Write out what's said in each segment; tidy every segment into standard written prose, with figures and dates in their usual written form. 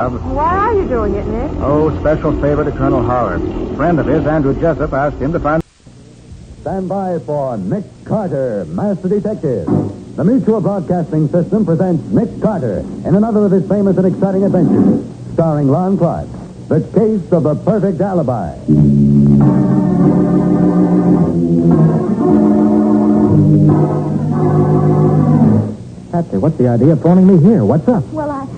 Why are you doing it, Nick? Oh, special favor to Colonel Howard. A friend of his, Andrew Jessup, asked him to find... Stand by for Nick Carter, Master Detective. The Mutual Broadcasting System presents Nick Carter in another of his famous and exciting adventures, starring Lon Clark, The Case of the Perfect Alibi. Patsy, what's the idea of phoning me here? What's up? Well,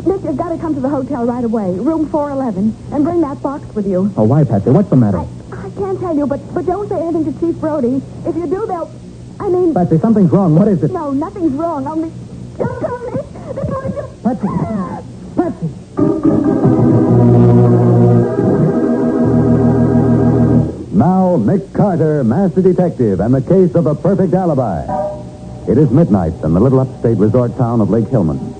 Nick, you've got to come to the hotel right away, room 411, and bring that box with you. Oh, why, Patsy? What's the matter? I can't tell you, but don't say anything to Chief Brody. If you do, Patsy, something's wrong. What is it? No, nothing's wrong. Only... Don't come, Nick. They're going to... Patsy! Patsy! Now, Nick Carter, Master Detective, and the Case of the Perfect Alibi. It is midnight in the little upstate resort town of Lake Hillman.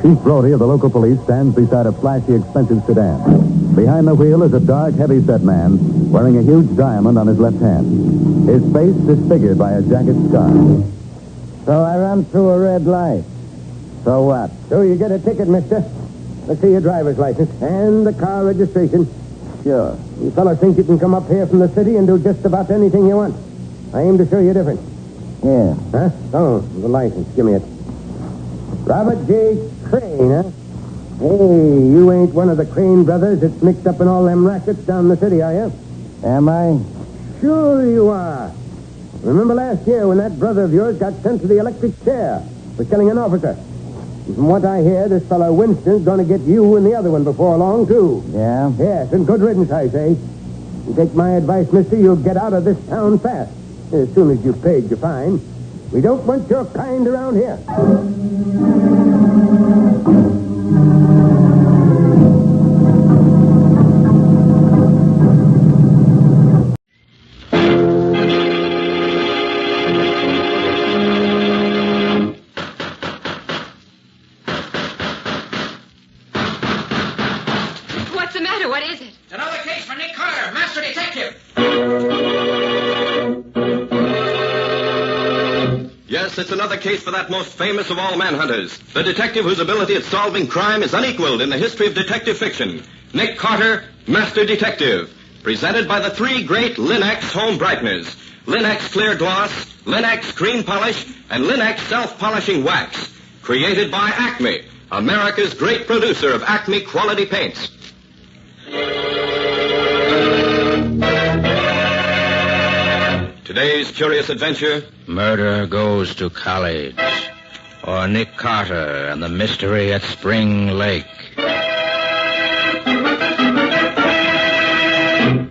Chief Brody of the local police stands beside a flashy, expensive sedan. Behind the wheel is a dark, heavy-set man wearing a huge diamond on his left hand. His face disfigured by a jacket scar. So I run through a red light. So what? So you get a ticket, mister. Let's see your driver's license and the car registration. Sure. You fellas think you can come up here from the city and do just about anything you want. I aim to show you different. Yeah. Huh? Oh, the license. Give me it. Robert J. Crane, huh? Hey, you ain't one of the Crane brothers that's mixed up in all them rackets down the city, are you? Am I? Sure you are. Remember last year when that brother of yours got sent to the electric chair for killing an officer? And from what I hear, this fellow Winston's going to get you and the other one before long, too. Yeah? Yes, and good riddance, I say. You take my advice, mister, you'll get out of this town fast. As soon as you've paid your fine. We don't want your kind around here. What's the matter? What is it? It's another case for Nick Carter, Master Detective. Yes, it's another case for that most famous of all manhunters, the detective whose ability at solving crime is unequaled in the history of detective fiction, Nick Carter, Master Detective, presented by the three great Linux home brighteners, Linux Clear Gloss, Linux Cream Polish, and Linux Self-Polishing Wax, created by Acme, America's great producer of Acme quality paints. Today's curious adventure... Murder Goes to College, or Nick Carter and the Mystery at Spring Lake.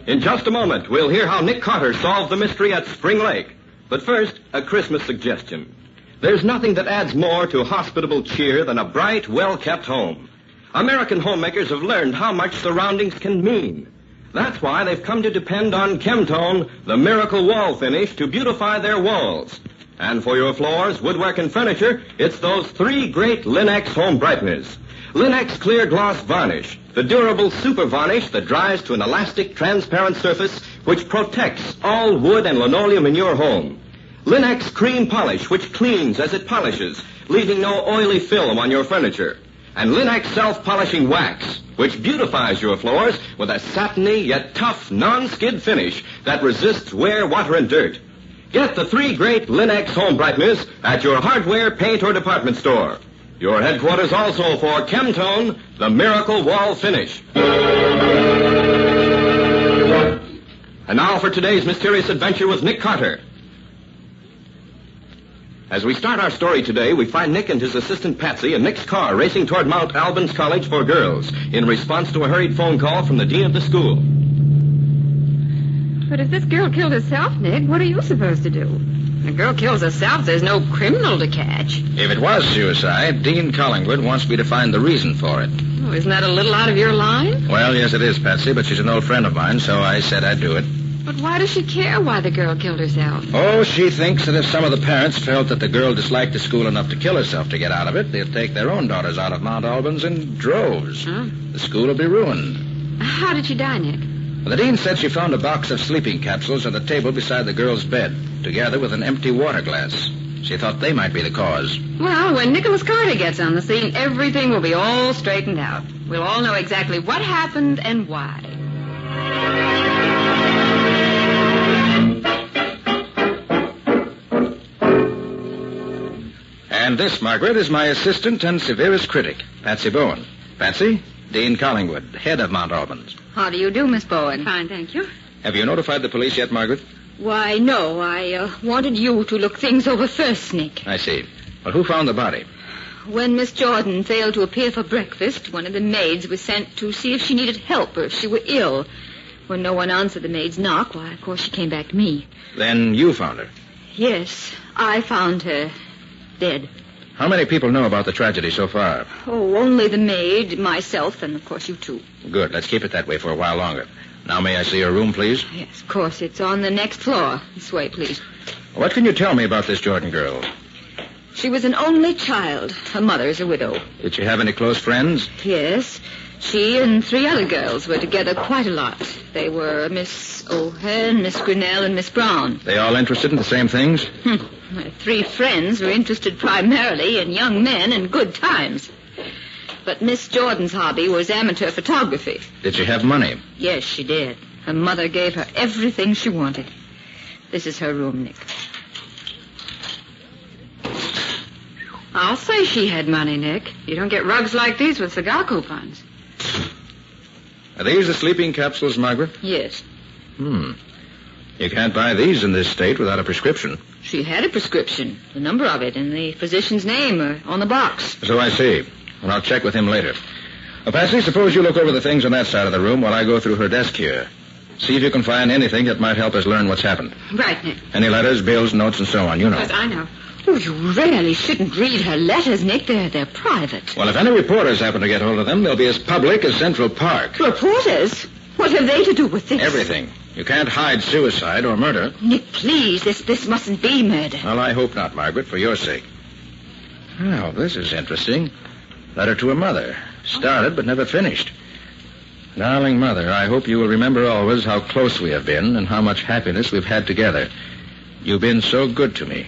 In just a moment, we'll hear how Nick Carter solved the mystery at Spring Lake. But first, a Christmas suggestion. There's nothing that adds more to hospitable cheer than a bright, well-kept home. American homemakers have learned how much surroundings can mean. That's why they've come to depend on Chemtone, the miracle wall finish, to beautify their walls. And for your floors, woodwork, and furniture, it's those three great Linux home brighteners. Linux Clear Gloss Varnish, the durable super varnish that dries to an elastic, transparent surface which protects all wood and linoleum in your home. Linux Cream Polish, which cleans as it polishes, leaving no oily film on your furniture. And Linux Self-Polishing Wax, which beautifies your floors with a satiny yet tough non-skid finish that resists wear, water, and dirt. Get the three great Linux home brighteners at your hardware, paint, or department store. Your headquarters also for Chemtone, the miracle wall finish. And now for today's mysterious adventure with Nick Carter. As we start our story today, we find Nick and his assistant Patsy in Nick's car racing toward Mount Albans College for Girls in response to a hurried phone call from the dean of the school. But if this girl killed herself, Nick, what are you supposed to do? If a girl kills herself, there's no criminal to catch. If it was suicide, Dean Collingwood wants me to find the reason for it. Oh, isn't that a little out of your line? Well, yes, it is, Patsy, but she's an old friend of mine, so I said I'd do it. But why does she care why the girl killed herself? Oh, she thinks that if some of the parents felt that the girl disliked the school enough to kill herself to get out of it, they'll take their own daughters out of Mount Albans in droves. Huh? The school will be ruined. How did she die, Nick? Well, the dean said she found a box of sleeping capsules on the table beside the girl's bed, together with an empty water glass. She thought they might be the cause. Well, when Nicholas Carter gets on the scene, everything will be all straightened out. We'll all know exactly what happened and why. And this, Margaret, is my assistant and severest critic, Patsy Bowen. Patsy, Dean Collingwood, head of Mount Albans. How do you do, Miss Bowen? Fine, thank you. Have you notified the police yet, Margaret? Why, no. I wanted you to look things over first, Nick. I see. Well, who found the body? When Miss Jordan failed to appear for breakfast, one of the maids was sent to see if she needed help or if she were ill. When no one answered the maid's knock, why, of course, she came back to me. Then you found her? Yes, I found her dead. How many people know about the tragedy so far? Oh, only the maid, myself, and, of course, you two. Good. Let's keep it that way for a while longer. Now, may I see your room, please? Yes, of course. It's on the next floor. This way, please. What can you tell me about this Jordan girl? She was an only child. Her mother is a widow. Did she have any close friends? Yes. She and 3 other girls were together quite a lot. They were Miss O'Hearn, Miss Grinnell, and Miss Brown. They all interested in the same things? My 3 friends were interested primarily in young men and good times. But Miss Jordan's hobby was amateur photography. Did she have money? Yes, she did. Her mother gave her everything she wanted. This is her room, Nick. I'll say she had money, Nick. You don't get rugs like these with cigar coupons. Are these the sleeping capsules, Margaret? Yes. You can't buy these in this state without a prescription. She had a prescription, the number of it, and the physician's name on the box. So I see. And I'll check with him later. Well, Patsy, suppose you look over the things on that side of the room while I go through her desk here. See if you can find anything that might help us learn what's happened. Right, Nick. Any letters, bills, notes, and so on, you know. Yes, I know. Oh, you really shouldn't read her letters, Nick. They're private. Well, if any reporters happen to get hold of them, they'll be as public as Central Park. Reporters? What have they to do with this? Everything. You can't hide suicide or murder. Nick, please, this mustn't be murder. Well, I hope not, Margaret, for your sake. Well, this is interesting. Letter to a mother. Started but never finished. Darling Mother, I hope you will remember always how close we have been and how much happiness we've had together. You've been so good to me.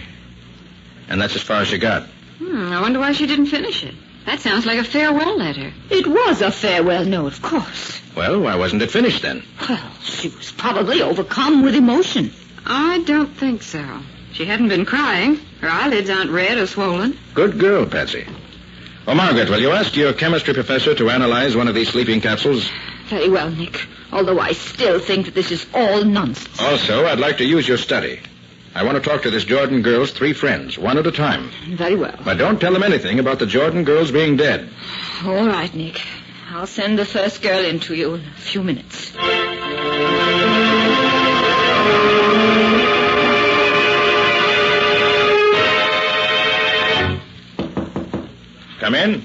And that's as far as she got. I wonder why she didn't finish it. That sounds like a farewell letter. It was a farewell note, of course. Well, why wasn't it finished then? Well, she was probably overcome with emotion. I don't think so. She hadn't been crying. Her eyelids aren't red or swollen. Good girl, Patsy. Well, Margaret, will you ask your chemistry professor to analyze one of these sleeping capsules? Very well, Nick. Although I still think that this is all nonsense. Also, I'd like to use your study. I want to talk to this Jordan girl's 3 friends, one at a time. Very well. But don't tell them anything about the Jordan girls being dead. All right, Nick. I'll send the first girl in to you in a few minutes. Come in.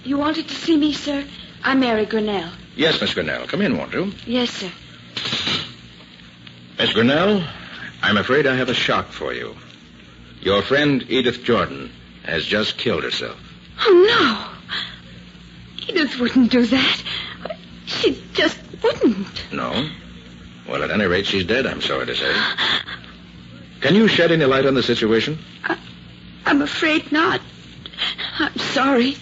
You wanted to see me, sir? I'm Mary Grinnell. Yes, Miss Grinnell. Come in, won't you? Yes, sir. Miss Grinnell, I'm afraid I have a shock for you. Your friend Edith Jordan has just killed herself. Oh, no. Edith wouldn't do that. She just wouldn't. No? Well, at any rate, she's dead, I'm sorry to say. Can you shed any light on the situation? I'm afraid not. I'm sorry.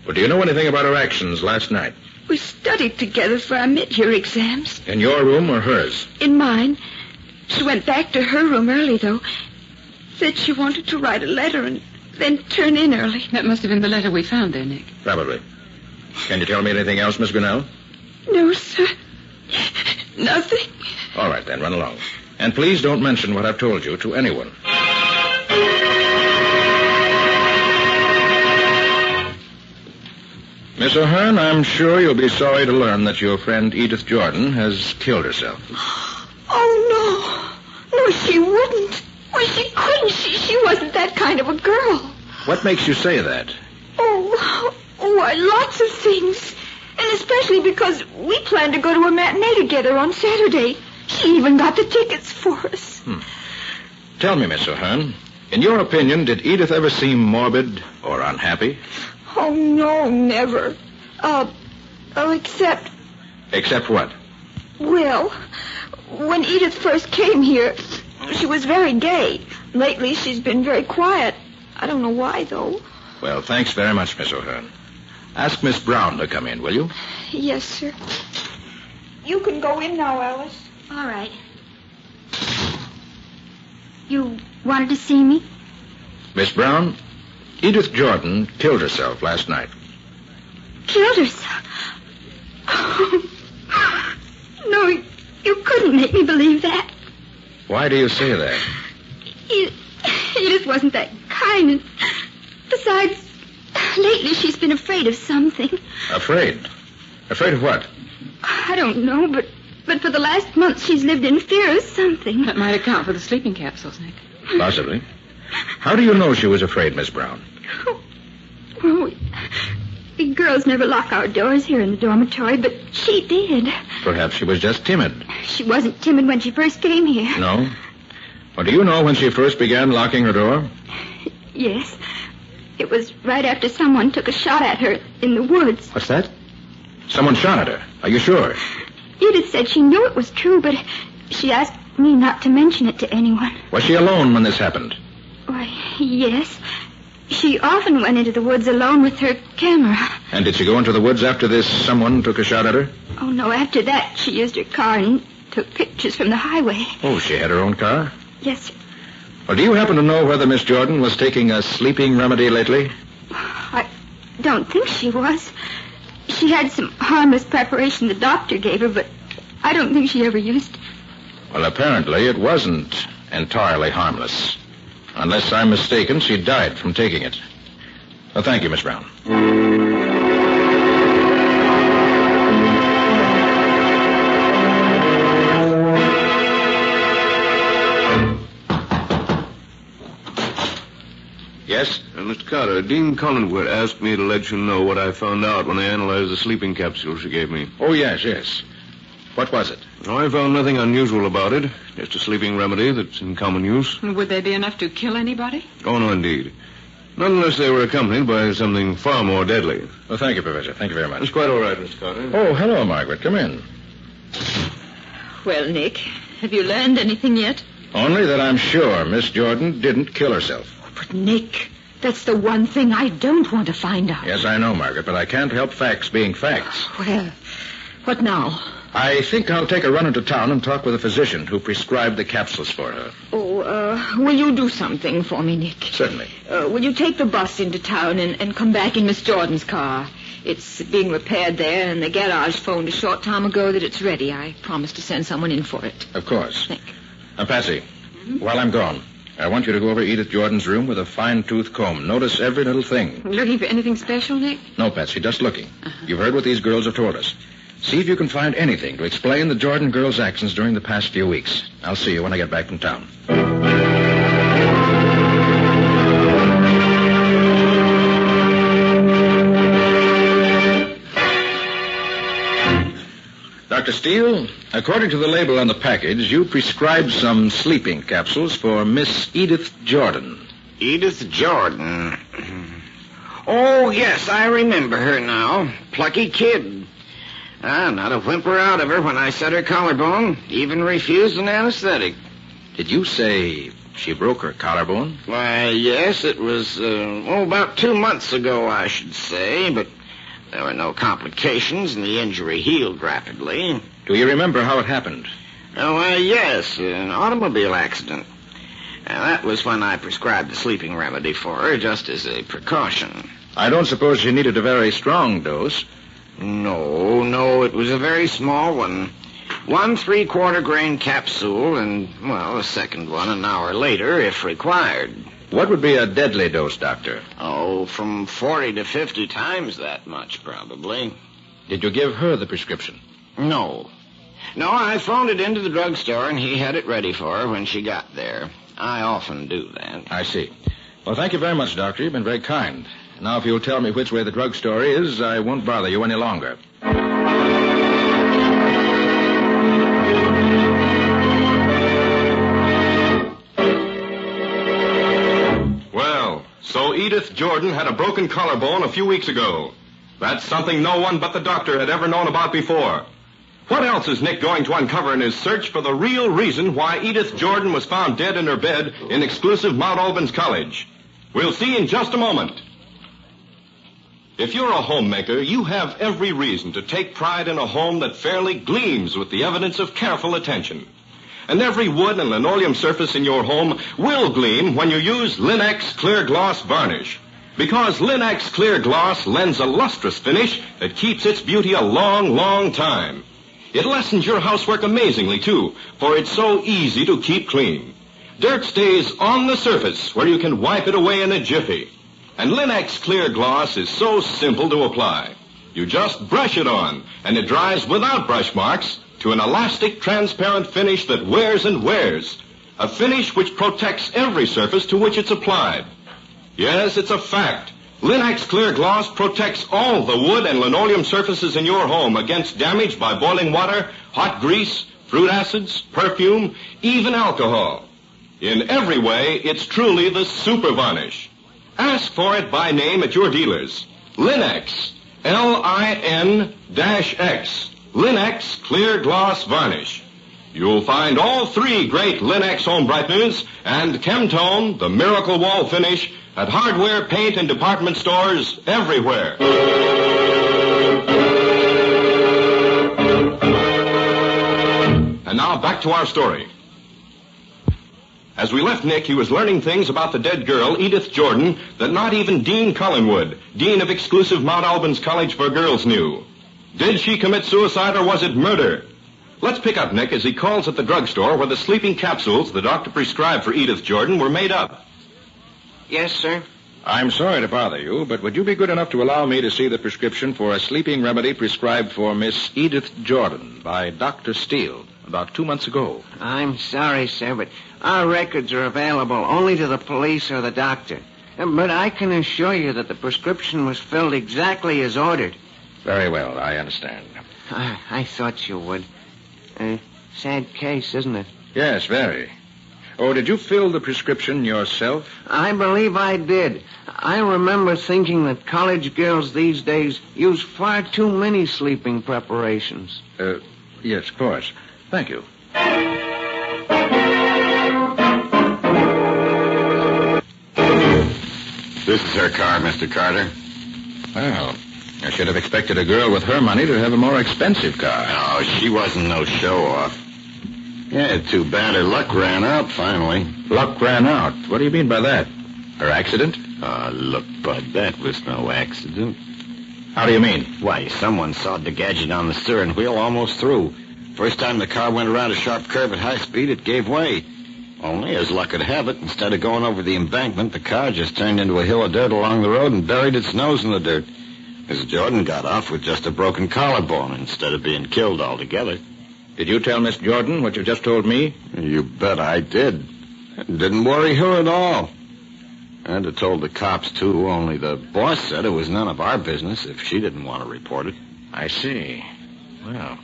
Well, do you know anything about her actions last night? We studied together for our mid-year exams. In your room or hers? In mine. She went back to her room early, though. Said she wanted to write a letter and then turn in early. That must have been the letter we found there, Nick. Probably. Can you tell me anything else, Miss Grinnell? No, sir. Nothing. All right, then, run along. And please don't mention what I've told you to anyone. Miss O'Hearn, I'm sure you'll be sorry to learn that your friend Edith Jordan has killed herself. Oh, no. No, she wouldn't. Well, she couldn't. She wasn't that kind of a girl. What makes you say that? Oh, lots of things. And especially because we planned to go to a matinee together on Saturday. She even got the tickets for us. Tell me, Miss O'Hearn, in your opinion, did Edith ever seem morbid or unhappy? Oh, no, never. Except... Except what? Well, when Edith first came here, she was very gay. Lately, she's been very quiet. I don't know why, though. Well, thanks very much, Miss O'Hearn. Ask Miss Brown to come in, will you? Yes, sir. You can go in now, Alice. All right. You wanted to see me? Miss Brown, Edith Jordan killed herself last night. Killed herself? No, you couldn't make me believe that. Why do you say that? Edith wasn't that kind. And besides, lately she's been afraid of something. Afraid? Afraid of what? I don't know, but for the last month she's lived in fear of something. That might account for the sleeping capsules, Nick. Possibly. How do you know she was afraid, Miss Brown? Oh, we girls never lock our doors here in the dormitory, but she did. Perhaps she was just timid. She wasn't timid when she first came here. No? Well, do you know when she first began locking her door? Yes. It was right after someone took a shot at her in the woods. What's that? Someone shot at her. Are you sure? Edith said she knew it was true, but she asked me not to mention it to anyone. Was she alone when this happened? Why, yes. She often went into the woods alone with her camera. And did she go into the woods after this someone took a shot at her? Oh, no, after that she used her car and took pictures from the highway. Oh, she had her own car? Yes, sir. Well, do you happen to know whether Miss Jordan was taking a sleeping remedy lately? I don't think she was. She had some harmless preparation the doctor gave her, but I don't think she ever used it. Well, apparently it wasn't entirely harmless. Unless I'm mistaken, she died from taking it. Well, thank you, Miss Brown. Yes? Mr. Carter, Dean Collingwood asked me to let you know what I found out when I analyzed the sleeping capsule she gave me. Oh, yes. What was it? I found nothing unusual about it. Just a sleeping remedy that's in common use. Would they be enough to kill anybody? Oh, no, indeed. Not unless they were accompanied by something far more deadly. Well, thank you, Professor. Thank you very much. It's quite all right, Mr. Carter. Oh, hello, Margaret. Come in. Well, Nick, have you learned anything yet? Only that I'm sure Miss Jordan didn't kill herself. But, Nick, that's the one thing I don't want to find out. Yes, I know, Margaret, but I can't help facts being facts. Well, what now? I think I'll take a run into town and talk with a physician who prescribed the capsules for her. Oh, will you do something for me, Nick? Certainly. Will you take the bus into town and come back in Miss Jordan's car? It's being repaired there, and the garage phoned a short time ago that it's ready. I promised to send someone in for it. Of course. Nick. Patsy, while I'm gone, I want you to go over Edith Jordan's room with a fine-tooth comb. Notice every little thing. Looking for anything special, Nick? No, Patsy, just looking. You've heard what these girls have told us. See if you can find anything to explain the Jordan girls' actions during the past few weeks. I'll see you when I get back from town. Dr. Steele, according to the label on the package, you prescribed some sleeping capsules for Miss Edith Jordan. Edith Jordan. Oh, yes, I remember her now. Plucky kid. Not a whimper out of her when I set her collarbone. Even refused an anesthetic. Did you say she broke her collarbone? Why, yes, it was, about 2 months ago, I should say, but there were no complications and the injury healed rapidly. Do you remember how it happened? Oh, yes, an automobile accident. That was when I prescribed the sleeping remedy for her, just as a precaution. I don't suppose she needed a very strong dose. No, it was a very small one. 1 3/4 grain capsule and, a second one an hour later, if required. What would be a deadly dose, Doctor? Oh, from 40 to 50 times that much, probably. Did you give her the prescription? No, I phoned it into the drugstore, and he had it ready for her when she got there. I often do that. I see. Well, thank you very much, Doctor. You've been very kind. Now, if you'll tell me which way the drugstore is, I won't bother you any longer. Well, so Edith Jordan had a broken collarbone a few weeks ago. That's something no one but the doctor had ever known about before. What else is Nick going to uncover in his search for the real reason why Edith Jordan was found dead in her bed in exclusive Mount Albans College? We'll see in just a moment. If you're a homemaker, you have every reason to take pride in a home that fairly gleams with the evidence of careful attention. And every wood and linoleum surface in your home will gleam when you use Linex Clear Gloss Varnish. Because Linex Clear Gloss lends a lustrous finish that keeps its beauty a long, long time. It lessens your housework amazingly, too, for it's so easy to keep clean. Dirt stays on the surface where you can wipe it away in a jiffy. And Linex Clear Gloss is so simple to apply. You just brush it on, and it dries without brush marks to an elastic, transparent finish that wears and wears. A finish which protects every surface to which it's applied. Yes, it's a fact. Linex Clear Gloss protects all the wood and linoleum surfaces in your home against damage by boiling water, hot grease, fruit acids, perfume, even alcohol. In every way, it's truly the super varnish. Ask for it by name at your dealers. Linex, L-I-N-X, Linex Clear Gloss Varnish. You'll find all three great Linex home brighteners and Chemtone, the miracle wall finish, at hardware, paint, and department stores everywhere. And now back to our story. As we left Nick, he was learning things about the dead girl, Edith Jordan, that not even Dean Collingwood, dean of exclusive Mount Albans College for Girls, knew. Did she commit suicide or was it murder? Let's pick up Nick as he calls at the drugstore where the sleeping capsules the doctor prescribed for Edith Jordan were made up. Yes, sir. I'm sorry to bother you, but would you be good enough to allow me to see the prescription for a sleeping remedy prescribed for Miss Edith Jordan by Dr. Steele about 2 months ago? I'm sorry, sir, but our records are available only to the police or the doctor. But I can assure you that the prescription was filled exactly as ordered. Very well, I understand. I thought you would. Sad case, isn't it? Yes, very. Oh, did you fill the prescription yourself? I believe I did. I remember thinking that college girls these days use far too many sleeping preparations. Yes, of course. Thank you. This is her car, Mr. Carter. Well, I should have expected a girl with her money to have a more expensive car. No, she wasn't no show-off. Yeah, too bad her luck ran out finally. Luck ran out? What do you mean by that? Her accident? Look, Bud, that was no accident. How do you mean? Why, someone sawed the gadget on the steering wheel almost through. First time the car went around a sharp curve at high speed, it gave way. Only, as luck would have it, instead of going over the embankment, the car just turned into a hill of dirt along the road and buried its nose in the dirt. Miss Jordan got off with just a broken collarbone instead of being killed altogether. Did you tell Miss Jordan what you just told me? You bet I did. It didn't worry her at all. I'd have told the cops, too, only the boss said it was none of our business if she didn't want to report it. I see. Well,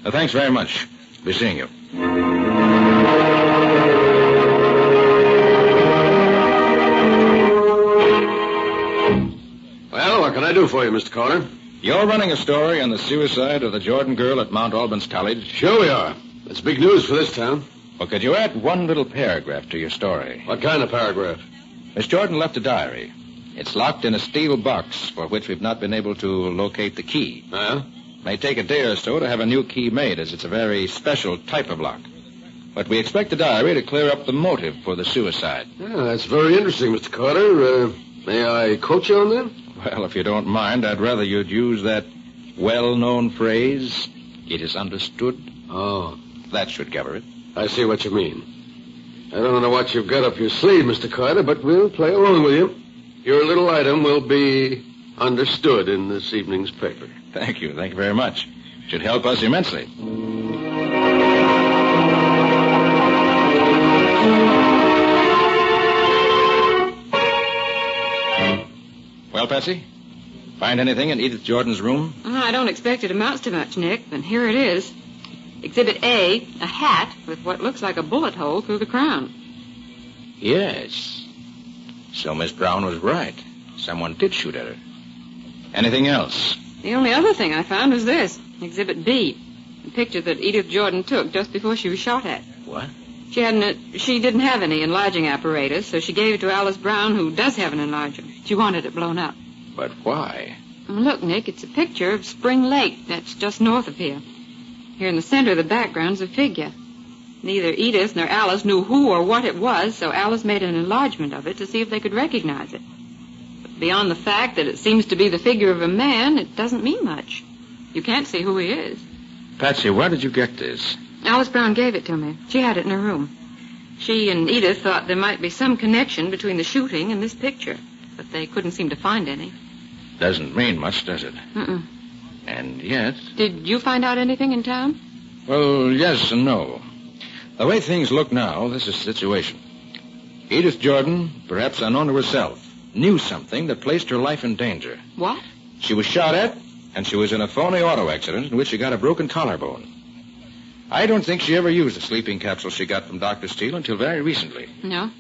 thanks very much. Be seeing you. Well, what can I do for you, Mr. Carter? You're running a story on the suicide of the Jordan girl at Mount Albans College? Sure we are. That's big news for this town. Well, could you add one little paragraph to your story? What kind of paragraph? Miss Jordan left a diary. It's locked in a steel box for which we've not been able to locate the key. Huh? May take a day or so to have a new key made, as it's a very special type of lock. But we expect the diary to clear up the motive for the suicide. Yeah, that's very interesting, Mr. Carter. May I quote you on that? Well, if you don't mind, I'd rather you'd use that well-known phrase, "It is understood." Oh. That should cover it. I see what you mean. I don't know what you've got up your sleeve, Mr. Carter, but we'll play along with you. Your little item will be understood in this evening's paper. Thank you. Thank you very much. Should help us immensely. Well, Patsy? Find anything in Edith Jordan's room? I don't expect it amounts to much, Nick, but here it is. Exhibit A, a hat with what looks like a bullet hole through the crown. Yes. So Miss Brown was right. Someone did shoot at her. Anything else? The only other thing I found was this, Exhibit B. The picture that Edith Jordan took just before she was shot at. What? She didn't have any enlarging apparatus, so she gave it to Alice Brown, who does have an enlarger. She wanted it blown up. But why? Look, Nick, it's a picture of Spring Lake. That's just north of here. Here in the center of the background's a figure. Neither Edith nor Alice knew who or what it was, so Alice made an enlargement of it to see if they could recognize it. But beyond the fact that it seems to be the figure of a man, it doesn't mean much. You can't see who he is. Patsy, where did you get this? Alice Brown gave it to me. She had it in her room. She and Edith thought there might be some connection between the shooting and this picture, but they couldn't seem to find any. Doesn't mean much, does it? Mm-mm. And yet... Did you find out anything in town? Well, yes and no. The way things look now, this is the situation. Edith Jordan, perhaps unknown to herself, knew something that placed her life in danger. What? She was shot at, and she was in a phony auto accident in which she got a broken collarbone. I don't think she ever used the sleeping capsule she got from Dr. Steele until very recently. No?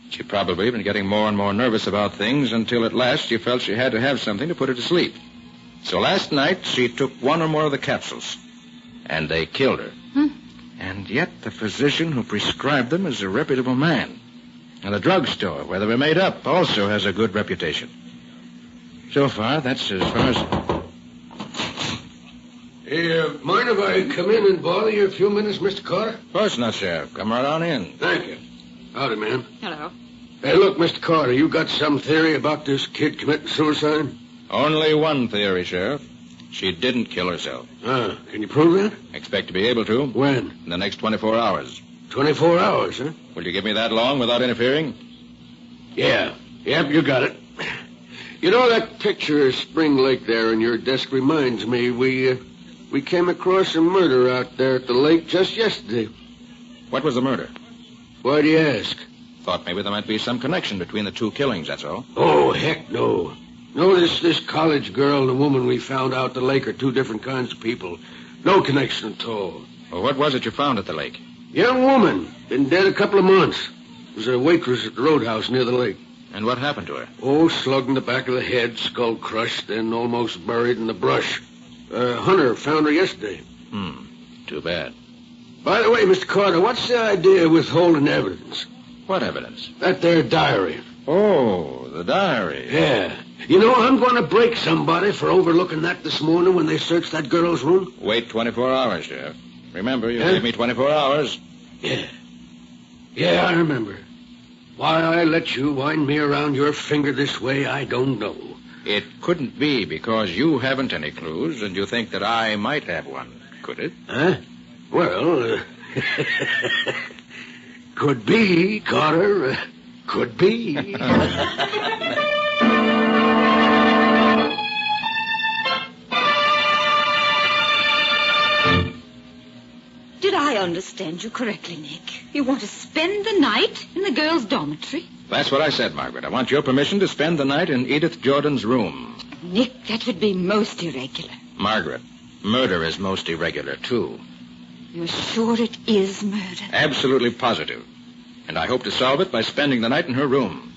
She'd probably been getting more and more nervous about things until at last she felt she had to have something to put her to sleep. So last night she took one or more of the capsules, and they killed her. And yet the physician who prescribed them is a reputable man. And the drugstore where they were made up also has a good reputation. So far, that's as far as... Hey, mind if I come in and bother you a few minutes, Mr. Carter? Of course not, Sheriff. Come right on in. Thank you. Howdy, man. Hello. Hey, look, Mr. Carter, you got some theory about this kid committing suicide? Only one theory, Sheriff. She didn't kill herself. Can you prove that? Expect to be able to. When? In the next 24 hours. 24 hours, huh? Will you give me that long without interfering? Yeah. Yep, you got it. You know, that picture of Spring Lake there in your desk reminds me, we came across a murder out there at the lake just yesterday. What was the murder? Why do you ask? Thought maybe there might be some connection between the two killings, that's all. Oh, heck no. No, this college girl and the woman we found out at the lake are two different kinds of people. No connection at all. Well, what was it you found at the lake? Young woman. Been dead a couple of months. Was a waitress at the roadhouse near the lake. And what happened to her? Oh, slugged in the back of the head, skull crushed, then almost buried in the brush. Hunter found her yesterday. Too bad. By the way, Mr. Carter, what's the idea of withholding evidence? What evidence? That there diary. Oh, the diary. Yeah. You know, I'm going to break somebody for overlooking that this morning when they searched that girl's room. Wait 24 hours, Sheriff. Remember, you gave me 24 hours. Yeah, I remember. Why I let you wind me around your finger this way, I don't know. It couldn't be because you haven't any clues and you think that I might have one, could it? Huh? Well, could be, Carter. Could be. Did I understand you correctly, Nick? You want to spend the night in the girls' dormitory? That's what I said, Margaret. I want your permission to spend the night in Edith Jordan's room. Nick, that would be most irregular. Margaret, murder is most irregular, too. You're sure it is murder? Absolutely positive. And I hope to solve it by spending the night in her room.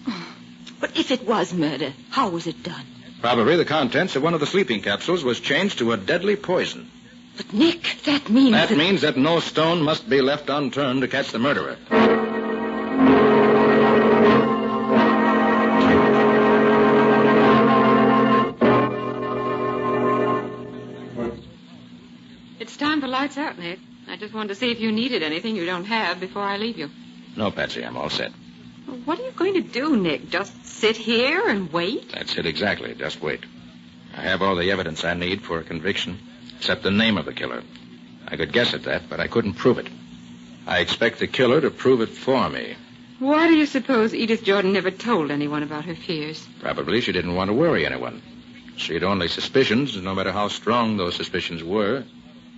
But if it was murder, how was it done? Probably the contents of one of the sleeping capsules was changed to a deadly poison. But, Nick, that means... That means that no stone must be left unturned to catch the murderer. It's time for lights out, Nick. I just wanted to see if you needed anything you don't have before I leave you. No, Patsy, I'm all set. Well, what are you going to do, Nick? Just sit here and wait? That's it exactly. Just wait. I have all the evidence I need for a conviction, except the name of the killer. I could guess at that, but I couldn't prove it. I expect the killer to prove it for me. Why do you suppose Edith Jordan never told anyone about her fears? Probably she didn't want to worry anyone. She had only suspicions, no matter how strong those suspicions were.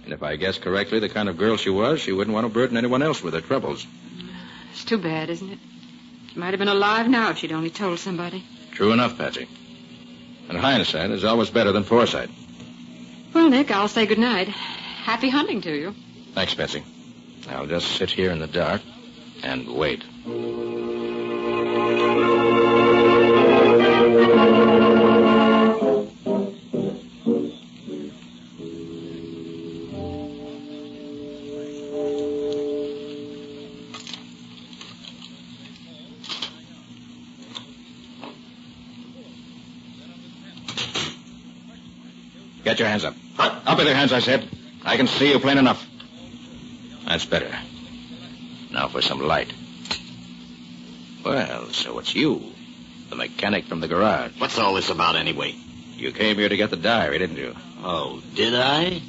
And if I guessed correctly the kind of girl she was, she wouldn't want to burden anyone else with her troubles. It's too bad, isn't it? She might have been alive now if she'd only told somebody. True enough, Patsy. And hindsight is always better than foresight. Well, Nick, I'll say goodnight. Happy hunting to you. Thanks, Patsy. I'll just sit here in the dark and wait. Get your hands up. Up with your hands, I said. I can see you plain enough. That's better. Now for some light. Well, so it's you, the mechanic from the garage. What's all this about anyway? You came here to get the diary, didn't you? Oh, did I?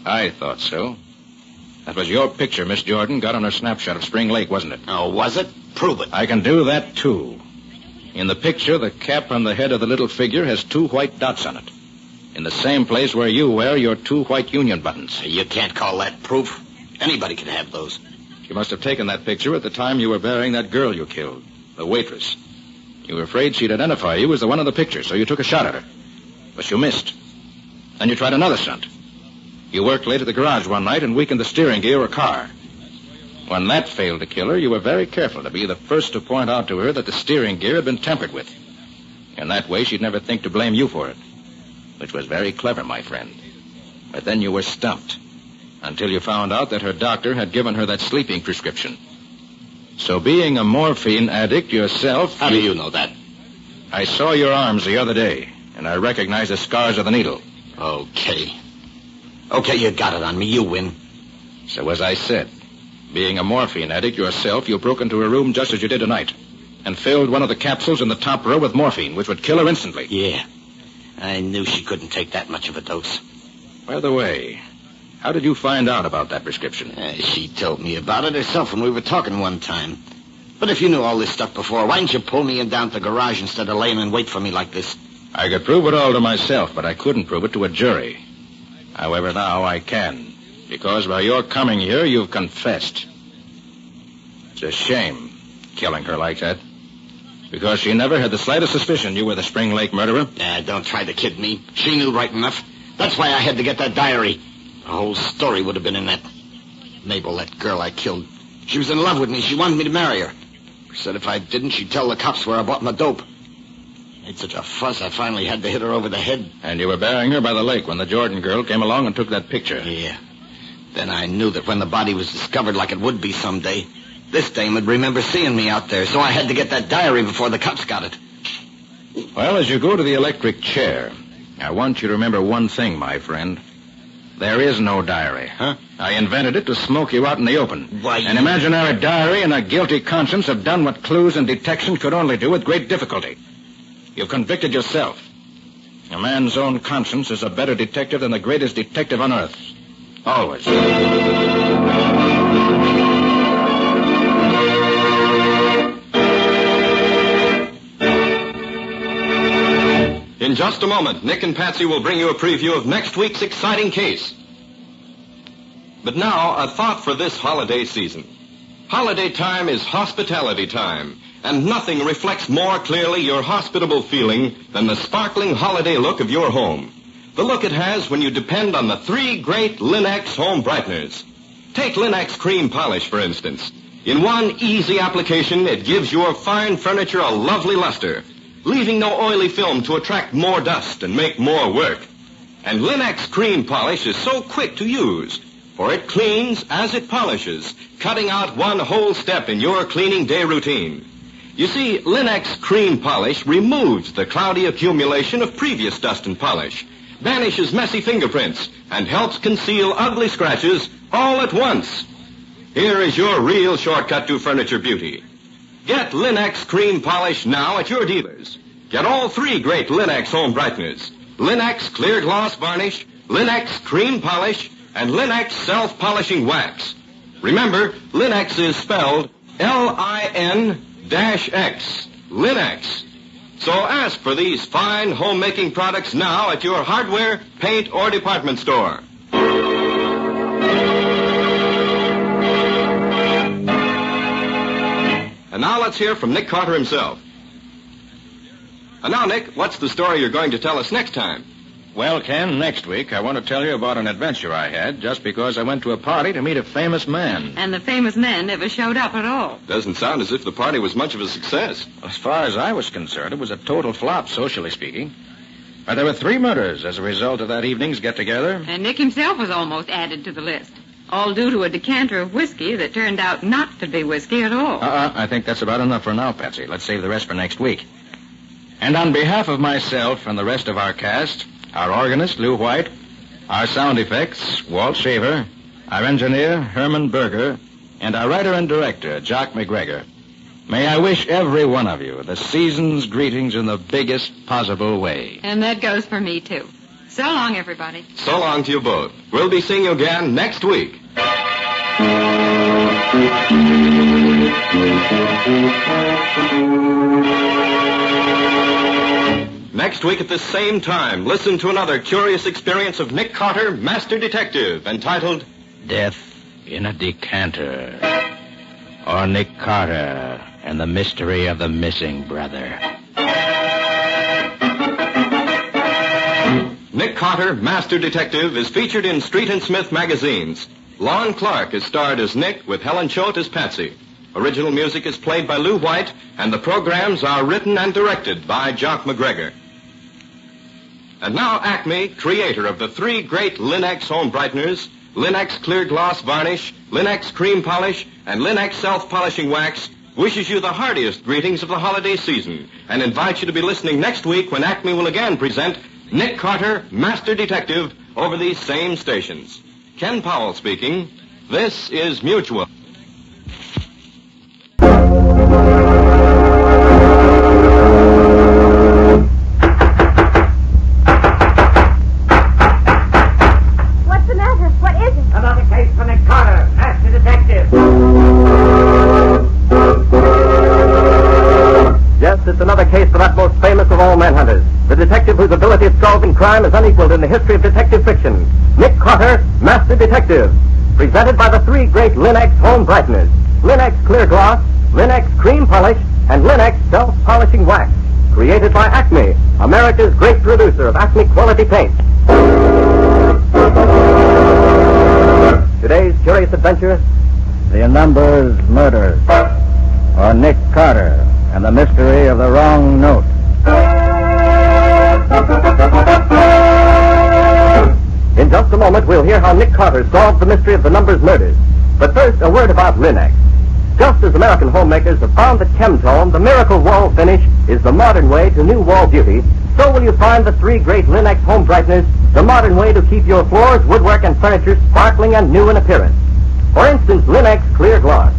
I thought so. That was your picture Miss Jordan got on her snapshot of Spring Lake, wasn't it? Oh, was it? Prove it. I can do that, too. In the picture, the cap on the head of the little figure has 2 white dots on it. In the same place where you wear your 2 white union buttons. You can't call that proof. Anybody can have those. You must have taken that picture at the time you were burying that girl you killed, the waitress. You were afraid she'd identify you as the one in the picture, so you took a shot at her. But you missed. Then you tried another stunt. You worked late at the garage one night and weakened the steering gear of a car. When that failed to kill her, you were very careful to be the first to point out to her that the steering gear had been tampered with. In that way, she'd never think to blame you for it. Which was very clever, my friend. But then you were stumped. Until you found out that her doctor had given her that sleeping prescription. So being a morphine addict yourself... How do you know that? I saw your arms the other day, and I recognized the scars of the needle. Okay, you got it on me. You win. So as I said, being a morphine addict yourself, you broke into her room just as you did tonight, and filled one of the capsules in the top row with morphine, which would kill her instantly. Yeah, I knew she couldn't take that much of a dose. By the way, how did you find out about that prescription? She told me about it herself when we were talking one time. But if you knew all this stuff before, why didn't you pull me in down to the garage instead of laying in wait for me like this? I could prove it all to myself, but I couldn't prove it to a jury. However, now I can, because by your coming here, you've confessed. It's a shame, killing her like that. Because she never had the slightest suspicion you were the Spring Lake murderer. Don't try to kid me. She knew right enough. That's why I had to get that diary. The whole story would have been in that. Mabel, that girl I killed. She was in love with me. She wanted me to marry her. She said if I didn't, she'd tell the cops where I bought my dope. Made such a fuss, I finally had to hit her over the head. And you were burying her by the lake when the Jordan girl came along and took that picture. Yeah. Then I knew that when the body was discovered, like it would be someday, this dame would remember seeing me out there, so I had to get that diary before the cops got it. Well, as you go to the electric chair, I want you to remember one thing, my friend. There is no diary. Huh? I invented it to smoke you out in the open. Why, An imaginary diary and a guilty conscience have done what clues and detection could only do with great difficulty. You've convicted yourself. A man's own conscience is a better detective than the greatest detective on earth. Always. In just a moment, Nick and Patsy will bring you a preview of next week's exciting case. But now, a thought for this holiday season. Holiday time is hospitality time, and nothing reflects more clearly your hospitable feeling than the sparkling holiday look of your home. The look it has when you depend on the 3 great Linux home brighteners. Take Linux Cream Polish, for instance. In one easy application, it gives your fine furniture a lovely luster, leaving no oily film to attract more dust and make more work. And Linux Cream Polish is so quick to use, for it cleans as it polishes, cutting out one whole step in your cleaning day routine. You see, Linux Cream Polish removes the cloudy accumulation of previous dust and polish, banishes messy fingerprints, and helps conceal ugly scratches all at once. Here is your real shortcut to furniture beauty. Get Linux Cream Polish now at your dealers. Get all 3 great Linux home brighteners. Linux Clear Gloss Varnish, Linux Cream Polish, and Linux Self-Polishing Wax. Remember, Linux is spelled L-I-N-X. Linux. So ask for these fine homemaking products now at your hardware, paint, or department store. And now let's hear from Nick Carter himself. And now, Nick, what's the story you're going to tell us next time? Well, Ken, next week I want to tell you about an adventure I had just because I went to a party to meet a famous man. And the famous man never showed up at all. Doesn't sound as if the party was much of a success. As far as I was concerned, it was a total flop, socially speaking. But there were 3 murders as a result of that evening's get-together. And Nick himself was almost added to the list. All due to a decanter of whiskey that turned out not to be whiskey at all. I think that's about enough for now, Patsy. Let's save the rest for next week. And on behalf of myself and the rest of our cast, our organist, Lou White, Our sound effects, Walt Shaver. Our engineer, Herman Berger. And our writer and director, Jock McGregor. May I wish every one of you the season's greetings in the biggest possible way. And that goes for me, too. So long, everybody. So long to you both. We'll be seeing you again next week. Next week at the same time, listen to another curious experience of Nick Carter, Master Detective, entitled Death in a Decanter. Or Nick Carter and the Mystery of the Missing Brother. Nick Carter, Master Detective, is featured in Street and Smith magazines. Lon Clark is starred as Nick with Helen Choate as Patsy. Original music is played by Lou White, and the programs are written and directed by Jock McGregor. And now Acme, creator of the 3 great Linex home brighteners, Linex Clear Gloss Varnish, Linex Cream Polish, and Linex Self-Polishing Wax, wishes you the heartiest greetings of the holiday season and invites you to be listening next week when Acme will again present Nick Carter, Master Detective, over these same stations. Ken Powell speaking. This is Mutual. What's the matter? What is it? Another case for Nick Carter, Master Detective. Yes, it's another case for that most famous of all manhunters, the detective whose ability at solving crime is unequaled in the history of detective fiction. Nick Carter, Master Detective. Presented by the 3 great Linex home brighteners, Linex Clear Gloss, Linex Cream Polish, and Linex Self-Polishing Wax. Created by Acme, America's great producer of Acme quality paint. Today's curious adventure, The Numbers Murders, or Nick Carter and the Mystery of the Wrong Note. In just a moment, we'll hear how Nick Carter solved the mystery of the Numbers Murders. But first, a word about Linex. Just as American homemakers have found that Chemtone, the miracle wall finish, is the modern way to new wall beauty, so will you find the 3 great Linex home brighteners the modern way to keep your floors, woodwork, and furniture sparkling and new in appearance. For instance, Linex Clear Gloss.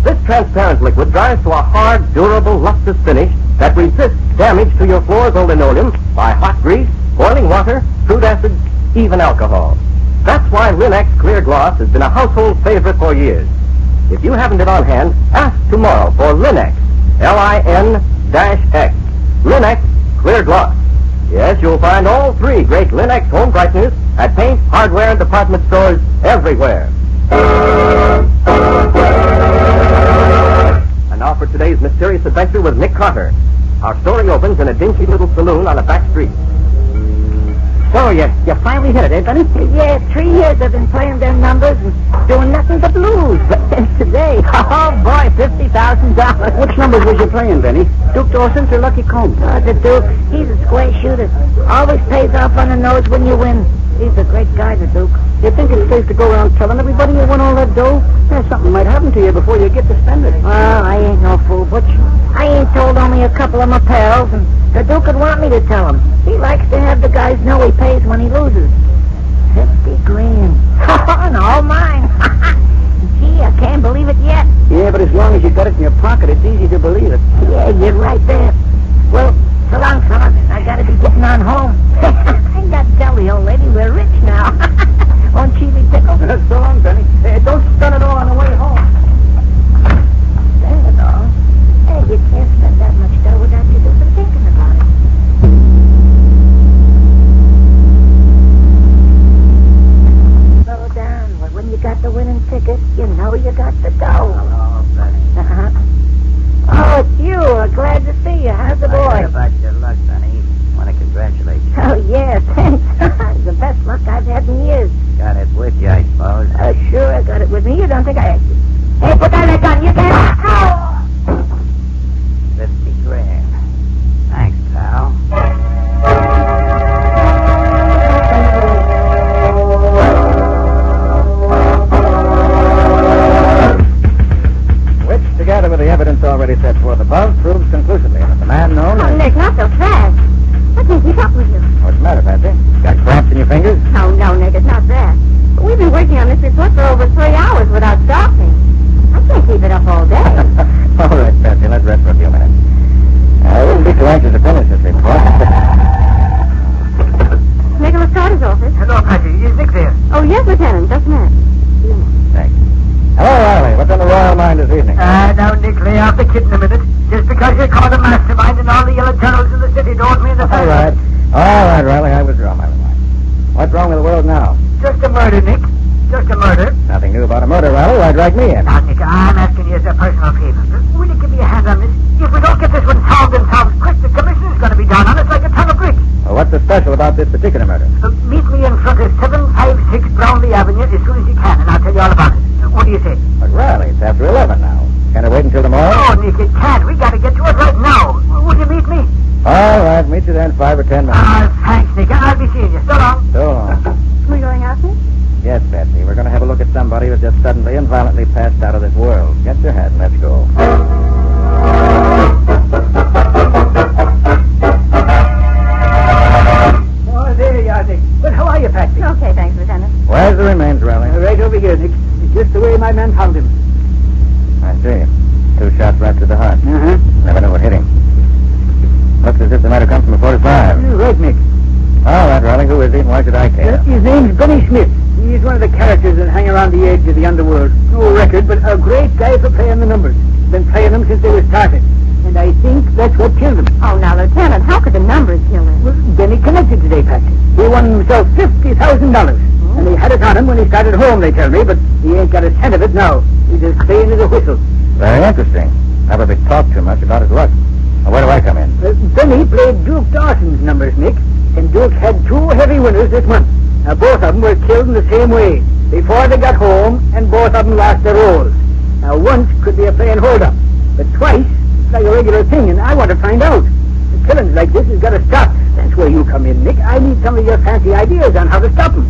This transparent liquid dries to a hard, durable, lustrous finish that resists damage to your floors or linoleum by hot grease, boiling water, crude acids, even alcohol. That's why Linex Clear Gloss has been a household favorite for years. If you haven't it on hand, ask tomorrow for Linex, L-I-N-X, Linex Clear Gloss. Yes, you'll find all 3 great Linex home brighteners at paint, hardware, and department stores everywhere. And now for today's mysterious adventure with Nick Carter. Our story opens in a dingy little saloon on a back street. So, you finally hit it, eh, Benny? Yeah, 3 years I've been playing them numbers and doing nothing but lose. But since today, oh boy, $50,000. Which numbers was you playing, Benny? Duke Dawson's or Lucky Combs? The Duke, he's a square shooter. Always pays off on the nose when you win. He's a great guy, the Duke. You think it's safe to go around telling everybody you won all that dough? Yeah, something might happen to you before you get to spend it. Well, I ain't no fool, Butch. I ain't told only a couple of my pals, and the Duke would want me to tell him. He likes to have the guys know he pays when he loses. 50 grand. And all mine. Gee, I can't believe it yet. Yeah, but as long as you got it in your pocket, it's easy to believe it. Yeah, you're right there. Well, so long, fellas. I gotta be getting on home. I got to tell the old lady we're rich now. Won't she be tickled? So long, Benny. Don't spend it all on the way home. Spend it all? Hey, you can't spend that much dough without you doing thinking about it. Slow down. Well, when you got the winning ticket, you know you got the dough. Hello, Benny. Uh-huh. Oh, it's you. Glad to see you. How's the boy? I heard about your luck, Benny. Want to congratulate you. Oh, yeah, thanks. The best luck I've had in years. Got it with you, I suppose. Sure, I got it with me. You don't think I... Hey, put down that gun. You can't... Ow! 50 grand. Thanks, pal. Which, together with the evidence already set forth above, proves conclusively that the man known Oh, as... Nick, not so fast. What makes me up with you? What's the matter, Patsy? Got cramps in your fingers? No, Nick. kidding a minute. Just because you caught a mastermind and all the yellow journals in the city don't mean the All right. All right, Riley, I withdraw my remarks. What's wrong with the world now? Just a murder, Nick. Just a murder. Nothing new about a murder, Riley. Why drag me in? Now, Nick, I'm asking you as a personal favor. Will you give me a hand on this? If we don't get this one solved and solved quick, the commissioner's going to be down on us like a ton of bricks. Well, what's so special about this particular murder? Meet me in front of 756 Brownlee Avenue as soon as you can, and I'll tell you all about it. What do you say? But, Riley, it's after 11 now. Can I wait until tomorrow? Oh, Nick, it can't. We got to get to it right now. Will you meet me? All right, meet you there in 5 or 10 minutes. Thanks, Nick. I'll be seeing you. So long. So long. We going out, Nick? Yes, Betsy. We're going to have a look at somebody who's just suddenly and violently passed out of this world. Get your hat and let's go. Oh, there you are, Nick. But how are you, Patsy? Okay, thanks, Lieutenant. Where's the remains, Riley? Right over here, Nick. Just the way my man found him. I see. 2 shots right to the heart. Uh-huh. Never knew what hit him. Looks as if they might have come from a 45. Right, Nick. All right, Riley, who is he and why should I care? His name's Benny Smith. He's one of the characters that hang around the edge of the underworld. No record, but a great guy for playing the numbers. Been playing them since they were started. And I think that's what killed him. Oh, now, Lieutenant, how could the numbers kill him? Well, Benny connected today, Patsy. He won himself $50,000. And he had it on him when he started home, they tell me, but he ain't got a cent of it now. He's as clean as a whistle. Very interesting. Never been talked too much about his luck. Now, where do I come in? Benny played Duke Dawson's numbers, Nick. And Duke had 2 heavy winners this month. Now, both of them were killed in the same way. Before they got home, and both of them lost their rolls. Now, once could be a plain hold-up. But twice, it's like a regular thing, and I want to find out. The killings like this has got to stop. That's where you come in, Nick. I need some of your fancy ideas on how to stop them.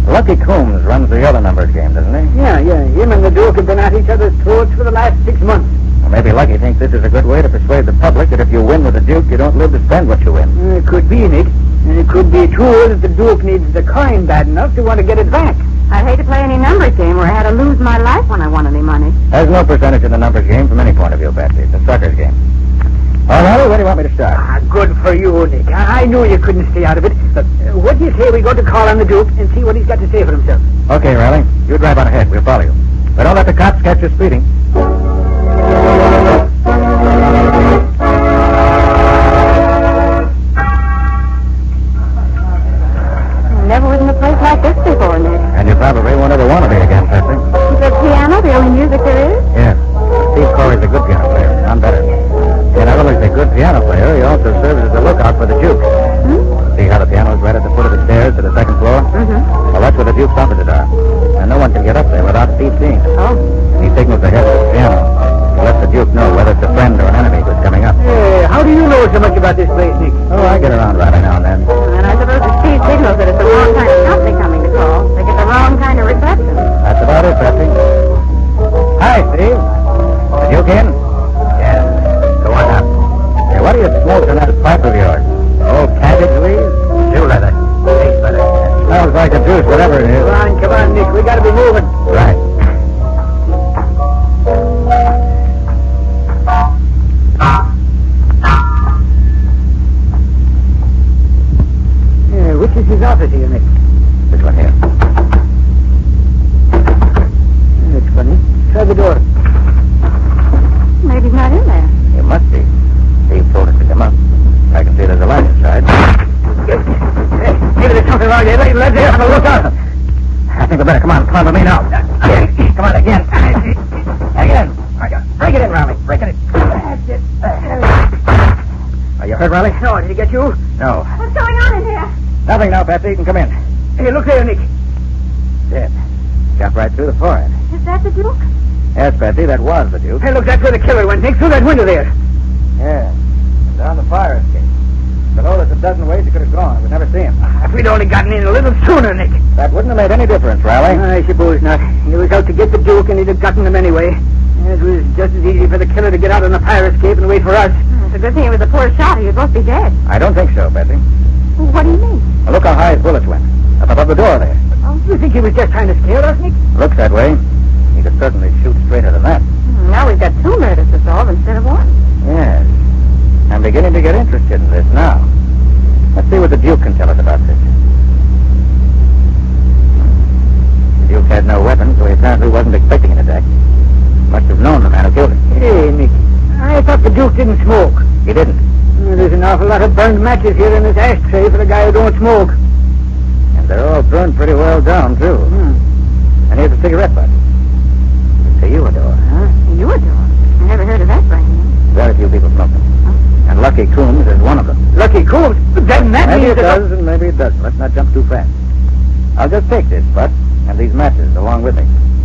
Lucky Coombs runs the other numbers game, doesn't he? Yeah. Him and the Duke have been at each other's throats for the last 6 months. Well, maybe Lucky thinks this is a good way to persuade the public that if you win with the Duke, you don't live to spend what you win. It could be, Nick. And it could be, too, that the Duke needs the coin bad enough to want to get it back. I'd hate to play any numbers game where I had to lose my life when I won any money. There's no percentage in the numbers game from any point of view, Betsy. It's a sucker's game. All right, where do you want me to start? Good for you, Nick. I knew you couldn't stay out of it. But what do you say we go to call on the Duke and see what he's got to say for himself? Okay, Riley. You drive on ahead. We'll follow you. But don't let the cops catch you speeding. Never was in a place like this before, Nick. And you probably won't ever want to be again, Betsy. Is the piano the only music there is? Yes. Steve Corey's a good piano player. None better. And not only is he a good piano player, he also serves as a lookout for the Duke. See how the piano is right at the foot of the stairs to the second floor? Well, that's where the Duke's offices are. And no one can get up there without Steve seeing it. Oh. He signals ahead to the piano. He lets the Duke know whether it's a friend or an enemy who's coming up. How do you know so much about this place, Nick? Oh, I get around right now and then. And I suppose if Steve signals that it's the wrong kind of company coming to call, they get the wrong kind of reception. That's about it, Betsy. Hi, Steve. The Duke in? Yes. Go on up. Hey, what do you smoke in that pipe of yours? Old cabbage leaves? Shoe leather. Tastes better. Smells like the juice, whatever it is. Come on, Nick. We got to be moving. Right. Which is his office here, Nick? This one here. That's funny. Try the door. Maybe he's not in there. He must be. Steve told us to come up. I can see there's a light inside. Maybe there's something wrong there. Let's have a look out. I think we better come on with me now. Come on, again. Again. Break it in, Riley. Break it in. That's it. Are you hurt, Riley? No, did he get you? No. What's going on in here? Nothing now, Patsy. You can come in. Hey, look there, Nick. Dead. Shot right through the forehead. Is that the Duke? Yes, Patsy, that was the Duke. Hey, look, that's where the killer went, Nick. Through that window there. Yeah. Down the fire escape. Below there's a dozen ways he could have gone. We'd never see him. If we'd only gotten in a little sooner, Nick. That wouldn't have made any difference, Riley. I suppose not. He was out to get the Duke, and he'd have gotten him anyway. It was just as easy for the killer to get out on the fire escape and wait for us. It's a good thing it was a poor shot, or you'd both be dead. I don't think so, Betsy. What do you mean? Now, look how high his bullets went. Up above the door there. Oh, you think he was just trying to scare us, Nick? Looks that way. He could certainly shoot straighter than that. Now we've got 2 murders to solve instead of 1. Yes. I'm beginning to get interested in this now. Let's see what the Duke can tell us about this. The Duke had no weapon, so he apparently wasn't expecting an attack. Must have known the man who killed him. Hey, Nick. I thought the Duke didn't smoke. He didn't. There's an awful lot of burned matches here in this ashtray for a guy who don't smoke. And they're all burned pretty well down, too. And here's a cigarette butt. It's a humidor. Huh? Humidor? I never heard of that brand. Very few people smoke them. And Lucky Coombs is one of them. Lucky Coombs? Then that Maybe means it does, and maybe it doesn't. Let's not jump too fast. I'll just take this butt and these matches along with me.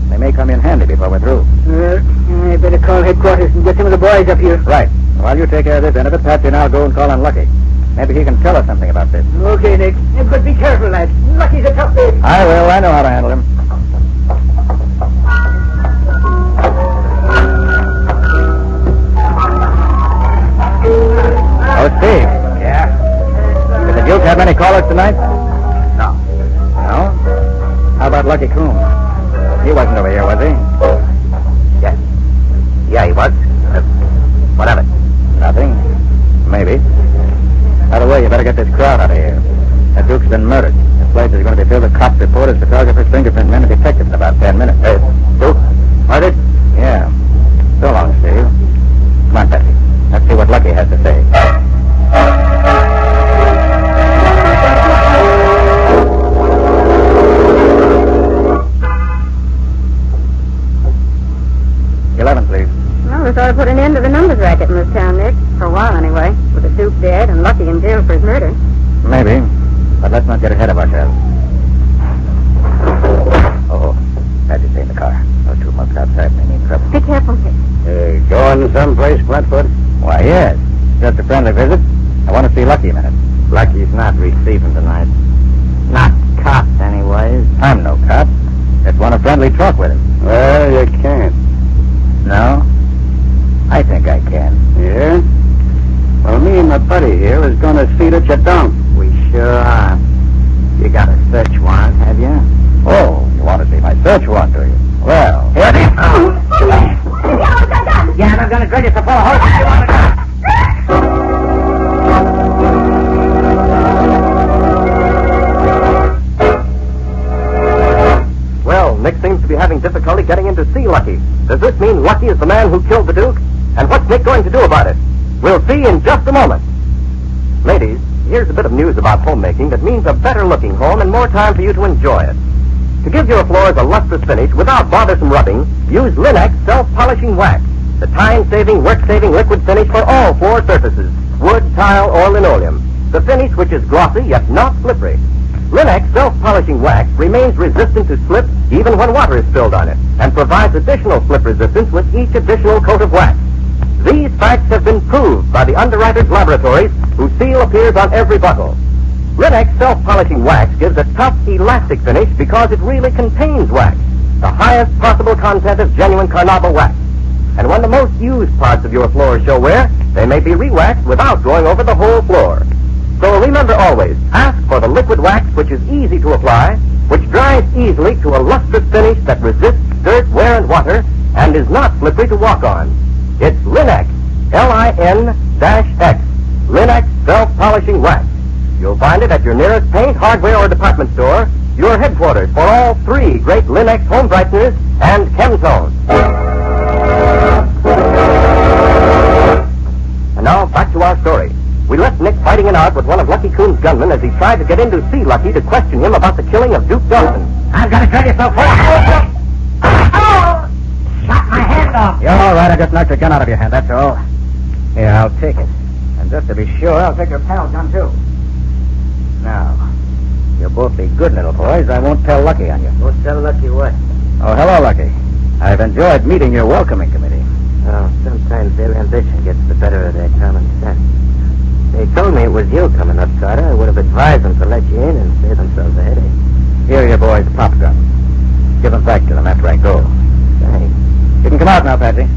They may come in handy before we're through. I better call headquarters and get some of the boys up here. Right. While you take care of this end of it, Patsy and I'll go and call on Lucky. Maybe he can tell us something about this. Okay, Nick. But be careful, lad. Lucky's a tough baby. I will. I know how to handle him. Oh, Steve. Yeah? Did the Duke have many callers tonight? No. No? How about Lucky Coombs? He wasn't over here, was he? Yes. Yeah, he was. What of it? Nothing. Maybe. By the way, you better get this crowd out of here. The Duke's been murdered. This place is going to be filled with cops, reporters, photographers, fingerprint men, and detectives in about 10 minutes. Duke? Murdered? Yeah. So long, Steve. Come on, Patsy. Let's see what Lucky has to say. Please. Well, we thought I'd put an end to the numbers racket in this town, Nick. For a while, anyway. With the Duke dead and Lucky in jail for his murder. Maybe. But let's not get ahead of ourselves. Oh, Patsy's in the car. Those two monks outside may mean trouble. Be careful, Nick. Going someplace, Flatfoot? Why, yes. Just a friendly visit. I want to see Lucky a minute. Lucky's not receiving tonight. Not cops, anyways. I'm no cop. Just want a friendly talk with him. Well, you can't. No? I think I can. Yeah? Well, me and my buddy here is going to see that you don't. We sure are. You got a search warrant, have you? Oh, you want to see my search warrant, do you? Well, here it is. Yeah, and I'm going to drill you for 4 horses. You want to go? Well, Nick seems to be having difficulty getting in to see Lucky. Does this mean Lucky is the man who killed the Duke? And what's Nick going to do about it? We'll see in just a moment. Ladies, here's a bit of news about homemaking that means a better-looking home and more time for you to enjoy it. To give your floors a lustrous finish without bothersome rubbing, use Linex self-polishing wax, the time-saving, work-saving liquid finish for all floor surfaces, wood, tile, or linoleum. The finish which is glossy yet not slippery. Linex self-polishing wax remains resistant to slip even when water is spilled on it, and provides additional slip resistance with each additional coat of wax. These facts have been proved by the underwriters' laboratories, whose seal appears on every bottle. Linex self-polishing wax gives a tough, elastic finish because it really contains wax, the highest possible content of genuine carnauba wax. And when the most used parts of your floor show wear, they may be re-waxed without going over the whole floor. So remember always, ask for the liquid wax which is easy to apply, which dries easily to a lustrous finish that resists dirt, wear, and water, and is not slippery to walk on. It's Linex, L-I-N-X, Linex self-polishing wax. You'll find it at your nearest paint, hardware, or department store, your headquarters for all 3 great Linex home brighteners and Chemtones. And now, back to our story. We left Nick fighting it out with one of Lucky Coon's gunmen as he tried to get in to see Lucky to question him about the killing of Duke Dawson. I'm going to tell you so fast. Oh! Shot my hand off. You're all right. I just knocked your gun out of your hand, that's all. Here, I'll take it. And just to be sure, I'll take your pal's gun, too. Now, you'll both be good little boys. I won't tell Lucky on you. Won't tell Lucky what? Oh, hello, Lucky. I've enjoyed meeting your welcoming committee. Oh, sometimes their ambition gets the better of their common sense. They told me it was you coming up, Carter. I would have advised them to let you in and save themselves a headache. Here are your boys' pop guns. Give them back to them after I go. Thanks. You can come out now, Patsy.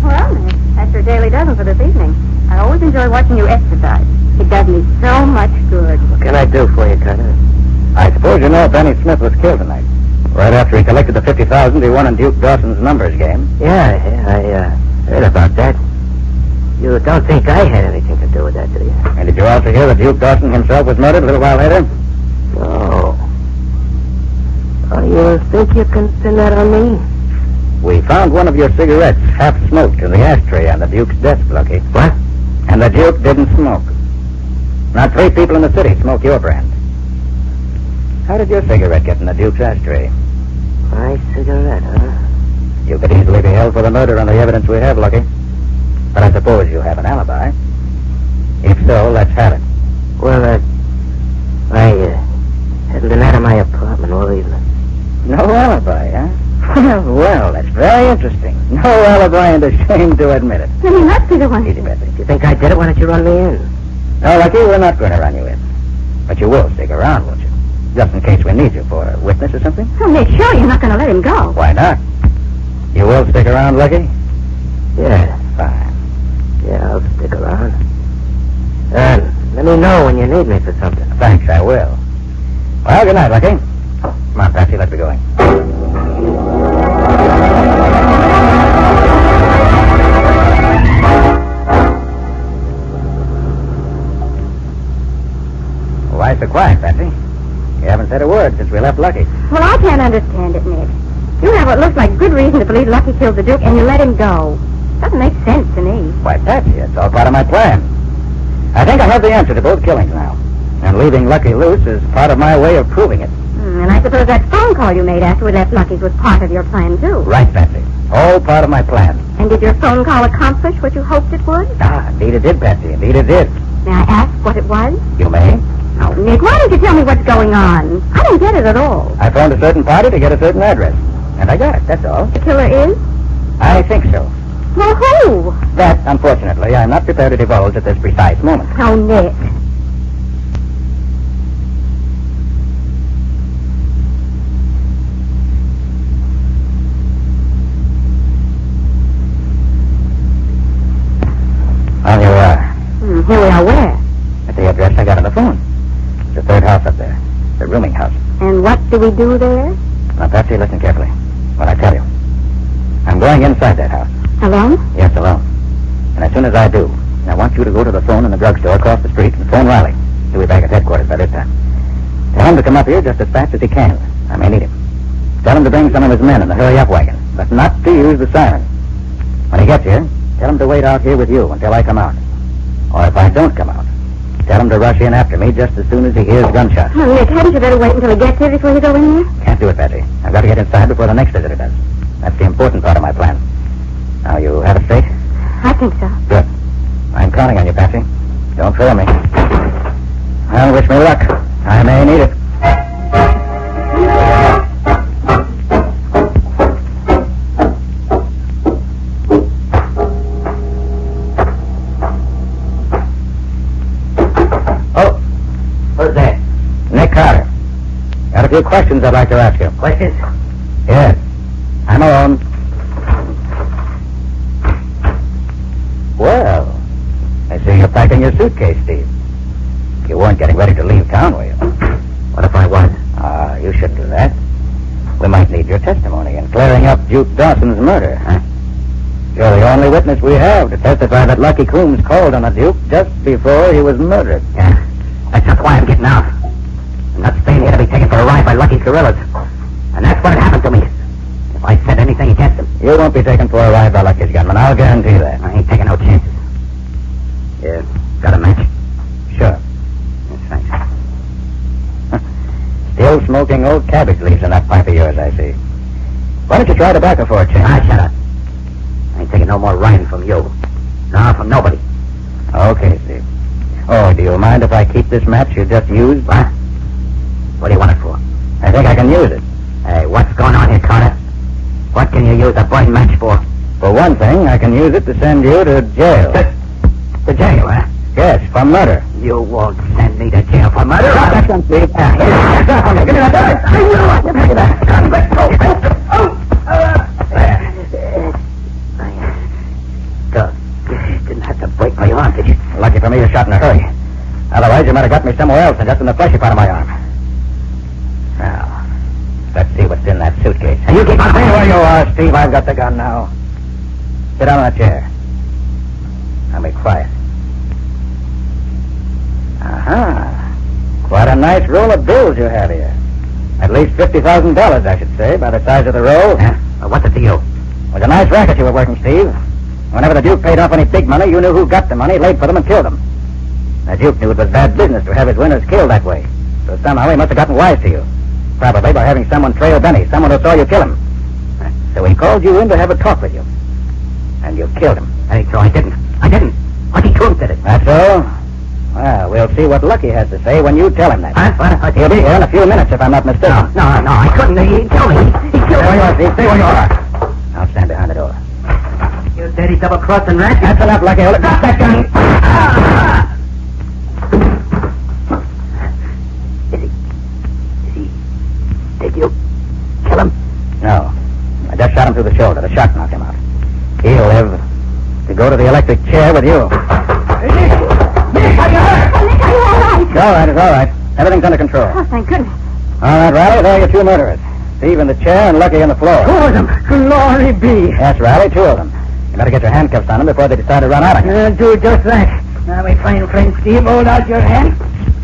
Well, Nick, that's your daily dozen for this evening. I always enjoy watching you exercise. It does me so much good. What can I do for you, Carter? I suppose you know Benny Smith was killed tonight. Right after he collected the $50,000 he won in Duke Dawson's numbers game. Yeah, I heard about that. You don't think I had anything to do with that, do you? And did you also hear that Duke Dawson himself was murdered a little while later? No. Oh, you think you can pin that on me? We found one of your cigarettes half-smoked in the ashtray on the Duke's desk, Lucky. What? And the Duke didn't smoke. Not 3 people in the city smoke your brand. How did your cigarette get in the Duke's ashtray? My cigarette, huh? You could easily be held for the murder on the evidence we have, Lucky. But I suppose you have an alibi. If so, let's have it. Well, I haven't been out of my apartment all evening. No alibi, huh? Well, that's very interesting. No alibi and ashamed to admit it. Then he must be the one. Easy, Betsy. If you think I did it, why don't you run me in? No, Lucky, we're not going to run you in. But you will stick around, won't you? Just in case we need you for a witness or something? Oh, make sure you're not going to let him go. Why not? You will stick around, Lucky? Yeah. Fine. Yeah, I'll stick around. Let me know when you need me for something. Thanks, I will. Well, good night, Lucky. Come on, Patsy, let's be going. Why so quiet, Patsy? You haven't said a word since we left Lucky. Well, I can't understand it, Nick. You have what looks like good reason to believe Lucky killed the Duke, and you let him go. Doesn't make sense to me. Why, Patsy, it's all part of my plan. I think I have the answer to both killings now. And leaving Lucky loose is part of my way of proving it. And I suppose that phone call you made after we left Lucky's was part of your plan, too. Right, Patsy. All part of my plan. And did your phone call accomplish what you hoped it would? Indeed it did, Patsy. Indeed it did. May I ask what it was? You may. Oh, Nick, why don't you tell me what's going on? I don't get it at all. I phoned a certain party to get a certain address. And I got it, that's all. The killer is? I think so. Well, who? That, unfortunately, I'm not prepared to divulge at this precise moment. Oh, Nick. Well, here we are. Here we are where? At the address I got on the phone. It's the 3rd house up there. The rooming house. And what do we do there? Now, Patsy, listen carefully. What I tell you. I'm going inside that house. Alone? Yes, alone. And as soon as I do, I want you to go to the phone in the drugstore across the street and phone Riley. He'll be back at headquarters by this time. Tell him to come up here just as fast as he can. I may need him. Tell him to bring some of his men in the hurry-up wagon, but not to use the siren. When he gets here, tell him to wait out here with you until I come out. Or if I don't come out, tell him to rush in after me just as soon as he hears gunshots. Oh, Nick, hadn't you better wait until he gets here before you go in here? Can't do it, Patsy. I've got to get inside before the next visitor does. That's the important part of my plan. Now, you have it straight? I think so. Good. I'm counting on you, Patsy. Don't fail me. Well, wish me luck. I may need it. Oh, who's there? Nick Carter. Got a few questions I'd like to ask you. Questions? Yes. I'm alone. Well, I see you're packing your suitcase, Steve. You weren't getting ready to leave town, were you? What if I was? You shouldn't do that. We might need your testimony in clearing up Duke Dawson's murder. Huh? You're the only witness we have to testify that Lucky Coombs called on the Duke just before he was murdered. Yeah. That's just why I'm getting out. I'm not staying here to be taken for a ride by Lucky's guerrillas. And that's what happened to me. If I said anything against him. You won't be taken for a ride by Lucky's gunman, I'll guarantee that. I ain't taking no chances. Yeah. Got a match? Sure. Yes, thanks. Still smoking old cabbage leaves in that pipe of yours, I see. Why don't you try tobacco for a change? Shut up. I ain't taking no more riding from you. No, from nobody. Okay, Steve. Oh, do you mind if I keep this match you just used? What? What do you want it for? I think I can use it. Hey, what's going on here, Carter? What can you use a burning match for? For one thing, I can use it to send you to jail. To jail, huh? Yes, for murder. You won't send me to jail for murder. That's on, Steve. Give me that gun. Give me that gun. Let go. Didn't have to break my arm, did you? Lucky for me you shot in a hurry. Otherwise, you might have got me somewhere else and just in the fleshy part of my arm. Now, let's see what's in that suitcase. And you keep on Stay where you are, Steve. I've got the gun now. Sit down on that chair. Now be quiet. Quite a nice roll of bills you have here. At least $50,000, I should say, by the size of the roll. Yeah? Well, what's it to you? It was a nice racket you were working, Steve. Whenever the Duke paid off any big money, you knew who got the money, laid for them, and killed them. The Duke knew it was bad business to have his winners killed that way. So somehow he must have gotten wise to you. Probably by having someone trail Benny, someone who saw you kill him. So he called you in to have a talk with you. And you killed him. Hey, so I didn't. Lucky Coons did it. That's so? Well, we'll see what Lucky has to say when you tell him that. What? He'll be here in a few minutes, if I'm not mistaken. No, I couldn't. He killed me. He killed me. Stay where you are, Steve. Stay where you are. I'll stand behind the door. You dirty double-crossing rat. That's enough, Lucky. Hold it. Drop that gun. Did you kill him? No. I just shot him through the shoulder. The shot knocked him out. He'll live to go to the electric chair with you. Nick, are you hurt? Oh, Nick, are you all right? It's all right. Everything's under control. Oh, thank goodness. All right, Riley, there are your two murderers. Steve in the chair and Lucky on the floor. Two of them. Glory be. Yes, Riley, two of them. You better get your handcuffs on them before they decide to run out on you. Do just that. Now, my fine friend Steve, hold out your hand.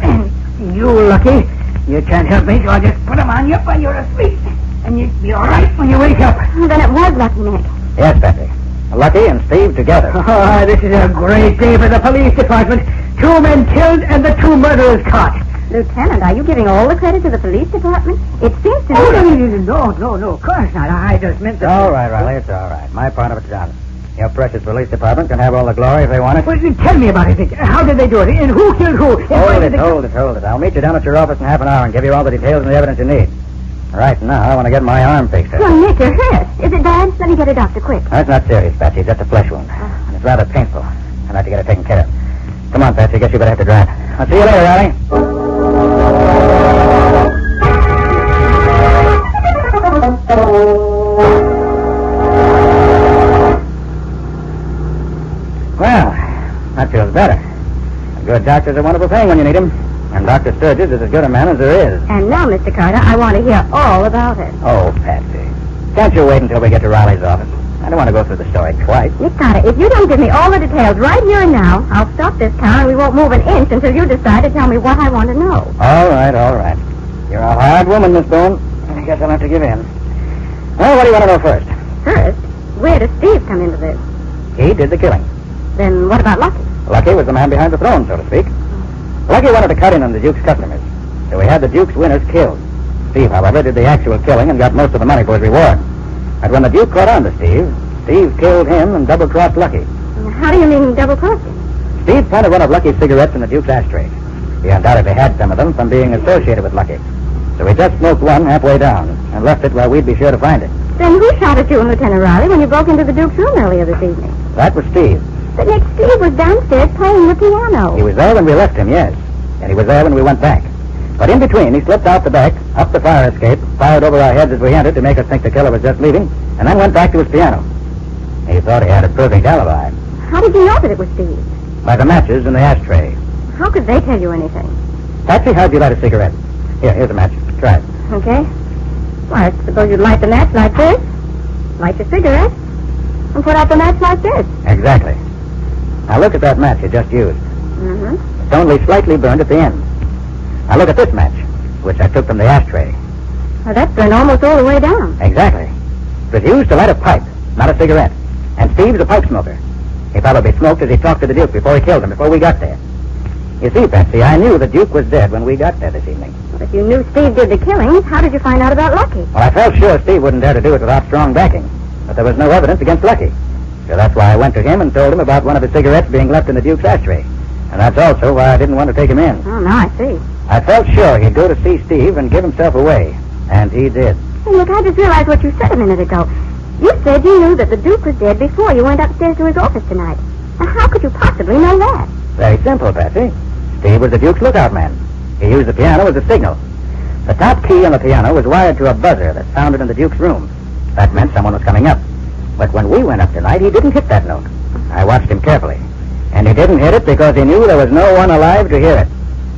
And you, Lucky, you can't help me, so I'll just put them on you while you're asleep. And you'll be all right when you wake up. Oh, then it was Lucky, Nick. Yes, Betsy. Lucky and Steve together. Oh, this is a great day for the police department. 2 men killed and the 2 murderers caught. Lieutenant, are you giving all the credit to the police department? It seems to me... Oh, no, of course not. I just meant that... All right, Riley, it's all right. My part of it's done. Your precious police department can have all the glory if they want it. Well, tell me about it, Nick. How did they do it? And who killed who? Hold it. I'll meet you down at your office in half an hour and give you all the details and the evidence you need. Right now, I want to get my arm fixed. Well, Nick, you're hurt. Is it bad? Let me get a doctor quick. That's not serious, Patsy. It's just a flesh wound. And it's rather painful. I'd like to get it taken care of. Come on, Patsy. Guess you better have to drive. I'll see you later, Riley. Well, that feels better. A good doctor's a wonderful thing when you need him. And Dr. Sturgis is as good a man as there is. And now, Mr. Carter, I want to hear all about it. Oh, Patsy. Can't you wait until we get to Riley's office? I don't want to go through the story twice. Nick Carter, if you don't give me all the details right here and now, I'll stop this car and we won't move an inch until you decide to tell me what I want to know. All right. You're a hard woman, Miss Boone. I guess I'll have to give in. Well, what do you want to know first? First, where does Steve come into this? He did the killing. Then what about Lucky? Lucky was the man behind the throne, so to speak. Lucky wanted to cut in on the Duke's customers, so he had the Duke's winners killed. Steve, however, did the actual killing and got most of the money for his reward. But when the Duke caught on to Steve killed him and double-crossed Lucky. How do you mean double-crossing? Steve planted one of Lucky's cigarettes in the Duke's ashtray. He undoubtedly had some of them from being associated with Lucky. So he just smoked one halfway down and left it where we'd be sure to find it. Then who shot at you and Lieutenant Riley when you broke into the Duke's room earlier this evening? That was Steve. But Nick, Steve was downstairs playing the piano. He was there when we left him, yes. And he was there when we went back. But in between, he slipped out the back, up the fire escape, fired over our heads as we entered to make us think the killer was just leaving, and then went back to his piano. He thought he had a perfect alibi. How did you know that it was Steve? By the matches in the ashtray. How could they tell you anything? Patsy, how'd you light a cigarette? Here's a match. Try it. Okay. Well, I suppose you'd light the match like this, light your cigarette, and put out the match like this. Exactly. Now look at that match you just used. Mm-hmm. It's only slightly burned at the end. Now look at this match, which I took from the ashtray. Well, that's burned almost all the way down. Exactly. It was used to light a pipe, not a cigarette. And Steve's a pipe smoker. He probably smoked as he talked to the Duke before he killed him, before we got there. You see, Patsy, I knew the Duke was dead when we got there this evening. Well, if you knew Steve did the killing, how did you find out about Lucky? Well, I felt sure Steve wouldn't dare to do it without strong backing. But there was no evidence against Lucky. So that's why I went to him and told him about one of his cigarettes being left in the Duke's ashtray. And that's also why I didn't want to take him in. Oh, now I see. I felt sure he'd go to see Steve and give himself away. And he did. Hey, look, I just realized what you said a minute ago. You said you knew that the Duke was dead before you went upstairs to his office tonight. Now, how could you possibly know that? Very simple, Patsy. Steve was the Duke's lookout man. He used the piano as a signal. The top key on the piano was wired to a buzzer that sounded in the Duke's room. That meant someone was coming up. But when we went up tonight, he didn't hit that note. I watched him carefully. And he didn't hit it because he knew there was no one alive to hear it.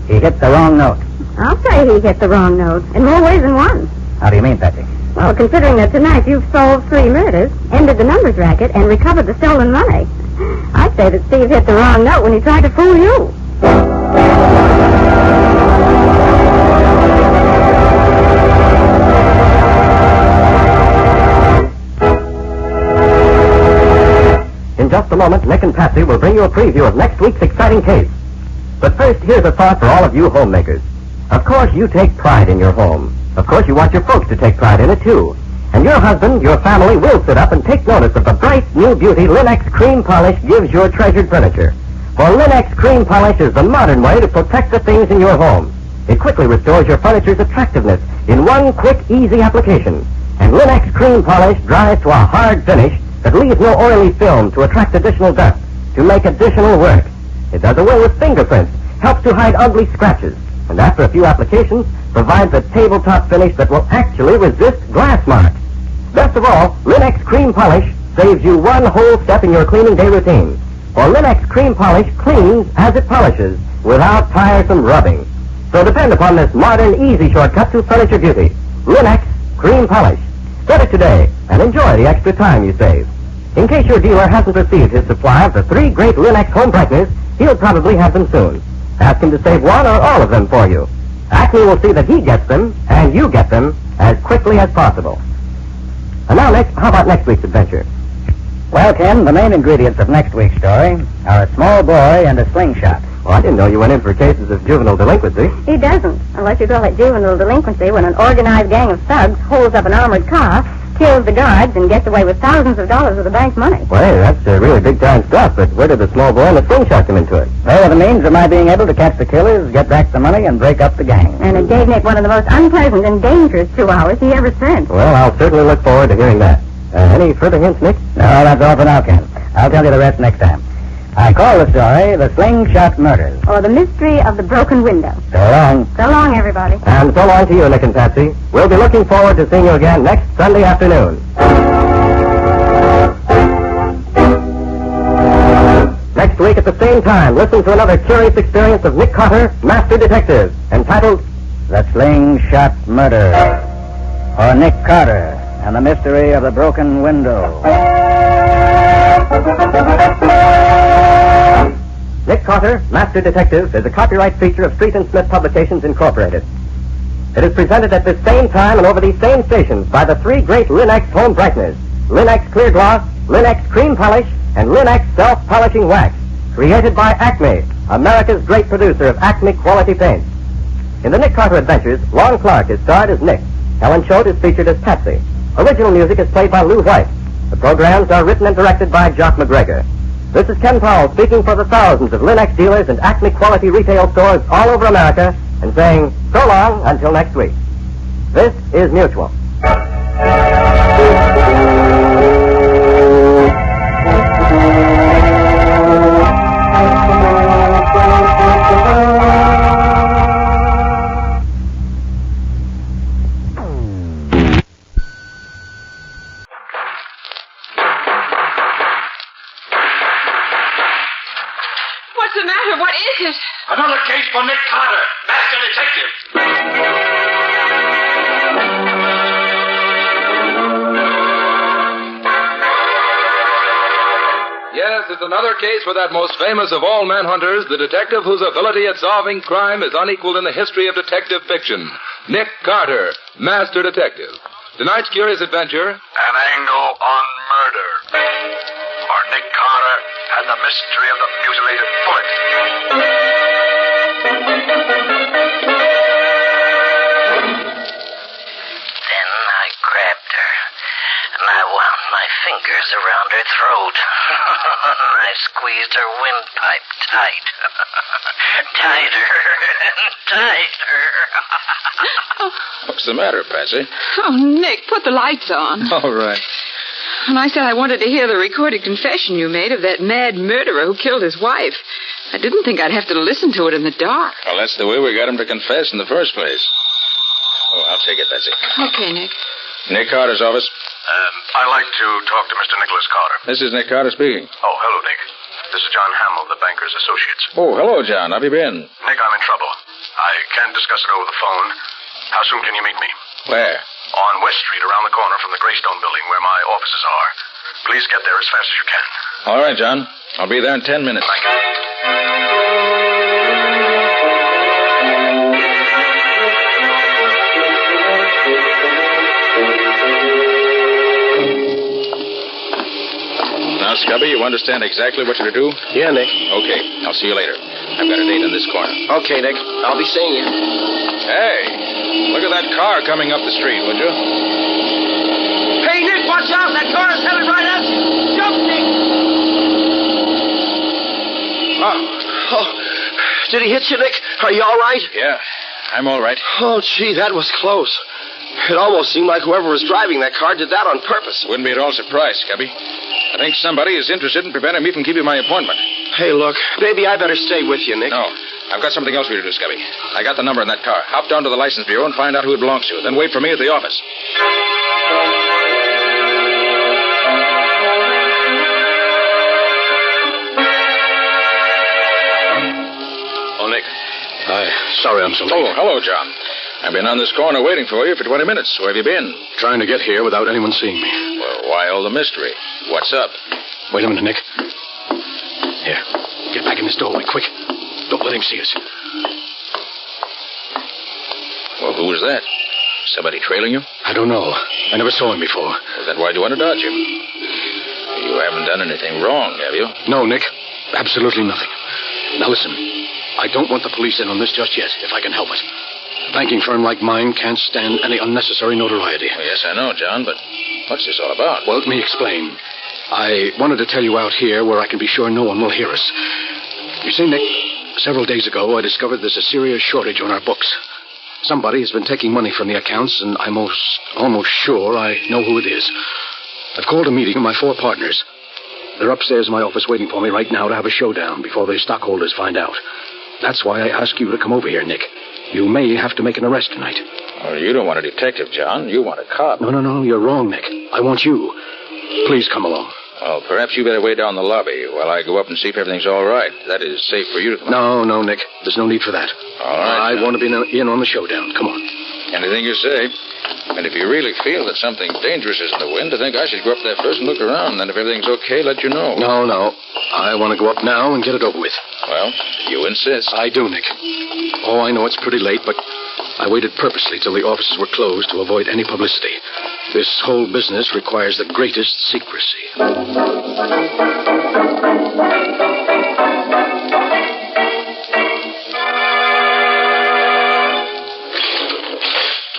He hit the wrong note. I'll say he hit the wrong note, in more ways than one. How do you mean, Patsy? Well, considering that tonight you've solved 3 murders, ended the numbers racket, and recovered the stolen money, I say that Steve hit the wrong note when he tried to fool you. moment, Nick and Patsy will bring you a preview of next week's exciting case. But first, here's a thought for all of you homemakers. Of course, you take pride in your home. Of course, you want your folks to take pride in it, too. And your husband, your family, will sit up and take notice of the bright, new beauty Linex cream polish gives your treasured furniture. For Linex cream polish is the modern way to protect the things in your home. It quickly restores your furniture's attractiveness in one quick, easy application. And Linex cream polish dries to a hard finish that leaves no oily film to attract additional dust, to make additional work. It does away with fingerprints, helps to hide ugly scratches, and after a few applications, provides a tabletop finish that will actually resist glass marks. Best of all, Linex cream polish saves you one whole step in your cleaning day routine. For Linex cream polish cleans as it polishes without tiresome rubbing. So depend upon this modern, easy shortcut to furniture beauty. Linex cream polish. Get it today and enjoy the extra time you save. In case your dealer hasn't received his supply of the 3 great Linex home brighteners, he'll probably have them soon. Ask him to save one or all of them for you. Acme will see that he gets them and you get them as quickly as possible. And now, Nick, how about next week's adventure? Well, Ken, the main ingredients of next week's story are a small boy and a slingshot. Well, I didn't know you went in for cases of juvenile delinquency. He doesn't, unless you call it juvenile delinquency when an organized gang of thugs holds up an armored car, kills the guards, and gets away with thousands of dollars of the bank's money. Well, hey, that's really big-time stuff, but where did the small boy and the slingshot come into it? Well, the means of my being able to catch the killers, get back the money, and break up the gang. And it gave Nick one of the most unpleasant and dangerous 2 hours he ever spent. Well, I'll certainly look forward to hearing that. Any further hints, Nick? No, that's all for now, Ken. I'll tell you the rest next time. I call the story The Slingshot Murders. Or The Mystery of the Broken Window. So long. So long, everybody. And so long to you, Nick and Patsy. We'll be looking forward to seeing you again next Sunday afternoon. Next week at the same time, listen to another curious experience of Nick Carter, Master Detective, entitled The Slingshot Murder. Or Nick Carter and the Mystery of the Broken Window. Nick Carter, Master Detective, is a copyright feature of Street & Smith Publications, Incorporated. It is presented at this same time and over these same stations by the 3 great Linex home brighteners, Linex Clear Gloss, Linex Cream Polish, and Linex Self-Polishing Wax, created by Acme, America's great producer of Acme quality paints. In the Nick Carter Adventures, Lon Clark is starred as Nick. Helen Choate is featured as Patsy. Original music is played by Lou White. The programs are written and directed by Jock McGregor. This is Ken Powell speaking for the thousands of Linex dealers and Acme quality retail stores all over America and saying so long until next week. This is Mutual. What's the matter? What is it? Another case for Nick Carter, Master Detective. Yes, it's another case for that most famous of all manhunters, the detective whose ability at solving crime is unequaled in the history of detective fiction. Nick Carter, Master Detective. Tonight's curious adventure... An angle on murder. For Nick Carter and the mystery of the mutilated foot. Then I grabbed her, and I wound my fingers around her throat. And I squeezed her windpipe tight. Tighter and tighter. What's the matter, Patsy? Oh, Nick, put the lights on. All right. And I said I wanted to hear the recorded confession you made of that mad murderer who killed his wife. I didn't think I'd have to listen to it in the dark. Well, that's the way we got him to confess in the first place. Oh, I'll take it, Patsy. Okay, Nick. Nick Carter's office. I'd like to talk to Mr. Nicholas Carter. This is Nick Carter speaking. Oh, hello, Nick. This is John Hamill, the banker's associates. Oh, hello, John. How have you been? Nick, I'm in trouble. I can't discuss it over the phone. How soon can you meet me? Where? On West Street, around the corner from the Greystone building where my offices are. Please get there as fast as you can. All right, John. I'll be there in 10 minutes. Thank you. Now Scubby, you understand exactly what you're to do? Yeah, Nick. Okay, I'll see you later. I've got a date in this corner. Okay, Nick. I'll be seeing you. Hey, look at that car coming up the street, would you? Hey, Nick, watch out. That car is headed right at you. Jump, Nick. Oh, did he hit you, Nick? Are you all right? Yeah, I'm all right. Oh, gee, that was close. It almost seemed like whoever was driving that car did that on purpose. Wouldn't be at all surprised, Scubby. I think somebody is interested in preventing me from keeping my appointment. Hey, look, maybe I better stay with you, Nick. No, I've got something else for you to do, Scubby. I got the number in that car. Hop down to the license bureau and find out who it belongs to. Then wait for me at the office. Oh, Nick. Sorry I'm so late. Oh, hello, John. I've been on this corner waiting for you for 20 minutes. Where have you been? Trying to get here without anyone seeing me. Well, why all the mystery? What's up? Wait a minute, Nick. Here, get back in this doorway, quick. Don't let him see us. Well, who was that? Somebody trailing you? I don't know. I never saw him before. Well, then why'd you want to dodge him? You haven't done anything wrong, have you? No, Nick. Absolutely nothing. Now listen, I don't want the police in on this just yet, if I can help it. A banking firm like mine can't stand any unnecessary notoriety. Well, yes, I know, John, but what's this all about? Well, let me explain. I wanted to tell you out here where I can be sure no one will hear us. You see, Nick, several days ago I discovered there's a serious shortage on our books. Somebody has been taking money from the accounts, and I'm almost sure I know who it is. I've called a meeting of my 4 partners. They're upstairs in my office waiting for me right now to have a showdown before the stockholders find out. That's why I ask you to come over here, Nick. You may have to make an arrest tonight. Well, you don't want a detective, John. You want a cop. No, you're wrong, Nick. I want you. Please come along. Well, perhaps you better wait down the lobby while I go up and see if everything's all right. That is safe for you to come on. No, Nick. There's no need for that. All right. I want to be in on the showdown. Come on. Anything you say. And if you really feel that something dangerous is in the wind, I think I should go up there first and look around. Then if everything's okay, let you know. No. I want to go up now and get it over with. Well, you insist. I do, Nick. Oh, I know it's pretty late, but I waited purposely till the offices were closed to avoid any publicity. This whole business requires the greatest secrecy.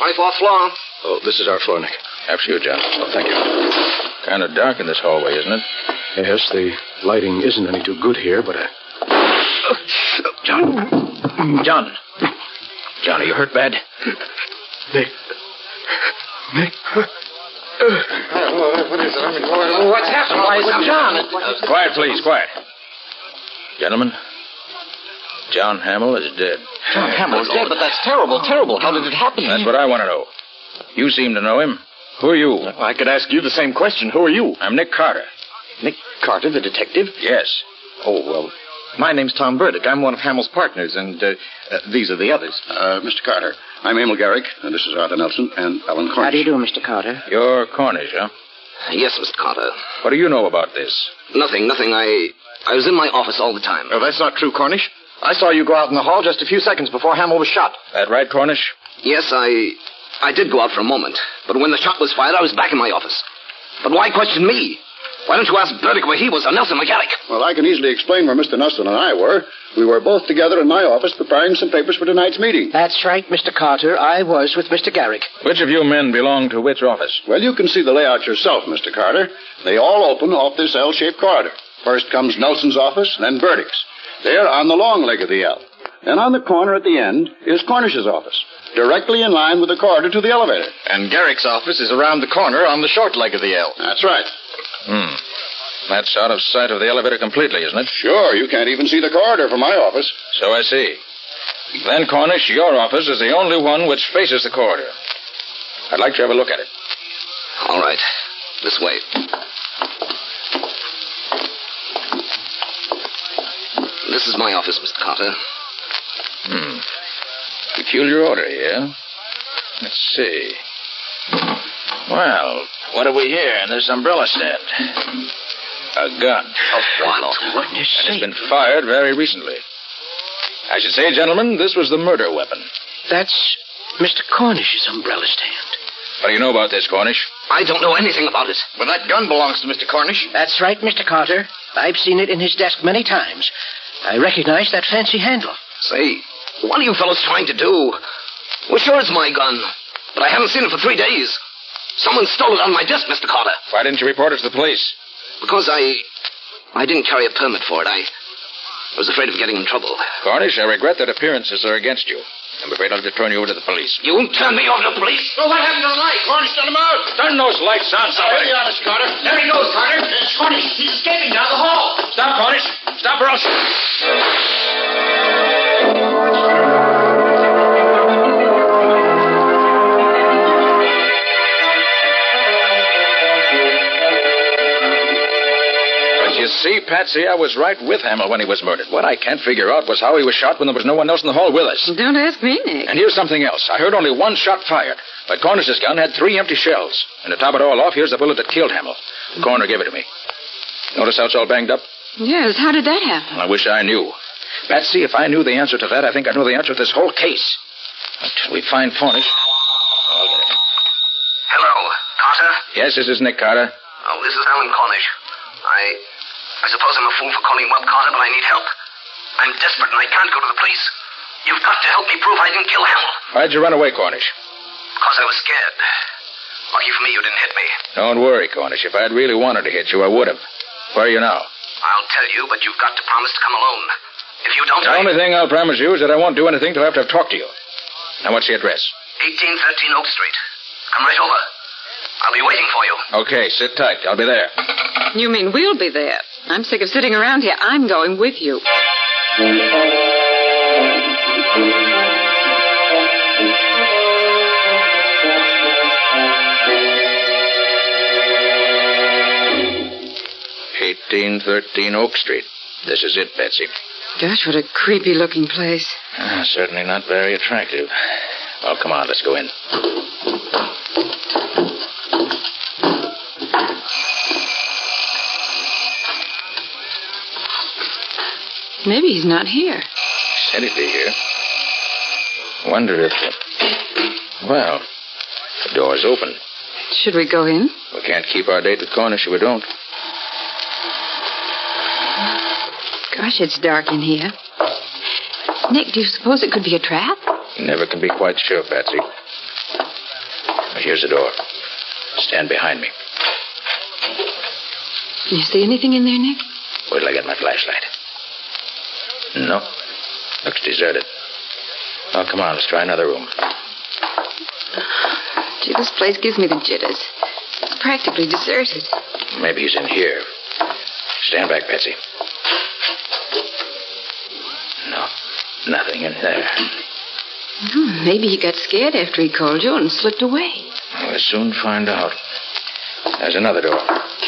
24th floor. Oh, this is our floor, Nick. After you, John. Oh, thank you. Kind of dark in this hallway, isn't it? Yes, the lighting isn't any too good here, but... John, are you hurt bad? Nick. What is it? I mean, what's happened? Why is it John? Quiet, please, quiet. Gentlemen, John Hamill is dead. John Hamill is dead, but that's terrible. How did it happen? That's what I want to know. You seem to know him. Who are you? I could ask you the same question. Who are you? I'm Nick Carter. Nick Carter, the detective? Yes. Oh, well, my name's Tom Burdick. I'm one of Hamill's partners, and these are the others. Mr. Carter, I'm Emil Garrick, and this is Arthur Nelson and Alan Cornish. How do you do, Mr. Carter? You're Cornish, huh? Yes, Mr. Carter. What do you know about this? Nothing. I was in my office all the time. Oh, that's not true, Cornish. I saw you go out in the hall just a few seconds before Hamill was shot. That right, Cornish? Yes, I did go out for a moment. But when the shot was fired, I was back in my office. But why question me? Why don't you ask Burdick where he was, or Nelson McGarrick? Well, I can easily explain where Mr. Nelson and I were. We were both together in my office preparing some papers for tonight's meeting. That's right, Mr. Carter. I was with Mr. Garrick. Which of you men belong to which office? Well, you can see the layout yourself, Mr. Carter. They all open off this L-shaped corridor. First comes Nelson's office, then Burdick's. They're on the long leg of the L. Then on the corner at the end is Cornish's office, directly in line with the corridor to the elevator. And Garrick's office is around the corner on the short leg of the L. That's right. That's out of sight of the elevator completely, isn't it? Sure, you can't even see the corridor from my office. So I see. Then, Cornish, your office is the only one which faces the corridor. I'd like to have a look at it. All right. This way. This is my office, Mr. Carter. Peculiar order here. Let's see. Well, what have we here in this umbrella stand? A gun. What? And it's been fired very recently. I should say, gentlemen, this was the murder weapon. That's Mr. Cornish's umbrella stand. What do you know about this, Cornish? I don't know anything about it. Well, that gun belongs to Mr. Cornish. That's right, Mr. Carter. I've seen it in his desk many times. I recognize that fancy handle. Say, what are you fellows trying to do? Well, sure, it's my gun, but I haven't seen it for 3 days. Someone stole it on my desk, Mr. Carter. Why didn't you report it to the police? Because I didn't carry a permit for it. I was afraid of getting in trouble. Cornish, I regret that appearances are against you. I'm afraid I'll have to turn you over to the police. You won't turn me over to the police? Well, what happened to the light? Cornish, turn them out. Turn those lights on, somebody. Be honest, Carter. There he goes, Carter. It's Cornish. He's escaping down the hall. Stop, Cornish. Stop or else... You see, Patsy, I was right with Hamill when he was murdered. What I can't figure out was how he was shot when there was no one else in the hall with us. Don't ask me, Nick. And here's something else. I heard only one shot fired, but Cornish's gun had 3 empty shells. And to top it all off, here's the bullet that killed Hamill. The coroner gave it to me. Notice how it's all banged up? Yes, how did that happen? I wish I knew. Patsy, if I knew the answer to that, I think I know the answer to this whole case. Until we find Cornish. I'll get it. Hello, Carter? Yes, this is Nick Carter. Oh, this is Alan Cornish. I suppose I'm a fool for calling you up, Carter, but I need help. I'm desperate and I can't go to the police. You've got to help me prove I didn't kill Hamill. Why'd you run away, Cornish? Because I was scared. Lucky for me you didn't hit me. Don't worry, Cornish. If I'd really wanted to hit you, I would have. Where are you now? I'll tell you, but you've got to promise to come alone. If you don't... The only thing I'll promise you is that I won't do anything till after I've talked to you. Now, what's the address? 1813 Oak Street. Come right over. I'll be waiting for you. Okay, sit tight. I'll be there. You mean we'll be there? I'm sick of sitting around here. I'm going with you. "1813 Oak Street. This is it, Betsy." Gosh, what a creepy-looking place. Certainly not very attractive. Well, come on, let's go in. Maybe he's not here. Said he'd be here. Wonder if... Well, the door's open. Should we go in? We can't keep our date with Cornish if we don't. Gosh, it's dark in here. Nick, do you suppose it could be a trap? You never can be quite sure, Patsy. Here's the door. Stand behind me. Can you see anything in there, Nick? Wait till I get my flashlight. No. Looks deserted. Oh, come on, let's try another room. Gee, this place gives me the jitters. Practically deserted. Maybe he's in here. Stand back, Patsy. No, nothing in there. Maybe he got scared after he called you and slipped away. We'll soon find out. There's another door.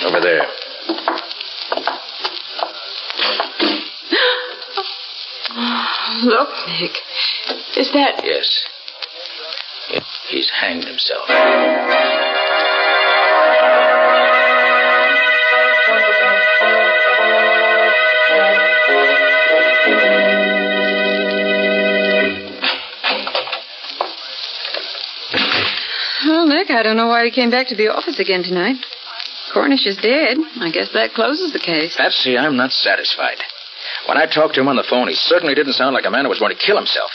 Over there. Look, Nick. Is that... Yes. He's hanged himself. Well, Nick, I don't know why he came back to the office again tonight. Cornish is dead. I guess that closes the case. Patsy, I'm not satisfied. When I talked to him on the phone, he certainly didn't sound like a man who was going to kill himself.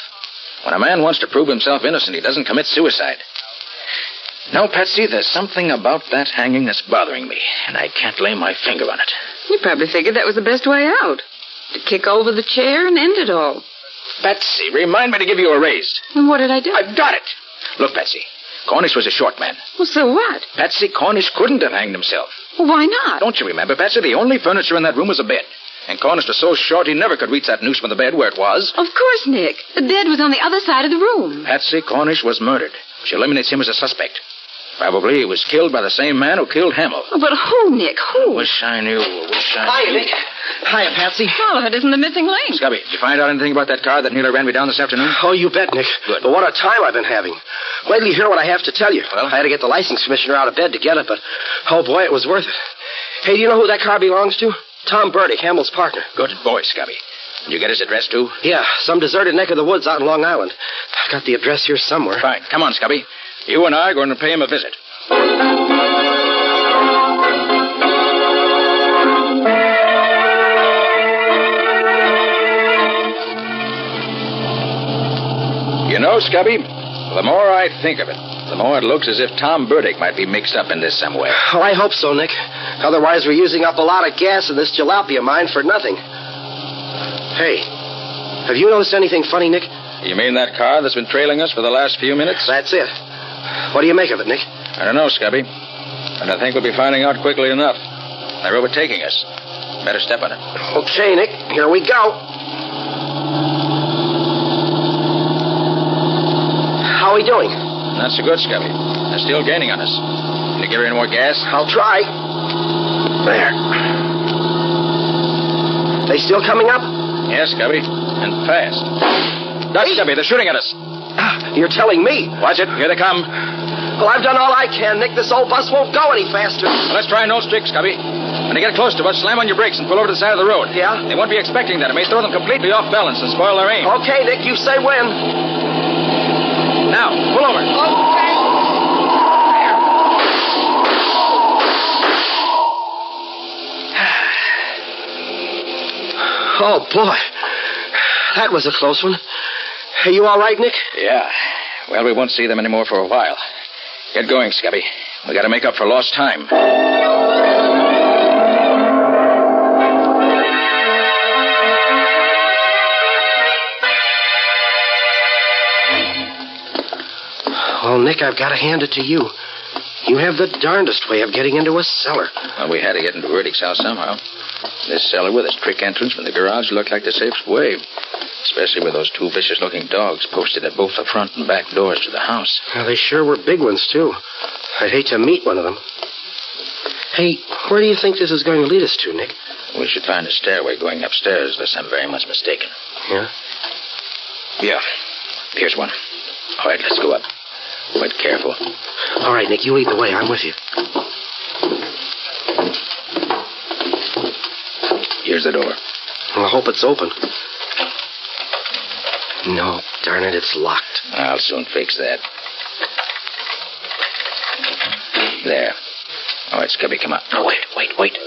When a man wants to prove himself innocent, he doesn't commit suicide. No, Patsy, there's something about that hanging that's bothering me, and I can't lay my finger on it. You probably figured that was the best way out. To kick over the chair and end it all. Patsy, remind me to give you a raise. And what did I do? I've got it. Look, Patsy, Cornish was a short man. Well, so what? Patsy, Cornish couldn't have hanged himself. Well, why not? Don't you remember, Patsy? The only furniture in that room was a bed. And Cornish was so short he never could reach that noose from the bed where it was. Of course, Nick. The bed was on the other side of the room. Patsy, Cornish was murdered, which eliminates him as a suspect. Probably he was killed by the same man who killed Hamill. Oh, but who, Nick? Who? Wish I knew. Hiya, Nick. Hiya, Patsy. Well, it isn't the missing link. Scubby, did you find out anything about that car that nearly ran me down this afternoon? Oh, you bet, Nick. Good. But what a time I've been having. Wait till you hear what I have to tell you. Well? I had to get the license commissioner out of bed to get it, but, oh, boy, it was worth it. Hey, do you know who that car belongs to? Tom Burdick, Hamill's partner. Good boy, Scubby. Did you get his address, too? Yeah, some deserted neck of the woods out in Long Island. I've got the address here somewhere. Fine. Come on, Scubby. You and I are going to pay him a visit. You know, Scubby, the more I think of it, the more it looks as if Tom Burdick might be mixed up in this some way. Well, I hope so, Nick. Otherwise, we're using up a lot of gas in this jalopy of mine for nothing. Hey, have you noticed anything funny, Nick? You mean that car that's been trailing us for the last few minutes? That's it. What do you make of it, Nick? I don't know, Scubby. But I think we'll be finding out quickly enough. They're overtaking us. Better step on it. Okay, Nick. Here we go. How are we doing? Not so good, Scubby. They're still gaining on us. Can you give her any more gas? I'll try. There. They still coming up? Yes, Scubby. And fast. Dutch, Scubby, they're shooting at us. You're telling me? Watch it. Here they come. Well, I've done all I can, Nick. This old bus won't go any faster. Well, let's try no tricks, Scubby. When they get close to us, slam on your brakes and pull over to the side of the road. Yeah? They won't be expecting that. It may throw them completely off balance and spoil their aim. Okay, Nick, you say when. Now, pull over. Okay. Oh, boy. That was a close one. Are you all right, Nick? Yeah. Well, we won't see them anymore for a while. Get going, Scubby. We got to make up for lost time. Well, Nick, I've got to hand it to you. You have the darndest way of getting into a cellar. Well, we had to get into Verdick's house somehow. This cellar with its trick entrance from the garage looked like the safest way. Especially with those two vicious-looking dogs posted at both the front and back doors to the house. Well, they sure were big ones, too. I'd hate to meet one of them. Hey, where do you think this is going to lead us to, Nick? We should find a stairway going upstairs, unless I'm very much mistaken. Yeah? Yeah. Here's one. All right, let's go up. But careful. All right, Nick, you lead the way. I'm with you. Here's the door. Well, I hope it's open. No, darn it, it's locked. I'll soon fix that. There. All right, Scubby, come on. Oh, wait.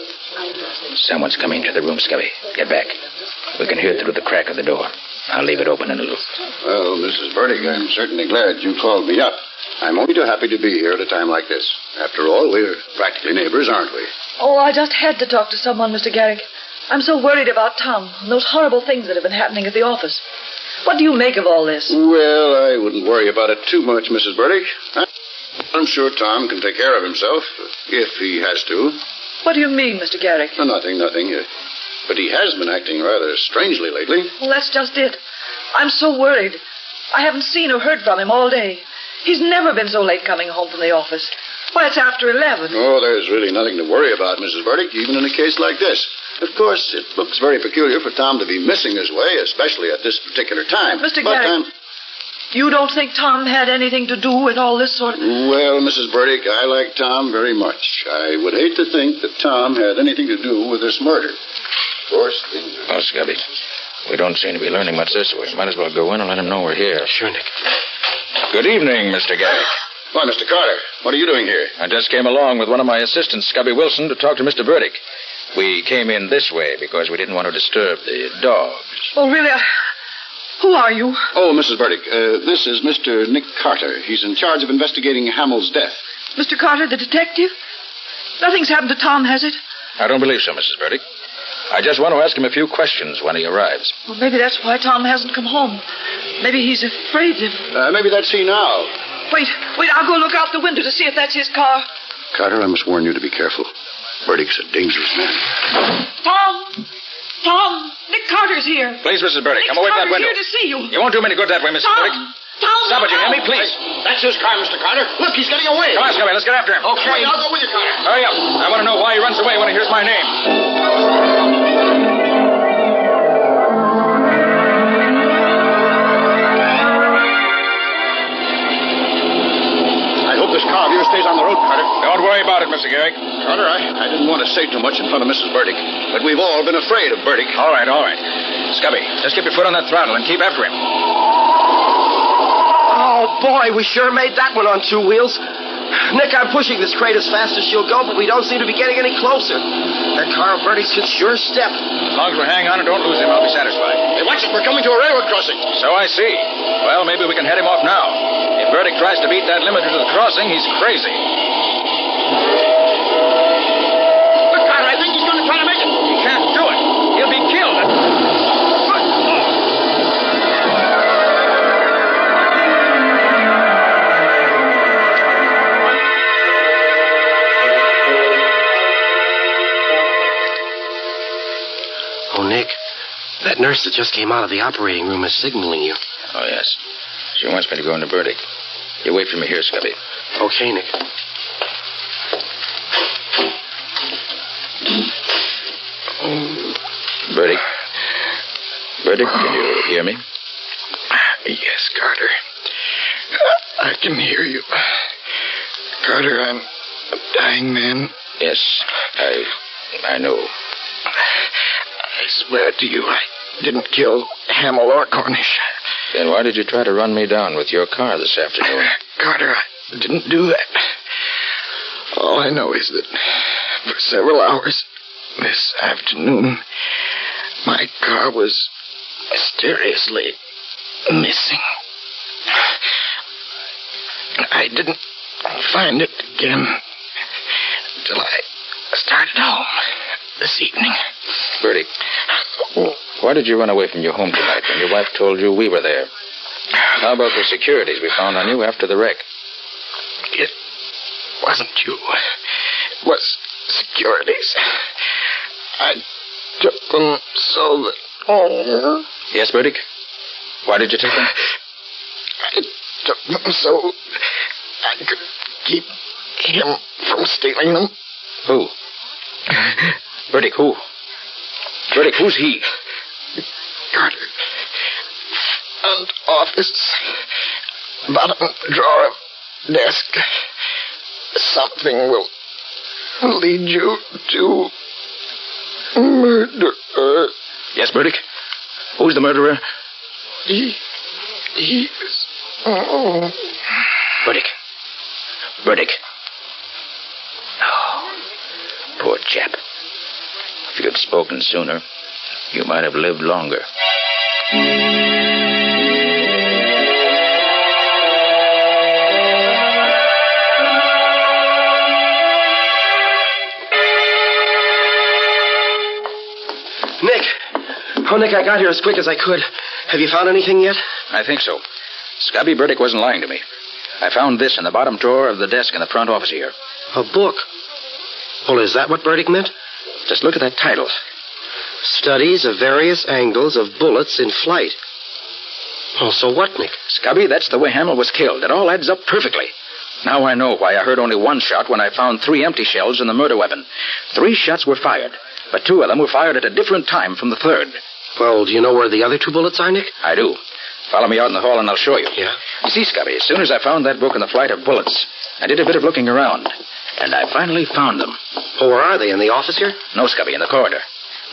Someone's coming to the room, Scubby. Get back. We can hear through the crack of the door. I'll leave it open a little. Well, Mrs. Burdick, I'm certainly glad you called me up. I'm only too happy to be here at a time like this. After all, we're practically neighbors, aren't we? Oh, I just had to talk to someone, Mr. Garrick. I'm so worried about Tom and those horrible things that have been happening at the office. What do you make of all this? Well, I wouldn't worry about it too much, Mrs. Burdick. I'm sure Tom can take care of himself, if he has to. What do you mean, Mr. Garrick? Nothing. But he has been acting rather strangely lately. Well, that's just it. I'm so worried. I haven't seen or heard from him all day. He's never been so late coming home from the office. Why, it's after 11. Oh, there's really nothing to worry about, Mrs. Burdick, even in a case like this. Of course, it looks very peculiar for Tom to be missing his way, especially at this particular time. Mr. Garrick, you don't think Tom had anything to do with all this sort of... Well, Mrs. Burdick, I like Tom very much. I would hate to think that Tom had anything to do with this murder. Of course, things are... Oh, Scubby, we don't seem to be learning much this way. Might as well go in and let him know we're here. Sure, Nick. Good evening, Mr. Garrick. Why, Mr. Carter, what are you doing here? I just came along with one of my assistants, Scubby Wilson, to talk to Mr. Burdick. We came in this way because we didn't want to disturb the dogs. Oh, really? Who are you? Oh, Mrs. Burdick, this is Mr. Nick Carter. He's in charge of investigating Hamill's death. Mr. Carter, the detective? Nothing's happened to Tom, has it? I don't believe so, Mrs. Burdick. I just want to ask him a few questions when he arrives. Well, maybe that's why Tom hasn't come home. Maybe he's afraid of... Maybe that's he now. Wait, I'll go look out the window to see if that's his car. Carter, I must warn you to be careful. Burdick's a dangerous man. Tom, Nick Carter's here. Please, Mrs. Burdick, come away from that window. Here to see you. You won't do him any good that way, Mrs. Burdick. Tom, stop it, you hear me? Please. That's his car, Mr. Carter. Look, he's getting away. Come on, Scubby, let's get after him. Okay, I'll go with you, Carter. Hurry up. I want to know why he runs away when he hears my name. This car of yours stays on the road, Carter. Don't worry about it, Mr. Garrick. Carter, I didn't want to say too much in front of Mrs. Burdick, but we've all been afraid of Burdick. All right. Scubby, just keep your foot on that throttle and keep after him. Oh, boy, we sure made that one on 2 wheels. Nick, I'm pushing this crate as fast as she'll go, but we don't seem to be getting any closer. That car of Bertie's should sure step. As long as we hang on and don't lose him, I'll be satisfied. Hey, watch it. We're coming to a railroad crossing. So I see. Well, maybe we can head him off now. If Bertie tries to beat that limiter to the crossing, he's crazy. Look, Carter, I think he's going to try to make it. He can't do it. He'll be killed. Oh, Nick, that nurse that just came out of the operating room is signaling you. Oh, yes. She wants me to go into Bertie. You wait for me here, Scubby. Okay, Nick. Bertie? Bertie, can you hear me? Yes, Carter. I can hear you. Carter, I'm a dying man. Yes, I know. I swear to you, I didn't kill Hamill or Cornish. Then why did you try to run me down with your car this afternoon? Carter, I didn't do that. All I know is that for several hours this afternoon, my car was mysteriously missing. I didn't find it again until I started home this evening. Bertie, why did you run away from your home tonight when your wife told you we were there? How about the securities we found on you after the wreck? It wasn't you. It was securities. I took them so that... Oh. Yes, Bertie? Why did you take them? I took them so I could keep him from stealing them. Who? Bertie, who? Bertie, who's he? Carter. Front office. Bottom drawer of desk. Something will lead you to murder. Yes, Bertie? Who's the murderer? He's... Oh. Bertie. Bertie. Oh, poor chap. If you'd spoken sooner, you might have lived longer. Nick! Oh, Nick, I got here as quick as I could. Have you found anything yet? I think so. Scubby Burdick wasn't lying to me. I found this in the bottom drawer of the desk in the front office here. A book? Well, is that what Burdick meant? Just look at that title. Studies of various angles of bullets in flight. Oh, so what, Nick? Scubby, that's the way Hamill was killed. It all adds up perfectly. Now I know why I heard only one shot when I found 3 empty shells in the murder weapon. 3 shots were fired, but 2 of them were fired at a different time from the 3rd. Well, do you know where the other 2 bullets are, Nick? I do. Follow me out in the hall and I'll show you. Yeah? You see, Scubby, as soon as I found that book in the flight of bullets, I did a bit of looking around, and I finally found them. Oh, where are they? In the office here? No, Scubby, in the corridor.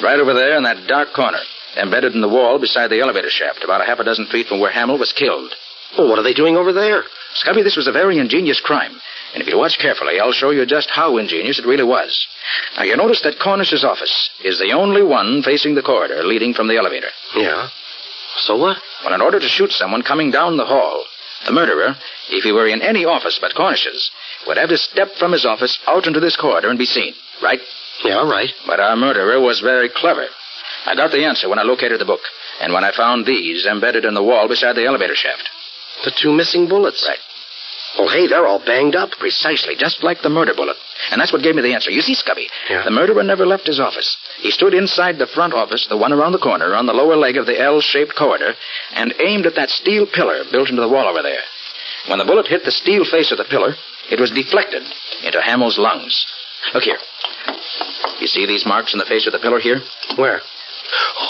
Right over there in that dark corner, embedded in the wall beside the elevator shaft, about 6 feet from where Hamill was killed. Well, what are they doing over there? Scubby, this was a very ingenious crime. And if you watch carefully, I'll show you just how ingenious it really was. Now, you notice that Cornish's office is the only one facing the corridor leading from the elevator. Yeah. So what? Well, in order to shoot someone coming down the hall, the murderer, if he were in any office but Cornish's, would have to step from his office out into this corridor and be seen, right? Yeah, right. But our murderer was very clever. I got the answer when I located the book, and when I found these embedded in the wall beside the elevator shaft. The 2 missing bullets? Right. Well, hey, they're all banged up. Precisely, just like the murder bullet. And that's what gave me the answer. You see, Scubby, Yeah. The murderer never left his office. He stood inside the front office, the one around the corner, on the lower leg of the L-shaped corridor, and aimed at that steel pillar built into the wall over there. When the bullet hit the steel face of the pillar, it was deflected into Hamill's lungs. Look here. You see these marks in the face of the pillar here? Where?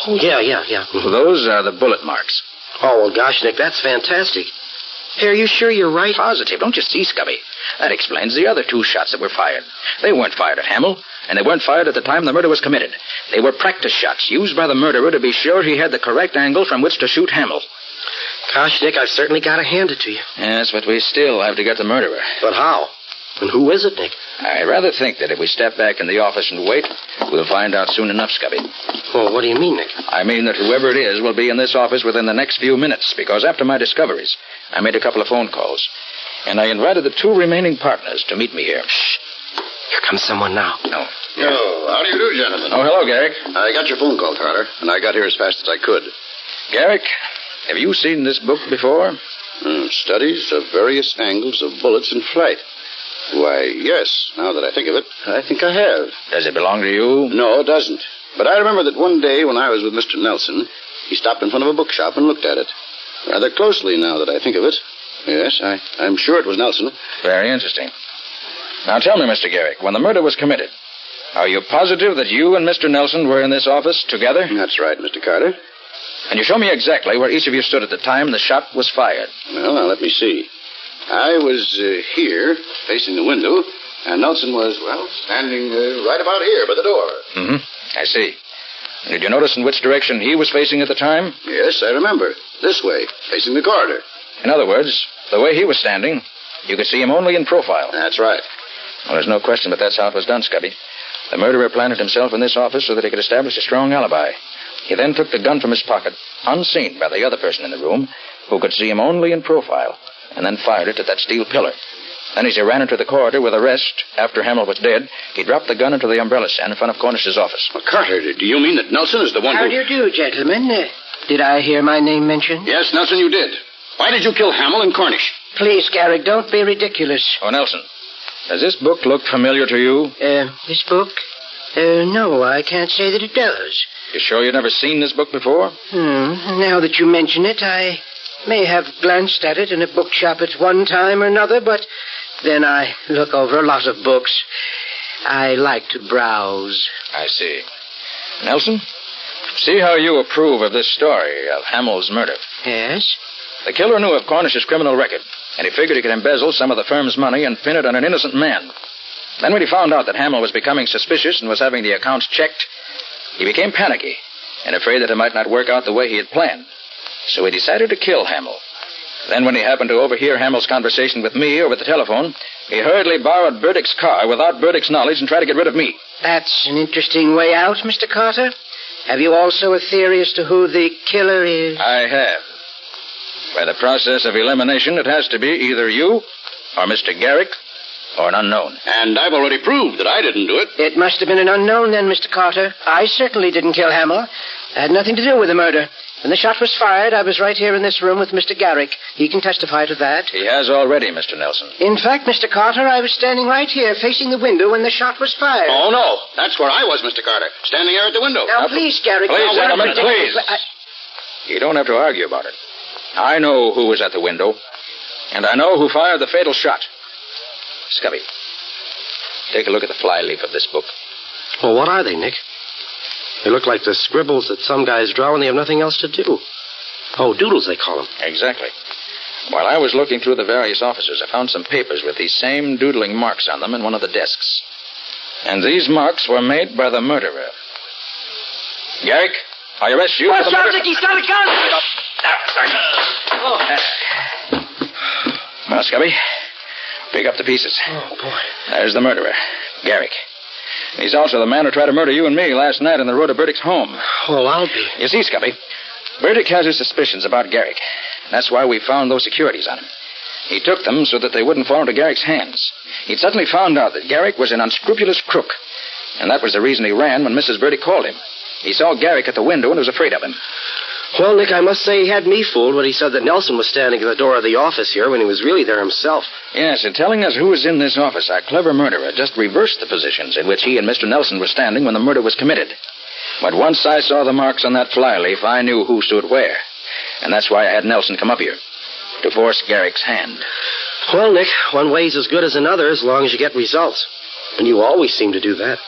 Oh, yeah. Mm-hmm. Those are the bullet marks. Oh, well, gosh, Nick, that's fantastic. Hey, are you sure you're right? Positive. Don't you see, Scubby? That explains the other 2 shots that were fired. They weren't fired at Hamill, and they weren't fired at the time the murder was committed. They were practice shots used by the murderer to be sure he had the correct angle from which to shoot Hamill. Gosh, Nick, I've certainly got to hand it to you. Yes, but we still have to get the murderer. But how? And who is it, Nick? I rather think that if we step back in the office and wait, we'll find out soon enough, Scubby. Well, what do you mean, Nick? I mean that whoever it is will be in this office within the next few minutes, because after my discoveries, I made a couple of phone calls, and I invited the 2 remaining partners to meet me here. Shh. Here comes someone now. No. Oh, how do you do, gentlemen? Oh, hello, Garrick. I got your phone call, Carter, and I got here as fast as I could. Garrick, have you seen this book before? Studies of various angles of bullets in flight. Why, yes, now that I think of it, I think I have. Does it belong to you? No, it doesn't. But I remember that one day when I was with Mr. Nelson, he stopped in front of a bookshop and looked at it. Rather closely now that I think of it. Yes, I'm sure it was Nelson. Very interesting. Now tell me, Mr. Garrick, when the murder was committed, are you positive that you and Mr. Nelson were in this office together? That's right, Mr. Carter. Can you show me exactly where each of you stood at the time the shot was fired? Well, now let me see. I was here, facing the window, and Nelson was, standing right about here by the door. I see. Did you notice in which direction he was facing at the time? Yes, I remember. This way, facing the corridor. In other words, the way he was standing, you could see him only in profile. That's right. Well, there's no question but that's how it was done, Scubby. The murderer planted himself in this office so that he could establish a strong alibi. He then took the gun from his pocket, unseen by the other person in the room, who could see him only in profile, and then fired it at that steel pillar. Then as he ran into the corridor with the rest, after Hamill was dead, he dropped the gun into the umbrella stand in front of Cornish's office. Well, Carter, do you mean that Nelson is the one How do you do, gentlemen? Did I hear my name mentioned? Yes, Nelson, you did. Why did you kill Hamill and Cornish? Please, Garrick, don't be ridiculous. Oh, Nelson, does this book look familiar to you? This book? No, I can't say that it does. You sure you've never seen this book before? Now that you mention it, I may have glanced at it in a bookshop at one time or another, but then I look over a lot of books. I like to browse. I see. Nelson, see how you approve of this story of Hamill's murder. Yes? The killer knew of Cornish's criminal record, and he figured he could embezzle some of the firm's money and pin it on an innocent man. Then when he found out that Hamill was becoming suspicious and was having the accounts checked, he became panicky and afraid that it might not work out the way he had planned. So he decided to kill Hamill. Then when he happened to overhear Hamill's conversation with me over the telephone, he hurriedly borrowed Burdick's car without Burdick's knowledge and tried to get rid of me. That's an interesting way out, Mr. Carter. Have you also a theory as to who the killer is? I have. By the process of elimination, it has to be either you or Mr. Garrick or an unknown. And I've already proved that I didn't do it. It must have been an unknown then, Mr. Carter. I certainly didn't kill Hamill. I had nothing to do with the murder. When the shot was fired, I was right here in this room with Mr. Garrick. He can testify to that. He has already, Mr. Nelson. In fact, Mr. Carter, I was standing right here facing the window when the shot was fired. Oh, no. That's where I was, Mr. Carter. Standing here at the window. Now, please, Garrick. Please, now, gentlemen, please. You don't have to argue about it. I know who was at the window, and I know who fired the fatal shot. Scubby, take a look at the flyleaf of this book. Well, what are they, Nick? They look like the scribbles that some guys draw when they have nothing else to do. Oh, doodles, they call them. Exactly. While I was looking through the various offices, I found some papers with these same doodling marks on them in one of the desks. And these marks were made by the murderer. Garrick, I arrest you. Watch out, Nick, he's got a gun! Well, Scubby, pick up the pieces. Oh, boy. There's the murderer, Garrick. He's also the man who tried to murder you and me last night on the road to Burdick's home. Well, I'll be. You see, Scubby, Burdick has his suspicions about Garrick. That's why we found those securities on him. He took them so that they wouldn't fall into Garrick's hands. He'd suddenly found out that Garrick was an unscrupulous crook. And that was the reason he ran when Mrs. Burdick called him. He saw Garrick at the window and was afraid of him. Well, Nick, I must say he had me fooled when he said that Nelson was standing at the door of the office here when he was really there himself. Yes, in telling us who was in this office, our clever murderer just reversed the positions in which he and Mr. Nelson were standing when the murder was committed. But once I saw the marks on that flyleaf, I knew who stood where. And that's why I had Nelson come up here, to force Garrick's hand. Well, Nick, one way's as good as another as long as you get results. And you always seem to do that.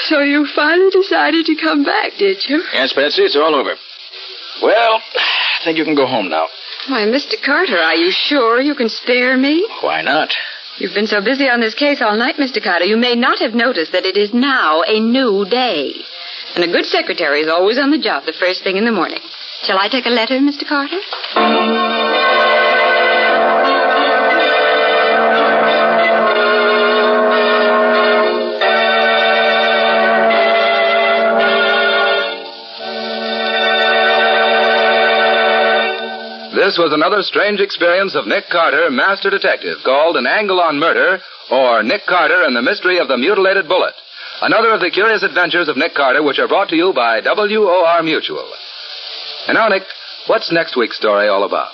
So you finally decided to come back, did you? Yes, Patsy, it's all over. Well, I think you can go home now. Why, Mr. Carter, are you sure you can spare me? Why not? You've been so busy on this case all night, Mr. Carter, you may not have noticed that it is now a new day. And a good secretary is always on the job the first thing in the morning. Shall I take a letter, Mr. Carter? This was another strange experience of Nick Carter, Master Detective, called An Angle on Murder, or Nick Carter and the Mystery of the Mutilated Bullet. Another of the curious adventures of Nick Carter, which are brought to you by WOR Mutual. And now, Nick, what's next week's story all about?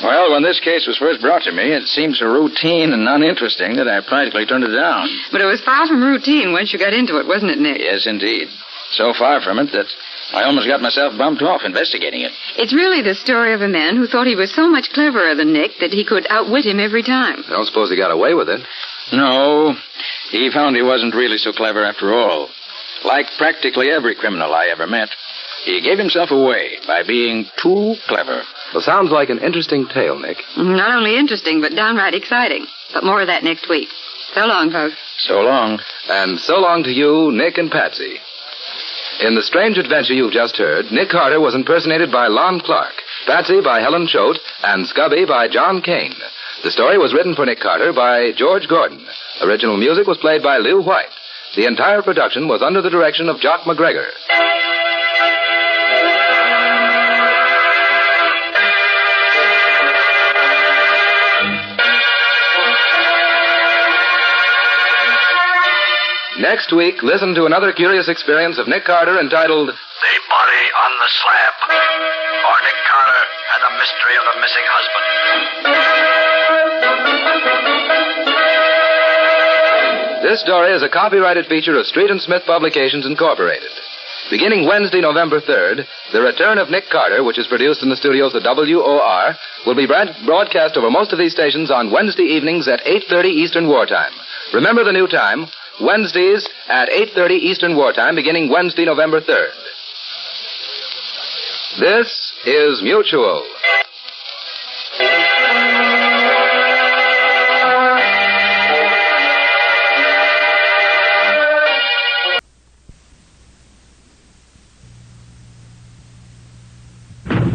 Well, when this case was first brought to me, it seemed so routine and uninteresting that I practically turned it down. But it was far from routine once you got into it, wasn't it, Nick? Yes, indeed. So far from it that I almost got myself bumped off investigating it. It's really the story of a man who thought he was so much cleverer than Nick that he could outwit him every time. I don't suppose he got away with it. No, he found he wasn't really so clever after all. Like practically every criminal I ever met, he gave himself away by being too clever. Well, sounds like an interesting tale, Nick. Not only interesting, but downright exciting. But more of that next week. So long, folks. So long. And so long to you, Nick and Patsy. In the strange adventure you've just heard, Nick Carter was impersonated by Lon Clark, Patsy by Helen Choate, and Scubby by John Kane. The story was written for Nick Carter by George Gordon. Original music was played by Lew White. The entire production was under the direction of Jock McGregor. Next week, listen to another curious experience of Nick Carter entitled The Body on the Slab, or Nick Carter and the Mystery of the Missing Husband. This story is a copyrighted feature of Street and Smith Publications, Incorporated. Beginning Wednesday, November 3rd, The Return of Nick Carter, which is produced in the studios of WOR, will be broadcast over most of these stations on Wednesday evenings at 8:30 Eastern Wartime. Remember the new time, Wednesdays at 8:30 Eastern Wartime, beginning Wednesday, November 3rd. This is Mutual.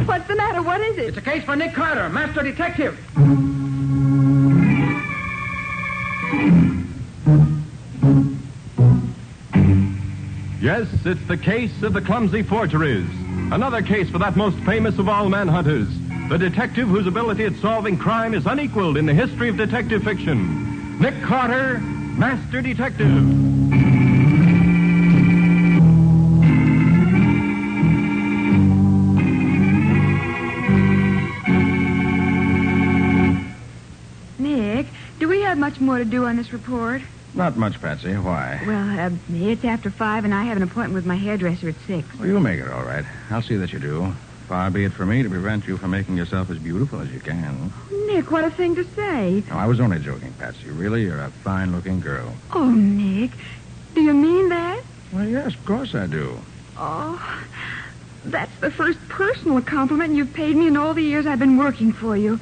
What's the matter? What is it? It's a case for Nick Carter, Master Detective. Yes, it's the case of the clumsy forgeries. Another case for that most famous of all manhunters, the detective whose ability at solving crime is unequaled in the history of detective fiction. Nick Carter, Master Detective. Nick, do we have much more to do on this report? Not much, Patsy. Why? Well, it's after 5, and I have an appointment with my hairdresser at 6. Well, you'll make it all right. I'll see that you do. Far be it from me to prevent you from making yourself as beautiful as you can. Nick, what a thing to say. No, I was only joking, Patsy. Really, you're a fine-looking girl. Oh, Nick, do you mean that? Well, yes, of course I do. Oh, that's the first personal compliment you've paid me in all the years I've been working for you.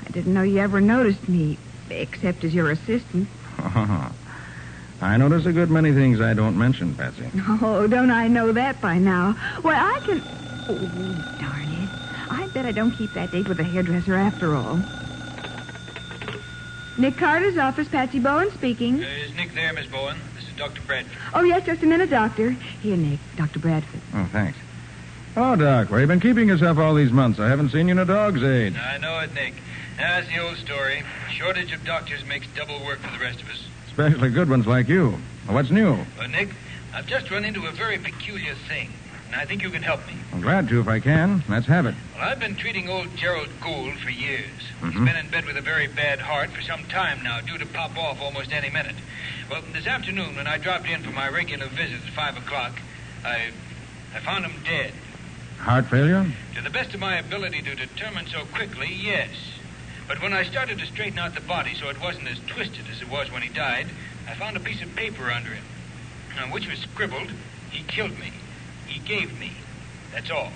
I didn't know you ever noticed me, except as your assistant. I notice a good many things I don't mention, Patsy. Oh, don't I know that by now? Well, I can... Oh, darn it. I bet I don't keep that date with the hairdresser after all. Nick Carter's office, Patsy Bowen speaking. Is Nick there, Miss Bowen? This is Dr. Bradford. Oh, yes, just a minute, Doctor. Here, Nick, Dr. Bradford. Oh, thanks. Oh, Doc, where you been keeping yourself all these months? I haven't seen you in a dog's age. I know it, Nick. That's the old story. Shortage of doctors makes double work for the rest of us. Especially good ones like you. Well, what's new? Well, Nick, I've just run into a very peculiar thing, and I think you can help me. I'm glad to if I can. Let's have it. Well, I've been treating old Gerald Gould for years. Mhm. He's been in bed with a very bad heart for some time now, due to pop off almost any minute. Well, this afternoon, when I dropped in for my regular visit at 5 o'clock, I found him dead. Heart failure? To the best of my ability to determine so quickly, yes. But when I started to straighten out the body so it wasn't as twisted as it was when he died, I found a piece of paper under him, on which was scribbled, "He killed me. He gave me." That's all.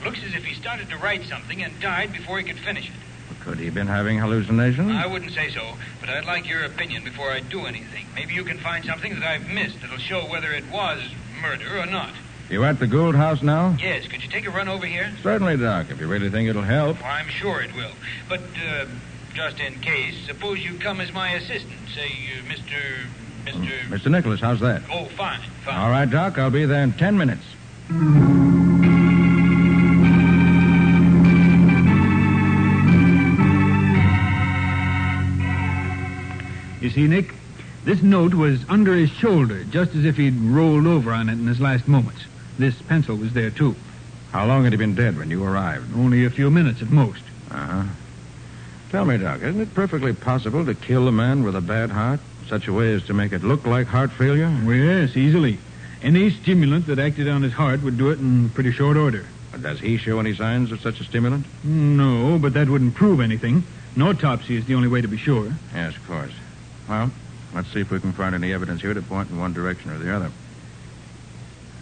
Looks as if he started to write something and died before he could finish it. Could he have been having hallucinations? I wouldn't say so, but I'd like your opinion before I do anything. Maybe you can find something that I've missed that'll show whether it was murder or not. You at the Gould house now? Yes, could you take a run over here? Certainly, Doc, if you really think it'll help. Oh, I'm sure it will. But, just in case, suppose you come as my assistant. Say, Mr. Mr. Nicholas, how's that? Oh, fine. All right, Doc, I'll be there in 10 minutes. You see, Nick, this note was under his shoulder, just as if he'd rolled over on it in his last moments. This pencil was there, too. How long had he been dead when you arrived? Only a few minutes at most. Uh-huh. Tell me, Doc, isn't it perfectly possible to kill a man with a bad heart, such a way as to make it look like heart failure? Well, yes, easily. Any stimulant that acted on his heart would do it in pretty short order. But does he show any signs of such a stimulant? No, but that wouldn't prove anything. An autopsy is the only way to be sure. Yes, of course. Well, let's see if we can find any evidence here to point in one direction or the other.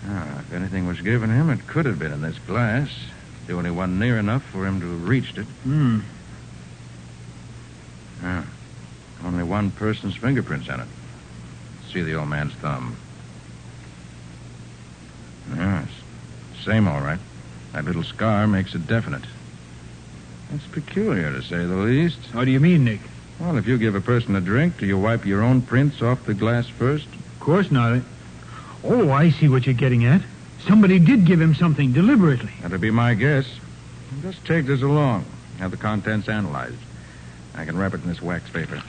If anything was given him, it could have been in this glass. The only one near enough for him to have reached it. Only one person's fingerprints on it. See the old man's thumb. Yes, same all right. That little scar makes it definite. It's peculiar, to say the least. How do you mean, Nick? Well, if you give a person a drink, do you wipe your own prints off the glass first? Of course not. Oh, I see what you're getting at. Somebody did give him something deliberately. That'd be my guess. Just take this along. Have the contents analyzed. I can wrap it in this wax paper.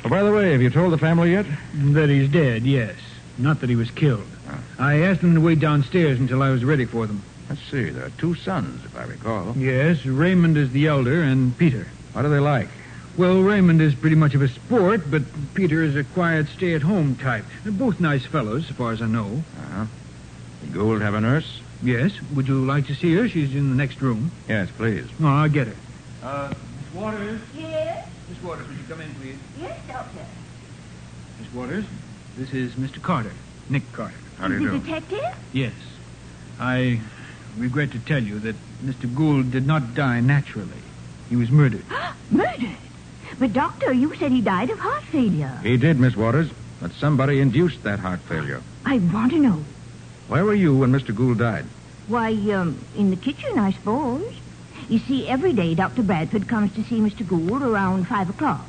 Oh, by the way, have you told the family yet? That he's dead, yes. Not that he was killed. I asked them to wait downstairs until I was ready for them. Let's see. There are two sons, if I recall. Yes, Raymond is the elder and Peter. What are they like? Well, Raymond is pretty much of a sport, but Peter is a quiet, stay-at-home type. They're both nice fellows, as far as I know. Uh-huh. Did Gould have a nurse? Yes. Would you like to see her? She's in the next room. Yes, please. Oh, I'll get her. Miss Waters? Yes? Miss Waters, would you come in, please? Yes, Doctor. Miss Waters, this is Mr. Carter, Nick Carter. How do you do? Detective? Yes. I regret to tell you that Mr. Gould did not die naturally. He was murdered. Murdered? But, Doctor, you said he died of heart failure. He did, Miss Waters, but somebody induced that heart failure. I want to know. Where were you when Mr. Gould died? Why, in the kitchen, I suppose. You see, every day Dr. Bradford comes to see Mr. Gould around 5 o'clock.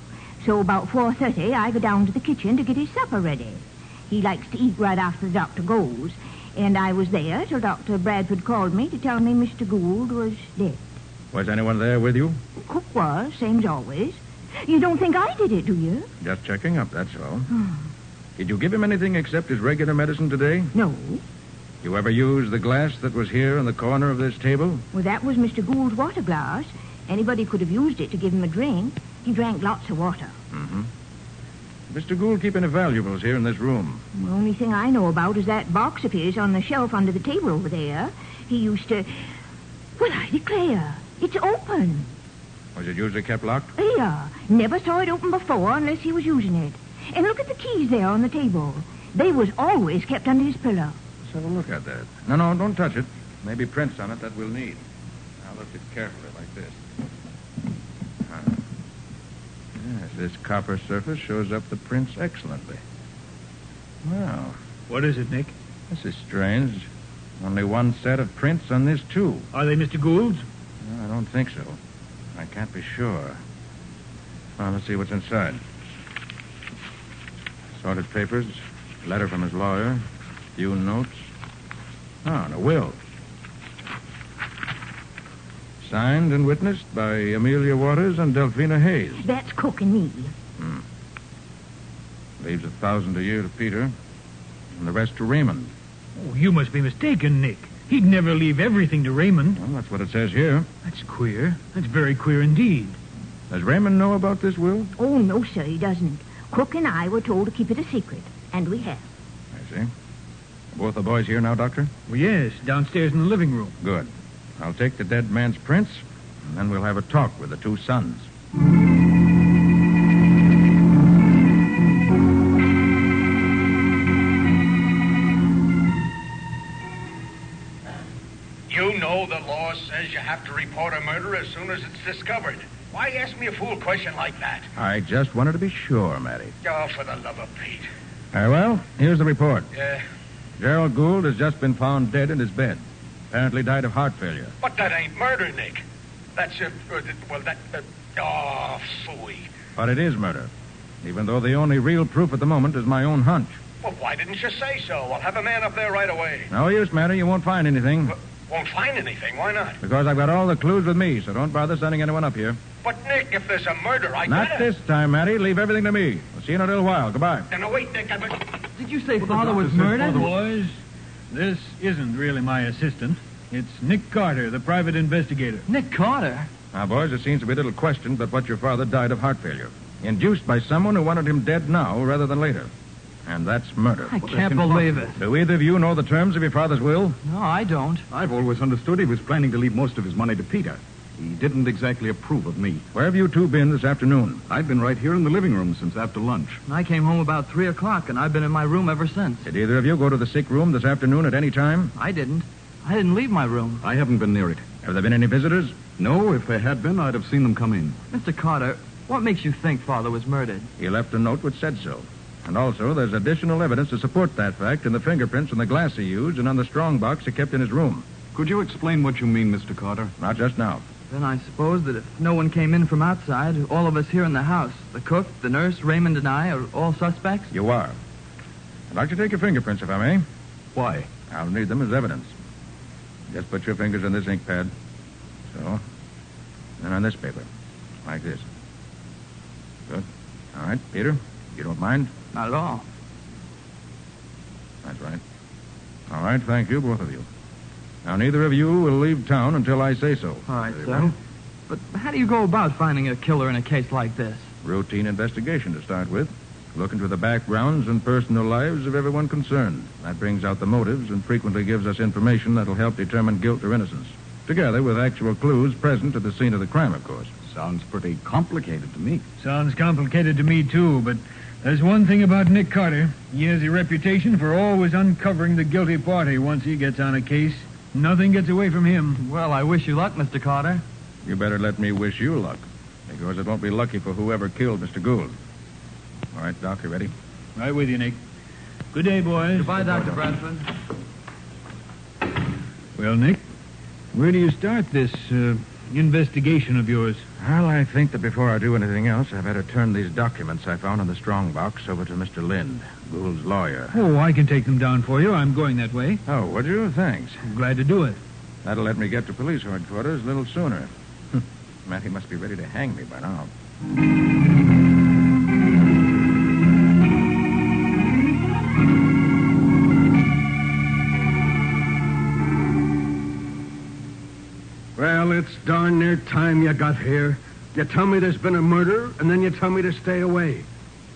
So about 4:30, I go down to the kitchen to get his supper ready. He likes to eat right after the doctor goes. And I was there till Dr. Bradford called me to tell me Mr. Gould was dead. Was anyone there with you? Cook was, same as always. You don't think I did it, do you? Just checking up, that's all. Did you give him anything except his regular medicine today? No. You ever use the glass that was here in the corner of this table? Well, that was Mr. Gould's water glass. Anybody could have used it to give him a drink. He drank lots of water. Mm-hmm. Mr. Gould keep any valuables here in this room? The only thing I know about is that box of his on the shelf under the table over there. He used to... Well, I declare, it's open. Was it usually kept locked? Yeah. Never saw it open before unless he was using it. And look at the keys there on the table. They was always kept under his pillow. Let's have a look at that. No, don't touch it. Maybe prints on it that we'll need. Now lift it carefully like this. Yes, this copper surface shows up the prints excellently. Well. What is it, Nick? This is strange. Only one set of prints on this, too. Are they Mr. Gould's? No, I don't think so. I can't be sure. Well, let's see what's inside. Sorted papers, letter from his lawyer, few notes. And a will. Signed and witnessed by Amelia Waters and Delphina Hayes. That's Cook and me. Leaves $1,000 a year to Peter, and the rest to Raymond. Oh, you must be mistaken, Nick. He'd never leave everything to Raymond. Well, that's what it says here. That's queer. That's very queer indeed. Does Raymond know about this will? Oh, no, sir, he doesn't. Cook and I were told to keep it a secret, and we have. I see. Are both the boys here now, Doctor? Well, yes, downstairs in the living room. Good. I'll take the dead man's prints, and then we'll have a talk with the two sons. You know know the law says you have to report a murder as soon as it's discovered. Why ask me a fool question like that? I just wanted to be sure, Matty. Oh, for the love of Pete. Very well, here's the report. Yeah. Gerald Gould has just been found dead in his bed. Apparently died of heart failure. But that ain't murder, Nick. That's oh, phooey. But it is murder. Even though the only real proof at the moment is my own hunch. Well, why didn't you say so? I'll have a man up there right away. No use, Matty. You won't find anything. Won't find anything. Why not? Because I've got all the clues with me, so don't bother sending anyone up here. But, Nick, if there's a murder, I Not this time, Matty. Leave everything to me. We'll see you in a little while. Goodbye. No, wait, Nick. Did you say Father was murdered? Boys, this isn't really my assistant. It's Nick Carter, the private investigator. Nick Carter? Now, boys, there seems to be little question but what your father died of heart failure. Induced by someone who wanted him dead now rather than later. And that's murder. I can't believe it. Do either of you know the terms of your father's will? No, I don't. I've always understood he was planning to leave most of his money to Peter. He didn't exactly approve of me. Where have you two been this afternoon? I've been right here in the living room since after lunch. I came home about 3 o'clock, and I've been in my room ever since. Did either of you go to the sick room this afternoon at any time? I didn't. I didn't leave my room. I haven't been near it. Have there been any visitors? No, if there had been, I'd have seen them come in. Mr. Carter, what makes you think Father was murdered? He left a note which said so. And also, there's additional evidence to support that fact in the fingerprints on the glass he used and on the strong box he kept in his room. Could you explain what you mean, Mr. Carter? Not just now. Then I suppose that if no one came in from outside, all of us here in the house, the cook, the nurse, Raymond, and I, are all suspects? You are. I'd like to take your fingerprints, if I may. Why? I'll need them as evidence. Just put your fingers on this ink pad. So. And on this paper. Like this. Good. All right, Peter, you don't mind? Not at all. That's right. All right, thank you, both of you. Now, neither of you will leave town until I say so. All right, sir. But how do you go about finding a killer in a case like this? Routine investigation to start with. Look into the backgrounds and personal lives of everyone concerned. That brings out the motives and frequently gives us information that'll help determine guilt or innocence. Together with actual clues present at the scene of the crime, of course. Sounds pretty complicated to me. Sounds complicated to me, too, but there's one thing about Nick Carter. He has a reputation for always uncovering the guilty party once he gets on a case. Nothing gets away from him. Well, I wish you luck, Mr. Carter. You better let me wish you luck, because it won't be lucky for whoever killed Mr. Gould. All right, Doc, you ready? Right with you, Nick. Good day, boys. Goodbye, Dr. Bradford. Well, Nick, where do you start this investigation of yours? Well, I think that before I do anything else, I better turn these documents I found in the strong box over to Mr. Lind, Gould's lawyer. Oh, I can take them down for you. I'm going that way. Oh, would you? Thanks. I'm glad to do it. That'll let me get to police headquarters a little sooner. Matty must be ready to hang me by now. Well, it's darn near time you got here. You tell me there's been a murder, and then you tell me to stay away.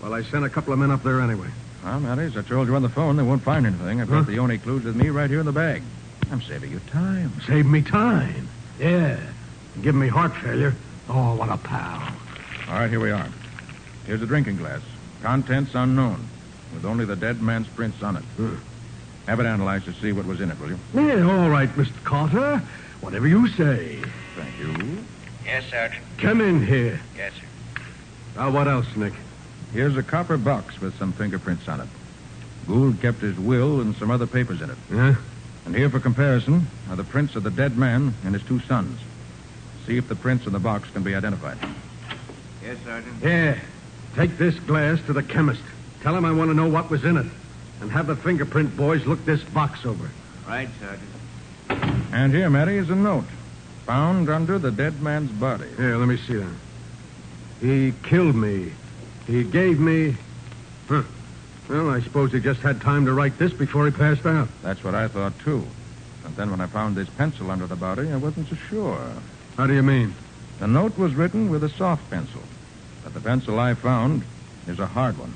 Well, I sent a couple of men up there anyway. Well, Matty, as I told you on the phone, they won't find anything. I've got the only clues with me right here in the bag. I'm saving you time. Save me time? Yeah. Give me heart failure. Oh, what a pal. All right, here we are. Here's a drinking glass. Contents unknown, with only the dead man's prints on it. Have it analyzed to see what was in it, will you? Yeah, all right, Mr. Carter. Whatever you say. Thank you. Yes, Sergeant. Come in here. Yes, sir. Now, what else, Nick? Here's a copper box with some fingerprints on it. Gould kept his will and some other papers in it. Yeah? And here for comparison are the prints of the dead man and his two sons. See if the prints in the box can be identified. Yes, Sergeant. Yeah. Take this glass to the chemist. Tell him I want to know what was in it. And have the fingerprint boys look this box over. Right, Sergeant. And here, Matty, is a note. Found under the dead man's body. Here, let me see that. He killed me. He gave me... Huh. Well, I suppose he just had time to write this before he passed out. That's what I thought, too. And then when I found this pencil under the body, I wasn't so sure. How do you mean? The note was written with a soft pencil. But the pencil I found is a hard one.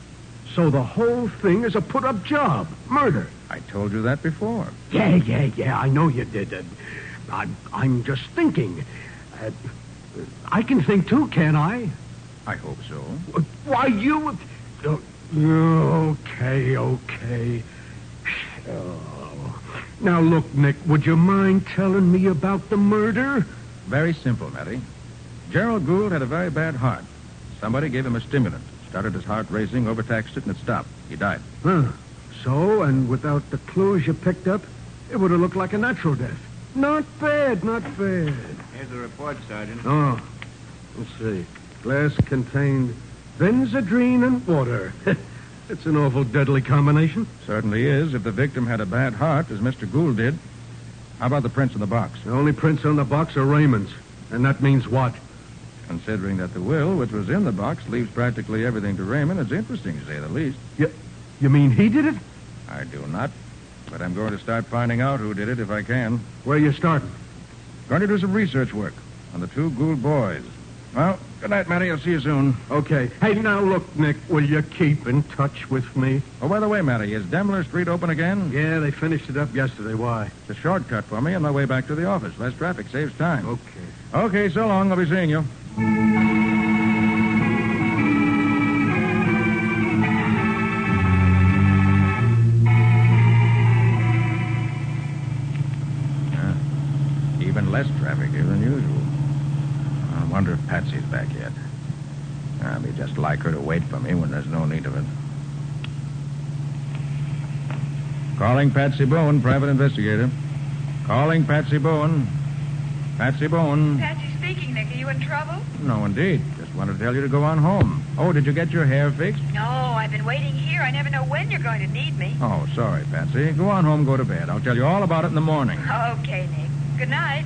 So the whole thing is a put-up job. Murder. I told you that before. Yeah, I know you did. I'm just thinking. I can think, too, can't I? I hope so. Why, you... Okay. Oh. Now, look, Nick, would you mind telling me about the murder? Very simple, Matty. Gerald Gould had a very bad heart. Somebody gave him a stimulant. Started his heart racing, overtaxed it, and it stopped. He died. Huh. So, and without the clues you picked up, it would have looked like a natural death. Not bad, not bad. Here's the report, Sergeant. Oh, let's see. Glass contained benzodrine and water. It's an awful deadly combination. Certainly is, if the victim had a bad heart, as Mr. Gould did. How about the prints on the box? The only prints on the box are Raymond's. And that means what? Considering that the will, which was in the box, leaves practically everything to Raymond, it's interesting, to say the least. You mean he did it? I do not. But I'm going to start finding out who did it if I can. Where are you starting? Going to do some research work on the two Gould boys. Well, good night, Matty. I'll see you soon. Okay. Hey, now look, Nick, will you keep in touch with me? Oh, by the way, Matty, is Demler Street open again? Yeah, they finished it up yesterday. Why? It's a shortcut for me on my way back to the office. Less traffic, saves time. Okay. Okay, so long. I'll be seeing you. Even less traffic here than usual. I wonder if Patsy's back yet. I'll be just like her to wait for me when there's no need of it. Calling Patsy Bowen, private investigator. Calling Patsy Bowen. Patsy Bowen. Patsy speaking, Nick. Are you in trouble? No, indeed. Just wanted to tell you to go on home. Oh, did you get your hair fixed? No, I've been waiting here. I never know when you're going to need me. Oh, sorry, Patsy. Go on home, go to bed. I'll tell you all about it in the morning. Okay, Nick. Good night.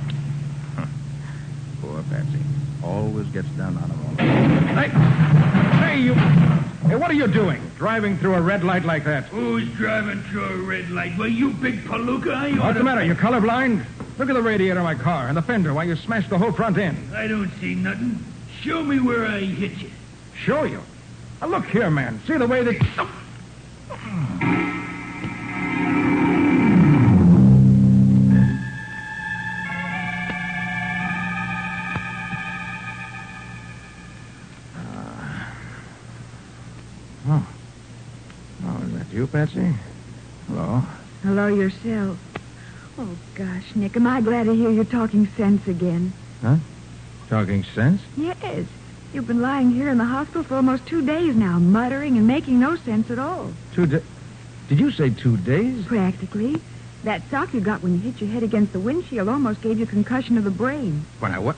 Poor Patsy. Always gets down on him all the time. Hey, you... Hey, what are you doing? Driving through a red light like that? Who's driving through a red light? Well, you big palooka. What's the matter? You colorblind? Look at the radiator of my car and the fender while you smashed the whole front end. I don't see nothing. Show me where I hit you. Show you? Now, look here, man. See the way that... Oh, is that you, Patsy? Hello. Hello yourself. Oh, gosh, Nick, am I glad to hear you're talking sense again. Huh? Talking sense? Yes. You've been lying here in the hospital for almost 2 days now, muttering and making no sense at all. 2 days? Did you say 2 days? Practically. That shock you got when you hit your head against the windshield almost gave you concussion of the brain. When I what?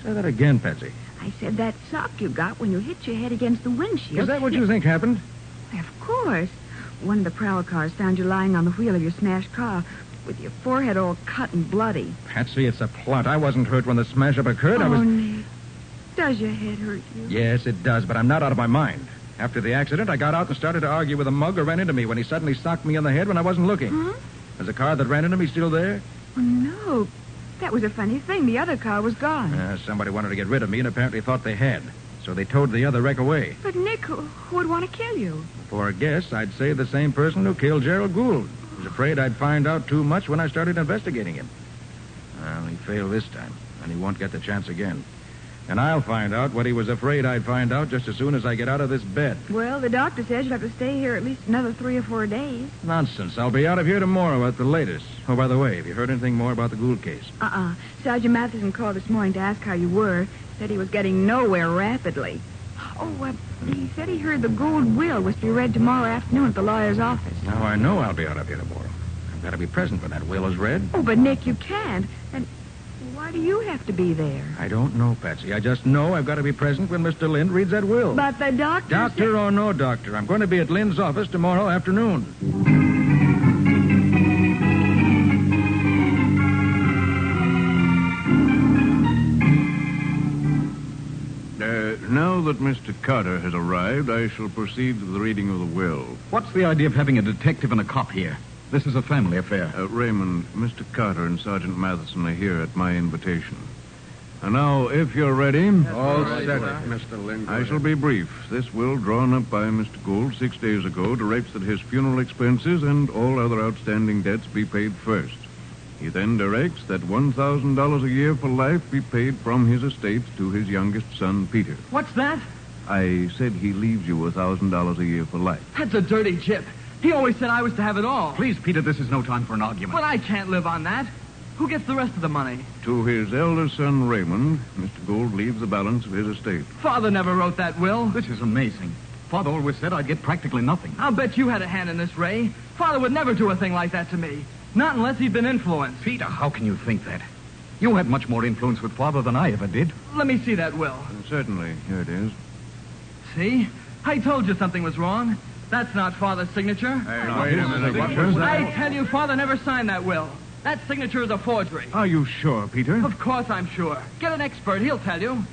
Say that again, Patsy. I said that shock you got when you hit your head against the windshield. Is that what you think happened? Of course. One of the prowl cars found you lying on the wheel of your smashed car with your forehead all cut and bloody. Patsy, it's a plot. I wasn't hurt when the smash-up occurred. Oh, I was... Nick. Does your head hurt you? Yes, it does, but I'm not out of my mind. After the accident, I got out and started to argue with a mug who ran into me when he suddenly socked me in the head when I wasn't looking. Huh? Is the car that ran into me still there? Oh, no. That was a funny thing. The other car was gone. Somebody wanted to get rid of me and apparently thought they had. So they towed the other wreck away. But, Nick, who would want to kill you? For a guess, I'd say the same person who killed Gerald Gould. I was afraid I'd find out too much when I started investigating him. Well, he failed this time, and he won't get the chance again. And I'll find out what he was afraid I'd find out just as soon as I get out of this bed. Well, the doctor says you'll have to stay here at least another 3 or 4 days. Nonsense. I'll be out of here tomorrow at the latest. Oh, by the way, have you heard anything more about the Gould case? Sergeant Matheson called this morning to ask how you were. Said he was getting nowhere rapidly. Oh, he said he heard the Gould will was to be read tomorrow afternoon at the lawyer's office. Now, I know I'll be out of here tomorrow. I've got to be present when that will is read. Oh, but, Nick, you can't. And why do you have to be there? I don't know, Patsy. I just know I've got to be present when Mr. Lind reads that will. But the doctor... Doctor or no doctor, I'm going to be at Lind's office tomorrow afternoon. Now that Mr. Carter has arrived, I shall proceed to the reading of the will. What's the idea of having a detective and a cop here? This is a family affair. Raymond, Mr. Carter and Sergeant Matheson are here at my invitation. And now, if you're ready... All set, Mr. Lind. I shall be brief. This will, drawn up by Mr. Gould 6 days ago, directs that his funeral expenses and all other outstanding debts be paid first. He then directs that $1,000 a year for life be paid from his estate to his youngest son, Peter. What's that? I said he leaves you $1,000 a year for life. That's a dirty chip. He always said I was to have it all. Please, Peter, this is no time for an argument. But I can't live on that. Who gets the rest of the money? To his eldest son, Raymond, Mr. Gould leaves the balance of his estate. Father never wrote that will. This is amazing. Father always said I'd get practically nothing. I'll bet you had a hand in this, Ray. Father would never do a thing like that to me. Not unless he'd been influenced. Peter, how can you think that? You had much more influence with Father than I ever did. Let me see that will. Certainly. Here it is. See? I told you something was wrong. That's not Father's signature. Hey, wait a minute. What was that? I tell you, Father never signed that will. That signature is a forgery. Are you sure, Peter? Of course I'm sure. Get an expert. He'll tell you.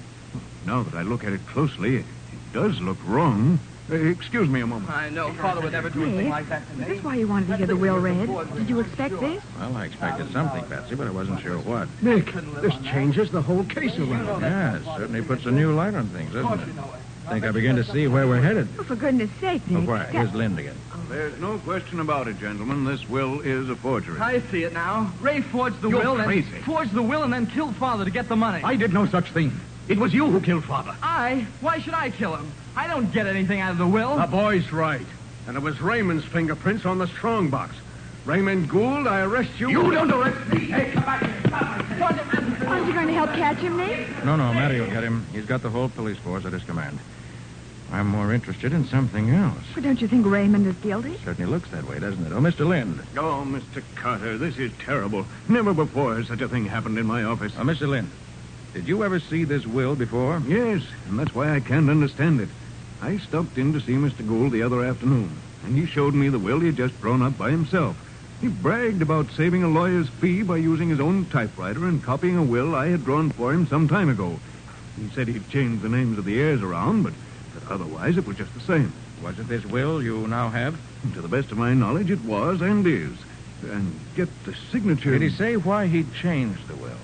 Now that I look at it closely, it does look wrong. Excuse me a moment. I know. Father would never do a thing like that to me. Is this why you wanted to hear the will read? Did you expect this? Well, I expected something, Patsy, but I wasn't sure what. Nick, this changes the whole case around. Yeah, it certainly puts a new light on things, doesn't it? I think I begin to see where we're headed. Oh, for goodness sake, Nick. Why? Here's Lind again. There's no question about it, gentlemen. This will is a forgery. I see it now. Ray forged the You're will crazy. and forged the will and then killed Father to get the money. I did no such thing. It was you who killed Father. I? Why should I kill him? I don't get anything out of the will. The boy's right. And it was Raymond's fingerprints on the strong box. Raymond Gould, I arrest you. You don't arrest me. Hey, come back here. Aren't you going to help catch him, Nick? No, Matty will get him. He's got the whole police force at his command. I'm more interested in something else. But don't you think Raymond is guilty? Certainly looks that way, doesn't it? Oh, Mr. Lind. Oh, Mr. Carter, this is terrible. Never before has such a thing happened in my office. Oh, Mr. Lind, did you ever see this will before? Yes, and that's why I can't understand it. I stopped in to see Mr. Gould the other afternoon, and he showed me the will he had just drawn up by himself. He bragged about saving a lawyer's fee by using his own typewriter and copying a will I had drawn for him some time ago. He said he'd changed the names of the heirs around, but otherwise it was just the same. Was it this will you now have? To the best of my knowledge, it was and is. And get the signature... Did he say why he'd changed the will?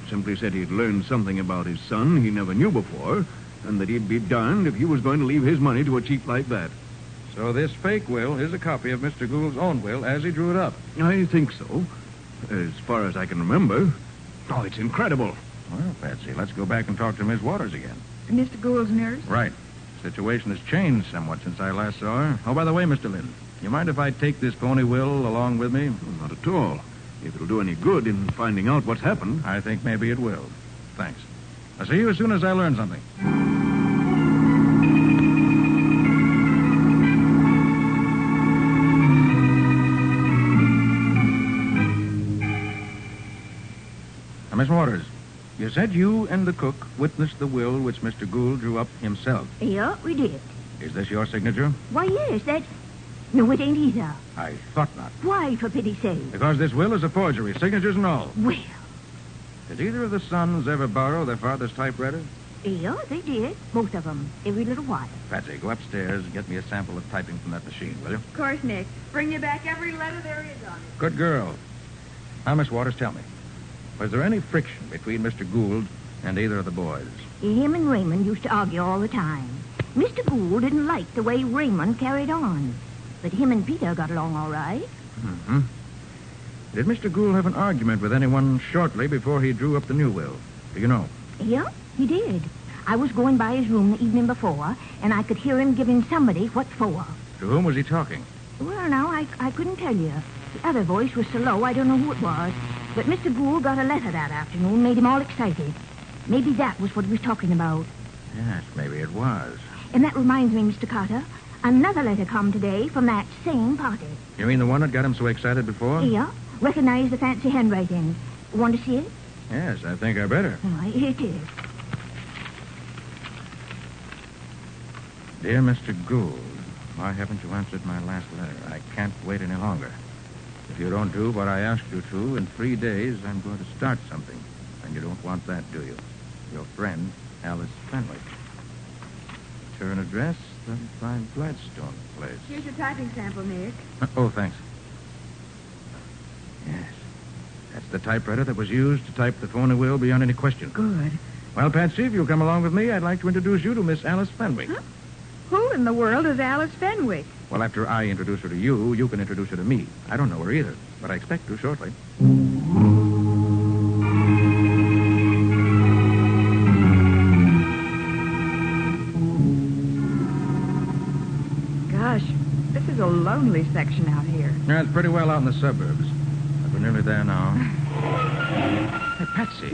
Simply said he'd learned something about his son he never knew before, and that he'd be darned if he was going to leave his money to a cheat like that. So this fake will is a copy of Mr. Gould's own will as he drew it up? I think so. As far as I can remember. Oh, it's incredible. Well, Patsy, let's go back and talk to Miss Waters again. Mr. Gould's nurse? Right. Situation has changed somewhat since I last saw her. Oh, by the way, Mr. Lind, you mind if I take this phony will along with me? Not at all. If it'll do any good in finding out what's happened. I think maybe it will. Thanks. I'll see you as soon as I learn something. Now, Miss Waters, you said you and the cook witnessed the will which Mr. Gould drew up himself. Yeah, we did. Is this your signature? Why, yes, that's... No, it ain't either. I thought not. Why, for pity's sake? Because this will is a forgery, signatures and all. Well... Did either of the sons ever borrow their father's typewriter? Yeah, they did. Both of them. Every little while. Patsy, go upstairs and get me a sample of typing from that machine, will you? Of course, Nick. Bring you back every letter there is on it. Good girl. Now, Miss Waters, tell me. Was there any friction between Mr. Gould and either of the boys? Him and Raymond used to argue all the time. Mr. Gould didn't like the way Raymond carried on. But him and Peter got along all right. Mm-hmm. Did Mr. Gould have an argument with anyone shortly before he drew up the new will? Do you know? Yeah, he did. I was going by his room the evening before, and I could hear him giving somebody what for. To whom was he talking? Well, now, I couldn't tell you. The other voice was so low, I don't know who it was. But Mr. Gould got a letter that afternoon, made him all excited. Maybe that was what he was talking about. Yes, maybe it was. And that reminds me, Mr. Carter, another letter come today from that same party. You mean the one that got him so excited before? Yeah. Recognize the fancy handwriting. Want to see it? Yes, I think I better. Oh, here it is. Dear Mr. Gould, why haven't you answered my last letter? I can't wait any longer. If you don't do what I asked you to, in 3 days, I'm going to start something. And you don't want that, do you? Your friend, Alice Fenwick. Return address, 35 Gladstone Place. Here's your typing sample, Nick. Oh, thanks. Yes. That's the typewriter that was used to type the phony will beyond any question. Good. Well, Patsy, if you'll come along with me, I'd like to introduce you to Miss Alice Fenwick. Huh? Who in the world is Alice Fenwick? Well, after I introduce her to you, you can introduce her to me. I don't know her either, but I expect to shortly. Gosh, this is a lonely section out here. Yeah, it's pretty well out in the suburbs. But we're nearly there now. Hey, Patsy.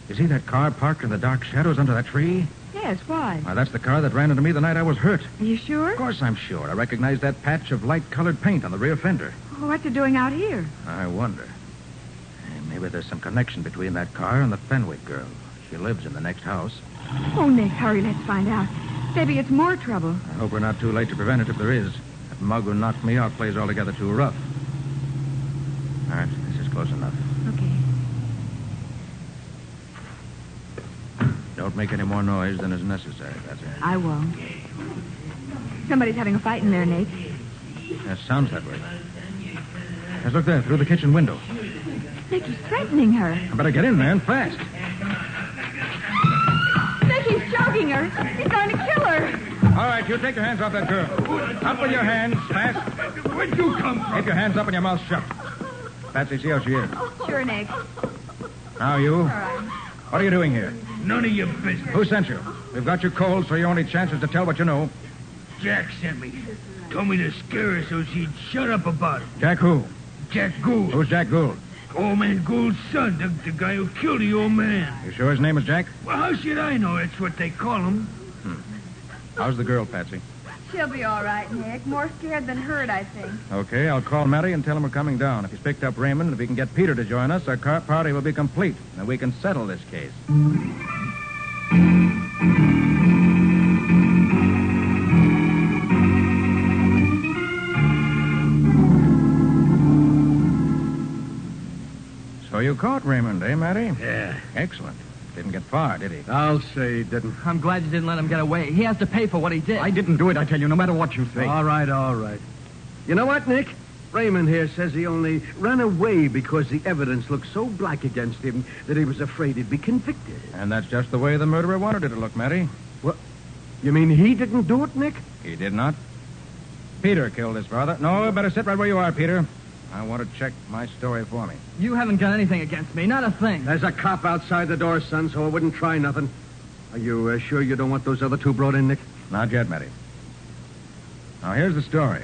You see that car parked in the dark shadows under that tree? Yes, why? Why, that's the car that ran into me the night I was hurt. Are you sure? Of course I'm sure. I recognize that patch of light-colored paint on the rear fender. Well, what's it doing out here? I wonder. Maybe there's some connection between that car and the Fenwick girl. She lives in the next house. Oh, Nick, hurry, let's find out. Maybe it's more trouble. I hope we're not too late to prevent it if there is. That mug who knocked me out plays altogether too rough. All right, this is close enough. Okay. Don't make any more noise than is necessary, that's it. I won't. Somebody's having a fight in there, Nick. That sounds that way. Let's look there, through the kitchen window. Nick, he's threatening her. I better get in there and fast. Nick, he's choking her. He's going to kill her. All right, you take your hands off that girl. Up with your hands, fast. Where'd you come from? Keep your hands up and your mouth shut. Patsy, see how she is. Sure, Nick. Now, you. All right. What are you doing here? None of your business. Who sent you? We've got you cold, so your only chance is to tell what you know. Jack sent me. Told me to scare her so she'd shut up about it. Jack who? Jack Gould. Who's Jack Gould? Old man Gould's son, the guy who killed the old man. You sure his name is Jack? Well, how should I know? That's what they call him. How's the girl, Patsy? She'll be all right, Nick. More scared than hurt, I think. Okay, I'll call Matty and tell him we're coming down. If he's picked up Raymond, if he can get Peter to join us, our car party will be complete, and we can settle this case. So you caught Raymond, eh, Matty? Yeah. Excellent. Didn't get far, did he? I'll say he didn't. I'm glad you didn't let him get away. He has to pay for what he did. I didn't do it, I tell you, no matter what you say. All right, all right. You know what, Nick? Raymond here says he only ran away because the evidence looked so black against him that he was afraid he'd be convicted. And that's just the way the murderer wanted it to look, Matty. What? You mean he didn't do it, Nick? He did not. Peter killed his father. No, better sit right where you are, Peter. I want to check my story for me. You haven't got anything against me, not a thing. There's a cop outside the door, son, so I wouldn't try nothing. Are you sure you don't want those other two brought in, Nick? Not yet, Matty. Now, here's the story.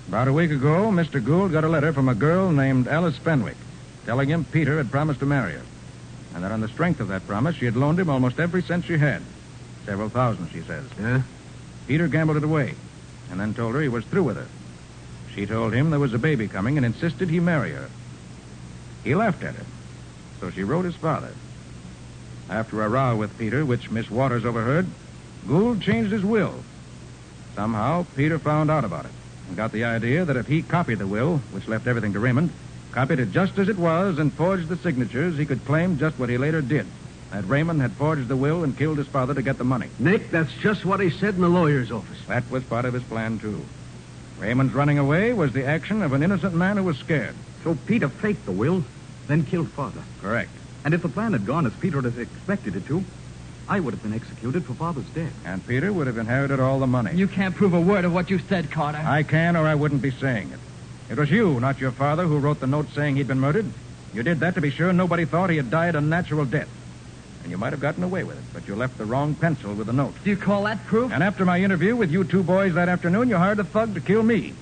About a week ago, Mr. Gould got a letter from a girl named Alice Fenwick telling him Peter had promised to marry her, and that on the strength of that promise, she had loaned him almost every cent she had. Several thousand, she says. Yeah? Peter gambled it away, and then told her he was through with her. She told him there was a baby coming and insisted he marry her. He laughed at her, so she wrote his father. After a row with Peter, which Miss Waters overheard, Gould changed his will. Somehow, Peter found out about it and got the idea that if he copied the will, which left everything to Raymond, copied it just as it was and forged the signatures, he could claim just what he later did, that Raymond had forged the will and killed his father to get the money. Nick, that's just what he said in the lawyer's office. That was part of his plan, too. Raymond's running away was the action of an innocent man who was scared. So Peter faked the will, then killed Father. Correct. And if the plan had gone as Peter had expected it to, I would have been executed for Father's death. And Peter would have inherited all the money. You can't prove a word of what you said, Carter. I can, or I wouldn't be saying it. It was you, not your father, who wrote the note saying he'd been murdered. You did that to be sure nobody thought he had died a natural death. And you might have gotten away with it, but you left the wrong pencil with the note. Do you call that proof? And after my interview with you two boys that afternoon, you hired a thug to kill me.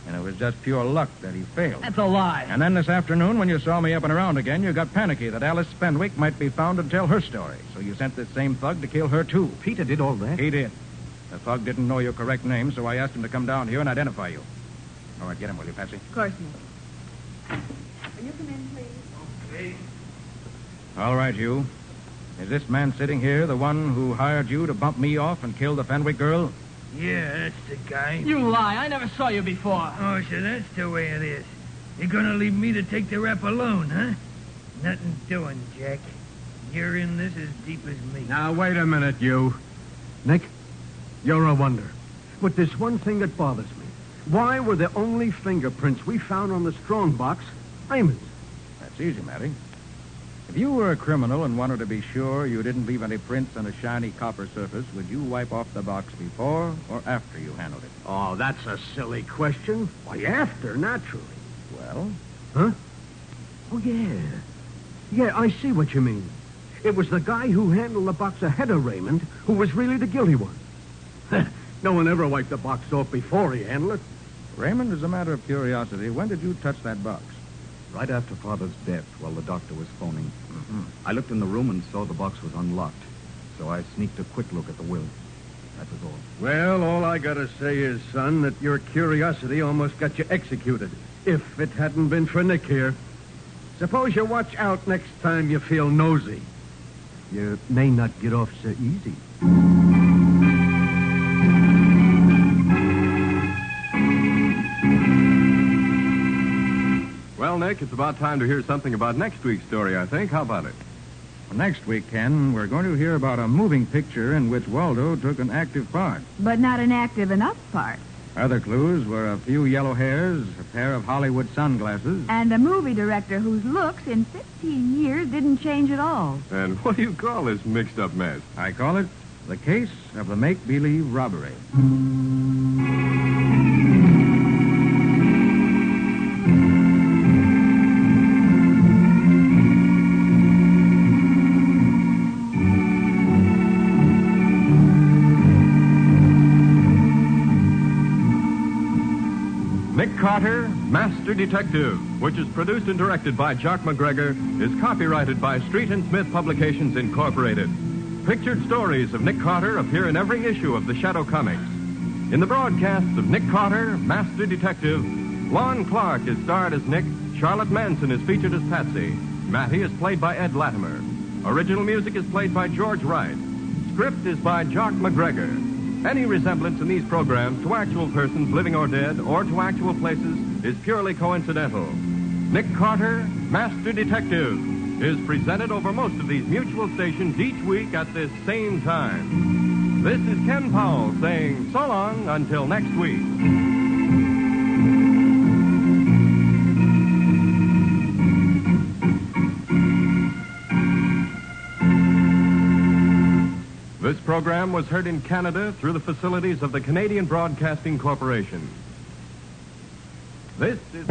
And it was just pure luck that he failed. That's a lie. And then this afternoon, when you saw me up and around again, you got panicky that Alice Fenwick might be found to tell her story. So you sent this same thug to kill her, too. Peter did all that? He did. The thug didn't know your correct name, so I asked him to come down here and identify you. All right, get him, will you, Patsy? Of course, Nick. Will you come in, please? Okay. All right, you. Is this man sitting here the one who hired you to bump me off and kill the Fenwick girl? Yeah, that's the guy. You lie. I never saw you before. Oh, so that's the way it is. You're gonna leave me to take the rap alone, huh? Nothing doing, Jack. You're in this as deep as me. Now, wait a minute, you. Nick, you're a wonder. But there's one thing that bothers me. Why were the only fingerprints we found on the strong box Raymond's? That's easy, Matty. If you were a criminal and wanted to be sure you didn't leave any prints on a shiny copper surface, would you wipe off the box before or after you handled it? Oh, that's a silly question. Why, after, naturally. Well? Huh? Oh, yeah. Yeah, I see what you mean. It was the guy who handled the box ahead of Raymond who was really the guilty one. No one ever wiped the box off before he handled it. Raymond, as a matter of curiosity, when did you touch that box? Right after Father's death, while the doctor was phoning. I looked in the room and saw the box was unlocked. So I sneaked a quick look at the will. That was all. Well, all I gotta say is, son, that your curiosity almost got you executed. If it hadn't been for Nick here. Suppose you watch out next time you feel nosy. You may not get off so easy. Well, Nick, it's about time to hear something about next week's story, I think. How about it? Well, next week, Ken, we're going to hear about a moving picture in which Waldo took an active part. But not an active enough part. Other clues were a few yellow hairs, a pair of Hollywood sunglasses. And a movie director whose looks in 15 years didn't change at all. And what do you call this mixed-up mess? I call it the case of the make-believe robbery. Nick Carter, Master Detective, which is produced and directed by Jock McGregor, is copyrighted by Street and Smith Publications, Incorporated. Pictured stories of Nick Carter appear in every issue of the Shadow Comics. In the broadcasts of Nick Carter, Master Detective, Lon Clark is starred as Nick, Charlotte Manson is featured as Patsy, Matty is played by Ed Latimer. Original music is played by George Wright. Script is by Jock McGregor. Any resemblance in these programs to actual persons, living or dead, or to actual places is purely coincidental. Nick Carter, Master Detective, is presented over most of these mutual stations each week at this same time. This is Ken Powell saying so long until next week. This program was heard in Canada through the facilities of the Canadian Broadcasting Corporation. This is...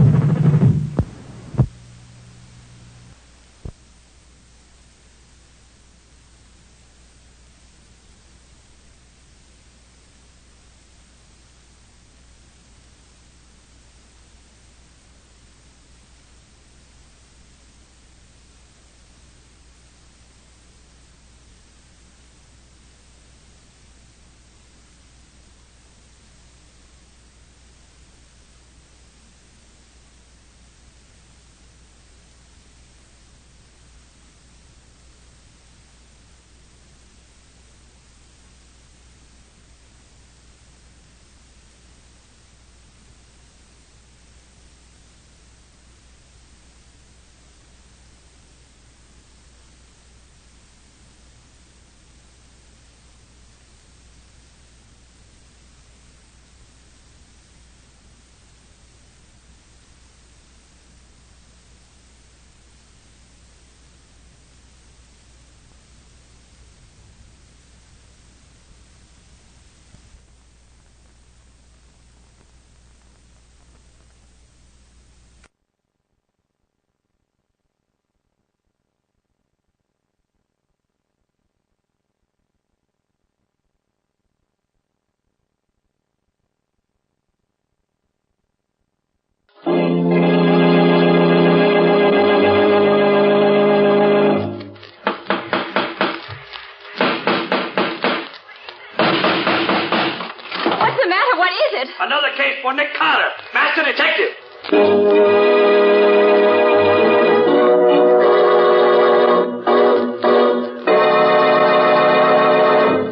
Another case for Nick Carter, Master Detective.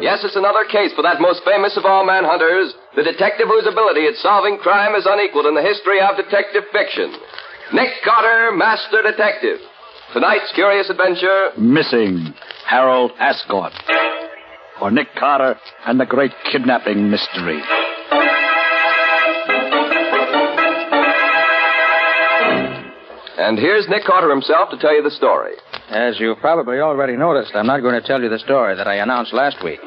Yes, it's another case for that most famous of all manhunters, the detective whose ability at solving crime is unequaled in the history of detective fiction. Nick Carter, Master Detective. Tonight's curious adventure... Missing Harold Ascot. For Nick Carter and the Great Kidnapping Mystery. And here's Nick Carter himself to tell you the story. As you've probably already noticed, I'm not going to tell you the story that I announced last week.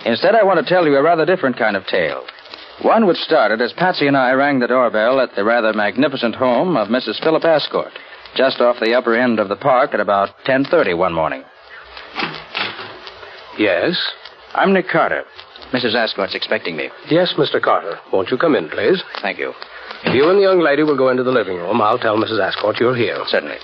Instead, I want to tell you a rather different kind of tale. One which started as Patsy and I rang the doorbell at the rather magnificent home of Mrs. Philip Ascot, just off the upper end of the park at about 10:30 one morning. Yes? I'm Nick Carter. Mrs. Ascott's expecting me. Yes, Mr. Carter. Won't you come in, please? Thank you. If you and the young lady will go into the living room, I'll tell Mrs. Ascott you're here. Certainly.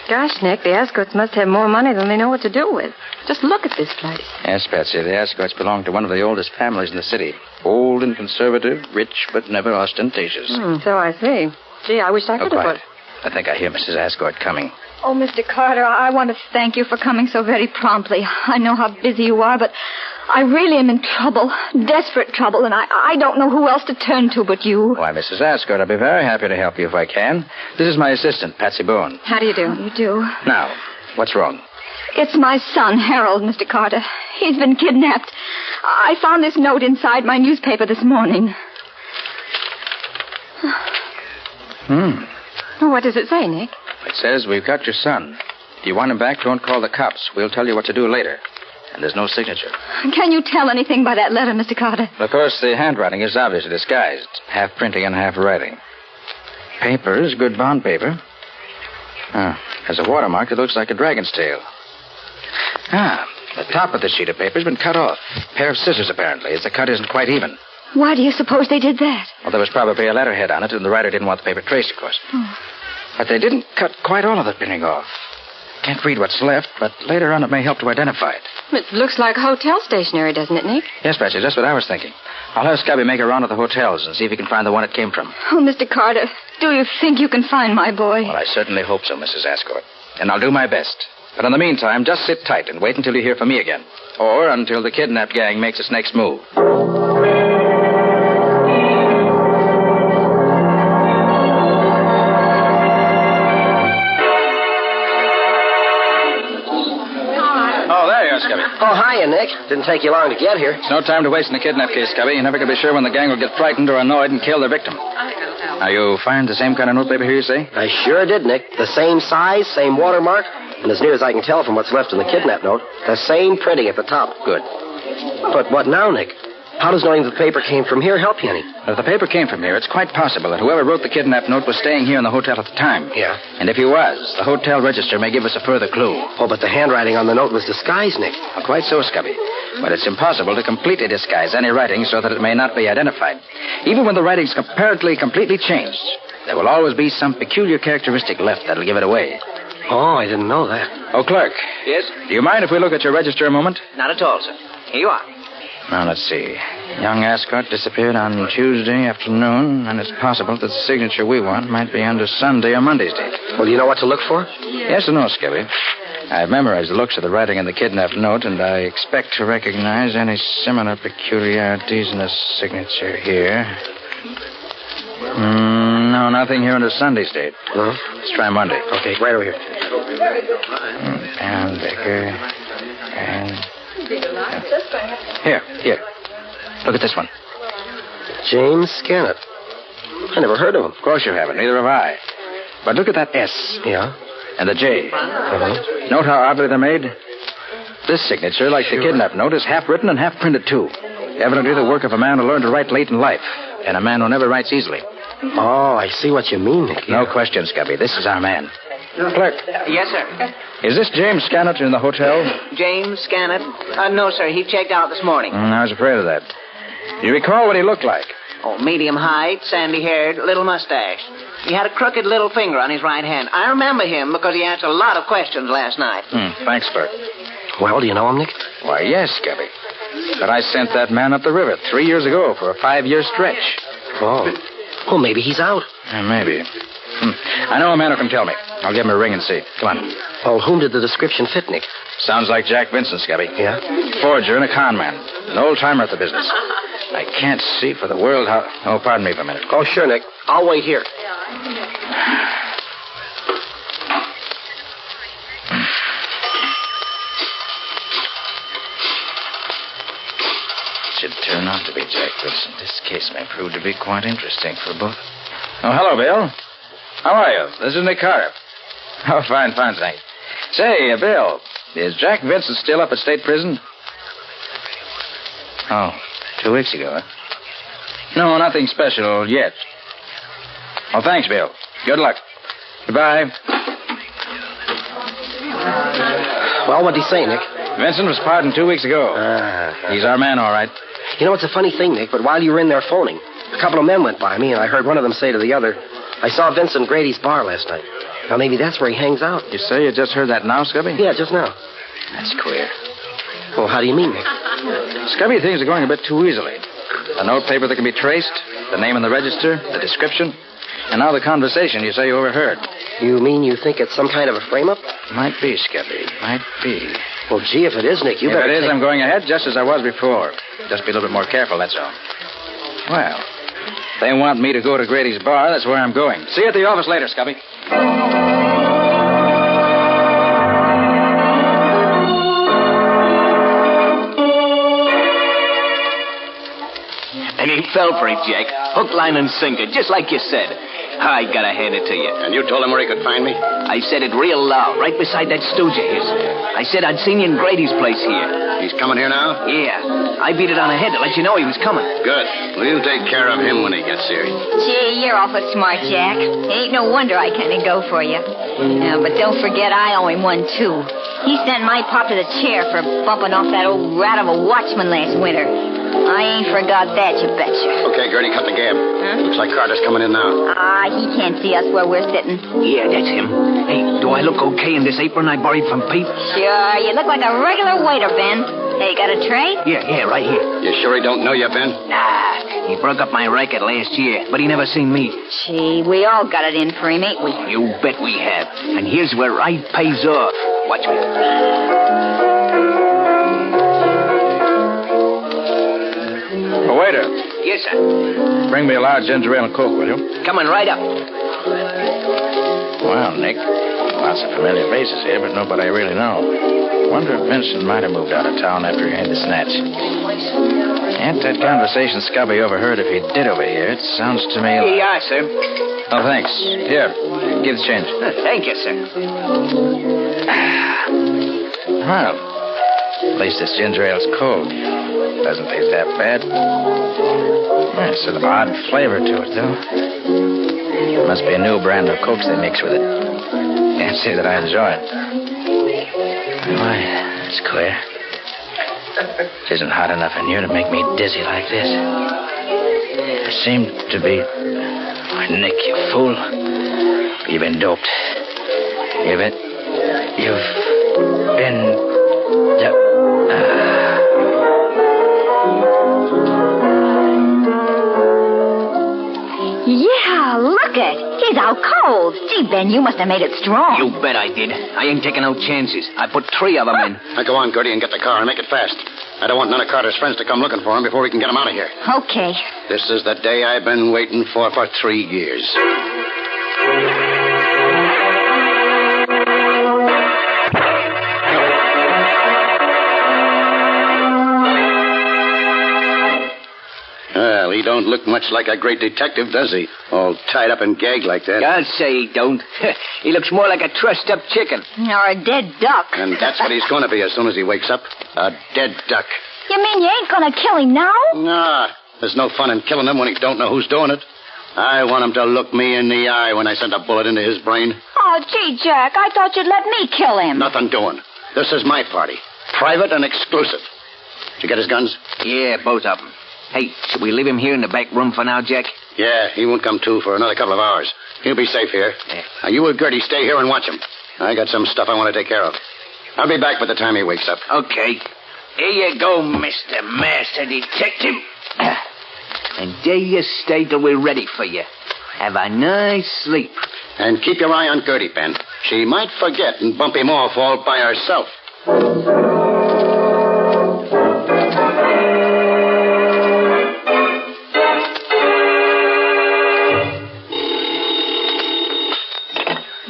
Gosh, Nick, the Ascotts must have more money than they know what to do with. Just look at this place. Yes, Patsy, the Ascotts belong to one of the oldest families in the city. Old and conservative, rich but never ostentatious. So I see. Gee, I wish I could have quiet. I think I hear Mrs. Ascott coming. Oh, Mr. Carter, I want to thank you for coming so very promptly. I know how busy you are, but I really am in trouble, desperate trouble, and I don't know who else to turn to but you. Why, Mrs. Ascott, I'd be very happy to help you if I can. This is my assistant, Patsy Bowen. How do you do? You do. Now, what's wrong? It's my son, Harold, Mr. Carter. He's been kidnapped. I found this note inside my newspaper this morning. Well, what does it say, Nick? It says, we've got your son. If you want him back, don't call the cops. We'll tell you what to do later. And there's no signature. Can you tell anything by that letter, Mr. Carter? Of course, the handwriting is obviously disguised. Half printing and half writing. Paper is good bond paper. There's a watermark that looks like a dragon's tail. The top of the sheet of paper's been cut off. A pair of scissors, apparently, as the cut isn't quite even. Why do you suppose they did that? Well, there was probably a letterhead on it, and the writer didn't want the paper traced, of course. But they didn't cut quite all of the printing off. Can't read what's left, but later on it may help to identify it. It looks like hotel stationery, doesn't it, Nick? Yes, Patsy, that's what I was thinking. I'll have Scubby make a round of the hotels and see if he can find the one it came from. Oh, Mr. Carter, do you think you can find my boy? Well, I certainly hope so, Mrs. Ascott. And I'll do my best. But in the meantime, just sit tight and wait until you hear from me again. Or until the kidnapped gang makes its next move. Scubby. Oh, hiya, Nick. Didn't take you long to get here. It's no time to waste in a kidnap case, Scubby. You're never going to be sure when the gang will get frightened or annoyed and kill their victim. Now, you find the same kind of notepaper here, you say? I sure did, Nick. The same size, same watermark, and as near as I can tell from what's left in the kidnap note, the same printing at the top. Good. But what now, Nick? How does knowing that the paper came from here help you any? If the paper came from here, it's quite possible that whoever wrote the kidnap note was staying here in the hotel at the time. Yeah. And if he was, the hotel register may give us a further clue. Oh, but the handwriting on the note was disguised, Nick. Well, quite so, Scubby. But it's impossible to completely disguise any writing so that it may not be identified. Even when the writing's apparently completely changed, there will always be some peculiar characteristic left that'll give it away. Oh, I didn't know that. Oh, clerk. Yes? Do you mind if we look at your register a moment? Not at all, sir. Here you are. Now, let's see. Young Ascott disappeared on Tuesday afternoon, and it's possible that the signature we want might be under Sunday or Monday's date. Well, do you know what to look for? Yes and no, Scubby. I've memorized the looks of the writing in the kidnapped note, and I expect to recognize any similar peculiarities in the signature here. No, nothing here under Sunday's date. No? Let's try Monday. Okay, right over here. And bigger. And... Here. Look at this one. James Scannett. I never heard of him. Of course you haven't. Neither have I. But look at that S. Yeah? And the J. Uh-huh. Note how oddly they're made? This signature, like the kidnap note, is half written and half printed, too. Evidently the work of a man who learned to write late in life, and a man who never writes easily. Oh, I see what you mean, Nick. No question, Scubby. This is our man. Clerk. Yes, sir. Is this James Scannett in the hotel? James Scannett? No, sir. He checked out this morning. I was afraid of that. Do you recall what he looked like? Oh, medium height, sandy-haired, little mustache. He had a crooked little finger on his right hand. I remember him because he answered a lot of questions last night. Thanks, Clerk. Well, do you know him, Nick? Why, yes, Scubby. But I sent that man up the river 3 years ago for a 5-year stretch. Oh. Well, maybe he's out. Maybe. I know a man who can tell me. I'll give him a ring and see. Come on. Well, whom did the description fit, Nick? Sounds like Jack Vincent, Scubby. Yeah? Forger and a con man. An old-timer at the business. I can't see for the world how... Oh, pardon me for a minute. Oh, sure, Nick. I'll wait here. Should turn out to be Jack Vincent. This case may prove to be quite interesting for both. Oh, hello, Bill. How are you? This is Nick Carter. Oh, fine, thanks. Say, Bill, is Jack Vincent still up at state prison? Oh, 2 weeks ago, huh? No, nothing special yet. Oh, thanks, Bill. Good luck. Goodbye. Well, what'd he say, Nick? Vincent was pardoned 2 weeks ago. He's our man, all right. You know, it's a funny thing, Nick, but while you were in there phoning, a couple of men went by me, and I heard one of them say to the other, I saw Vincent Grady's bar last night. Now, maybe that's where he hangs out. You say you just heard that now, Scubby? Yeah, just now. That's queer. Well, how do you mean, Nick? Scubby, things are going a bit too easily. The notepaper that can be traced, the name in the register, the description, and now the conversation you say you overheard. You mean you think it's some kind of a frame-up? Might be, Scubby. Might be. Well, gee, if it is, Nick, you better... If it is, I'm going ahead just as I was before. Just be a little bit more careful, that's all. Well, if they want me to go to Grady's bar, that's where I'm going. See you at the office later, Scubby. And he fell for it, Jack. Hook, line, and sinker, just like you said. I gotta hand it to you. And you told him where he could find me? I said it real loud, right beside that stooge of his. I said I'd seen you in Grady's place here. He's coming here now? Yeah. I beat it on the head to let you know he was coming. Good. We'll take care of him when he gets here. Gee, you're awful smart, Jack. It ain't no wonder I can't go for you. Yeah, but don't forget I owe him one, too. He sent my pop to the chair for bumping off that old rat of a watchman last winter. I ain't forgot that, you betcha. Okay, Gertie, cut the gab. Huh? Looks like Carter's coming in now. He can't see us where we're sitting. Yeah, that's him. Hey, do I look okay in this apron I borrowed from Pete? Sure, you look like a regular waiter, Ben. Hey, got a tray? Yeah, right here. You sure he don't know you, Ben? Nah, he broke up my racket last year, but he never seen me. Gee, we all got it in for him, ain't we? You bet we have. And here's where right pays off. Watch me. Oh, waiter. Yes, sir. Bring me a large ginger ale and Coke, will you? Coming right up. Well, Nick, lots of familiar faces here, but nobody I really know. Wonder if Vincent might have moved out of town after he had the snatch. And that conversation Scubby overheard, if he did overhear, it sounds to me like... Here you are, sir. Oh, thanks. Here, give the change. Thank you, sir. Well, at least this ginger ale's cold. Doesn't taste that bad. There's an odd flavor to it, though. It must be a new brand of Cokes they mix with it. Can't say that I enjoy it. Why, that's queer. It isn't hot enough in here to make me dizzy like this. It seemed to be... Why, Nick, you fool. You've been doped. You've been... Yeah, look it. He's out cold. Gee, Ben, you must have made it strong. You bet I did. I ain't taking no chances. I put 3 of them in. Now go on, Gertie, and get the car and make it fast. I don't want none of Carter's friends to come looking for him before we can get him out of here. Okay. This is the day I've been waiting for 3 years. Well, he don't look much like a great detective, does he? All tied up and gagged like that. I'll say he don't. He looks more like a trussed-up chicken. Or a dead duck. And that's what he's going to be as soon as he wakes up. A dead duck. You mean you ain't gonna kill him now? Nah, there's no fun in killing him when he don't know who's doing it. I want him to look me in the eye when I send a bullet into his brain. Oh, gee, Jack, I thought you'd let me kill him. Nothing doing. This is my party. Private and exclusive. Did you get his guns? Yeah, both of them. Hey, should we leave him here in the back room for now, Jack? Yeah, he won't come to for another couple of hours. He'll be safe here. Yeah. Now, you and Gertie stay here and watch him. I got some stuff I want to take care of. I'll be back by the time he wakes up. Okay. Here you go, Mr. Master Detective. And there you stay till we're ready for you. Have a nice sleep. And keep your eye on Gertie, Ben. She might forget and bump him off all by herself.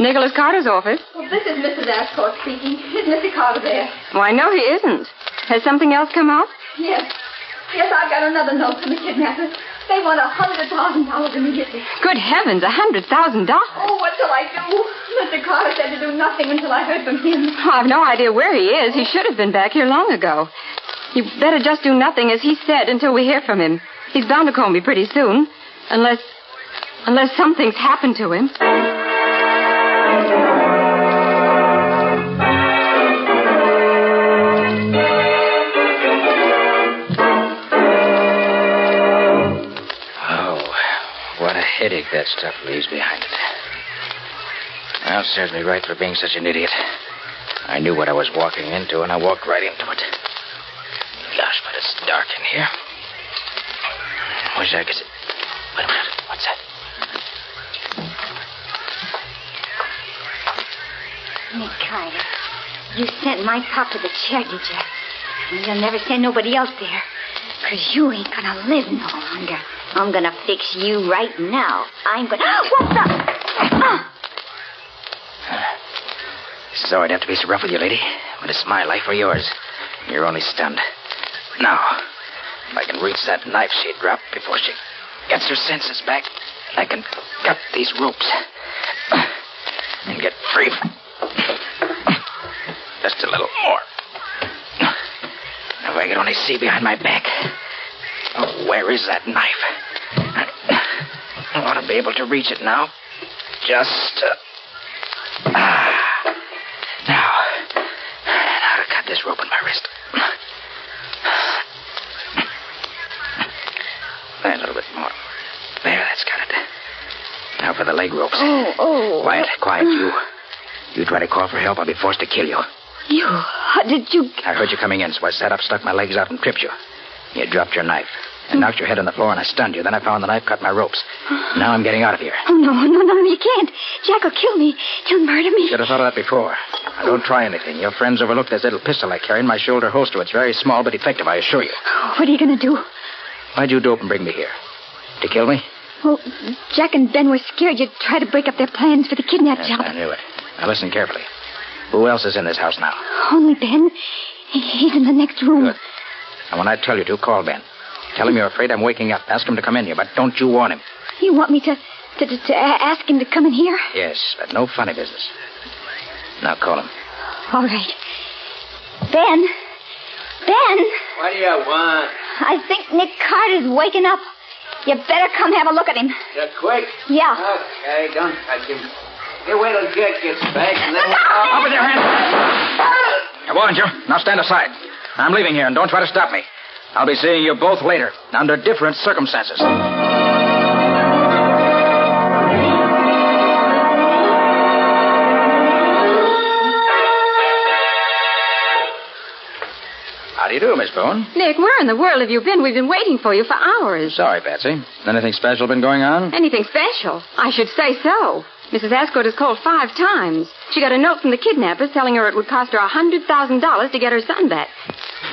Nicholas Carter's office? Well, this is Mrs. Ashcourt speaking. Is Mr. Carter there? Why, no, he isn't. Has something else come out? Yes. Yes, I've got another note from the kidnappers. They want $100,000 immediately. Good heavens, $100,000. Oh, what shall I do? Mr. Carter said to do nothing until I heard from him. Oh, I've no idea where he is. He should have been back here long ago. You better just do nothing, as he said, until we hear from him. He's bound to call me pretty soon. Unless something's happened to him. tough leaves behind it. Well, serves me right for being such an idiot. I knew what I was walking into, and I walked right into it. Gosh, but it's dark in here. Wish I could... Wait a minute. What's that? Nick Carter, you sent my pop to the chair, did you? And you'll never send nobody else there. 'Cause you ain't gonna live no longer. I'm gonna fix you right now. I'm gonna... What's up? Sorry to have to be so rough with you, lady, but it's my life or yours. You're only stunned. Now, if I can reach that knife she dropped before she gets her senses back, I can cut these ropes and get free. Just a little more. If I could only see behind my back. Oh, where is that knife? I ought to be able to reach it now. Just... Now to cut this rope in my wrist. There, a little bit more. There, that's got it. Now for the leg ropes. Oh. Quiet, you. You try to call for help, I'll be forced to kill you. You? How did you... I heard you coming in, so I sat up, stuck my legs out, and tripped you. You dropped your knife. I knocked your head on the floor, and I stunned you. Then I found the knife, cut my ropes. Now I'm getting out of here. Oh, no, you can't. Jack will kill me. He'll murder me. Should have thought of that before. Now, don't try anything. Your friends overlooked this little pistol I carry in my shoulder holster. It's very small, but effective, I assure you. What are you going to do? Why'd you dope and bring me here? To kill me? Well, Jack and Ben were scared you'd try to break up their plans for the kidnap Yes, job. I knew it. Now, listen carefully. Who else is in this house now? Only Ben. He's in the next room. Good. And when I tell you to, call Ben. Tell him you're afraid I'm waking up. Ask him to come in here, but don't you warn him. You want me to ask him to come in here? Yes, but no funny business. Now call him. All right. Ben? What do you want? I think Nick Carter's waking up. You better come have a look at him. Just quick? Yeah. Okay, don't touch him. Here, wait till Jack gets back, and then... Up with your hands! I warned you. Now stand aside. I'm leaving here, and don't try to stop me. I'll be seeing you both later, under different circumstances. How do you do, Miss Boone? Nick, where in the world have you been? We've been waiting for you for hours. Sorry, Patsy. Anything special been going on? Anything special? I should say so. Mrs. Ascot has called 5 times. She got a note from the kidnappers telling her it would cost her $100,000 to get her son back.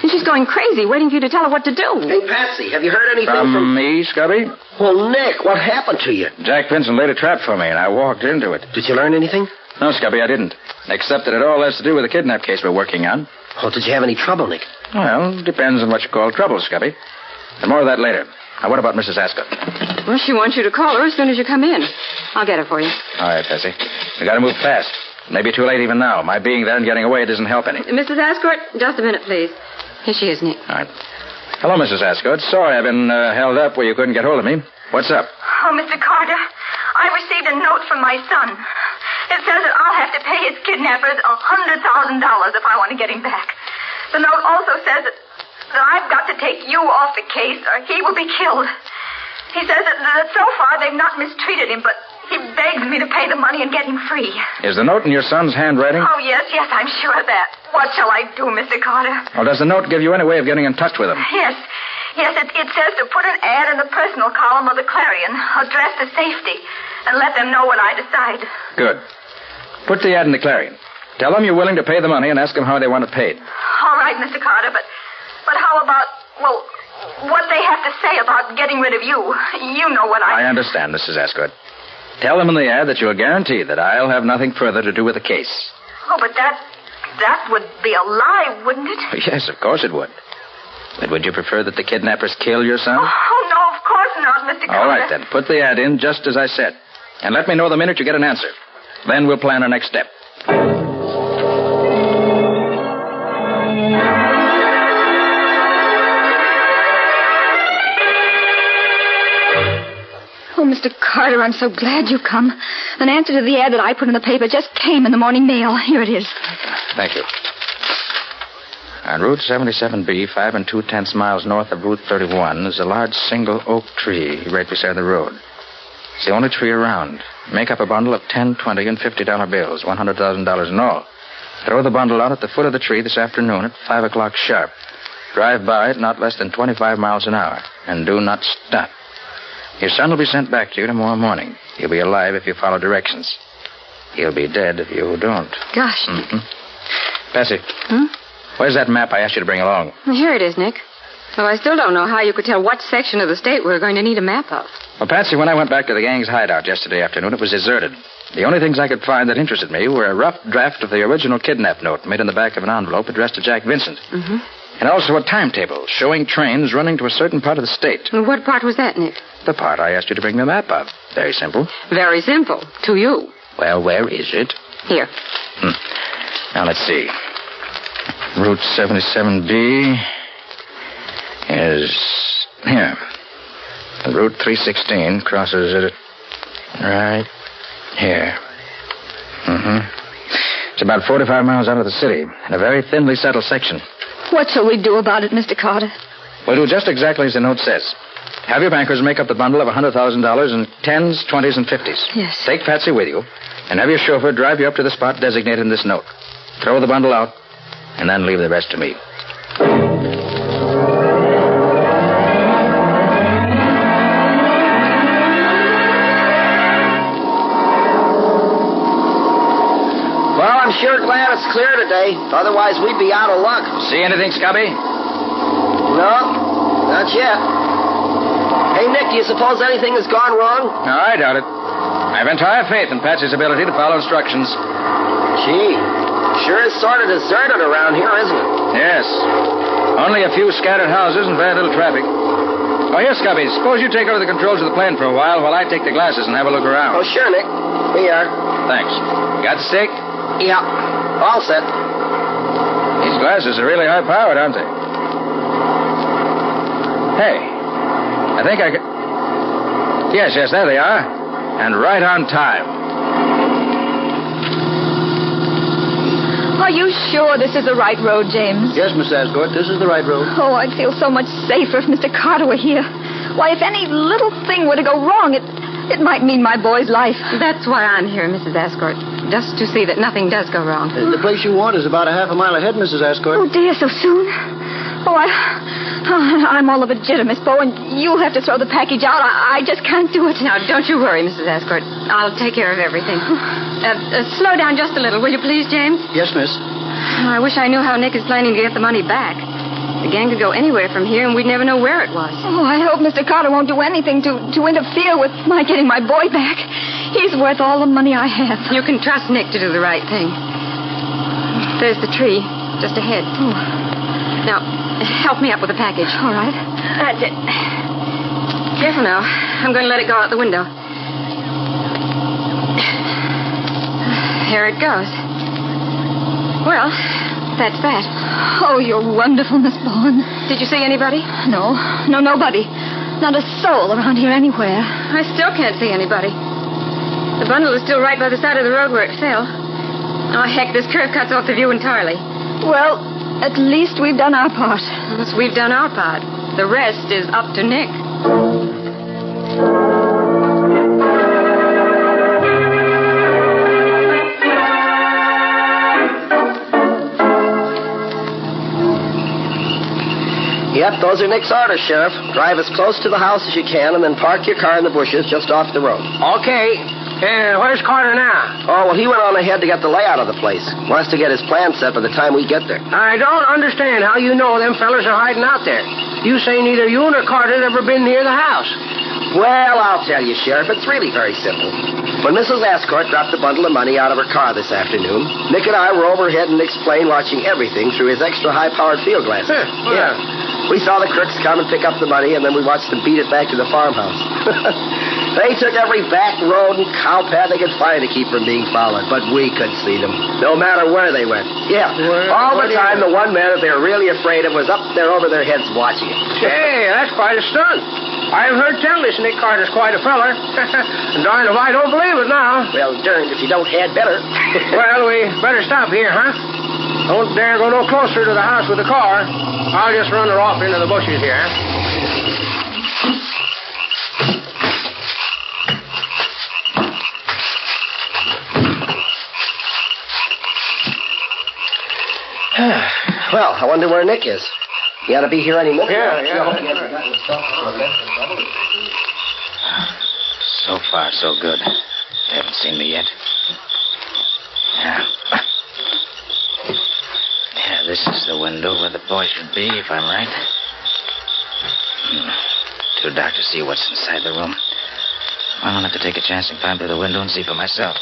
And she's going crazy, waiting for you to tell her what to do. Hey, Patsy, have you heard anything From me, Scubby? Well, Nick, what happened to you? Jack Pinson laid a trap for me, and I walked into it. Did you learn anything? No, Scubby, I didn't. Except that it all has to do with the kidnap case we're working on. Well, did you have any trouble, Nick? Well, depends on what you call trouble, Scubby. And more of that later. Now, what about Mrs. Ascot? Well, she wants you to call her as soon as you come in. I'll get her for you. All right, Patsy. We gotta move fast. Maybe too late even now. My being there and getting away doesn't help any. Mrs. Ascot, just a minute, please. Here she is, Nick. All right. Hello, Mrs. Ascot. Sorry I've been held up where you couldn't get hold of me. What's up? Oh, Mr. Carter, I received a note from my son. It says that I'll have to pay his kidnappers $100,000 if I want to get him back. The note also says that I've got to take you off the case or he will be killed. He says that so far they've not mistreated him, but he begs me to pay the money and get him free. Is the note in your son's handwriting? Oh, yes, I'm sure of that. What shall I do, Mr. Carter? Well, does the note give you any way of getting in touch with him? Yes, it says to put an ad in the personal column of the Clarion, addressed to safety, and let them know what I decide. Good. Put the ad in the Clarion. Tell them you're willing to pay the money and ask them how they want it paid. All right, Mr. Carter, but how about, well, what they have to say about getting rid of you? You know what I understand, Mrs. Ascot. Tell them in the ad that you'll guarantee that I'll have nothing further to do with the case. Oh, but that would be a lie, wouldn't it? Yes, of course it would. But would you prefer that the kidnappers kill your son? Oh, no, of course not, Mr. Carter. All right, then. Put the ad in just as I said. And let me know the minute you get an answer. Then we'll plan our next step. Oh, Mr. Carter, I'm so glad you come. An answer to the ad that I put in the paper just came in the morning mail. Here it is. Thank you. On Route 77B, 5 2/10 miles north of Route 31, is a large single oak tree right beside the road. It's the only tree around. Make up a bundle of $10, $20, and $50 bills, $100,000 in all. Throw the bundle out at the foot of the tree this afternoon at 5 o'clock sharp. Drive by it not less than 25 miles an hour, and do not stop. Your son will be sent back to you tomorrow morning. He'll be alive if you follow directions. He'll be dead if you don't. Gosh. Mm-hmm. Patsy. Where's that map I asked you to bring along? Well, here it is, Nick. Though I still don't know how you could tell what section of the state we're going to need a map of. Well, Patsy, when I went back to the gang's hideout yesterday afternoon, it was deserted. The only things I could find that interested me were a rough draft of the original kidnap note made in the back of an envelope addressed to Jack Vincent. Mm-hmm. And also a timetable showing trains running to a certain part of the state. And what part was that, Nick? The part I asked you to bring the map of. Very simple. Very simple. To you. Well, where is it? Here. Now, let's see. Route 77B is here. And Route 316 crosses it right here. It's about 45 miles out of the city, in a very thinly settled section. What shall we do about it, Mr. Carter? We'll do just exactly as the note says. Have your bankers make up the bundle of $100,000 in 10s, 20s, and 50s. Yes. Take Patsy with you, and have your chauffeur drive you up to the spot designated in this note. Throw the bundle out, and then leave the rest to me. Well, I'm sure glad it's clear today. Otherwise, we'd be out of luck. See anything, Scubby? No, not yet. Hey, Nick, do you suppose anything has gone wrong? No, I doubt it. I have entire faith in Patsy's ability to follow instructions. Gee, sure is sort of deserted around here, isn't it? Yes. Only a few scattered houses and very little traffic. Oh, here, Scubby, suppose you take over the controls of the plane for a while I take the glasses and have a look around. Oh, sure, Nick. We are. Thanks. Got the stick? Yeah. All set. These glasses are really high-powered, aren't they? Hey, I think I can... Yes, there they are. And right on time. Are you sure this is the right road, James? Yes, Miss Asgore, this is the right road. Oh, I'd feel so much safer if Mr. Carter were here. Why, if any little thing were to go wrong, it might mean my boy's life. That's why I'm here, Mrs. Asgore. Just to see that nothing does go wrong. The place you want is about a half a mile ahead, Mrs. Asgore. Oh, dear, so soon? Oh, I'm all of a jitter, Miss Bow, and you'll have to throw the package out. I just can't do it. Now, don't you worry, Mrs. Asgore. I'll take care of everything. Slow down just a little, will you please, James? Yes, miss. I wish I knew how Nick is planning to get the money back. The gang could go anywhere from here, and we'd never know where it was. Oh, I hope Mr. Carter won't do anything to interfere with my getting my boy back. He's worth all the money I have. You can trust Nick to do the right thing. There's the tree, just ahead. Oh. Now, help me up with the package. All right. That's it. Careful now. I'm going to let it go out the window. Here it goes. Well, that's that. Oh, you're wonderful, Miss Bowen. Did you see anybody? No, nobody. Not a soul around here anywhere. I still can't see anybody. The bundle is still right by the side of the road where it fell. Oh, heck, this curve cuts off the view entirely. Well, at least we've done our part. Yes, we've done our part. The rest is up to Nick. Yep, those are Nick's orders, Sheriff. Drive as close to the house as you can and then park your car in the bushes just off the road. Okay. Where's Carter now? Oh, well, he went on ahead to get the layout of the place. Wants to get his plan set by the time we get there. I don't understand how you know them fellas are hiding out there. You say neither you nor Carter's ever been near the house. Well, I'll tell you, Sheriff. It's really very simple. When Mrs. Ascourt dropped a bundle of money out of her car this afternoon, Nick and I were overhead in Nick's plane watching everything through his extra high-powered field glasses. Yeah. We saw the crooks come and pick up the money, and then we watched them beat it back to the farmhouse. They took every back road and cow path they could find to keep from being followed, but we could see them, no matter where they went. Yeah, all the time, the one man that they were really afraid of was up there over their heads watching it. Hey, that's quite a stunt. I've heard tell this Nick Carter's quite a feller. Darned if I don't believe it now. Well, darned if you don't, had better. Well, we better stop here, huh? Don't dare go no closer to the house with the car. I'll just run her off into the bushes here. Well, I wonder where Nick is. He ought to be here any minute. So far, so good. They haven't seen me yet. Yeah, this is the window where the boy should be, if I'm right. Too dark to see what's inside the room. Well, I'll have to take a chance and climb through the window and see for myself.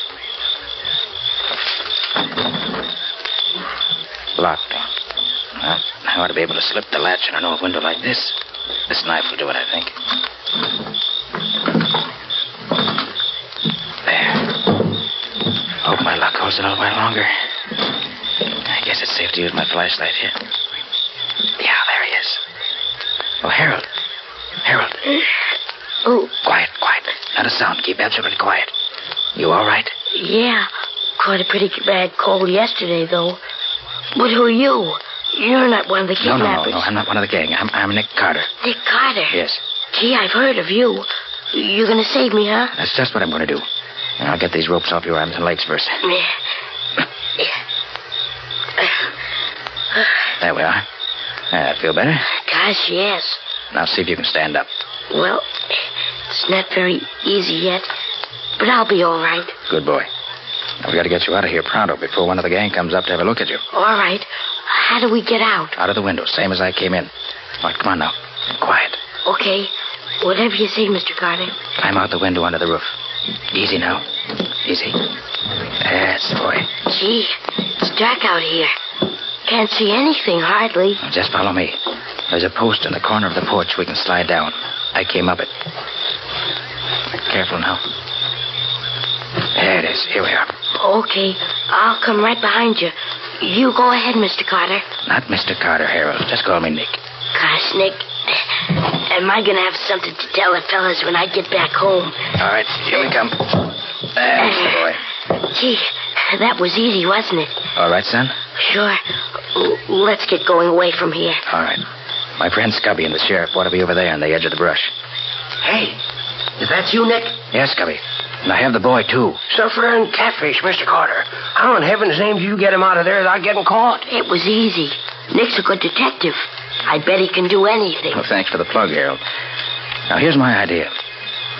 Locked. Well, I ought to be able to slip the latch on an old window like this. This knife will do it, I think. There. Hope my luck holds a little while longer. I guess it's safe to use my flashlight here. Yeah, there he is. Oh, Harold. Harold. Oh. Quiet. Not a sound. Keep absolutely quiet. You all right? Yeah. Caught a pretty bad cold yesterday, though. But who are you? You're not one of the kidnappers. No, I'm not one of the gang. I'm Nick Carter. Nick Carter? Yes. Gee, I've heard of you. You're going to save me, huh? That's just what I'm going to do. And I'll get these ropes off your arms and legs first. There we are. Feel better? Gosh, yes. Now see if you can stand up. Well, it's not very easy yet, but I'll be all right. Good boy. Now, we got to get you out of here pronto before one of the gang comes up to have a look at you. All right. How do we get out? Out of the window, same as I came in. All right, come on now. Quiet. Okay. Whatever you say, Mr. Carter. Climb out the window under the roof. Easy now. Easy. That's the boy. Gee, it's dark out here. Can't see anything, hardly. Well, just follow me. There's a post in the corner of the porch we can slide down. I came up it. Careful now. There it is. Here we are. Okay. I'll come right behind you. You go ahead, Mr. Carter. Not Mr. Carter, Harold. Just call me Nick. Gosh, Nick. Am I going to have something to tell the fellas when I get back home? All right. Here we come. There's the boy. Gee, that was easy, wasn't it? All right, son? Sure. Let's get going away from here. All right. My friend Scubby and the sheriff ought to be over there on the edge of the brush. Hey, is that you, Nick? Yes, Scubby. And I have the boy, too. Suffering catfish, Mr. Carter. How in heaven's name did you get him out of there without getting caught? It was easy. Nick's a good detective. I bet he can do anything. Well, thanks for the plug, Harold. Now, here's my idea.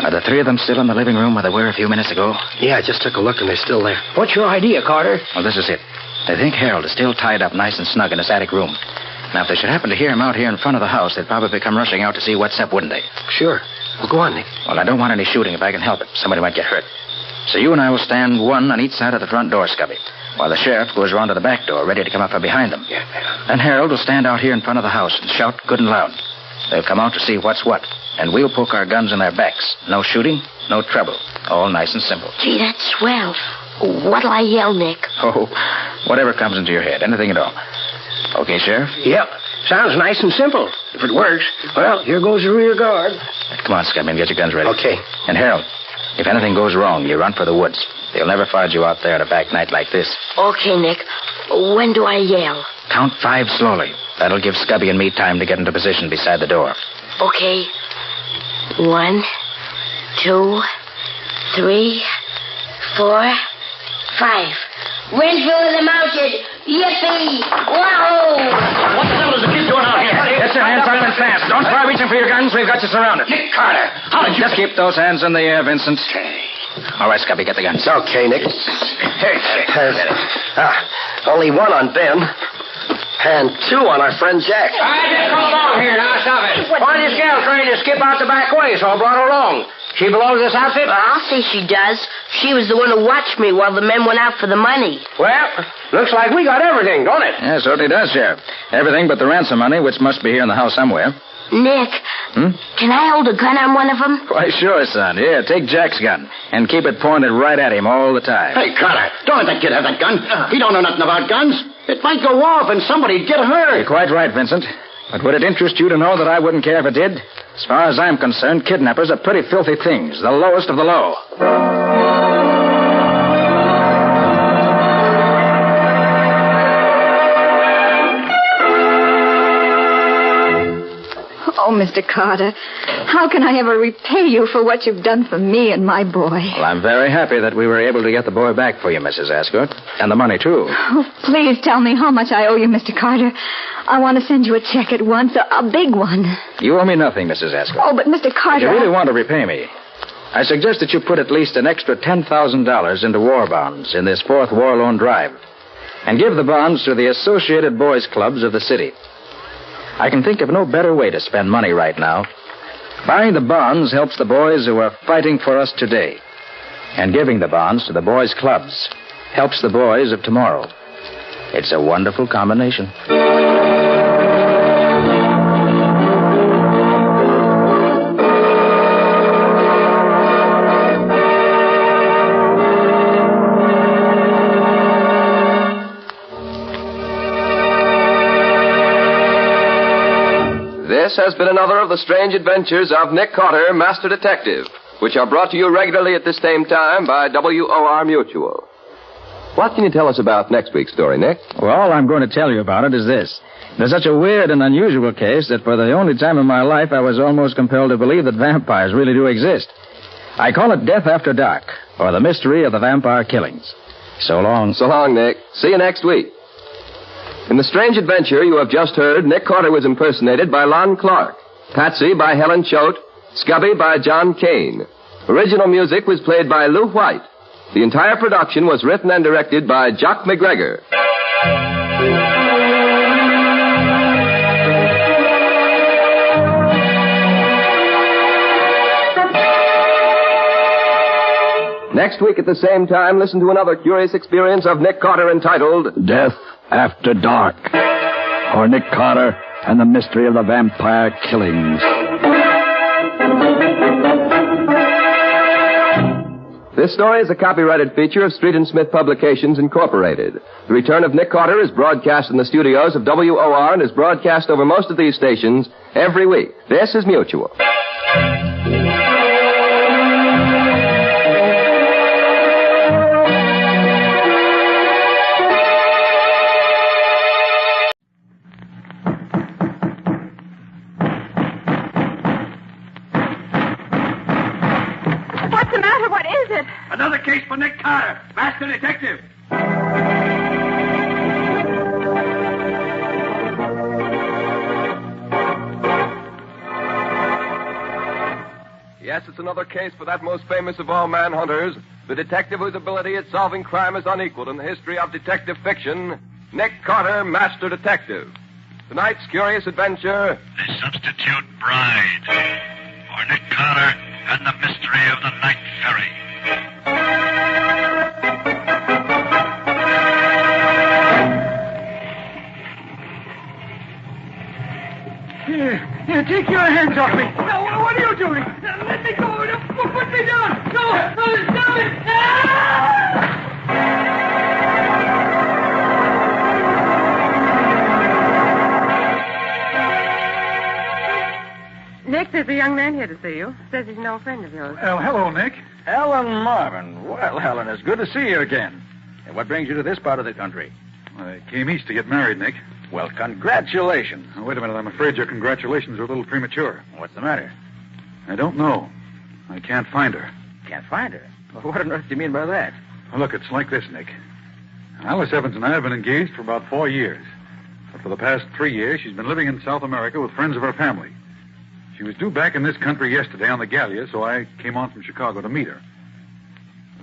Are the three of them still in the living room where they were a few minutes ago? Yeah, I just took a look and they're still there. What's your idea, Carter? Well, this is it. They think Harold is still tied up nice and snug in his attic room. Now, if they should happen to hear him out here in front of the house, they'd probably come rushing out to see what's up, wouldn't they? Sure. Well, go on, Nick. Well, I don't want any shooting if I can help it. Somebody might get hurt. So you and I will stand one on each side of the front door, Scubby, while the sheriff goes around to the back door, ready to come up from behind them. Yeah. Then Harold will stand out here in front of the house and shout good and loud. They'll come out to see what's what, and we'll poke our guns in their backs. No shooting, no trouble. All nice and simple. Gee, that's swell. What'll I yell, Nick? Oh, whatever comes into your head. Anything at all. Okay, Sheriff? Yep. Sounds nice and simple. If it works, well, here goes the rear guard. Come on, Scubby, and get your guns ready. Okay. And Harold, if anything goes wrong, you run for the woods. They'll never find you out there at a back night like this. Okay, Nick. When do I yell? Count 5 slowly. That'll give Scubby and me time to get into position beside the door. Okay. 1, 2, 3, 4, 5. Renfield of the Mounted. Yippee! Wahoo! What the hell is the kid doing out here? Get your hands up and fast. Don't try reaching for your guns. We've got you surrounded. Nick Carter, how did you... Just keep those hands in the air, Vincent. All right, Scubby, get the guns. Okay, Nick. Only one on Ben. And 2 on our friend Jack. I just come along here now. Stop it. Why this gal trying to skip out the back way, so I brought her along? She belongs to this outfit? I'll say she does. She was the one who watched me while the men went out for the money. Well, looks like we got everything, don't it? Yeah, certainly does, Sheriff. Everything but the ransom money, which must be here in the house somewhere. Nick, can I hold a gun on one of them? Why, sure, son. Here, take Jack's gun and keep it pointed right at him all the time. Hey, Carter, don't let that kid have that gun. He don't know nothing about guns. It might go off and somebody'd get hurt. You're quite right, Vincent. But would it interest you to know that I wouldn't care if it did? As far as I'm concerned, kidnappers are pretty filthy things, the lowest of the low. Oh, Mr. Carter. How can I ever repay you for what you've done for me and my boy? Well, I'm very happy that we were able to get the boy back for you, Mrs. Ascot. And the money, too. Oh, please tell me how much I owe you, Mr. Carter. I want to send you a check at once, a big one. You owe me nothing, Mrs. Ascot. Oh, but Mr. Carter... If you really want to repay me, I suggest that you put at least an extra $10,000 into war bonds in this fourth war loan drive and give the bonds to the Associated Boys Clubs of the city. I can think of no better way to spend money right now. Buying the bonds helps the boys who are fighting for us today. And giving the bonds to the boys' clubs helps the boys of tomorrow. It's a wonderful combination. This has been another of the strange adventures of Nick Carter, Master Detective, which are brought to you regularly at this same time by WOR Mutual. What can you tell us about next week's story, Nick? Well, all I'm going to tell you about it is this. There's such a weird and unusual case that for the only time in my life I was almost compelled to believe that vampires really do exist. I call it Death After Dark, or the mystery of the vampire killings. So long. So long, Nick. See you next week. In the strange adventure you have just heard, Nick Carter was impersonated by Lon Clark, Patsy by Helen Choate, Scubby by John Kane. Original music was played by Lou White. The entire production was written and directed by Jock McGregor. Next week at the same time, listen to another curious experience of Nick Carter entitled Death After Dark, or Nick Carter and the Mystery of the Vampire Killings. This story is a copyrighted feature of Street and Smith Publications, Incorporated. The return of Nick Carter is broadcast in the studios of WOR and is broadcast over most of these stations every week. This is Mutual. What's the matter? What is it? Another case for Nick Carter, Master Detective. Yes, it's another case for that most famous of all manhunters, the detective whose ability at solving crime is unequaled in the history of detective fiction, Nick Carter, Master Detective. Tonight's curious adventure... The Substitute Bride, or Nick Carter and the Mystery of the Night Ferry. Here, take your hands off me. Now, what are you doing? Let me go. Put me down. No, stop it. Nick, there's a young man here to see you. Says he's no friend of yours. Well, hello, Nick. Helen Marvin. Well, Helen, it's good to see you again. And what brings you to this part of the country? I came east to get married, Nick. Well, congratulations. Now, wait a minute. I'm afraid your congratulations are a little premature. What's the matter? I don't know. I can't find her. Can't find her? Well, what on earth do you mean by that? Well, look, it's like this, Nick. Alice Evans and I have been engaged for about 4 years. But for the past 3 years, she's been living in South America with friends of her family. She was due back in this country yesterday on the Gallia, so I came on from Chicago to meet her.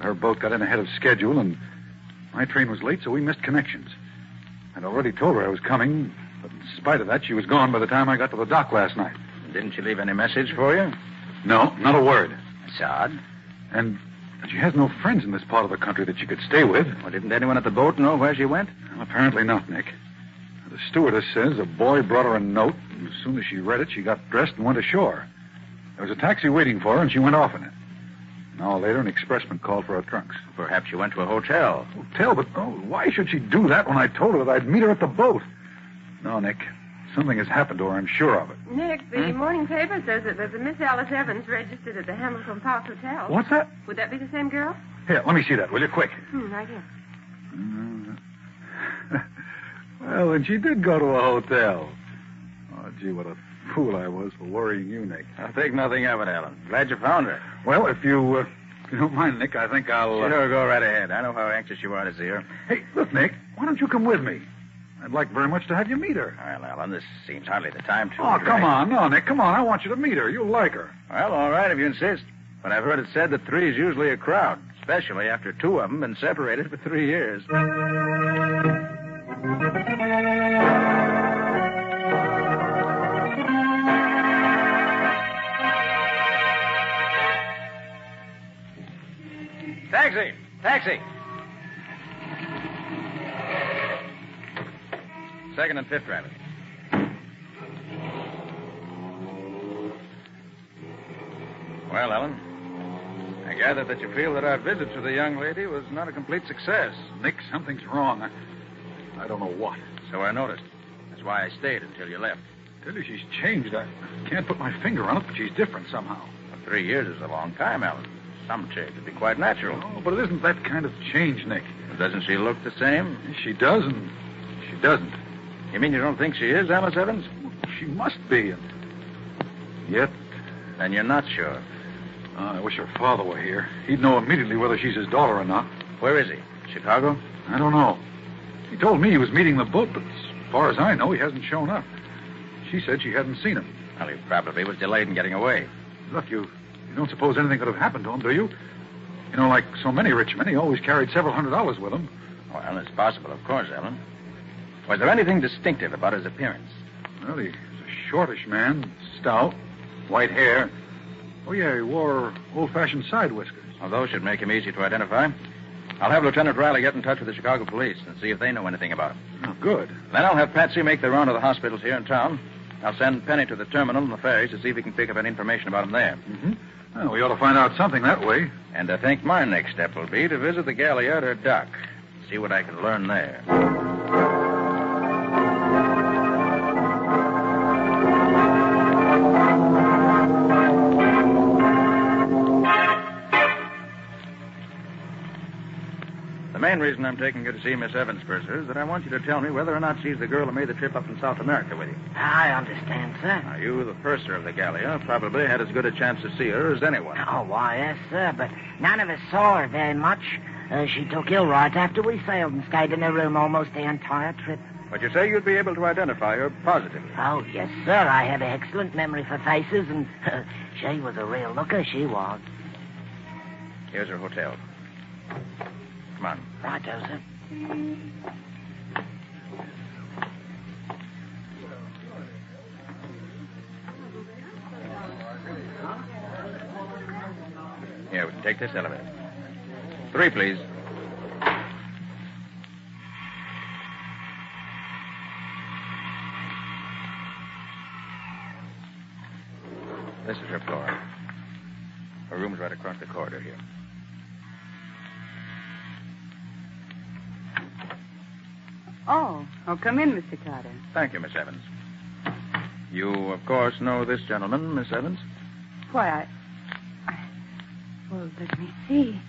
Her boat got in ahead of schedule, and my train was late, so we missed connections. I'd already told her I was coming, but in spite of that, she was gone by the time I got to the dock last night. Didn't she leave any message for you? No, not a word. That's odd. And she has no friends in this part of the country that she could stay with. Well, didn't anyone at the boat know where she went? Well, apparently not, Nick. The stewardess says a boy brought her a note, and as soon as she read it, she got dressed and went ashore. There was a taxi waiting for her, and she went off in it. An hour later, an expressman called for her trunks. Perhaps she went to a hotel. Hotel? But why should she do that when I told her that I'd meet her at the boat? No, Nick. Something has happened to her, I'm sure of it. Nick, the morning paper says that there's a Miss Alice Evans registered at the Hamilton Park Hotel. What's that? Would that be the same girl? Here, let me see that, will you? Quick. Right here. Well, then she did go to a hotel. Oh, gee, what a fool I was for worrying you, Nick. I'll take nothing of it, Alan. Glad you found her. Well, if you don't mind, Nick, I think I'll... Sure, go right ahead. I know how anxious you are to see her. Hey, look, Nick, why don't you come with me? I'd like very much to have you meet her. Well, Alan, this seems hardly the time to... Oh, come on. No, Nick, come on. I want you to meet her. You'll like her. Well, all right, if you insist. But I've heard it said that 3 is usually a crowd, especially after 2 of them been separated for 3 years. Taxi! Taxi! 2nd and 5th drivers. Well, Ellen, I gather that you feel that our visit to the young lady was not a complete success. Nick, something's wrong. I don't know what. So I noticed. That's why I stayed until you left. Tell you she's changed. I can't put my finger on it, but she's different somehow. Well, 3 years is a long time, Alan. Some change would be quite natural. Oh, but it isn't that kind of change, Nick. Well, doesn't she look the same? She does, and she doesn't. You mean you don't think she is, Alice Evans? She must be, and yet... Then you're not sure. I wish her father were here. He'd know immediately whether she's his daughter or not. Where is he? Chicago? I don't know. He told me he was meeting the boat, but as far as I know, he hasn't shown up. She said she hadn't seen him. Well, he probably was delayed in getting away. Look, you don't suppose anything could have happened to him, do you? You know, like so many rich men, he always carried several $100s with him. Well, it's possible, of course, Ellen. Was there anything distinctive about his appearance? Well, he was a shortish man, stout, white hair. Oh, yeah, he wore old-fashioned side whiskers. Well, those should make him easy to identify. I'll have Lieutenant Riley get in touch with the Chicago police and see if they know anything about him. Oh, good. Then I'll have Patsy make the round of the hospitals here in town. I'll send Penny to the terminal and the ferries to see if we can pick up any information about him there. Mm-hmm. Well, we ought to find out something that way. And I think my next step will be to visit the Galliard or dock. See what I can learn there. The main reason I'm taking you to see Miss Evans, Purser, is that I want you to tell me whether or not she's the girl who made the trip up from South America with you. I understand, sir. Now, you, the purser of the Gallia, probably had as good a chance to see her as anyone. Oh, why, yes, sir, but none of us saw her very much. She took ill right after we sailed and stayed in her room almost the entire trip. But you say you'd be able to identify her positively. Oh, yes, sir. I have an excellent memory for faces, and she was a real looker, she was. Here's her hotel. Come on. Righto, sir. Here, we can take this elevator. 3, please. This is her floor. Her room's right across the corridor here. Oh, come in, Mr. Carter. Thank you, Miss Evans. You, of course, know this gentleman, Miss Evans? Why, well, let me see.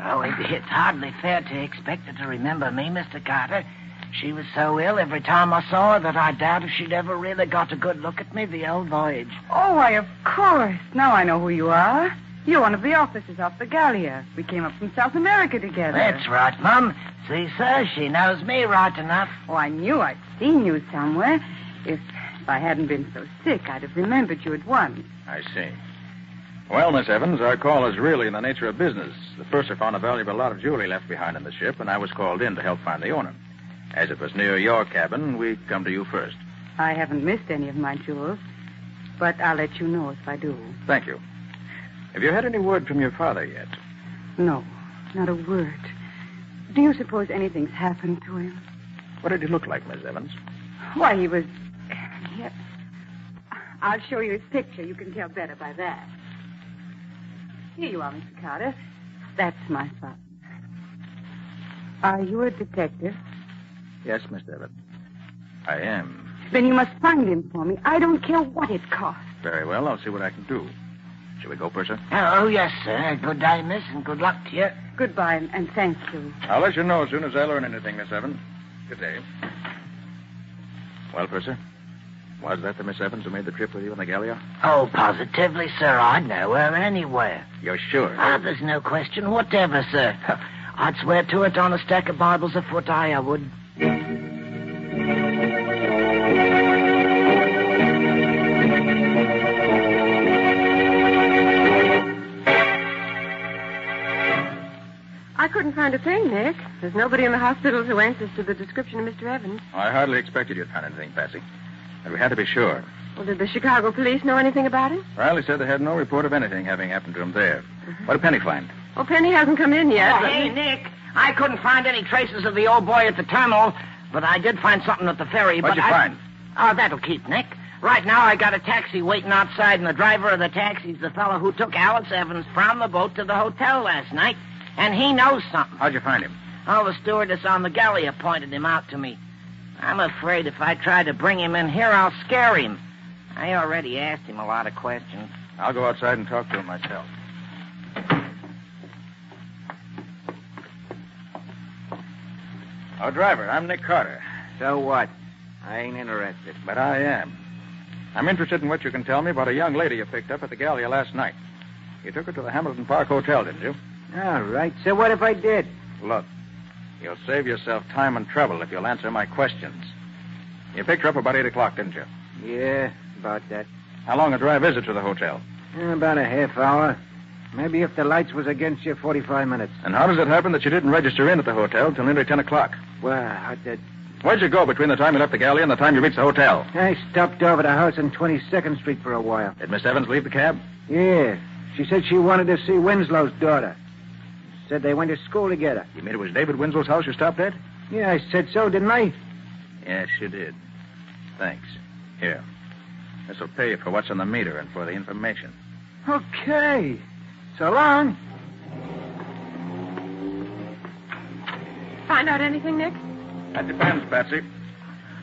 Oh, it's hardly fair to expect her to remember me, Mr. Carter. She was so ill every time I saw her that I doubt if she'd ever really got a good look at me the old voyage. Oh, why, of course. Now I know who you are. You're one of the officers off the Gallia. We came up from South America together. That's right, Mum. See, sir, she knows me right enough. Oh, I knew I'd seen you somewhere. If I hadn't been so sick, I'd have remembered you at once. I see. Well, Miss Evans, our call is really in the nature of business. The purser found a valuable lot of jewelry left behind in the ship, and I was called in to help find the owner. As it was near your cabin, we come to you first. I haven't missed any of my jewels, but I'll let you know if I do. Thank you. Have you had any word from your father yet? No, not a word. Do you suppose anything's happened to him? What did he look like, Miss Evans? Why, he was... Here. I'll show you his picture. You can tell better by that. Here you are, Mr. Carter. That's my son. Are you a detective? Yes, Miss Evans. I am. Then you must find him for me. I don't care what it costs. Very well. I'll see what I can do. Shall we go, Purser? Oh, yes, sir. Good day, miss, and good luck to you. Goodbye, and thank you. I'll let you know as soon as I learn anything, Miss Evans. Good day. Well, Purser? Was that the Miss Evans who made the trip with you in the Gallia? Oh, positively, sir. I'd know her anywhere. You're sure? Ah, there's no question whatever, sir. I'd swear to it on a stack of Bibles afoot, I would. I couldn't find a thing, Nick. There's nobody in the hospital who answers to the description of Mr. Evans. I hardly expected you'd find anything, Patsy. But we had to be sure. Well, did the Chicago police know anything about him? Well, they said they had no report of anything having happened to him there. What did Penny find? Oh, Penny hasn't come in yet. Oh, hey, Nick. I couldn't find any traces of the old boy at the terminal, but I did find something at the ferry. What'd you find? Oh, that'll keep, Nick. Right now, I got a taxi waiting outside, and the driver of the taxi's the fellow who took Alice Evans from the boat to the hotel last night, and he knows something. How'd you find him? Oh, the stewardess on the Gallia pointed him out to me. I'm afraid if I try to bring him in here, I'll scare him. I already asked him a lot of questions. I'll go outside and talk to him myself. Oh, driver, I'm Nick Carter. So what? I ain't interested. But I am. I'm interested in what you can tell me about a young lady you picked up at the Gallia last night. You took her to the Hamilton Park Hotel, didn't you? All right. So what if I did? Look, you'll save yourself time and trouble if you'll answer my questions. You picked her up about 8 o'clock, didn't you? Yeah, about that. How long a drive is it to the hotel? About a half hour. Maybe if the lights was against you, 45 minutes. And how does it happen that you didn't register in at the hotel till nearly 10 o'clock? Well, Where'd you go between the time you left the Gallia and the time you reached the hotel? I stopped over the house on 22nd Street for a while. Did Miss Evans leave the cab? Yeah. She said she wanted to see Winslow's daughter. Said they went to school together. You mean it was David Winslow's house you stopped at? Yeah, I said so, didn't I? Yes, you did. Thanks. Here. This'll pay you for what's on the meter and for the information. Okay. So long. Find out anything, Nick? That depends, Patsy.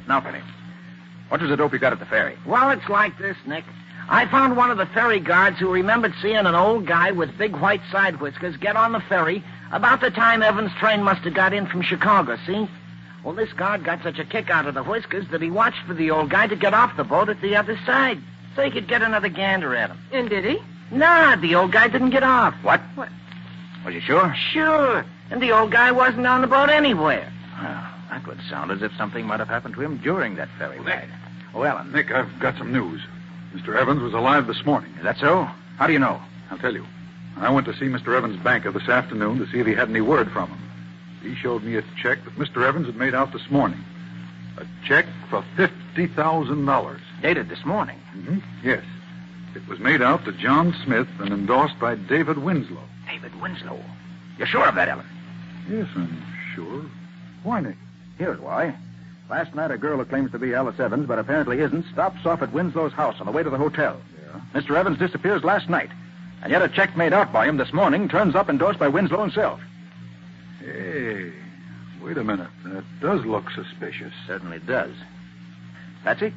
Now, Penny, what was the dope you got at the ferry? Well, it's like this, Nick. I found one of the ferry guards who remembered seeing an old guy with big white side whiskers get on the ferry about the time Evans' train must have got in from Chicago, see? Well, this guard got such a kick out of the whiskers that he watched for the old guy to get off the boat at the other side so he could get another gander at him. And did he? Nah, the old guy didn't get off. What? What? Was you sure? Sure. And the old guy wasn't on the boat anywhere. Well, that would sound as if something might have happened to him during that ferry ride. Oh, Alan. Nick, I've got some news. Mr. Evans was alive this morning. Is that so? How do you know? I'll tell you. I went to see Mr. Evans' banker this afternoon to see if he had any word from him. He showed me a check that Mr. Evans had made out this morning. A check for $50,000. Dated this morning? Mm-hmm. Yes. It was made out to John Smith and endorsed by David Winslow. David Winslow? You're sure of that, Ellen? Yes, I'm sure. Why, Nick? Here's why. Last night, a girl who claims to be Alice Evans, but apparently isn't, stops off at Winslow's house on the way to the hotel. Yeah? Mr. Evans disappears last night. And yet a check made out by him this morning turns up endorsed by Winslow himself. Hey, wait a minute. That does look suspicious. Certainly does. Patsy,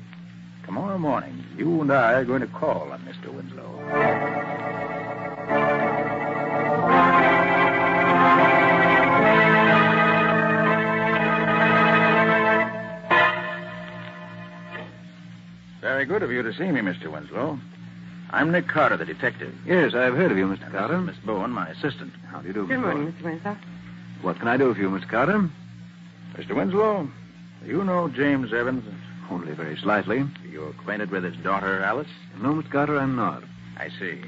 tomorrow morning, you and I are going to call on Mr. Winslow. Very good of you to see me, Mr. Winslow. I'm Nick Carter, the detective. Yes, I've heard of you, Mr. Carter. Miss Bowen, my assistant. How do you do, Good Miss morning, Bowen? Mr. Winslow. What can I do for you, Mr. Carter? Mr. Winslow, do you know James Evans? Only very slightly. Are you acquainted with his daughter, Alice? No, Mr. Carter, I'm not. I see.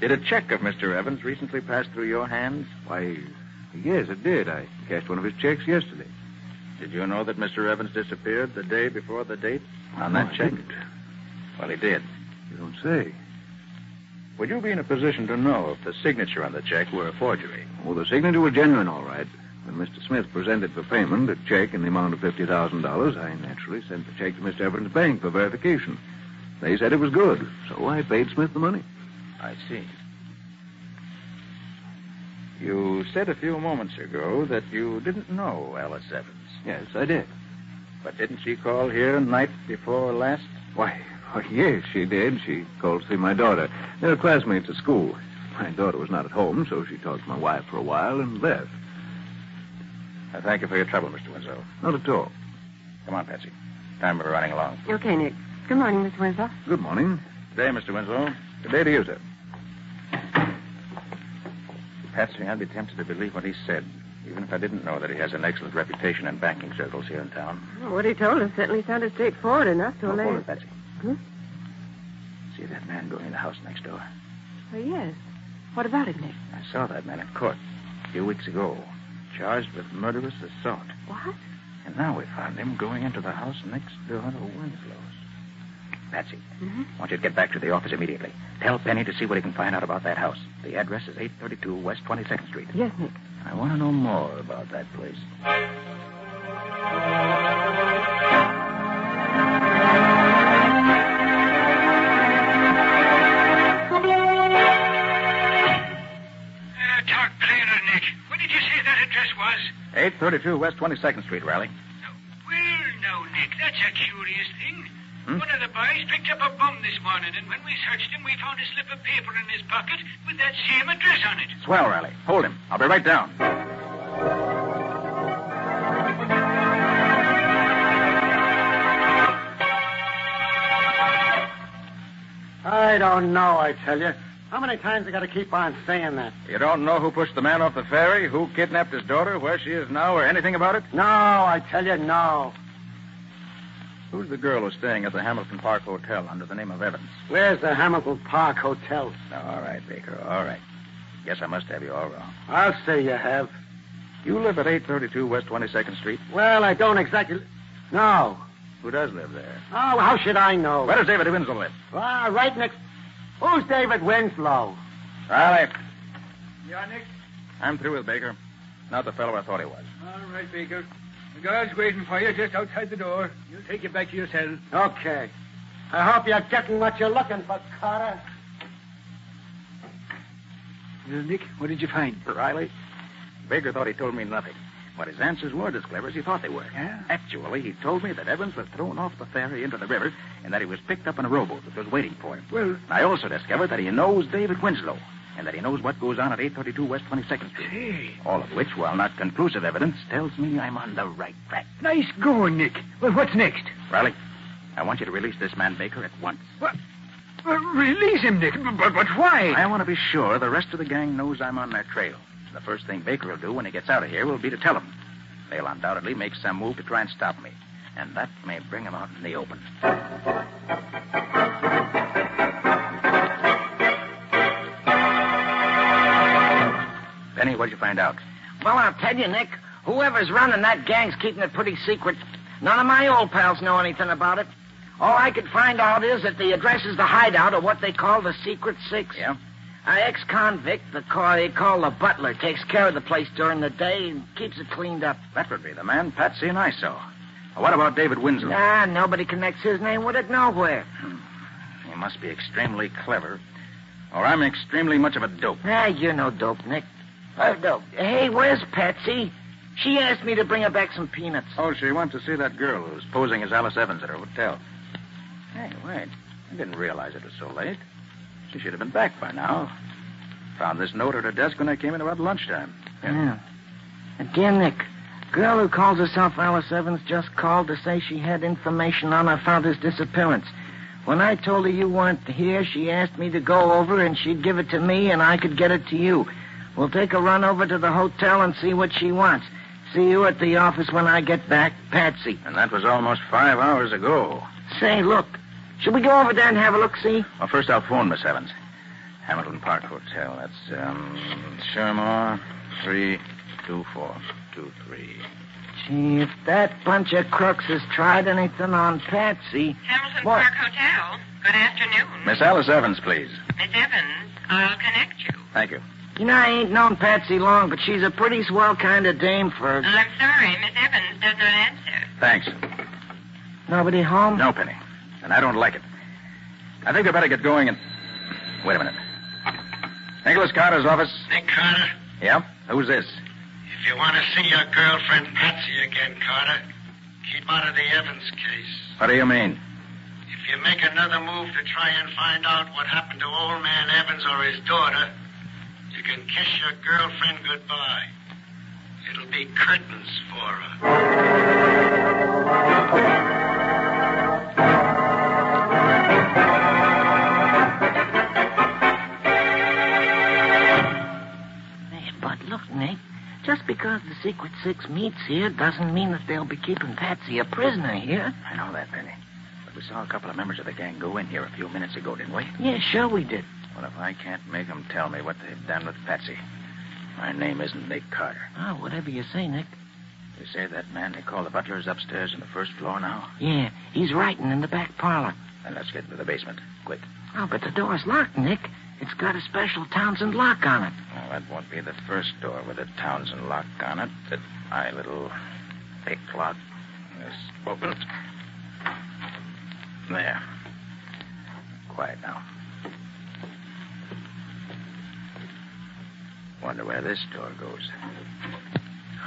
Did a check of Mr. Evans recently pass through your hands? Why, yes, it did. I cashed one of his checks yesterday. Did you know that Mr. Evans disappeared the day before the date on No, that I check? didn't. Well, he did. You don't say. Would you be in a position to know if the signature on the check were a forgery? Well, the signature was genuine, all right. When Mr. Smith presented for payment a check in the amount of $50,000, I naturally sent the check to Mr. Evans' bank for verification. They said it was good, so I paid Smith the money. I see. You said a few moments ago that you didn't know Alice Evans. Yes, I did. But didn't she call here night before last? Why, yes, she did. She called to see my daughter. They're classmates at school. My daughter was not at home, so she talked to my wife for a while and left. I thank you for your trouble, Mr. Winslow. Not at all. Come on, Patsy. Time we're running along. Okay, Nick. Good morning, Mr. Winslow. Good morning. Good day, Mr. Winslow. Good day to you, sir. Patsy, I'd be tempted to believe what he said, even if I didn't know that he has an excellent reputation in banking circles here in town. Well, what he told us certainly sounded straightforward enough to Hold allay... it, Patsy. See that man going in the house next door? Oh, yes. What about it, Nick? I saw that man in court a few weeks ago, charged with murderous assault. What? And now we found him going into the house next door to Winslow's. Patsy, I want you to get back to the office immediately. Tell Penny to see what he can find out about that house. The address is 832 West 22nd Street. Yes, Nick. I want to know more about that place. Talk clearer, Nick. What did you say that address was? 832 West 22nd Street, Riley. Well, now, Nick, that's a curious thing. One of the boys picked up a bum this morning, and when we searched him, we found a slip of paper in his pocket with that same address on it. Swell, Riley. Hold him. I'll be right down. I don't know, I tell you. How many times I got to keep on saying that? You don't know who pushed the man off the ferry, who kidnapped his daughter, where she is now, or anything about it? No, I tell you, no. Who's the girl who's staying at the Hamilton Park Hotel under the name of Evans? Where's the Hamilton Park Hotel? All right, Baker, all right. Guess I must have you all wrong. I'll say you have. You live at 832 West 22nd Street? Well, I don't exactly... No. Who does live there? Oh, how should I know? Where does David Winslow live? Ah, right next... Who's David Winslow? Riley. Yeah, Nick? I'm through with Baker. Not the fellow I thought he was. All right, Baker. The guard's waiting for you just outside the door. You'll take you back to your cell. Okay. I hope you're getting what you're looking for, Carter. Well, Nick, what did you find? Riley, Baker thought he told me nothing. But his answers weren't as clever as he thought they were. Yeah? Actually, he told me that Evans was thrown off the ferry into the river and that he was picked up in a rowboat that was waiting for him. Well... I also discovered that he knows David Winslow and that he knows what goes on at 832 West 22nd Street. Hey. All of which, while not conclusive evidence, tells me I'm on the right track. Nice going, Nick. Well, what's next? Riley, I want you to release this man Baker at once. What? Release him, Nick. But why? I want to be sure the rest of the gang knows I'm on their trail. The first thing Baker will do when he gets out of here will be to tell them. They'll undoubtedly make some move to try and stop me. And that may bring him out in the open. Penny, what'd you find out? Well, I'll tell you, Nick. Whoever's running that gang's keeping it pretty secret. None of my old pals know anything about it. All I could find out is that the address is the hideout of what they call the Secret Six. Yeah? Ex-convict, they call the butler, takes care of the place during the day and keeps it cleaned up. That would be the man Patsy and I saw. What about David Winslow? Nobody connects his name with it nowhere. He must be extremely clever, or I'm extremely much of a dope. You're no dope, Nick. Dope. Hey, where's Patsy? She asked me to bring her back some peanuts. Oh, she went to see that girl who's posing as Alice Evans at her hotel. Hey, wait. I didn't realize it was so late. She should have been back by now. Found this note at her desk when I came in about lunchtime. Yeah. Again, Nick. Girl who calls herself Alice Evans just called to say she had information on our father's disappearance. When I told her you weren't here, she asked me to go over and she'd give it to me and I could get it to you. We'll take a run over to the hotel and see what she wants. See you at the office when I get back, Patsy. And that was almost 5 hours ago. Say, look. Should we go over there and have a look-see? Well, first I'll phone Miss Evans. Hamilton Park Hotel. That's, Shermore 32423. Gee, if that bunch of crooks has tried anything on Patsy... Hamilton Park Hotel. Good afternoon. Miss Alice Evans, please. Miss Evans, I'll connect you. Thank you. You know, I ain't known Patsy long, but she's a pretty swell kind of dame for... I'm sorry, Miss Evans does not answer. Thanks. Nobody home? No, Penny. And I don't like it. I think I better get going and... Wait a minute. Nicholas Carter's office. Nick Carter? Yeah? Who's this? If you want to see your girlfriend Patsy again, Carter, keep out of the Evans case. What do you mean? If you make another move to try and find out what happened to old man Evans or his daughter, you can kiss your girlfriend goodbye. It'll be curtains for her. because the Secret Six meets here doesn't mean that they'll be keeping Patsy a prisoner here. I know that, Penny. But we saw a couple of members of the gang go in here a few minutes ago, didn't we? Yeah, sure we did. Well, if I can't make them tell me what they've done with Patsy, my name isn't Nick Carter. Oh, whatever you say, Nick. You say that man they call the butler is upstairs on the first floor now? Yeah, he's writing in the back parlor. Then let's get into the basement, quick. Oh, but the door's locked, Nick. It's got a special Townsend lock on it. Well, that won't be the first door with a Townsend lock on it. That my little pick lock is opened. There. Quiet now. Wonder where this door goes.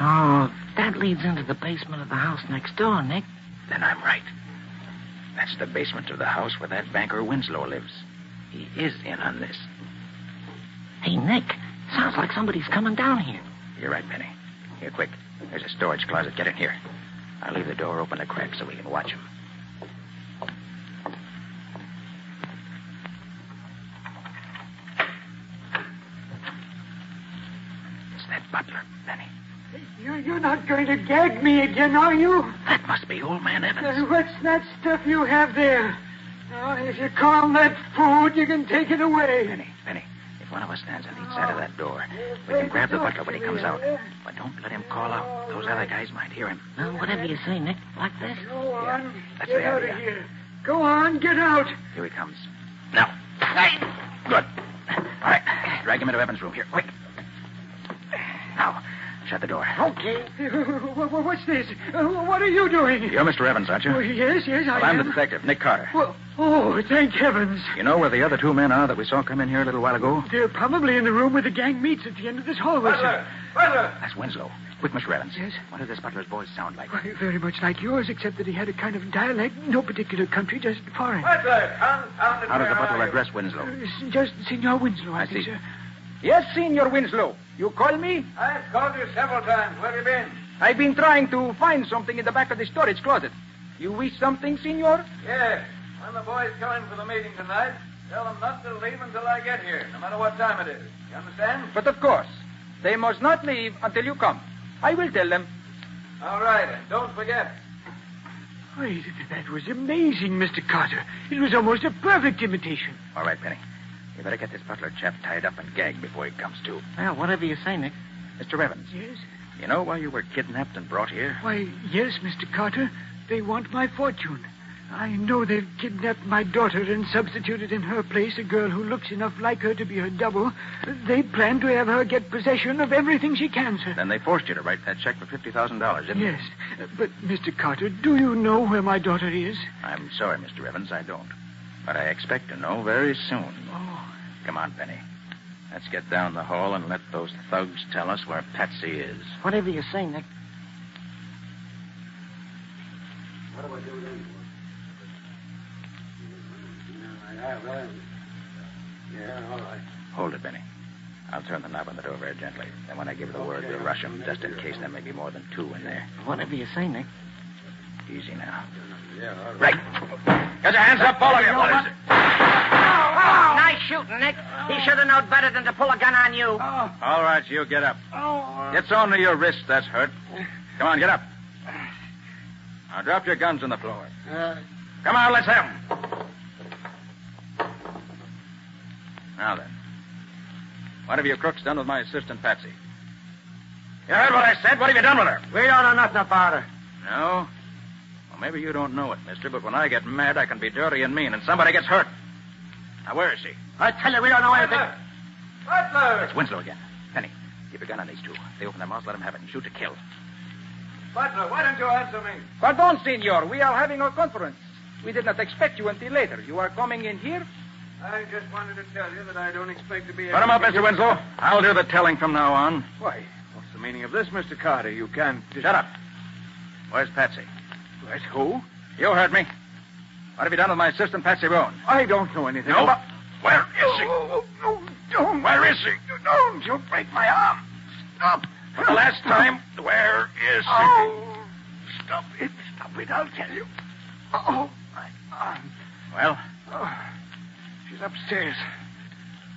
Oh, that leads into the basement of the house next door, Nick. Then I'm right. That's the basement of the house where that banker Winslow lives. He is in on this. Hey, Nick, sounds like somebody's coming down here. You're right, Penny. Here, quick. There's a storage closet. Get in here. I'll leave the door open a crack so we can watch him. It's that butler, Penny. You're not going to gag me again, are you? That must be old man Evans. What's that stuff you have there? Now, if you call that food, you can take it away. Penny, if one of us stands on each side of that door, we can grab the butler when he comes out. But don't let him call out. Those other guys might hear him. Well, whatever you say, Nick. Like this. Go on. That's Get the out idea. of here. Go on, get out. Here he comes. Now. Hey! Good. All right. Drag him into Evans' room. Here, quick. Now, shut the door. Okay. What's this? What are you doing? You're Mr. Evans, aren't you? Oh, yes, Well, I I'm am. the detective, Nick Carter. Well, oh, thank heavens. You know where the other two men are that we saw come in here a little while ago? They're probably in the room where the gang meets at the end of this hallway. Butler! Butler! That's Winslow. Quick, Mr. Evans. Yes? What does this butler's voice sound like? Why, very much like yours, except that he had a kind of dialect, no particular country, just foreign. Butler, how does the butler address Winslow? Just Senor Winslow, I I think, see. sir. Yes, Senor Winslow. You call me? I've called you several times. Where have you been? I've been trying to find something in the back of the storage closet. You wish something, Senor? Yes. When the boys come in for the meeting tonight, tell them not to leave until I get here, no matter what time it is. You understand? But of course, they must not leave until you come. I will tell them. All right, and don't forget. Wait, that was amazing, Mr. Carter. It was almost a perfect imitation. All right, Penny. You better get this butler chap tied up and gagged before he comes to. Well, whatever you say, Nick. Mr. Evans. Yes? You know why you were kidnapped and brought here? Why, yes, Mr. Carter. They want my fortune. I know they've kidnapped my daughter and substituted in her place a girl who looks enough like her to be her double. They plan to have her get possession of everything she can, sir. Then they forced you to write that check for $50,000, didn't they? Yes, but, Mr. Carter, do you know where my daughter is? I'm sorry, Mr. Evans, I don't. But I expect to know very soon. Oh. Come on, Penny. Let's get down the hall and let those thugs tell us where Patsy is. Whatever you say, Nick. What do I do then? Yeah, all right. Hold it, Benny. I'll turn the knob on the door very gently. Then when I give the word, we'll rush them, just in case there may be more than two in there. Whatever you say, Nick. Easy now. Yeah, all right. Right. Get your hands up, all of you. Nice shooting, Nick. He should have known better than to pull a gun on you. All right, you get up. It's only your wrist that's hurt. Come on, get up. Now drop your guns on the floor. Come on, let's have 'em. Now then. What have you crooks done with my assistant, Patsy? You heard what I said. What have you done with her? We don't know nothing about her. No? Well, maybe you don't know it, mister, but when I get mad, I can be dirty and mean, and somebody gets hurt. Now, where is she? I tell you, we don't know anything. Butler! It's Winslow again. Penny, keep your gun on these two. They open their mouths, let them have it, and shoot to kill. Butler, why don't you answer me? Pardon, Senor. We are having a conference. We did not expect you until later. You are coming in here? I just wanted to tell you that I don't expect to be... Put him up, Mr. Winslow. I'll do the telling from now on. Why, what's the meaning of this, Mr. Carter? You can't... Shut up. Where's Patsy? Where's who? You heard me. What have you done with my assistant, Patsy Roan? I don't know anything No, about... Where is she? No, don't. Where is she? Don't. You'll break my arm. Stop. For the last time, where is she? Oh, stop it. Stop it, I'll tell you. Oh, my arm. Well? Oh, she's upstairs.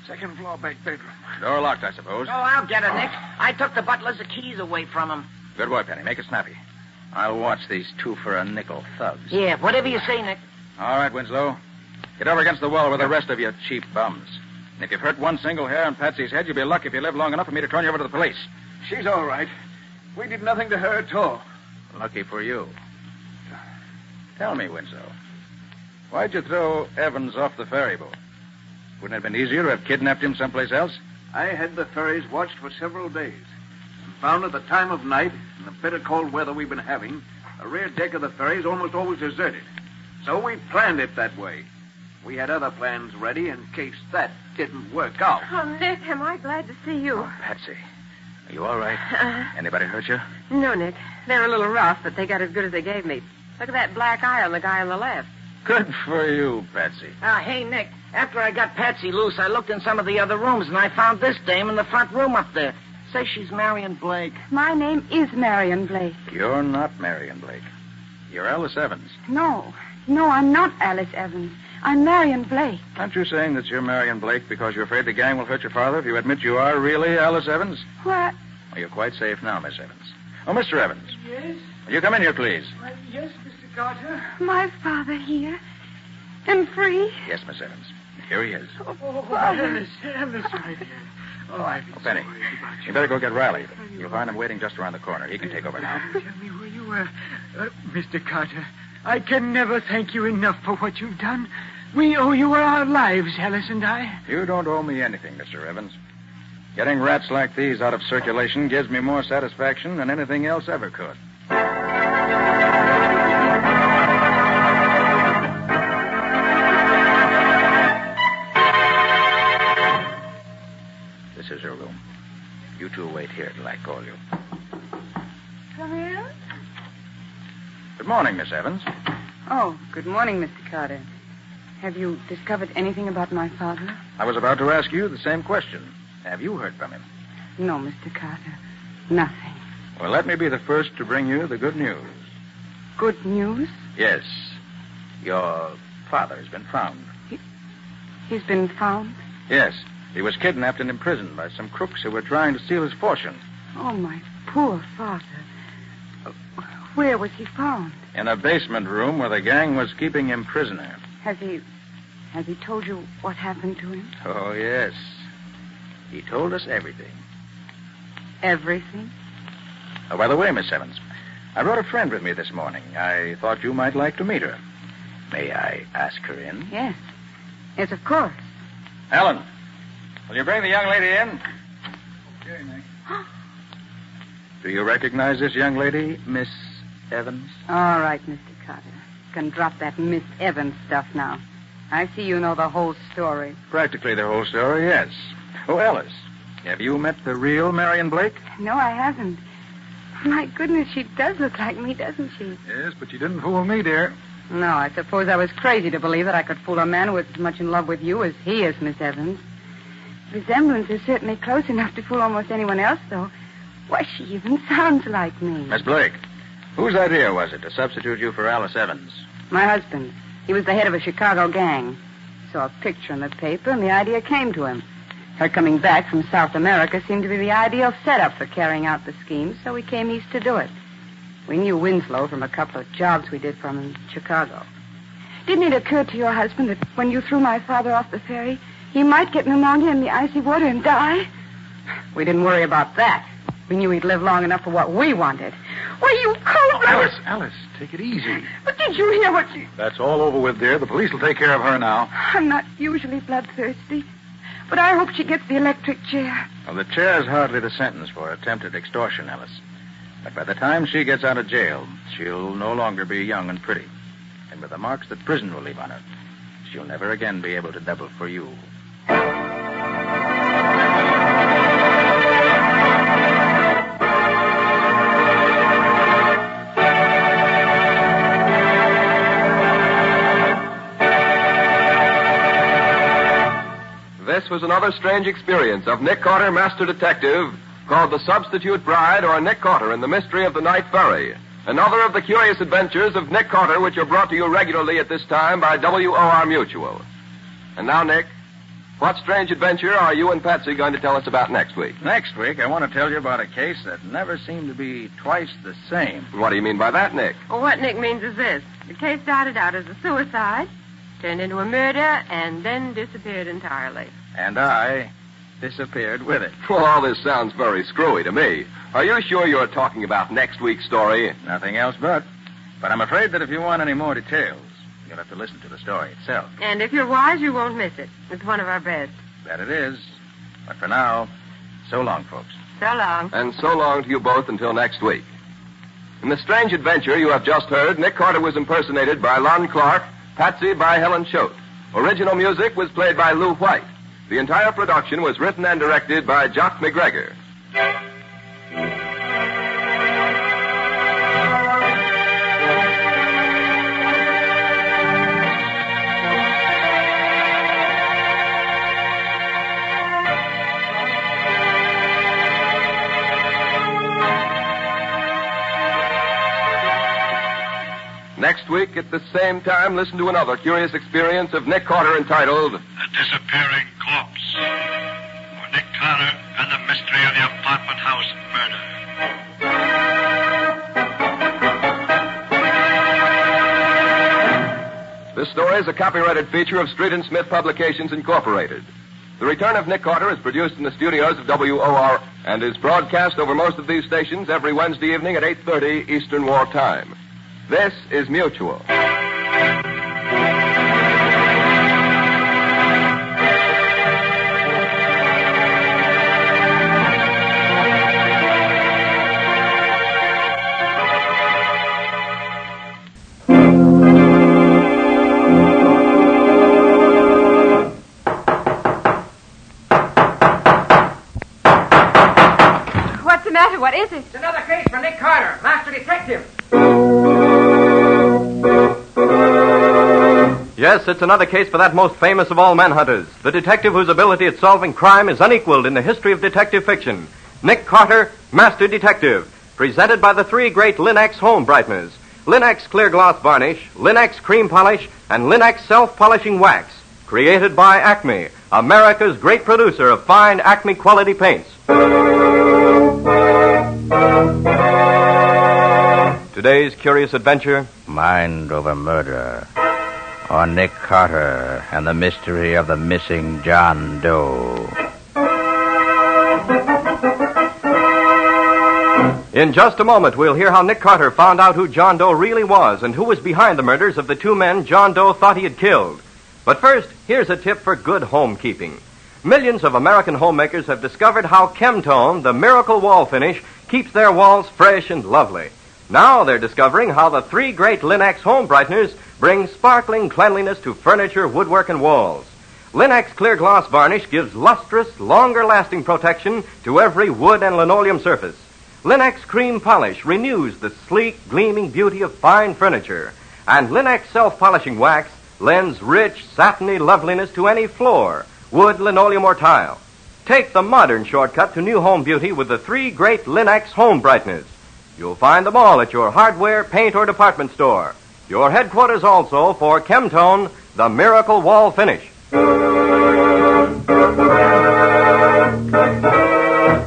Second floor back bedroom. Door locked, I suppose. Oh, I'll get it, Nick. I took the butler's keys away from him. Good boy, Penny. Make it snappy. I'll watch these 2-for-a-nickel thugs. Yeah, whatever you say, Nick. All right, Winslow. Get over against the wall with the rest of your cheap bums. And if you've hurt one single hair on Patsy's head, you'll be lucky if you live long enough for me to turn you over to the police. She's all right. We did nothing to her at all. Lucky for you. Tell me, Winslow, why'd you throw Evans off the ferry boat? Wouldn't it have been easier to have kidnapped him someplace else? I had the ferries watched for several days and found at the time of night, in the bitter cold weather we've been having, the rear deck of the ferries almost always deserted. So we planned it that way. We had other plans ready in case that didn't work out. Oh, Nick, am I glad to see you. Patsy, are you all right? Anybody hurt you? No, Nick. They're a little rough, but they got as good as they gave me. Look at that black eye on the guy on the left. Good for you, Patsy. Hey, Nick, after I got Patsy loose, I looked in some of the other rooms, and I found this dame in the front room up there. Say she's Marion Blake. My name is Marion Blake. You're not Marion Blake. You're Alice Evans. No, I'm not Alice Evans. I'm Marion Blake. Aren't you saying that you're Marion Blake because you're afraid the gang will hurt your father if you admit you are really Alice Evans? What? Well, you're quite safe now, Miss Evans. Oh, Mr. Evans. Yes? Will you come in here, please? Yes, Mr. Carter. My father here. And free. Yes, Miss Evans. Here he is. Oh, Alice, my dear. Oh, I've been Penny, you better go get Riley. You'll find him waiting just around the corner. He can take over now. Tell me where you were. Mr. Carter, I can never thank you enough for what you've done. We owe you our lives, Alice and I. You don't owe me anything, Mr. Evans. Getting rats like these out of circulation gives me more satisfaction than anything else ever could. This is your room. You two wait here till I call you. Come in. Good morning, Miss Evans. Oh, good morning, Mr. Carter. Have you discovered anything about my father? I was about to ask you the same question. Have you heard from him? No, Mr. Carter. Nothing. Well, let me be the first to bring you the good news. Good news? Yes. Your father has been found. He's been found? Yes. He was kidnapped and imprisoned by some crooks who were trying to steal his fortune. Oh, my poor father. Where was he found? In a basement room where the gang was keeping him prisoner. Has he told you what happened to him? Oh, yes. He told us everything. Everything? Oh, by the way, Miss Evans, I brought a friend with me this morning. I thought you might like to meet her. May I ask her in? Yes. Yes, of course. Alan, will you bring the young lady in? Okay, Nick. Do you recognize this young lady, Miss Evans? All right, Mr. Carter. Can drop that Miss Evans stuff now. I see you know the whole story. Practically the whole story, yes. Oh, Alice, have you met the real Marion Blake? No, I haven't. My goodness, she does look like me, doesn't she? Yes, but you didn't fool me, dear. No, I suppose I was crazy to believe that I could fool a man who was as much in love with you as he is, Miss Evans. Resemblance is certainly close enough to fool almost anyone else, though. Why, she even sounds like me. Miss Blake, whose idea was it to substitute you for Alice Evans? My husband. He was the head of a Chicago gang. Saw a picture in the paper, and the idea came to him. Her coming back from South America seemed to be the ideal setup for carrying out the scheme, so we came east to do it. We knew Winslow from a couple of jobs we did for him in Chicago. Didn't it occur to your husband that when you threw my father off the ferry, he might get pneumonia in the icy water and die? We didn't worry about that. We knew he'd live long enough for what we wanted. Why, you cold-blooded... Alice, take it easy. But did you hear what she... That's all over with, dear. The police will take care of her now. I'm not usually bloodthirsty, but I hope she gets the electric chair. Well, the chair's hardly the sentence for attempted extortion, Alice. But by the time she gets out of jail, she'll no longer be young and pretty. And with the marks that prison will leave on her, she'll never again be able to double for you. This was another strange experience of Nick Carter, Master Detective, called The Substitute Bride, or Nick Carter and the Mystery of the Night Ferry. Another of the curious adventures of Nick Carter, which are brought to you regularly at this time by WOR Mutual. And now, Nick, What strange adventure are you and Patsy going to tell us about next week? Next week, I want to tell you about a case that never seemed to be twice the same. What do you mean by that, Nick? Well, what Nick means is this. The case started out as a suicide, turned into a murder, and then disappeared entirely. And I disappeared with it. Well, all this sounds very screwy to me. Are you sure you're talking about next week's story? Nothing else but. But I'm afraid that if you want any more details, you'll have to listen to the story itself. And if you're wise, you won't miss it. It's one of our best. That it is. But for now, so long, folks. So long. And so long to you both until next week. In the strange adventure you have just heard, Nick Carter was impersonated by Lon Clark, Patsy by Helen Choate. Original music was played by Lou White. The entire production was written and directed by Jock McGregor. Next week, at the same time, listen to another curious experience of Nick Carter entitled The Disappearing Corpse. Or Nick Carter and the Mystery of the Apartment House Murder. This story is a copyrighted feature of Street and Smith Publications, Incorporated. The Return of Nick Carter is produced in the studios of WOR and is broadcast over most of these stations every Wednesday evening at 8:30 Eastern War Time. This is Mutual. What's the matter? What is it? It's another case for Nick Carter, master detective. Yes, it's another case for that most famous of all manhunters, the detective whose ability at solving crime is unequaled in the history of detective fiction. Nick Carter, Master Detective, presented by the three great Linex home brighteners, Linex Clear Gloss Varnish, Linex Cream Polish, and Linex Self-Polishing Wax, created by Acme, America's great producer of fine Acme quality paints. Today's curious adventure, Mind Over Murder, or Nick Carter and the Mystery of the Missing John Doe. In just a moment, we'll hear how Nick Carter found out who John Doe really was and who was behind the murders of the two men John Doe thought he had killed. But first, here's a tip for good homekeeping. Millions of American homemakers have discovered how Chemtone, the miracle wall finish, keeps their walls fresh and lovely. Now they're discovering how the three great Linex home brighteners bring sparkling cleanliness to furniture, woodwork, and walls. Linex Clear Gloss Varnish gives lustrous, longer-lasting protection to every wood and linoleum surface. Linex Cream Polish renews the sleek, gleaming beauty of fine furniture. And Linex Self-Polishing Wax lends rich, satiny loveliness to any floor, wood, linoleum, or tile. Take the modern shortcut to new home beauty with the three great Linex home brighteners. You'll find them all at your hardware, paint, or department store. Your headquarters also for Chemtone, the miracle wall finish.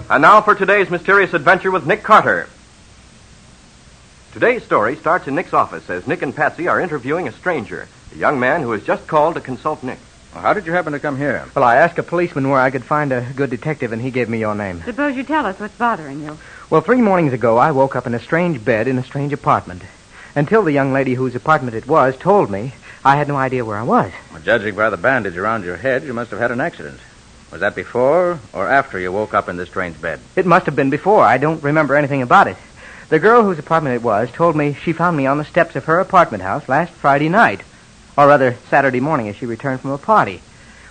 And now for today's mysterious adventure with Nick Carter. Today's story starts in Nick's office as Nick and Patsy are interviewing a stranger, a young man who has just called to consult Nick. Well, how did you happen to come here? Well, I asked a policeman where I could find a good detective, and he gave me your name. Suppose you tell us what's bothering you. Well, 3 mornings ago, I woke up in a strange bed in a strange apartment. Until the young lady whose apartment it was told me, I had no idea where I was. Well, judging by the bandage around your head, you must have had an accident. Was that before or after you woke up in this strange bed? It must have been before. I don't remember anything about it. The girl whose apartment it was told me she found me on the steps of her apartment house last Friday night. Or rather, Saturday morning as she returned from a party.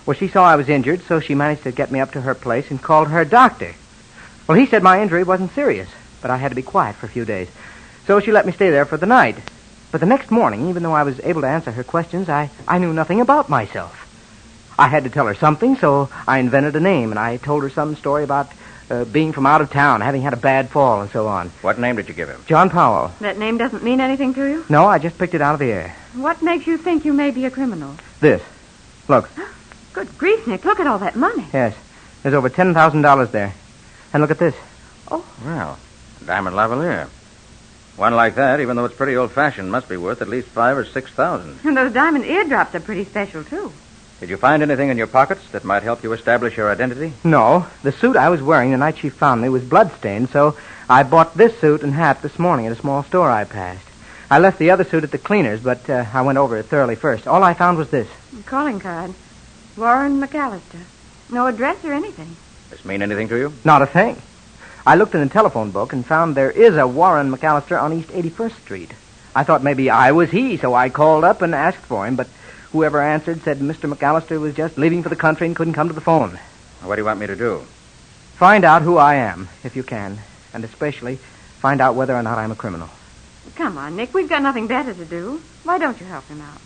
Well, she saw I was injured, so she managed to get me up to her place and called her doctor. Well, he said my injury wasn't serious, but I had to be quiet for a few days. So she let me stay there for the night. But the next morning, even though I was able to answer her questions, I knew nothing about myself. I had to tell her something, so I invented a name, and I told her some story about being from out of town, having had a bad fall, and so on. What name did you give him? John Powell. That name doesn't mean anything to you? No, I just picked it out of the air. What makes you think you may be a criminal? This. Look. Good grief, Nick. Look at all that money. Yes. There's over $10,000 there. And look at this. Well, diamond lavalier. One like that, even though it's pretty old-fashioned, must be worth at least $5,000 or $6,000. And those diamond eardrops are pretty special, too. Did you find anything in your pockets that might help you establish your identity? No. The suit I was wearing the night she found me was bloodstained, so I bought this suit and hat this morning at a small store I passed. I left the other suit at the cleaner's, but I went over it thoroughly first. All I found was this. A calling card. Warren McAllister. No address or anything. Does this mean anything to you? Not a thing. I looked in the telephone book and found there is a Warren McAllister on East 81st Street. I thought maybe I was he, so I called up and asked for him, but whoever answered said Mr. McAllister was just leaving for the country and couldn't come to the phone. What do you want me to do? Find out who I am, if you can, and especially find out whether or not I'm a criminal. Come on, Nick. We've got nothing better to do. Why don't you help him out?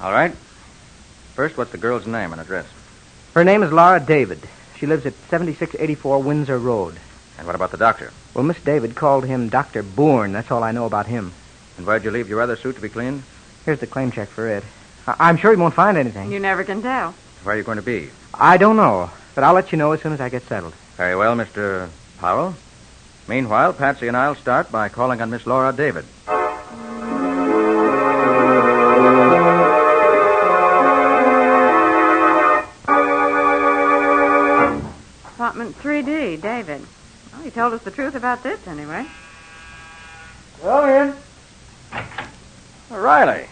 All right. First, what's the girl's name and address? Her name is Laura David. She lives at 7684 Windsor Road. And what about the doctor? Well, Miss David called him Dr. Bourne. That's all I know about him. And where'd you leave your other suit to be cleaned? Here's the claim check for it. I'm sure he won't find anything. You never can tell. Where are you going to be? I don't know, but I'll let you know as soon as I get settled. Very well, Mr. Powell. Meanwhile, Patsy and I'll start by calling on Miss Laura David. Apartment 3D, David. Well, he told us the truth about this, anyway. Go in. Riley,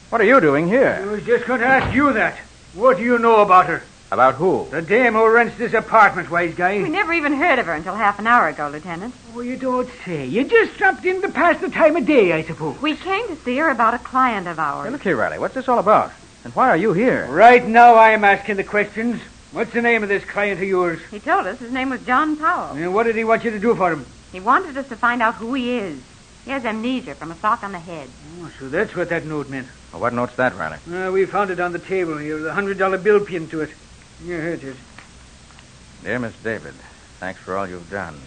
what are you doing here? I was just going to ask you that. What do you know about her? About who? The dame who rents this apartment, wise guy. We never even heard of her until half an hour ago, Lieutenant. Oh, you don't say. You just dropped in to pass the time of day, I suppose. We came to see her about a client of ours. Hey, look here, Riley. What's this all about? And why are you here? Right now I'm asking the questions. What's the name of this client of yours? He told us his name was John Powell. And what did he want you to do for him? He wanted us to find out who he is. He has amnesia from a sock on the head. Oh, so that's what that note meant. Well, what note's that, Riley? We found it on the table here with a $100 bill pinned to it. Yeah, here it is. Dear Miss David, thanks for all you've done.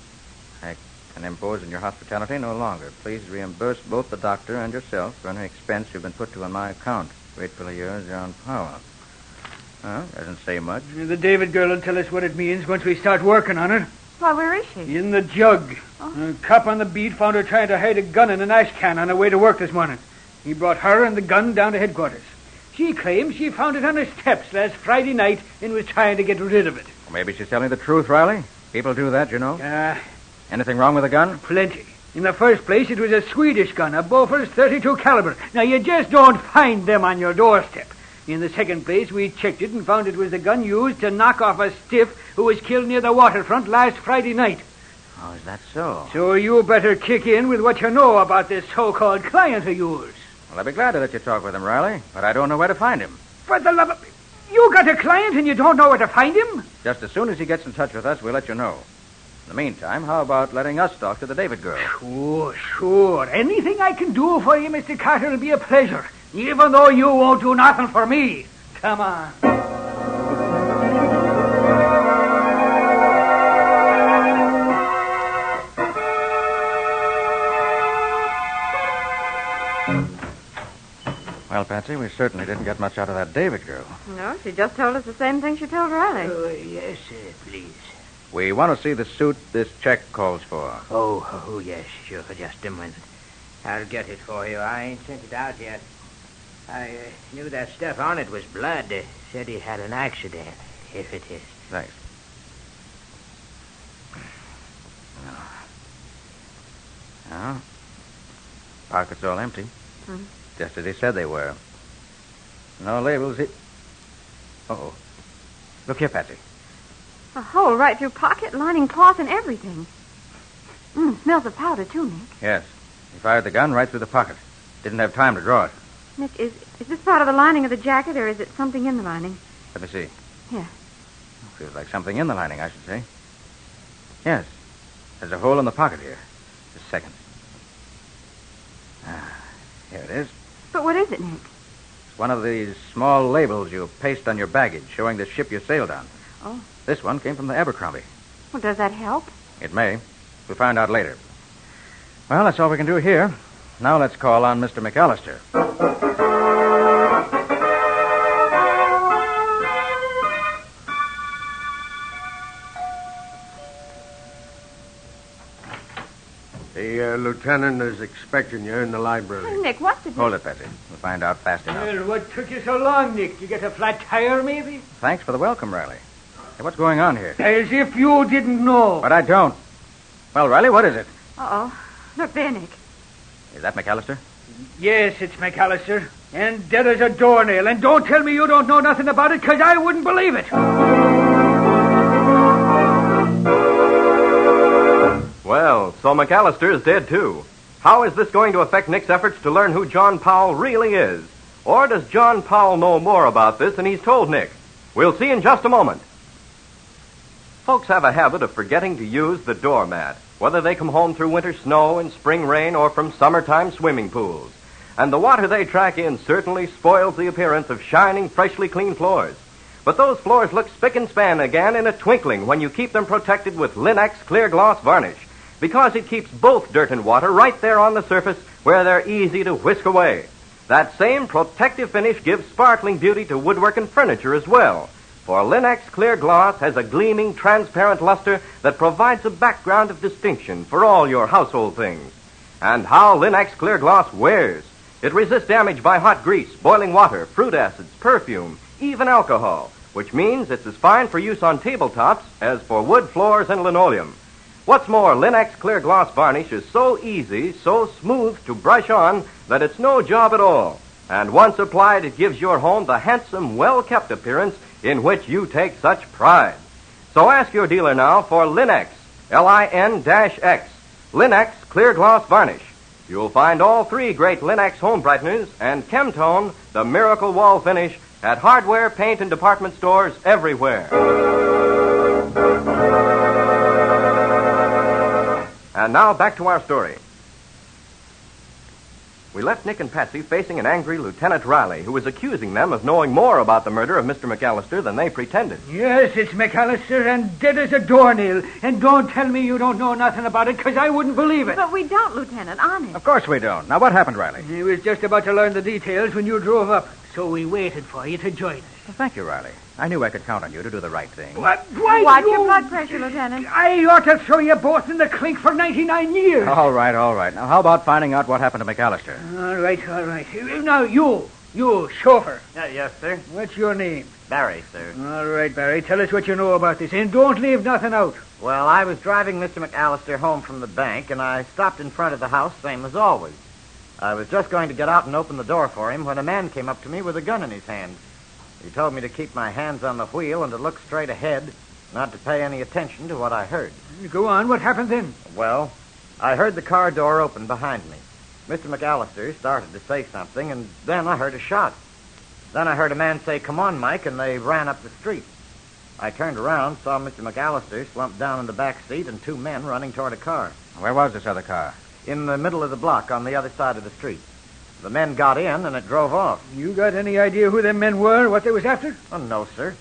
I can impose on your hospitality no longer. Please reimburse both the doctor and yourself for any expense you've been put to on my account. Gratefully yours, John Powell. Well, doesn't say much. The David girl will tell us what it means once we start working on it. Why, where is she? In the jug. A cop on the beat found her trying to hide a gun in an ash can on her way to work this morning. He brought her and the gun down to headquarters. She claims she found it on her steps last Friday night and was trying to get rid of it. Well, maybe she's telling the truth, Riley. People do that, you know. Anything wrong with the gun? Plenty. In the first place, it was a Swedish gun, a Bofors .32 caliber. Now, you just don't find them on your doorstep. In the second place, we checked it and found it was the gun used to knock off a stiff who was killed near the waterfront last Friday night. Oh, is that so? So you better kick in with what you know about this so-called client of yours. Well, I'd be glad to let you talk with him, Riley, but I don't know where to find him. For the love of... You got a client and you don't know where to find him? Just as soon as he gets in touch with us, we'll let you know. In the meantime, how about letting us talk to the David girl? Sure. Anything I can do for you, Mr. Carter, will be a pleasure. Even though you won't do nothing for me. Come on. Well, Patsy, we certainly didn't get much out of that David girl. No, she just told us the same thing she told Riley. Yes, please. We want to see the suit this check calls for. Oh, yes, sure. Just a minute. I'll get it for you. I ain't sent it out yet. I knew that stuff on it was blood. Said he had an accident, if it is. Thanks. No. Pockets all empty. Hmm. Just as he said they were. No labels. Uh-oh. Look here, Patsy. A hole right through pocket, lining cloth and everything. Smells of powder, too, Nick. Yes. He fired the gun right through the pocket. Didn't have time to draw it. Nick, is this part of the lining of the jacket, or is it something in the lining? Let me see. Here. Feels like something in the lining, I should say. Yes. There's a hole in the pocket here. Just a second. Here it is. But what is it, Nick? It's one of these small labels you paste on your baggage showing the ship you sailed on. Oh. This one came from the Abercrombie. Well, does that help? It may. We'll find out later. Well, that's all we can do here. Now let's call on Mr. McAllister. Lieutenant is expecting you in the library. Hey, Nick, what's it? Hold it, Bessie. We'll find out fast enough. Well, what took you so long, Nick? You get a flat tire, maybe? Thanks for the welcome, Riley. Hey, what's going on here? As if you didn't know. But I don't. Well, Riley, what is it? Uh-oh. Look there, Nick. Is that McAllister? Yes, it's McAllister. And dead as a doornail. And don't tell me you don't know nothing about it, because I wouldn't believe it. Well, so McAllister is dead, too. How is this going to affect Nick's efforts to learn who John Powell really is? Or does John Powell know more about this than he's told Nick? We'll see in just a moment. Folks have a habit of forgetting to use the doormat, whether they come home through winter snow and spring rain or from summertime swimming pools. And the water they track in certainly spoils the appearance of shining, freshly clean floors. But those floors look spick and span again in a twinkling when you keep them protected with Linux clear gloss varnish, because it keeps both dirt and water right there on the surface where they're easy to whisk away. That same protective finish gives sparkling beauty to woodwork and furniture as well. For Linux clear gloss has a gleaming, transparent luster that provides a background of distinction for all your household things. And how Linux clear gloss wears. It resists damage by hot grease, boiling water, fruit acids, perfume, even alcohol, which means it's as fine for use on tabletops as for wood floors and linoleum. What's more, Linux clear gloss varnish is so easy, so smooth to brush on that it's no job at all. And once applied, it gives your home the handsome, well-kept appearance in which you take such pride. So ask your dealer now for Linux, Lin-X, Linux clear gloss varnish. You'll find all three great Linux home brighteners and Chemtone, the miracle wall finish, at hardware, paint, and department stores everywhere. And now back to our story. We left Nick and Patsy facing an angry Lieutenant Riley, who was accusing them of knowing more about the murder of Mr. McAllister than they pretended. Yes, it's McAllister, and dead as a doornail. And don't tell me you don't know nothing about it, because I wouldn't believe it. But we don't, Lieutenant, honest. Of course we don't. Now, what happened, Riley? He was just about to learn the details when you drove up, so we waited for you to join us. Well, thank you, Riley. I knew I could count on you to do the right thing. What? Why Watch your blood pressure, Lieutenant. I ought to throw you both in the clink for 99 years. All right. Now, how about finding out what happened to McAllister? All right. Now, you, chauffeur. Yes, sir. What's your name? Barry, sir. All right, Barry. Tell us what you know about this, and don't leave nothing out. Well, I was driving Mr. McAllister home from the bank, and I stopped in front of the house, same as always. I was just going to get out and open the door for him when a man came up to me with a gun in his hand. He told me to keep my hands on the wheel and to look straight ahead, not to pay any attention to what I heard. Go on. What happened then? Well, I heard the car door open behind me. Mr. McAllister started to say something, and then I heard a shot. Then I heard a man say, "Come on, Mike," and they ran up the street. I turned around, saw Mr. McAllister slumped down in the back seat and two men running toward a car. Where was this other car? In the middle of the block on the other side of the street. The men got in, and it drove off. You got any idea who them men were, what they was after? Oh, no, sir.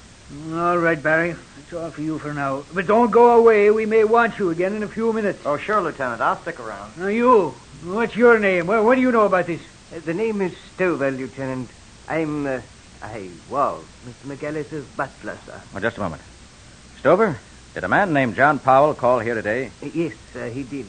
All right, Barry. That's all for you for now. But don't go away. We may want you again in a few minutes. Oh, sure, Lieutenant. I'll stick around. Now, you. What's your name? What do you know about this? The name is Stover, Lieutenant. I was Mr. McAllister's butler, sir. Well, just a moment. Stover, did a man named John Powell call here today? Yes, sir, he did.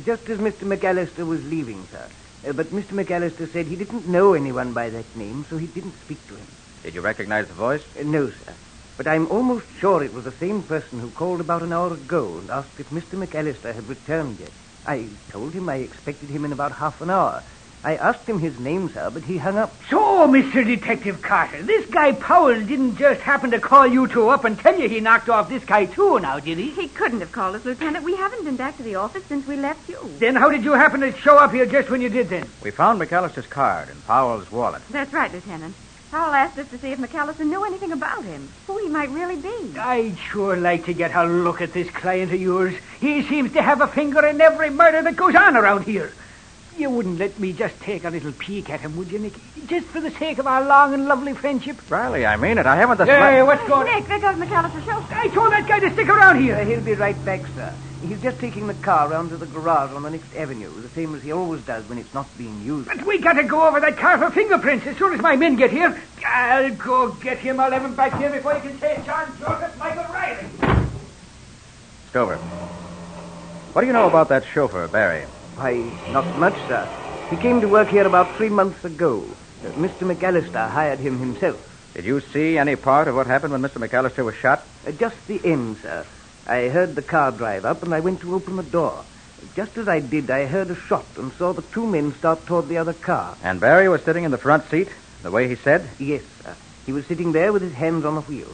Just as Mr. McAllister was leaving, sir. But Mr. McAllister said he didn't know anyone by that name, so he didn't speak to him. Did you recognize the voice? No, sir. But I'm almost sure it was the same person who called about an hour ago and asked if Mr. McAllister had returned yet. I told him I expected him in about half an hour. I asked him his name, sir, but he hung up. So, Mr. Detective Carter, this guy Powell didn't just happen to call you two up and tell you he knocked off this guy too, now, did he? He couldn't have called us, Lieutenant. We haven't been back to the office since we left you. Then how did you happen to show up here just when you did then? We found McAllister's card in Powell's wallet. That's right, Lieutenant. Powell asked us to see if McAllister knew anything about him, who he might really be. I'd sure like to get a look at this client of yours. He seems to have a finger in every murder that goes on around here. You wouldn't let me just take a little peek at him, would you, Nick? Just for the sake of our long and lovely friendship? Riley, I mean it. I haven't the... Hey, what's going on? Nick, there goes McAllister's chauffeur. I told that guy to stick around here. He'll be right back, sir. He's just taking the car round to the garage on the next avenue, the same as he always does when it's not being used. But we got to go over that car for fingerprints as soon as my men get here. I'll go get him. I'll have him back here before you can say John Joseph Michael Riley. Stover, what do you know about that chauffeur, Barry? Why, not much, sir. He came to work here about 3 months ago. Mr. McAllister hired him himself. Did you see any part of what happened when Mr. McAllister was shot? Just the end, sir. I heard the car drive up, and I went to open the door. Just as I did, I heard a shot and saw the 2 men start toward the other car. And Barry was sitting in the front seat, the way he said? Yes, sir. He was sitting there with his hands on the wheel.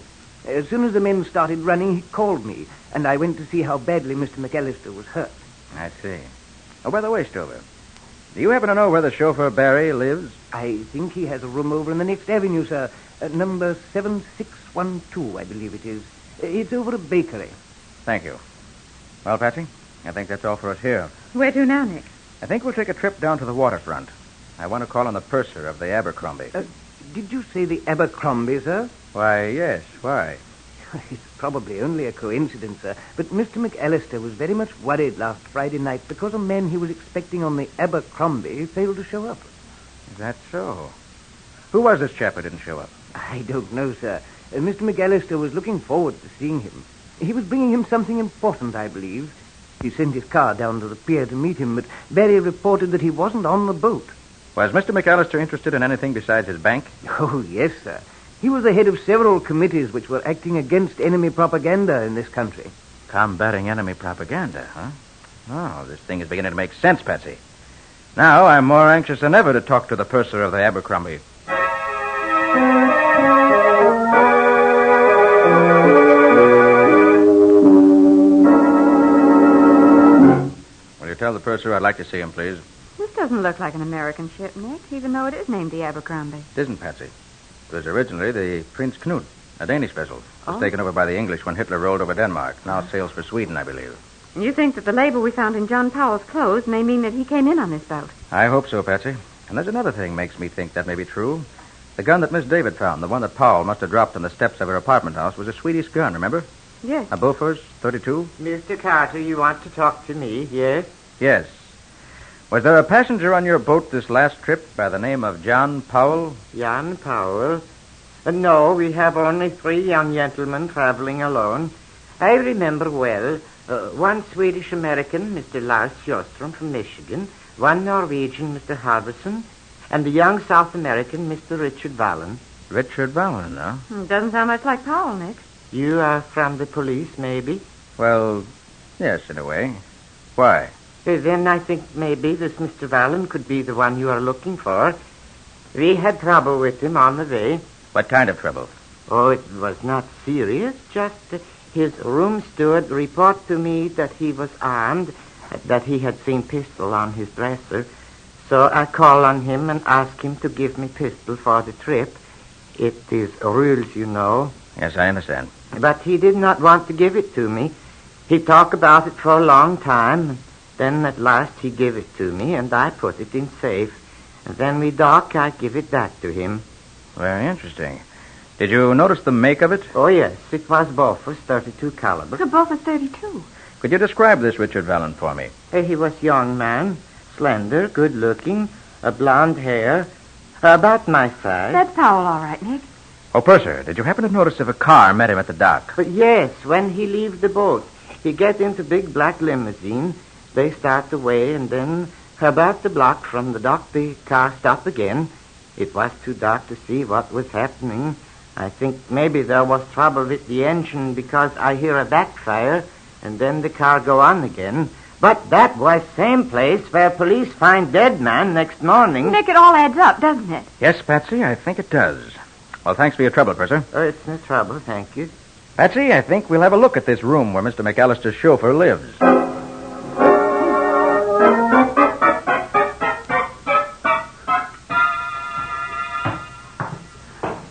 As soon as the men started running, he called me, and I went to see how badly Mr. McAllister was hurt. I see. Oh, by the way, Stover, do you happen to know where the chauffeur Barry lives? I think he has a room over in the next avenue, sir. Number 7612, I believe it is. It's over a bakery. Thank you. Well, Patsy, I think that's all for us here. Where to now, Nick? I think we'll take a trip down to the waterfront. I want to call on the purser of the Abercrombie. Did you say the Abercrombie, sir? Why, yes. Why? It's probably only a coincidence, sir. But Mr. McAllister was very much worried last Friday night because a man he was expecting on the Abercrombie failed to show up. Is that so? Who was this chap who didn't show up? I don't know, sir. Mr. McAllister was looking forward to seeing him. He was bringing him something important, I believe. He sent his car down to the pier to meet him, but Barry reported that he wasn't on the boat. Was Mr. McAllister interested in anything besides his bank? Oh, yes, sir. He was the head of several committees which were acting against enemy propaganda in this country. Combating enemy propaganda, huh? Oh, this thing is beginning to make sense, Patsy. Now I'm more anxious than ever to talk to the purser of the Abercrombie. Will you tell the purser I'd like to see him, please? This doesn't look like an American ship, Nick, even though it is named the Abercrombie. It isn't, Patsy. It was originally the Prince Knut, a Danish vessel. It was taken over by the English when Hitler rolled over Denmark. Now sails for Sweden, I believe. You think that the label we found in John Powell's clothes may mean that he came in on this boat? I hope so, Patsy. And there's another thing makes me think that may be true. The gun that Miss David found, the one that Powell must have dropped on the steps of her apartment house, was a Swedish gun, remember? Yes. A Bofors 32? Mr. Carter, you want to talk to me, yes? Yes. Was there a passenger on your boat this last trip by the name of John Powell? John Powell? No, we have only 3 young gentlemen traveling alone. I remember well. One Swedish-American, Mr. Lars Sjostrom from Michigan, one Norwegian, Mr. Halverson, and the young South American, Mr. Richard Vallon. Richard Vallon, huh? Doesn't sound much like Powell, Nick. You are from the police, maybe? Well, yes, in a way. Why? Then I think maybe this Mr. Vallon could be the one you are looking for. We had trouble with him on the way. What kind of trouble? Oh, it was not serious. Just his room steward reported to me that he was armed, that he had seen pistol on his dresser. So I called on him and asked him to give me pistol for the trip. It is rules, you know. Yes, I understand. But he did not want to give it to me. He talked about it for a long time. Then at last he gave it to me, and I put it in safe. And then we dock, I give it back to him. Very interesting. Did you notice the make of it? Oh, yes. It was Bofors 32 caliber. So Bofors 32. Could you describe this Richard Vallon for me? He was a young man, slender, good-looking, blonde hair, about my size. That's Powell, all right, Nick. Oh, purser, did you happen to notice if a car met him at the dock? Yes, when he leaves the boat. He gets into big black limousine. They start away, and then about the block from the dock, the car stopped again. It was too dark to see what was happening. I think maybe there was trouble with the engine because I hear a backfire, and then the car go on again. But that was same place where police find dead man next morning. Nick, it all adds up, doesn't it? Yes, Patsy, I think it does. Well, thanks for your trouble, purser. Oh, it's no trouble, thank you. Patsy, I think we'll have a look at this room where Mr. McAllister's chauffeur lives.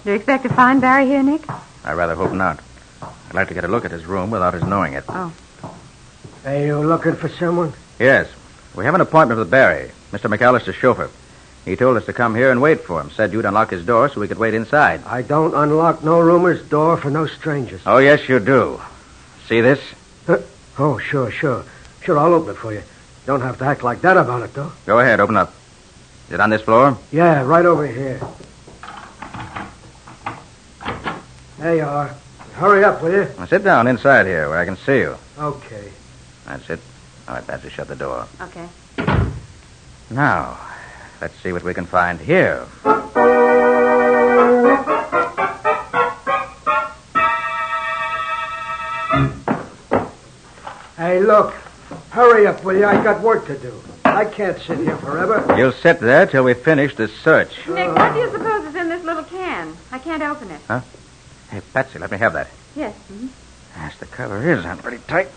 Do you expect to find Barry here, Nick? I rather hope not. I'd like to get a look at his room without his knowing it. Oh. Are you looking for someone? Yes. We have an appointment with Barry, Mr. McAllister's chauffeur. He told us to come here and wait for him. Said you'd unlock his door so we could wait inside. I don't unlock no roomers' door for no strangers. Oh, yes, you do. See this? Oh, sure. Sure, I'll open it for you. Don't have to act like that about it, though. Go ahead, open up. Is it on this floor? Yeah, right over here. There you are. Hurry up, will you? Now, sit down inside here where I can see you. Okay. That's it. All right, Patsy, shut the door. Okay. Now, let's see what we can find here. Hey, look. Hurry up, will you? I got work to do. I can't sit here forever. You'll sit there till we finish this search. Nick, what do you suppose is in this little can? I can't open it. Huh? Hey, Patsy, let me have that. Yes. Mm-hmm. Yes, the cover is on pretty tight.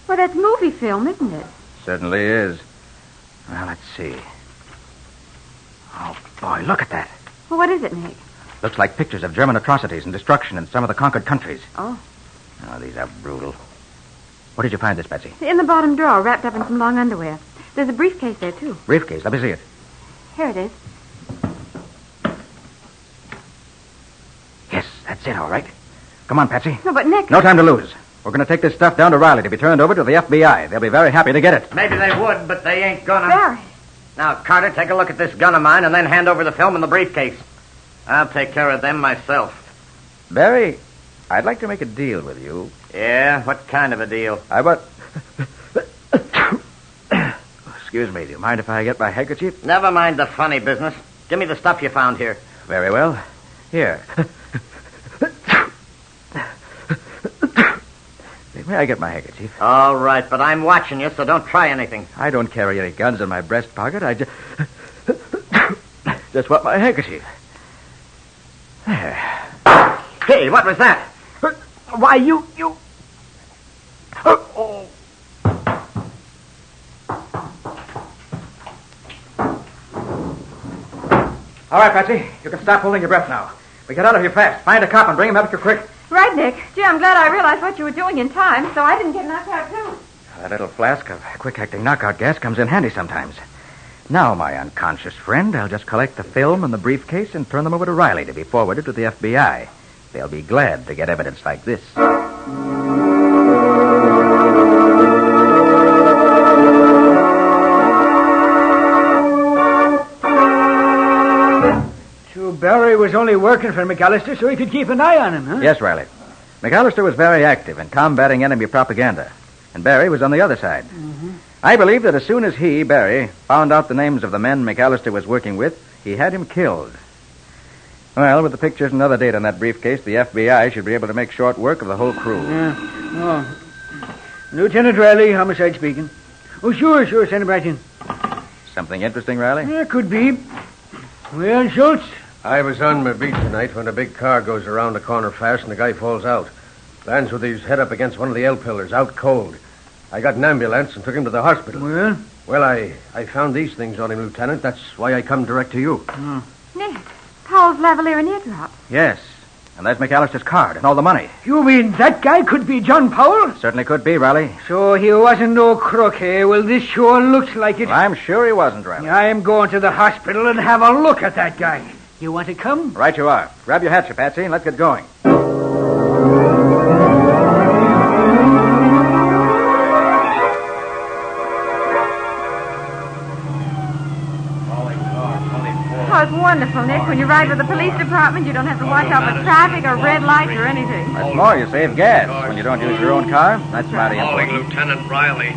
Well, that's movie film, isn't it? Certainly is. Well, let's see. Oh, boy, look at that. Well, what is it, Nick? Looks like pictures of German atrocities and destruction in some of the conquered countries. Oh. Oh, these are brutal. Where did you find this, Patsy? In the bottom drawer, wrapped up in some long underwear. There's a briefcase there, too. Briefcase. Let me see it. Here it is. Yes, that's it, all right. Come on, Patsy. No, but Nick... No time to lose. We're going to take this stuff down to Riley to be turned over to the FBI. They'll be very happy to get it. Maybe they would, but they ain't gonna. Barry. Now, Carter, take a look at this gun of mine and then hand over the film and the briefcase. I'll take care of them myself. Barry, I'd like to make a deal with you. Yeah? What kind of a deal? Excuse me, do you mind if I get my handkerchief? Never mind the funny business. Give me the stuff you found here. Very well. Here. May I get my handkerchief? All right, but I'm watching you, so don't try anything. I don't carry any guns in my breast pocket. I just want my handkerchief. There. Hey, what was that? Why, you... Oh. All right, Patsy. You can stop holding your breath now. We get out of here fast. Find a cop and bring him up here quick. Right, Nick. Gee, I'm glad I realized what you were doing in time, so I didn't get knocked out, too. That little flask of quick-acting knockout gas comes in handy sometimes. Now, my unconscious friend, I'll just collect the film and the briefcase and turn them over to Riley to be forwarded to the FBI. They'll be glad to get evidence like this. So Barry was only working for McAllister so he could keep an eye on him, huh? Yes, Riley. McAllister was very active in combating enemy propaganda, and Barry was on the other side. Mm-hmm. I believe that as soon as he, Barry, found out the names of the men McAllister was working with, he had him killed. Well, with the pictures and other data in that briefcase, the FBI should be able to make short work of the whole crew. Yeah. Oh. Lieutenant Riley, homicide speaking. Oh, sure, send him right in. Something interesting, Riley? Yeah, could be. Well, Schultz? I was on my beat tonight when a big car goes around the corner fast and the guy falls out. Lands with his head up against one of the L pillars, out cold. I got an ambulance and took him to the hospital. Well? Well, I found these things on him, Lieutenant. That's why I come direct to you. Oh. Nick, Powell's lavalier and eardrop. Yes. And there's McAllister's card and all the money. You mean that guy could be John Powell? Certainly could be, Riley. So he wasn't no crook, eh? Well, this sure looks like it. Well, I'm sure he wasn't, Riley. I'm going to the hospital and have a look at that guy. You want to come? Right you are. Grab your hatchet, Patsy, and let's get going. Oh, it's wonderful, Nick. When you ride with the police department, you don't have to watch out for traffic or red lights or anything. That's more, you save gas when you don't use your own car. That's mighty Calling important. Lieutenant Riley.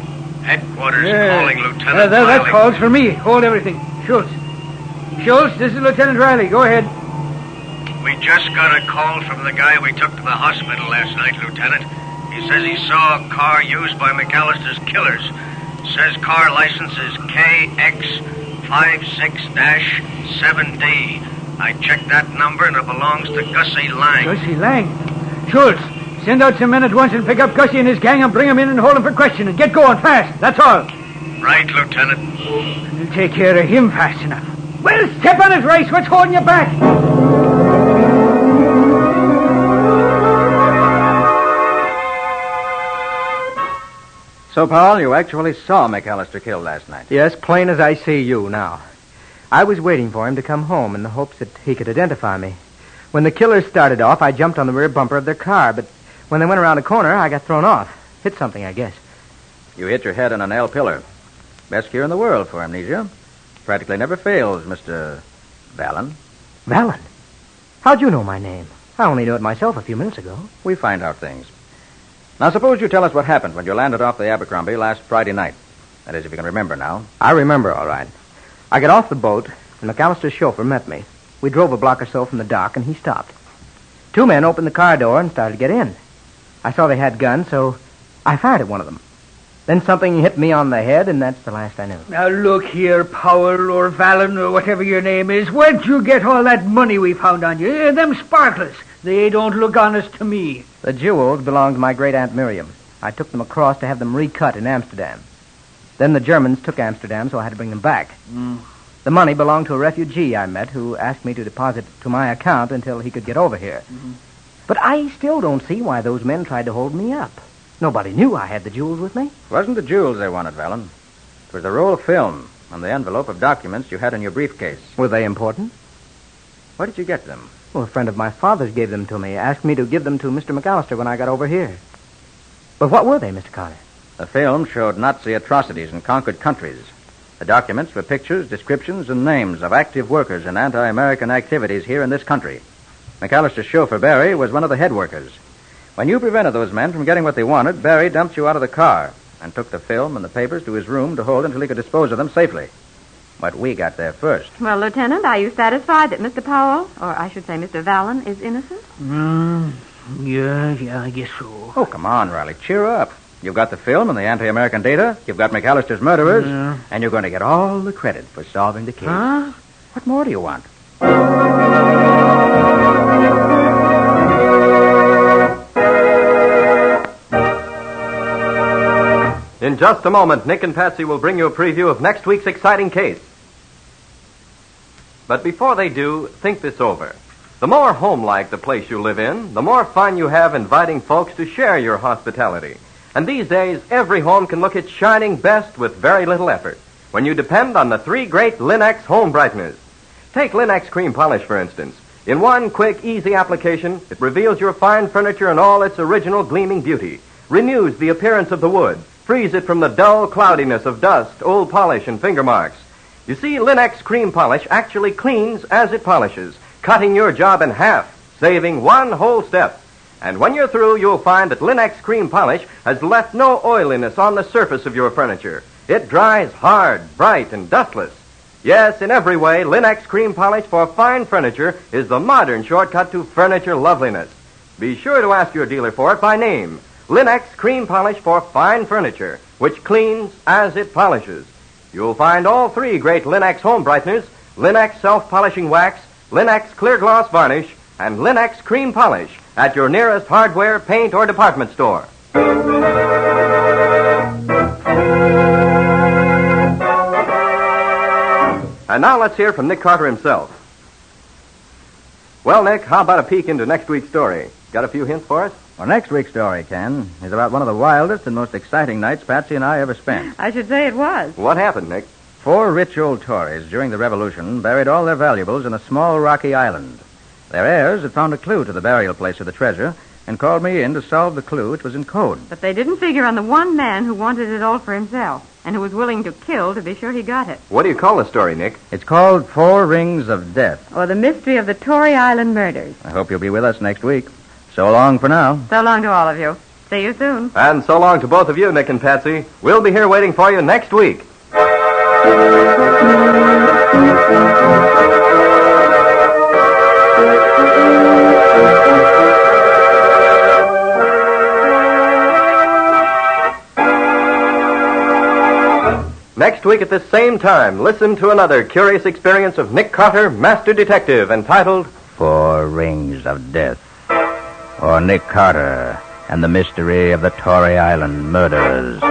Headquarters Yeah. calling Lieutenant That Riley. calls for me. Hold everything. Schultz, this is Lieutenant Riley. Go ahead. We just got a call from the guy we took to the hospital last night, Lieutenant. He says he saw a car used by McAllister's killers. Says car license is KX56-7D. I checked that number and it belongs to Gussie Lang. Gussie Lang? Schultz, send out some men at once and pick up Gussie and his gang and bring him in and hold him for questioning. Get going fast. That's all. Right, Lieutenant. We'll take care of him fast enough. Well, step on it, Rice. What's holding you back? So, Paul, you actually saw McAllister killed last night. Yes, plain as I see you now. I was waiting for him to come home in the hopes that he could identify me. When the killers started off, I jumped on the rear bumper of their car, but when they went around the corner, I got thrown off. Hit something, I guess. You hit your head on an L pillar. Best cure in the world for amnesia. Practically never fails, Mr. Vallon. Vallon? How'd you know my name? I only knew it myself a few minutes ago. We find out things. Now, suppose you tell us what happened when you landed off the Abercrombie last Friday night. That is, if you can remember now. I remember, all right. I got off the boat, and McAllister's chauffeur met me. We drove a block or so from the dock, and he stopped. Two men opened the car door and started to get in. I saw they had guns, so I fired at one of them. Then something hit me on the head, and that's the last I knew. Now, look here, Powell or Vallon or whatever your name is. Where'd you get all that money we found on you? Them sparklers. They don't look honest to me. The jewels belonged to my great-aunt Miriam. I took them across to have them recut in Amsterdam. Then the Germans took Amsterdam, so I had to bring them back. The money belonged to a refugee I met who asked me to deposit to my account until he could get over here. But I still don't see why those men tried to hold me up. Nobody knew I had the jewels with me. It wasn't the jewels they wanted, Vallon. It was the roll of film and the envelope of documents you had in your briefcase. Were they important? Where did you get them? Well, a friend of my father's gave them to me, asked me to give them to Mr. McAllister when I got over here. But what were they, Mr. Carter? The film showed Nazi atrocities in conquered countries. The documents were pictures, descriptions, and names of active workers in anti-American activities here in this country. McAllister's chauffeur, Barry, was one of the head workers. When you prevented those men from getting what they wanted, Barry dumped you out of the car and took the film and the papers to his room to hold until he could dispose of them safely. But we got there first. Well, Lieutenant, are you satisfied that Mr. Powell, or I should say Mr. Vallon, is innocent? Yeah, I guess so. Oh, come on, Riley. Cheer up. You've got the film and the anti-American data. You've got McAllister's murderers. Yeah. And you're going to get all the credit for solving the case. Huh? What more do you want? In just a moment, Nick and Patsy will bring you a preview of next week's exciting case. But before they do, think this over. The more home-like the place you live in, the more fun you have inviting folks to share your hospitality. And these days, every home can look its shining best with very little effort when you depend on the three great Linex home brighteners. Take Linex cream polish, for instance. In one quick, easy application, it reveals your fine furniture in all its original gleaming beauty, renews the appearance of the wood, frees it from the dull cloudiness of dust, old polish, and finger marks. You see, Linex cream polish actually cleans as it polishes, cutting your job in half, saving one whole step. And when you're through, you'll find that Linex cream polish has left no oiliness on the surface of your furniture. It dries hard, bright, and dustless. Yes, in every way, Linex cream polish for fine furniture is the modern shortcut to furniture loveliness. Be sure to ask your dealer for it by name. Linex cream polish for fine furniture, which cleans as it polishes. You'll find all three great Linex home brighteners, Linex self-polishing wax, Linex clear gloss varnish, and Linex cream polish at your nearest hardware, paint, or department store. And now let's hear from Nick Carter himself. Well, Nick, how about a peek into next week's story? Got a few hints for us? Well, next week's story, Ken, is about one of the wildest and most exciting nights Patsy and I ever spent. I should say it was. What happened, Nick? 4 rich old Tories during the Revolution buried all their valuables in a small rocky island. Their heirs had found a clue to the burial place of the treasure and called me in to solve the clue, which was in code. But they didn't figure on the one man who wanted it all for himself and who was willing to kill to be sure he got it. What do you call the story, Nick? It's called 4 Rings of Death. Or the mystery of the Tory Island murders. I hope you'll be with us next week. So long for now. So long to all of you. See you soon. And so long to both of you, Nick and Patsy. We'll be here waiting for you next week. Next week at this same time, listen to another curious experience of Nick Carter, Master Detective, entitled 4 Rings of Death. Or Nick Carter and the Mystery of the Tory Island Murderers.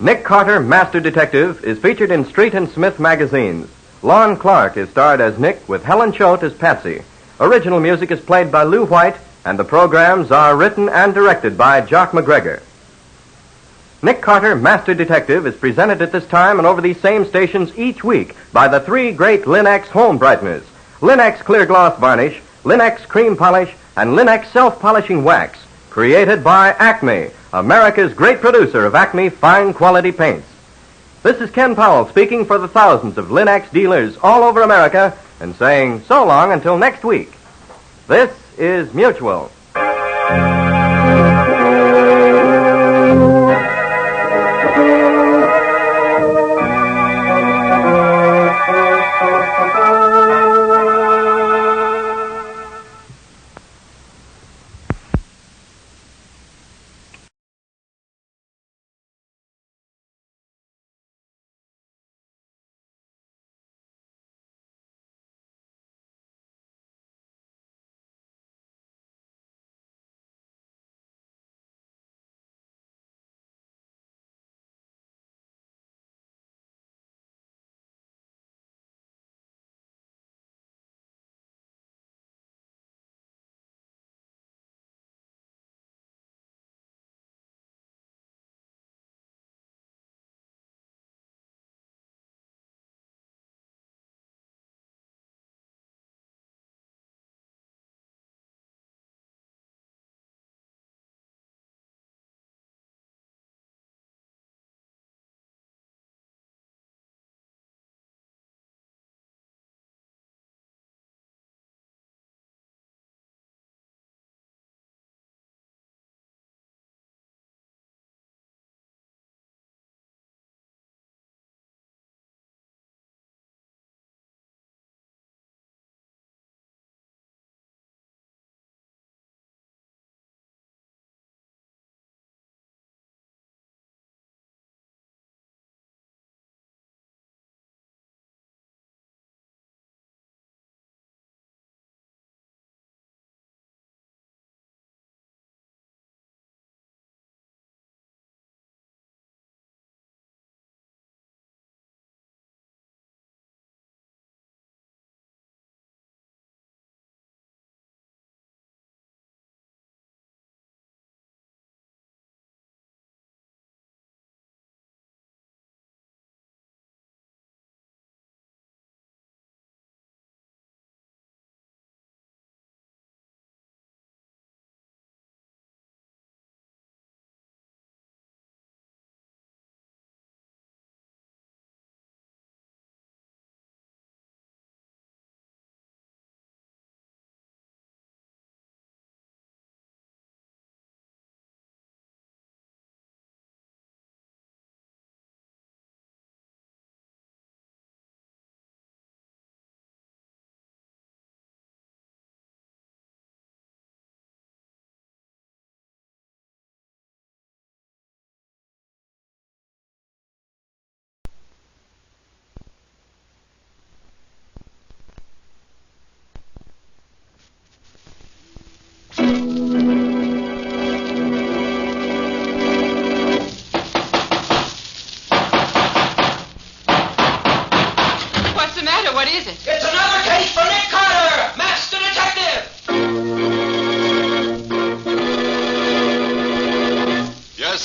Nick Carter, Master Detective, is featured in Street and Smith magazines. Lon Clark is starred as Nick with Helen Choate as Patsy. Original music is played by Lou White, and the programs are written and directed by Jock McGregor. Nick Carter, Master Detective, is presented at this time and over these same stations each week by the 3 great Linex home brighteners, Linex clear gloss varnish, Linex cream polish, and Linex self-polishing wax, created by Acme, America's great producer of Acme fine quality paints. This is Ken Powell speaking for the thousands of Linex dealers all over America and saying so long until next week. This is Mutual.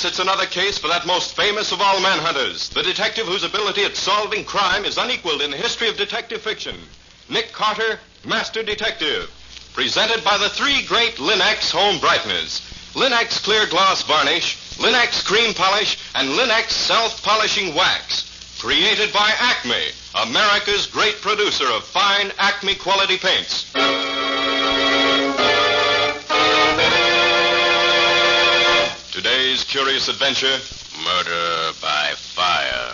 Yes, it's another case for that most famous of all manhunters, the detective whose ability at solving crime is unequaled in the history of detective fiction. Nick Carter, Master Detective. Presented by the three great Linex home brighteners. Linex clear gloss varnish, Linex cream polish, and Linex self-polishing wax. Created by Acme, America's great producer of fine Acme quality paints. Today's curious adventure, Murder by Fire.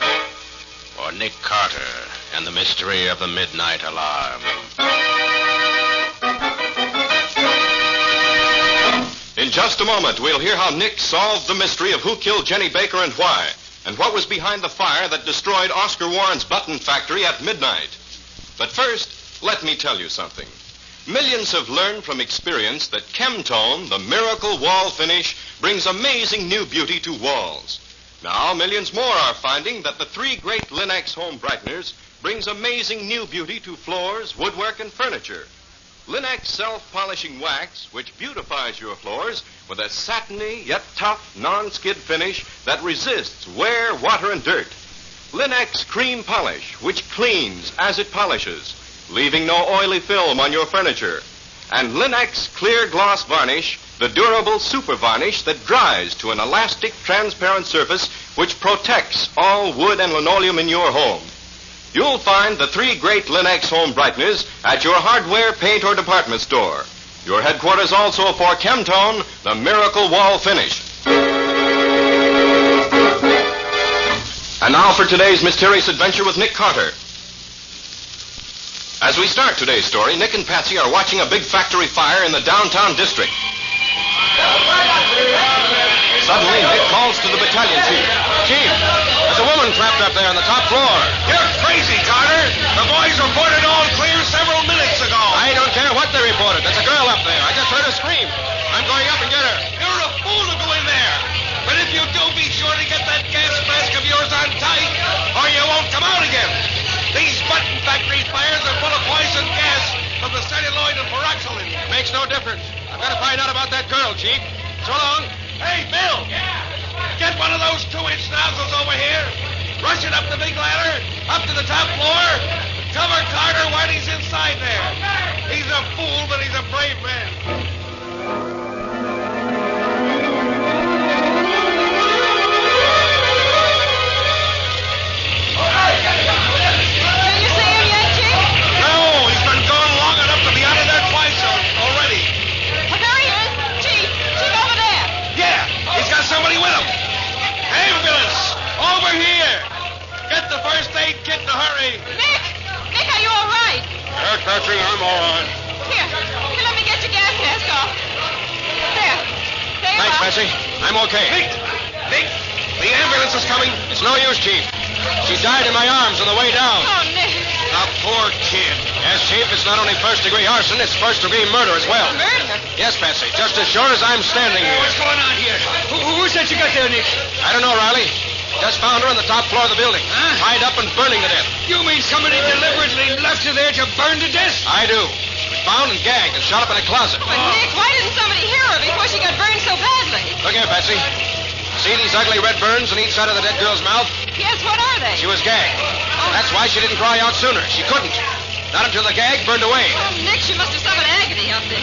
Or Nick Carter and the mystery of the midnight alarm. In just a moment, we'll hear how Nick solved the mystery of who killed Jenny Baker and why, and what was behind the fire that destroyed Oscar Warren's button factory at midnight. But first, let me tell you something. Millions have learned from experience that Chemtone, the miracle wall finish, brings amazing new beauty to walls. Now, millions more are finding that the three great Linex home brighteners brings amazing new beauty to floors, woodwork, and furniture. Linex self-polishing wax, which beautifies your floors with a satiny yet tough non-skid finish that resists wear, water, and dirt. Linex cream polish, which cleans as it polishes, leaving no oily film on your furniture. And Linex clear gloss varnish, the durable super varnish that dries to an elastic, transparent surface which protects all wood and linoleum in your home. You'll find the three great Linex home brighteners at your hardware, paint, or department store. Your headquarters also for Chemtone, the miracle wall finish. And now for today's mysterious adventure with Nick Carter. As we start today's story, Nick and Patsy are watching a big factory fire in the downtown district. Suddenly, Nick calls to the battalion chief. Chief, there's a woman trapped up there on the top floor. You're crazy, Carter. The boys reported all clear several minutes ago. I don't care what they reported. There's a girl up there. I just heard her scream. I'm going up and get her. You're a fool to go in there. But if you do, be sure to get that gas mask of yours on tight, or you won't come out again. These button factory fires are full of poison gas from the celluloid and peroxylin. Makes no difference. I've got to find out about that girl, Chief. So long. Hey, Bill. Get one of those 2-inch nozzles over here. Rush it up the big ladder, up to the top floor. Cover Carter while he's inside there. He's a fool, but he's a brave man. Somebody with him. Ambulance! Over here! Get the first aid kit in a hurry. Nick! Nick, are you all right? Yeah, Patsy, I'm all right. Here, let me get your gas mask off. There. Thanks, Patsy. I'm okay. Nick, the ambulance is coming. It's no use, Chief. She died in my arms on the way down. Oh, Nick. The poor kid. Yes, Chief, it's not only first-degree arson, it's first-degree murder as well. Murder? Yes, Patsy, just as sure as I'm standing here. What's going on here? Who's that you got there, Nick? I don't know, Riley. Just found her on the top floor of the building. Huh? Tied up and burning to death. You mean somebody deliberately left her there to burn to death? I do. She was bound and gagged and shot up in a closet. But, Nick, why didn't somebody hear her before she got burned so badly? Look here, Patsy. See these ugly red burns on each side of the dead girl's mouth? Yes, what are they? She was gagged. That's why she didn't cry out sooner. She couldn't. Not until the gag burned away. Oh, Nick, she must have suffered agony up there.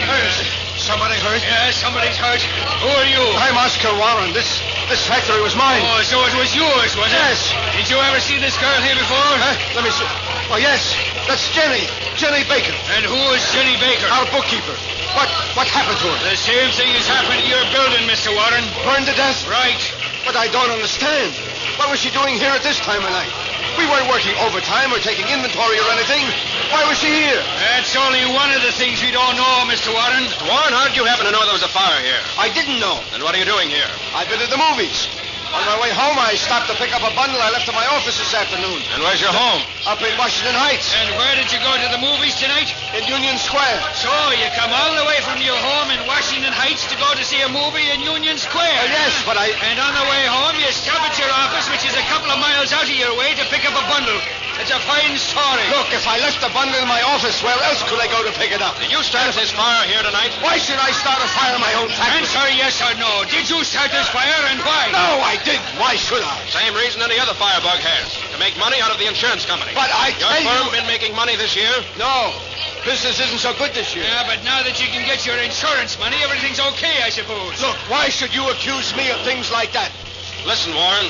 Somebody hurt? Yeah, somebody's hurt. Who are you? I'm Oscar Warren. This factory was mine. Oh, so it was yours, was it? Yes. Did you ever see this girl here before? Let me see. Oh, yes. That's Jenny. Jenny Baker. And who is Jenny Baker? Our bookkeeper. What happened to her? The same thing has happened to your building, Mr. Warren. Burned to death? Right. But I don't understand. What was she doing here at this time of night? We weren't working overtime or taking inventory or anything. Why was she here? That's only one of the things we don't know, Mr. Warren. Warren, how did you happen to know there was a fire here? I didn't know. Then what are you doing here? I've been to the movies. On my way home, I stopped to pick up a bundle I left at my office this afternoon. And where's your home? Up in Washington Heights. And where did you go to the movies tonight? In Union Square. So you come all the way from your home in Washington Heights to go to see a movie in Union Square? Yes, but I... And on the way home, you stop at your office, which is a couple of miles out of your way, to pick up a bundle. It's a fine story. Look, if I left the bundle in my office, where else could I go to pick it up? Did you start this fire here tonight? Why should I start a fire in my own factory? Answer yes or no. Did you start this fire, and why? No, I didn't. Why should I? Same reason any other firebug has. To make money out of the insurance company. But I Your tell firm you... been making money this year? No. Business isn't so good this year. Yeah, but now that you can get your insurance money, everything's okay, I suppose. Look, why should you accuse me of things like that? Listen, Warren.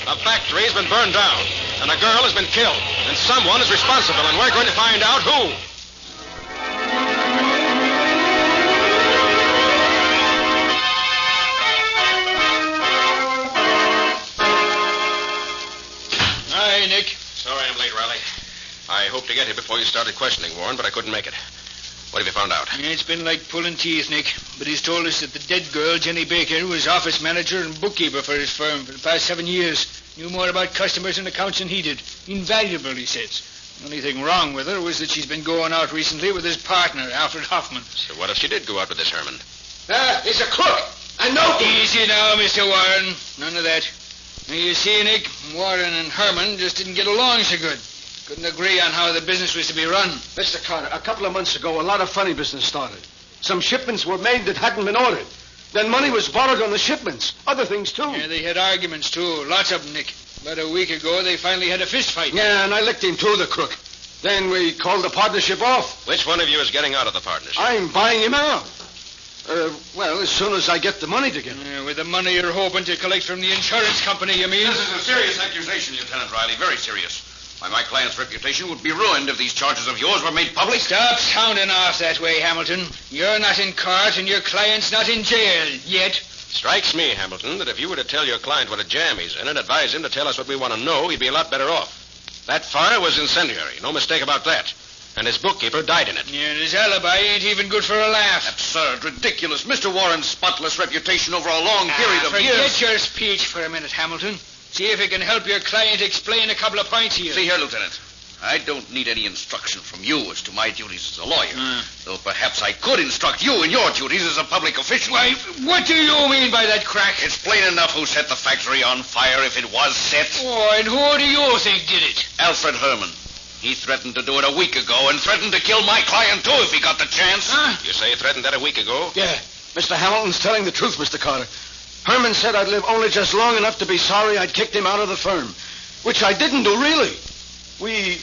A factory's been burned down, and a girl has been killed, and someone is responsible, and we're going to find out who. Hi, Nick. Sorry I'm late, Riley. I hoped to get here before you started questioning, Warren, but I couldn't make it. What have you found out? It's been like pulling teeth, Nick. But he's told us that the dead girl, Jenny Baker, was office manager and bookkeeper for his firm for the past 7 years. Knew more about customers and accounts than he did. Invaluable, he says. The only thing wrong with her was that she's been going out recently with his partner, Alfred Hoffman. So what if she did go out with this Herman? He's a crook. I know. Easy now, Mr. Warren. None of that. Now, you see, Nick, Warren and Herman just didn't get along so good. Couldn't agree on how the business was to be run. Mr. Carter, a couple of months ago, a lot of funny business started. Some shipments were made that hadn't been ordered. Then money was borrowed on the shipments. Other things, too. Yeah, they had arguments, too. Lots of them, Nick. About a week ago, they finally had a fist fight. Yeah, and I licked him, too, the crook. Then we called the partnership off. Which one of you is getting out of the partnership? I'm buying him out. Well, as soon as I get the money together. With the money you're hoping to collect from the insurance company, you mean? This is a serious accusation, Lieutenant Riley. Very serious. Why, my client's reputation would be ruined if these charges of yours were made public. Stop sounding off that way, Hamilton. You're not in court and your client's not in jail yet. Strikes me, Hamilton, that if you were to tell your client what a jam he's in and advise him to tell us what we want to know, he'd be a lot better off. That fire was incendiary. No mistake about that. And his bookkeeper died in it. Yeah, and his alibi ain't even good for a laugh. Absurd, ridiculous. Mr. Warren's spotless reputation over a long period of years. Forget your speech for a minute, Hamilton. See if it can help your client explain a couple of points here. See here, Lieutenant. I don't need any instruction from you as to my duties as a lawyer. Though perhaps I could instruct you in your duties as a public official. Why, what do you mean by that crack? It's plain enough who set the factory on fire if it was set. Oh, and who do you think did it? Alfred Herman. He threatened to do it a week ago and threatened to kill my client, too, if he got the chance. You say he threatened that a week ago? Yeah. Mr. Hamilton's telling the truth, Mr. Carter. Herman said I'd live only just long enough to be sorry I'd kicked him out of the firm. Which I didn't do, really. We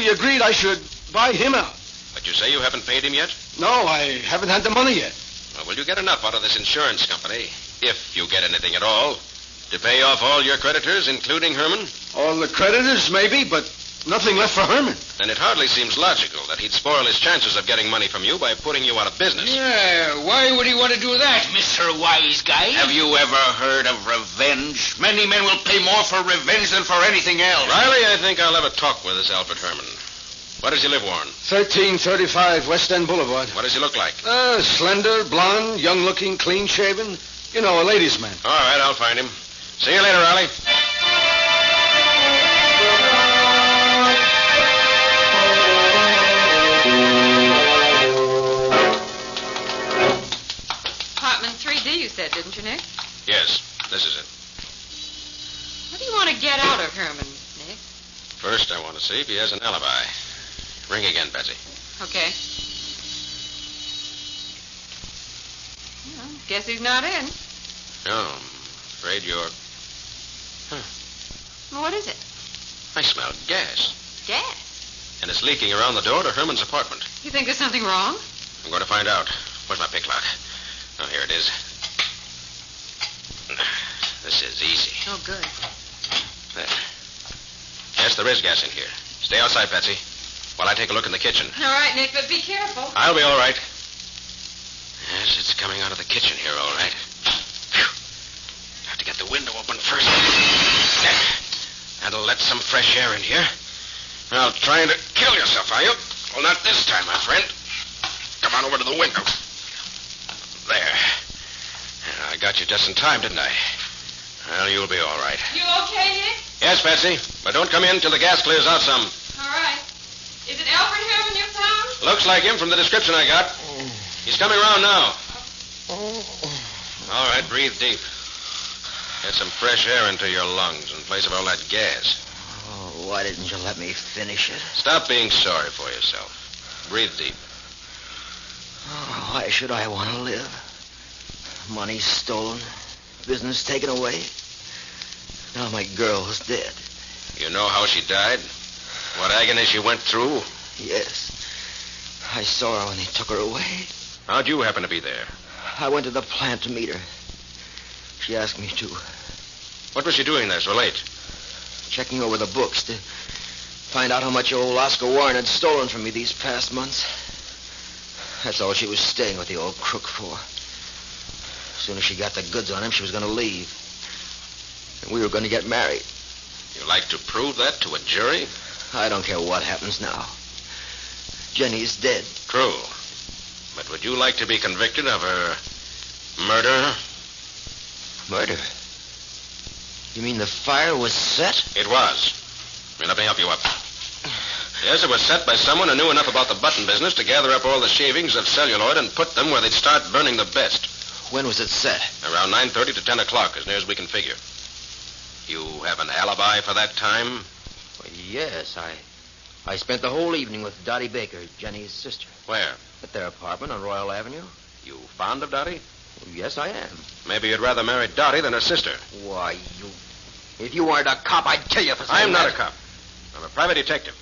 agreed I should buy him out. But you say you haven't paid him yet? No, I haven't had the money yet. Well, will you get enough out of this insurance company, if you get anything at all, to pay off all your creditors, including Herman? All the creditors, maybe, but nothing left for Herman. Then it hardly seems logical that he'd spoil his chances of getting money from you by putting you out of business. Yeah, why would he want to do that, Mr. Wise Guy? Have you ever heard of revenge? Many men will pay more for revenge than for anything else. Riley, I think I'll have a talk with this Alfred Herman. Where does he live, Warren? 1335 West End Boulevard. What does he look like? Slender, blonde, young-looking, clean-shaven. You know, a ladies' man. All right, I'll find him. See you later, Riley. Apartment 3D, you said, didn't you, Nick? Yes, this is it. What do you want to get out of Herman, Nick? First, I want to see if he has an alibi. Ring again, Betsy. Okay. Well, guess he's not in. No, I'm afraid you're... Well, what is it? I smell gas. Gas? And it's leaking around the door to Herman's apartment. You think there's something wrong? I'm going to find out. Where's my pick lock? Oh, here it is. This is easy. Oh, good. There. Yes, there is gas in here. Stay outside, Betsy, while I take a look in the kitchen. All right, Nick, but be careful. I'll be all right. Yes, it's coming out of the kitchen here, all right. Phew. Have to get the window open first. There. That'll let some fresh air in here. Well, trying to kill yourself, are you? Well, not this time, my friend. Come on over to the window. There. I got you just in time, didn't I? Well, you'll be all right. You okay, Nick? Yes, Betsy, but don't come in till the gas clears out some. All right. Is it Alfred Herman you found? Looks like him from the description I got. He's coming around now. All right, breathe deep. Get some fresh air into your lungs in place of all that gas. Why didn't you let me finish it? Stop being sorry for yourself. Breathe deep. Oh, why should I want to live? Money stolen, business taken away. Now my girl's dead. You know how she died? What agony she went through? Yes. I saw her when they took her away. How'd you happen to be there? I went to the plant to meet her. She asked me to. What was she doing there so late? Checking over the books to find out how much old Oscar Warren had stolen from me these past months. That's all she was staying with the old crook for. As soon as she got the goods on him, she was going to leave. And we were going to get married. You like to prove that to a jury? I don't care what happens now. Jenny's dead. True. But would you like to be convicted of her murder? Murder? You mean the fire was set? It was. Here, let me help you up. Yes, it was set by someone who knew enough about the button business to gather up all the shavings of celluloid and put them where they'd start burning the best. When was it set? Around 9:30 to 10 o'clock, as near as we can figure. You have an alibi for that time? Well, yes, I spent the whole evening with Dottie Baker, Jenny's sister. Where? At their apartment on Royal Avenue. You fond of Dottie? Yes, I am. Maybe you'd rather marry Dottie than her sister. Why, if you weren't a cop, I'd kill you for saying I'm not that. a cop. I'm a private detective.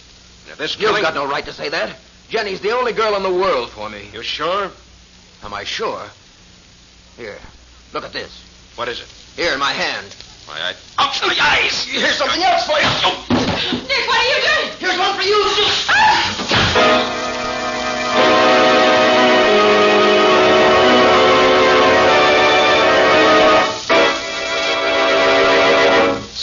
And if this You've killing... got no right to say that. Jenny's the only girl in the world for me. You sure? Am I sure? Here, look at this. What is it? Here in my hand. Why, I... Ouch, my eyes! Here's something else for you. Nick, what are you doing? Here's one for you.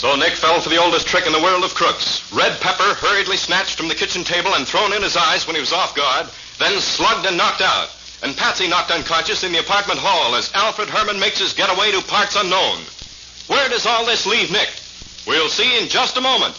So Nick fell for the oldest trick in the world of crooks. Red pepper hurriedly snatched from the kitchen table and thrown in his eyes when he was off guard, then slugged and knocked out. And Patsy knocked unconscious in the apartment hall as Alfred Herman makes his getaway to parts unknown. Where does all this leave Nick? We'll see in just a moment.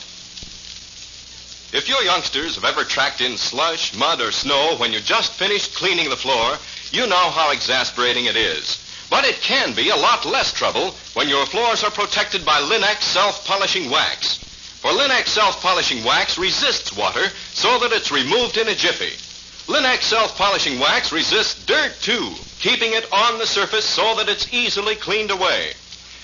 If you youngsters have ever tracked in slush, mud, or snow when you just finished cleaning the floor, you know how exasperating it is. But it can be a lot less trouble when your floors are protected by Linex self-polishing wax. For Linex self-polishing wax resists water so that it's removed in a jiffy. Linex self-polishing wax resists dirt, too, keeping it on the surface so that it's easily cleaned away.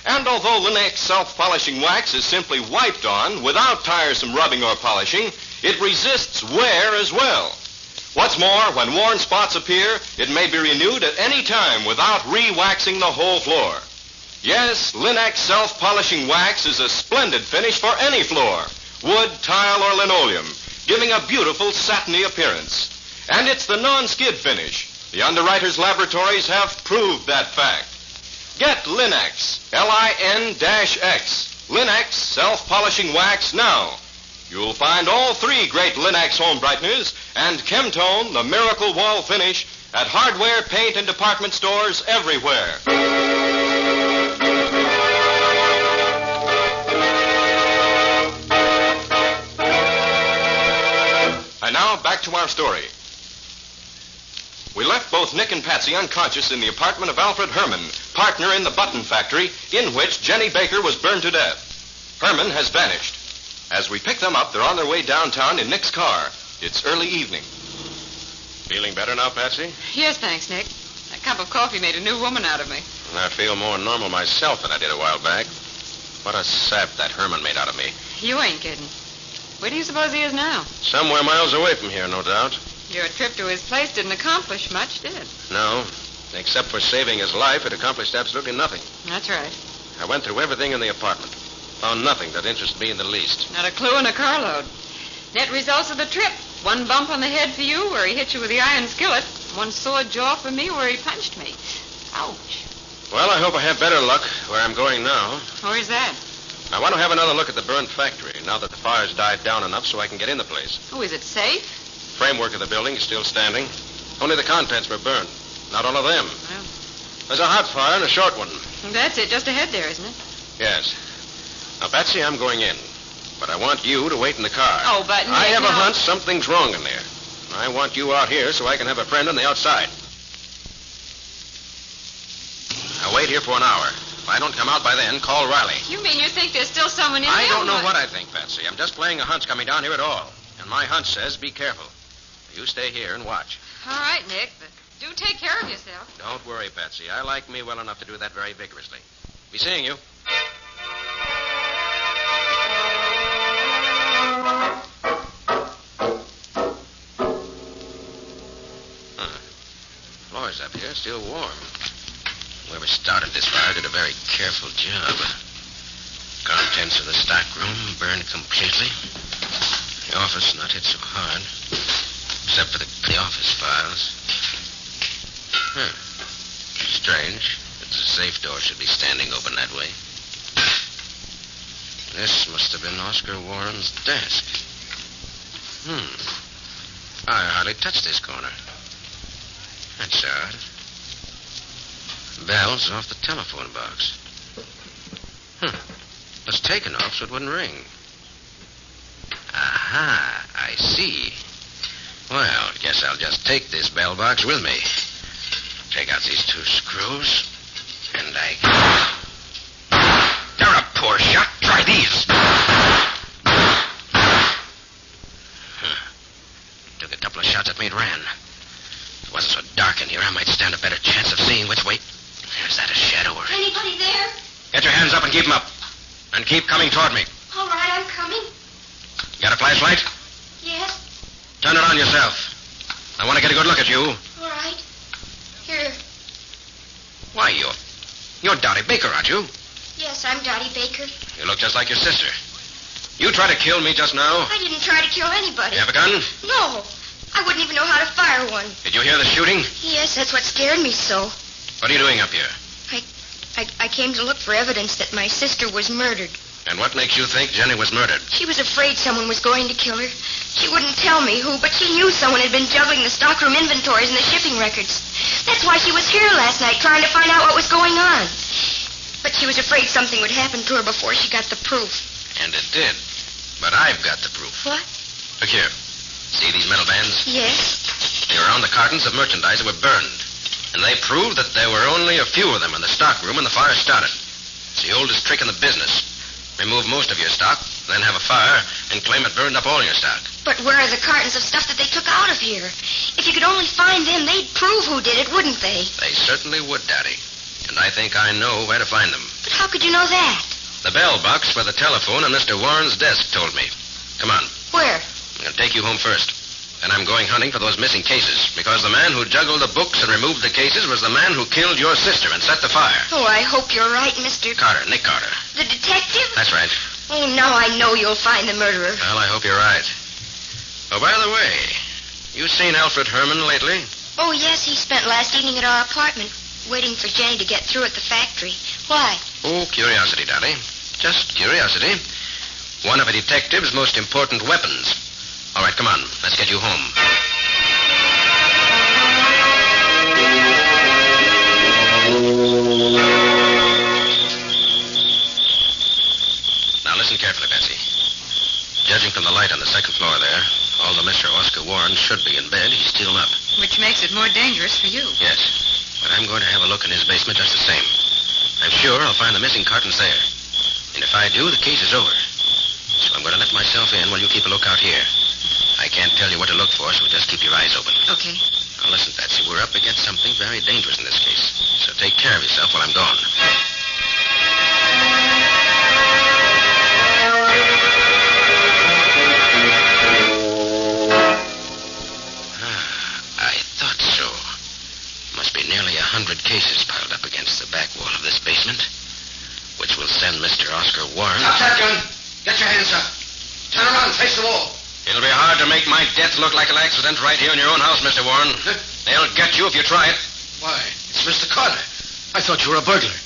And although Linex self-polishing wax is simply wiped on without tiresome rubbing or polishing, it resists wear as well. What's more, when worn spots appear, it may be renewed at any time without re-waxing the whole floor. Yes, Linex self-polishing wax is a splendid finish for any floor, wood, tile, or linoleum, giving a beautiful satiny appearance. And it's the non-skid finish. The underwriters' laboratories have proved that fact. Get Linex, L-I-N-X, Linex self-polishing wax now. You'll find all three great Linex home brighteners and Chemtone, the miracle wall finish, at hardware, paint, and department stores everywhere. And now, back to our story. We left both Nick and Patsy unconscious in the apartment of Alfred Herman, partner in the button factory, in which Jenny Baker was burned to death. Herman has vanished. As we pick them up, they're on their way downtown in Nick's car. It's early evening. Feeling better now, Patsy? Yes, thanks, Nick. That cup of coffee made a new woman out of me. I feel more normal myself than I did a while back. What a sap that Herman made out of me. You ain't kidding. Where do you suppose he is now? Somewhere miles away from here, no doubt. Your trip to his place didn't accomplish much, did it? No. Except for saving his life, it accomplished absolutely nothing. That's right. I went through everything in the apartment. Found nothing that interested me in the least. Not a clue in a carload. Net results of the trip. One bump on the head for you where he hit you with the iron skillet. One sore jaw for me where he punched me. Ouch. Well, I hope I have better luck where I'm going now. Where's that? I want to have another look at the burned factory now that the fire's died down enough so I can get in the place. Oh, is it safe? Framework of the building is still standing. Only the contents were burned. Not all of them. Well, there's a hot fire and a short one. That's it, just ahead there, isn't it? Yes. Now, Patsy, I'm going in. But I want you to wait in the car. Oh, but Nick, I have a hunch something's wrong in there. I want you out here so I can have a friend on the outside. Now, wait here for an hour. I don't come out by then, call Riley. You mean you think there's still someone in there? I don't know what I think, Patsy. I'm just playing a hunch coming down here at all. And my hunch says be careful. You stay here and watch. All right, Nick, but do take care of yourself. Don't worry, Patsy. I like me well enough to do that very vigorously. Be seeing you. Floor's up here, still warm. Whoever started this fire did a very careful job. Contents of the stock room burned completely. The office not hit so hard, except for the office files. Strange that the safe door should be standing open that way. This must have been Oscar Warren's desk. I hardly touched this corner. That's odd. Bell's off the telephone box. It was taken off so it wouldn't ring. Aha, I see. Well, guess I'll just take this bell box with me. Take out these 2 screws, and They're a poor shot. Try these. Took a couple of shots at me and ran. If it wasn't so dark in here, I might stand a better chance of seeing which way. There's that a shadow or... Anybody there? Get your hands up and keep them up. And keep coming toward me. All right, I'm coming. Got a flashlight? Yes. Turn it on yourself. I want to get a good look at you. All right. Here. Why, you're Dottie Baker, aren't you? Yes, I'm Dottie Baker. You look just like your sister. You tried to kill me just now? I didn't try to kill anybody. You have a gun? No. I wouldn't even know how to fire one. Did you hear the shooting? Yes, that's what scared me so. What are you doing up here? I came to look for evidence that my sister was murdered. And what makes you think Jenny was murdered? She was afraid someone was going to kill her. She wouldn't tell me who, but she knew someone had been juggling the stockroom inventories and the shipping records. That's why she was here last night, trying to find out what was going on. But she was afraid something would happen to her before she got the proof. And it did. But I've got the proof. What? Look here. See these metal bands? Yes. They were on the cartons of merchandise that were burned. And they proved that there were only a few of them in the stockroom when the fire started. It's the oldest trick in the business. Remove most of your stock, then have a fire, and claim it burned up all your stock. But where are the cartons of stuff that they took out of here? If you could only find them, they'd prove who did it, wouldn't they? They certainly would, Daddy. And I think I know where to find them. But how could you know that? The bell box where the telephone on Mr. Warren's desk told me. Come on. Where? I'm going to take you home first. Then I'm going hunting for those missing cases, because the man who juggled the books and removed the cases was the man who killed your sister and set the fire. Oh, I hope you're right, Mr. Carter, Nick Carter. The detective? That's right. Oh, now I know you'll find the murderer. Well, I hope you're right. Oh, by the way, you seen Alfred Herman lately? Oh, yes, he spent last evening at our apartment, waiting for Jenny to get through at the factory. Why? Oh, curiosity, Daddy. Just curiosity. One of a detective's most important weapons. All right, come on. Let's get you home. Now, listen carefully, Betsy. Judging from the light on the second floor there, although Mr. Oscar Warren should be in bed, he's still up. Which makes it more dangerous for you. Yes, but I'm going to have a look in his basement just the same. I'm sure I'll find the missing cartons there. And if I do, the case is over. So I'm going to let myself in while you keep a lookout here. I can't tell you what to look for, so just keep your eyes open. Okay. Now, listen, Patsy, we're up against something very dangerous in this case. So take care of yourself while I'm gone. I thought so. Must be nearly 100 cases piled up against the back wall of this basement, which will send Mr. Oscar Warren... Stop that gun! Get your hands up! Turn around, face the wall. It'll be hard to make my death look like an accident right here in your own house, Mr. Warren. They'll get you if you try it. Why, it's Mr. Carter. I thought you were a burglar.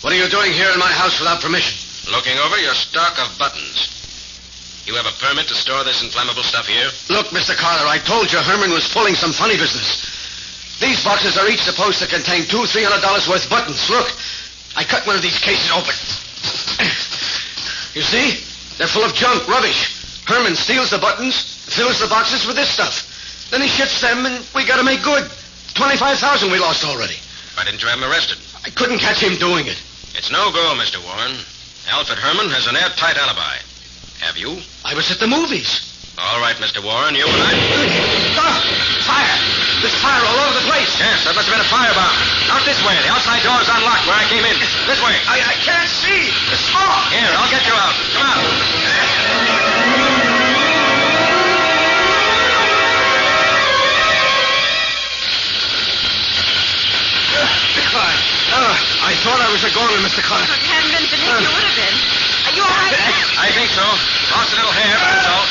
What are you doing here in my house without permission? Looking over your stock of buttons. You have a permit to store this inflammable stuff here? Look, Mr. Carter, I told you Herman was pulling some funny business. These boxes are each supposed to contain $200-300 worth of buttons. Look, I cut one of these cases open. You see? They're full of junk, rubbish. Herman steals the buttons, fills the boxes with this stuff. Then he ships them, and we got to make good. $25,000 we lost already. Why didn't you have him arrested? I couldn't catch him doing it. It's no go, Mr. Warren. Alfred Herman has an airtight alibi. Have you? I was at the movies. All right, Mr. Warren, you and I... Fire! There's fire all over the place. Yes, that must have been a firebomb. Out this way. The outside door is unlocked where I came in. This way. I can't see. The smoke. Here, I'll get you out. Come out. I thought I was a goner, Mr. Carter. If it hadn't been for Nick, you would have been. Are you all right, Nick? I think so. Lost a little hair, that's all.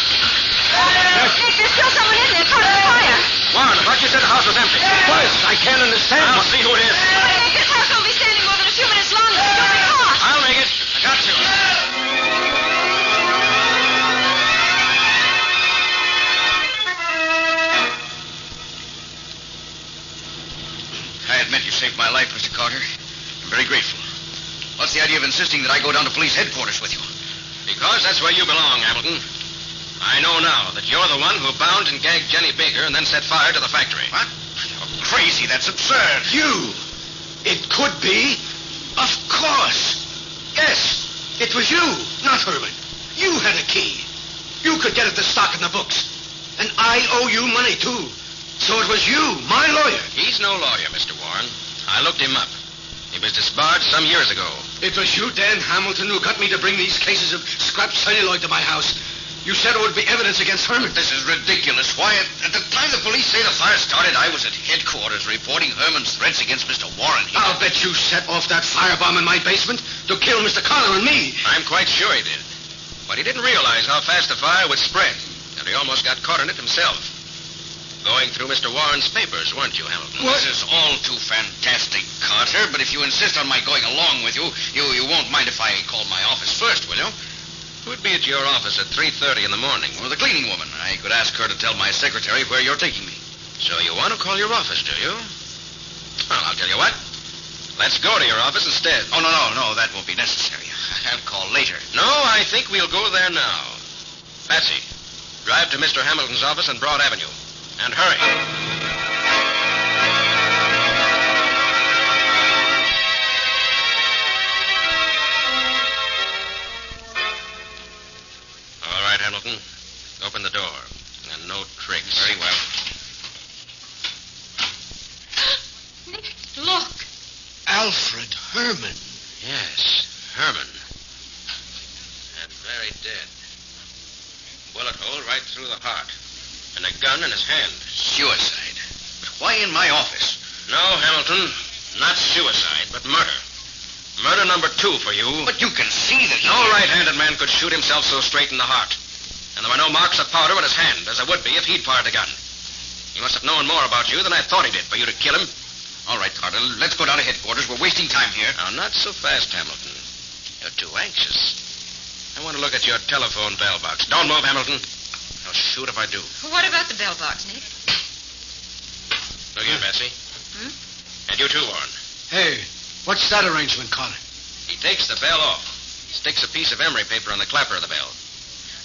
Nick, there's still someone in there caught on fire. Warren, I thought you said the house was empty. It was. I can't understand. I'll see who it is. Nick, this house won't be standing more than a few minutes longer. You'll be caught. I'll make it. I got you. I admit you saved my life, Mr. Carter. I'm very grateful. What's the idea of insisting that I go down to police headquarters with you? Because that's where you belong, Hamilton. I know now that you're the one who bound and gagged Jenny Baker and then set fire to the factory. What? You're crazy. That's absurd. You! It could be. Of course. Yes, it was you, not Herman. You had a key. You could get at the stock in the books. And I owe you money, too. So it was you, my lawyer. He's no lawyer, Mr. Warren. I looked him up. He was disbarred some years ago. It was you, Dan Hamilton, who got me to bring these cases of scrap celluloid to my house. You said it would be evidence against Herman. This is ridiculous. Why, at the time the police say the fire started, I was at headquarters reporting Herman's threats against Mr. Warren. I'll bet you set off that firebomb in my basement to kill Mr. Carter and me. I'm quite sure he did. But he didn't realize how fast the fire would spread, and he almost got caught in it himself. Going through Mr. Warren's papers, weren't you, Hamilton? This is all too fantastic, Carter, but if you insist on my going along with you, you won't mind if I call my office first, will you? Who'd be at your office at 3:30 in the morning? Well, the cleaning woman. I could ask her to tell my secretary where you're taking me. So you want to call your office, do you? Well, I'll tell you what. Let's go to your office instead. Oh, no, that won't be necessary. I'll call later. No, I think we'll go there now. Patsy, drive to Mr. Hamilton's office on Broad Avenue. And hurry. All right, Hamilton. Open the door. And no tricks. Very well. Nick, look. Alfred Herman. Yes, Herman. And very dead. Bullet hole right through the heart. And a gun in his hand. Suicide. But why in my office? No, Hamilton. Not suicide, but murder. Murder number 2 for you. But you can see that No right-handed man could shoot himself so straight in the heart. And there were no marks of powder in his hand, as there would be if he'd fired the gun. He must have known more about you than I thought he did for you to kill him. All right, Carter, let's go down to headquarters. We're wasting time here. Now, not so fast, Hamilton. You're too anxious. I want to look at your telephone bell box. Don't move, Hamilton. I'll shoot if I do. What about the bell box, Nick? Look here, Bessie. And you too, Warren. Hey, what's that arrangement, Carter? He takes the bell off. He sticks a piece of emery paper on the clapper of the bell.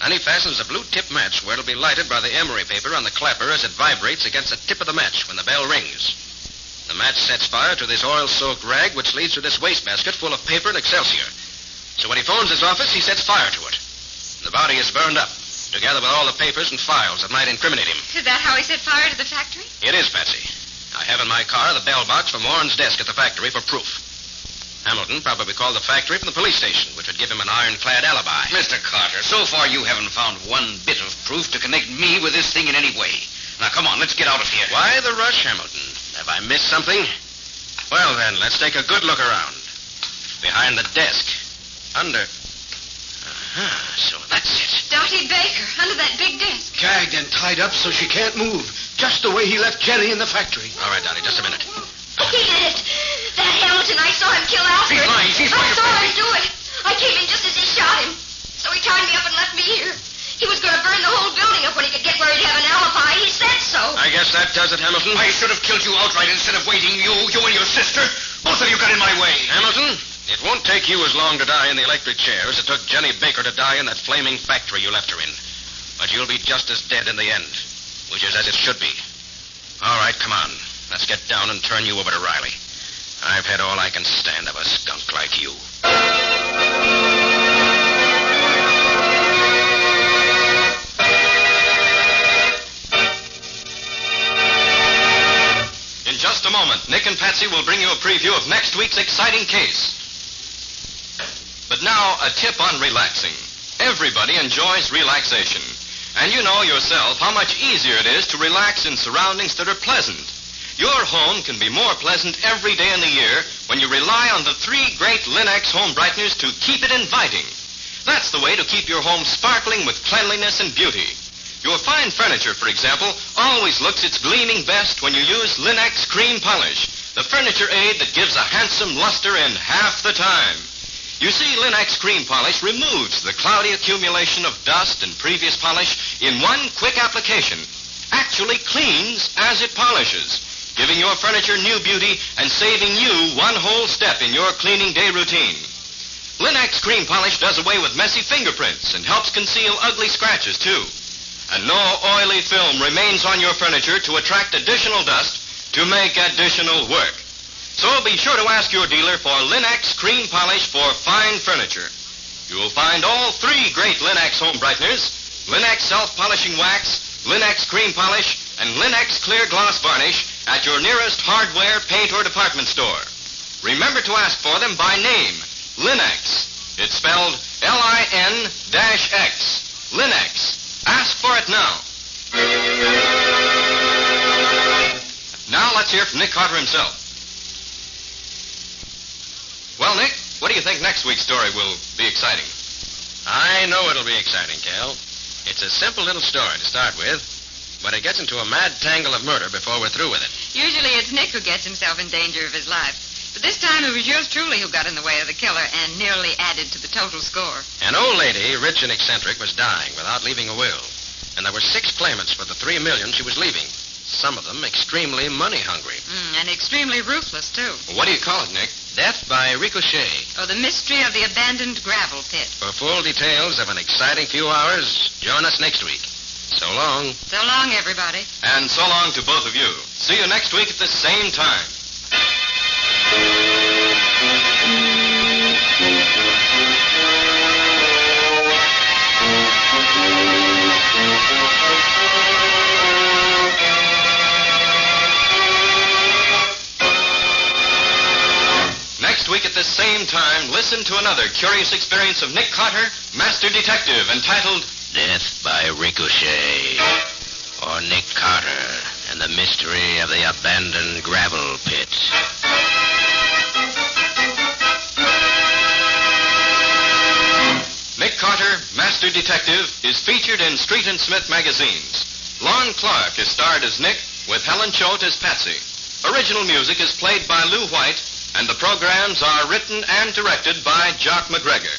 Then he fastens a blue tip match where it'll be lighted by the emery paper on the clapper as it vibrates against the tip of the match when the bell rings. The match sets fire to this oil-soaked rag, which leads to this wastebasket full of paper and excelsior. So when he phones his office, he sets fire to it. The body is burned up, together with all the papers and files that might incriminate him. Is that how he set fire to the factory? It is, Patsy. I have in my car the bell box from Warren's desk at the factory for proof. Hamilton probably called the factory from the police station, which would give him an ironclad alibi. Mr. Carter, so far you haven't found one bit of proof to connect me with this thing in any way. Now, come on, let's get out of here. Why the rush, Hamilton? Have I missed something? Well, then, let's take a good look around. Behind the desk. Under... so that's it. Dottie Baker, under that big desk. Gagged and tied up so she can't move. Just the way he left Jenny in the factory. All right, Dottie, just a minute. He did it. That Hamilton, I saw him kill Alfred. She's lying. I saw him do it. I came in just as he shot him. So he tied me up and left me here. He was going to burn the whole building up when he could get where he'd have an alibi. He said so. I guess that does it, Hamilton. I should have killed you outright instead of waiting. You and your sister. Both of you got in my way. Hamilton, it won't take you as long to die in the electric chair as it took Jenny Baker to die in that flaming factory you left her in. But you'll be just as dead in the end, which is as it should be. All right, come on. Let's get down and turn you over to Riley. I've had all I can stand of a skunk like you. In just a moment, Nick and Patsy will bring you a preview of next week's exciting case. But now, a tip on relaxing. Everybody enjoys relaxation. And you know yourself how much easier it is to relax in surroundings that are pleasant. Your home can be more pleasant every day in the year when you rely on the 3 great Linux home brighteners to keep it inviting. That's the way to keep your home sparkling with cleanliness and beauty. Your fine furniture, for example, always looks its gleaming best when you use Linux Cream Polish, the furniture aid that gives a handsome luster in half the time. You see, Linux Cream Polish removes the cloudy accumulation of dust and previous polish in one quick application. Actually cleans as it polishes, giving your furniture new beauty and saving you one whole step in your cleaning day routine. Linux Cream Polish does away with messy fingerprints and helps conceal ugly scratches, too. And no oily film remains on your furniture to attract additional dust to make additional work. So be sure to ask your dealer for Linux Cream Polish for fine furniture. You'll find all 3 great Linux home brighteners, Linux Self-Polishing Wax, Linux Cream Polish, and Linux Clear Gloss Varnish at your nearest hardware, paint, or department store. Remember to ask for them by name, Linux. It's spelled L-I-N-X. Linux. Ask for it now. Now let's hear from Nick Carter himself. Well, Nick, what do you think next week's story will be exciting? I know it'll be exciting, Cal. It's a simple little story to start with, but it gets into a mad tangle of murder before we're through with it. Usually it's Nick who gets himself in danger of his life. But this time it was yours truly who got in the way of the killer and nearly added to the total score. An old lady, rich and eccentric, was dying without leaving a will. And there were 6 claimants for the $3 million she was leaving. Some of them extremely money-hungry. And extremely ruthless, too. What do you call it, Nick? Death by Ricochet. Oh, the mystery of the abandoned gravel pit. For full details of an exciting few hours, join us next week. So long. So long, everybody. And so long to both of you. See you next week at the same time. Next week at the same time, listen to another curious experience of Nick Carter, Master Detective, entitled Death by Ricochet. Or Nick Carter and the mystery of the abandoned gravel pit. Nick Carter, Master Detective, is featured in Street and Smith magazines. Lon Clark is starred as Nick, with Helen Choate as Patsy. Original music is played by Lou White, and the programs are written and directed by Jock McGregor.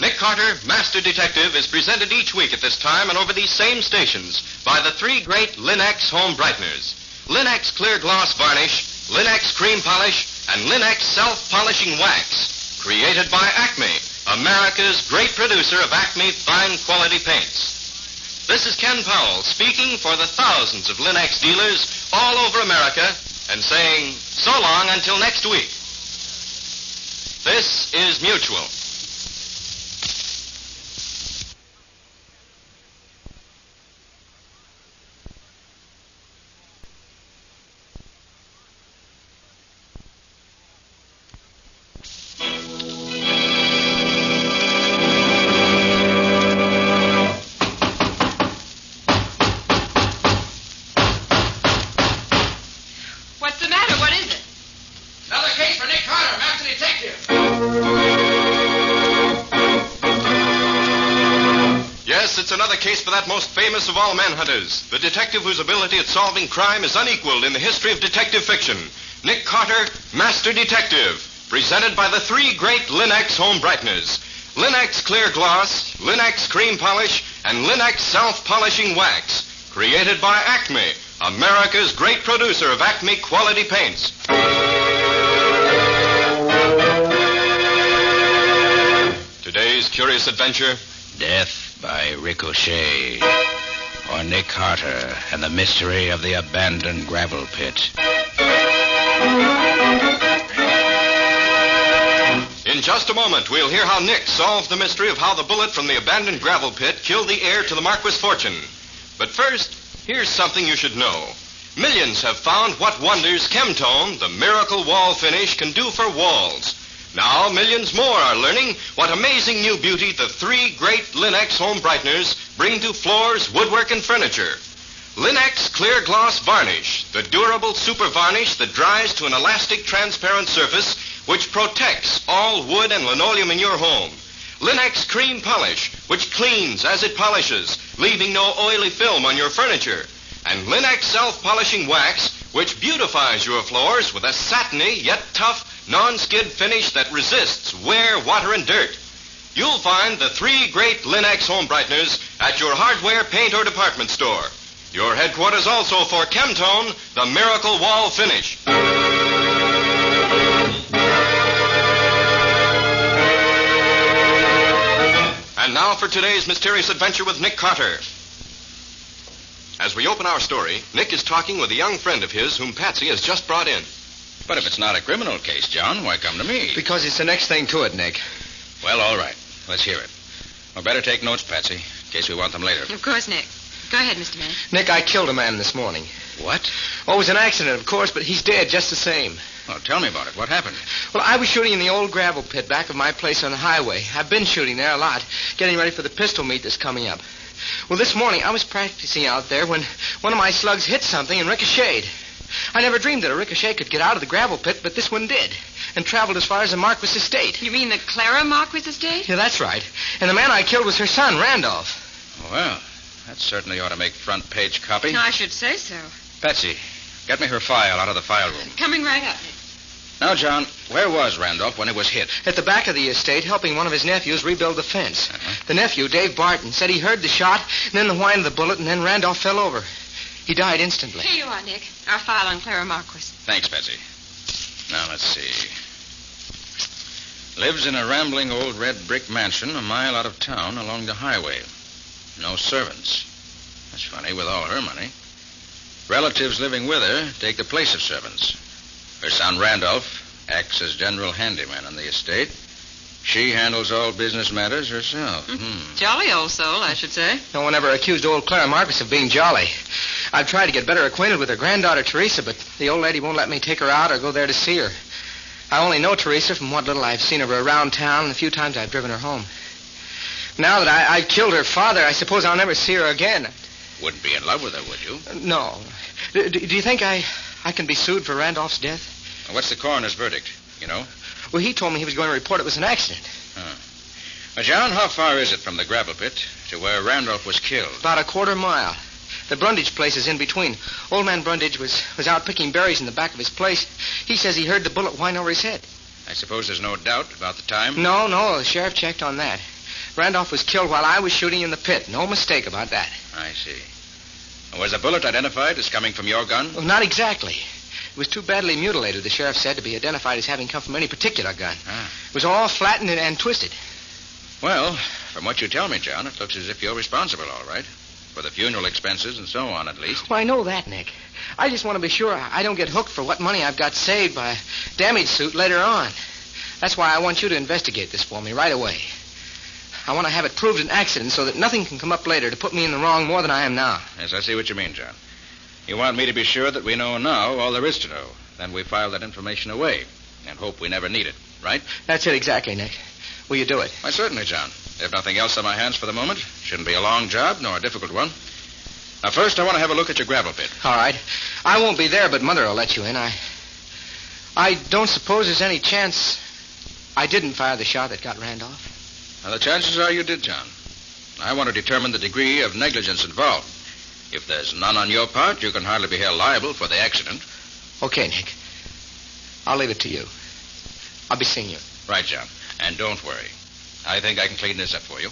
Nick Carter, Master Detective, is presented each week at this time and over these same stations by the 3 great Linux home brighteners. Linux Clear Gloss Varnish, Linux Cream Polish, and Linux Self-Polishing Wax. Created by Acme, America's great producer of Acme fine quality paints. This is Ken Powell speaking for the thousands of Linux dealers all over America and saying so long until next week. This is Mutual. It's another case for that most famous of all manhunters, the detective whose ability at solving crime is unequaled in the history of detective fiction. Nick Carter, Master Detective, presented by the 3 great Linux home brighteners. Linux Clear Gloss, Linux Cream Polish, and Linux Self-Polishing Wax. Created by Acme, America's great producer of Acme quality paints. Today's curious adventure, Death by Ricochet, or Nick Carter and the mystery of the abandoned gravel pit. In just a moment, we'll hear how Nick solved the mystery of how the bullet from the abandoned gravel pit killed the heir to the Marquis' fortune. But first, here's something you should know. Millions have found what wonders Chemtone, the miracle wall finish, can do for walls. Now, millions more are learning what amazing new beauty the 3 great Linex home brighteners bring to floors, woodwork, and furniture. Linex Clear Gloss Varnish, the durable super varnish that dries to an elastic transparent surface which protects all wood and linoleum in your home. Linex Cream Polish, which cleans as it polishes, leaving no oily film on your furniture. And Linex Self-Polishing Wax, which beautifies your floors with a satiny yet tough, non-skid finish that resists wear, water, and dirt. You'll find the 3 great Linex home brighteners at your hardware, paint, or department store. Your headquarters also for Chemtone, the miracle wall finish. And now for today's mysterious adventure with Nick Carter. As we open our story, Nick is talking with a young friend of his whom Patsy has just brought in. But if it's not a criminal case, John, why come to me? Because it's the next thing to it, Nick. Well, all right. Let's hear it. We'll better take notes, Patsy, in case we want them later. Of course, Nick. Go ahead, Mr. Man. Nick, I killed a man this morning. What? Oh, it was an accident, of course, but he's dead just the same. Oh, tell me about it. What happened? Well, I was shooting in the old gravel pit back of my place on the highway. I've been shooting there a lot, getting ready for the pistol meet that's coming up. Well, this morning I was practicing out there when one of my slugs hit something and ricocheted. I never dreamed that a ricochet could get out of the gravel pit, but this one did, and traveled as far as the Marquis estate. You mean the Clara Marquis estate? Yeah, that's right. And the man I killed was her son, Randolph. Well, that certainly ought to make front page copy. I should say so. Patsy, get me her file out of the file room. Coming right up, Nick. Now, John, where was Randolph when he was hit? At the back of the estate, helping one of his nephews rebuild the fence. The nephew, Dave Barton, said he heard the shot, and then the whine of the bullet, and then Randolph fell over. He died instantly. Here you are, Nick. Our file on Clara Marquis. Thanks, Patsy. Now, let's see. Lives in a rambling old red brick mansion a mile out of town along the highway. No servants. That's funny, with all her money. Relatives living with her take the place of servants. Her son, Randolph, acts as general handyman on the estate. She handles all business matters herself. Jolly old soul, I should say. No one ever accused old Clara Marquis of being jolly. I've tried to get better acquainted with her granddaughter, Teresa, but the old lady won't let me take her out or go there to see her. I only know Teresa from what little I've seen of her around town and the few times I've driven her home. Now that I killed her father, I suppose I'll never see her again. Wouldn't be in love with her, would you? No. Do you think I can be sued for Randolph's death? What's the coroner's verdict, you know? Well, he told me he was going to report it was an accident. Now, John, how far is it from the gravel pit to where Randolph was killed? About a quarter mile. The Brundage place is in between. Old man Brundage was out picking berries in the back of his place. He says he heard the bullet whine over his head. I suppose there's no doubt about the time? No, the sheriff checked on that. Randolph was killed while I was shooting in the pit. No mistake about that. I see. Was the bullet identified as coming from your gun? Well, not exactly. It was too badly mutilated, the sheriff said, to be identified as having come from any particular gun. It was all flattened and twisted. Well, from what you tell me, John, it looks as if you're responsible, all right. For the funeral expenses and so on, at least. Well, I know that, Nick. I just want to be sure I don't get hooked for what money I've got saved by a damage suit later on. That's why I want you to investigate this for me right away. I want to have it proved an accident so that nothing can come up later to put me in the wrong more than I am now. Yes, I see what you mean, John. You want me to be sure that we know now all there is to know. Then we file that information away and hope we never need it, right? That's it exactly, Nick. Will you do it? Why, certainly, John. If nothing else on my hands for the moment, shouldn't be a long job nor a difficult one. Now, first, I want to have a look at your gravel pit. All right. I won't be there, but Mother will let you in. I don't suppose there's any chance I didn't fire the shot that got Randolph. Now, the chances are you did, John. I want to determine the degree of negligence involved. If there's none on your part, you can hardly be held liable for the accident. Okay, Nick. I'll leave it to you. I'll be seeing you. Right, John. And don't worry. I think I can clean this up for you.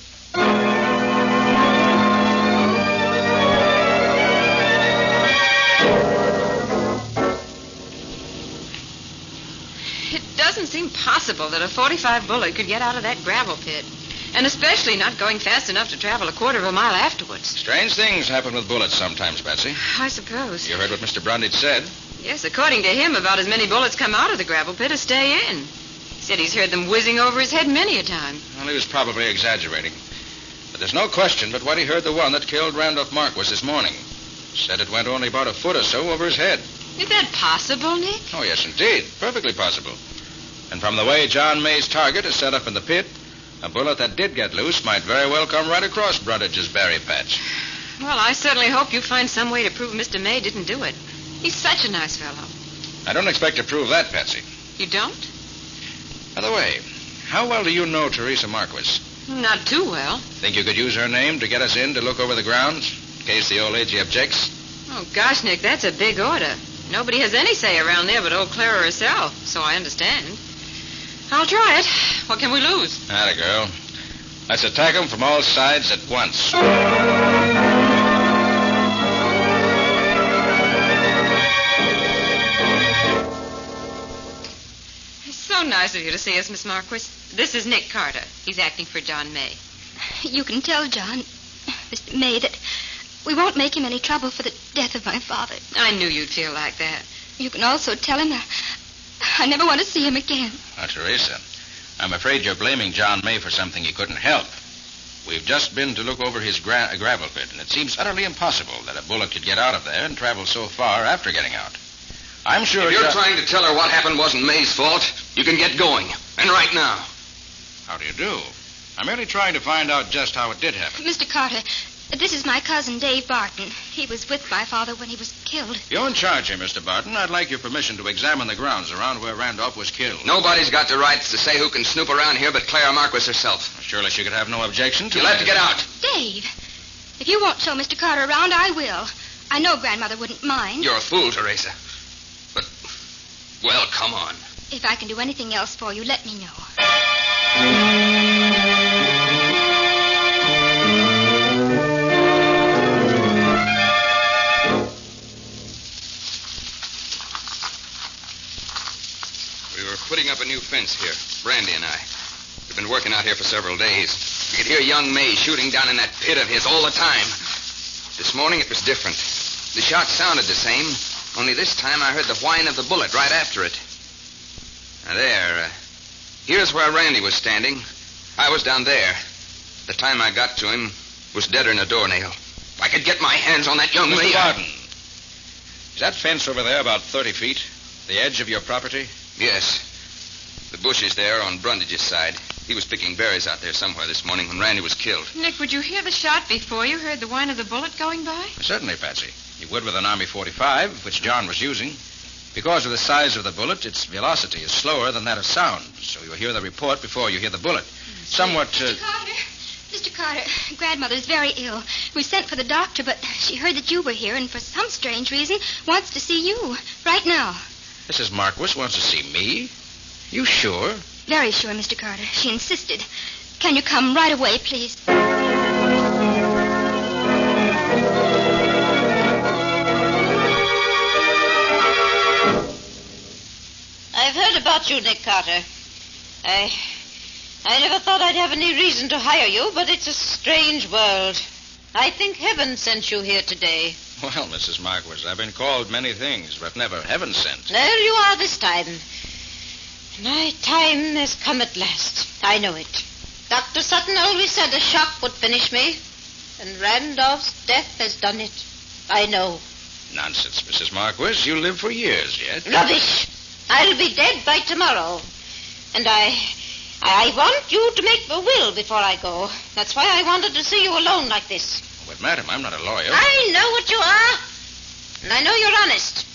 It doesn't seem possible that a .45 bullet could get out of that gravel pit. And especially not going fast enough to travel a quarter of a mile afterwards. Strange things happen with bullets sometimes, Betsy. I suppose. You heard what Mr. Brundage said? Yes, according to him, about as many bullets come out of the gravel pit as stay in. said he's heard them whizzing over his head many a time. Well, he was probably exaggerating. But there's no question but what he heard the one that killed Randolph Marquis this morning. Said it went only about a foot or so over his head. Is that possible, Nick? Oh, yes, indeed. Perfectly possible. And from the way John May's target is set up in the pit, a bullet that did get loose might very well come right across Brundage's berry patch. Well, I certainly hope you find some way to prove Mr. May didn't do it. He's such a nice fellow. I don't expect to prove that, Patsy. You don't? By the way, how well do you know Teresa Marquis? Not too well. Think you could use her name to get us in to look over the grounds, in case the old lady objects? Oh, gosh, Nick, that's a big order. Nobody has any say around there but old Clara herself, so I understand. I'll try it. What can we lose? Atta girl. Let's attack them from all sides at once. It's so nice of you to see us, Miss Marquis. This is Nick Carter. He's acting for John May. You can tell John, Mr. May, that we won't make him any trouble for the death of my father. I knew you'd feel like that. You can also tell him I never want to see him again. Now, Teresa, I'm afraid you're blaming John May for something he couldn't help. We've just been to look over his gravel pit, and it seems utterly impossible that a bullet could get out of there and travel so far after getting out. I'm sure... If you're trying to tell her what happened wasn't May's fault, you can get going. And right now. How do you do? I'm merely trying to find out just how it did happen. Mr. Carter, this is my cousin, Dave Barton. He was with my father when he was killed. You're in charge here, Mr. Barton. I'd like your permission to examine the grounds around where Randolph was killed. Nobody's got the rights to say who can snoop around here but Clara Marquis herself. Surely she could have no objection to... You'll have to get out. Dave, if you won't show Mr. Carter around, I will. I know Grandmother wouldn't mind. You're a fool, Teresa. But, well, come on. If I can do anything else for you, let me know. Putting up a new fence here, Brandy and I. We've been working out here for several days. You could hear young May shooting down in that pit of his all the time. This morning it was different. The shot sounded the same, only this time I heard the whine of the bullet right after it. Now there, here's where Randy was standing. I was down there. The time I got to him was deader than a doornail. If I could get my hands on that young May... Mr. Barton, is that fence over there about 30 feet? The edge of your property? Yes. The bushes there on Brundage's side. He was picking berries out there somewhere this morning when Randy was killed. Nick, would you hear the shot before you heard the whine of the bullet going by? Certainly, Patsy. You would with an Army 45, which John was using. Because of the size of the bullet, its velocity is slower than that of sound, so you'll hear the report before you hear the bullet. Somewhat... Mr. Carter, Grandmother's very ill. We sent for the doctor, but she heard that you were here and for some strange reason wants to see you right now. Mrs. Marquis wants to see me? You sure? Very sure, Mr. Carter. She insisted. Can you come right away, please? I've heard about you, Nick Carter. I never thought I'd have any reason to hire you, but it's a strange world. I think heaven sent you here today. Well, Mrs. Marquis, I've been called many things, but never heaven sent. There you are this time. My time has come at last. I know it. Dr. Sutton always said a shock would finish me, and Randolph's death has done it. I know. Nonsense, Mrs. Marquis. You'll live for years yet. Rubbish. I'll be dead by tomorrow. And I want you to make a will before I go. That's why I wanted to see you alone like this. But, madam, I'm not a lawyer. I know what you are. And I know you're honest.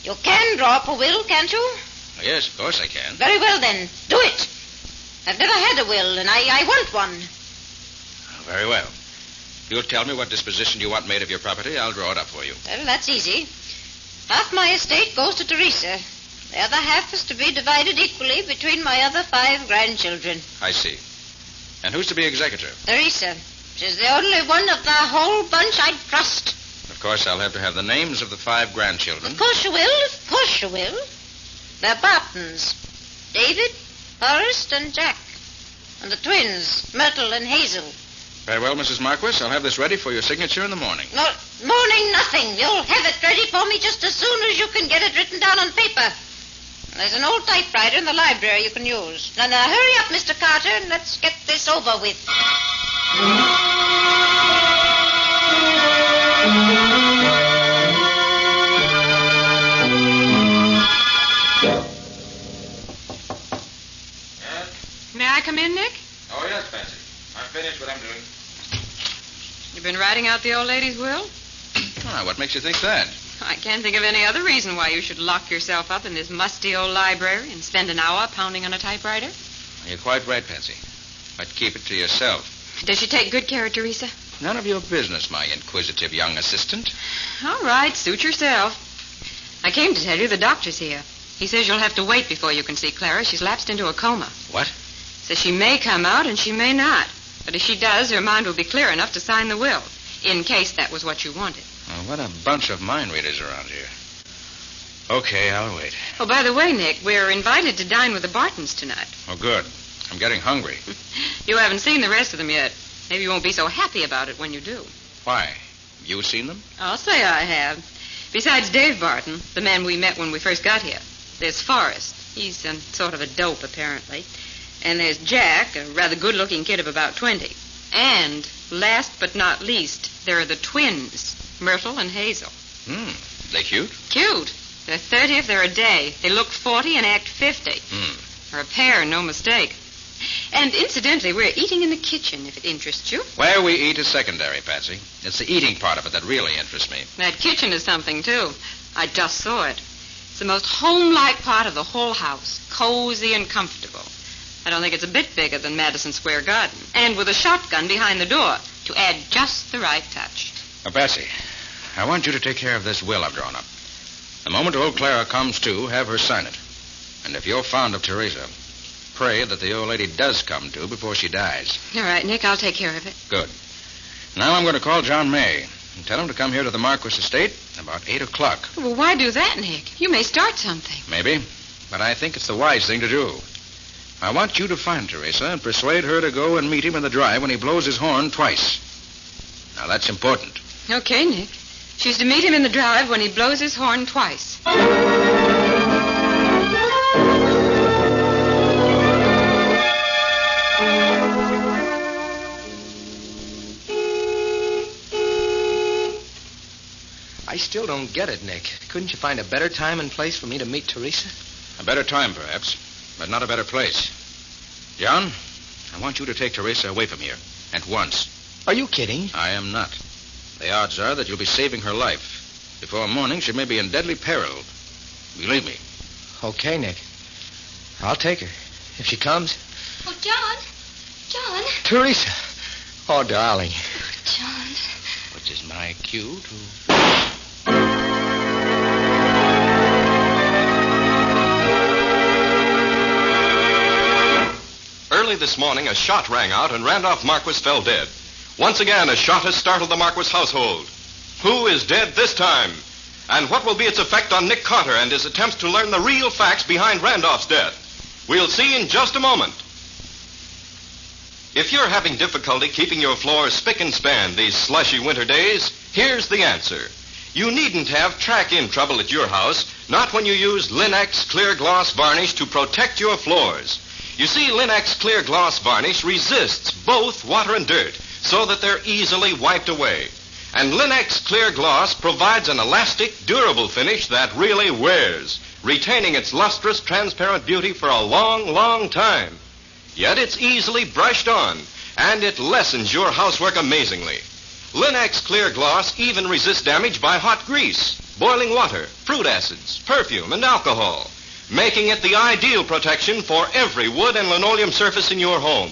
You can draw up a will, can't you? Oh, yes, of course I can. Very well, then. Do it. I've never had a will, and I want one. Oh, very well. If you'll tell me what disposition you want made of your property, I'll draw it up for you. Well, that's easy. Half my estate goes to Teresa. The other half is to be divided equally between my other 5 grandchildren. I see. And who's to be executor? Teresa. She's the only one of the whole bunch I'd trust. Of course, I'll have to have the names of the 5 grandchildren. Of course you will. Of course you will. They're Bartons. David, Forrest, and Jack. And the twins, Myrtle and Hazel. Very well, Mrs. Marquis. I'll have this ready for your signature in the morning. No, morning nothing. You'll have it ready for me just as soon as you can get it written down on paper. There's an old typewriter in the library you can use. Now, hurry up, Mr. Carter, and let's get this over with. May I come in, Nick? Oh, yes, Patsy. I've finished what I'm doing. You've been writing out the old lady's will? Ah, what makes you think that? I can't think of any other reason why you should lock yourself up in this musty old library and spend an hour pounding on a typewriter. You're quite right, Patsy. But keep it to yourself. Does she take good care of Teresa? None of your business, my inquisitive young assistant. All right, suit yourself. I came to tell you the doctor's here. He says you'll have to wait before you can see Clara. She's lapsed into a coma. What? Says she may come out and she may not. But if she does, her mind will be clear enough to sign the will, in case that was what you wanted. Oh, what a bunch of mind readers around here. Okay, I'll wait. Oh, by the way, Nick, we're invited to dine with the Bartons tonight. Oh, good. I'm getting hungry. You haven't seen the rest of them yet. Maybe you won't be so happy about it when you do. Why? You seen them? I'll say I have. Besides Dave Barton, the man we met when we first got here, there's Forrest. He's sort of a dope, apparently. And there's Jack, a rather good-looking kid of about 20. And, last but not least, there are the twins, Myrtle and Hazel. They cute? Cute. They're 30 if they're a day. They look 40 and act 50. They're a pair, no mistake. And incidentally, we're eating in the kitchen, if it interests you. Where we eat is secondary, Patsy. It's the eating part of it that really interests me. That kitchen is something, too. I just saw it. It's the most home-like part of the whole house. Cozy and comfortable. I don't think it's a bit bigger than Madison Square Garden. And with a shotgun behind the door to add just the right touch. Now, Patsy, I want you to take care of this will I've drawn up. The moment old Clara comes to, have her sign it. And if you're fond of Teresa, pray that the old lady does come to before she dies. All right, Nick, I'll take care of it. Good. Now I'm going to call John May and tell him to come here to the Marquis estate about 8 o'clock. Well, why do that, Nick? You may start something. Maybe, but I think it's the wise thing to do. I want you to find Teresa and persuade her to go and meet him in the drive when he blows his horn twice. Now, that's important. Okay, Nick. She's to meet him in the drive when he blows his horn twice. I still don't get it, Nick. Couldn't you find a better time and place for me to meet Teresa? A better time, perhaps, but not a better place. John, I want you to take Teresa away from here at once. Are you kidding? I am not. The odds are that you'll be saving her life. Before morning, she may be in deadly peril. Believe me. Okay, Nick. I'll take her. If she comes. Oh, John. John. Teresa. Oh, darling. John. Which is my cue to... Early this morning, a shot rang out and Randolph Marquis fell dead. Once again, a shot has startled the Marquis household. Who is dead this time? And what will be its effect on Nick Carter and his attempts to learn the real facts behind Randolph's death? We'll see in just a moment. If you're having difficulty keeping your floors spick and span these slushy winter days, here's the answer. You needn't have track-in trouble at your house, not when you use Linex Clear Gloss Varnish to protect your floors. You see, Linex Clear Gloss Varnish resists both water and dirt so that they're easily wiped away. And Linex Clear Gloss provides an elastic, durable finish that really wears, retaining its lustrous, transparent beauty for a long, long time. Yet it's easily brushed on, and it lessens your housework amazingly. Linex Clear Gloss even resists damage by hot grease, boiling water, fruit acids, perfume, and alcohol, making it the ideal protection for every wood and linoleum surface in your home.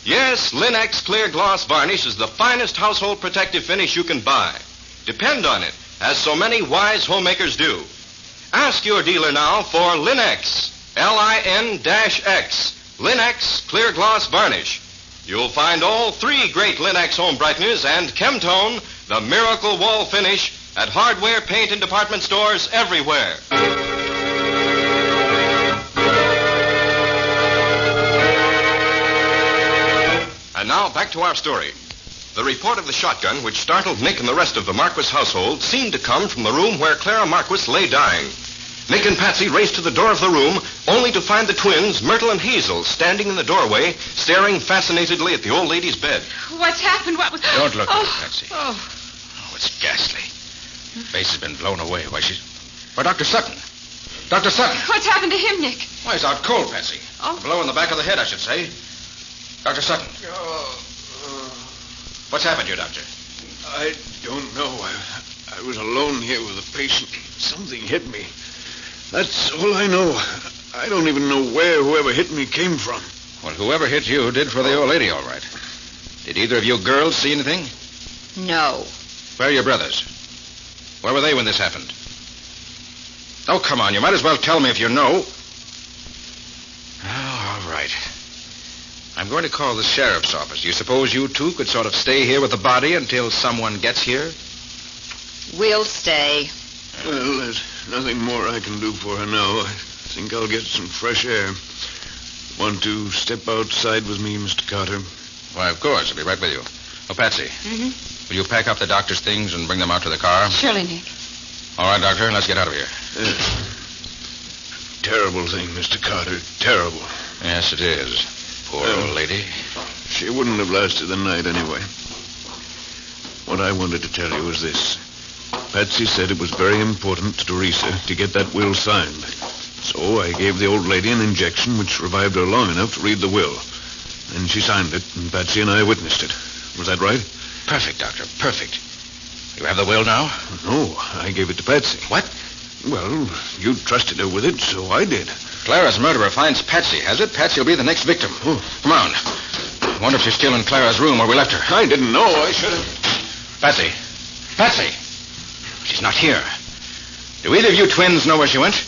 Yes, Linex Clear Gloss Varnish is the finest household protective finish you can buy. Depend on it, as so many wise homemakers do. Ask your dealer now for Linex, Lin-X, Linex Clear Gloss Varnish. You'll find all three great Linex home brighteners and Chemtone, the miracle wall finish, at hardware, paint, and department stores everywhere. And now, back to our story. The report of the shotgun, which startled Nick and the rest of the Marquis household, seemed to come from the room where Clara Marquis lay dying. Nick and Patsy raced to the door of the room, only to find the twins, Myrtle and Hazel, standing in the doorway, staring fascinatedly at the old lady's bed. What's happened? What was... Don't look at her, Patsy. Oh. Oh, it's ghastly. Her face has been blown away. Why, she's... Why, Dr. Sutton. Dr. Sutton. What's happened to him, Nick? Why, he's out cold, Patsy. Oh. A blow in the back of the head, I should say. Dr. Sutton. What's happened to you, Doctor? I don't know. I was alone here with a patient. Something hit me. That's all I know. I don't even know where whoever hit me came from. Well, whoever hit you did for the old lady, all right. Did either of you girls see anything? No. Where are your brothers? Where were they when this happened? Oh, come on. You might as well tell me if you know. Oh, all right. I'm going to call the sheriff's office. Do you suppose you two could sort of stay here with the body until someone gets here? We'll stay. Well, there's nothing more I can do for her now. I think I'll get some fresh air. Want to step outside with me, Mr. Carter? Why, of course. I'll be right with you. Oh, Patsy. Mm-hmm. Will you pack up the doctor's things and bring them out to the car? Surely, Nick. All right, Doctor. Let's get out of here. Terrible thing, Mr. Carter. Terrible. Yes, it is. Poor old lady. She wouldn't have lasted the night anyway. What I wanted to tell you was this. Patsy said it was very important to Teresa to get that will signed. So I gave the old lady an injection which revived her long enough to read the will. Then she signed it, and Patsy and I witnessed it. Was that right? Perfect, Doctor. Perfect. You have the will now? No, I gave it to Patsy. What? Well, you trusted her with it, so I did. Clara's murderer finds Patsy, has it? Patsy will be the next victim. Oh. Come on. I wonder if she's still in Clara's room where we left her. I didn't know. I should have... Patsy. Patsy. She's not here. Do either of you twins know where she went?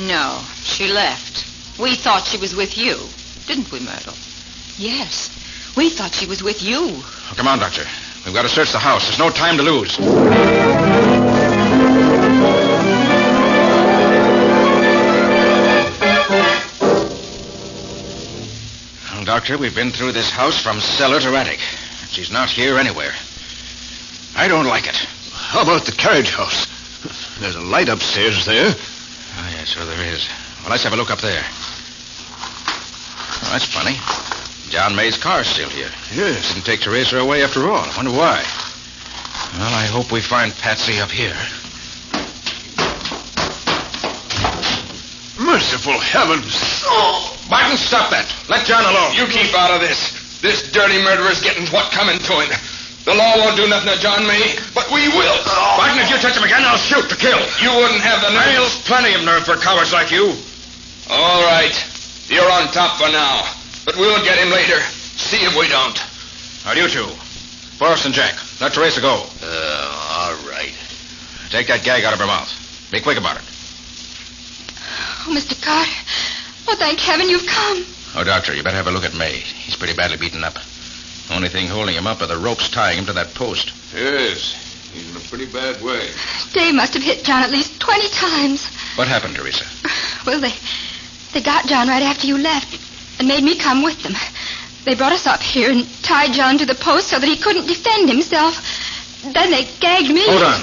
No, she left. We thought she was with you, didn't we, Myrtle? Yes, we thought she was with you. Oh, come on, Doctor. We've got to search the house. There's no time to lose. Well, Doctor, we've been through this house from cellar to attic. She's not here anywhere. I don't like it. How about the carriage house? There's a light upstairs there. Oh, yes, so there is. Well, let's have a look up there. Oh, that's funny. John May's car's still here. Yes. Didn't take Teresa away after all. I wonder why. Well, I hope we find Patsy up here. Merciful heavens. Oh! Martin, stop that. Let John alone. You keep out of this. This dirty murderer's getting what coming to him. The law won't do nothing to John May, but we will. Martin, if you touch him again, I'll shoot to kill. You wouldn't have the nerve. There's plenty of nerve for cowards like you. All right. You're on top for now. But we'll get him later. See if we don't. How do you two? Forrest and Jack, let Teresa go. All right. Take that gag out of her mouth. Be quick about it. Oh, Mr. Carter. Oh, thank heaven you've come. Oh, Doctor, you better have a look at May. He's pretty badly beaten up. Only thing holding him up are the ropes tying him to that post. Yes. He's in a pretty bad way. Dave must have hit John at least 20 times. What happened, Teresa? Well, they got John right after you left and made me come with them. They brought us up here and tied John to the post so that he couldn't defend himself. Then they gagged me. Hold on.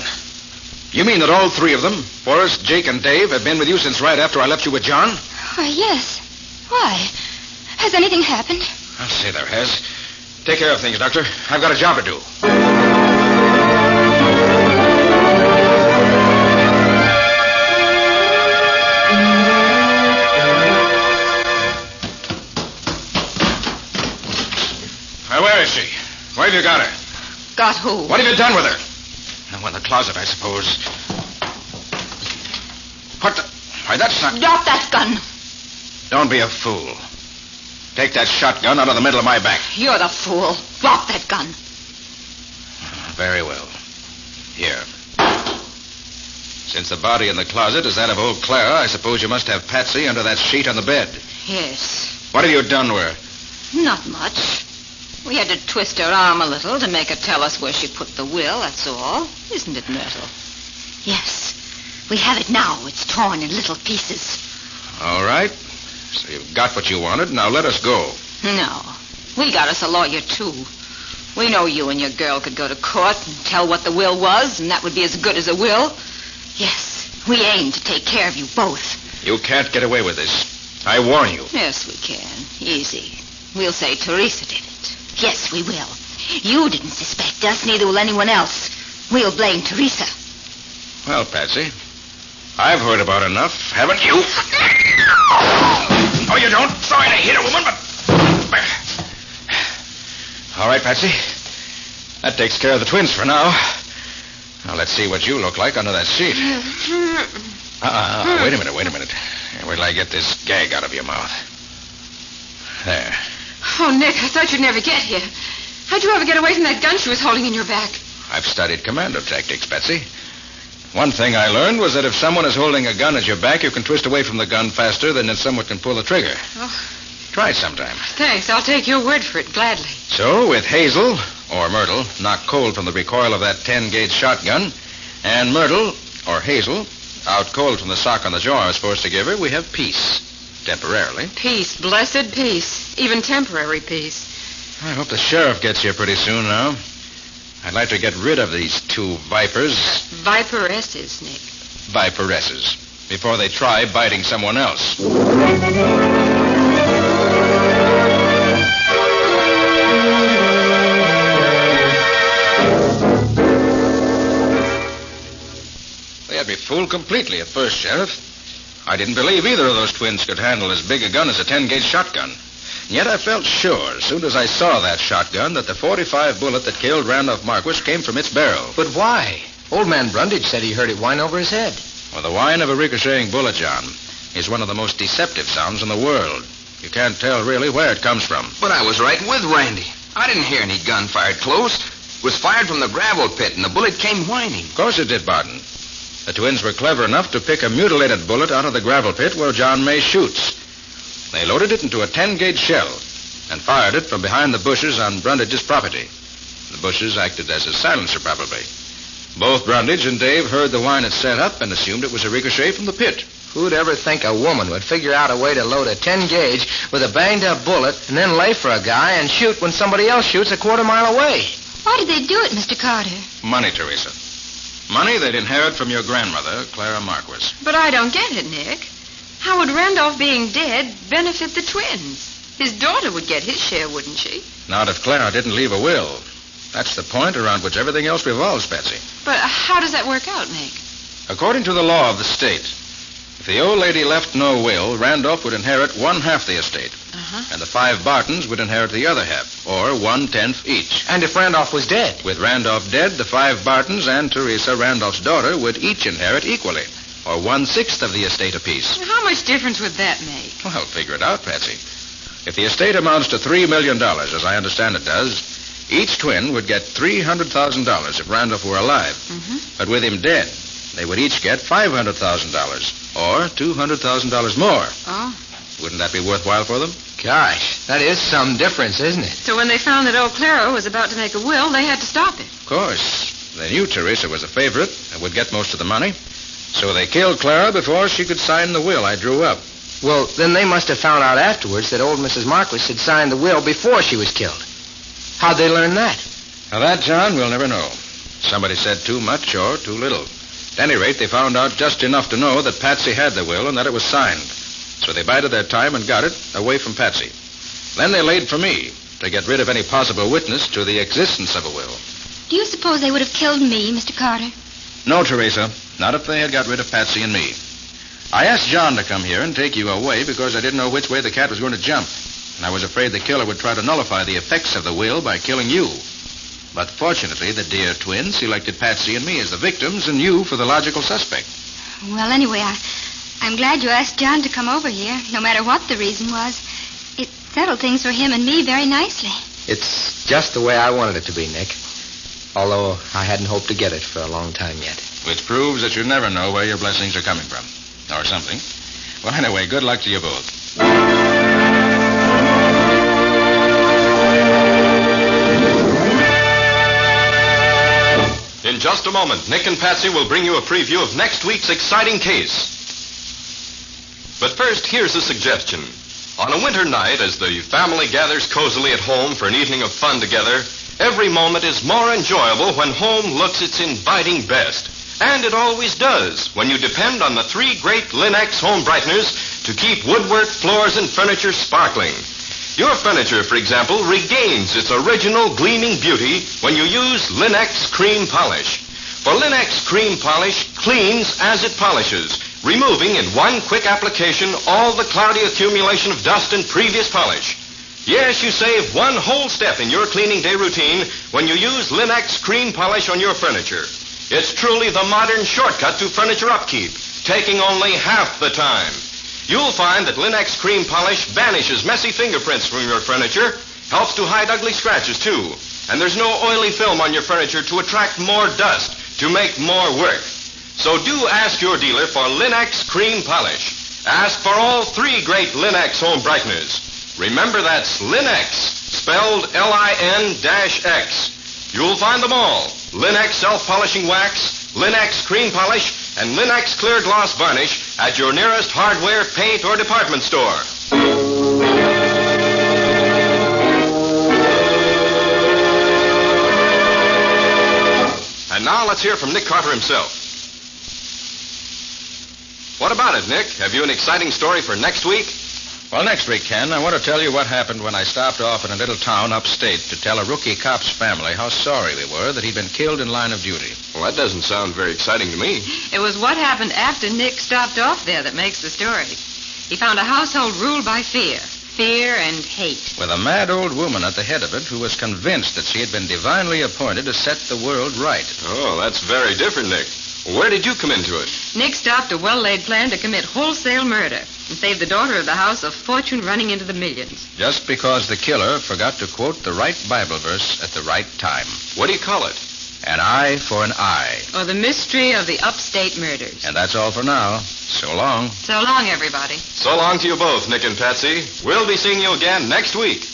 You mean that all three of them, Forrest, Jake, and Dave, have been with you since right after I left you with John? Why, yes. Why? Has anything happened? I'll say there has. Take care of things, Doctor. I've got a job to do. Well, where is she? Where have you got her? Got who? What have you done with her? Oh, in the closet, I suppose. What the... Why, that's not... Drop that gun. Don't be a fool. Take that shotgun out of the middle of my back. You're the fool. Drop that gun. Very well. Here. Since the body in the closet is that of old Clara, I suppose you must have Patsy under that sheet on the bed. Yes. What have you done to her? Not much. We had to twist her arm a little to make her tell us where she put the will, that's all. Isn't it, Myrtle? Yes. We have it now. It's torn in little pieces. All right. So you've got what you wanted. Now let us go. No. We got us a lawyer, too. We know you and your girl could go to court and tell what the will was, and that would be as good as a will. Yes. We aim to take care of you both. You can't get away with this. I warn you. Yes, we can. Easy. We'll say Teresa did it. Yes, we will. You didn't suspect us, neither will anyone else. We'll blame Teresa. Well, Patsy, I've heard about enough, haven't you? Oh, you don't? Sorry to hit a woman, but... All right, Patsy. That takes care of the twins for now. Now, let's see what you look like under that sheet. Wait a minute. Wait till I get this gag out of your mouth. There. Oh, Nick, I thought you'd never get here. How'd you ever get away from that gun she was holding in your back? I've studied commando tactics, Patsy. One thing I learned was that if someone is holding a gun at your back, you can twist away from the gun faster than if someone can pull the trigger. Oh. Try it sometime. Thanks. I'll take your word for it, gladly. So, with Hazel, or Myrtle, knocked cold from the recoil of that 10-gauge shotgun, and Myrtle, or Hazel, out cold from the sock on the jaw I was supposed to give her, we have peace. Temporarily. Peace. Blessed peace. Even temporary peace. I hope the sheriff gets here pretty soon now. I'd like to get rid of these two vipers. Viperesses, Nick. Viperesses. Before they try biting someone else. They had me fooled completely at first, Sheriff. I didn't believe either of those twins could handle as big a gun as a 10-gauge shotgun. Yet I felt sure, as soon as I saw that shotgun, that the .45 bullet that killed Randolph Marquis came from its barrel. But why? Old man Brundage said he heard it whine over his head. Well, the whine of a ricocheting bullet, John, is one of the most deceptive sounds in the world. You can't tell really where it comes from. But I was right with Randy. I didn't hear any gun fired close. It was fired from the gravel pit, and the bullet came whining. Of course it did, Barton. The twins were clever enough to pick a mutilated bullet out of the gravel pit where John May shoots. They loaded it into a 10-gauge shell and fired it from behind the bushes on Brundage's property. The bushes acted as a silencer, probably. Both Brundage and Dave heard the whine it set up and assumed it was a ricochet from the pit. Who'd ever think a woman would figure out a way to load a 10-gauge with a banged-up bullet and then lay for a guy and shoot when somebody else shoots a quarter mile away? Why did they do it, Mr. Carter? Money, Teresa. Money they'd inherit from your grandmother, Clara Marquis. But I don't get it, Nick. How would Randolph being dead benefit the twins? His daughter would get his share, wouldn't she? Not if Clara didn't leave a will. That's the point around which everything else revolves, Patsy. But how does that work out, Nick? According to the law of the state, if the old lady left no will, Randolph would inherit 1/2 the estate. And the 5 Bartons would inherit the other half, or 1/10 each. And if Randolph was dead? With Randolph dead, the 5 Bartons and Teresa, Randolph's daughter, would each inherit equally, or 1/6 of the estate apiece. How much difference would that make? Well, figure it out, Patsy. If the estate amounts to $3 million, as I understand it does, each twin would get $300,000 if Randolph were alive. But with him dead, they would each get $500,000, or $200,000 more. Oh. Wouldn't that be worthwhile for them? Gosh, that is some difference, isn't it? So when they found that old Clara was about to make a will, they had to stop it. Of course. They knew Teresa was a favorite and would get most of the money. So they killed Clara before she could sign the will I drew up. Well, then they must have found out afterwards that old Mrs. Marquis had signed the will before she was killed. How'd they learn that? Now that, John, we'll never know. Somebody said too much or too little. At any rate, they found out just enough to know that Patsy had the will and that it was signed. So they bided their time and got it away from Patsy. Then they laid for me to get rid of any possible witness to the existence of a will. Do you suppose they would have killed me, Mr. Carter? No, Teresa. Not if they had got rid of Patsy and me. I asked John to come here and take you away because I didn't know which way the cat was going to jump. And I was afraid the killer would try to nullify the effects of the will by killing you. But fortunately, the dear twins selected Patsy and me as the victims and you for the logical suspect. Well, anyway, I'm glad you asked John to come over here, no matter what the reason was. It settled things for him and me very nicely. It's just the way I wanted it to be, Nick. Although I hadn't hoped to get it for a long time yet. Which proves that you never know where your blessings are coming from. Or something. Well, anyway, good luck to you both. In just a moment, Nick and Patsy will bring you a preview of next week's exciting case. But first, here's a suggestion. On a winter night, as the family gathers cozily at home for an evening of fun together, every moment is more enjoyable when home looks its inviting best. And it always does when you depend on the 3 great Linux home brighteners to keep woodwork, floors, and furniture sparkling. Your furniture, for example, regains its original gleaming beauty when you use Linux Cream Polish. For Linux Cream Polish cleans as it polishes, removing in one quick application all the cloudy accumulation of dust and previous polish. Yes, you save one whole step in your cleaning day routine when you use Linux Cream Polish on your furniture. It's truly the modern shortcut to furniture upkeep, taking only half the time. You'll find that Linux Cream Polish banishes messy fingerprints from your furniture, helps to hide ugly scratches, too. And there's no oily film on your furniture to attract more dust, to make more work. So do ask your dealer for Linux Cream Polish. Ask for all 3 great Linux home brighteners. Remember, that's Linux, spelled Lin-X. You'll find them all. Linux self-polishing wax, Linux cream polish, and Linux clear gloss varnish at your nearest hardware, paint, or department store. And now let's hear from Nick Carter himself. What about it, Nick? Have you an exciting story for next week? Well, next week, Ken, I want to tell you what happened when I stopped off in a little town upstate to tell a rookie cop's family how sorry we were that he'd been killed in line of duty. Well, that doesn't sound very exciting to me. It was what happened after Nick stopped off there that makes the story. He found a household ruled by fear. Fear and hate. With a mad old woman at the head of it who was convinced that she had been divinely appointed to set the world right. Oh, that's very different, Nick. Where did you come into it? Nick stopped a well-laid plan to commit wholesale murder and save the daughter of the house a fortune running into the millions. Just because the killer forgot to quote the right Bible verse at the right time. What do you call it? An eye for an eye. Or the mystery of the upstate murders. And that's all for now. So long. So long, everybody. So long to you both, Nick and Patsy. We'll be seeing you again next week.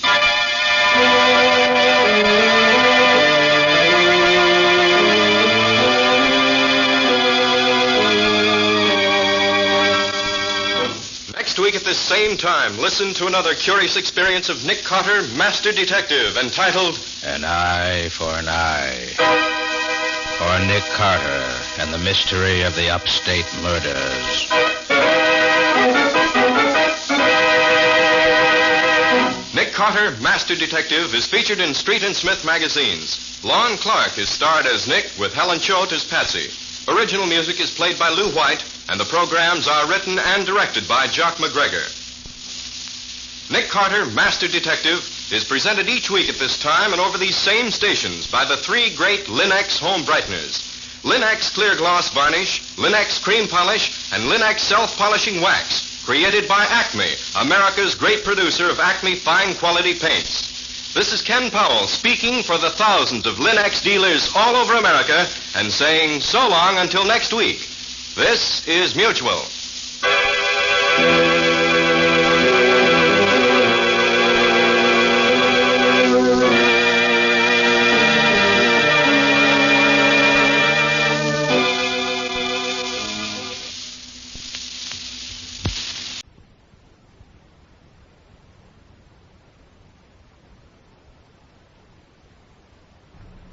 Next week at this same time, listen to another curious experience of Nick Carter, Master Detective, entitled An Eye for an Eye. For Nick Carter and the mystery of the upstate murders. Nick Carter, Master Detective, is featured in Street and Smith magazines. Lon Clark is starred as Nick with Helen Choate as Patsy. Original music is played by Lou White, and the programs are written and directed by Jock McGregor. Nick Carter, Master Detective, is presented each week at this time and over these same stations by the 3 great Linux home brighteners. Linux Clear Gloss Varnish, Linux Cream Polish, and Linux Self-Polishing Wax, created by Acme, America's great producer of Acme fine quality paints. This is Ken Powell speaking for the thousands of Linux dealers all over America and saying so long until next week. This is Mutual.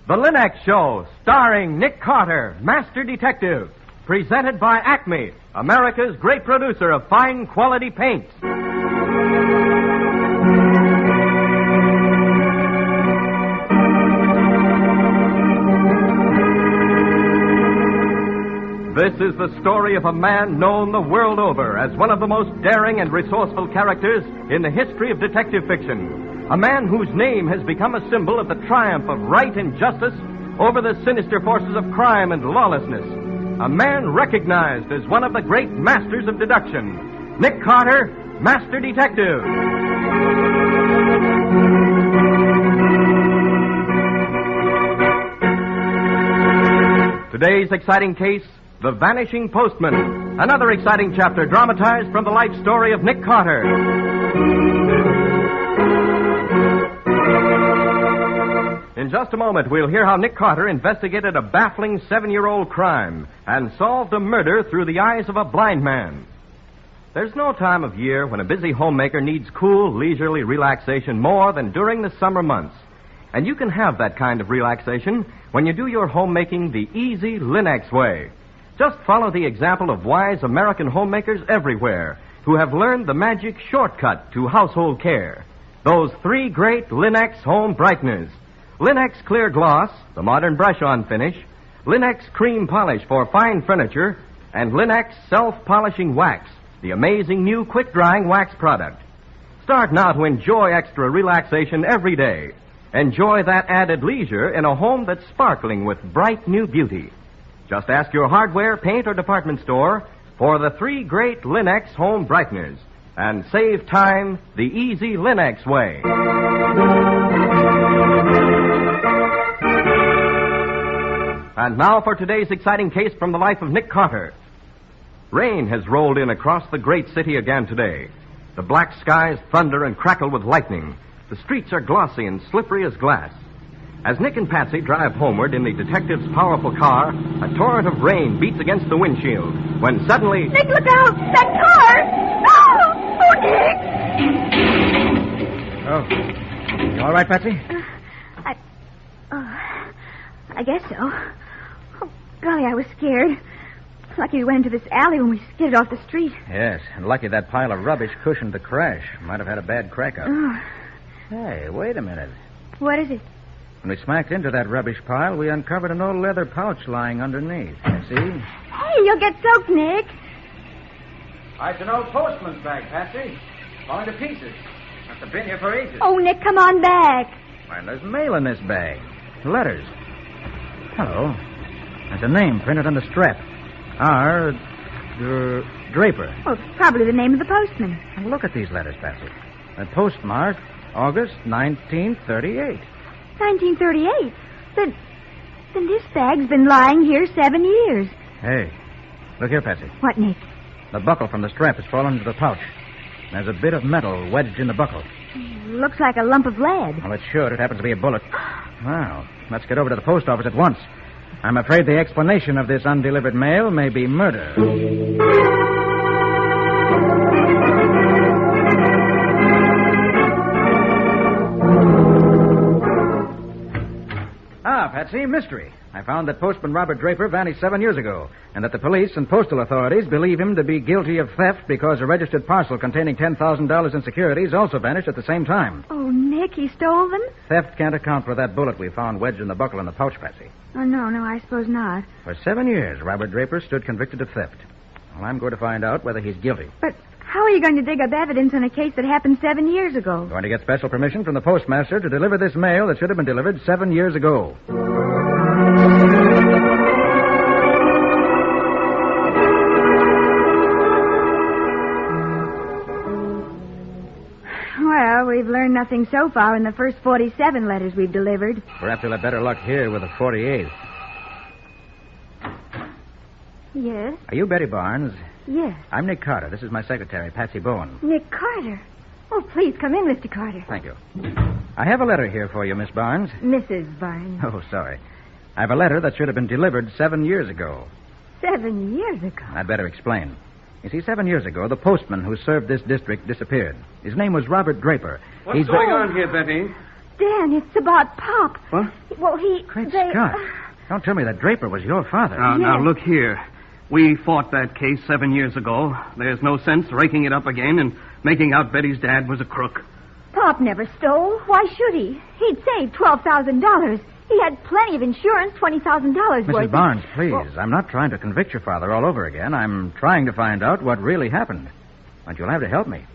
The Linux Show, starring Nick Carter, Master Detective. Presented by Acme, America's great producer of fine quality paints. This is the story of a man known the world over as one of the most daring and resourceful characters in the history of detective fiction. A man whose name has become a symbol of the triumph of right and justice over the sinister forces of crime and lawlessness. A man recognized as one of the great masters of deduction. Nick Carter, Master Detective. Today's exciting case, The Vanishing Postman. Another exciting chapter dramatized from the life story of Nick Carter. In just a moment, we'll hear how Nick Carter investigated a baffling 7-year-old crime and solved a murder through the eyes of a blind man. There's no time of year when a busy homemaker needs cool, leisurely relaxation more than during the summer months. And you can have that kind of relaxation when you do your homemaking the easy Linux way. Just follow the example of wise American homemakers everywhere who have learned the magic shortcut to household care. Those 3 great Linex home brighteners. Linex Clear Gloss, the modern brush-on finish, Linex Cream Polish for fine furniture, and Linex Self-Polishing Wax, the amazing new quick-drying wax product. Start now to enjoy extra relaxation every day. Enjoy that added leisure in a home that's sparkling with bright new beauty. Just ask your hardware, paint, or department store for the 3 great Linex home brighteners and save time the easy Linex way. And now for today's exciting case from the life of Nick Carter. Rain has rolled in across the great city again today. The black skies thunder and crackle with lightning. The streets are glossy and slippery as glass. As Nick and Patsy drive homeward in the detective's powerful car, a torrent of rain beats against the windshield when suddenly... Nick, look out! That car! Oh, Nick! Oh. You all right, Patsy? I guess so. Oh, golly, I was scared. Lucky we went into this alley when we skidded off the street. Yes, and lucky that pile of rubbish cushioned the crash. Might have had a bad crack up. Oh. Hey, wait a minute. What is it? When we smacked into that rubbish pile, we uncovered an old leather pouch lying underneath. See? Hey, you'll get soaked, Nick. It's an old postman's bag, Patsy. Falling to pieces. Must have been here for ages. Oh, Nick, come on back. Why, there's mail in this bag. Letters. Hello. There's a name printed on the strap. R. Draper. Oh, it's probably the name of the postman. And look at these letters, Patsy. They're postmarked August 1938. 1938? Then this bag's been lying here 7 years. Hey, look here, Patsy. What, Nick? The buckle from the strap has fallen into the pouch. There's a bit of metal wedged in the buckle. Looks like a lump of lead. Well, it should. It happens to be a bullet. Well, let's get over to the post office at once. I'm afraid the explanation of this undelivered mail may be murder. Patsy, mystery. I found that postman Robert Draper vanished 7 years ago, and that the police and postal authorities believe him to be guilty of theft because a registered parcel containing $10,000 in securities also vanished at the same time. Oh, Nick, he stole them? Theft can't account for that bullet we found wedged in the buckle in the pouch, Patsy. Oh, no, I suppose not. For 7 years, Robert Draper stood convicted of theft. Well, I'm going to find out whether he's guilty. But how are you going to dig up evidence on a case that happened 7 years ago? Going to get special permission from the postmaster to deliver this mail that should have been delivered 7 years ago. Well, we've learned nothing so far in the first 47 letters we've delivered. Perhaps we'll have better luck here with the 48th. Yes? Are you Betty Barnes? Yes. I'm Nick Carter. This is my secretary, Patsy Bowen. Nick Carter? Oh, please, come in, Mr. Carter. Thank you. I have a letter here for you, Miss Barnes. Mrs. Barnes. Oh, sorry. I have a letter that should have been delivered 7 years ago. 7 years ago? I'd better explain. You see, 7 years ago, the postman who served this district disappeared. His name was Robert Draper. What's going on here, Betty? Dan, it's about Pop. What? Well, Great Scott. Don't tell me that Draper was your father. Now, look here. We fought that case 7 years ago. There's no sense raking it up again and making out Betty's dad was a crook. Pop never stole. Why should he? He'd saved $12,000. He had plenty of insurance, $20,000 worth. Mrs. Barnes, please. Well, I'm not trying to convict your father all over again. I'm trying to find out what really happened. But you'll have to help me.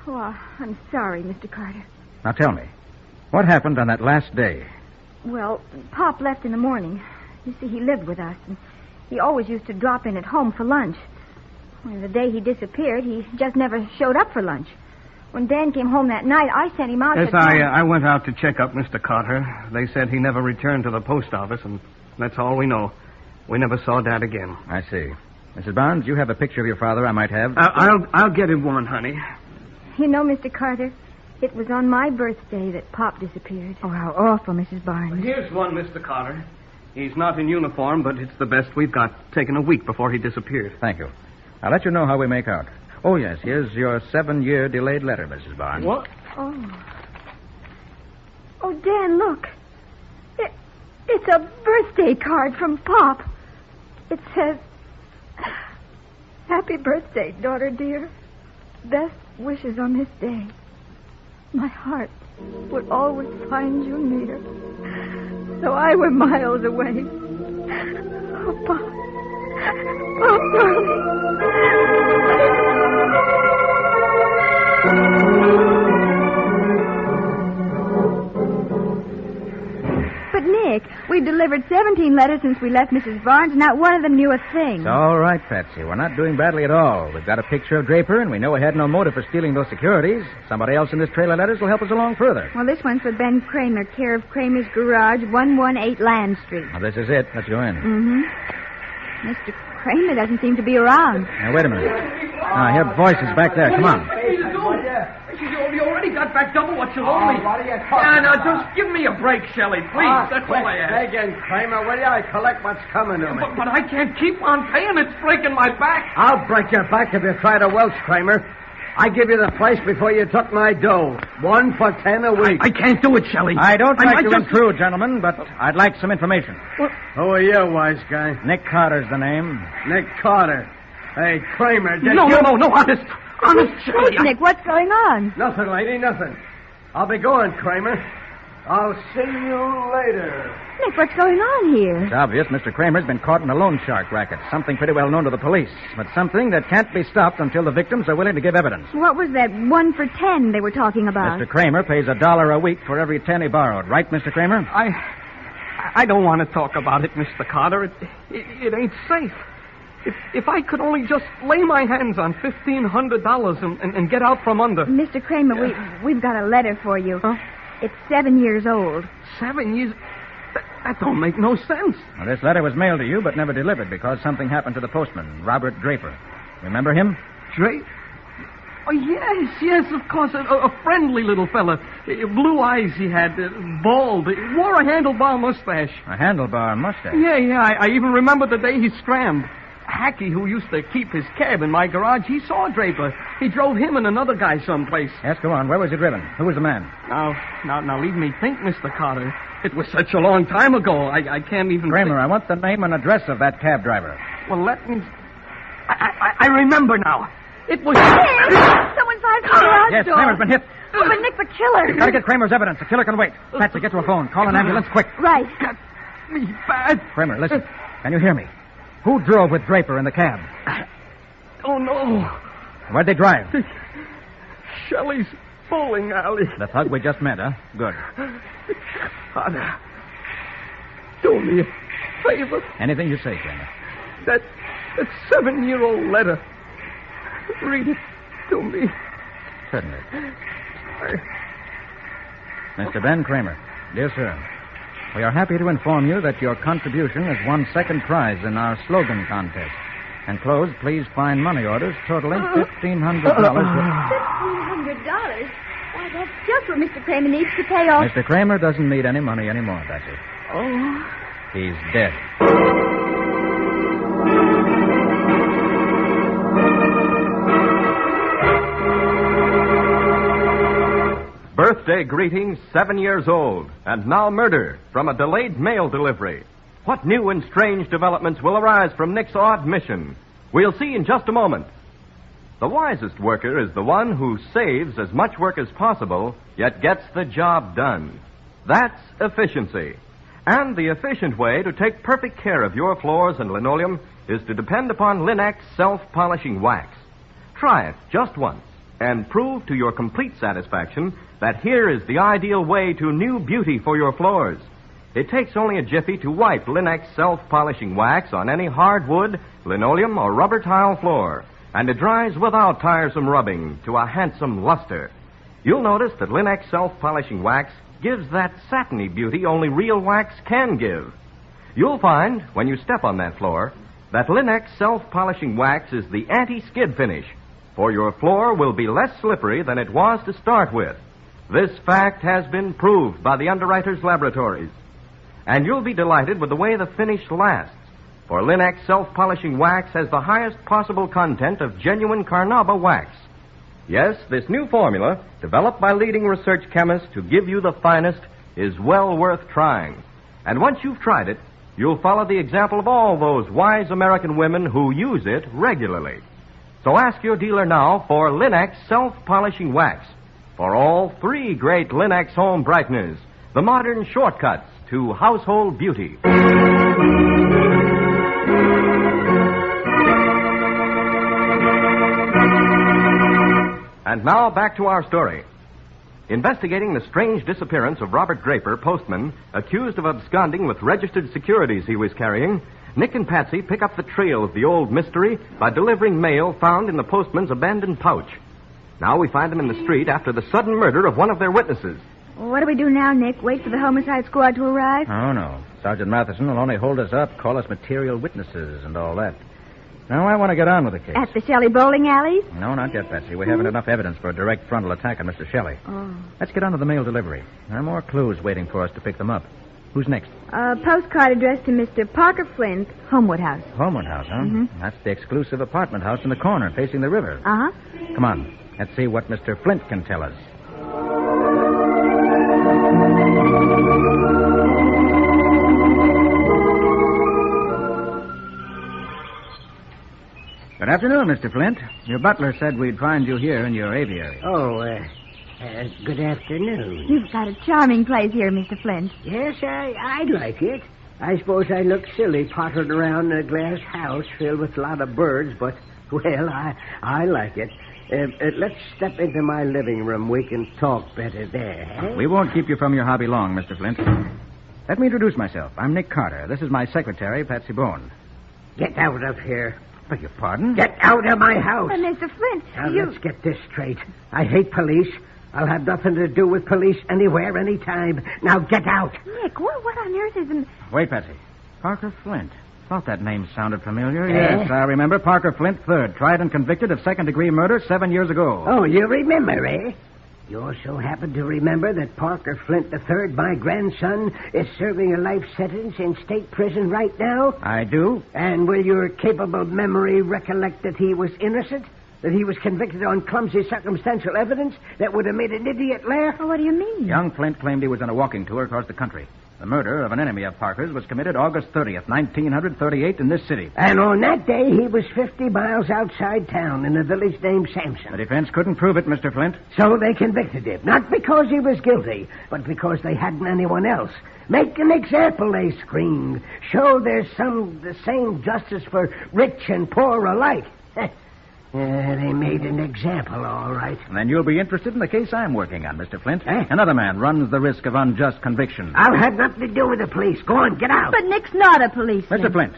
Oh, I'm sorry, Mr. Carter. Now tell me, what happened on that last day? Well, Pop left in the morning. You see, he lived with us, and he always used to drop in at home for lunch. Well, the day he disappeared, he just never showed up for lunch. When Dan came home that night, I sent him out. Yes, I went out to check up Mr. Carter. They said he never returned to the post office, and that's all we know. We never saw Dad again. I see. Mrs. Barnes, you have a picture of your father I might have? I'll get him one, honey. You know, Mr. Carter, it was on my birthday that Pop disappeared. Oh, how awful, Mrs. Barnes. Well, here's one, Mr. Carter. He's not in uniform, but it's the best we've got. Taken a week before he disappeared. Thank you. I'll let you know how we make out. Oh, yes, here's your 7-year delayed letter, Mrs. Barnes. What? Oh, Dan, look. It's a birthday card from Pop. It says, Happy birthday, daughter dear. Best wishes on this day. My heart would always find you near, though I were miles away. Oh, Pop. Oh, But, Nick, we've delivered 17 letters since we left Mrs. Barnes, and not one of them knew a thing. It's all right, Patsy. We're not doing badly at all. We've got a picture of Draper, and we know he had no motive for stealing those securities. Somebody else in this trail of letters will help us along further. Well, this one's for Ben Kramer, care of Kramer's Garage, 118 Land Street. Well, this is it. Let's go in. Mm-hmm. Mr. Kramer doesn't seem to be around. Now, wait a minute. I hear voices back there. Come on. You already got back double what you owe me. Now, just give me a break, Shelley, please. That's all I ask. Begging, Kramer, will you? I collect what's coming to me. But I can't keep on paying. It's breaking my back. I'll break your back if you try to welch, Kramer. I give you the price before you took my dough. 1 for 10 a week. I can't do it, Shelley. I don't like to intrude, gentlemen, but I'd like some information. Who are you, wise guy? Nick Carter's the name. Nick Carter. Hey, Kramer, did No, you... honest, Shelley. Nick, what's going on? Nothing, lady, nothing. I'll be going, Kramer. I'll see you later. Nick, what's going on here? It's obvious Mr. Kramer's been caught in a loan shark racket. Something pretty well known to the police, but something that can't be stopped until the victims are willing to give evidence. What was that 1 for 10 they were talking about? Mr. Kramer pays $1 a week for every 10 he borrowed. Right, Mr. Kramer? I don't want to talk about it, Mr. Carter. It ain't safe. If I could only just lay my hands on $1,500 and get out from under. Mr. Kramer, we've got a letter for you. Huh? It's 7 years old. 7 years? That don't make no sense. Well, this letter was mailed to you, but never delivered because something happened to the postman, Robert Draper. Remember him? Draper? Oh, yes, of course. A friendly little fella. Blue eyes he had, bald. Wore a handlebar mustache. A handlebar mustache? Yeah. I even remember the day he scrammed. Hackey, who used to keep his cab in my garage, he saw Draper. He drove him and another guy someplace. Yes, go on. Where was he driven? Who was the man? Now, leave me think, Mr. Carter. It was such a long time ago, I can't even... Kramer, I want the name and address of that cab driver. Well, let me... I remember now. It was... Someone's fired from the garage Yes, door. Kramer's been hit. Oh, but Nick, the killer. Gotta get Kramer's evidence. The killer can wait. Patsy, get to a phone. Call an ambulance, quick. Right. Got me bad. Kramer, listen. Can you hear me? Who drove with Draper in the cab? Oh, no. Where'd they drive? Shelley's bowling alley. The thug we just met, huh? Good. Carter, do me a favor. Anything you say, Kramer. That 7-year-old letter. Read it to me. Certainly. Mr. Ben Kramer, dear sir, we are happy to inform you that your contribution has won second prize in our slogan contest. Enclosed, please find money orders totaling $1,500. $1,500? Why, that's just what Mr. Kramer needs to pay off. Mr. Kramer doesn't need any money anymore, Patsy. Oh. He's dead. Birthday greetings, 7 years old, and now murder from a delayed mail delivery. What new and strange developments will arise from Nick's odd mission? We'll see in just a moment. The wisest worker is the one who saves as much work as possible, yet gets the job done. That's efficiency. And the efficient way to take perfect care of your floors and linoleum is to depend upon Linex self-polishing wax. Try it just once and prove to your complete satisfaction that here is the ideal way to new beauty for your floors. It takes only a jiffy to wipe Linex self-polishing wax on any hardwood, linoleum, or rubber tile floor, and it dries without tiresome rubbing to a handsome luster. You'll notice that Linex self-polishing wax gives that satiny beauty only real wax can give. You'll find, when you step on that floor, that Linex self-polishing wax is the anti-skid finish, for your floor will be less slippery than it was to start with. This fact has been proved by the underwriters' laboratories. And you'll be delighted with the way the finish lasts, for Linex self-polishing wax has the highest possible content of genuine carnauba wax. Yes, this new formula, developed by leading research chemists to give you the finest, is well worth trying. And once you've tried it, you'll follow the example of all those wise American women who use it regularly. So ask your dealer now for Linex self-polishing wax. For all 3 great Linex home brighteners, the modern shortcuts to household beauty. And now back to our story. Investigating the strange disappearance of Robert Draper, postman, accused of absconding with registered securities he was carrying, Nick and Patsy pick up the trail of the old mystery by delivering mail found in the postman's abandoned pouch. Now we find them in the street after the sudden murder of one of their witnesses. What do we do now, Nick? Wait for the homicide squad to arrive? Oh, no. Sergeant Matheson will only hold us up, call us material witnesses and all that. Now, I want to get on with the case. At the Shelley bowling alleys? No, not yet, Patsy. We haven't enough evidence for a direct frontal attack on Mr. Shelley. Oh. Let's get on to the mail delivery. There are more clues waiting for us to pick them up. Who's next? A postcard addressed to Mr. Parker Flint, Homewood House. Homewood House, huh? Mm-hmm. That's the exclusive apartment house in the corner facing the river. Uh-huh. Come on. Let's see what Mr. Flint can tell us. Good afternoon, Mr. Flint. Your butler said we'd find you here in your aviary. Oh, good afternoon. You've got a charming place here, Mr. Flint. Yes, I like it. I suppose I look silly pottering around a glass house filled with a lot of birds, but, well, I like it. Let's step into my living room. We can talk better there. Eh? We won't keep you from your hobby long, Mr. Flint. Let me introduce myself. I'm Nick Carter. This is my secretary, Patsy Bone. Get out of here. Beg your pardon? Get out of my house. Mr. Flint, now, let's get this straight. I hate police. I'll have nothing to do with police anywhere, anytime. Now, get out. Nick, what on earth is... Wait, Patsy. Parker Flint. Thought that name sounded familiar. Yes, I remember. Parker Flint, 3rd. Tried and convicted of second-degree murder 7 years ago. Oh, you remember, eh? You also happen to remember that Parker Flint III, my grandson, is serving a life sentence in state prison right now? I do. And will your capable memory recollect that he was innocent? That he was convicted on clumsy circumstantial evidence that would have made an idiot laugh? Well, what do you mean? Young Flint claimed he was on a walking tour across the country. The murder of an enemy of Parker's was committed August 30th, 1938 in this city. And on that day, he was 50 miles outside town in a village named Sampson. The defense couldn't prove it, Mr. Flint. So they convicted him. Not because he was guilty, but because they hadn't anyone else. Make an example, they screamed. Show there's the same justice for rich and poor alike. They made an example, all right. And then you'll be interested in the case I'm working on, Mr. Flint. Eh? Another man runs the risk of unjust conviction. I'll have nothing to do with the police. Go on, get out. But Nick's not a policeman. Mr. Flint,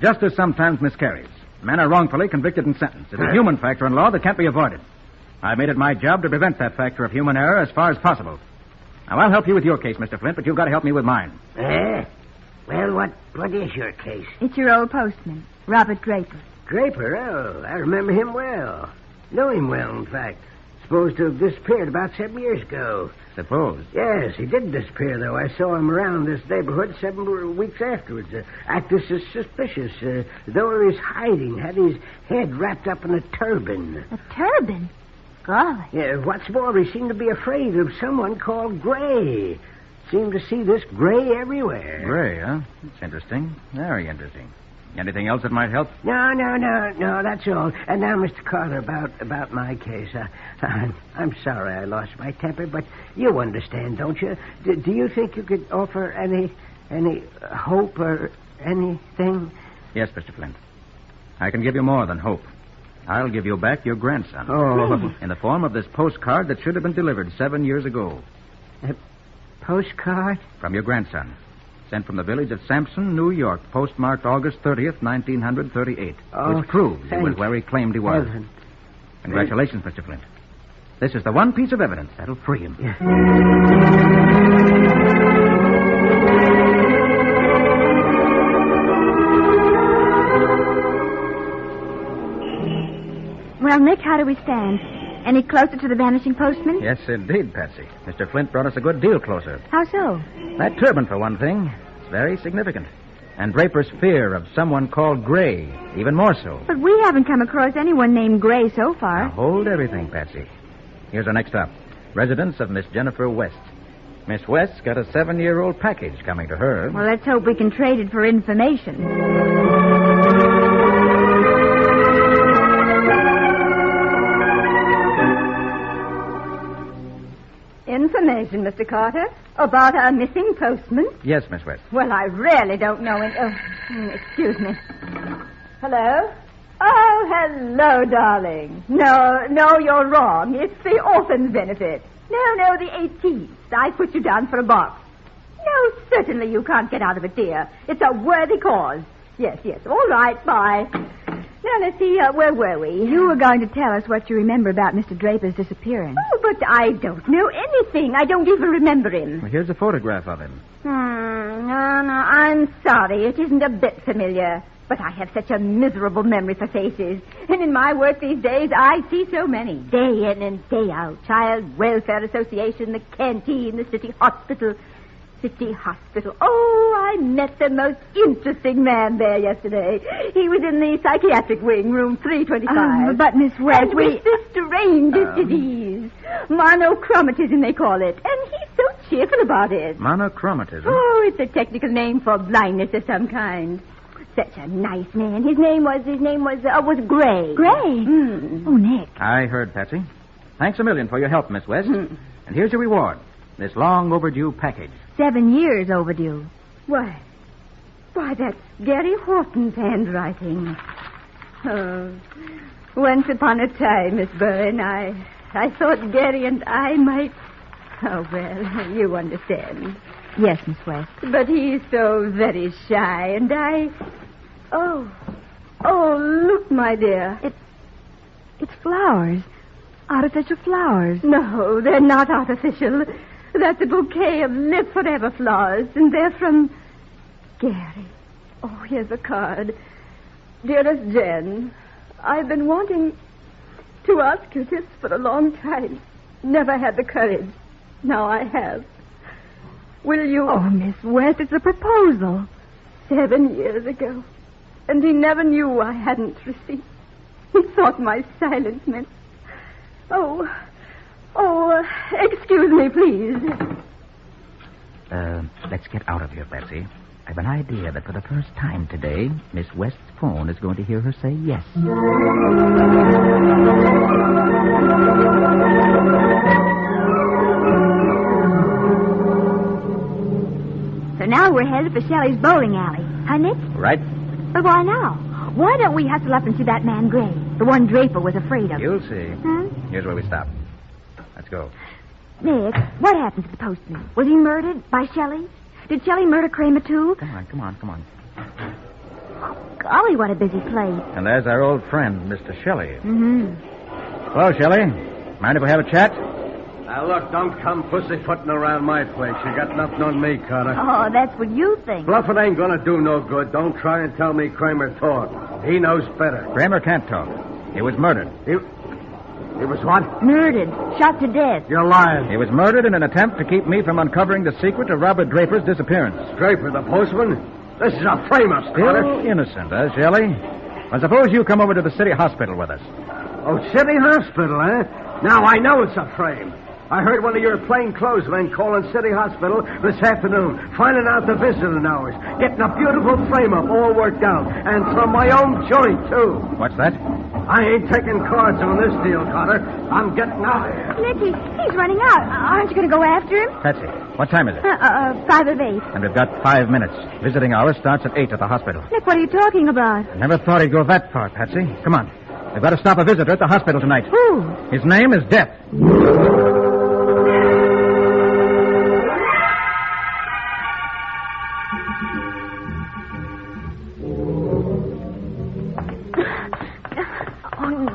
justice sometimes miscarries. Men are wrongfully convicted and sentenced. It's a human factor in law that can't be avoided. I made it my job to prevent that factor of human error as far as possible. Now, I'll help you with your case, Mr. Flint, but you've got to help me with mine. Well, what is your case? It's your old postman, Robert Draper. Draper? Oh, I remember him well. Know him well, in fact. Supposed to have disappeared about 7 years ago. Suppose? Yes, he did disappear, though. I saw him around this neighborhood 7 weeks afterwards. Acted suspicious, though he was hiding. Had his head wrapped up in a turban. A turban? Golly. Yeah, what's more, he seemed to be afraid of someone called Gray. Seemed to see this Gray everywhere. Gray, huh? That's interesting. Very interesting. Anything else that might help? No, that's all. And now, Mr. Carter, about my case. I'm sorry I lost my temper, but you understand, don't you? Do you think you could offer any hope or anything? Yes, Mr. Flint. I can give you more than hope. I'll give you back your grandson. Oh. In the form of this postcard that should have been delivered 7 years ago. A postcard? From your grandson. Sent from the village of Sampson, New York, postmarked August 30th, 1938. Which proves he was where he claimed he was. Heaven. Congratulations, Mr. Flint. This is the one piece of evidence that'll free him. Yeah. Well, Nick, how do we stand? Any closer to the vanishing postman? Yes, indeed, Patsy. Mr. Flint brought us a good deal closer. How so? That turban, for one thing. It's very significant. And Draper's fear of someone called Gray, even more so. But we haven't come across anyone named Gray so far. Now, hold everything, Patsy. Here's our next stop. Residence of Miss Jennifer West. Miss West's got a 7-year-old package coming to her. Well, let's hope we can trade it for information. information, Mr. Carter, about our missing postman? Yes, Miss West. Well, I really don't know it. Excuse me. Hello? Oh, hello, darling. No, you're wrong. It's the orphan's benefit. No, the 18th. I put you down for a box. No, certainly you can't get out of it, dear. It's a worthy cause. Yes. All right, bye. Now, let's see, where were we? You were going to tell us what you remember about Mr. Draper's disappearance. Oh, but I don't know anything. I don't even remember him. Well, here's a photograph of him. No, I'm sorry. It isn't a bit familiar. But I have such a miserable memory for faces. And in my work these days, I see so many. Day in and day out. Child Welfare Association, the canteen, the city hospital. Oh, I met the most interesting man there yesterday. He was in the psychiatric wing, room 325. But, Miss West, and with the strangest disease. Monochromatism, they call it. And he's so cheerful about it. Monochromatism? Oh, it's a technical name for blindness of some kind. Such a nice man. His name was Gray. Gray? Oh, Nick. I heard, Patsy. Thanks a million for your help, Miss West. And here's your reward. This long overdue package. 7 years overdue. Why, that's Gary Horton's handwriting. Oh, once upon a time, Miss Byrne, I thought Gary and I might... Oh, well, you understand. Yes, Miss West. But he's so very shy, and I... Oh, look, my dear. It's flowers. Artificial flowers. No, they're not artificial. That's a bouquet of Live Forever flowers, and they're from Gary. Oh, here's a card. Dearest Jen, I've been wanting to ask you this for a long time. Never had the courage. Now I have. Will you... Oh, Miss West, it's a proposal. 7 years ago. And he never knew I hadn't received. He thought my silence meant... Oh, excuse me, please. Let's get out of here, Betsy. I've an idea that for the first time today, Miss West's phone is going to hear her say yes. So now we're headed for Shelley's bowling alley. Huh, Nick? Right. But why now? Why don't we hustle up and see that man Gray? The one Draper was afraid of. You'll see. Huh? Here's where we stop. Let's go. Nick, what happened to the postman? Was he murdered by Shelley? Did Shelley murder Kramer, too? Come on. Golly, what a busy place. And there's our old friend, Mr. Shelley. Mm-hmm. Hello, Shelley. Mind if we have a chat? Now, look, don't come pussyfooting around my place. You got nothing on me, Carter. Oh, that's what you think. Bluffing ain't gonna do no good. Don't try and tell me Kramer talked. He knows better. Kramer can't talk. He was murdered. He was what? Murdered. Shot to death. You're lying. He was murdered in an attempt to keep me from uncovering the secret of Robert Draper's disappearance. Draper, the postman? This is a frame-up, Carter. Still innocent, huh, Shelley? Well, suppose you come over to the city hospital with us. Oh, city hospital, eh? Now I know it's a frame. I heard one of your plainclothesmen calling City Hospital this afternoon, finding out the visiting hours, getting a beautiful frame-up all worked out, and from my own joint, too. What's that? I ain't taking cards on this deal, Carter. I'm getting out of here. Nicky, he's running out. Aren't you going to go after him? Patsy, what time is it? 5 of 8. And we've got 5 minutes. Visiting hours starts at 8 at the hospital. Nick, what are you talking about? I never thought he'd go that far, Patsy. Come on. We've got to stop a visitor at the hospital tonight. Who? His name is Death.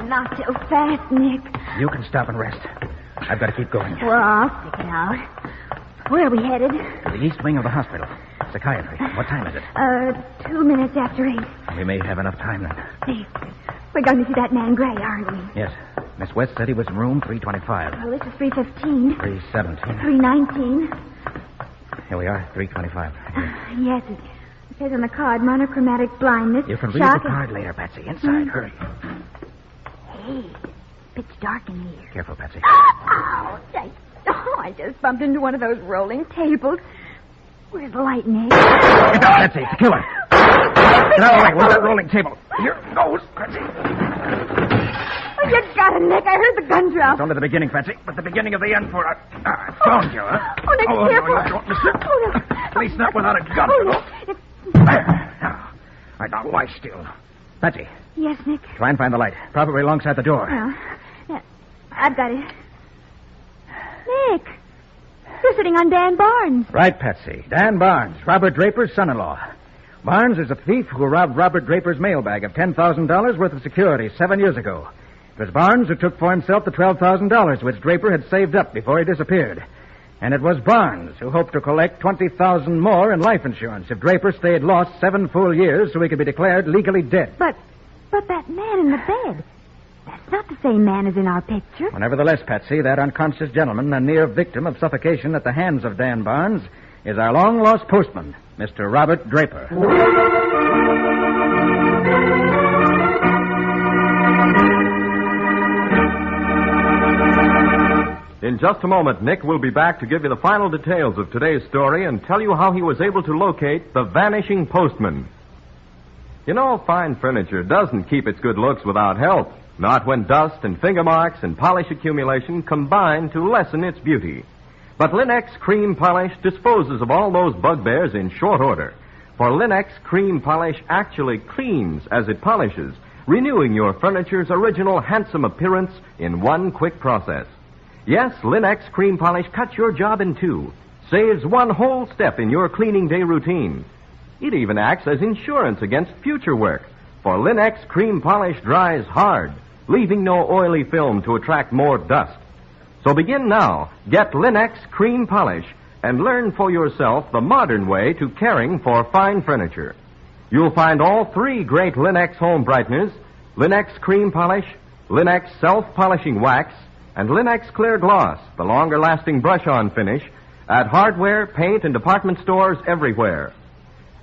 Not so fast, Nick. You can stop and rest. I've got to keep going. Well, I'll stick it out. Where are we headed? To the east wing of the hospital. Psychiatry. What time is it? 2 minutes after 8. We may have enough time then. Nick, we're going to see that man Gray, aren't we? Yes. Miss West said he was in room 325. Well, this is 315. 317. 319. Here we are, 325. Yes, it says on the card, monochromatic blindness. You can read shock the card later, Patsy. Inside, hurry. Hey, pitch dark in here. Careful, Patsy. Ouch! I just bumped into one of those rolling tables. Where's the light, Nick? Get down, Patsy. It's a killer. Get out of the way. Where's that rolling table? Here it goes, Patsy. Oh, you got it, Nick. I heard the gun drop. It's only the beginning, Patsy, but the beginning of the end for I found you, huh? Oh, Nick, careful. No, you don't miss it. Oh, no. At least not without a gun. Oh, Nick. There. Now, all right, now lie still. Patsy, Yes, Nick. try and find the light. Probably alongside the door. Yeah, I've got it. Nick, you're sitting on Dan Barnes. Right, Patsy. Dan Barnes, Robert Draper's son-in-law. Barnes is a thief who robbed Robert Draper's mailbag of $10,000 worth of securities 7 years ago. It was Barnes who took for himself the $12,000 which Draper had saved up before he disappeared. And it was Barnes who hoped to collect $20,000 more in life insurance if Draper stayed lost 7 full years so he could be declared legally dead. But that man in the bed, that's not the same man as in our picture. Well, nevertheless, Patsy, that unconscious gentleman, a near victim of suffocation at the hands of Dan Barnes, is our long-lost postman, Mr. Robert Draper. In just a moment, Nick will be back to give you the final details of today's story and tell you how he was able to locate the vanishing postman. You know, fine furniture doesn't keep its good looks without help. Not when dust and finger marks and polish accumulation combine to lessen its beauty. But Linex Cream Polish disposes of all those bugbears in short order. For Linex Cream Polish actually cleans as it polishes, renewing your furniture's original handsome appearance in one quick process. Yes, Linex Cream Polish cuts your job in two, saves one whole step in your cleaning day routine. It even acts as insurance against future work, for Linex Cream Polish dries hard, leaving no oily film to attract more dust. So begin now. Get Linex Cream Polish and learn for yourself the modern way to caring for fine furniture. You'll find all 3 great Linex home brighteners, Linex Cream Polish, Linex Self-Polishing Wax, and Linex Clear Gloss, the longer-lasting brush-on finish, at hardware, paint, and department stores everywhere.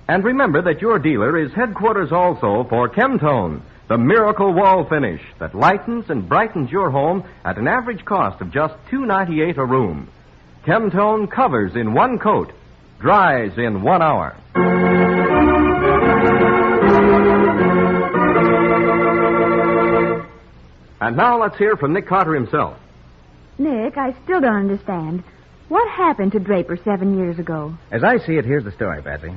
And remember that your dealer is headquarters also for Chemtone, the miracle wall finish that lightens and brightens your home at an average cost of just $2.98 a room. Chemtone covers in 1 coat, dries in 1 hour. And now let's hear from Nick Carter himself. Nick, I still don't understand. What happened to Draper 7 years ago? As I see it, here's the story, Patsy.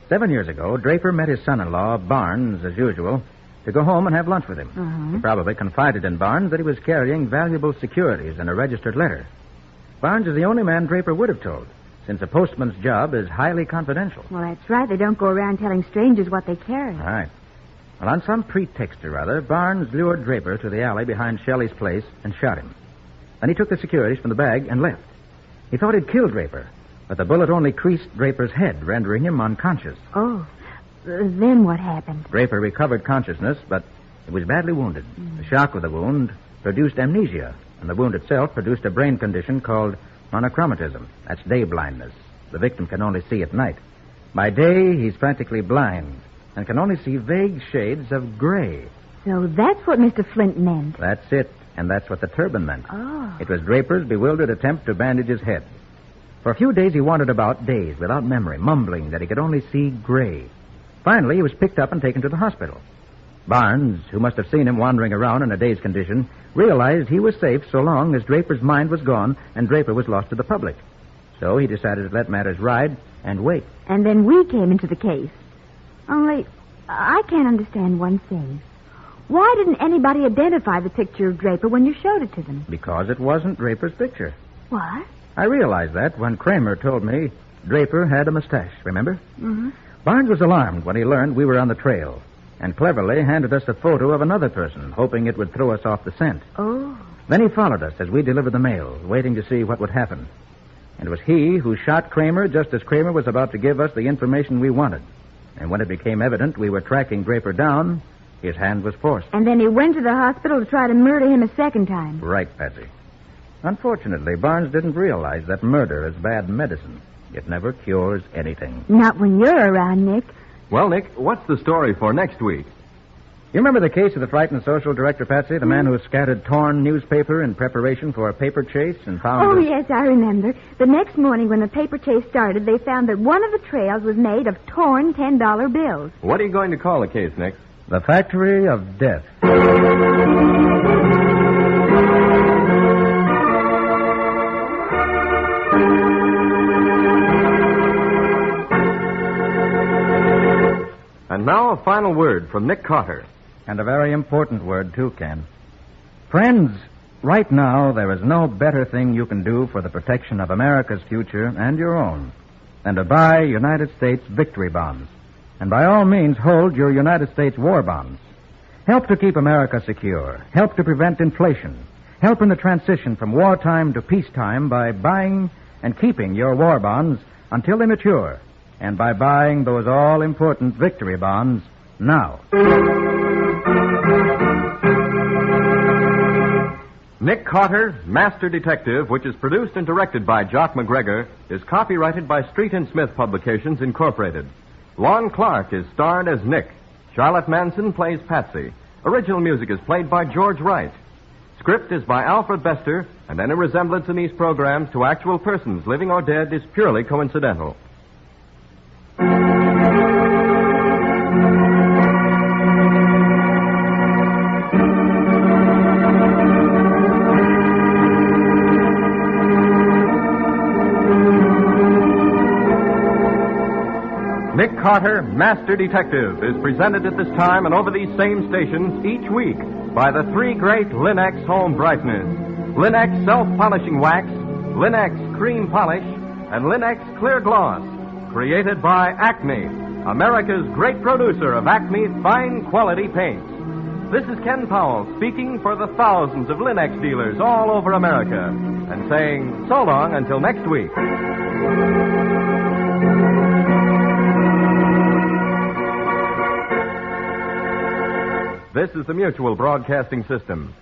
7 years ago, Draper met his son-in-law, Barnes, as usual, to go home and have lunch with him. Uh-huh. He probably confided in Barnes that he was carrying valuable securities and a registered letter. Barnes is the only man Draper would have told, since a postman's job is highly confidential. Well, that's right. They don't go around telling strangers what they carry. All right. Well, on some pretext or other, Barnes lured Draper to the alley behind Shelley's place and shot him. Then he took the securities from the bag and left. He thought he'd killed Draper, but the bullet only creased Draper's head, rendering him unconscious. Oh, then what happened? Draper recovered consciousness, but he was badly wounded. The shock of the wound produced amnesia, and the wound itself produced a brain condition called monochromatism. That's day blindness. The victim can only see at night. By day, he's practically blind and can only see vague shades of gray. So that's what Mr. Flint meant. That's it, and that's what the turban meant. Oh. It was Draper's bewildered attempt to bandage his head. For a few days, he wandered about, dazed, without memory, mumbling that he could only see gray. Finally, he was picked up and taken to the hospital. Barnes, who must have seen him wandering around in a dazed condition, realized he was safe so long as Draper's mind was gone and Draper was lost to the public. So he decided to let matters ride and wait. And then we came into the case. Only, I can't understand one thing. Why didn't anybody identify the picture of Draper when you showed it to them? Because it wasn't Draper's picture. What? I realized that when Kramer told me Draper had a mustache, remember? Mm-hmm. Barnes was alarmed when he learned we were on the trail and cleverly handed us a photo of another person, hoping it would throw us off the scent. Oh. Then he followed us as we delivered the mail, waiting to see what would happen. And it was he who shot Kramer just as Kramer was about to give us the information we wanted. And when it became evident we were tracking Draper down, his hand was forced. And then he went to the hospital to try to murder him a second time. Right, Patsy. Unfortunately, Barnes didn't realize that murder is bad medicine. It never cures anything. Not when you're around, Nick. Well, Nick, what's the story for next week? You remember the case of the frightened social director, Patsy? The man who scattered torn newspaper in preparation for a paper chase and found... Oh, yes, I remember. The next morning when the paper chase started, they found that one of the trails was made of torn $10 bills. What are you going to call the case, Nick? The Factory of Death. And now a final word from Nick Carter. And a very important word, too, Ken. Friends, right now there is no better thing you can do for the protection of America's future and your own than to buy United States victory bonds. And by all means, hold your United States war bonds. Help to keep America secure. Help to prevent inflation. Help in the transition from wartime to peacetime by buying and keeping your war bonds until they mature, and by buying those all-important victory bonds now. Nick Carter, Master Detective, which is produced and directed by Jock McGregor, is copyrighted by Street and Smith Publications, Incorporated. Lon Clark is starred as Nick. Charlotte Manson plays Patsy. Original music is played by George Wright. Script is by Alfred Bester, and any resemblance in these programs to actual persons, living or dead, is purely coincidental. Nick Carter, Master Detective, is presented at this time and over these same stations each week by the three great Linex home brighteners: Linex self-polishing wax, Linex cream polish, and Linex clear gloss. Created by Acme, America's great producer of Acme fine quality paints. This is Ken Powell speaking for the thousands of Linex dealers all over America and saying so long until next week. This is the Mutual Broadcasting System.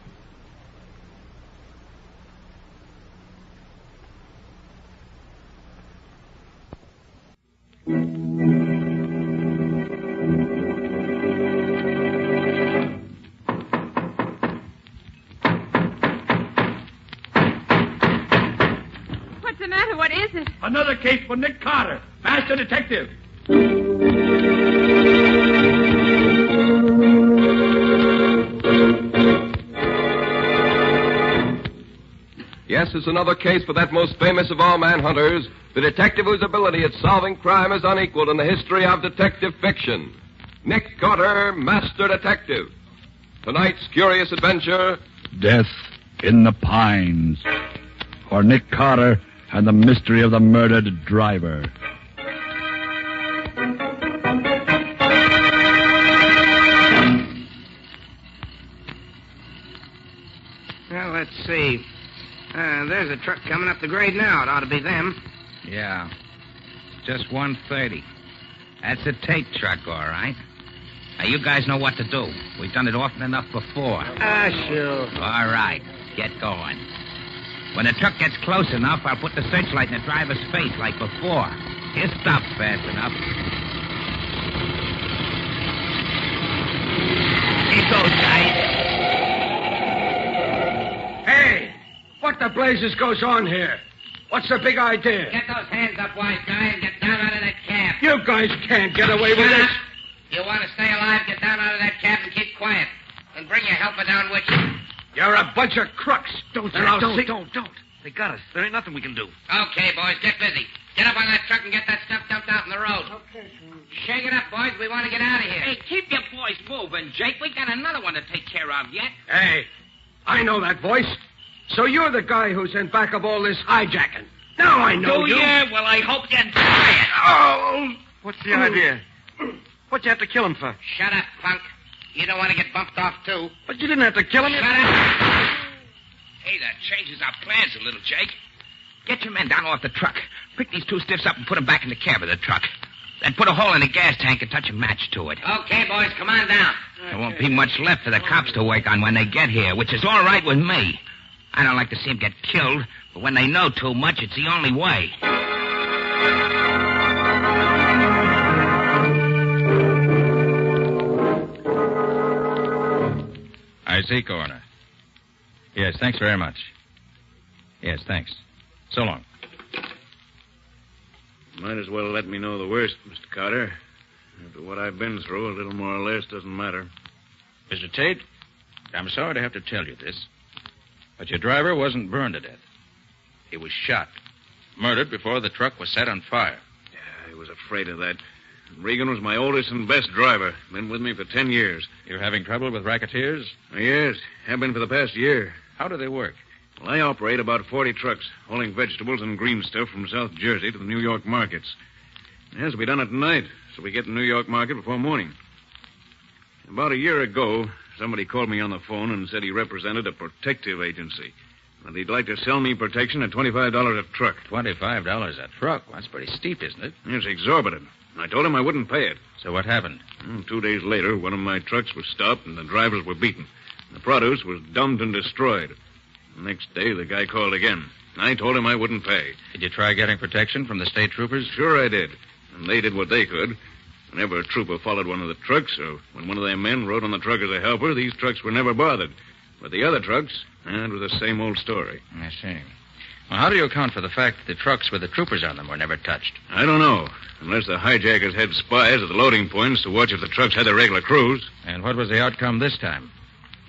What's the matter? What is it? Another case for Nick Carter, Master Detective. Yes, it's another case for that most famous of all manhunters, the detective whose ability at solving crime is unequaled in the history of detective fiction. Nick Carter, Master Detective. Tonight's curious adventure: Death in the Pines. For Nick Carter and the mystery of the murdered driver. Well, let's see. There's a truck coming up the grade now. It ought to be them. Yeah. Just 130. That's a Tate truck, all right. Now, you guys know what to do. We've done it often enough before. Sure. All right. Get going. When the truck gets close enough, I'll put the searchlight in the driver's face like before. He'll stop fast enough. Here goes, guys. Hey, what the blazes goes on here? What's the big idea? Get those hands up, wise guy, and get down out of that cab. You guys can't get away with this. You want to stay alive, get down out of that cab and keep quiet. And bring your helper down with you. You're a bunch of crooks. Don't. They got us. There ain't nothing we can do. Okay, boys, get busy. Get up on that truck and get that stuff dumped out in the road. Okay, sir. Shake it up, boys. We want to get out of here. Hey, keep your boys moving, Jake. We got another one to take care of yet. Hey, I know that voice. So you're the guy who's in back of all this hijacking. Now I know you. Yeah? Well, I hope you try it. Oh! What's the idea? What'd you have to kill him for? Shut up, punk. You don't want to get bumped off, too. But you didn't have to kill him. Shut up. Hey, that changes our plans a little, Jake. Get your men down off the truck. Pick these two stiffs up and put them back in the cab of the truck. Then put a hole in the gas tank and touch a match to it. Okay, boys, come on down. There won't be much left for the cops to work on when they get here, which is all right with me. I don't like to see them get killed, but when they know too much, it's the only way. I see, Coroner. Yes, thanks very much. Yes, thanks. So long. Might as well let me know the worst, Mr. Carter. After what I've been through, a little more or less doesn't matter. Mr. Tate, I'm sorry to have to tell you this, but your driver wasn't burned to death. He was shot. Murdered before the truck was set on fire. Yeah, I was afraid of that. Regan was my oldest and best driver. Been with me for 10 years. You're having trouble with racketeers? Yes, have been for the past year. How do they work? Well, I operate about 40 trucks, hauling vegetables and green stuff from South Jersey to the New York markets. It has to be done at night, so we get to the New York market before morning. About a year ago, somebody called me on the phone and said he represented a protective agency. And he'd like to sell me protection at $25 a truck. $25 a truck? That's pretty steep, isn't it? It's exorbitant. I told him I wouldn't pay it. So what happened? 2 days later, one of my trucks was stopped and the drivers were beaten. The produce was dumped and destroyed. The next day, the guy called again. I told him I wouldn't pay. Did you try getting protection from the state troopers? Sure I did. And they did what they could. Whenever a trooper followed one of the trucks, or when one of their men rode on the truck as a helper, these trucks were never bothered. But the other trucks, it was the same old story. I see. Well, how do you account for the fact that the trucks with the troopers on them were never touched? I don't know. Unless the hijackers had spies at the loading points to watch if the trucks had their regular crews. And what was the outcome this time?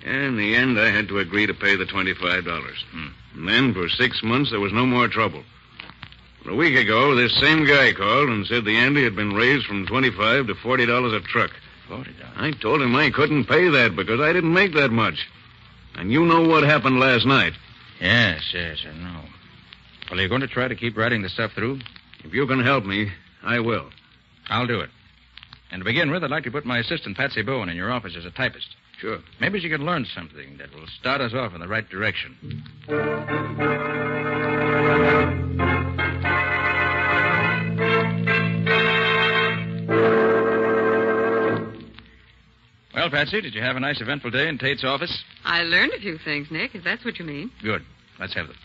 In the end, I had to agree to pay the $25. And then, for 6 months, there was no more trouble. But a week ago, this same guy called and said the ante had been raised from $25 to $40 a truck. $40? I told him I couldn't pay that because I didn't make that much. And you know what happened last night. Yes, I know. Well, are you going to try to keep writing the stuff through? If you can help me, I will. I'll do it. And to begin with, I'd like to put my assistant, Patsy Bowen, in your office as a typist. Sure. Maybe she can learn something that will start us off in the right direction. Well, Patsy, did you have a nice eventful day in Tate's office? I learned a few things, Nick, if that's what you mean. Good. Let's have them.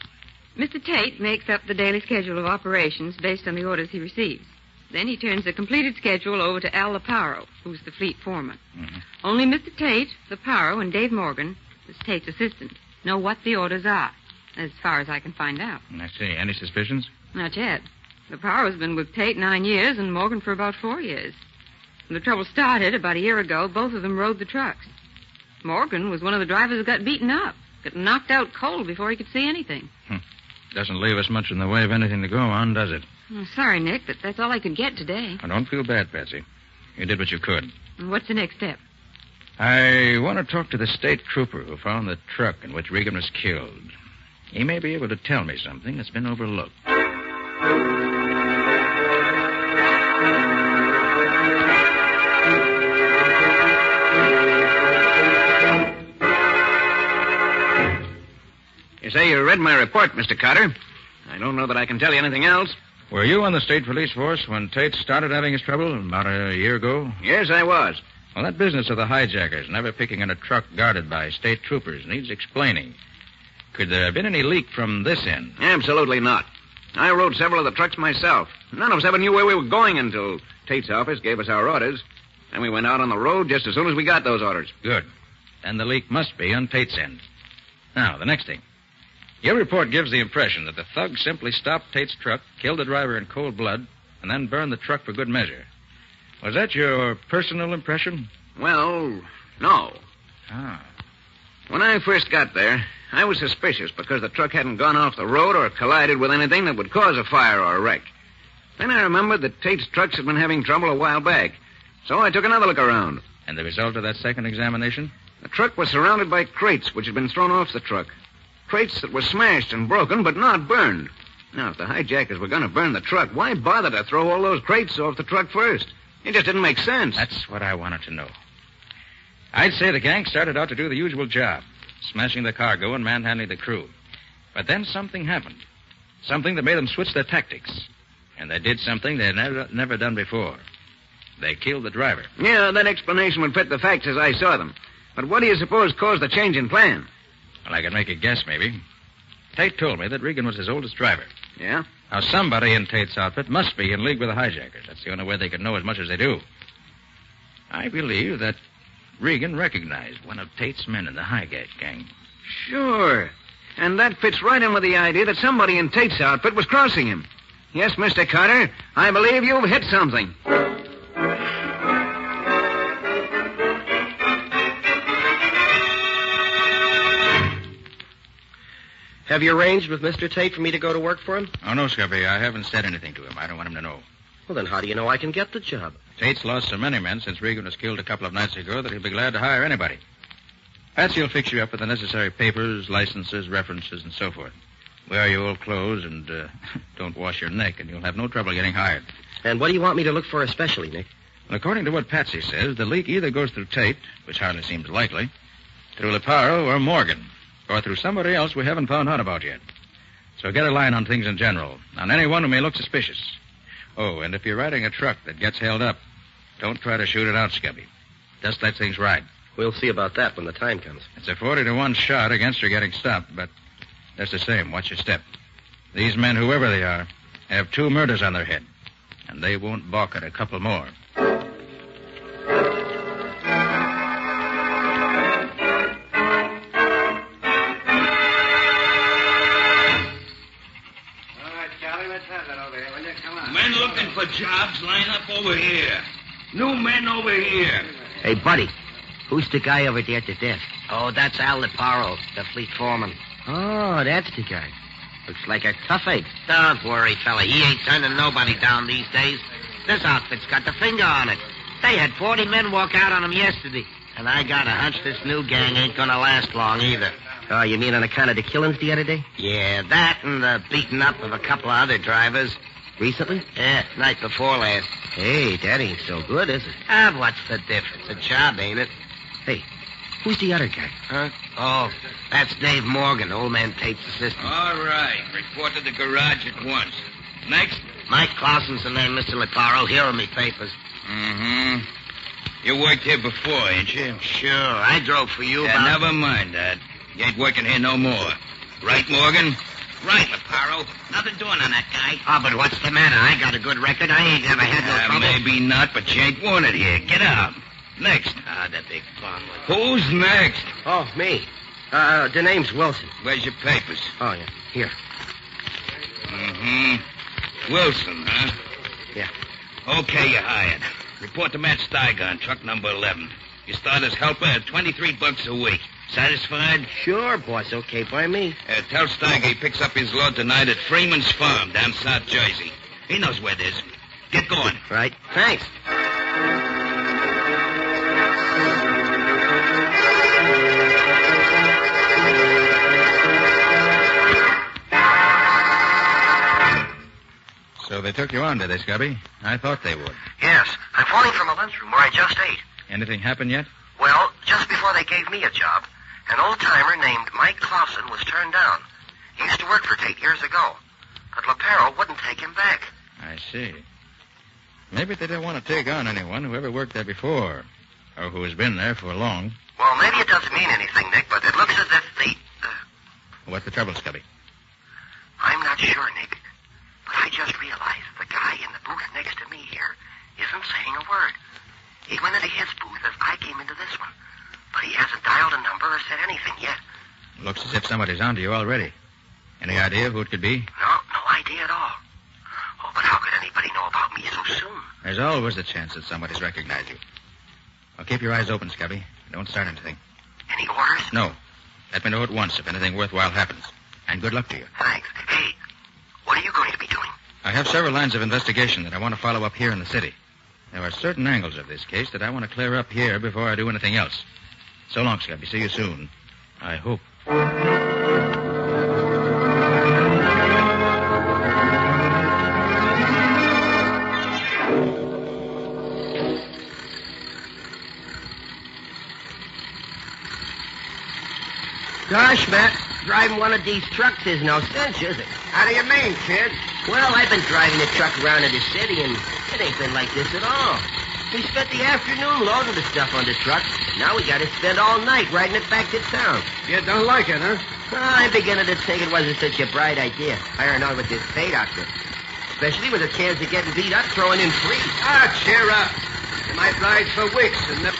Mr. Tate makes up the daily schedule of operations based on the orders he receives. Then he turns the completed schedule over to Al Leparo, who's the fleet foreman. Mm-hmm. Only Mr. Tate, Leparo, and Dave Morgan, who's Tate's assistant, know what the orders are, as far as I can find out. I see. Any suspicions? Not yet. Leparo's been with Tate 9 years and Morgan for about 4 years. When the trouble started about a year ago, both of them rode the trucks. Morgan was one of the drivers who got beaten up, got knocked out cold before he could see anything. Doesn't leave us much in the way of anything to go on, does it? Sorry, Nick, but that's all I could get today. Oh, don't feel bad, Patsy. You did what you could. And what's the next step? I want to talk to the state trooper who found the truck in which Regan was killed. He may be able to tell me something that's been overlooked. You say you read my report, Mr. Carter. I don't know that I can tell you anything else. Were you on the state police force when Tate started having his trouble about a year ago? Yes, I was. Well, that business of the hijackers never picking on a truck guarded by state troopers needs explaining. Could there have been any leak from this end? Absolutely not. I rode several of the trucks myself. None of us ever knew where we were going until Tate's office gave us our orders. And we went out on the road just as soon as we got those orders. Good. Then the leak must be on Tate's end. Now, the next thing. Your report gives the impression that the thug simply stopped Tate's truck, killed the driver in cold blood, and then burned the truck for good measure. Was that your personal impression? Well, no. Ah. When I first got there, I was suspicious because the truck hadn't gone off the road or collided with anything that would cause a fire or a wreck. Then I remembered that Tate's trucks had been having trouble a while back, so I took another look around. And the result of that second examination? The truck was surrounded by crates which had been thrown off the truck. Crates that were smashed and broken, but not burned. Now, if the hijackers were going to burn the truck, why bother to throw all those crates off the truck first? It just didn't make sense. That's what I wanted to know. I'd say the gang started out to do the usual job, smashing the cargo and manhandling the crew. But then something happened. Something that made them switch their tactics. And they did something they had never done before. They killed the driver. Yeah, that explanation would fit the facts as I saw them. But what do you suppose caused the change in plan? Well, I could make a guess, maybe. Tate told me that Regan was his oldest driver. Yeah? Now, somebody in Tate's outfit must be in league with the hijackers. That's the only way they could know as much as they do. I believe that Regan recognized one of Tate's men in the hijack gang. Sure. And that fits right in with the idea that somebody in Tate's outfit was crossing him. Yes, Mr. Carter, I believe you've hit something. Have you arranged with Mr. Tate for me to go to work for him? Oh, no, Scubby. I haven't said anything to him. I don't want him to know. Well, then how do you know I can get the job? Tate's lost so many men since Regan was killed a couple of nights ago that he'll be glad to hire anybody. Patsy will fix you up with the necessary papers, licenses, references, and so forth. Wear your old clothes and don't wash your neck, and you'll have no trouble getting hired. And what do you want me to look for especially, Nick? Well, according to what Patsy says, the leak either goes through Tate, which hardly seems likely, through Leparo or Morgan, or through somebody else we haven't found out about yet. So get a line on things in general, on anyone who may look suspicious. Oh, and if you're riding a truck that gets held up, don't try to shoot it out, Scubby. Just let things ride. We'll see about that when the time comes. It's a 40-1 shot against her getting stopped, but just the same, watch your step. These men, whoever they are, have 2 murders on their head, and they won't balk at a couple more. Men looking for jobs, line up over here. New men over here. Hey, buddy, who's the guy over there at the desk? Oh, that's Al Leparo, the fleet foreman. Oh, that's the guy. Looks like a tough egg. Don't worry, fella. He ain't turning nobody down these days. This outfit's got the finger on it. They had 40 men walk out on him yesterday. And I got a hunch this new gang ain't gonna last long either. Oh, you mean on account of the killings the other day? Yeah, that and the beating up of a couple of other drivers. Recently? Yeah, night before last. Hey, that ain't so good, is it? What's the difference? A job, ain't it? Hey, who's the other guy? Huh? Oh, that's Dave Morgan, old man Tate's assistant. All right. Report to the garage at once. Next? Mike Clausen's the name, Mr. Leparo. Here are me papers. Mm-hmm. You worked here before, ain't you? Sure. I drove for you Yeah, about... never mind that. You ain't working here no more. Right, Morgan? Right, Leparo. Nothing doing on that guy. Oh, but what's the matter? I got a good record. I ain't never had no trouble. Maybe not, but you ain't wanted here. Get out. Next. The big bum. Who's next? Oh, me. The name's Wilson. Where's your papers? Oh, yeah. Here. Mm-hmm. Wilson, huh? Yeah. Okay, you're hired. Report to Matt Steiger on truck number 11. You start as helper at $23 a week. Satisfied? Sure, boss. Okay by me. Tell Steiger he picks up his load tonight at Freeman's Farm down South Jersey. He knows where it is. Get going. Right. Thanks. So they took you on, did they, Scubby? I thought they would. Yes. I'm phoning from a lunchroom where I just ate. Anything happened yet? Well, just before they gave me a job, an old-timer named Mike Clausen was turned down. He used to work for Tate years ago. But Leparo wouldn't take him back. I see. Maybe they didn't want to take on anyone who ever worked there before, or who has been there for long. Well, maybe it doesn't mean anything, Nick, but it looks as if the... What's the trouble, Scubby? I'm not sure, Nick. But I just realized the guy in the booth next to me here isn't saying a word. He went into his booth as I came into this one. But he hasn't dialed a number or said anything yet. Looks as if somebody's onto you already. Any idea who it could be? No idea at all. Oh, but how could anybody know about me so soon? There's always a chance that somebody's recognized you. Well, keep your eyes open, Scubby. Don't start anything. Any orders? No. Let me know at once if anything worthwhile happens. And good luck to you. Thanks. Hey, what are you going to be doing? I have several lines of investigation that I want to follow up here in the city. There are certain angles of this case that I want to clear up here before I do anything else. So long, Scubby. See you soon. I hope. Gosh, Matt, driving one of these trucks is no sense, is it? How do you mean, kid? Well, I've been driving a truck around in the city, and it ain't been like this at all. We spent the afternoon loading the stuff on the truck. Now we got to spend all night riding it back to town. You don't like it, huh? I'm beginning to think it wasn't such a bright idea. Hiring on with this Tate outfit. Especially with the chance of getting beat up throwing in free. Cheer up. You might ride for weeks and never...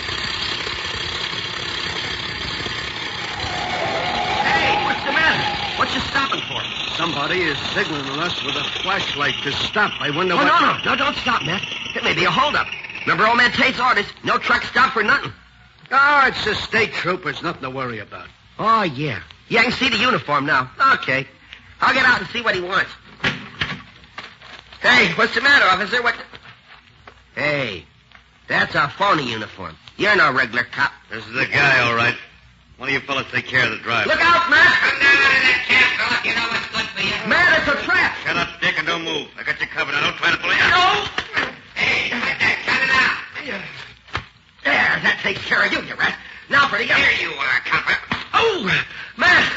What you stopping for? Somebody is signaling us with a flashlight to stop. I wonder what... No, don't stop, Matt. It may be a holdup. Remember old man Tate's orders? No truck stop for nothing. Oh, it's the state troopers. Nothing to worry about. Oh, yeah. Yeah, I can see the uniform now. Okay. I'll get out and see what he wants. Hey, what's the matter, officer? What... Hey, that's a phony uniform. You're no regular cop. This is the guy, all right. One of you fellas take care of the driver. Look out, Matt! Come down out of that cab, fella. You know what's good for you. Matt, it's a trap. Shut up, Dick, and don't move. I got you covered. Now, don't try to pull it out. No! Hey, look at that. Cut it out. There, that takes care of you, you rat. Now for the other. Here you are, copper. Oh, Matt!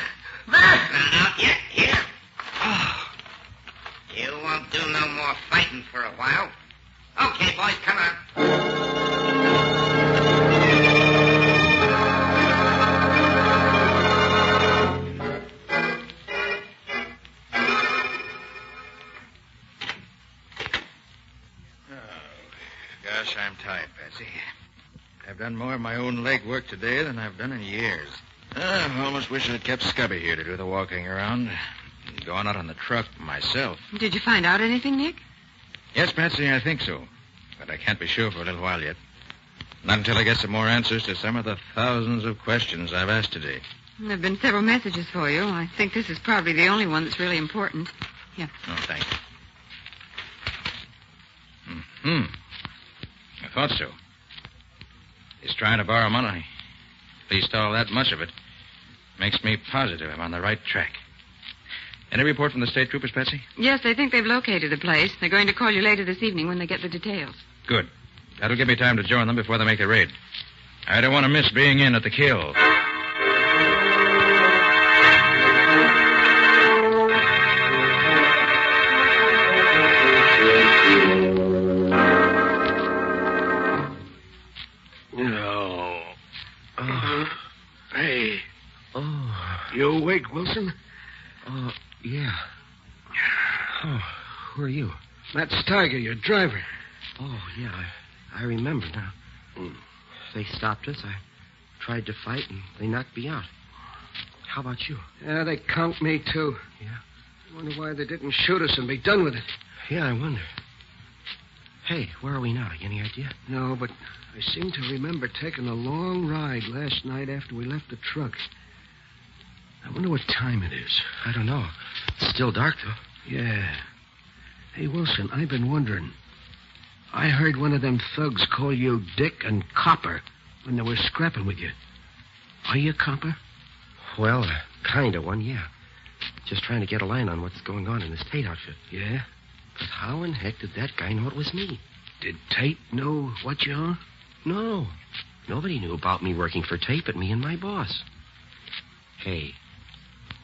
Matt! Not yet. Here. Oh. You won't do no more fighting for a while. Okay, boys, come on. Gosh, I'm tired, Patsy. I've done more of my own leg work today than I've done in years. I almost wish I'd kept Scubby here to do the walking around. And gone out on the truck myself. Did you find out anything, Nick? Yes, Patsy, I think so. But I can't be sure for a little while yet. Not until I get some more answers to some of the thousands of questions I've asked today. There have been several messages for you. I think this is probably the only one that's really important. Here. Oh, thanks. Hmm. I thought so. He's trying to borrow money. At least all that much of it. Makes me positive I'm on the right track. Any report from the state troopers, Patsy? Yes, they think they've located the place. They're going to call you later this evening when they get the details. Good. That'll give me time to join them before they make the raid. I don't want to miss being in at the kill. Hey. Oh. You awake, Wilson? Yeah. Oh, who are you? That's Tiger, your driver. Oh, yeah, I remember now. They stopped us. I tried to fight, and they knocked me out. How about you? Yeah, they conked me, too. Yeah? I wonder why they didn't shoot us and be done with it. Yeah, I wonder. Hey, where are we now? Any idea? No, but I seem to remember taking a long ride last night after we left the truck. I wonder what time it is. I don't know. It's still dark, though. Yeah. Hey, Wilson, I've been wondering. I heard one of them thugs call you Dick and Copper when they were scrapping with you. Are you a copper? Well, kind of one, yeah. Just trying to get a line on what's going on in this Tate outfit. Yeah? But how in heck did that guy know it was me? Did Tate know what you are? No. Nobody knew about me working for Tate but me and my boss. Hey,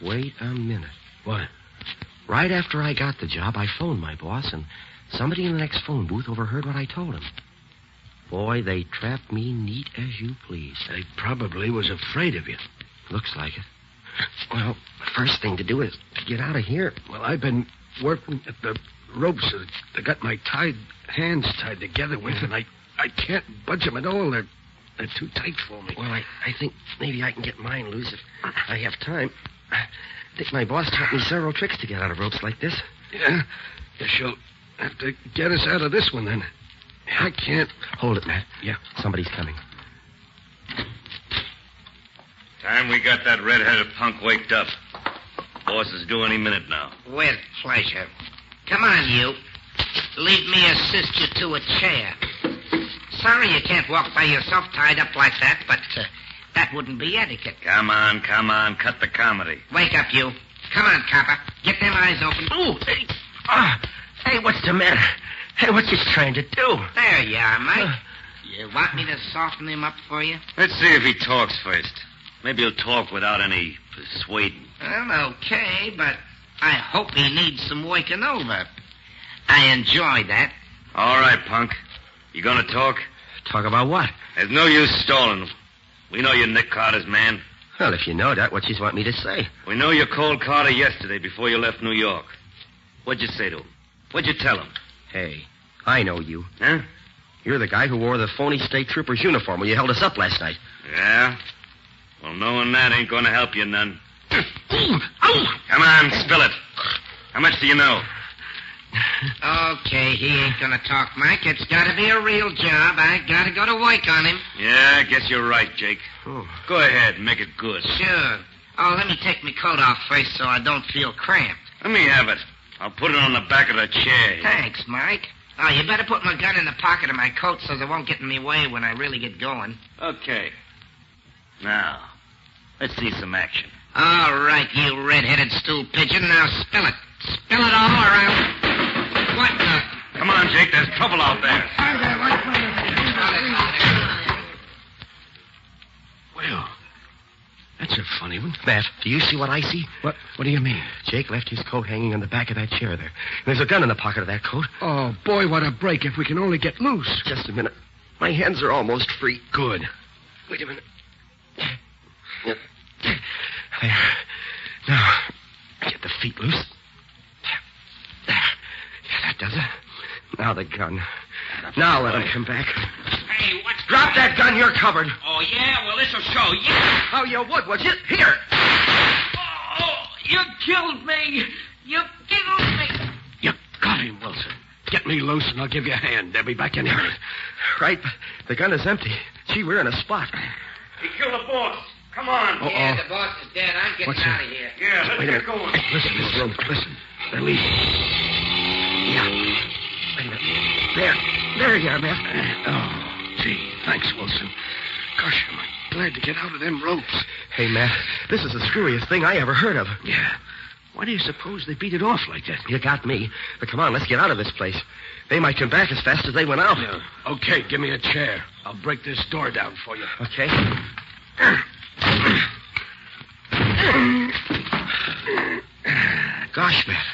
wait a minute. What? Right after I got the job, I phoned my boss, and somebody in the next phone booth overheard what I told him. Boy, they trapped me neat as you please. They probably was afraid of you. Looks like it. Well, the first thing to do is to get out of here. Well, I've been working at the ropes that I got my hands tied together with, and I can't budge them at all. They're too tight for me. Well, I think maybe I can get mine loose if I have time. I think my boss taught me several tricks to get out of ropes like this. Yeah? Guess she'll have to get us out of this one, then. I can't. Hold it, Matt. Yeah, somebody's coming. Time we got that red-headed punk waked up. Boss is due any minute now. With pleasure. Come on, you. Leave me assist you to a chair. Sorry you can't walk by yourself tied up like that, but that wouldn't be etiquette. Come on. Cut the comedy. Wake up, you. Come on, copper. Get them eyes open. Oh, hey. Hey, what's the matter? Hey, what's he trying to do? There you are, Mike. You want me to soften him up for you? Let's see if he talks first. Maybe he'll talk without any persuading. Well, okay, but I hope he needs some waking over. I enjoy that. All right, punk. You gonna talk? Talk about what? There's no use stalling. We know you're Nick Carter's man. Well, if you know that, what you want me to say? We know you called Carter yesterday before you left New York. What'd you say to him? What'd you tell him? Hey, I know you. Huh? You're the guy who wore the phony state trooper's uniform when you held us up last night. Yeah? Well, knowing that ain't gonna help you none. Come on, spill it. How much do you know? Okay, he ain't gonna talk, Mike. It's gotta be a real job. I gotta go to work on him. Yeah, I guess you're right, Jake. Oh. Go ahead, make it good. Sure. Oh, let me take my coat off first so I don't feel cramped. Let me have it. I'll put it on the back of the chair. Thanks, Mike. Oh, you better put my gun in the pocket of my coat so it won't get in my way when I really get going. Okay. Now, let's see some action. All right, you red-headed stool pigeon. Now spill it. Spill it all around. What the... Come on, Jake. There's trouble out there. Well, that's a funny one. Matt, do you see what I see? What do you mean? Jake left his coat hanging on the back of that chair there. There's a gun in the pocket of that coat. Oh, boy, what a break if we can only get loose. Just a minute. My hands are almost free. Good. Wait a minute. There. Now, get the feet loose. There. Yeah, that does it. Now the gun. Now let him come back. Hey, what's... Drop that gun. You're covered. Oh, yeah? Well, this'll show. Yeah. Oh, you would you? Here. Oh, you killed me. You killed me. You got him, Wilson. Get me loose and I'll give you a hand. They'll be back in here. Right. The gun is empty. Gee, we're in a spot. He killed the boss. Come on. Uh-oh. Yeah, the boss is dead. I'm getting out of here. Yeah, let's Wait a get minute. going. Listen. They're leaving. Yeah. Wait a minute. There you are, Matt. Oh, gee. Thanks, Wilson. Gosh, am I glad to get out of them ropes. Hey, Matt, this is the screwiest thing I ever heard of. Yeah. Why do you suppose they beat it off like that? You got me. But come on, let's get out of this place. They might come back as fast as they went out. Yeah. Okay, give me a chair. I'll break this door down for you. Okay. Gosh, Matt.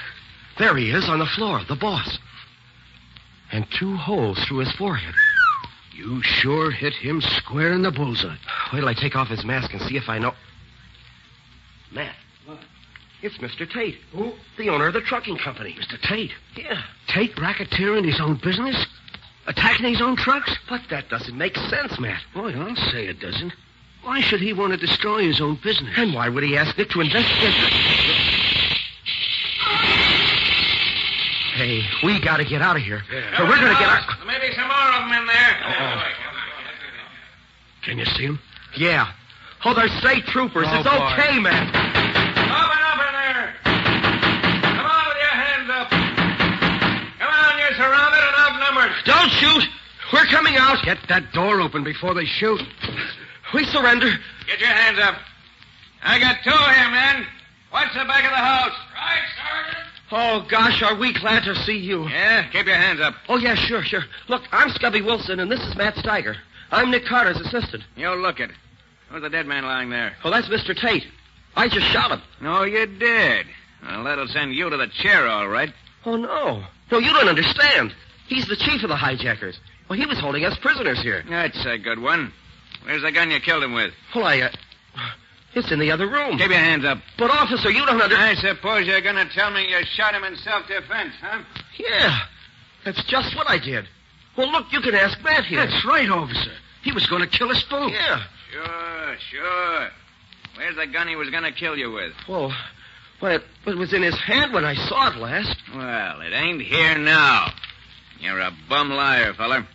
There he is on the floor, the boss. And 2 holes through his forehead. You sure hit him square in the bullseye. Wait till I take off his mask and see if I know... Matt. What? It's Mr. Tate. Who? The owner of the trucking company. Mr. Tate? Yeah. Tate racketeering his own business? Attacking his own trucks? But that doesn't make sense, Matt. Boy, I'll say it doesn't. Why should he want to destroy his own business? And why would he ask Nick to investigate? Hey, we got to get out of here. Yeah. Or we're going to get out... There may be some more of them in there. Uh-oh. Can you see him? Yeah. Oh, they're state troopers. Oh, it's boy. okay, man. Open up in there. Come on with your hands up. Come on, you're surrounded and outnumbered. Don't shoot. We're coming out. Get that door open before they shoot. We surrender. Get your hands up. I got 2 here, men. Watch the back of the house. Right, Sergeant. Oh, gosh, are we glad to see you. Yeah, keep your hands up. Oh, yeah, sure. Look, I'm Scubby Wilson, and this is Matt Steiger. I'm Nick Carter's assistant. You look it. Who's the dead man lying there? Oh, that's Mr. Tate. I just shot him. No, you did. Well, that'll send you to the chair, all right. Oh, no. No, you don't understand. He's the chief of the hijackers. Well, he was holding us prisoners here. That's a good one. Where's the gun you killed him with? Well, it's in the other room. Keep your hands up. But, officer, you don't understand. I suppose you're going to tell me you shot him in self-defense, huh? Yeah, that's just what I did. Well, look, you can ask Matt here. That's right, officer. He was going to kill us both. Yeah. Sure. Where's the gun he was going to kill you with? Well, it was in his hand when I saw it last. Well, it ain't here now. You're a bum liar, feller.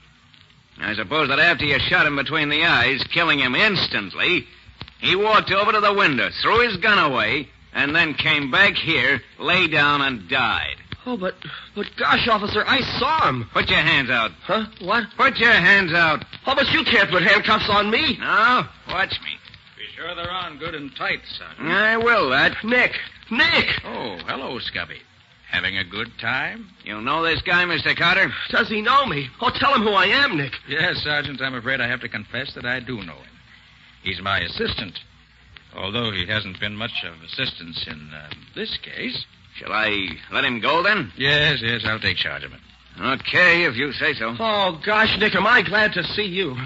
I suppose that after you shot him between the eyes, killing him instantly, he walked over to the window, threw his gun away, and then came back here, lay down, and died. Oh, but gosh, officer, I saw him. Put your hands out. Huh? What? Put your hands out. Oh, but you can't put handcuffs on me. No? Watch me. Be sure they're on good and tight, Sergeant. I will, that. Nick! Oh, hello, Scubby. Having a good time? You know this guy, Mr. Carter? Does he know me? Oh, tell him who I am, Nick. Yes, Sergeant, I'm afraid I have to confess that I do know him. He's my assistant, although he hasn't been much of assistance in this case. Shall I let him go, then? Yes, I'll take charge of him. Okay, if you say so. Oh, gosh, Nick, am I glad to see you.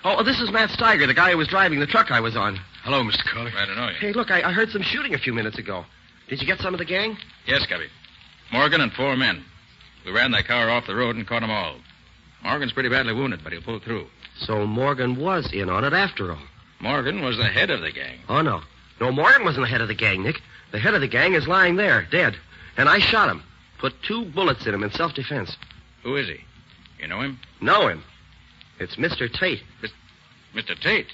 Oh, this is Matt Steiger, the guy who was driving the truck I was on. Hello, Mr. Carter. Glad to know you. Hey, look, I heard some shooting a few minutes ago. Did you get some of the gang? Yes, Scubby. Morgan and 4 men. We ran that car off the road and caught them all. Morgan's pretty badly wounded, but he'll pull through. So Morgan was in on it after all. Morgan was the head of the gang. Oh, no. No, Morgan wasn't the head of the gang, Nick. The head of the gang is lying there, dead. And I shot him. Put 2 bullets in him in self-defense. Who is he? You know him? Know him. It's Mr. Tate. Mr. Tate?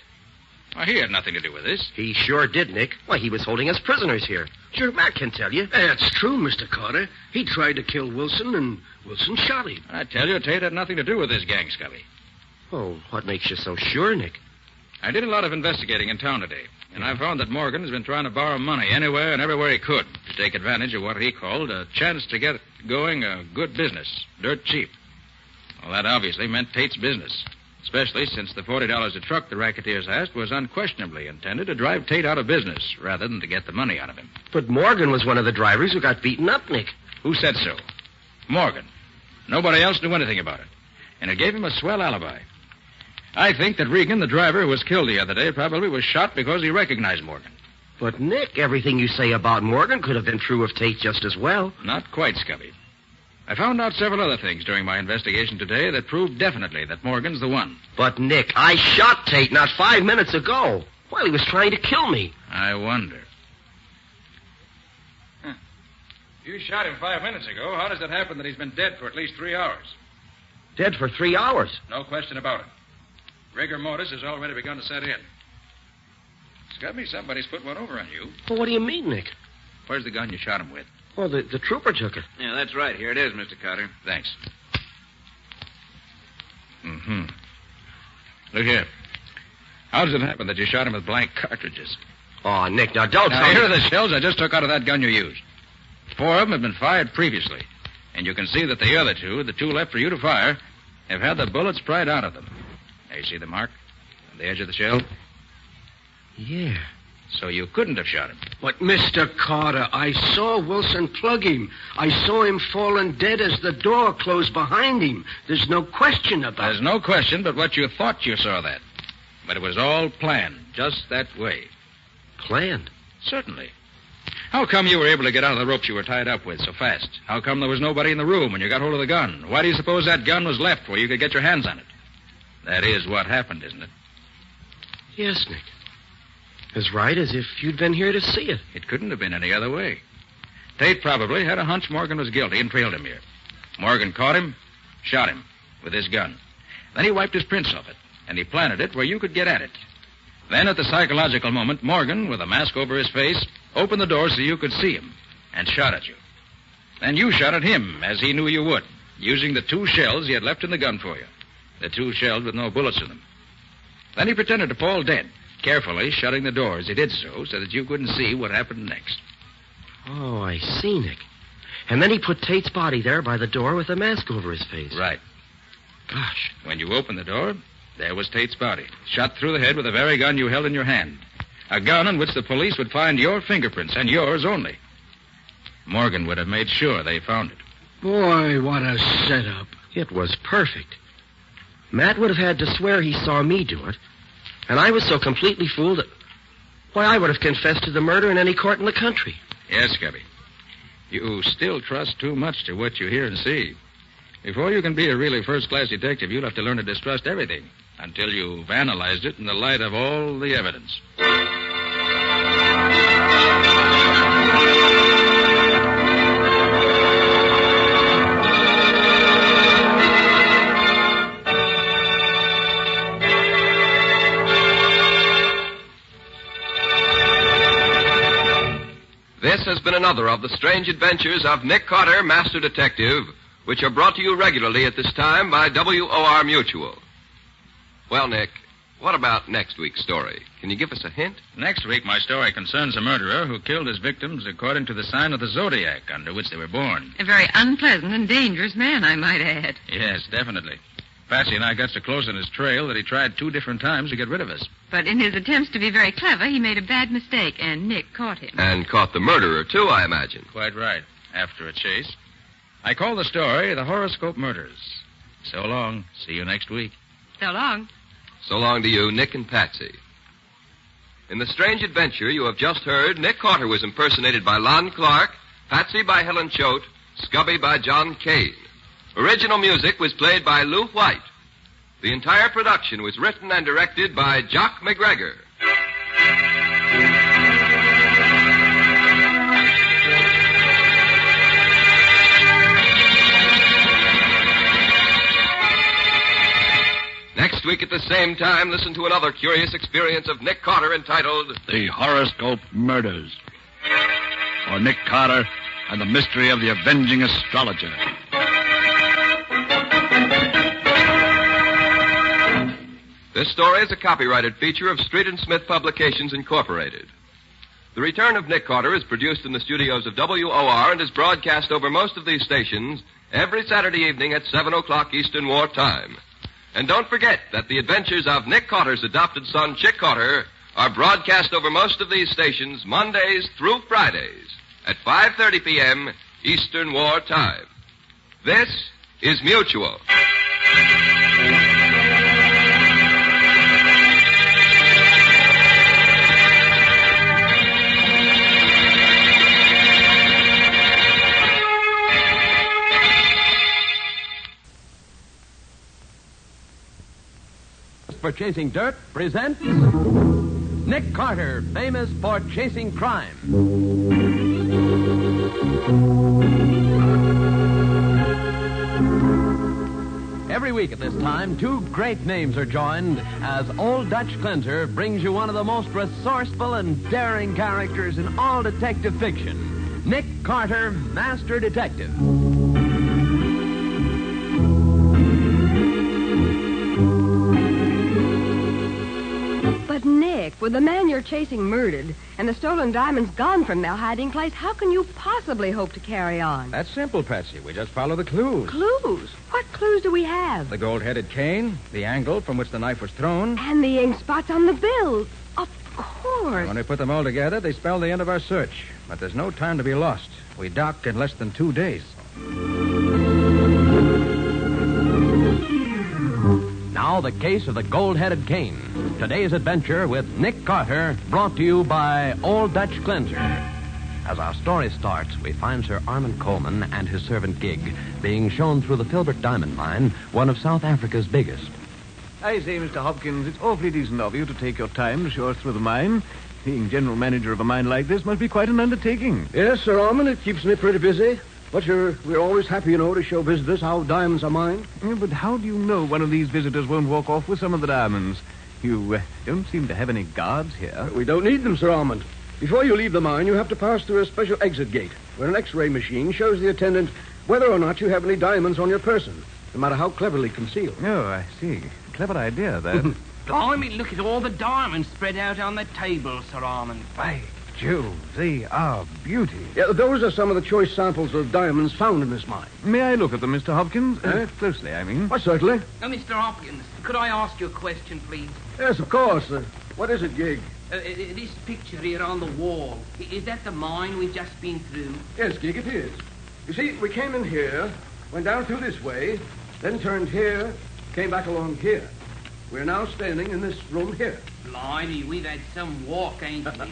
Well, he had nothing to do with this. He sure did, Nick. Why, he was holding us prisoners here. Sure, Matt can tell you. That's true, Mr. Carter. He tried to kill Wilson, and Wilson shot him. I tell you, Tate had nothing to do with this gang, Scubby. Oh, what makes you so sure, Nick? I did a lot of investigating in town today, and I found that Morgan has been trying to borrow money anywhere and everywhere he could to take advantage of what he called a chance to get going a good business, dirt cheap. Well, that obviously meant Tate's business, especially since the $40 a truck the racketeers asked was unquestionably intended to drive Tate out of business rather than to get the money out of him. But Morgan was one of the drivers who got beaten up, Nick. Who said so? Morgan. Nobody else knew anything about it, and it gave him a swell alibi. I think that Regan, the driver who was killed the other day, probably was shot because he recognized Morgan. But, Nick, everything you say about Morgan could have been true of Tate just as well. Not quite, Scubby. I found out several other things during my investigation today that proved definitely that Morgan's the one. But, Nick, I shot Tate not 5 minutes ago while he was trying to kill me. I wonder. You shot him 5 minutes ago. How does it happen that he's been dead for at least 3 hours? Dead for 3 hours? No question about it. Rigor mortis has already begun to set in. Scubby, somebody's put one over on you. Well, what do you mean, Nick? Where's the gun you shot him with? Well, the trooper took it. Yeah, that's right. Here it is, Mr. Carter. Thanks. Mm-hmm. Look here. How does it happen that you shot him with blank cartridges? Oh, Nick, now don't tell me. Here are the shells I just took out of that gun you used. 4 of them have been fired previously. And you can see that the other 2, the 2 left for you to fire, have had the bullets pried out of them. Now, you see the mark on the edge of the shell? Yeah. So you couldn't have shot him. But, Mr. Carter, I saw Wilson plug him. I saw him falling dead as the door closed behind him. There's no question about it. There's no question but what you thought you saw that. But it was all planned, just that way. Planned? Certainly. How come you were able to get out of the ropes you were tied up with so fast? How come there was nobody in the room when you got hold of the gun? Why do you suppose that gun was left where you could get your hands on it? That is what happened, isn't it? Yes, Nick. As right as if you'd been here to see it. It couldn't have been any other way. Tate probably had a hunch Morgan was guilty and trailed him here. Morgan caught him, shot him with his gun. Then he wiped his prints off it, and he planted it where you could get at it. Then, at the psychological moment, Morgan, with a mask over his face, opened the door so you could see him and shot at you. Then you shot at him, as he knew you would, using the 2 shells he had left in the gun for you. The 2 shells with no bullets in them. Then he pretended to fall dead, carefully shutting the door as he did so that you couldn't see what happened next. Oh, I see, Nick. And then he put Tate's body there by the door with a mask over his face. Right. Gosh. When you opened the door, there was Tate's body, shot through the head with the very gun you held in your hand. A gun on which the police would find your fingerprints, and yours only. Morgan would have made sure they found it. Boy, what a setup. It was perfect. Matt would have had to swear he saw me do it. And I was so completely fooled that... Why, I would have confessed to the murder in any court in the country. Yes, Scubby. You still trust too much to what you hear and see. Before you can be a really first-class detective, you'll have to learn to distrust everything until you've analyzed it in the light of all the evidence. This has been another of the strange adventures of Nick Carter, Master Detective, which are brought to you regularly at this time by WOR Mutual. Well, Nick, what about next week's story? Can you give us a hint? Next week, my story concerns a murderer who killed his victims according to the sign of the zodiac under which they were born. A very unpleasant and dangerous man, I might add. Yes, definitely. Patsy and I got so close on his trail that he tried 2 different times to get rid of us. But in his attempts to be very clever, he made a bad mistake, and Nick caught him. And caught the murderer, too, I imagine. Quite right. After a chase. I call the story The Horoscope Murders. So long. See you next week. So long. So long to you, Nick and Patsy. In the strange adventure you have just heard, Nick Carter was impersonated by Lon Clark, Patsy by Helen Choate, Scubby by John Kane. Original music was played by Lou White. The entire production was written and directed by Jock McGregor. Next week at the same time, listen to another curious experience of Nick Carter entitled The Horoscope Murders. For Nick Carter and the Mystery of the Avenging Astrologer. This story is a copyrighted feature of Street and Smith Publications, Incorporated. The Return of Nick Carter is produced in the studios of WOR and is broadcast over most of these stations every Saturday evening at 7 o'clock Eastern War Time. And don't forget that the adventures of Nick Carter's adopted son, Chick Carter, are broadcast over most of these stations Mondays through Fridays at 5:30 p.m. Eastern War Time. This is Mutual. For Chasing Dirt presents Nick Carter, famous for chasing crime. Every week at this time, two great names are joined as Old Dutch Cleanser brings you one of the most resourceful and daring characters in all detective fiction, Nick Carter, Master Detective. But, Nick, with the man you're chasing murdered and the stolen diamonds gone from their hiding place, how can you possibly hope to carry on? That's simple, Patsy. We just follow the clues. Clues? What clues do we have? The gold-headed cane, the angle from which the knife was thrown. And the ink spots on the bill. Of course. When we put them all together, they spell the end of our search. But there's no time to be lost. We dock in less than 2 days. Now, the case of the gold-headed cane. Today's adventure with Nick Carter, brought to you by Old Dutch Cleanser. As our story starts, we find Sir Armand Coleman and his servant Gig being shown through the Filbert Diamond Mine, one of South Africa's biggest. I say, Mr. Hopkins, it's awfully decent of you to take your time to show us through the mine. Being general manager of a mine like this must be quite an undertaking. Yes, Sir Armand, it keeps me pretty busy. But we're always happy, to show visitors how diamonds are mined. Yeah, but how do you know one of these visitors won't walk off with some of the diamonds? You don't seem to have any guards here. We don't need them, Sir Armand. Before you leave the mine, you have to pass through a special exit gate, where an X-ray machine shows the attendant whether or not you have any diamonds on your person, no matter how cleverly concealed. Oh, I see. Clever idea, that. Blimey, look at all the diamonds spread out on the table, Sir Armand. By Jove, they are beauty. Yeah, those are some of the choice samples of diamonds found in this mine. May I look at them, Mr. Hopkins? Closely, I mean. Why, certainly. Now, Mr. Hopkins, could I ask you a question, please? Yes, of course. What is it, Gig? This picture here on the wall, is that the mine we've just been through? Yes, Gig, it is. You see, we came in here, went down through this way, then turned here, came back along here. We're now standing in this room here. Blimey, we've had some walk, ain't we?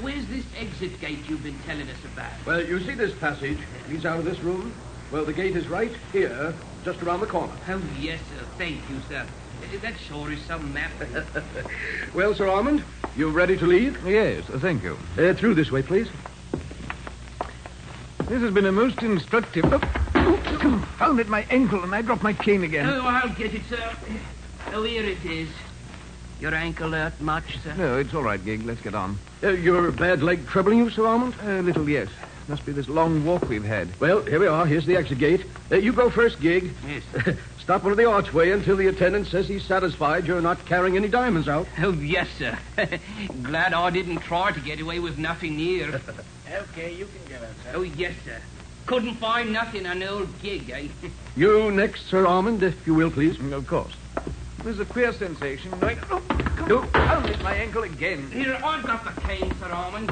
Where's this exit gate you've been telling us about? Well, you see this passage leads out of this room? Well, the gate is right here, just around the corner. Oh, yes, sir. Thank you, sir. That sure is some map. Well, Sir Armand, you ready to leave? Yes, thank you. Through this way, please. This has been a most instructive... Confound it, my ankle, and I dropped my cane again. Oh, I'll get it, sir. Oh, here it is. Your ankle hurt much, sir? No, it's all right, Gig. Let's get on. Your bad leg troubling you, Sir Armand? A little, yes. Must be this long walk we've had. Well, here we are. Here's the exit gate. You go first, Gig. Yes. Stop under the archway until the attendant says he's satisfied you're not carrying any diamonds out. Oh, yes, sir. Glad I didn't try to get away with nothing here. Okay, you can get out, sir. Oh, yes, sir. Couldn't find nothing on old Gig, eh? You next, Sir Armand, if you will, please. Of course. There's a queer sensation. Confound it, my ankle again. Here, I've got the cane, Sir Armand.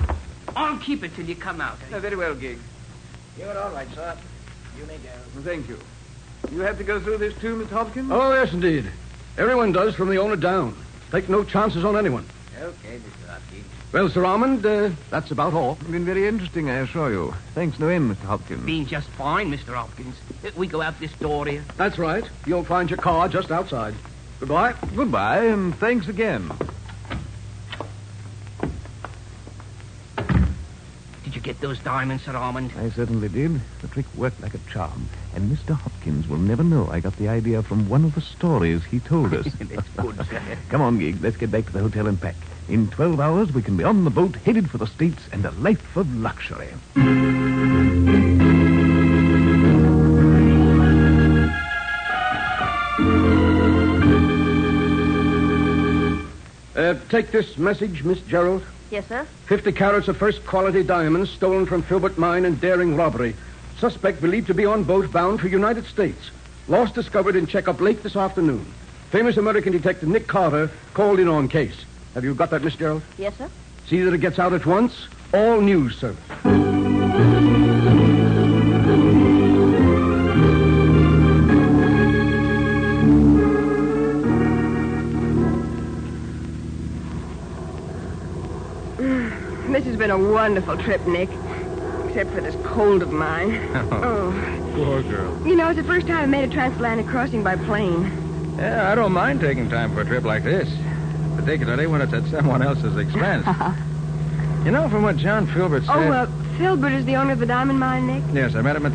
I'll keep it till you come out. Eh? Very well, Gig. You're all right, sir. You may go. Thank you. You have to go through this too, Mr. Hopkins? Oh, yes, indeed. Everyone does from the owner down. Take no chances on anyone. Okay, Mr. Hopkins. Well, Sir Armand, that's about all. Been very interesting, I assure you. Thanks no end, Mr. Hopkins. Been just fine, Mr. Hopkins. We go out this door here. That's right. You'll find your car just outside. Goodbye. Goodbye, and thanks again. Did you get those diamonds, Sir Armand? I certainly did. The trick worked like a charm. And Mr. Hopkins will never know I got the idea from one of the stories he told us. That's good, sir. Come on, Gig. Let's get back to the hotel and pack. In 12 hours, we can be on the boat, headed for the States, and a life of luxury. Take this message, Miss Gerald. Yes, sir. 50 carats of first-quality diamonds stolen from Filbert Mine in daring robbery. Suspect believed to be on boat bound for United States. Loss discovered in Checkup Lake this afternoon. Famous American detective Nick Carter called in on case. Have you got that, Miss Gerald? Yes, sir. See that it gets out at once. All news service. This has been a wonderful trip, Nick. Except for this cold of mine. Oh. Poor girl. You know, it's the first time I made a transatlantic crossing by plane. Yeah, I don't mind taking time for a trip like this. Particularly when it's at someone else's expense. You know, from what John Filbert said... Oh, Filbert is the owner of the diamond mine, Nick? Yes, I met him at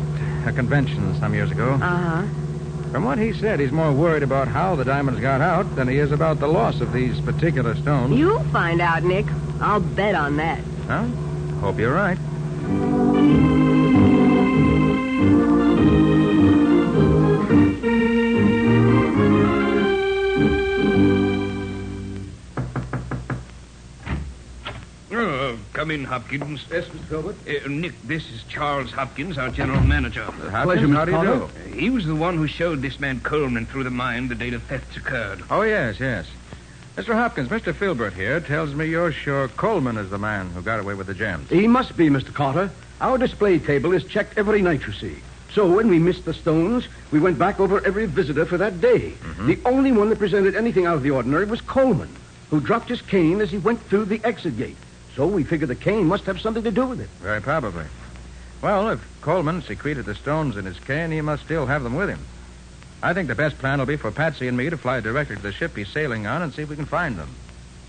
a convention some years ago. Uh-huh. From what he said, he's more worried about how the diamonds got out than he is about the loss of these particular stones. You'll find out, Nick. I'll bet on that. Huh? Hope you're right. Come in, Hopkins. Yes, Mr. Filbert? Nick, this is Charles Hopkins, our general manager. Pleasure, Mr. Carter. He was the one who showed this man Coleman through the mine the day the thefts occurred. Oh, yes. Mr. Hopkins, Mr. Filbert here tells me you're sure Coleman is the man who got away with the gems. He must be, Mr. Carter. Our display table is checked every night, you see. So when we missed the stones, we went back over every visitor for that day. Mm-hmm. The only one that presented anything out of the ordinary was Coleman, who dropped his cane as he went through the exit gate. So we figured the cane must have something to do with it. Very probably. Well, if Coleman secreted the stones in his cane, he must still have them with him. I think the best plan will be for Patsy and me to fly directly to the ship he's sailing on and see if we can find them.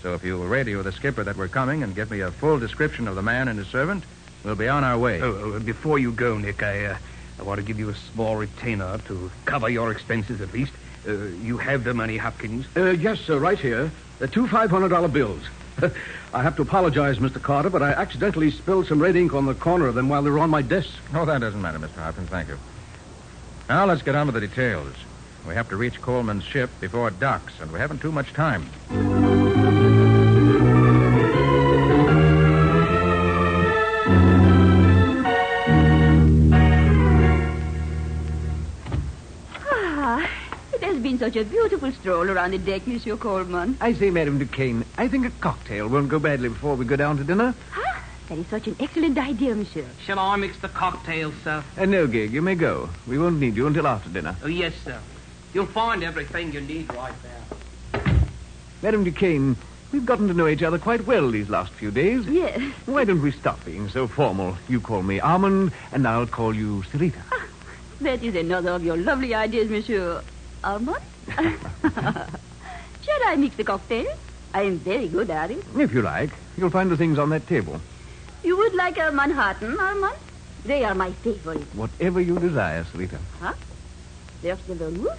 So if you'll radio the skipper that we're coming and give me a full description of the man and his servant, we'll be on our way. Before you go, Nick, I want to give you a small retainer to cover your expenses at least. You have the money, Hopkins? Yes, sir, right here. Two $500 bills. I have to apologize, Mr. Carter, but I accidentally spilled some red ink on the corner of them while they were on my desk. Oh, that doesn't matter, Mr. Hopkins. Thank you. Now, let's get on with the details. We have to reach Coleman's ship before it docks, and we haven't too much time. It has been such a beautiful stroll around the deck, Monsieur Coleman. I say, Madame Duquesne, I think a cocktail won't go badly before we go down to dinner. That is such an excellent idea, Monsieur. Shall I mix the cocktails, sir? No, Gig, you may go. We won't need you until after dinner. Oh, yes, sir. You'll find everything you need right there. Madame Duquesne, we've gotten to know each other quite well these last few days. Yes. Why don't we stop being so formal? You call me Armand, and I'll call you Sarita. That is another of your lovely ideas, Monsieur Armand. Shall I mix the cocktail? I am very good at it. If you like. You'll find the things on that table. You would like a Manhattan, Armand? They are my favorite. Whatever you desire, Sarita. Huh? There's the vermouth.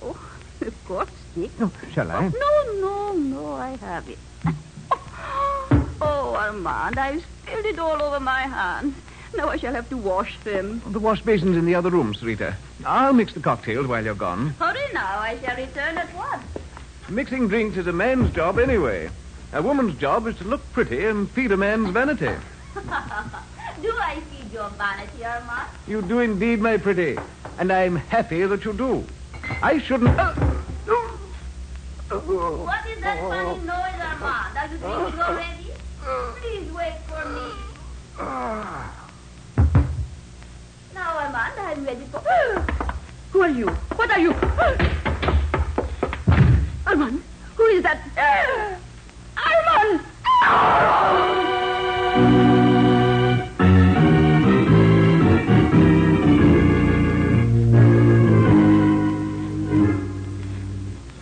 Oh, of course, Dick. Oh, shall I? No, I have it. Oh, Armand, I've spilled it all over my hands. Now I shall have to wash them. The wash basin's in the other room, Sarita. I'll mix the cocktails while you're gone. Hurry now, I shall return at once. Mixing drinks is a man's job anyway. A woman's job is to look pretty and feed a man's vanity. Do I feed your vanity, Armand? You do indeed, my pretty. And I'm happy that you do. I shouldn't... What is that funny noise, Armand? Are you drinking already? Please wait for me. Now, Armand, I'm ready for... Who are you? What are you? Armand, who is that? Armand!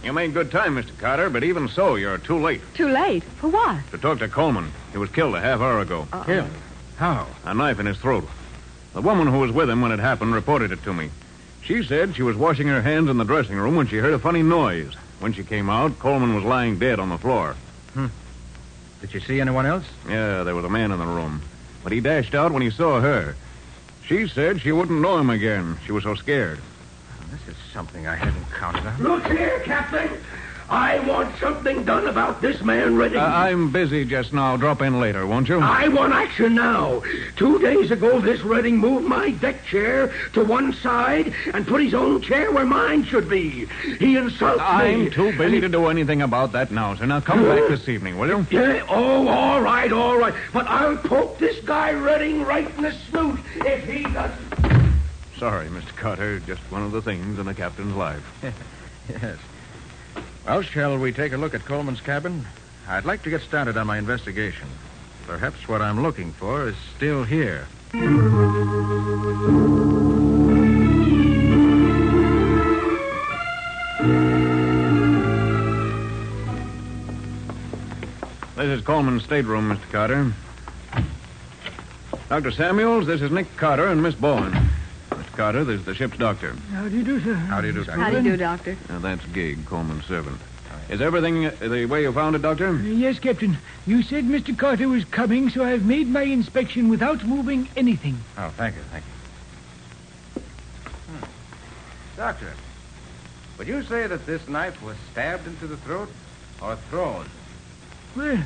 You made good time, Mr. Carter, but even so, you're too late. Too late? For what? To talk to Coleman. He was killed a half hour ago. Killed? How? A knife in his throat. The woman who was with him when it happened reported it to me. She said she was washing her hands in the dressing room when she heard a funny noise. When she came out, Coleman was lying dead on the floor. Did you see anyone else? Yeah, there was a man in the room. But he dashed out when he saw her. She said she wouldn't know him again. She was so scared. This is something I hadn't counted on. Look here, Captain. I want something done about this man Redding. I'm busy just now. Drop in later, won't you? I want action now. 2 days ago, this Redding moved my deck chair to one side and put his own chair where mine should be. He insults me. I'm too busy to do anything about that now, sir. Now come back this evening, will you? Yeah, all right. But I'll poke this guy Redding right in the snoot if he doesn't. Sorry, Mr. Carter. Just one of the things in a captain's life. Yes. Well, shall we take a look at Coleman's cabin? I'd like to get started on my investigation. Perhaps what I'm looking for is still here. This is Coleman's stateroom, Mr. Carter. Dr. Samuels, this is Nick Carter and Miss Bowen. Mr. Carter, this is the ship's doctor. How do you do, sir? How do you do, sir? How do you do, Doctor? Now, that's Gig, Coleman's servant. Is everything the way you found it, Doctor? Yes, Captain. You said Mr. Carter was coming, so I've made my inspection without moving anything. Oh, thank you. Doctor, would you say that this knife was stabbed into the throat or thrown? Well,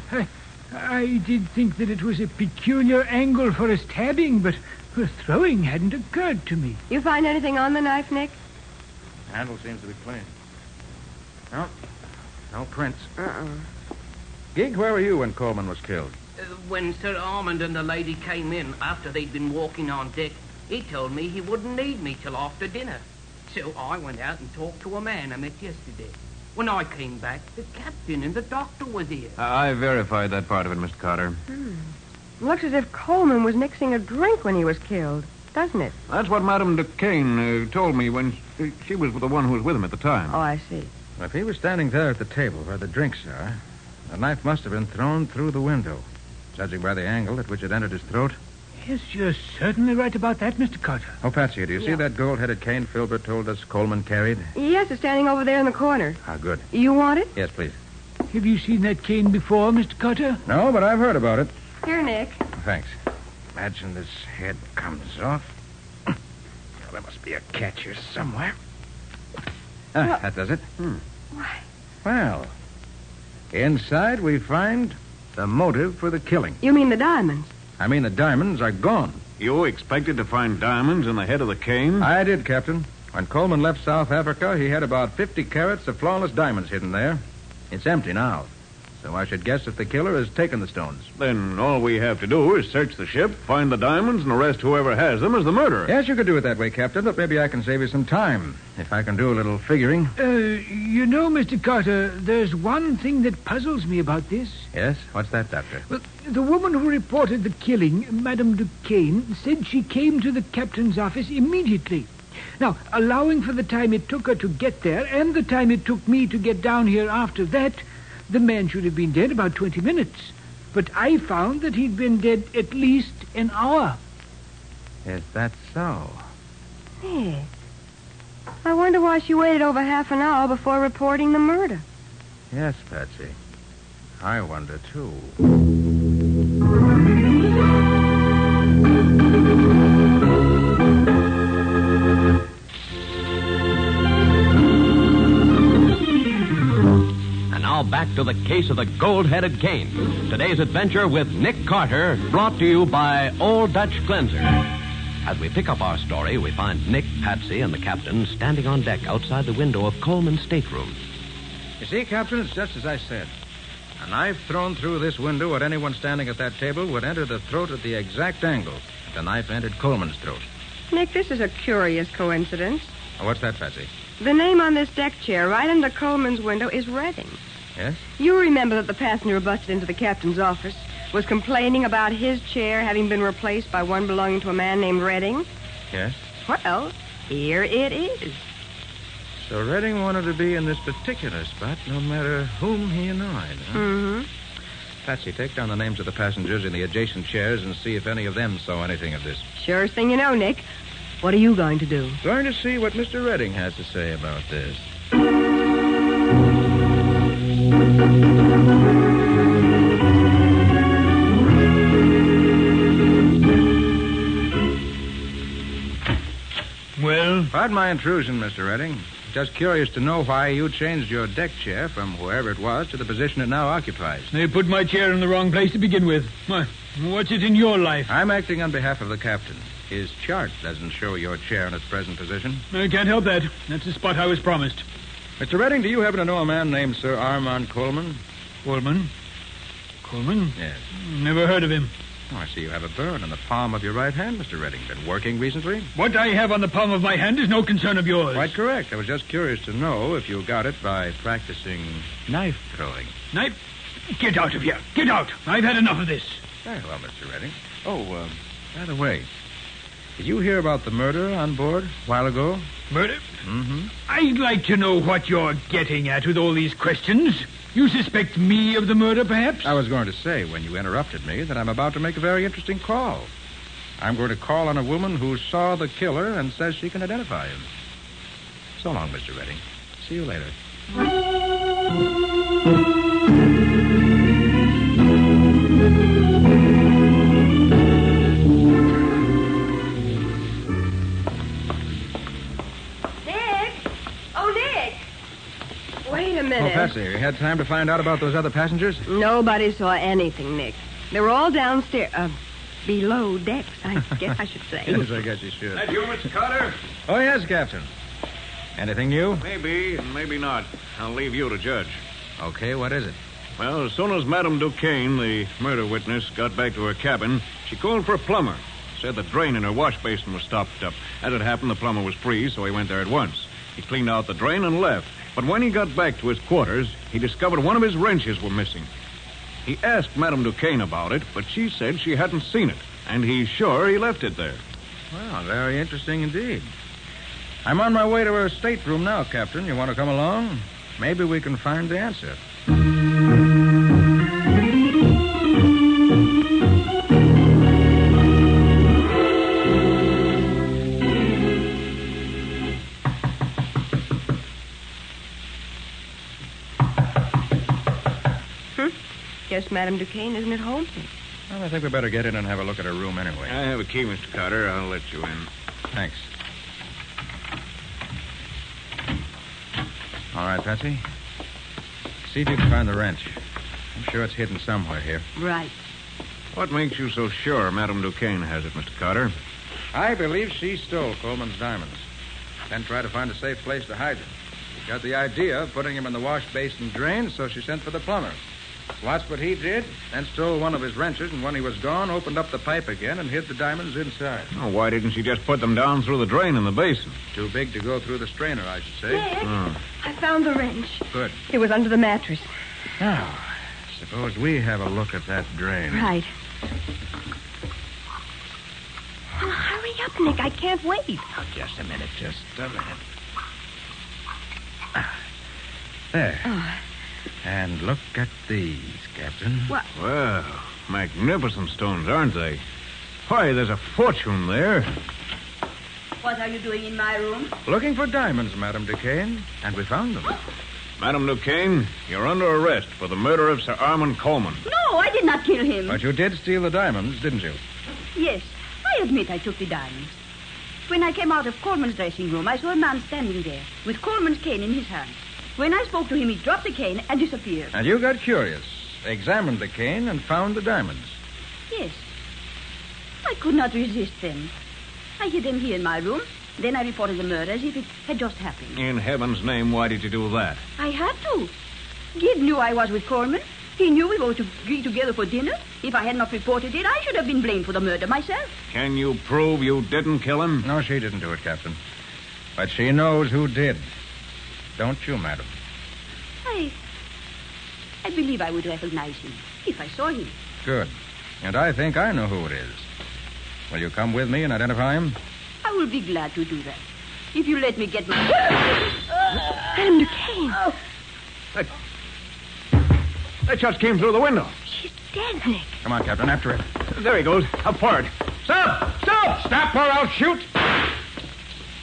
I did think that it was a peculiar angle for a stabbing, but for throwing hadn't occurred to me. You find anything on the knife, Nick? Handle seems to be clean. No prints. Gig, where were you when Coleman was killed? When Sir Armand and the lady came in after they'd been walking on deck, he told me he wouldn't need me till after dinner. So I went out and talked to a man I met yesterday. When I came back, the captain and the doctor was here. I verified that part of it, Mr. Carter. Looks as if Coleman was mixing a drink when he was killed, doesn't it? That's what Madame Duquesne told me when she was the one who was with him at the time. Oh, I see. Well, if he was standing there at the table where the drinks are, the knife must have been thrown through the window, judging by the angle at which it entered his throat. Yes, you're certainly right about that, Mr. Carter. Oh, Patsy, do you see that gold-headed cane Filbert told us Coleman carried? Yes, it's standing over there in the corner. Ah, good. You want it? Yes, please. Have you seen that cane before, Mr. Carter? No, but I've heard about it. Here, Nick. Thanks. Imagine this head comes off. Well, there must be a catch here somewhere. That does it. Why? Well, inside we find the motive for the killing. You mean the diamonds? I mean, the diamonds are gone. You expected to find diamonds in the head of the cane? I did, Captain. When Coleman left South Africa, he had about 50 carats of flawless diamonds hidden there. It's empty now. So I should guess that the killer has taken the stones. Then all we have to do is search the ship, find the diamonds, and arrest whoever has them as the murderer. Yes, you could do it that way, Captain, but maybe I can save you some time, if I can do a little figuring. You know, Mr. Carter, there's one thing that puzzles me about this. Yes? What's that, Doctor? Well, the woman who reported the killing, Madame Duquesne, said she came to the captain's office immediately. Now, allowing for the time it took her to get there and the time it took me to get down here after that, the man should have been dead about 20 minutes. But I found that he'd been dead at least an hour. Is that so? Nick, I wonder why she waited over half an hour before reporting the murder. Yes, Patsy. I wonder, too. Back to the case of the gold-headed cane. Today's adventure with Nick Carter, brought to you by Old Dutch Cleanser. As we pick up our story, we find Nick, Patsy, and the captain standing on deck outside the window of Coleman's stateroom. You see, Captain, it's just as I said. A knife thrown through this window at anyone standing at that table would enter the throat at the exact angle that the knife entered Coleman's throat. Nick, this is a curious coincidence. Oh, what's that, Patsy? The name on this deck chair right under Coleman's window is Redding. Yes? You remember that the passenger who busted into the captain's office was complaining about his chair having been replaced by one belonging to a man named Redding? Yes? Well, here it is. So Redding wanted to be in this particular spot no matter whom he annoyed, huh? Mm-hmm. Patsy, take down the names of the passengers in the adjacent chairs and see if any of them saw anything of this. Surest thing you know, Nick. What are you going to do? Going to see what Mr. Redding has to say about this. Well? Pardon my intrusion, Mr. Redding. Just curious to know why you changed your deck chair from wherever it was to the position it now occupies. They put my chair in the wrong place to begin with. What's it in your life? I'm acting on behalf of the captain. His chart doesn't show your chair in its present position. I can't help that. That's the spot I was promised. Mr. Redding, do you happen to know a man named Sir Armand Coleman? Coleman? Coleman? Yes. Never heard of him. Oh, I see you have a burn on the palm of your right hand, Mr. Redding. Been working recently? What I have on the palm of my hand is no concern of yours. Quite correct. I was just curious to know if you got it by practicing knife throwing. Knife? Get out of here. Get out. I've had enough of this. Very well, Mr. Redding. Oh, by the way, did you hear about the murder on board a while ago? Murder? Mm-hmm. I'd like to know what you're getting at with all these questions. You suspect me of the murder, perhaps? I was going to say, when you interrupted me, that I'm about to make a very interesting call. I'm going to call on a woman who saw the killer and says she can identify him. So long, Mr. Redding. See you later. Wait a minute. Oh, Patsy, you had time to find out about those other passengers? Nobody saw anything, Nick. They were all downstairs. Below decks, I guess I should say. Yes, I guess you should. That you, Mr. Carter? Oh, yes, Captain. Anything new? Maybe, and maybe not. I'll leave you to judge. Okay, what is it? Well, as soon as Madame Duquesne, the murder witness, got back to her cabin, she called for a plumber. Said the drain in her wash basin was stopped up. As it happened, the plumber was free, so he went there at once. He cleaned out the drain and left. But when he got back to his quarters, he discovered one of his wrenches were missing. He asked Madame Duquesne about it, but she said she hadn't seen it, and he's sure he left it there. Well, very interesting indeed. I'm on my way to her stateroom now, Captain. You want to come along? Maybe we can find the answer. Guess Madame Duquesne isn't at home. Well, I think we better get in and have a look at her room anyway. I have a key, Mr. Carter. I'll let you in. Thanks. All right, Patsy. See if you can find the wrench. I'm sure it's hidden somewhere here. Right. What makes you so sure Madame Duquesne has it, Mr. Carter? I believe she stole Coleman's diamonds. Then tried to find a safe place to hide them. She got the idea of putting them in the wash basin drain, so she sent for the plumber. Watched what he did, then stole one of his wrenches, and when he was gone, opened up the pipe again and hid the diamonds inside. Oh, why didn't she just put them down through the drain in the basin? Too big to go through the strainer, I should say. Nick, I found the wrench. Good. It was under the mattress. Now, suppose we have a look at that drain. Right. Well, hurry up, Nick. I can't wait. Oh, just a minute. There. Oh. And look at these, Captain. What? Well, magnificent stones, aren't they? Why, there's a fortune there. What are you doing in my room? Looking for diamonds, Madame Duquesne, and we found them. Madame Duquesne, you're under arrest for the murder of Sir Armand Coleman. No, I did not kill him. But you did steal the diamonds, didn't you? Yes, I admit I took the diamonds. When I came out of Coleman's dressing room, I saw a man standing there with Coleman's cane in his hand. When I spoke to him, he dropped the cane and disappeared. And you got curious, examined the cane, and found the diamonds. Yes. I could not resist them. I hid them here in my room. Then I reported the murder as if it had just happened. In heaven's name, why did you do that? I had to. Gid knew I was with Coleman. He knew we were to be together for dinner. If I had not reported it, I should have been blamed for the murder myself. Can you prove you didn't kill him? No, she didn't do it, Captain. But she knows who did. Don't you, madam? I believe I would recognize him if I saw him. Good. And I think I know who it is. Will you come with me and identify him? I will be glad to do that. If you let me get my... Madame Duquesne. Oh. That just came through the window. She's Dad, Nick. Come on, Captain, after it. There he goes. Up for it. Stop! Stop! Stop or I'll shoot.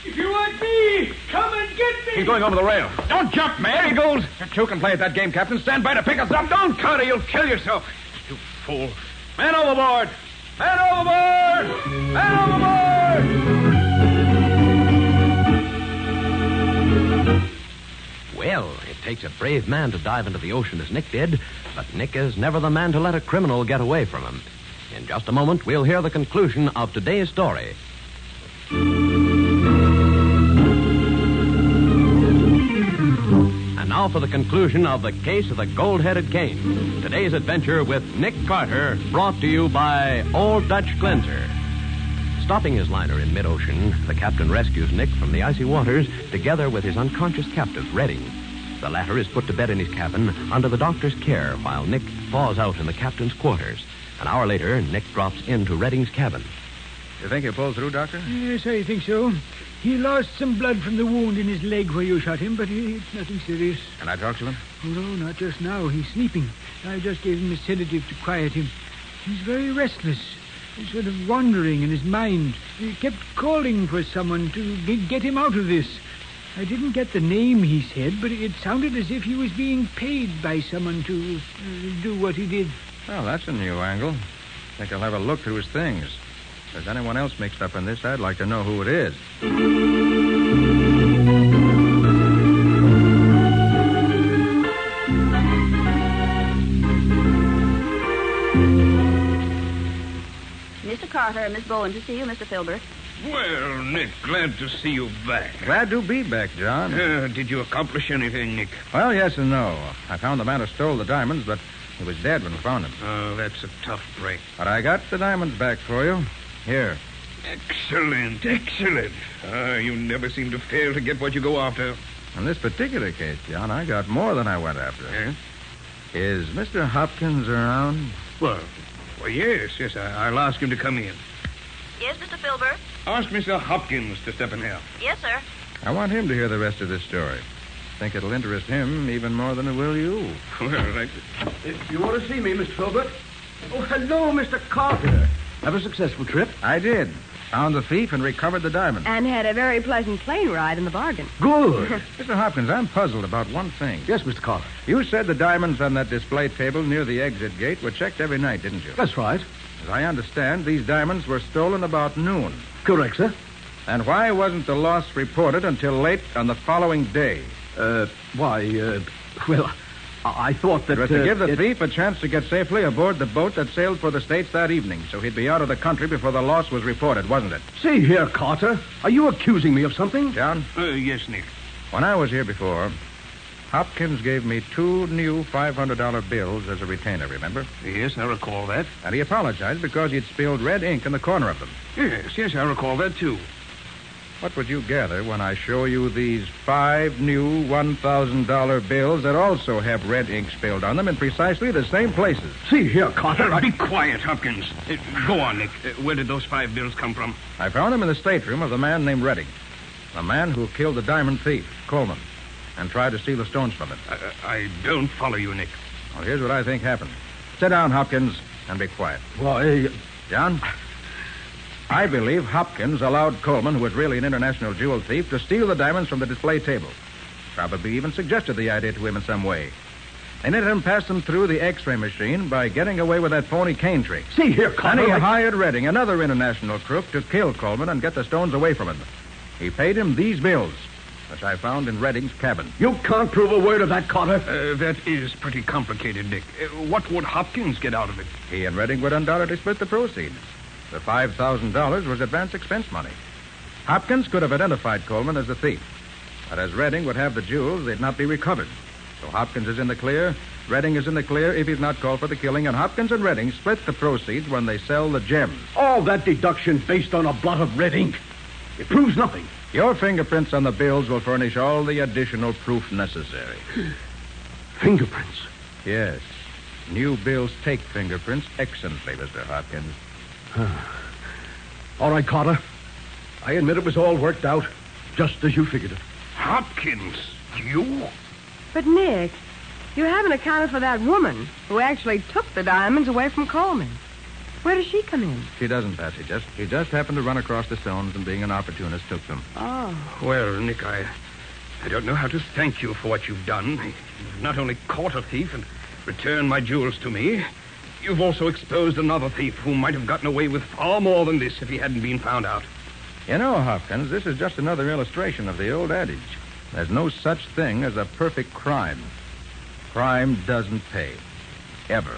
If you want me, come and get me! He's going over the rail. Don't jump, man. There he goes. You two can play at that game, Captain. Stand by to pick us up. Don't, Carter. You'll kill yourself. You fool. Man overboard! Man overboard! Man overboard! Well, it takes a brave man to dive into the ocean as Nick did, but Nick is never the man to let a criminal get away from him. In just a moment, we'll hear the conclusion of today's story. And now for the conclusion of the case of the gold-headed cane. Today's adventure with Nick Carter, brought to you by Old Dutch Cleanser. Stopping his liner in mid-ocean, the captain rescues Nick from the icy waters together with his unconscious captive, Redding. The latter is put to bed in his cabin under the doctor's care while Nick thaws out in the captain's quarters. An hour later, Nick drops into Redding's cabin. You think he'll pull through, Doctor? Yes, I think so. He lost some blood from the wound in his leg where you shot him, but it's nothing serious. Can I talk to him? Oh, no, not just now. He's sleeping. I just gave him a sedative to quiet him. He's very restless. He's sort of wandering in his mind. He kept calling for someone to get him out of this. I didn't get the name he said, but it sounded as if he was being paid by someone to do what he did. Well, that's a new angle. I think I'll have a look through his things. If there's anyone else mixed up in this, I'd like to know who it is. Mr. Carter, Miss Bowen to see you, Mr. Filbert. Well, Nick, glad to see you back. Glad to be back, John. Did you accomplish anything, Nick? Well, yes and no. I found the man who stole the diamonds, but he was dead when we found him. Oh, that's a tough break. But I got the diamonds back for you. Here. Excellent, excellent. You never seem to fail to get what you go after. In this particular case, John, I got more than I went after. Yes? Is Mr. Hopkins around? Well, yes. I'll ask him to come in. Yes, Mr. Filbert? Ask Mr. Hopkins to step in here. Yes, sir. I want him to hear the rest of this story. Think it'll interest him even more than it will you. Well, You want to see me, Mr. Filbert? Oh, hello, Mr. Carter. Have a successful trip? I did. Found the thief and recovered the diamonds. And had a very pleasant plane ride in the bargain. Good. Mr. Hopkins, I'm puzzled about one thing. Yes, Mr. Carter. You said the diamonds on that display table near the exit gate were checked every night, didn't you? That's right. As I understand, these diamonds were stolen about noon. Correct, sir. And why wasn't the loss reported until late on the following day? Well, I thought that... It was to give the thief a chance to get safely aboard the boat that sailed for the States that evening, so he'd be out of the country before the loss was reported, wasn't it? See here, Carter. Are you accusing me of something? John? Yes, Nick. When I was here before, Hopkins gave me 2 new $500 bills as a retainer, remember? Yes, I recall that. And he apologized because he'd spilled red ink in the corner of them. Yes, I recall that, too. What would you gather when I show you these 5 new $1,000 bills that also have red ink spilled on them in precisely the same places? See here, Carter. Be quiet, Hopkins. Go on, Nick. Where did those 5 bills come from? I found them in the stateroom of the man named Redding. The man who killed the diamond thief, Coleman, and tried to steal the stones from him. I don't follow you, Nick. Well, here's what I think happened. Sit down, Hopkins, and be quiet. Why, John? I believe Hopkins allowed Coleman, who was really an international jewel thief, to steal the diamonds from the display table. Probably even suggested the idea to him in some way. They let him pass them through the X-ray machine by getting away with that phony cane trick. See here, Carter. And he hired Redding, another international crook, to kill Coleman and get the stones away from him. He paid him these bills, which I found in Redding's cabin. You can't prove a word of that, Carter. That is pretty complicated, Nick. What would Hopkins get out of it? He and Redding would undoubtedly split the proceeds. The $5,000 was advance expense money. Hopkins could have identified Coleman as the thief. But as Redding would have the jewels, they'd not be recovered. So Hopkins is in the clear. Redding is in the clear if he's not called for the killing. And Hopkins and Redding split the proceeds when they sell the gems. All that deduction based on a blot of red ink. It proves nothing. Your fingerprints on the bills will furnish all the additional proof necessary. Fingerprints? Yes. New bills take fingerprints excellently, Mr. Hopkins. All right, Carter. I admit it was all worked out, just as you figured it. Hopkins? You? But, Nick, You haven't accounted for that woman who actually took the diamonds away from Coleman. Where does she come in? She doesn't, Patsy. She just happened to run across the stones and, being an opportunist, took them. Oh. Well, Nick, I don't know how to thank you for what you've done. You've not only caught a thief and returned my jewels to me, you've also exposed another thief who might have gotten away with far more than this if he hadn't been found out. You know, Hopkins, this is just another illustration of the old adage. There's no such thing as a perfect crime. Crime doesn't pay. Ever.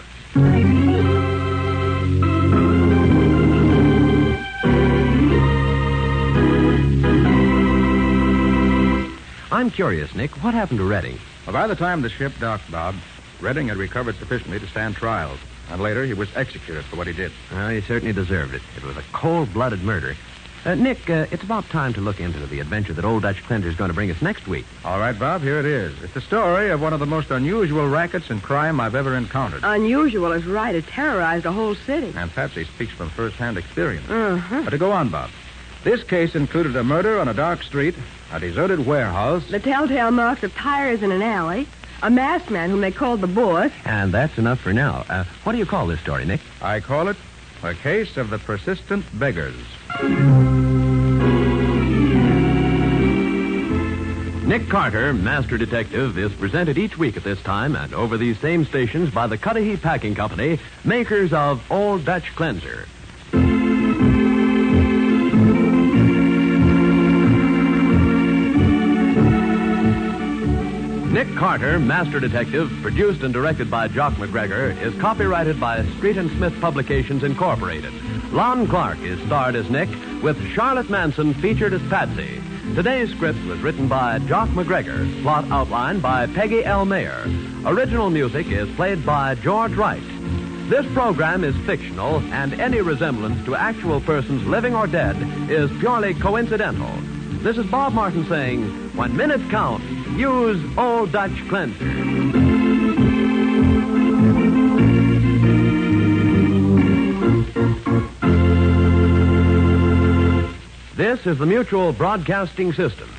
I'm curious, Nick. What happened to Redding? Well, by the time the ship docked, Bob, Redding had recovered sufficiently to stand trial. And later, he was executed for what he did. Well, he certainly deserved it. It was a cold-blooded murder. Nick, it's about time to look into the adventure that Old Dutch Cleanser's going to bring us next week. All right, Bob, here it is. It's the story of one of the most unusual rackets and crime I've ever encountered. Unusual is right. It terrorized the whole city. And Patsy speaks from first-hand experience. Uh-huh. But to go on, Bob. This case included a murder on a dark street, a deserted warehouse. The telltale marks of tires in an alley, a masked man whom they called the boss. And that's enough for now. What do you call this story, Nick? I call it a case of the persistent beggars. Nick Carter, Master Detective, is presented each week at this time and over these same stations by the Cudahy Packing Company, makers of Old Dutch Cleanser. Nick Carter, Master Detective, produced and directed by Jock McGregor, is copyrighted by Street and Smith Publications, Incorporated. Lon Clark is starred as Nick, with Charlotte Manson featured as Patsy. Today's script was written by Jock McGregor, plot outlined by Peggy L. Mayer. Original music is played by George Wright. This program is fictional, and any resemblance to actual persons living or dead is purely coincidental. This is Bob Martin saying, when minutes count, use Old Dutch Cleanser. This is the Mutual Broadcasting System.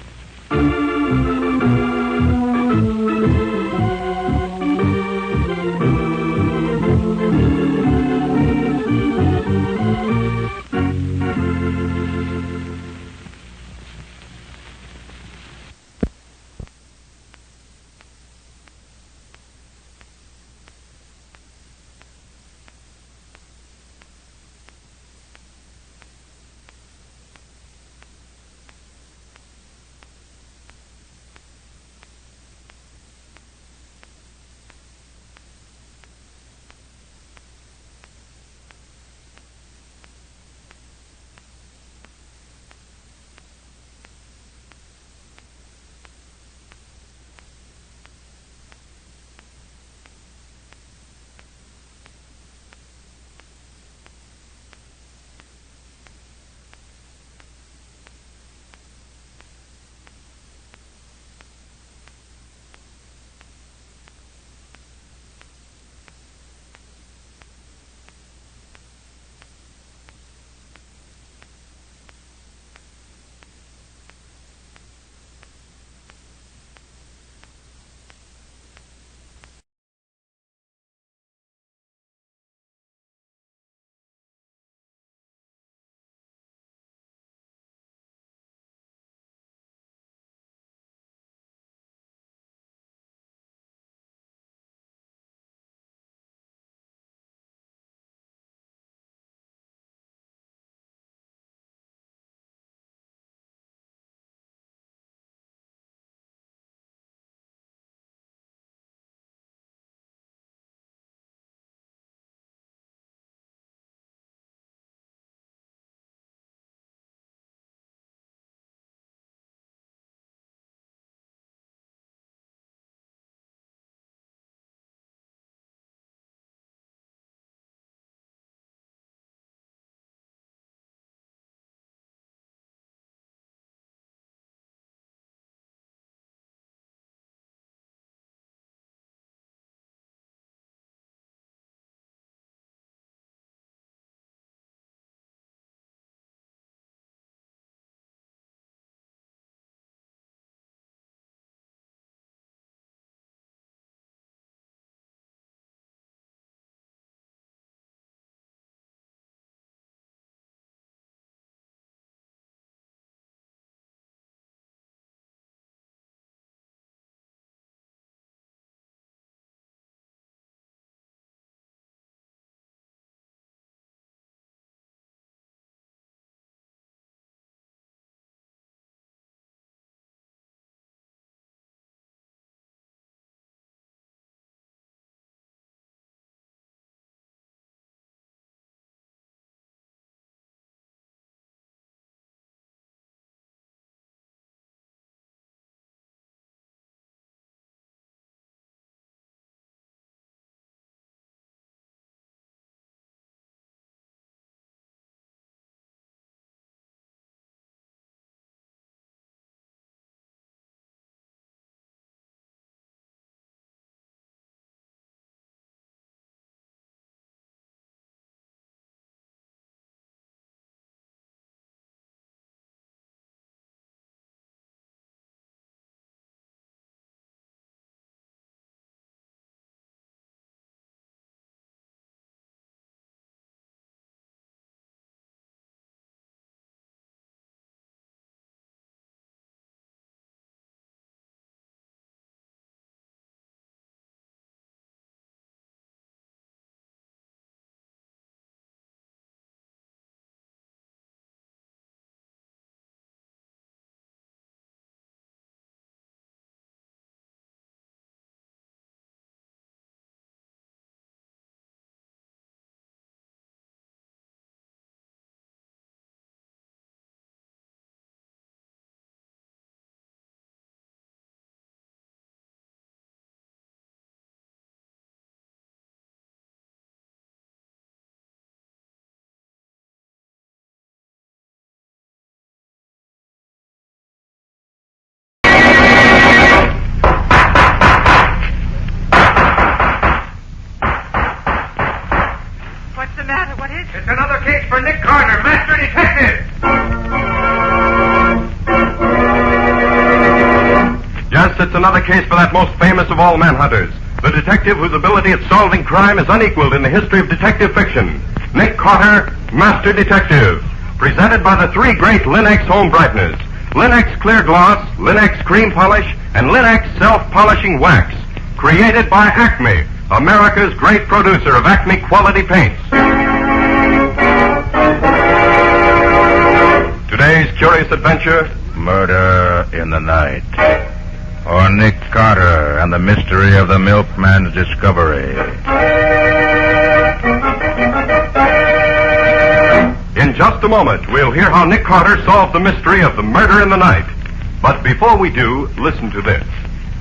matter? What is it? It's another case for Nick Carter, Master Detective. Yes, it's another case for that most famous of all manhunters, the detective whose ability at solving crime is unequaled in the history of detective fiction. Nick Carter, Master Detective. Presented by the three great Linex home brighteners. Linex Clear Gloss, Linex Cream Polish, and Linex Self-Polishing Wax. Created by Acme, America's great producer of Acme quality paints. Today's curious adventure, Murder in the Night. Or Nick Carter and the Mystery of the Milkman's Discovery. In just a moment, we'll hear how Nick Carter solved the mystery of the murder in the night. But before we do, listen to this.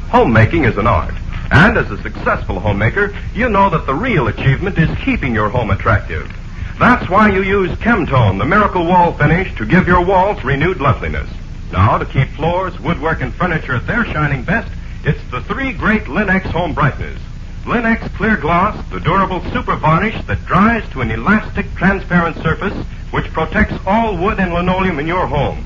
Homemaking is an art. And as a successful homemaker, you know that the real achievement is keeping your home attractive. That's why you use Chemtone, the miracle wall finish, to give your walls renewed loveliness. Now, to keep floors, woodwork, and furniture at their shining best, it's the three great Linex home brighteners. Linex Clear Gloss, the durable super varnish that dries to an elastic, transparent surface which protects all wood and linoleum in your home.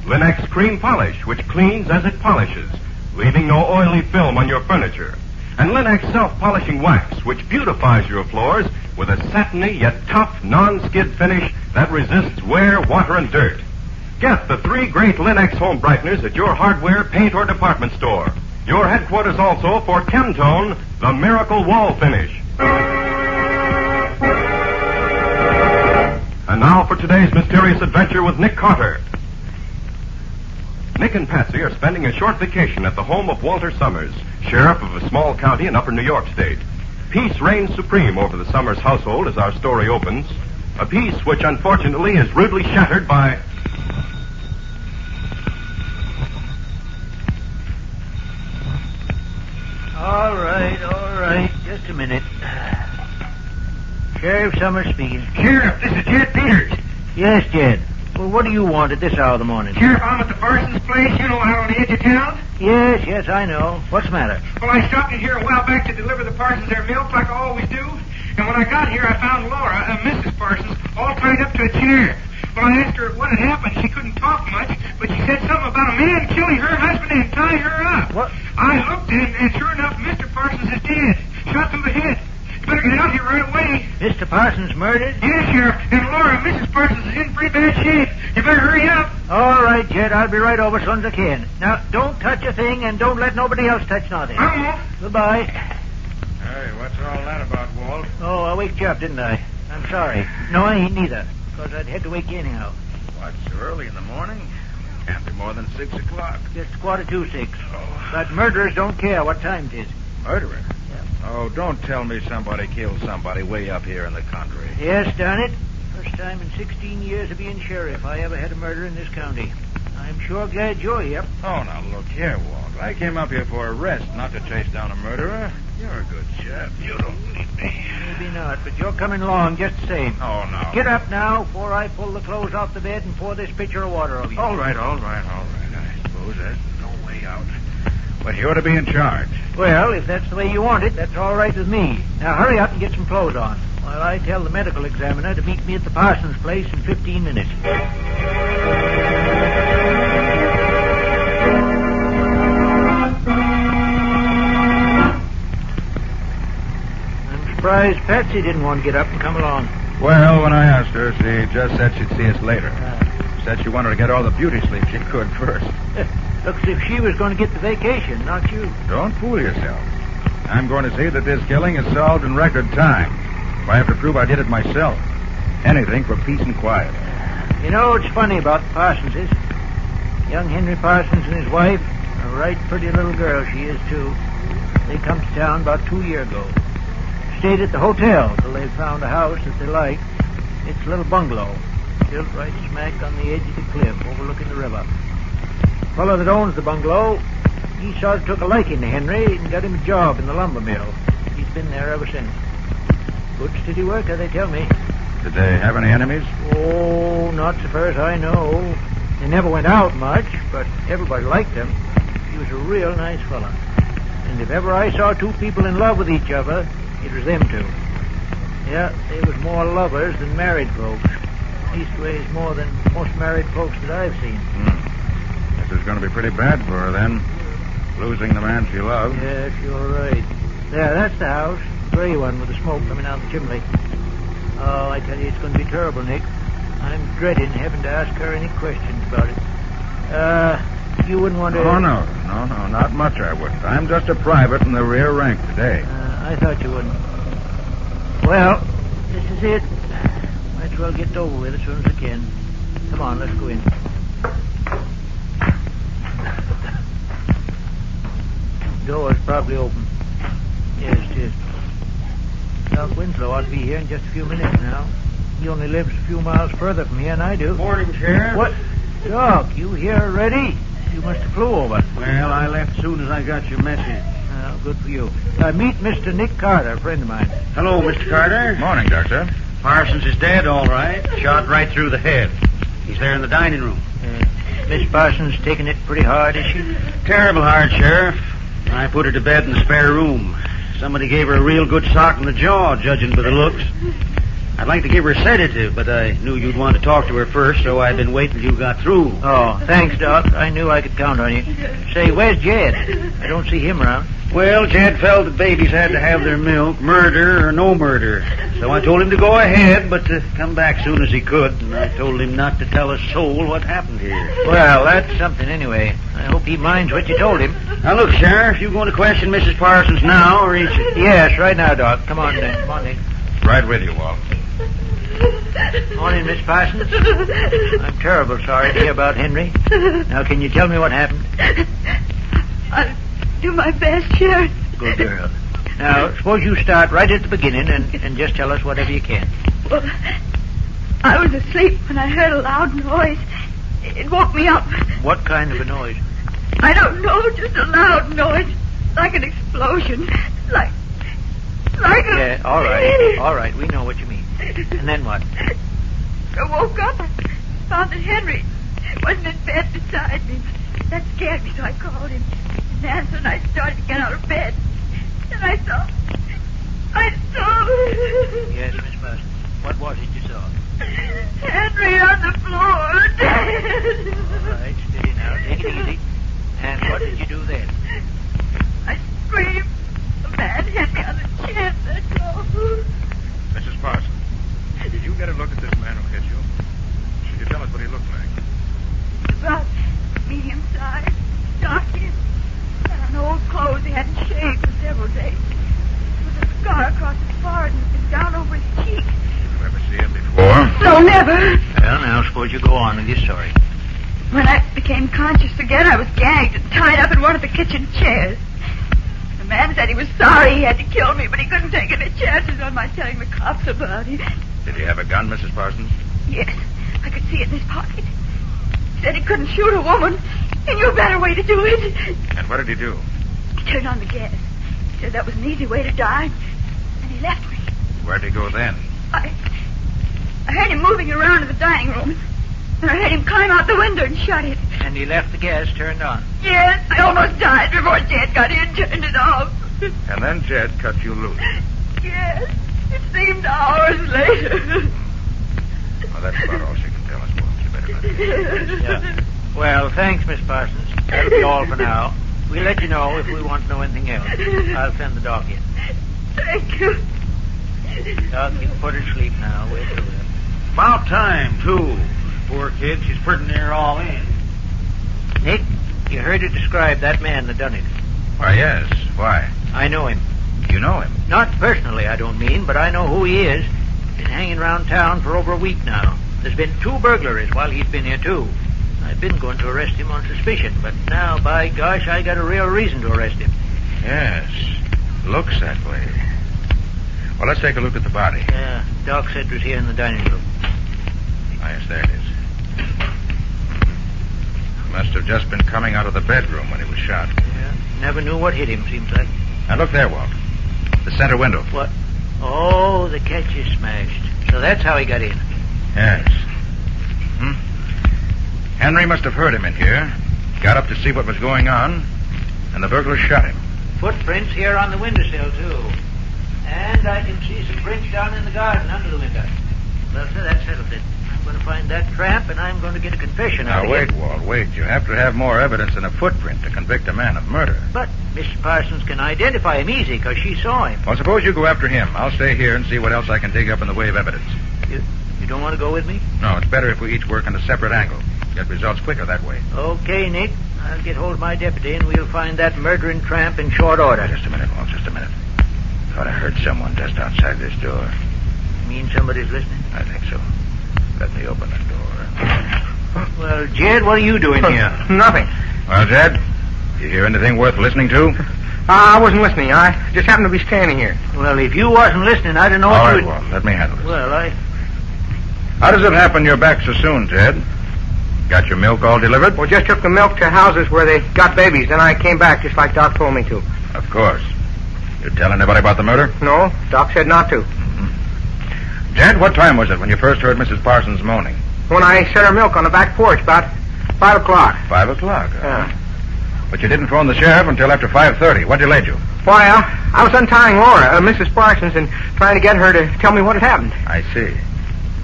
Linex Cream Polish, which cleans as it polishes, leaving no oily film on your furniture. And Linex Self-Polishing Wax, which beautifies your floors with a satiny yet tough, non-skid finish that resists wear, water, and dirt. Get the three great Linex home brighteners at your hardware, paint, or department store. Your headquarters also for Chemtone, the miracle wall finish. And now for today's mysterious adventure with Nick Carter. Nick and Patsy are spending a short vacation at the home of Walter Summers, sheriff of a small county in upper New York State. Peace reigns supreme over the Summers household as our story opens. A peace which unfortunately is rudely shattered by... All right. Just a minute. Sheriff Summers speaking. Sheriff, this is Jed Peters. Yes, Jed. Well, what do you want at this hour of the morning? Sheriff, I'm at the Parsons place, you know, out on the edge of town. Yes, I know. What's the matter? Well, I stopped in here a while back to deliver the Parsons their milk like I always do. And when I got here, I found Laura, Mrs. Parsons, all tied up to a chair. When I asked her what had happened, she couldn't talk much, but she said something about a man killing her husband and tying her up. What? I looked, and sure enough, Mr. Parsons is dead. Shot through the head. You better get out here right away. Mr. Parsons murdered? Yes, Sheriff. And Laura, Mrs. Parsons is in pretty bad shape. You better hurry up. All right, Jed. I'll be right over as soon as I can. Now, don't touch a thing, and don't let nobody else touch nothing. I won't. Goodbye. Hey, what's all that about, Walt? Oh, I waked you up, didn't I? I'm sorry. No, I ain't neither, because I'd had to wake you anyhow. What, so early in the morning? Can't be more than 6 o'clock. Just 6:45. Oh. But murderers don't care what time it is. Murderer? Yeah. Oh, don't tell me somebody killed somebody way up here in the country. Yes, darn it. First time in 16 years of being sheriff I ever had a murder in this county. I'm sure glad you're here. Oh, now look here, Walt. I came up here for a rest, not to chase down a murderer. You're a good chap. You don't need me. Maybe not, but you're coming along just the same. Oh, no. Get up now before I pull the clothes off the bed and pour this pitcher of water over you. All right. I suppose there's no way out. But you're to be in charge. Well, if that's the way you want it, that's all right with me. Now hurry up and get some clothes on while I tell the medical examiner to meet me at the Parsons place in 15 minutes. I'm surprised Patsy didn't want to get up and come along. Well, when I asked her, she just said she'd see us later. Said she wanted to get all the beauty sleep she could first. Looks as if she was going to get the vacation, not you. Don't fool yourself. I'm going to see that this killing is solved in record time. If I have to prove I did it myself. Anything for peace and quiet. You know, it's funny about the Parsonses. Young Henry Parsons and his wife, a right pretty little girl she is, too. They come to town about 2 years ago. Stayed at the hotel till they found a house that they liked. It's a little bungalow, built right smack on the edge of the cliff overlooking the river. The fellow that owns the bungalow, he sort of took a liking to Henry and got him a job in the lumber mill. He's been there ever since. Good steady worker, they tell me. Did they have any enemies? Oh, not so far as I know. They never went out much, but everybody liked him. He was a real nice fella. And if ever I saw two people in love with each other, it was them two. Yeah, they was more lovers than married folks. Leastways, more than most married folks that I've seen. This is going to be pretty bad for her, then. Losing the man she loved. Yes, you're right. There, that's the house. Gray one with the smoke coming out the chimney. Oh, I tell you, it's going to be terrible, Nick. I'm dreading having to ask her any questions about it. You wouldn't want to... Oh, no, not much I wouldn't. I'm just a private in the rear rank today. I thought you wouldn't. Well, this is it. Might as well get it over with as soon as I can. Come on, let's go in. Door's probably open. Yes, it is. Doc Winslow ought to be here in just a few minutes now. He only lives a few miles further from here than I do. Morning, Sheriff. What? Doc, you here already? You must have flew over. Well, I left soon as I got your message. Oh, good for you. Meet Mr. Nick Carter, a friend of mine. Hello, Mr. Carter. Morning, Doctor. Parsons is dead, all right. Shot right through the head. He's there in the dining room. Miss Parsons taking it pretty hard, is she? Terrible hard, Sheriff. I put her to bed in the spare room. Somebody gave her a real good sock in the jaw, judging by the looks. I'd like to give her a sedative, but I knew you'd want to talk to her first, so I've been waiting till you got through. Oh, thanks, Doc. I knew I could count on you. Say, where's Jed? I don't see him around. Well, Jed felt that babies had to have their milk, murder or no murder. So I told him to go ahead, but to come back soon as he could. And I told him not to tell a soul what happened here. Well, that's something anyway. I hope he minds what you told him. Now, look, Sheriff, you going to question Mrs. Parsons now, or is it? Yes, right now, Doc. Come on, then. Come on, Nick. Right with you, Walt. Morning, Miss Parsons. I'm terrible sorry to hear about Henry. Now, can you tell me what happened? I'll do my best, Sheriff. Good girl. Now, suppose you start right at the beginning and just tell us whatever you can. Well, I was asleep when I heard a loud noise. It woke me up. What kind of a noise? I don't know, just a loud noise. Like an explosion. Like a... Yeah, all right. We know what you mean. And then what? I woke up and found that Henry wasn't in bed beside me. That scared me, so I called him. In answer, and I started to get out of bed. And I saw... Yes, Miss Parsons. What was it you saw? Henry on the floor, dead. All right, steady now. Take it easy. And what did you do then? I screamed. The man hit me on the chin. That's all. Mrs. Parsons, did you get a look at this man who hit you? Could you tell us what he looked like? About medium size, dark-skinned, and on old clothes he hadn't shaved for several days. There was a scar across his forehead and down over his cheek. Did you ever see him before? No, never. Well, now, suppose you go on with your story. When I became conscious again, I was gagged and tied up in one of the kitchen chairs. The man said he was sorry he had to kill me, but he couldn't take any chances on my telling the cops about it. Did he have a gun, Mrs. Parsons? Yes, I could see it in his pocket. He said he couldn't shoot a woman. He knew a better way to do it. And what did he do? He turned on the gas. He said that was an easy way to die, and he left me. Where'd he go then? I heard him moving around in the dining room, and I heard him climb out the window and shut it. And he left the gas turned on? Yes, I almost died before Jed got in and turned it off. And then Jed cut you loose. Yes, it seemed hours later. Well, that's about all she can tell us, Walt. You better let it. Yeah. Well, thanks, Miss Parsons. That'll be all for now. We'll let you know if we want to know anything else. I'll send the doc in. Thank you. Doc, you can put her to sleep now. Wait till then. About time, too. Poor kid, she's pretty near all in. Nick, you heard her describe that man that done it. Why, yes. Why? I know him. You know him? Not personally, I don't mean, but I know who he is. Been hanging around town for over a week now. There's been 2 burglaries while he's been here, too. I've been going to arrest him on suspicion, but now, by gosh, I got a real reason to arrest him. Yes. Looks that way. Well, let's take a look at the body. Yeah, Doc said it was here in the dining room. Ah, yes, there it is. Must have just been coming out of the bedroom when he was shot. Yeah, never knew what hit him, seems like. Now, look there, Walt. The center window. What? Oh, the catch is smashed. So that's how he got in. Yes. Henry must have heard him in here, got up to see what was going on, and the burglar shot him. Footprints here on the windowsill, too. And I can see some prints down in the garden. that tramp, and I'm going to get a confession out Now, of wait, him. Walt, wait. You have to have more evidence than a footprint to convict a man of murder. But Mrs. Parsons can identify him easy because she saw him. Well, suppose you go after him. I'll stay here and see what else I can dig up in the way of evidence. You don't want to go with me? No, it's better if we each work on a separate angle. Get results quicker that way. Okay, Nick. I'll get hold of my deputy, and we'll find that murdering tramp in short order. Just a minute, Walt, just a minute. Thought I heard someone just outside this door. You mean somebody's listening? I think so. Let me open the door. Well, Jed, what are you doing here? Nothing. Well, Jed, you hear anything worth listening to? I wasn't listening. I just happened to be standing here. Well, if you wasn't listening, I don't know All what right, you would... Walt, let me handle it. Well, How does it happen you're back so soon, Jed? Got your milk all delivered? Well, just took the milk to houses where they got babies. Then I came back just like Doc told me to. Of course. You tell anybody about the murder? No, Doc said not to. Jed, what time was it when you first heard Mrs. Parsons moaning? When I set her milk on the back porch, about 5 o'clock. 5 o'clock? Yeah. But you didn't phone the sheriff until after 5:30. What delayed you? Well, I was untying Laura, Mrs. Parsons, and trying to get her to tell me what had happened. I see.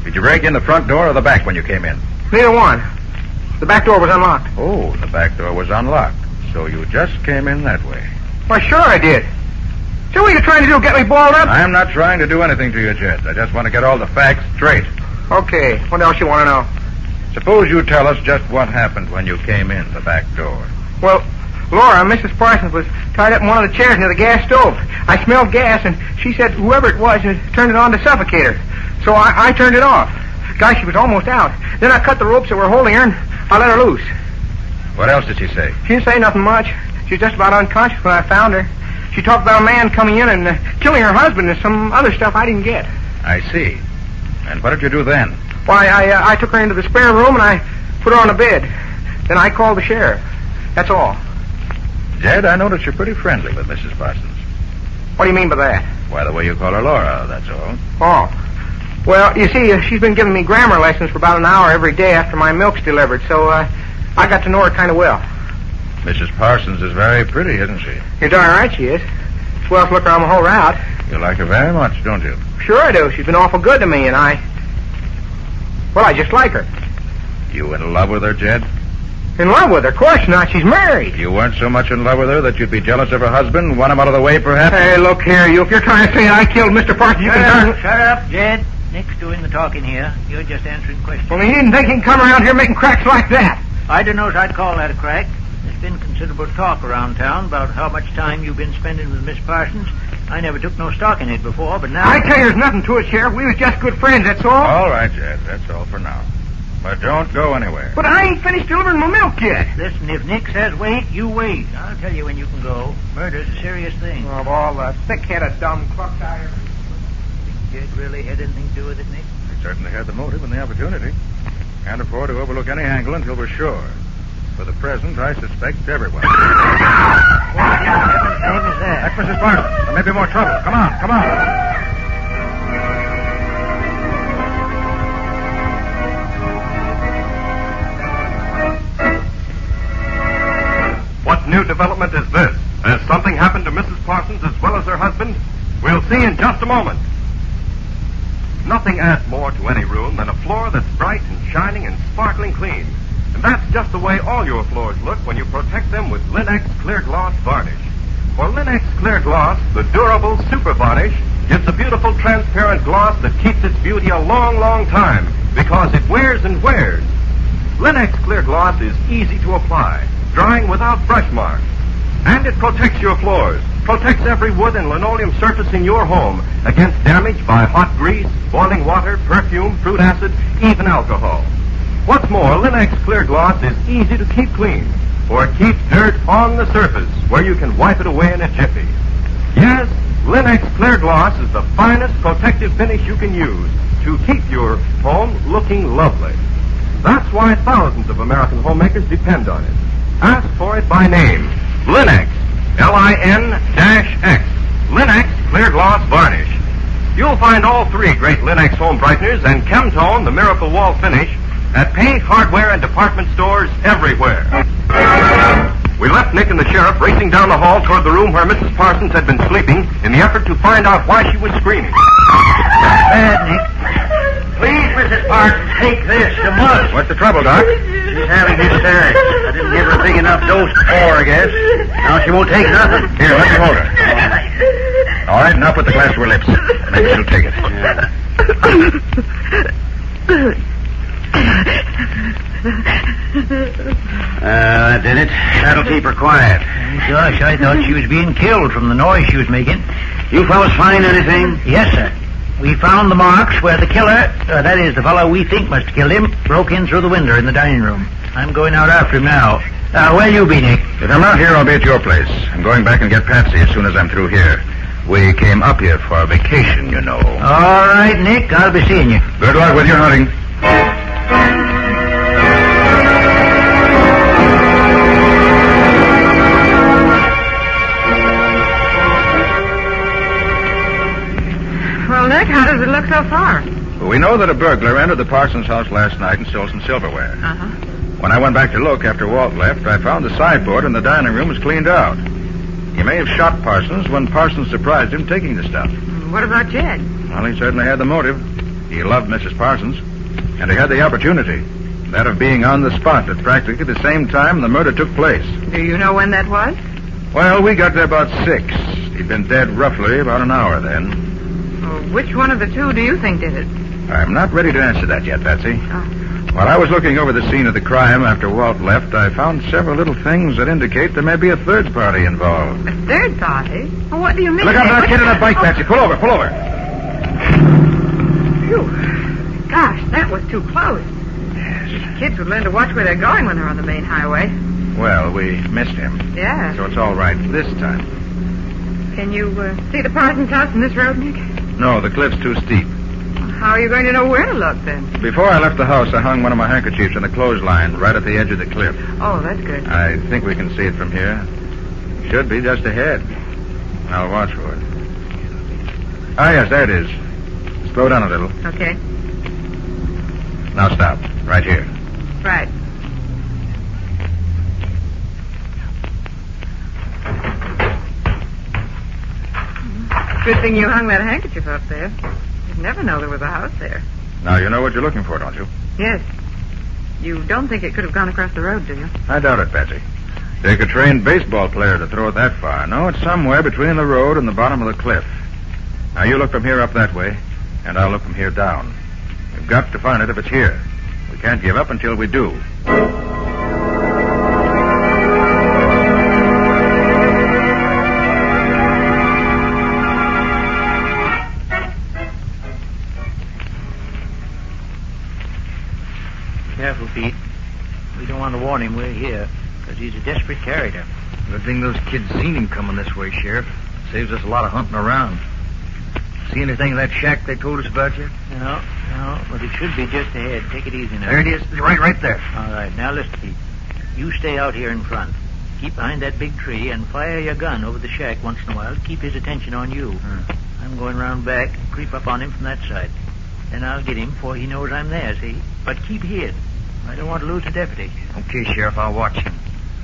Did you break in the front door or the back when you came in? Neither one. The back door was unlocked. Oh, the back door was unlocked. So you just came in that way. Why, sure I did. So what are you trying to do, get me balled up? I'm not trying to do anything to you, Jed. I just want to get all the facts straight. Okay, what else you want to know? Suppose you tell us just what happened when you came in the back door. Well, Laura, Mrs. Parsons, was tied up in one of the chairs near the gas stove. I smelled gas, and she said whoever it was had turned it on to suffocate her. So I turned it off. Gosh, she was almost out. Then I cut the ropes that were holding her, and I let her loose. What else did she say? She didn't say nothing much. She was just about unconscious when I found her. She talked about a man coming in and killing her husband and some other stuff I didn't get. I see. And what did you do then? Why, I took her into the spare room and I put her on a bed. Then I called the sheriff. That's all. Jed, I notice you're pretty friendly with Mrs. Parsons. What do you mean by that? Why, the way you call her Laura, that's all. Oh. Well, you see, she's been giving me grammar lessons for about an hour every day after my milk's delivered, so I got to know her kind of well. Mrs. Parsons is very pretty, isn't she? You're darn right she is. Swell to look around the whole route. You like her very much, don't you? Sure I do. She's been awful good to me, and I just like her. You in love with her, Jed? In love with her? Of course not. She's married. You weren't so much in love with her that you'd be jealous of her husband, want him out of the way, perhaps? Hey, look here, you. If you're trying to say I killed Mr. Parsons, you can turn... Shut up, Jed. Nick's doing the talking here. You're just answering questions. Well, he didn't think he can come around here making cracks like that. I don't know if I'd call that a crack. There's been considerable talk around town about how much time you've been spending with Miss Parsons. I never took no stock in it before, but now... I tell you, there's nothing to it, Sheriff. We was just good friends, that's all. All right, Jed. That's all for now. But don't go anywhere. But I ain't finished delivering my milk yet. Listen, if Nick says wait, you wait. I'll tell you when you can go. Murder's a serious thing. Of all the thick-headed dumb clucks I ever... Jed really had anything to do with it, Nick? We certainly had the motive and the opportunity. Can't afford to overlook any angle until we're sure. For the present, I suspect everyone. What in heaven's name is that? That's Mrs. Parsons. There may be more trouble. Come on, come on. What new development is this? Has something happened to Mrs. Parsons as well as her husband? We'll see in just a moment. Nothing adds more to any room than a floor that's bright and shining and sparkling clean. And that's just the way all your floors look when you protect them with Linex Clear Gloss Varnish. For Linex Clear Gloss, the durable super varnish gives a beautiful transparent gloss that keeps its beauty a long, long time because it wears and wears. Linex Clear Gloss is easy to apply, drying without brush marks. And it protects your floors, protects every wood and linoleum surface in your home against damage by hot grease, boiling water, perfume, fruit acid, even alcohol. What's more, Linex Clear Gloss is easy to keep clean, for it keeps dirt on the surface where you can wipe it away in a jiffy. Yes, Linex Clear Gloss is the finest protective finish you can use to keep your home looking lovely. That's why thousands of American homemakers depend on it. Ask for it by name. Linex, L-I-N-X, Linex Clear Gloss Varnish. You'll find all three great Linex home brighteners and Chemtone, the Miracle Wall Finish, at paint, hardware, and department stores everywhere. We left Nick and the sheriff racing down the hall toward the room where Mrs. Parsons had been sleeping in the effort to find out why she was screaming. Bad, Nick. Please, Mrs. Parsons, Take this, you must. What's the trouble, Doc? She's having hysterics. I didn't give her a big enough dose before, I guess. Now she won't take nothing. Here, let me hold her. All right, now put the glass to her lips. Maybe she'll take it. That did it. That'll keep her quiet. Gosh, I thought she was being killed from the noise she was making. You fellas find anything? Yes, sir. We found the marks where the killer, that is, the fellow we think must have killed him, broke in through the window in the dining room. I'm going out after him now. Where'll you be, Nick? If I'm not here, I'll be at your place. I'm going back and get Patsy as soon as I'm through here. We came up here for a vacation, you know. All right, Nick. I'll be seeing you. Good luck with your hunting. Well, Nick, how does it look so far? We know that a burglar entered the Parsons house last night and stole some silverware. Uh-huh. When I went back to look after Walt left, I found the sideboard in the dining room was cleaned out. He may have shot Parsons when Parsons surprised him taking the stuff. What about Jed? Well, he certainly had the motive. He loved Mrs. Parsons, and he had the opportunity, that of being on the spot at practically the same time the murder took place. Do you know when that was? Well, we got there about 6. He'd been dead roughly about an hour then. Well, which one of the two do you think did it? I'm not ready to answer that yet, Patsy. While I was looking over the scene of the crime after Walt left, I found several little things that indicate there may be a third party involved. A third party? Well, what do you mean? Look out for that kid in that bike, Patsy. Pull over, pull over. Phew. Gosh, that was too close. Yes. Kids would learn to watch where they're going when they're on the main highway. Well, we missed him. Yeah. So it's all right this time. Can you see the Parsons house from this road, Nick? No, the cliff's too steep. How are you going to know where to look, then? Before I left the house, I hung one of my handkerchiefs in the clothesline right at the edge of the cliff. Oh, that's good. I think we can see it from here. Should be just ahead. I'll watch for it. Ah, yes, there it is. Slow down a little. Okay. Now stop. Right here. Right. Good thing you hung that handkerchief up there. You'd never know there was a house there. Now you know what you're looking for, don't you? Yes. You don't think it could have gone across the road, do you? I doubt it, Patsy. Take a trained baseball player to throw it that far. No, it's somewhere between the road and the bottom of the cliff. Now you look from here up that way, and I'll look from here down. We've got to find it if it's here. We can't give up until we do. Careful, Pete. We don't want to warn him we're here, because he's a desperate character. Good thing those kids seen him coming this way, Sheriff. Saves us a lot of hunting around. See anything of that shack they told us about yet? No, but it should be just ahead. Take it easy now. There it is. Right there. All right, now listen, Pete. You stay out here in front. Keep behind that big tree and fire your gun over the shack once in a while to keep his attention on you. I'm going round back and creep up on him from that side. Then I'll get him before he knows I'm there, see? But keep hid. I don't want to lose the deputy. Okay, Sheriff, I'll watch him.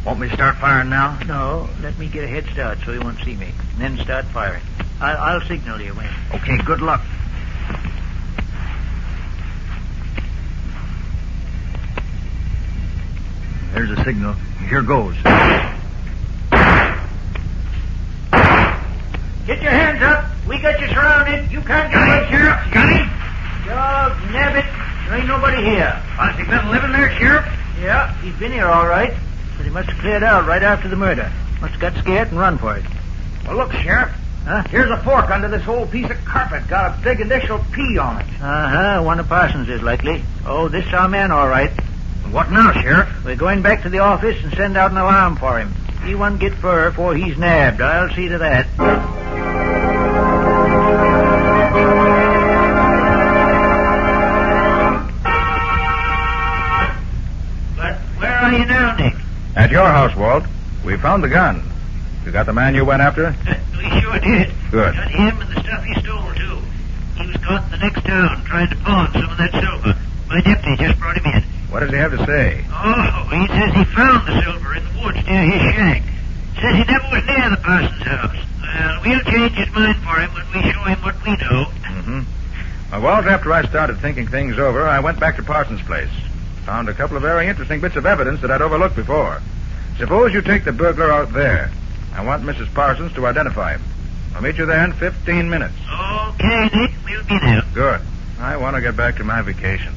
Want me to start firing now? No, let me get a head start so he won't see me. And then start firing. I'll signal you when. Okay, good luck. There's a signal. Here goes. Get your hands up. We got you surrounded. You can't get away, Sheriff. Got him? Dog, nabbit. There ain't nobody here. Has he been living there, Sheriff? Yeah, he's been here all right. But he must have cleared out right after the murder. Must have got scared and run for it. Well, look, Sheriff. Huh? Here's a fork under this old piece of carpet. Got a big initial P on it. Uh-huh. One of Parsons is likely. Oh, this is our man, all right. What now, Sheriff? We're going back to the office and send out an alarm for him. He won't get fur before he's nabbed. I'll see to that. But where are you now, Nick? At your house, Walt. We found the gun. You got the man you went after? We sure did. Good. Got him and the stuff he stole, too. He was caught in the next town trying to pawn some of that silver. My deputy just brought him in. What does he have to say? Oh, he says he found the silver in the woods near his shack. Says he never was near the Parsons house. Well, we'll change his mind for him when we show him what we know. Mm-hmm. Well, Walt, after I started thinking things over, I went back to Parsons' place. Found a couple of very interesting bits of evidence that I'd overlooked before. Suppose you take the burglar out there. I want Mrs. Parsons to identify him. I'll meet you there in 15 minutes. Okay, Nick. We'll be there. Good. I want to get back to my vacation.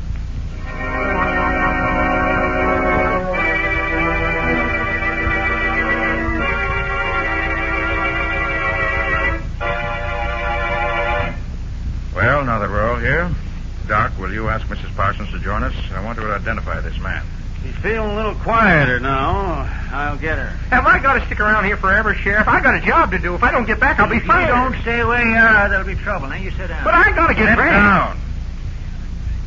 Well, now that we're all here, Doc, will you ask Mrs. Parsons to join us? I want her to identify this man. She's feeling a little quieter now. I'll get her. Have I got to stick around here forever, Sheriff? I got a job to do. If I don't get back, I'll be If you fired. don't stay where you are, there'll be trouble. Now you sit down. But I got to get Sit back. down.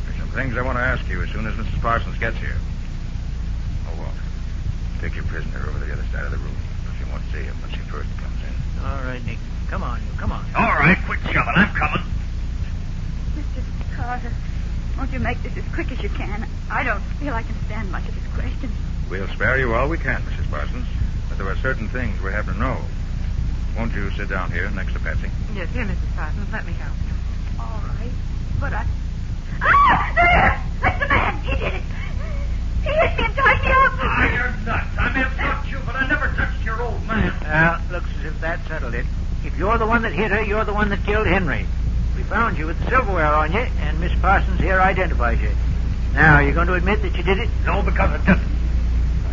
There's some things I want to ask you as soon as Mrs. Parsons gets here. Oh, Walt, take your prisoner over to the other side of the room. She won't see him when she first comes in. All right, Nick. Come on, you. Come on. All right, quit shoving. I'm coming. Mr. Carter, won't you make this as quick as you can? I don't feel I can stand much of this question. We'll spare you all we can, Mrs. Parsons. But there are certain things we have to know. Won't you sit down here next to Patsy? Yes, here, Mrs. Parsons. Let me help you. All right, but I... Ah! There! That's the man! He did it! He hit me and tied me up! Ah, you're nuts. I may have touched you, but I never touched your old man. Well, looks as if that settled it. If you're the one that hit her, you're the one that killed Henry. We found you with the silverware on you, and Miss Parsons here identifies you. Now, you're going to admit that you did it? No, because I didn't.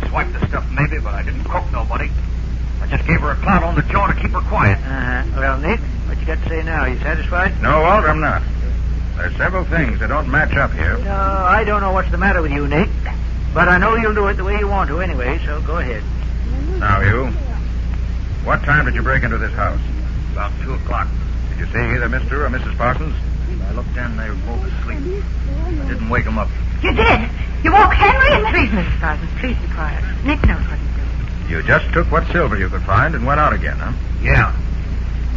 I swiped the stuff maybe, but I didn't croak nobody. I just gave her a clout on the jaw to keep her quiet. Well, Nick, what you got to say now? You satisfied? No, Walt, I'm not. There's several things that don't match up here. No, I don't know what's the matter with you, Nick. But I know you'll do it the way you want to anyway, so go ahead. Now, you. What time did you break into this house? About 2 o'clock. Did you see either Mr. or Mrs. Parsons? I looked in, they were both asleep. I didn't wake them up. You did! You woke Henry and... Please, Mrs. Parsons, please be quiet. Nick knows what he's doing. You just took what silver you could find and went out again, huh? Yeah.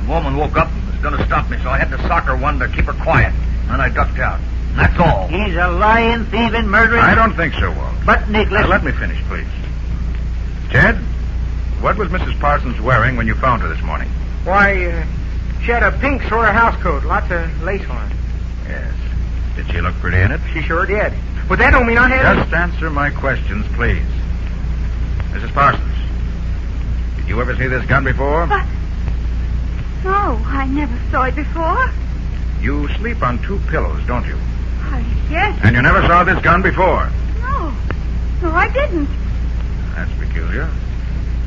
The woman woke up and was going to stop me, so I had to sock her one to keep her quiet. Then I ducked out. And that's all. He's a lying, thieving, murdering... I don't think so, Walt. But, Nick, listen... Now, let me finish, please. Jed, what was Mrs. Parsons wearing when you found her this morning? Why, she had a pink sort of house coat, lots of lace on it. Yes. Did she look pretty in it? She sure did. But that don't mean I had... Just answer my questions, please. Mrs. Parsons, did you ever see this gun before? But... No, I never saw it before. You sleep on 2 pillows, don't you? Yes. And you never saw this gun before? No. No, I didn't. That's peculiar.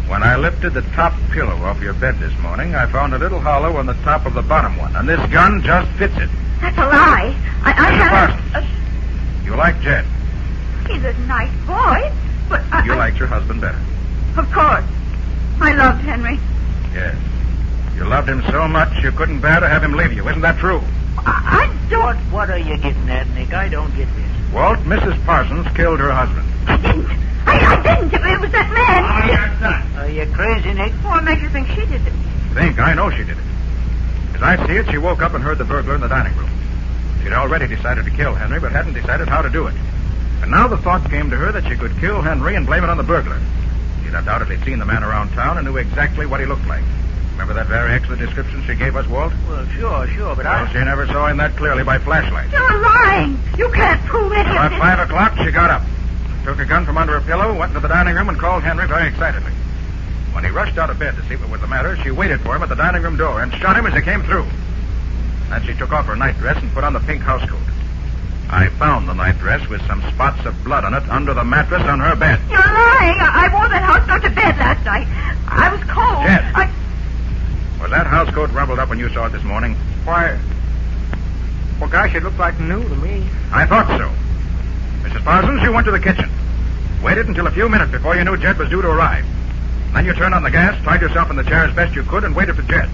When I lifted the top pillow off your bed this morning, I found a little hollow on the top of the bottom one, and this gun just fits it. That's a lie. I Mrs. have... Parsons, you like Jed. He's a nice boy, but You liked your husband better. Of course. I loved Henry. Yes. You loved him so much you couldn't bear to have him leave you. Isn't that true? I don't... What are you getting at, Nick? I don't get this. Walt, Mrs. Parsons killed her husband. I didn't. It was that man. Are you crazy, Nick? What makes you think she did it? Think I know she did it. As I see it, she woke up and heard the burglar in the dining room. She'd already decided to kill Henry, but hadn't decided how to do it. And now the thought came to her that she could kill Henry and blame it on the burglar. She'd undoubtedly seen the man around town and knew exactly what he looked like. Remember that very excellent description she gave us, Walt? Well, sure, but Well, she never saw him that clearly by flashlight. You're lying. You can't prove any of About this. 5 o'clock, she got up, took a gun from under her pillow, went into the dining room, and called Henry very excitedly. When he rushed out of bed to see what was the matter, she waited for him at the dining room door and shot him as he came through. Then she took off her nightdress and put on the pink housecoat. I found the nightdress with some spots of blood on it under the mattress on her bed. You're lying. I wore that housecoat to bed last night. I was cold. Jed. Was that housecoat rumpled up when you saw it this morning? Why... Well, gosh, it looked like new to me. I thought so. Mrs. Parsons, you went to the kitchen. Waited until a few minutes before you knew Jed was due to arrive. Then you turned on the gas, tied yourself in the chair as best you could, and waited for Jed.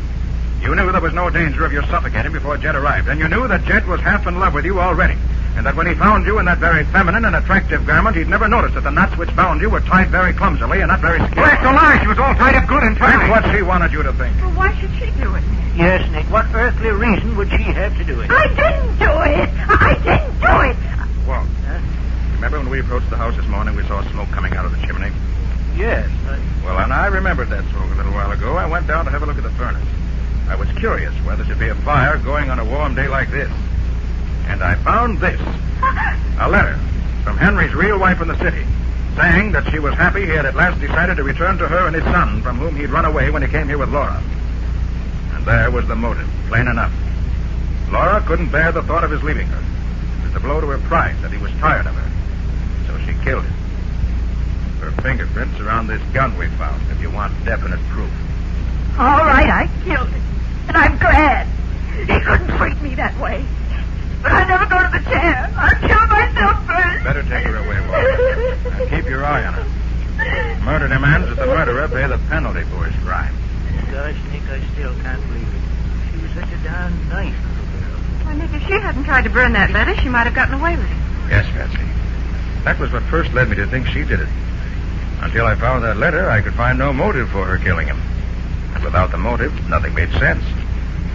You knew there was no danger of your suffocating before Jed arrived, and you knew that Jed was half in love with you already, and that when he found you in that very feminine and attractive garment, he'd never noticed that the knots which bound you were tied very clumsily and not very skillfully. Well, that's a lie. She was all tied up good and tight. That's what she wanted you to think. Well, why should she do it? Yes, Nick. What earthly reason would she have to do it? I didn't do it. I didn't do it. Walt, remember when we approached the house this morning, we saw smoke coming out of the chimney? Yes. Well, and I remembered that smoke a little while ago. I went down to have a look at the furnace. I was curious whether there'd be a fire going on a warm day like this. And I found this. A letter from Henry's real wife in the city, saying that she was happy he had at last decided to return to her and his son, from whom he'd run away when he came here with Laura. And there was the motive, plain enough. Laura couldn't bear the thought of his leaving her. It was a blow to her pride that he was tired of her. So she killed him. Her fingerprints are on this gun we found, if you want definite proof. All right, I killed him. And I'm glad. He couldn't treat me that way. But I never go to the chair. I'll kill myself first. Better take her away, Walter. And keep your eye on her. Murder demands that the murderer pay the penalty for his crime. Gosh, Nick, I still can't believe it. She was such a darn nice little girl. Well, Nick, if she hadn't tried to burn that letter, she might have gotten away with it. Yes, Patsy. That was what first led me to think she did it. Until I found that letter, I could find no motive for her killing him. And without the motive, nothing made sense.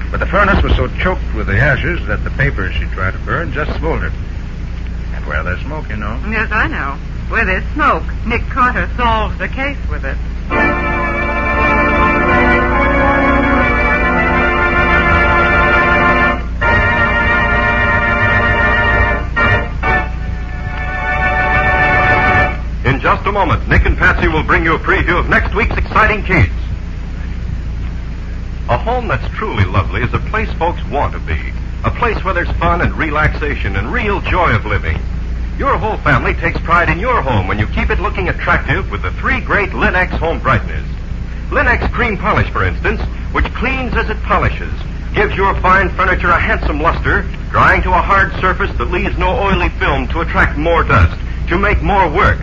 But the furnace was so choked with the ashes that the papers she tried to burn just smoldered. And where there's smoke, you know. Yes, I know. Where there's smoke, Nick Carter solves the case with it. In just a moment, Nick and Patsy will bring you a preview of next week's exciting case. A home that's truly lovely is a place folks want to be. A place where there's fun and relaxation and real joy of living. Your whole family takes pride in your home when you keep it looking attractive with the 3 great Linux home brighteners. Linux Cream Polish, for instance, which cleans as it polishes, gives your fine furniture a handsome luster, drying to a hard surface that leaves no oily film to attract more dust, to make more work.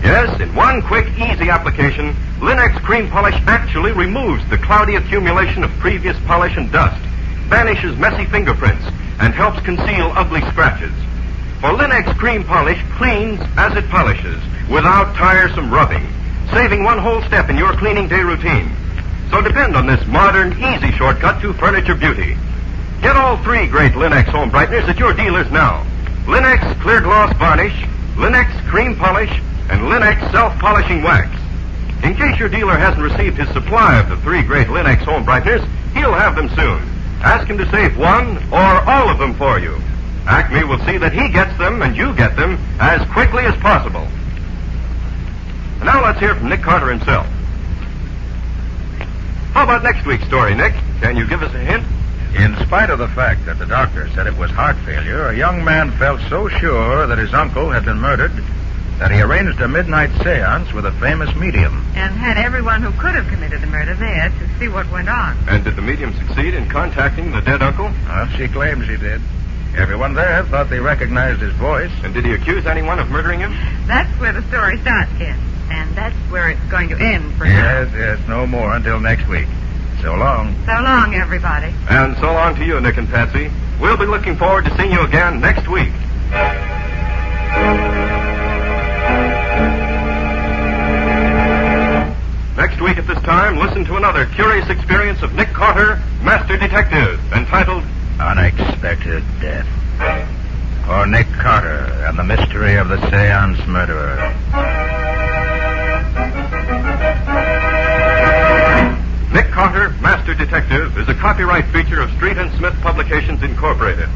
Yes, in one quick, easy application, Linux Cream Polish actually removes the cloudy accumulation of previous polish and dust, banishes messy fingerprints, and helps conceal ugly scratches. For Linux Cream Polish cleans as it polishes, without tiresome rubbing, saving one whole step in your cleaning day routine. So depend on this modern, easy shortcut to furniture beauty. Get all 3 great Linux home brighteners at your dealers now. Linux Clear Gloss Varnish, Linux Cream Polish, and Linux Self-Polishing Wax. In case your dealer hasn't received his supply of the 3 great Linux home brighteners, he'll have them soon. Ask him to save one or all of them for you. Acme will see that he gets them and you get them as quickly as possible. And now let's hear from Nick Carter himself. How about next week's story, Nick? Can you give us a hint? In spite of the fact that the doctor said it was heart failure, a young man felt so sure that his uncle had been murdered that he arranged a midnight seance with a famous medium. And had everyone who could have committed the murder there to see what went on. And did the medium succeed in contacting the dead uncle? Well, she claims she did. Everyone there thought they recognized his voice. And did he accuse anyone of murdering him? That's where the story starts, Ken. And that's where it's going to end for now. Yes, no more until next week. So long. So long, everybody. And so long to you, Nick and Patsy. We'll be looking forward to seeing you again next week. Next week at this time, listen to another curious experience of Nick Carter, Master Detective, entitled Unexpected Death. Or Nick Carter and the Mystery of the Seance Murderer. Nick Carter, Master Detective, is a copyright feature of Street and Smith Publications, Incorporated.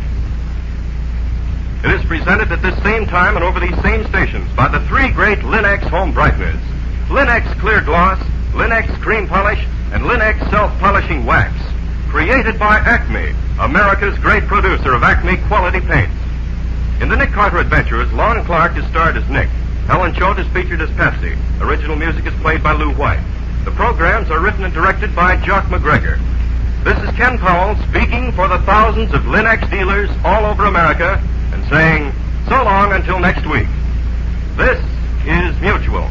It is presented at this same time and over these same stations by the 3 great Linux home brighteners. Linux Clear Gloss, Linux Cream Polish, and Linux Self-Polishing Wax. Created by Acme, America's great producer of Acme quality paints. In the Nick Carter Adventures, Lon Clark is starred as Nick. Helen Choate is featured as Patsy. Original music is played by Lou White. The programs are written and directed by Jock McGregor. This is Ken Powell speaking for the thousands of Linux dealers all over America and saying so long until next week. This is Mutual.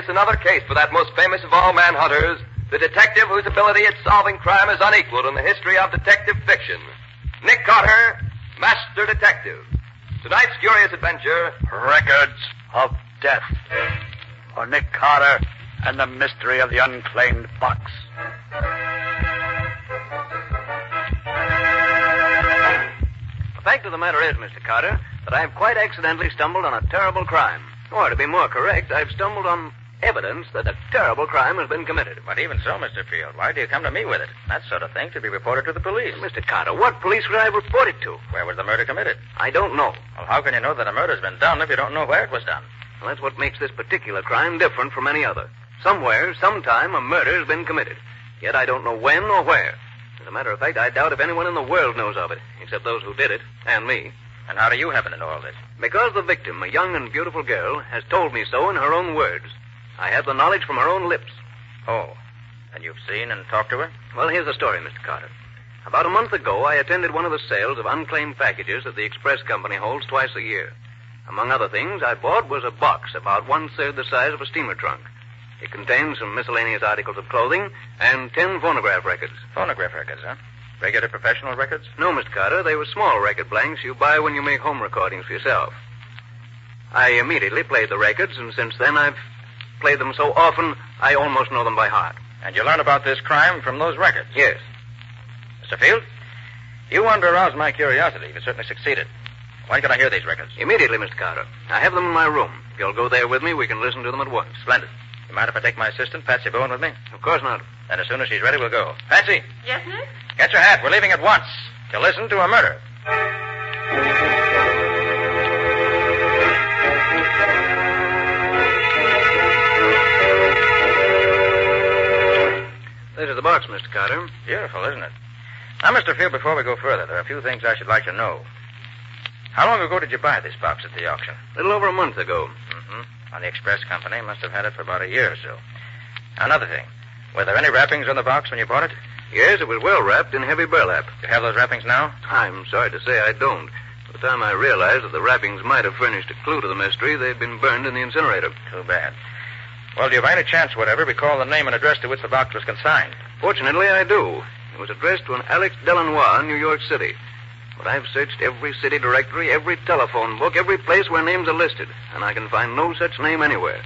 Another case for that most famous of all manhunters, the detective whose ability at solving crime is unequaled in the history of detective fiction. Nick Carter, Master Detective. Tonight's curious adventure, Records of Death. For Nick Carter and the mystery of the unclaimed box. The fact of the matter is, Mr. Carter, that I've quite accidentally stumbled on a terrible crime. Or, to be more correct, I've stumbled on evidence that a terrible crime has been committed. But even so, Mr. Field, why do you come to me with it? That sort of thing should be reported to the police. Mr. Carter, what police would I report it to? Where was the murder committed? I don't know. Well, how can you know that a murder's been done if you don't know where it was done? Well, that's what makes this particular crime different from any other. Somewhere, sometime, a murder's been committed. Yet I don't know when or where. As a matter of fact, I doubt if anyone in the world knows of it, except those who did it, and me. And how do you happen to know all this? Because the victim, a young and beautiful girl, has told me so in her own words. I have the knowledge from her own lips. Oh, and you've seen and talked to her? Well, here's the story, Mr. Carter. About a month ago, I attended one of the sales of unclaimed packages that the express company holds twice a year. Among other things, I bought was a box about 1/3 the size of a steamer trunk. It contains some miscellaneous articles of clothing and 10 phonograph records. Phonograph records, huh? Regular professional records? No, Mr. Carter. They were small record blanks you buy when you make home recordings for yourself. I immediately played the records, and since then I've played them so often, I almost know them by heart. And you learned about this crime from those records? Yes. Mr. Field, you wanted to arouse my curiosity. You certainly succeeded. When can I hear these records? Immediately, Mr. Carter. I have them in my room. If you'll go there with me, we can listen to them at once. Splendid. You mind if I take my assistant, Patsy Bowen, with me? Of course not. And as soon as she's ready, we'll go. Patsy, Yes, Nick? get your hat. We're leaving at once to listen to a murder. This is the box, Mr. Carter. Beautiful, isn't it? Now, Mr. Field, before we go further, there are a few things I should like to know. How long ago did you buy this box at the auction? A little over a month ago. Mm-hmm. On the express company, must have had it for about a year or so. Another thing. Were there any wrappings on the box when you bought it? Yes, it was well wrapped in heavy burlap. You have those wrappings now? I'm sorry to say I don't. By the time I realized that the wrappings might have furnished a clue to the mystery, they'd been burned in the incinerator. Too bad. Well, do you by any chance, whatever, recall the name and address to which the box was consigned? Fortunately, I do. It was addressed to an Alex Delanois in New York City. But I've searched every city directory, every telephone book, every place where names are listed, and I can find no such name anywhere.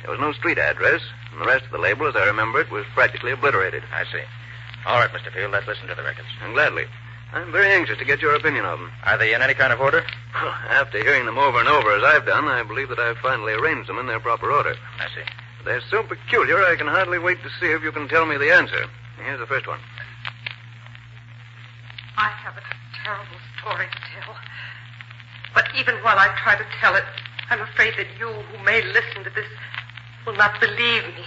There was no street address, and the rest of the label, as I remember it, was practically obliterated. I see. All right, Mr. Field, let's listen to the records. And gladly. I'm very anxious to get your opinion of them. Are they in any kind of order? After hearing them over and over as I've done, I believe that I've finally arranged them in their proper order. I see. They're so peculiar, I can hardly wait to see if you can tell me the answer. Here's the first one. I have a terrible story to tell. But even while I try to tell it, I'm afraid that you, who may listen to this, will not believe me.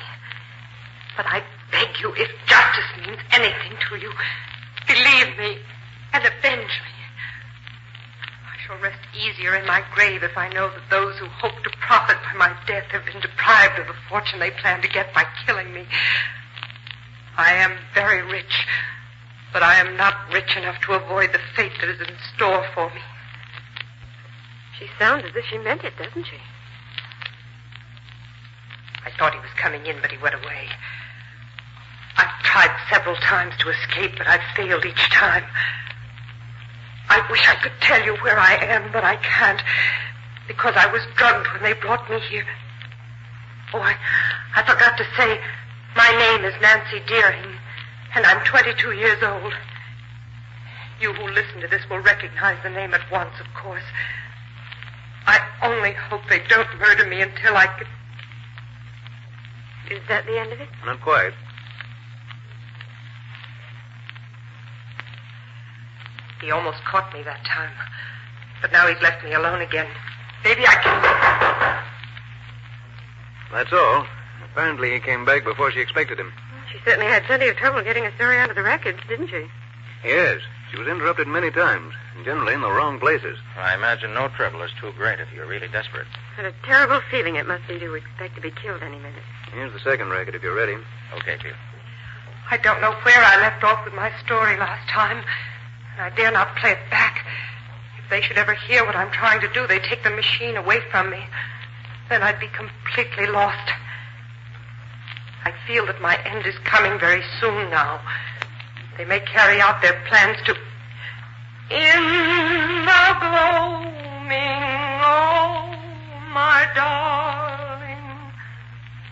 But I beg you, if justice means anything to you, believe me and avenge me. I shall rest easier in my grave if I know that those who hope to profit by my death have been deprived of the fortune they plan to get by killing me. I am very rich, but I am not rich enough to avoid the fate that is in store for me. She sounds as if she meant it, doesn't she? I thought he was coming in, but he went away. I've tried several times to escape, but I've failed each time. I wish I could tell you where I am, but I can't, because I was drugged when they brought me here. Oh, I forgot to say, my name is Nancy Deering, and I'm 22 years old. You who listen to this will recognize the name at once, of course. I only hope they don't murder me until I can... Is that the end of it? Not quite. He almost caught me that time. But now he's left me alone again. Maybe I can... That's all. Apparently he came back before she expected him. She certainly had plenty of trouble getting a story out of the records, didn't she? Yes. She was interrupted many times, and generally in the wrong places. I imagine no trouble is too great if you're really desperate. What a terrible feeling it must be to expect to be killed any minute. Here's the second record, if you're ready. Okay, Pete. I don't know where I left off with my story last time, and I dare not play it back. If they should ever hear what I'm trying to do, they'd take the machine away from me. Then I'd be completely lost. I feel that my end is coming very soon now. They may carry out their plans to... In the gloaming, oh, my darling,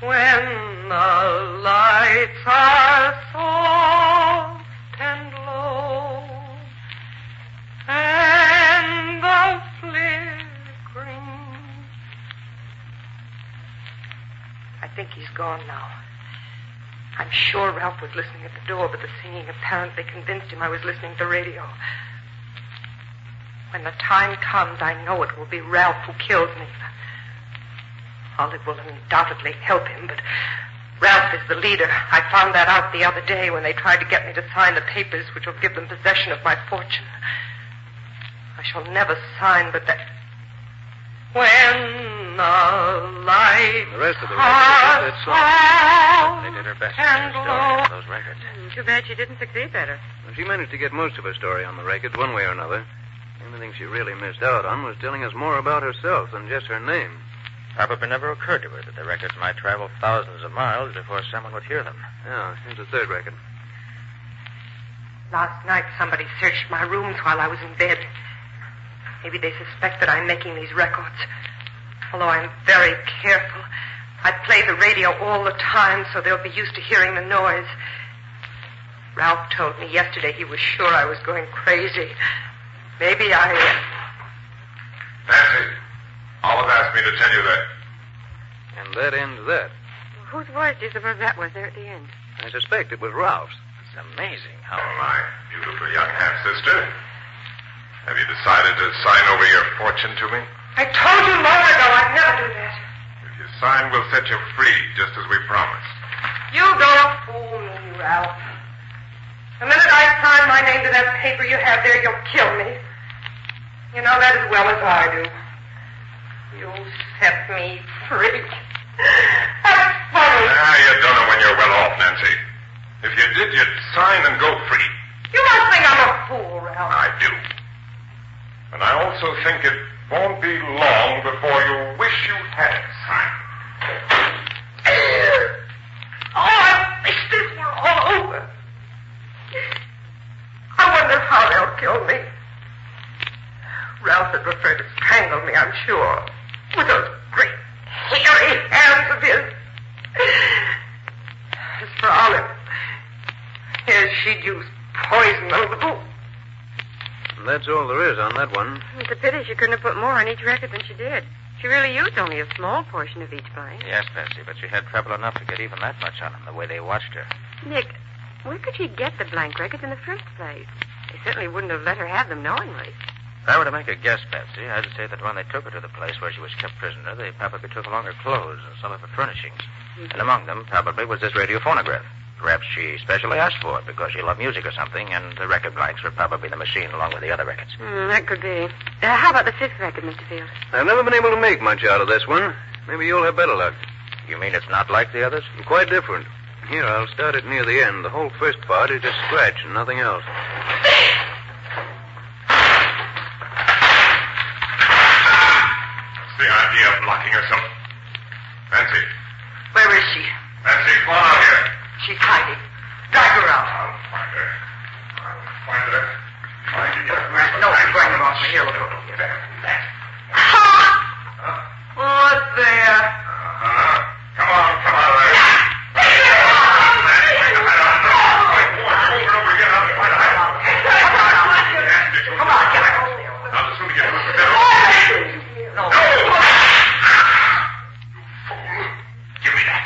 when the lights are soft and low, and the flickering... I think he's gone now. I'm sure Ralph was listening at the door, but the singing apparently convinced him I was listening to the radio. When the time comes, I know it will be Ralph who kills me. Olive will undoubtedly help him, but Ralph is the leader. I found that out the other day when they tried to get me to sign the papers which will give them possession of my fortune. I shall never sign, but that... When the lights The rest of the record is that They did her best in the story of those records. Too bad she didn't succeed better. Well, she managed to get most of her story on the records, one way or another. The only thing she really missed out on was telling us more about herself than just her name. Probably never occurred to her that the records might travel thousands of miles before someone would hear them. Yeah, here's the third record. Last night somebody searched my rooms while I was in bed. Maybe they suspect that I'm making these records. Although I'm very careful. I play the radio all the time, so they'll be used to hearing the noise. Ralph told me yesterday he was sure I was going crazy. Maybe I... Nancy, Olive asked me to tell you that. And that ends that. Whose voice do you suppose that was there at the end? I suspect it was Ralph's. It's amazing how... Oh, my beautiful young half-sister. Have you decided to sign over your fortune to me? I told you long ago I'd never do that. If you sign, we'll set you free, just as we promised. You don't fool me, Ralph. The minute I sign my name to that paper you have there, you'll kill me. You know that as well as I do. You'll set me free. That's funny. You don't know when you're well off, Nancy. If you did, you'd sign and go free. You must think I'm a fool, Ralph. I do. And I also think it won't be long before you wish you had signed. Oh, I wish this were all over. I wonder how they'll kill me. Ralph would prefer to strangle me, I'm sure. With those great, hairy hands of his. As for Olive, yes, she'd use poison over the boot. That's all there is on that one. It's a pity she couldn't have put more on each record than she did. She really used only a small portion of each blank. Yes, Bessie, but she had trouble enough to get even that much on them, the way they watched her. Nick, where could she get the blank records in the first place? They certainly wouldn't have let her have them knowingly. If I were to make a guess, Betsy, I'd say that when they took her to the place where she was kept prisoner, they probably took along her clothes and some of her furnishings. Mm-hmm. And among them probably was this radio phonograph. Perhaps she specially asked for it because she loved music or something, and the record blanks were probably the machine along with the other records. That could be. How about the fifth record, Mr. Field? I've never been able to make much out of this one. Maybe you'll have better luck. You mean it's not like the others? Quite different. Here, I'll start it near the end. The whole first part is just scratch and nothing else. What's the idea of locking herself? Nancy. Where is she? Nancy, come on out here. She's hiding. Drag her out. I'll find her. Find her. Find you. No, bring her off my heel. What's there? Come on there. Come on, get her. Now, the sooner you get her, the better. No. Give me that.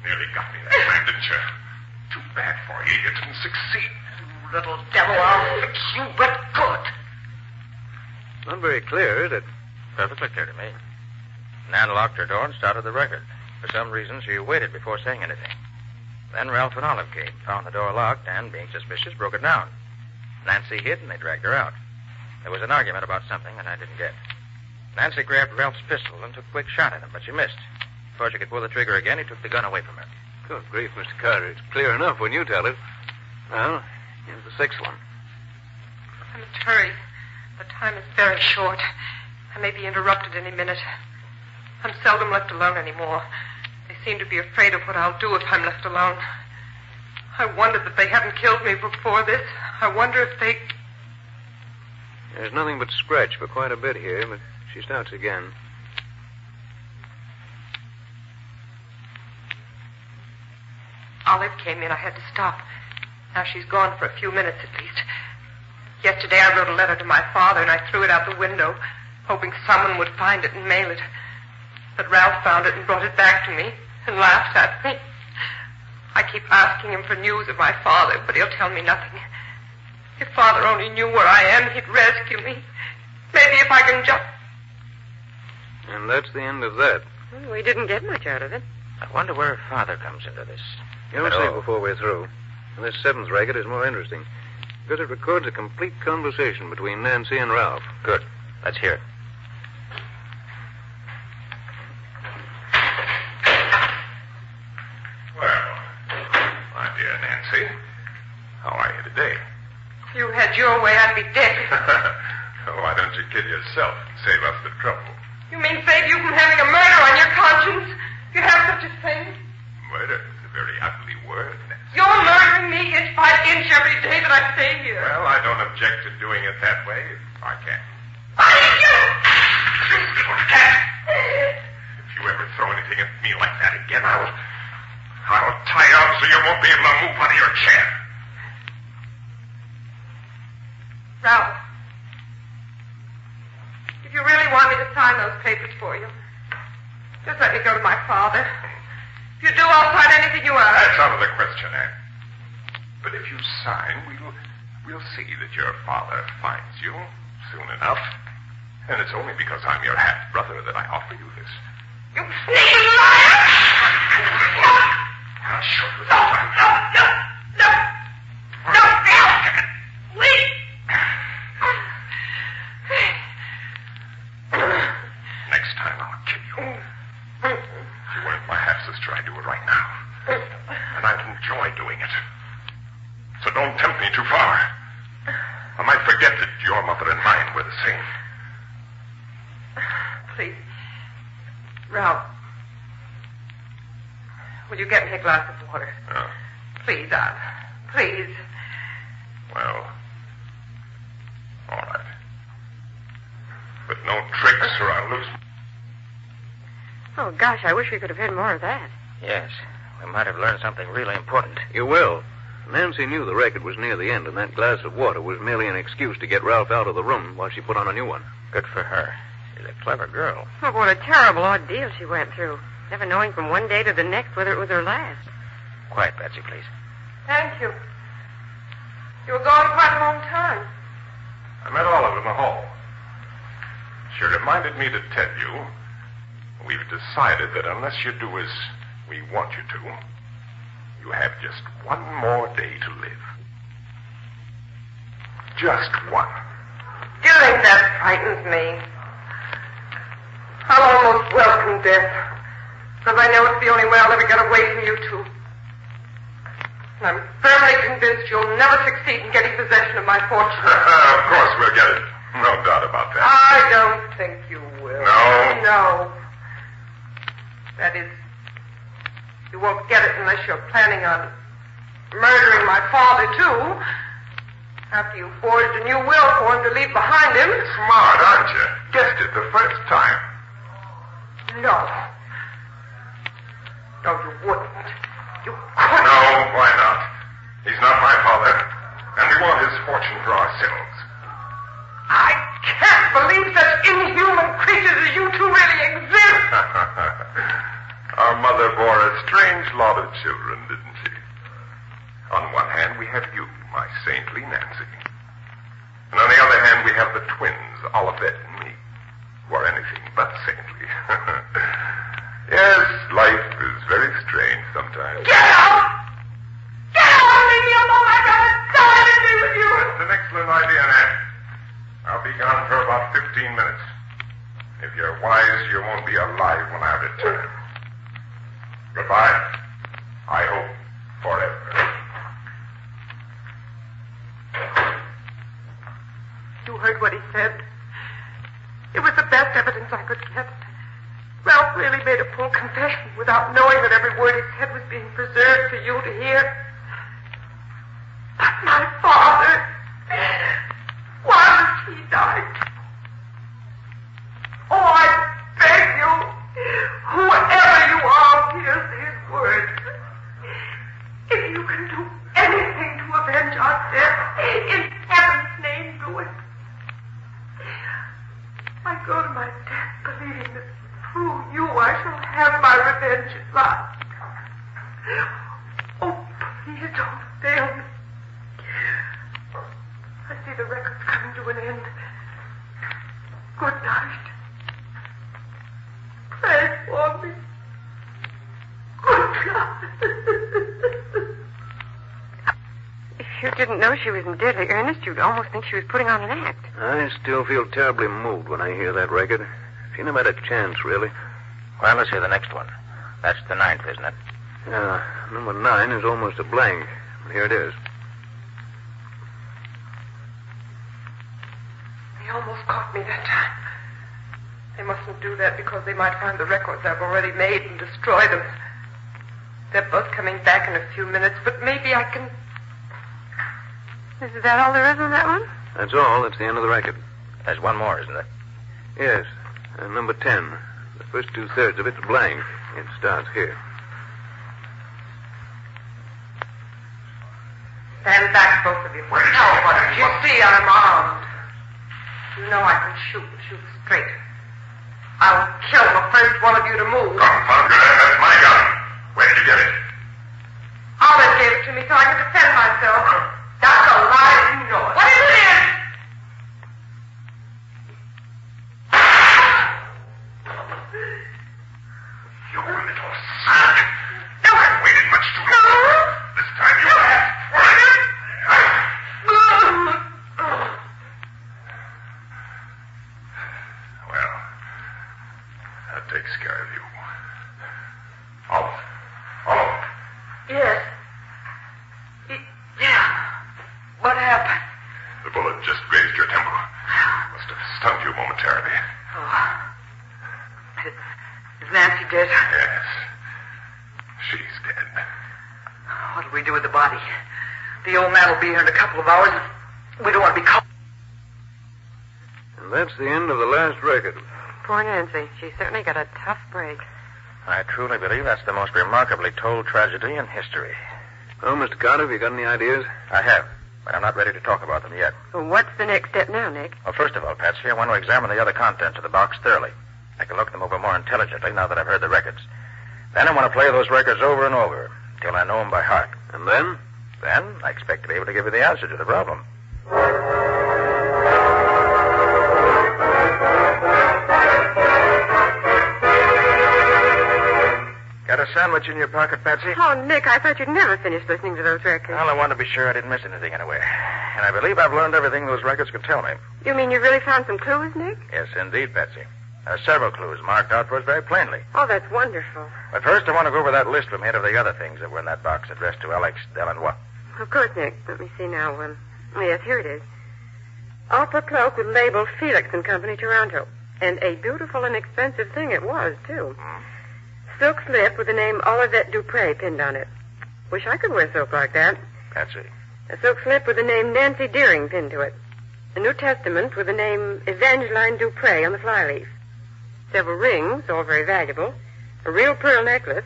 Nearly got me that time, didn't you? Too bad for you. You didn't succeed. You little devil, I'll fix you but good. Not very clear, is it? Perfectly clear to me. Nan locked her door and started the record. For some reason, she waited before saying anything. Then Ralph and Olive came, found the door locked, and, being suspicious, broke it down. Nancy hid, and they dragged her out. There was an argument about something, and I didn't get. Nancy grabbed Ralph's pistol and took a quick shot at him, but she missed. Before she could pull the trigger again, he took the gun away from her. Good grief, Mr. Carter. It's clear enough when you tell it. Well, here's the sixth one. I must hurry. The time is very short. I may be interrupted any minute. I'm seldom left alone anymore. They seem to be afraid of what I'll do if I'm left alone. I wondered that they hadn't killed me before this. I wonder if they... There's nothing but scratch for quite a bit here, but she starts again. Olive came in. I had to stop. Now she's gone for a few minutes at least. Yesterday I wrote a letter to my father and I threw it out the window, hoping someone would find it and mail it. But Ralph found it and brought it back to me and laughed at me. I keep asking him for news of my father, but he'll tell me nothing. If Father only knew where I am, he'd rescue me. Maybe if I can just... And that's the end of that. Well, we didn't get much out of it. I wonder where Father comes into this. You'll see before we're through. And this seventh record is more interesting because it records a complete conversation between Nancy and Ralph. Good. Let's hear it. Well, my dear Nancy, how are you today? If you had your way, I'd be dead. Why don't you kill yourself and save us the trouble? You mean save you from having a murder on your conscience? You have such a thing? Murder is a very ugly word, Nancy. You're murdering me inch by inch every day that I stay here. Well, I don't object to doing it that way if I can. You little cat! If you ever throw anything at me like that again, I'll tie you up so you won't be able to move out of your chair. Ralph, if you really want me to sign those papers for you, just let me go to my father. If you do, I'll sign anything you ask. That's out of the question, Anne. But if you sign, we'll see that your father finds you soon enough. And it's only because I'm your half-brother that I offer you this. You sneaking liar! I'll show you. No! Please! Next time I'll kill you. If you weren't my half-sister, I'd do it right now. And I'd enjoy doing it. So don't tempt me too far. I might forget that your mother and mine were the same. Please. Ralph. Will you get me a glass of water? Oh. Please, Aunt. Please. Well, all right. But no tricks or I'll lose. Oh, gosh, I wish we could have had more of that. Yes. We might have learned something really important. You will. Nancy knew the record was near the end, and that glass of water was merely an excuse to get Ralph out of the room while she put on a new one. Good for her. She's a clever girl. Oh, what a terrible ordeal she went through. Never knowing from one day to the next whether it was her last. Quiet, Betsy, please. Thank you. You were gone quite a long time. I met Olive in the hall. She reminded me to tell you we've decided that unless you do as we want you to, you have just one more day to live. Just one. Do you think that frightens me? I'll almost welcome death, because I know it's the only way I'll ever get away from you two. And I'm firmly convinced you'll never succeed in getting possession of my fortune. Of course we'll get it. No doubt about that. I don't think you will. No? No. That is, you won't get it unless you're planning on murdering my father, too. After you forged a new will for him to leave behind him. Smart, aren't you? Guessed it the first time. No. No, you wouldn't. You couldn't. No, why not? He's not my father, and we want his fortune for ourselves. I can't believe such inhuman creatures as you two really exist. Our mother bore a strange lot of children, didn't she? On one hand, we have you, my saintly Nancy. And on the other hand, we have the twins, Olivet and me, who are anything but saintly. Yes, life is very strange sometimes. Get out! Get out! Leave me alone! I gotta die to be with you! That's an excellent idea, Nancy. I'll be gone for about 15 minutes. If you're wise, you won't be alive when I return. Goodbye. I hope forever. You heard what he said. It was the best evidence I could get. Ralph really made a full confession without knowing that every word he said was being preserved for you to hear. But my father, why must he die? Oh, I beg you, whoever you are, hears these words. If you can do anything to avenge our death, in heaven's name, do it. I go to my death believing that through you I shall have my revenge at last. Oh, please don't fail me. I see the record's coming to an end. Good night. Pray for me. Good God. If you didn't know she was in deadly earnest, you'd almost think she was putting on an act. I still feel terribly moved when I hear that record. She never had a chance, really. Well, let's hear the next one. That's the 9th, isn't it? Yeah, number 9 is almost a blank. But here it is. They almost caught me that time. They mustn't do that because they might find the records I've already made and destroy them. They're both coming back in a few minutes, but maybe I can... Is that all there is on that one? That's all. That's the end of the record. There's one more, isn't it? Yes. Number 10. The first 2/3 of it's blank. It starts here. Stand back, both of you. Nobody. You see, I'm armed. You know I can shoot and shoot straight. I'll kill the first one of you to move. Confound it, that's my gun. Where did you get it? Olive gave it to me so I could defend myself. That's a lie, you know it. What is it? You little son. You haven't waited much too long. This time you have. Well, that takes care of you. Olive. Olive. Yes. Yeah. What happened? The bullet just grazed your temple. Must have stunned you momentarily. Oh. Is Nancy dead? Yes. She's dead. What'll we do with the body? The old man will be here in a couple of hours. We don't want to be caught. And that's the end of the last record. Poor Nancy. She certainly got a tough break. I truly believe that's the most remarkably told tragedy in history. Oh, Mr. Carter, have you got any ideas? I have, but I'm not ready to talk about them yet. Well, what's the next step now, Nick? Well, first of all, Patsy, I want to examine the other contents of the box thoroughly. I can look them over more intelligently now that I've heard the records. Then I want to play those records over and over till I know them by heart. And then? Then I expect to be able to give you the answer to the problem. Got a sandwich in your pocket, Patsy? Oh, Nick, I thought you'd never finish listening to those records. Well, I wanted to be sure I didn't miss anything anyway. And I believe I've learned everything those records could tell me. You mean you really found some clues, Nick? Yes, indeed, Patsy. There are several clues marked out for us very plainly. Oh, that's wonderful. But first, I want to go over that list from here of the other things that were in that box addressed to Alex Delannoy. Of course, Nick. Let me see now. Yes, here it is. Opera cloak with label Felix and Company, Toronto. And a beautiful and expensive thing it was, too. Silk slip with the name Olivette Dupre pinned on it. Wish I could wear silk like that. Patsy. A silk slip with the name Nancy Deering pinned to it. A New Testament with the name Evangeline Dupre on the flyleaf. Several rings, all very valuable. A real pearl necklace.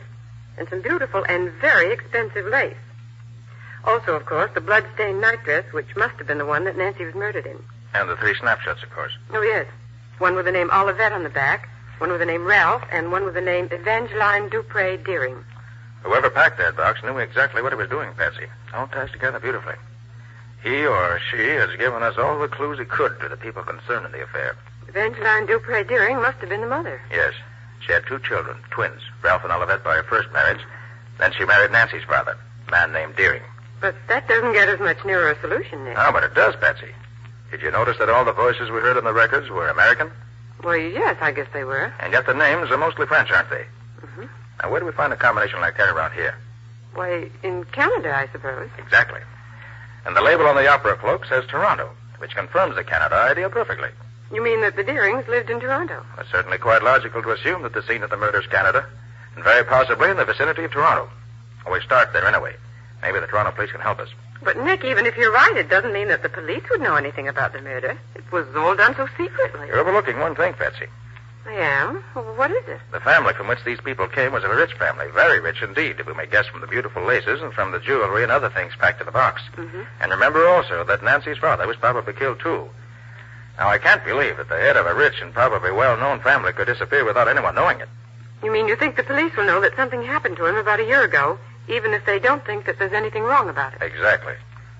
And some beautiful and very expensive lace. Also, of course, the blood-stained nightdress, which must have been the one that Nancy was murdered in. And the 3 snapshots, of course. Oh, yes. One with the name Olivette on the back, one with the name Ralph, and one with the name Evangeline Dupre Deering. Whoever packed that box knew exactly what he was doing, Patsy. All ties together beautifully. He or she has given us all the clues he could to the people concerned in the affair. Evangeline Dupre Deering must have been the mother. Yes. She had 2 children, twins, Ralph and Olivette by her first marriage. Then she married Nancy's father, a man named Deering. But that doesn't get us much nearer a solution, Nick. Oh, but it does, Patsy. Did you notice that all the voices we heard in the records were American? Well, yes, I guess they were. And yet the names are mostly French, aren't they? Mm-hmm. Now, where do we find a combination like that around here? Why, in Canada, I suppose. Exactly. And the label on the opera cloak says Toronto, which confirms the Canada idea perfectly. You mean that the Deerings lived in Toronto? It's certainly quite logical to assume that the scene of the murder's Canada, and very possibly in the vicinity of Toronto. Well, we start there anyway. Maybe the Toronto police can help us. But, Nick, even if you're right, it doesn't mean that the police would know anything about the murder. It was all done so secretly. You're overlooking one thing, Patsy. I am? Well, what is it? The family from which these people came was a rich family, very rich indeed, if we may guess from the beautiful laces and from the jewelry and other things packed in the box. Mm-hmm. And remember also that Nancy's father was probably killed, too. Now, I can't believe that the head of a rich and probably well-known family could disappear without anyone knowing it. You mean you think the police will know that something happened to him about a year ago, even if they don't think that there's anything wrong about it? Exactly.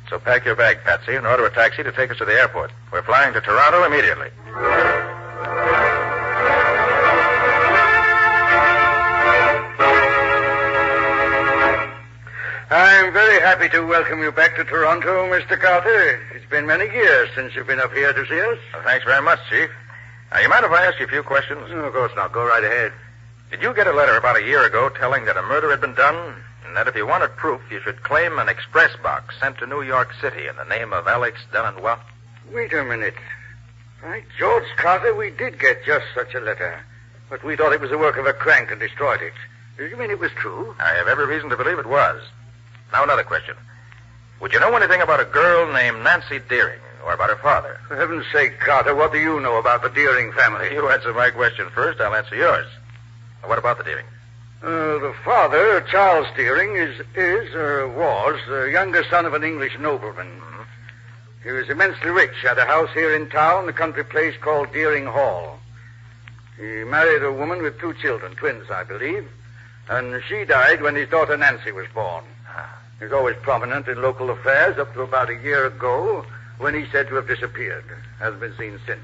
So pack your bag, Patsy, and order a taxi to take us to the airport. We're flying to Toronto immediately. I'm very happy to welcome you back to Toronto, Mr. Carter. It's been many years since you've been up here to see us. Well, thanks very much, Chief. Now, you mind if I ask you a few questions? No, of course not. Go right ahead. Did you get a letter about a year ago telling that a murder had been done, and that if you wanted proof, you should claim an express box sent to New York City in the name of Alex Delanois? Wait a minute. By George Carter, we did get just such a letter. But we thought it was the work of a crank and destroyed it. You mean it was true? I have every reason to believe it was. Now, another question. Would you know anything about a girl named Nancy Deering, or about her father? For heaven's sake, Carter, what do you know about the Deering family? You answer my question first, I'll answer yours. What about the Deering? The father, Charles Deering, was the younger son of an English nobleman. Mm-hmm. He was immensely rich, had a house here in town, a country place called Deering Hall. He married a woman with 2 children, twins, I believe, and she died when his daughter Nancy was born. He was always prominent in local affairs up to about a year ago, when he's said to have disappeared. Hasn't been seen since.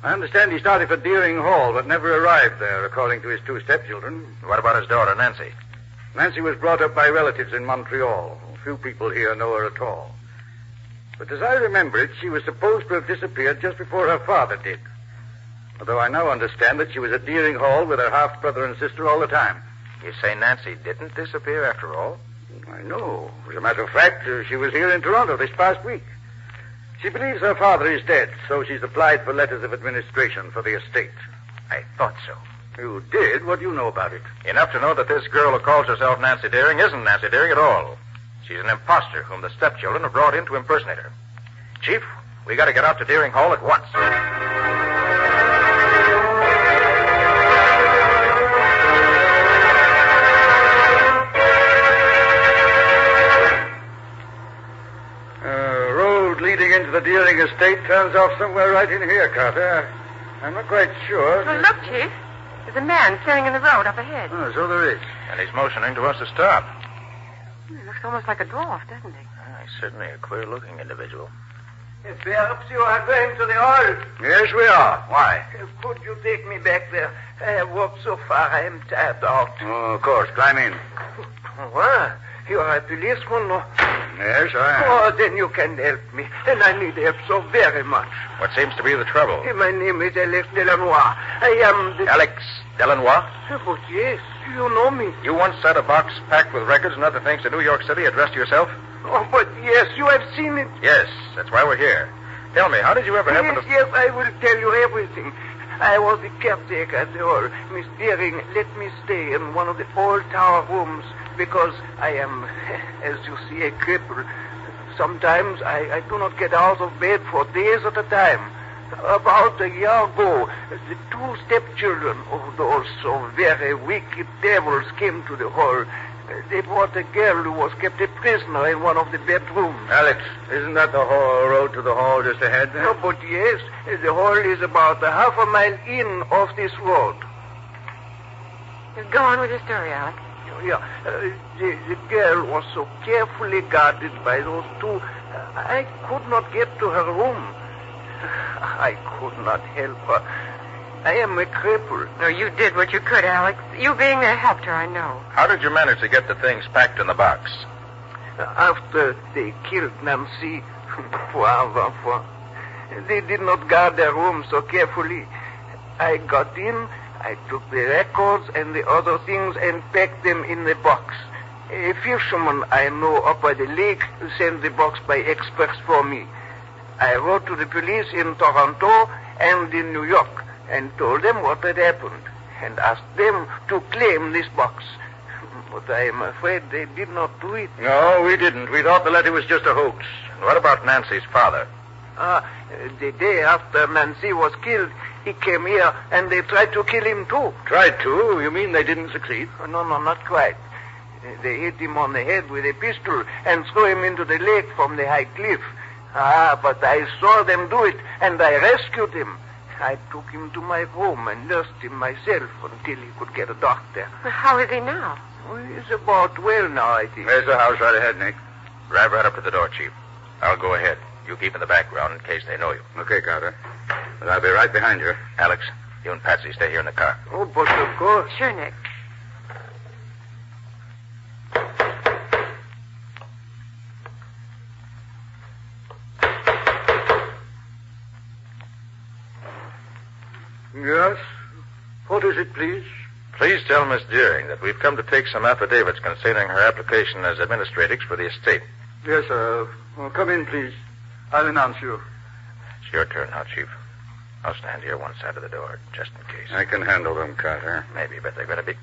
I understand he started for Deering Hall, but never arrived there, according to his 2 stepchildren. What about his daughter, Nancy? Nancy was brought up by relatives in Montreal. Few people here know her at all. But as I remember it, she was supposed to have disappeared just before her father did. Although I now understand that she was at Deering Hall with her half-brother and sister all the time. You say Nancy didn't disappear after all? I know. As a matter of fact, she was here in Toronto this past week. She believes her father is dead, so she's applied for letters of administration for the estate. I thought so. You did? What do you know about it? Enough to know that this girl who calls herself Nancy Deering isn't Nancy Deering at all. She's an imposter whom the stepchildren have brought in to impersonate her. Chief, we got to get out to Deering Hall at once. Leading into the Deering estate turns off somewhere right in here, Carter. I'm not quite sure. Well, look, Chief. There's a man standing in the road up ahead. Oh, so there is. And he's motioning to us to stop. He looks almost like a dwarf, doesn't he? He's certainly a queer-looking individual. Perhaps you are going to the hall. Yes, we are. Why? Could you take me back there? I have walked so far, I am tired out. Oh, of course. Climb in. What? You are a policeman, no? Yes, I am. Oh, then you can help me. And I need help so very much. What seems to be the trouble? My name is Alex Delanois. I am the... Alex Delanois? But yes, you know me. You once had a box packed with records and other things to New York City addressed to yourself? Oh, but yes, you have seen it. Yes, that's why we're here. Tell me, how did you ever happen to... Yes, I will tell you everything. I was the caretaker at the hall. Miss Deering let me stay in one of the old tower rooms because I am, as you see, a cripple. Sometimes I do not get out of bed for days at a time. About a year ago, the 2 stepchildren of those so very wicked devils came to the hall. They brought a girl who was kept a prisoner in one of the bedrooms. Alex, isn't that the road to the hall just ahead there? No, but yes. The hall is about a half a mile in off this road. Go on with your story, Alex. Yeah. The girl was so carefully guarded by those 2. I could not get to her room. I could not help her. I am a cripple. No, you did what you could, Alex. You being there helped her, I know. How did you manage to get the things packed in the box? After they killed Nancy, they did not guard their room so carefully. I got in, I took the records and the other things and packed them in the box. A fisherman I know up by the lake sent the box by express for me. I wrote to the police in Toronto and in New York and told them what had happened and asked them to claim this box. But I am afraid they did not do it. No, we didn't. We thought the letter was just a hoax. What about Nancy's father? The day after Nancy was killed, he came here and they tried to kill him too. Tried to? You mean they didn't succeed? No, not quite. They hit him on the head with a pistol and threw him into the lake from the high cliff. But I saw them do it and I rescued him. I took him to my room and nursed him myself until he could get a doctor. How is he now? Well, he's about well now, I think. There's the house right ahead, Nick. Drive right up to the door, Chief. I'll go ahead. You keep in the background in case they know you. Okay, Carter. But I'll be right behind you. Alex, you and Patsy stay here in the car. Oh, but of course. Sure, Nick. Yes? What is it, please? Please tell Miss Deering that we've come to take some affidavits concerning her application as administratrix for the estate. Yes, sir. Come in, please. I'll announce you. It's your turn now, Chief. I'll stand here one side of the door, just in case. I can handle them, Carter. Maybe, but they better be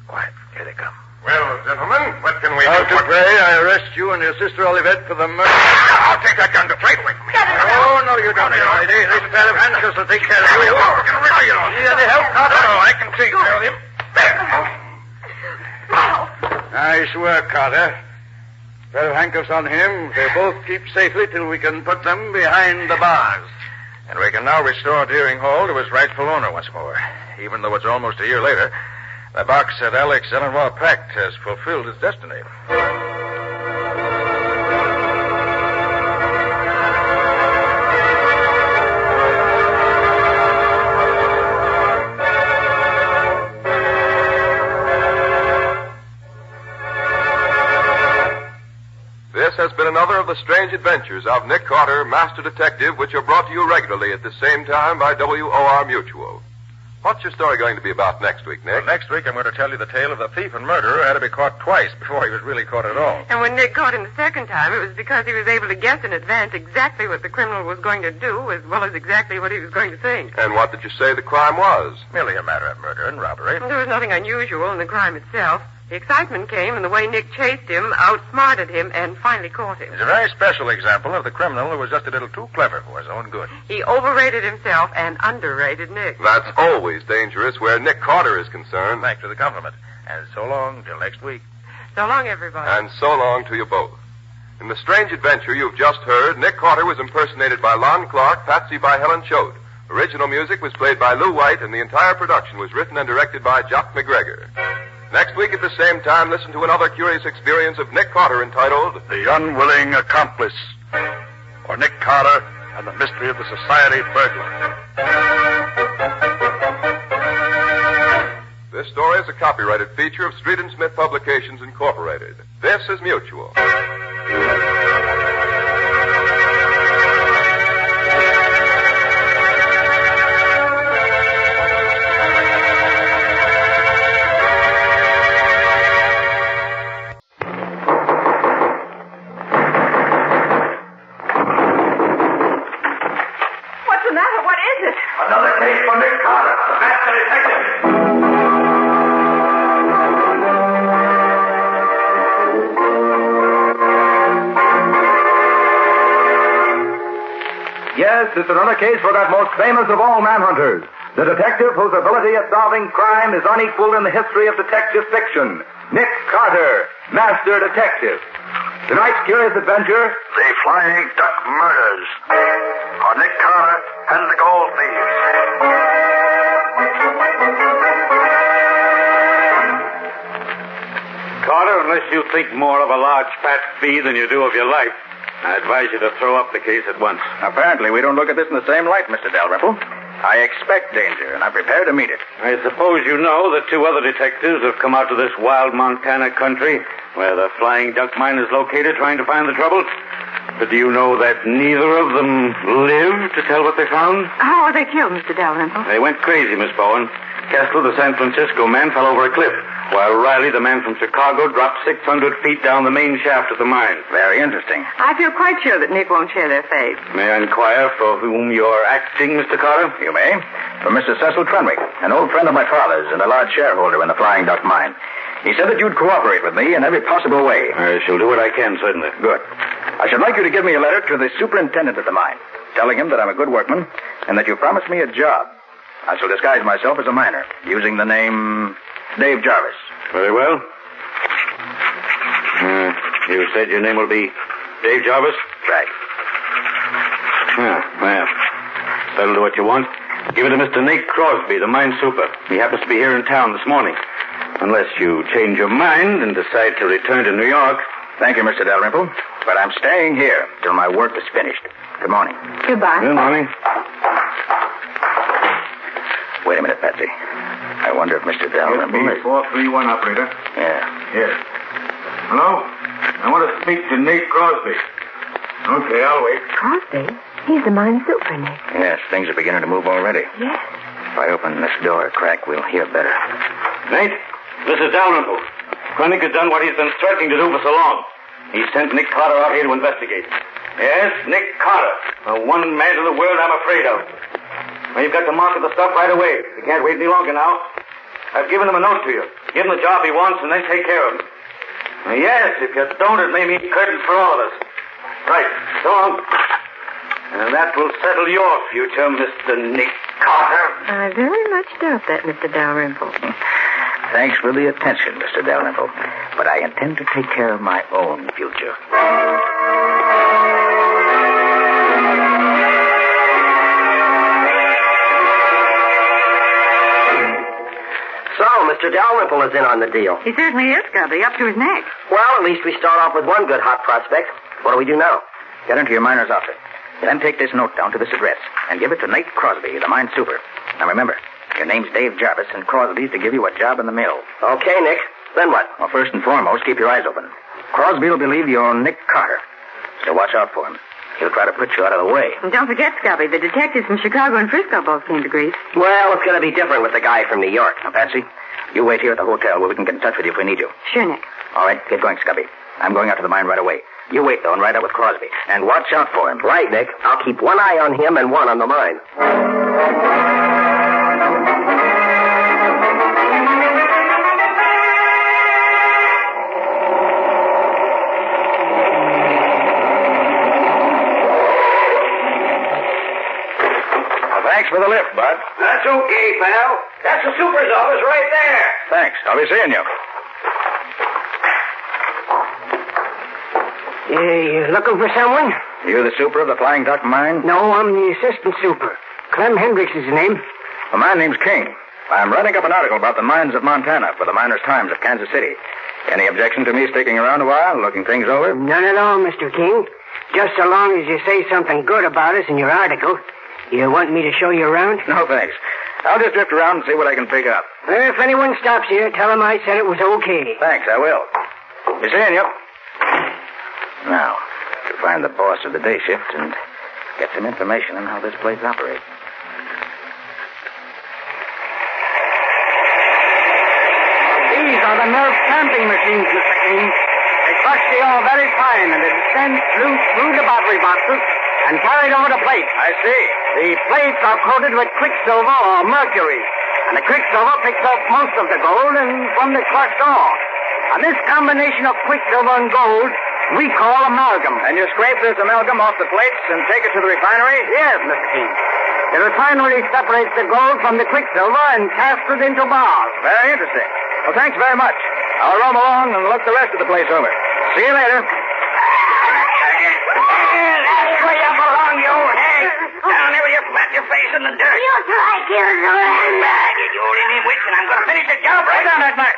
quiet. Here they come. Well, gentlemen, what can we Out do? to pray, I arrest you and your sister Olivette for the murder. I'll take that gun to fight with me. Oh, no, you don't, young lady. There's a pair of handcuffs will take care of you. Need any help, Carter? No, I can take care of him. Nice work, Carter. Pair of handcuffs on him. They'll both keep safely till we can put them behind the bars. And we can now restore Deering Hall to its rightful owner once more. Even though it's almost a year later, the box that Alex Ellenwell packed has fulfilled its destiny. This has been another of the strange adventures of Nick Carter, Master Detective, which are brought to you regularly at the same time by WOR Mutual. What's your story going to be about next week, Nick? Well, next week I'm going to tell you the tale of the thief and murderer who had to be caught twice before he was really caught at all. And when Nick caught him the second time, it was because he was able to guess in advance exactly what the criminal was going to do, as well as exactly what he was going to think. And what did you say the crime was? Merely a matter of murder and robbery. There was nothing unusual in the crime itself. The excitement came in the way Nick chased him, outsmarted him, and finally caught him. It's a very special example of the criminal who was just a little too clever for his own good. He overrated himself and underrated Nick. That's always dangerous where Nick Carter is concerned. Thanks for the compliment. And so long till next week. So long, everybody. And so long to you both. In the strange adventure you've just heard, Nick Carter was impersonated by Lon Clark, Patsy by Helen Choate. Original music was played by Lou White, and the entire production was written and directed by Jock McGregor. Next week at the same time, listen to another curious experience of Nick Carter entitled The Unwilling Accomplice, or Nick Carter and the Mystery of the Society Burglar. This story is a copyrighted feature of Street and Smith Publications, Incorporated. This is Mutual. Another case for Nick Carter, the Master Detective. Yes, it's another case for that most famous of all manhunters, the detective whose ability at solving crime is unequaled in the history of detective fiction, Nick Carter, Master Detective. Tonight's curious adventure, The Flying Duck Murders, or Nick Carter and the Gold Thieves. Carter, unless you think more of a large fat fee than you do of your life, I advise you to throw up the case at once. Apparently, we don't look at this in the same light, Mr. Dalrymple. I expect danger, and I'm prepared to meet it. I suppose you know that two other detectives have come out to this wild Montana country where the Flying Duck Mine is located trying to find the trouble. But do you know that neither of them lived to tell what they found? How were they killed, Mr. Dalrymple? They went crazy, Miss Bowen. Kessler, the San Francisco man, fell over a cliff. while Riley, the man from Chicago, dropped 600 feet down the main shaft of the mine. Very interesting. I feel quite sure that Nick won't share their fate. May I inquire for whom you're acting, Mr. Carter? You may. For Mr. Cecil Trenwick, an old friend of my father's and a large shareholder in the Flying Duck Mine. He said that you'd cooperate with me in every possible way. I shall do what I can, certainly. Good. I should like you to give me a letter to the superintendent at the mine, telling him that I'm a good workman and that you promised me a job. I shall disguise myself as a miner, using the name Dave Jarvis. Very well. You said your name will be Dave Jarvis? Right. Well, that'll do what you want. Give it to Mr. Nate Crosby, the mine super. He happens to be here in town this morning. Unless you change your mind and decide to return to New York. Thank you, Mr. Dalrymple. But I'm staying here till my work is finished. Good morning. Goodbye. Good morning. Wait a minute, Patsy. I wonder if Mr. Dalrymple is... 431, operator. Yeah. Yes. Hello? I want to speak to Nate Crosby. Okay, I'll wait. Crosby? He's the mine super, Nick. Yes, things are beginning to move already. Yes. If I open this door a crack, we'll hear better. Nate, this is Dalrymple. Krennic has done what he's been threatening to do for so long. He sent Nick Carter out here to investigate. Yes, Nick Carter. The one man in the world I'm afraid of. Well, you've got to market the stuff right away. You can't wait any longer now. I've given him a note to you. Give him the job he wants and then take care of him. Yes, if you don't, it may mean curtains for all of us. Right, so long. And that will settle your future, Mr. Nick Carter. I very much doubt that, Mr. Dalrymple. Thanks for the attention, Mr. Dalrymple. But I intend to take care of my own future. So, Mr. Dalrymple is in on the deal. He certainly is, Scubby, up to his neck. Well, at least we start off with one good hot prospect. What do we do now? Get into your miner's outfit. Then take this note down to this address and give it to Nate Crosby, the mine super. Now remember, your name's Dave Jarvis, and Crosby's to give you a job in the mill. Okay, Nick. Then what? Well, first and foremost, keep your eyes open. Crosby will believe you're Nick Carter, so watch out for him. He'll try to put you out of the way. And don't forget, Scubby, the detectives from Chicago and Frisco both came to Greece. Well, it's going to be different with the guy from New York. Now, Patsy, you wait here at the hotel where we can get in touch with you if we need you. Sure, Nick. All right, get going, Scubby. I'm going out to the mine right away. You wait, though, and ride out with Crosby. And watch out for him. Right, Nick. I'll keep one eye on him and one on the mine. Thanks for the lift, Bud. That's okay, pal. That's the super's office right there. Thanks. I'll be seeing you. You looking for someone? You the super of the Flying Duck Mine? No, I'm the assistant super. Clem Hendricks is his name. Well, my name's King. I'm writing up an article about the mines of Montana for the Miners' Times of Kansas City. Any objection to me sticking around a while, looking things over? None at all, Mr. King. Just so long as you say something good about us in your article. You want me to show you around? No, thanks. I'll just drift around and see what I can pick up. If anyone stops here, tell them I said it was okay. Thanks, I will. Be seeing you. Now, to find the boss of the day shift and get some information on how this place operates. These are the mill stamping machines, Mr. King. They crush the ore very fine, and it is sent through the battery boxes and carried over to plates. I see. The plates are coated with quicksilver or mercury, and the quicksilver picks up most of the gold from the crushed ore. And this combination of quicksilver and gold we call amalgam. And you scrape this amalgam off the plates and take it to the refinery? Yes, Mr. King. The refinery separates the gold from the quicksilver and casts it into bars. Very interesting. Well, thanks very much. I'll roam along and look the rest of the place over. See you later. That's where you belong, you old hag. Down there where you flat your face in the dirt. You try to You old Indian witch, and I'm going to finish the job right down that knife.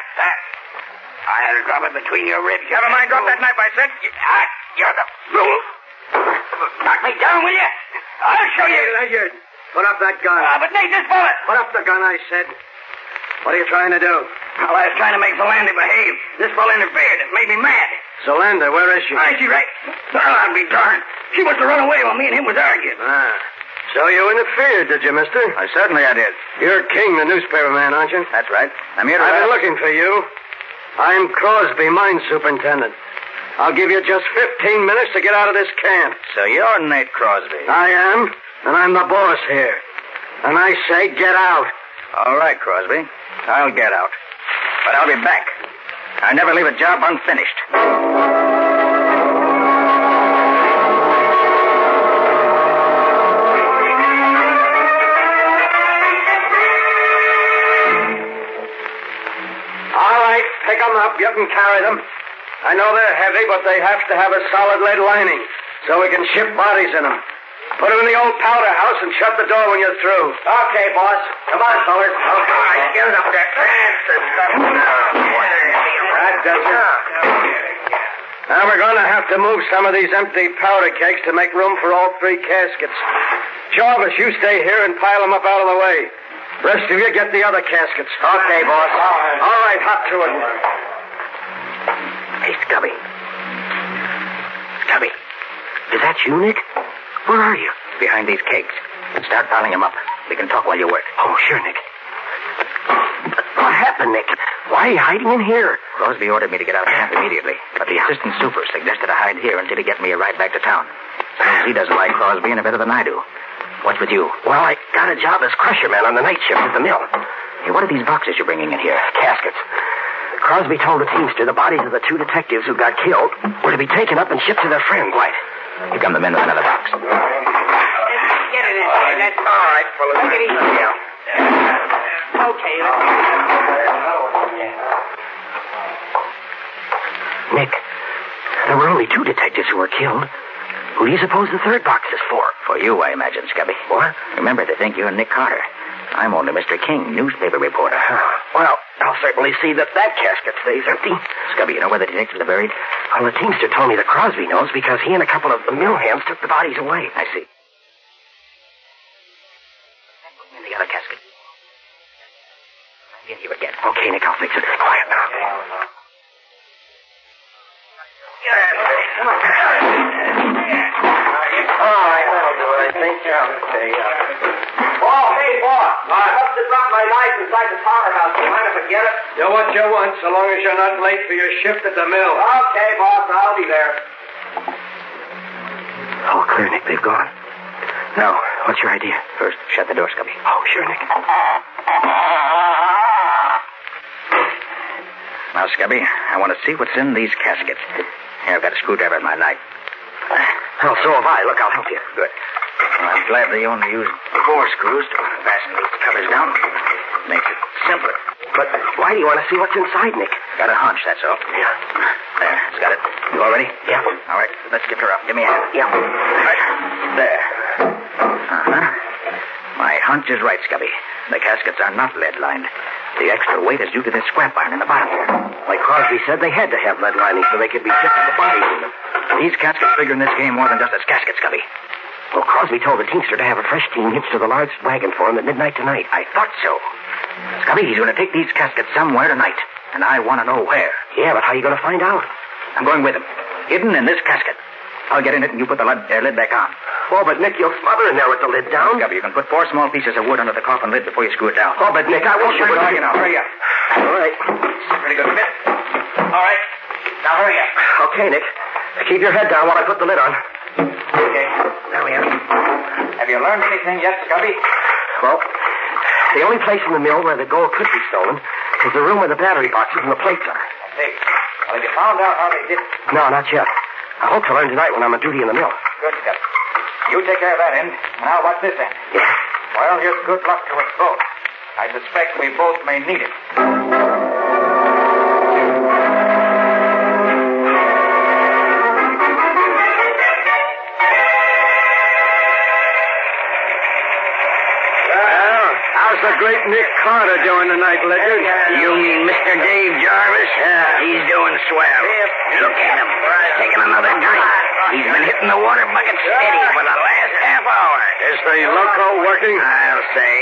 I'll drop it between your ribs. Never mind, drop that knife, I said. You're the fool. Knock me down, will you? I'll show you. Ledyard, put up that gun. But Nate, this bullet. Put up the gun, I said. What are you trying to do? Well, I was trying to make Zolander behave. This fellow interfered. It made me mad. Zolander, where is she? She's right. I'll be darned. She must have run away while me and him was arguing. So you interfered, did you, mister? Certainly I did. You're King, the newspaper man, aren't you? That's right. I'm here to... I've been looking for you. I'm Crosby, mine superintendent. I'll give you just 15 minutes to get out of this camp. So you're Nate Crosby. I am, and I'm the boss here. And I say get out. All right, Crosby. I'll get out. But I'll be back. I never leave a job unfinished. All right, pick them up. You can carry them. I know they're heavy, but they have to have a solid lead lining so we can ship bodies in them. Put them in the old powder house and shut the door when you're through. Okay, boss. Come on, fellas. Okay. All right, get it up there. That does it. Now we're going to have to move some of these empty powder kegs to make room for all 3 caskets. Jarvis, you stay here and pile them up out of the way. Rest of you get the other caskets. Okay, boss. All right, hop to it. Hey, Scubby. Scubby, is that you, Nick? Where are you? Behind these kegs. Start piling them up. We can talk while you work. Oh, sure, Nick. What happened, Nick? Why are you hiding in here? Crosby ordered me to get out of camp immediately, but the assistant super suggested I hide here until he gets me a ride back to town. He doesn't like Crosby any better than I do. What's with you? Well, I got a job as crusherman on the night shift at the mill. Hey, what are these boxes you're bringing in here? Caskets. Crosby told the teamster the bodies of the 2 detectives who got killed were to be taken up and shipped to their friends. Right. Here come the men with another box. Get it in there. That's all right, fellas. Take it easy. Okay. Nick, there were only 2 detectives who were killed. Who do you suppose the 3rd box is for? For you, I imagine, Scubby. What? Remember, they think you're Nick Carter. I'm only Mr. King, newspaper reporter. Well, I'll certainly see that casket stays empty. Scubby, you know where the detectives are buried? Well, the teamster told me that Crosby knows because he and a couple of the mill hands took the bodies away. I see. In the other casket. In here again. Okay, Nick, I'll fix it. Quiet now. All right, that'll do it, I think. Okay. Oh, hey, boss. I must have dropped my knife inside the power house. Do you mind if I get it? Do what you want, so long as you're not late for your shift at the mill. Okay, boss. I'll be there. Oh, clear, Nick. They've gone. Now, what's your idea? First, shut the door, Scubby. Oh, sure, Nick. Now, Scubby, I want to see what's in these caskets. Here, I've got a screwdriver and my knife. Oh, so have I. Look, I'll help you. Good. Well, I'm glad they only use 4 screws to fasten these covers down. Makes it simpler. But why do you want to see what's inside, Nick? Got a hunch, that's all. Yeah. There, it's got it. You all ready? Yeah. All right, let's get her up. Give me a hand. Yeah. Right. There. Uh-huh. My hunch is right, Scubby. The caskets are not lead-lined. The extra weight is due to this scrap iron in the bottom. Like Crosby said, they had to have lead linings so they could be shipped to the bodies in them. These caskets figure in this game more than just as caskets, Scubby. Well, Crosby told the teamster to have a fresh team hitched to the large wagon for him at midnight tonight. I thought so. Scubby, he's going to take these caskets somewhere tonight, and I want to know where. Yeah, but how are you going to find out? I'm going with him. Hidden in this casket. I'll get in it and you put the lid back on. Oh, but Nick, you'll smother in there with the lid down. Scubby, you can put 4 small pieces of wood under the coffin lid before you screw it down. Oh, but Nick, I won't shoot you now. Hurry up. All right. Pretty good fit. All right. Now hurry up. Okay, Nick. Keep your head down while I put the lid on. Okay. There we are. Have you learned anything yet, Scubby? Well, the only place in the mill where the gold could be stolen is the room where the battery boxes and the plates are. I see. Well, have you found out how they did it? No, not yet. I hope to learn tonight when I'm on duty in the mill. Good, Scubby. You take care of that end, and I'll watch this end. Yeah. Well, here's good luck to us both. I suspect we both may need it. How's the great Nick Carter doing tonight, Ledyard? You mean Mr. Dave Jarvis? Yeah. He's doing swell. Look at him. Taking another drink. He's been hitting the water bucket steady for the last half hour. Is the loco working? I'll say.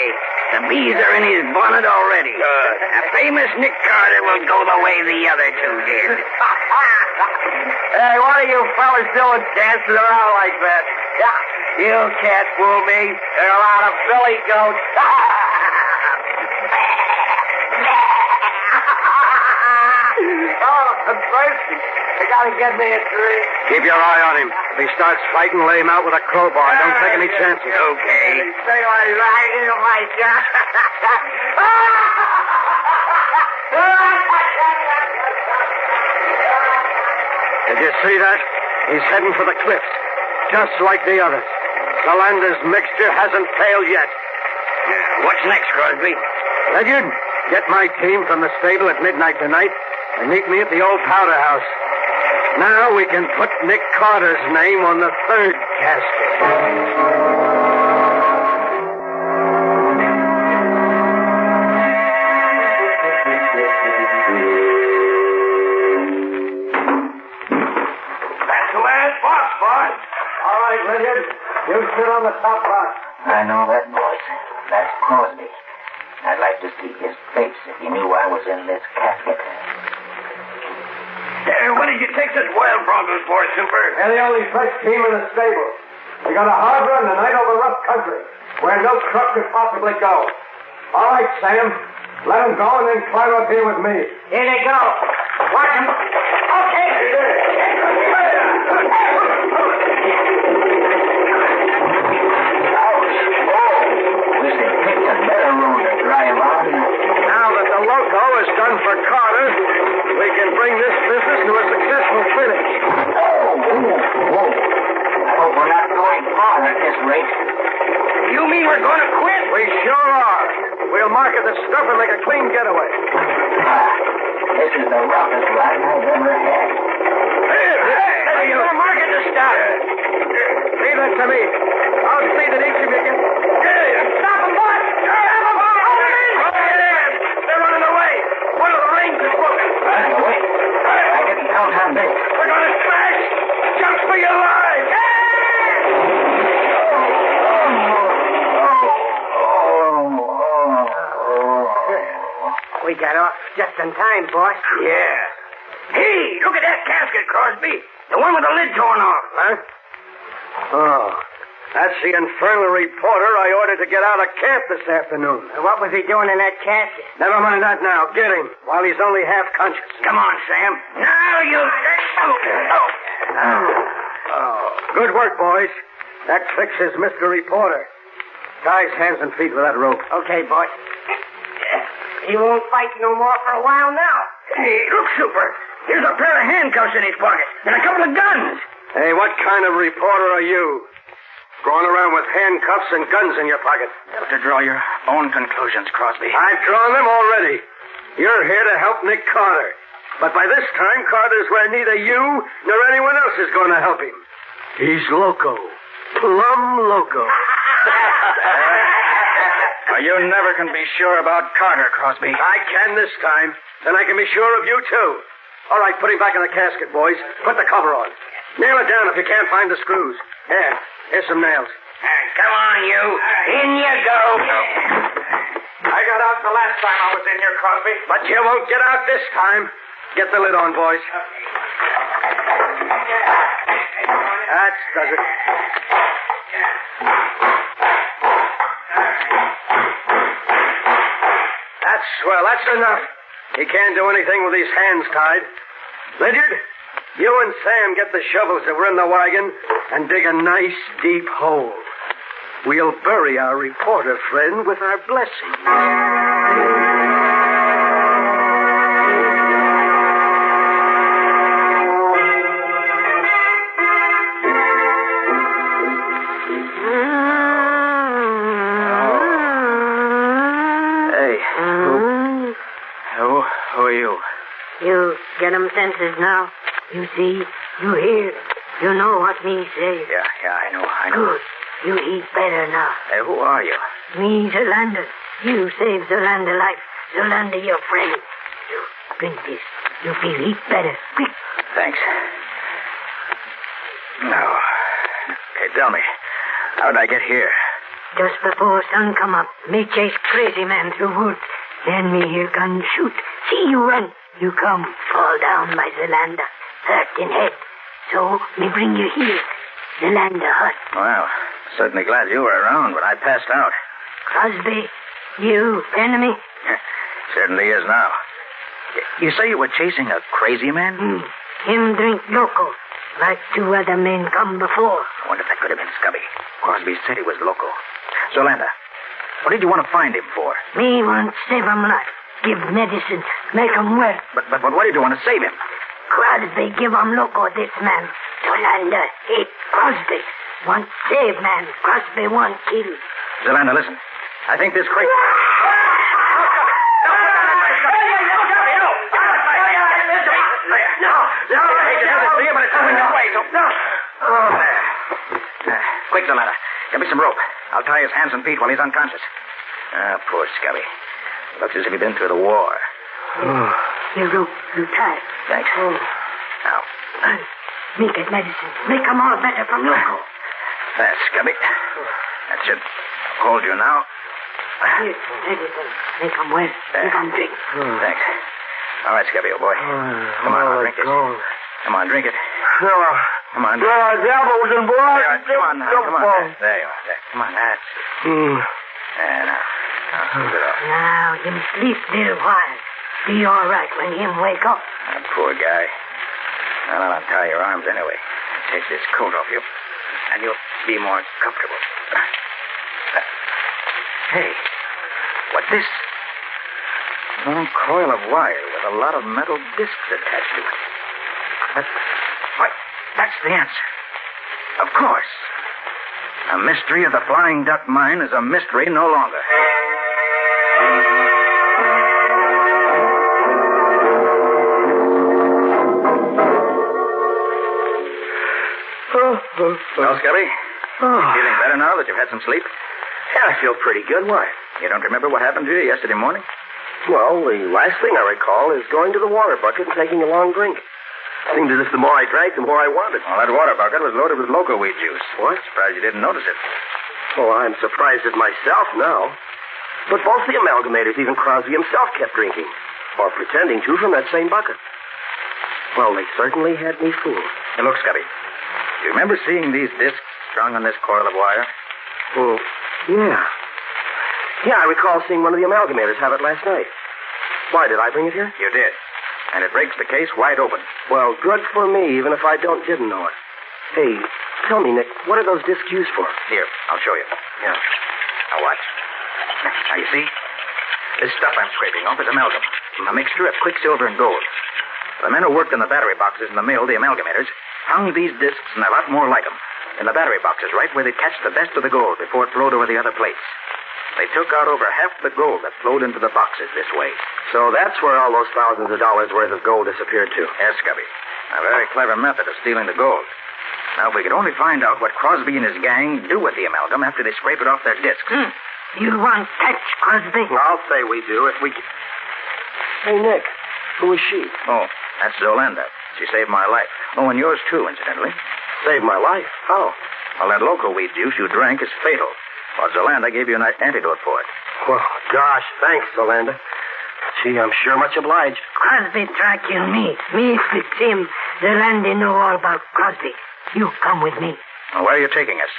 The bees are in his bonnet already. Good. A famous Nick Carter will go the way the other 2 did. Hey, what are you fellas doing dancing around like that? You can't fool me. There are a lot of billy goats. Oh, I'm thirsty. You gotta get me a drink. Keep your eye on him. If he starts fighting, lay him out with a crowbar. Don't take any chances. Okay. Say what right in my God. Did you see that? He's heading for the cliffs, just like the others. Solander's mixture hasn't failed yet. What's next, Crosby? Ledyard, get my team from the stable at midnight tonight and meet me at the old powder house. Now we can put Nick Carter's name on the third casket. Ledyard, you sit on the top box. I know that voice. That's Crosby. I'd like to see his face if he knew I was in this casket. What did you take such wild broncos for, Super? They're the only fresh team in the stable. We got a hard run tonight over rough country, where no truck could possibly go. All right, Sam. Let them go and then climb up here with me. Here they go. Watch them. Okay. Now that the loco is done for Carter, we can bring this business to a successful finish. I hope we're not going far at this rate. You mean we're going to quit? We sure are. We'll market the stuff and make a clean getaway. This is the roughest ride I've ever had. Hey, you're going to market the stuff. Leave that to me. I'll see that each of you gets... Stop them, boys! Stop them! Hold them in! They're running away. One of the reins is broken. Running away? I didn't count on this. We're going to smash! Jump for your lives! We got off just in time, boss. Yeah. Hey, look at that casket, Crosby. The one with the lid torn off. Huh? Oh, that's the infernal reporter I ordered to get out of camp this afternoon. What was he doing in that casket? Never mind that now. Get him while he's only half conscious. Come on, Sam. Now you... Oh, good work, boys. That fixes Mr. Reporter. Tie his hands and feet with that rope. Okay, boss. He won't fight no more for a while now. Hey, look, Super. Here's a pair of handcuffs in his pocket and a couple of guns. Hey, what kind of reporter are you? Going around with handcuffs and guns in your pocket. You have to draw your own conclusions, Crosby. I've drawn them already. You're here to help Nick Carter. But by this time, Carter's where neither you nor anyone else is going to help him. He's loco. Plumb loco. You never can be sure about Carter, Crosby. I can this time. And I can be sure of you, too. All right, put him back in the casket, boys. Put the cover on. Nail it down if you can't find the screws. Here's some nails. Come on, you. In you go. I got out the last time I was in here, Crosby. But you won't get out this time. Get the lid on, boys. That does it. That's swell. That's enough. He can't do anything with his hands tied. Ledyard, you and Sam get the shovels that were in the wagon and dig a nice, deep hole. We'll bury our reporter friend with our blessing. Who are you? You get 'em senses now. You see, you hear, you know what me say. Yeah, I know. Good. You eat better now. Hey, who are you? Me, Zolander. You save Zolander life. Zolander, your friend. You drink this. You feel eat better. Quick. Thanks. Now, okay, tell me, how'd I get here? Just before sun come up, me chase crazy man through woods. Then me hear gun shoot. See you run. You come, fall down by Zolander, hurt in head. So me bring you here. Zalanda hut. Well, certainly glad you were around, but I passed out. Crosby, you enemy? Certainly is now. You say you were chasing a crazy man? Him drink loco, like 2 other men come before. I wonder if that could have been Scubby. Crosby said he was loco. Zolanda, what did you want to find him for? Me want save him life. Give medicine, make him well. But what did you want to save him? Crosby give him loco, this man. Zolanda hate Crosby. Want save man. Crosby want kill. Zolanda, listen. I think this crazy... No, I hate to do this to you, but it's coming your way, so... No. Quick, Zolanda. Get me some rope. I'll tie his hands and feet while he's unconscious. Poor Scubby. Looks as if he'd been through the war. Your rope, you tie. Thanks. Now. Me get medicine. Make them all better from loco. That's Scubby. That's it. I'll hold you now. Here, medicine. Make them well. Give them drink. Thanks. All right, Scubby, old boy. Come on, drink this. Come on, drink it. Come on. Devils and blood. Come on. There you are. There. Come on, that's... There, now. Keep it off. Now, him sleep little while. Be all right when him wake up. Poor guy. Well, I'll untie your arms anyway. Take this coat off you, and you'll be more comfortable. Hey, what's this? A long coil of wire with a lot of metal discs attached to it. That's the answer. Of course. The mystery of the Flying Duck Mine is a mystery no longer. Well, Scubby, feeling better now that you've had some sleep? Yeah, I feel pretty good. Why? You don't remember what happened to you yesterday morning? Well, the last thing I recall is going to the water bucket and taking a long drink. Seemed as if the more I drank, the more I wanted. Well, that water bucket was loaded with loco weed juice. What? Surprised you didn't notice it. Oh, I'm surprised at myself now. But both the amalgamators, even Crosby himself, kept drinking. Or pretending to from that same bucket. Well, they certainly had me fooled. Hey, look, Scubby. Do you remember seeing these discs strung on this coil of wire? Oh, yeah. Yeah, I recall seeing one of the amalgamators have it last night. Why, did I bring it here? You did. And it breaks the case wide open. Well, good for me, even if I didn't know it. Hey, tell me, Nick, what are those discs used for? Here, I'll show you. Yeah. Now watch. Now you see? This stuff I'm scraping off is amalgam. A mixture of quicksilver and gold. The men who worked in the battery boxes in the mill, the amalgamators, hung these discs and a lot more like them in the battery boxes, right where they catch the best of the gold before it flowed over the other plates. They took out over half the gold that flowed into the boxes this way. So that's where all those thousands of dollars worth of gold disappeared to. Yes, Scubby. A very clever method of stealing the gold. Now, if we could only find out what Crosby and his gang do with the amalgam after they scrape it off their discs. You want catch Crosby? I'll say we do if we can. Hey, Nick, who is she? Oh, that's Zolanda. She saved my life. Oh, and yours too, incidentally. Saved my life? How? Well, that loco weed juice you drank is fatal. Well, Zolanda gave you an antidote for it. Well, gosh, thanks, Zolanda. Gee, I'm sure much obliged. Crosby try kill me. Me fix him. Zolanda know all about Crosby. You come with me. Well, where are you taking us?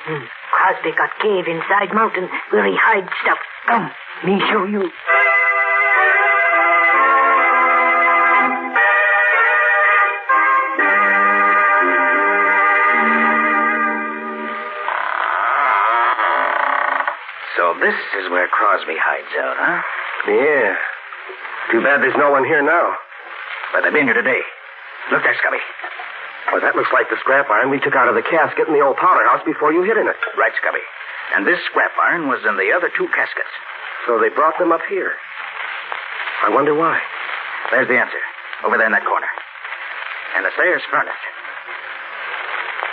Crosby got cave inside mountain where he hide stuff. Come, me show you. So this is where Crosby hides out, huh? Yeah. Too bad there's no one here now. But they've been here today. Look there, Scubby. Well, that looks like the scrap iron we took out of the casket in the old powder house before you hid in it. Right, Scubby. And this scrap iron was in the other 2 caskets. So they brought them up here. I wonder why. There's the answer. Over there in that corner. And the stairs furnished.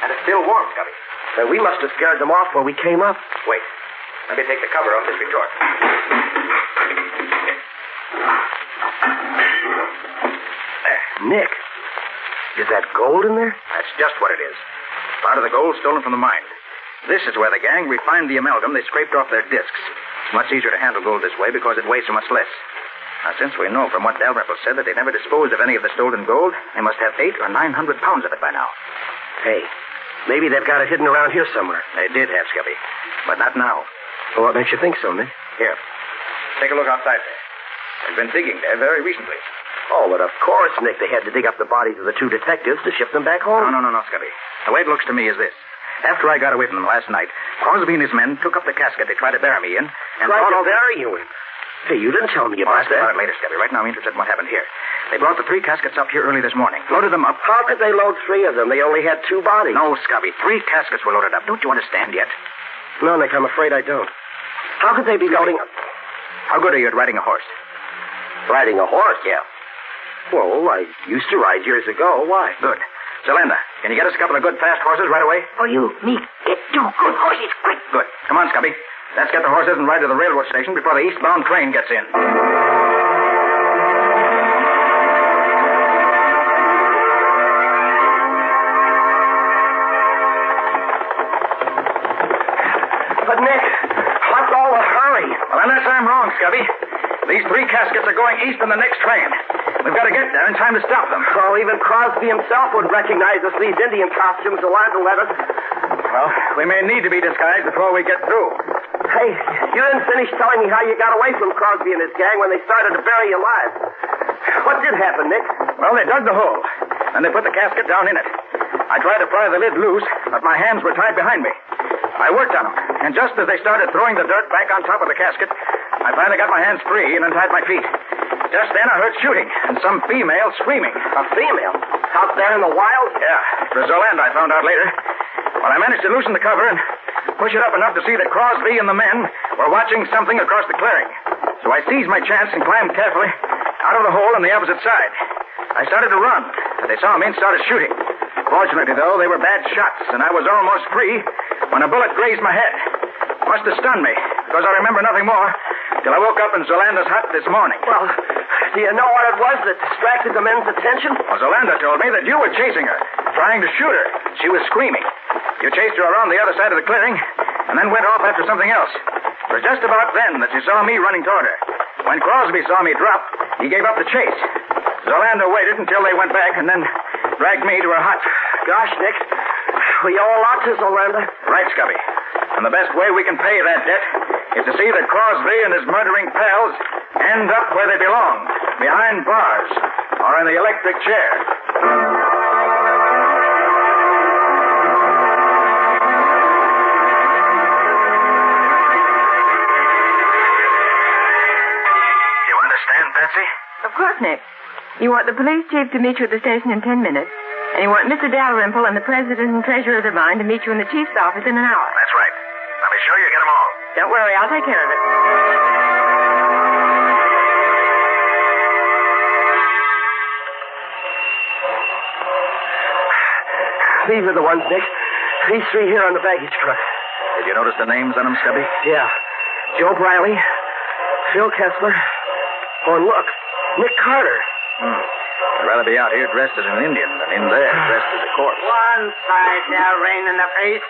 And it's still warm, Scubby. Then we must have scared them off when we came up. Wait. Let me take the cover off this retort. There. Nick, is that gold in there? That's just what it is. Part of the gold stolen from the mine. This is where the gang refined the amalgam they scraped off their discs. It's much easier to handle gold this way because it weighs so much less. Now, since we know from what Dalrymple said that they never disposed of any of the stolen gold, they must have 800 or 900 pounds of it by now. Hey, Maybe they've got it hidden around here somewhere. They did have, Scubby. But not now. Well, what makes you think so, Nick? Here. Take a look outside there. They've been digging there very recently. Oh, but of course, Nick, they had to dig up the bodies of the two detectives to ship them back home. No, Scubby. The way it looks to me is this. After I got away from them last night, Crosby and his men took up the casket they tried to bury me in and Tried brought to all bury you in? Hey, you didn't tell me about I'll ask you that. about it later, Scubby. Right now I'm interested in what happened here. They brought the 3 caskets up here early this morning, loaded them up. How could they load 3 of them? They only had 2 bodies. No, Scubby. 3 caskets were loaded up. Don't you understand yet? No, Nick, I'm afraid I don't. How could they be loading up? How good are you at riding a horse? Riding a horse? Yeah. Well, I used to ride years ago. Why? Good. Zalanda, can you get us a couple of good fast horses right away? Oh, me. Get 2 good horses, quick. Good. Come on, Scubby. Let's get the horses and ride to the railroad station before the eastbound train gets in. But, Nick, what's all the hurry? Well, unless I'm wrong, Scubby. These 3 caskets are going east in the next train. We've got to get there in time to stop them. Oh, even Crosby himself would recognize us these Indian costumes Zalanda let us. Well, we may need to be disguised before we get through. Hey, you didn't finish telling me how you got away from Crosby and his gang when they started to bury you alive. What did happen, Nick? Well, they dug the hole, and they put the casket down in it. I tried to pry the lid loose, but my hands were tied behind me. I worked on them, and just as they started throwing the dirt back on top of the casket, I finally got my hands free and untied my feet. Just then I heard shooting and some female screaming. A female? Out there in the wild? Yeah, it was Zalanda, I found out later. Well, I managed to loosen the cover and push it up enough to see that Crosby and the men were watching something across the clearing. So I seized my chance and climbed carefully out of the hole on the opposite side. I started to run, but they saw me and started shooting. Fortunately, though, they were bad shots, and I was almost free when a bullet grazed my head. Must have stunned me, because I remember nothing more till I woke up in Zolanda's hut this morning. Well, do you know what it was that distracted the men's attention? Well, Zalanda told me that you were chasing her, trying to shoot her. She was screaming. You chased her around the other side of the clearing, and then went off after something else. It was just about then that you saw me running toward her. When Crosby saw me drop, he gave up the chase. Zalanda waited until they went back and then dragged me to her hut. Gosh, Nick, we owe a lot to Zalanda. Right, Scubby. And the best way we can pay that debt is to see that Crosby and his murdering pals end up where they belong, behind bars or in the electric chair. You understand, Patsy? Of course, Nick. You want the police chief to meet you at the station in 10 minutes. And you want Mr. Dalrymple and the president and treasurer of the mine to meet you in the chief's office in an hour. That's right. Now be sure you get them all. Don't worry, I'll take care of it. These are the ones, Nick. These 3 here on the baggage truck. Did you notice the names on them, Scubby? Yeah. Joe Briley, Phil Kessler. Oh, and look, Nick Carter. I'd rather be out here dressed as an Indian than in there dressed as a corpse. One side now, rain in the face.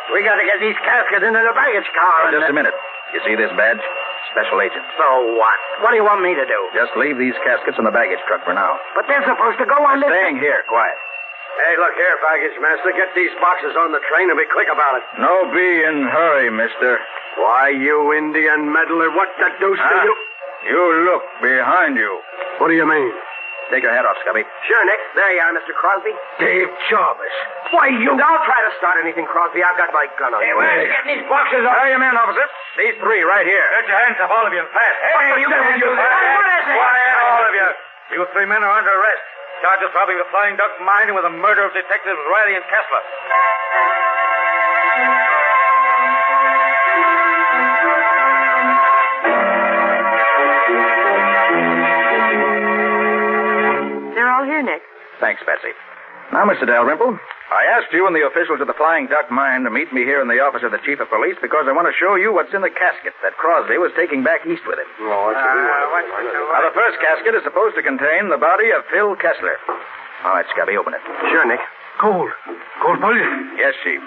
We got to get these caskets into the baggage car. Just a minute. You see this badge? Special agent. So what? What do you want me to do? Just leave these caskets in the baggage truck for now. But they're supposed to go on this... Staying here, quiet. Hey, look here, baggage master. Get these boxes on the train and be quick about it. No be in hurry, mister. Why, you Indian meddler, what the deuce do you... You look behind you. What do you mean? Take your hat off, Scubby. Sure, Nick. There you are, Mr. Crosby. Dave Jarvis. Why, you... Don't try to start anything, Crosby. I've got my gun on you. Hey, where's getting these boxes off? Hurry your men, officer. These 3 right here. Get your hands up, all of you, fast. Hey, you What is it? Quiet, all of you. You 3 men are under arrest. Charged with robbing the Flying Duck mine and with the murder of Detectives Riley and Kessler. They're all here, Nick. Thanks, Patsy. Now, Mr. Dalrymple, I asked you and the officials of the Flying Duck mine to meet me here in the office of the chief of police because I want to show you what's in the casket that Crosby was taking back east with him. Oh, Now, the first casket is supposed to contain the body of Phil Kessler. All right, Scubby, open it. Sure, Nick. Gold. Gold bullion. Yes, Chief.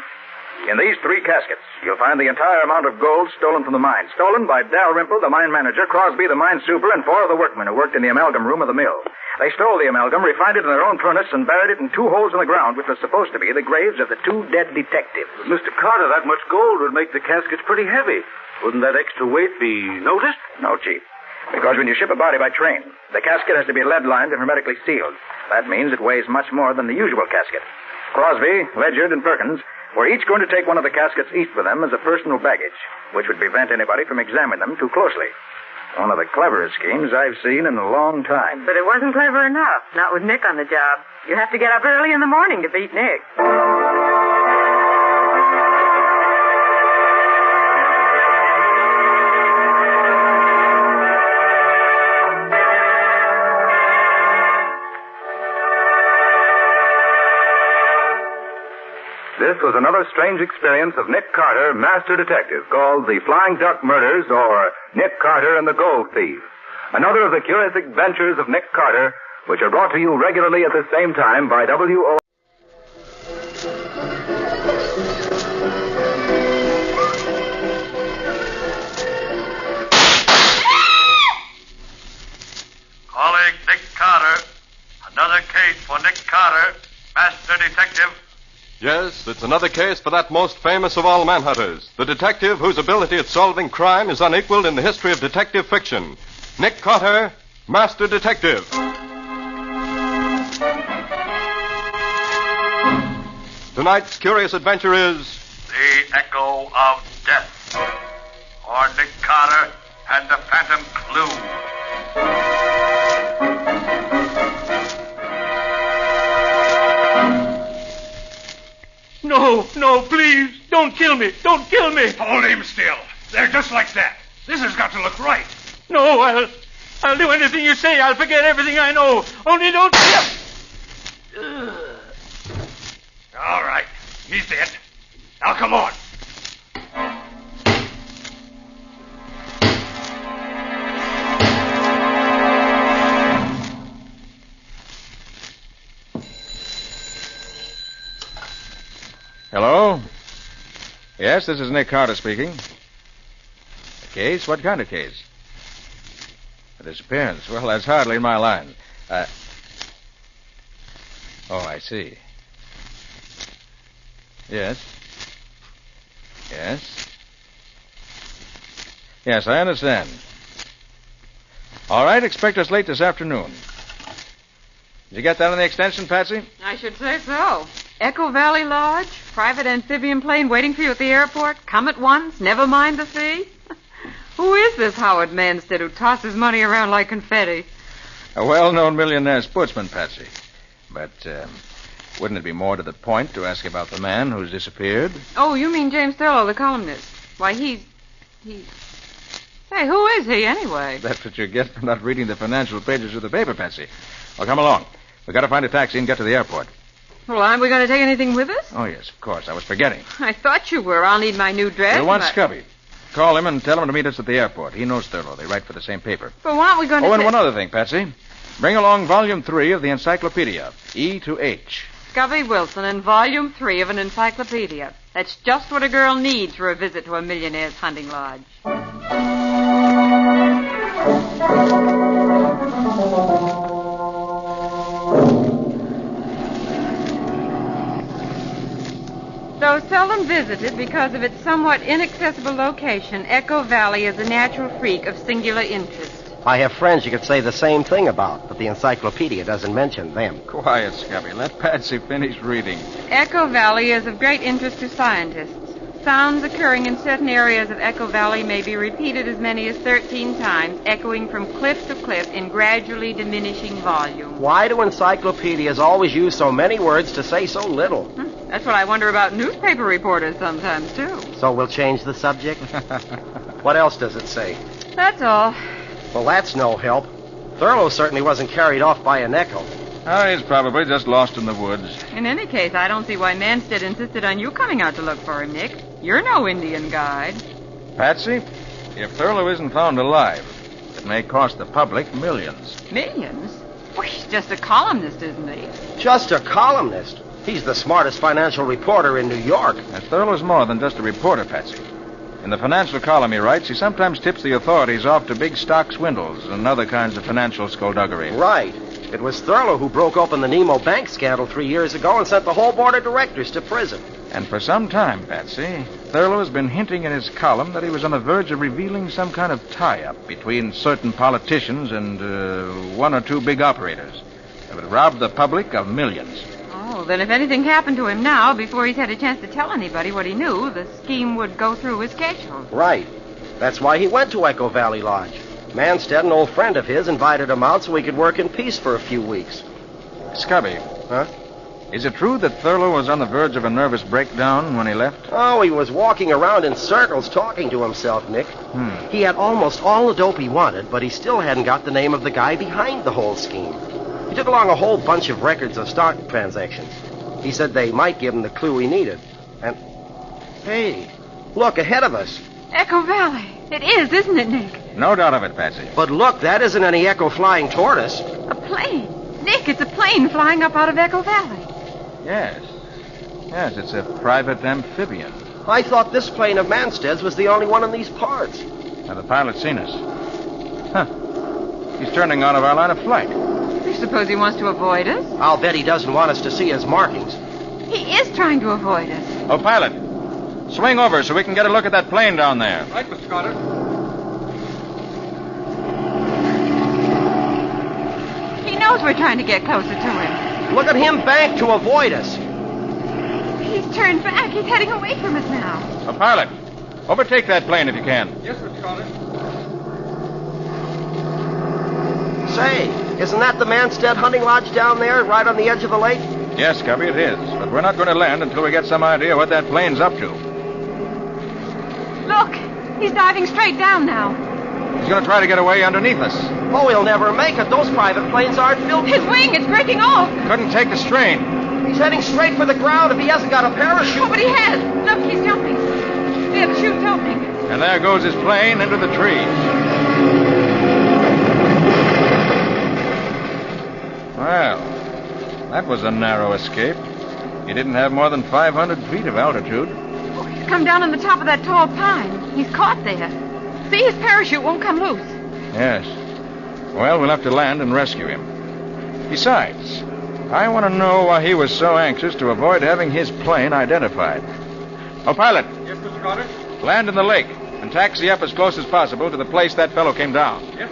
In these 3 caskets, you'll find the entire amount of gold stolen from the mine. Stolen by Dalrymple, the mine manager, Crosby, the mine super, and 4 of the workmen who worked in the amalgam room of the mill. They stole the amalgam, refined it in their own furnace, and buried it in 2 holes in the ground, which were supposed to be the graves of the 2 dead detectives. Mr. Carter, that much gold would make the caskets pretty heavy. Wouldn't that extra weight be noticed? No, Chief. Because when you ship a body by train, the casket has to be lead-lined and hermetically sealed. That means it weighs much more than the usual casket. Crosby, Ledyard, and Perkins were each going to take one of the caskets east with them as a personal baggage, which would prevent anybody from examining them too closely. One of the cleverest schemes I've seen in a long time. But it wasn't clever enough, not with Nick on the job. You have to get up early in the morning to beat Nick. This was another strange experience of Nick Carter, Master Detective, called The Flying Duck Murders or Nick Carter and the Gold Thief. Another of the curious adventures of Nick Carter, which are brought to you regularly at the same time by W.O. Calling Nick Carter. Another case for Nick Carter, Master Detective. Yes, it's another case for that most famous of all manhunters, the detective whose ability at solving crime is unequaled in the history of detective fiction. Nick Carter, Master Detective. Tonight's curious adventure is The Echo of Death. Or Nick Carter and the Phantom Clue. No, please, don't kill me. Don't kill me. Hold him still. They're just like that. This has got to look right. No, I'll do anything you say. I'll forget everything I know. Only don't... All right. He's dead. Now, come on. Hello? Yes, this is Nick Carter speaking. A case? What kind of case? A disappearance. Well, that's hardly in my line. Oh, I see. Yes. Yes, I understand. All right, expect us late this afternoon. Did you get that on the extension, Patsy? I should say so. Echo Valley Lodge, private amphibian plane waiting for you at the airport. Come at once, never mind the fee. Who is this Howard Manstead who tosses money around like confetti? A well-known millionaire sportsman, Patsy. But wouldn't it be more to the point to ask about the man who's disappeared? Oh, you mean James Thurlow, the columnist. Why, he... Say, who is he, anyway? That's what you get for not reading the financial pages of the paper, Patsy. Well, come along. We've got to find a taxi and get to the airport. Well, aren't we going to take anything with us? Oh, yes, of course. I was forgetting. I thought you were. I'll need my new dress. You want Scubby. Call him and tell him to meet us at the airport. He knows Thurlow. They write for the same paper. But why aren't we going to... Oh, and one other thing, Patsy. Bring along Volume 3 of the Encyclopedia, E to H. Scubby Wilson and Volume 3 of an encyclopedia. That's just what a girl needs for a visit to a millionaire's hunting lodge. Though seldom visited because of its somewhat inaccessible location, Echo Valley is a natural freak of singular interest. I have friends you could say the same thing about, but the encyclopedia doesn't mention them. Quiet, Scubby. Let Patsy finish reading. Echo Valley is of great interest to scientists. Sounds occurring in certain areas of Echo Valley may be repeated as many as 13 times, echoing from cliff to cliff in gradually diminishing volume. Why do encyclopedias always use so many words to say so little? That's what I wonder about newspaper reporters sometimes, too. So we'll change the subject? What else does it say? That's all. Well, that's no help. Thurlow certainly wasn't carried off by an echo. Oh, he's probably just lost in the woods. In any case, I don't see why Manstead insisted on you coming out to look for him, Nick. You're no Indian guide. Patsy, if Thurlow isn't found alive, it may cost the public millions. Millions? Well, he's just a columnist, isn't he? Just a columnist? He's the smartest financial reporter in New York. And Thurlow's more than just a reporter, Patsy. In the financial column he writes, he sometimes tips the authorities off to big stock swindles and other kinds of financial skullduggery. Right. It was Thurlow who broke open the Nemo Bank scandal 3 years ago and sent the whole board of directors to prison. And for some time, Patsy, Thurlow has been hinting in his column that he was on the verge of revealing some kind of tie-up between certain politicians and one or two big operators that would rob the public of millions. Oh, then if anything happened to him now, before he's had a chance to tell anybody what he knew, the scheme would go through his schedule. Right. That's why he went to Echo Valley Lodge. Manstead, an old friend of his, invited him out so he could work in peace for a few weeks. Scubby. Huh? Is it true that Thurlow was on the verge of a nervous breakdown when he left? Oh, he was walking around in circles talking to himself, Nick. He had almost all the dope he wanted, but he still hadn't got the name of the guy behind the whole scheme. He took along a whole bunch of records of stock transactions. He said they might give him the clue he needed. And, hey, look, ahead of us. Echo Valley. It is, isn't it, Nick? No doubt of it, Patsy. But look, that isn't any Echo flying toward us. A plane. Nick, it's a plane flying up out of Echo Valley. Yes. Yes, it's a private amphibian. I thought this plane of Manstead's was the only one in these parts. Now, the pilot's seen us. Huh. He's turning out of our line of flight. You suppose he wants to avoid us? I'll bet he doesn't want us to see his markings. He is trying to avoid us. Oh, pilot. Swing over so we can get a look at that plane down there. Right, Mr. Carter. He knows we're trying to get closer to him. Look at him bank to avoid us. He's turned back. He's heading away from us now. Oh, pilot. Overtake that plane if you can. Yes, Mr. Carter. Say, isn't that the Manstead hunting lodge down there, right on the edge of the lake? Yes, Cubby, it is. But we're not going to land until we get some idea what that plane's up to. Look, he's diving straight down now. He's going to try to get away underneath us. Oh, he'll never make it. Those private planes aren't built. His wing, it's breaking off. Couldn't take the strain. He's heading straight for the ground if he hasn't got a parachute. Oh, but he has. Look, he's jumping. There, the chute's opening. And there goes his plane into the trees. Well, that was a narrow escape. He didn't have more than 500 feet of altitude. Oh, he's come down on the top of that tall pine. He's caught there. See, his parachute won't come loose. Yes. Well, we'll have to land and rescue him. Besides, I want to know why he was so anxious to avoid having his plane identified. Oh, pilot. Yes, Mr. Carter? Land in the lake and taxi up as close as possible to the place that fellow came down. Yes.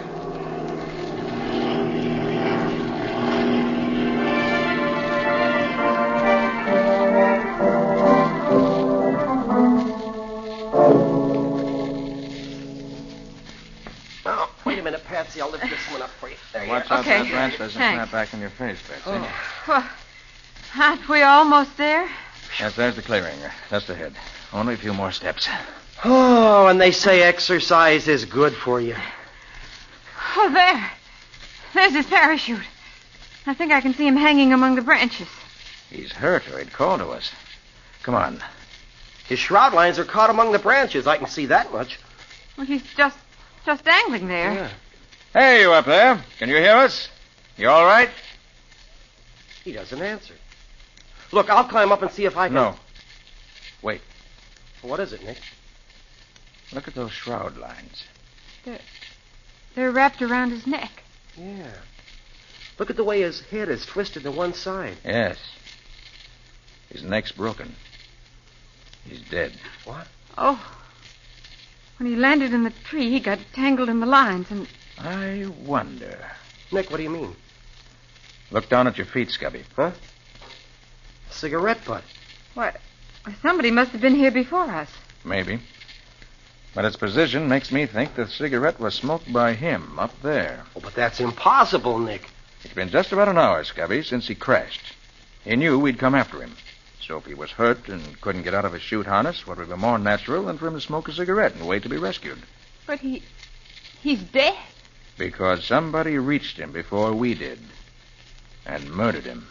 Patsy, I'll lift this one up for you. There you Watch are. out that branch doesn't Thanks. snap back in your face, Patsy. Oh. Well, aren't we almost there? Yes, there's the clearing. Just ahead. Only a few more steps. Oh, and they say exercise is good for you. Oh, there. There's his parachute. I think I can see him hanging among the branches. He's hurt or he'd call to us. Come on. His shroud lines are caught among the branches. I can see that much. Well, he's just dangling there. Yeah. Hey, you up there. Can you hear us? You all right? He doesn't answer. Look, I'll climb up and see if I can... No. Wait. What is it, Nick? Look at those shroud lines. They're wrapped around his neck. Yeah. Look at the way his head is twisted to one side. Yes. His neck's broken. He's dead. What? Oh. When he landed in the tree, he got tangled in the lines and... I wonder. Nick, what do you mean? Look down at your feet, Scubby. Huh? Cigarette butt. What? Somebody must have been here before us. Maybe. But its position makes me think the cigarette was smoked by him up there. Oh, but that's impossible, Nick. It's been just about an hour, Scubby, since he crashed. He knew we'd come after him. So if he was hurt and couldn't get out of his chute harness, what would be more natural than for him to smoke a cigarette and wait to be rescued? But he's dead. Because somebody reached him before we did. And murdered him.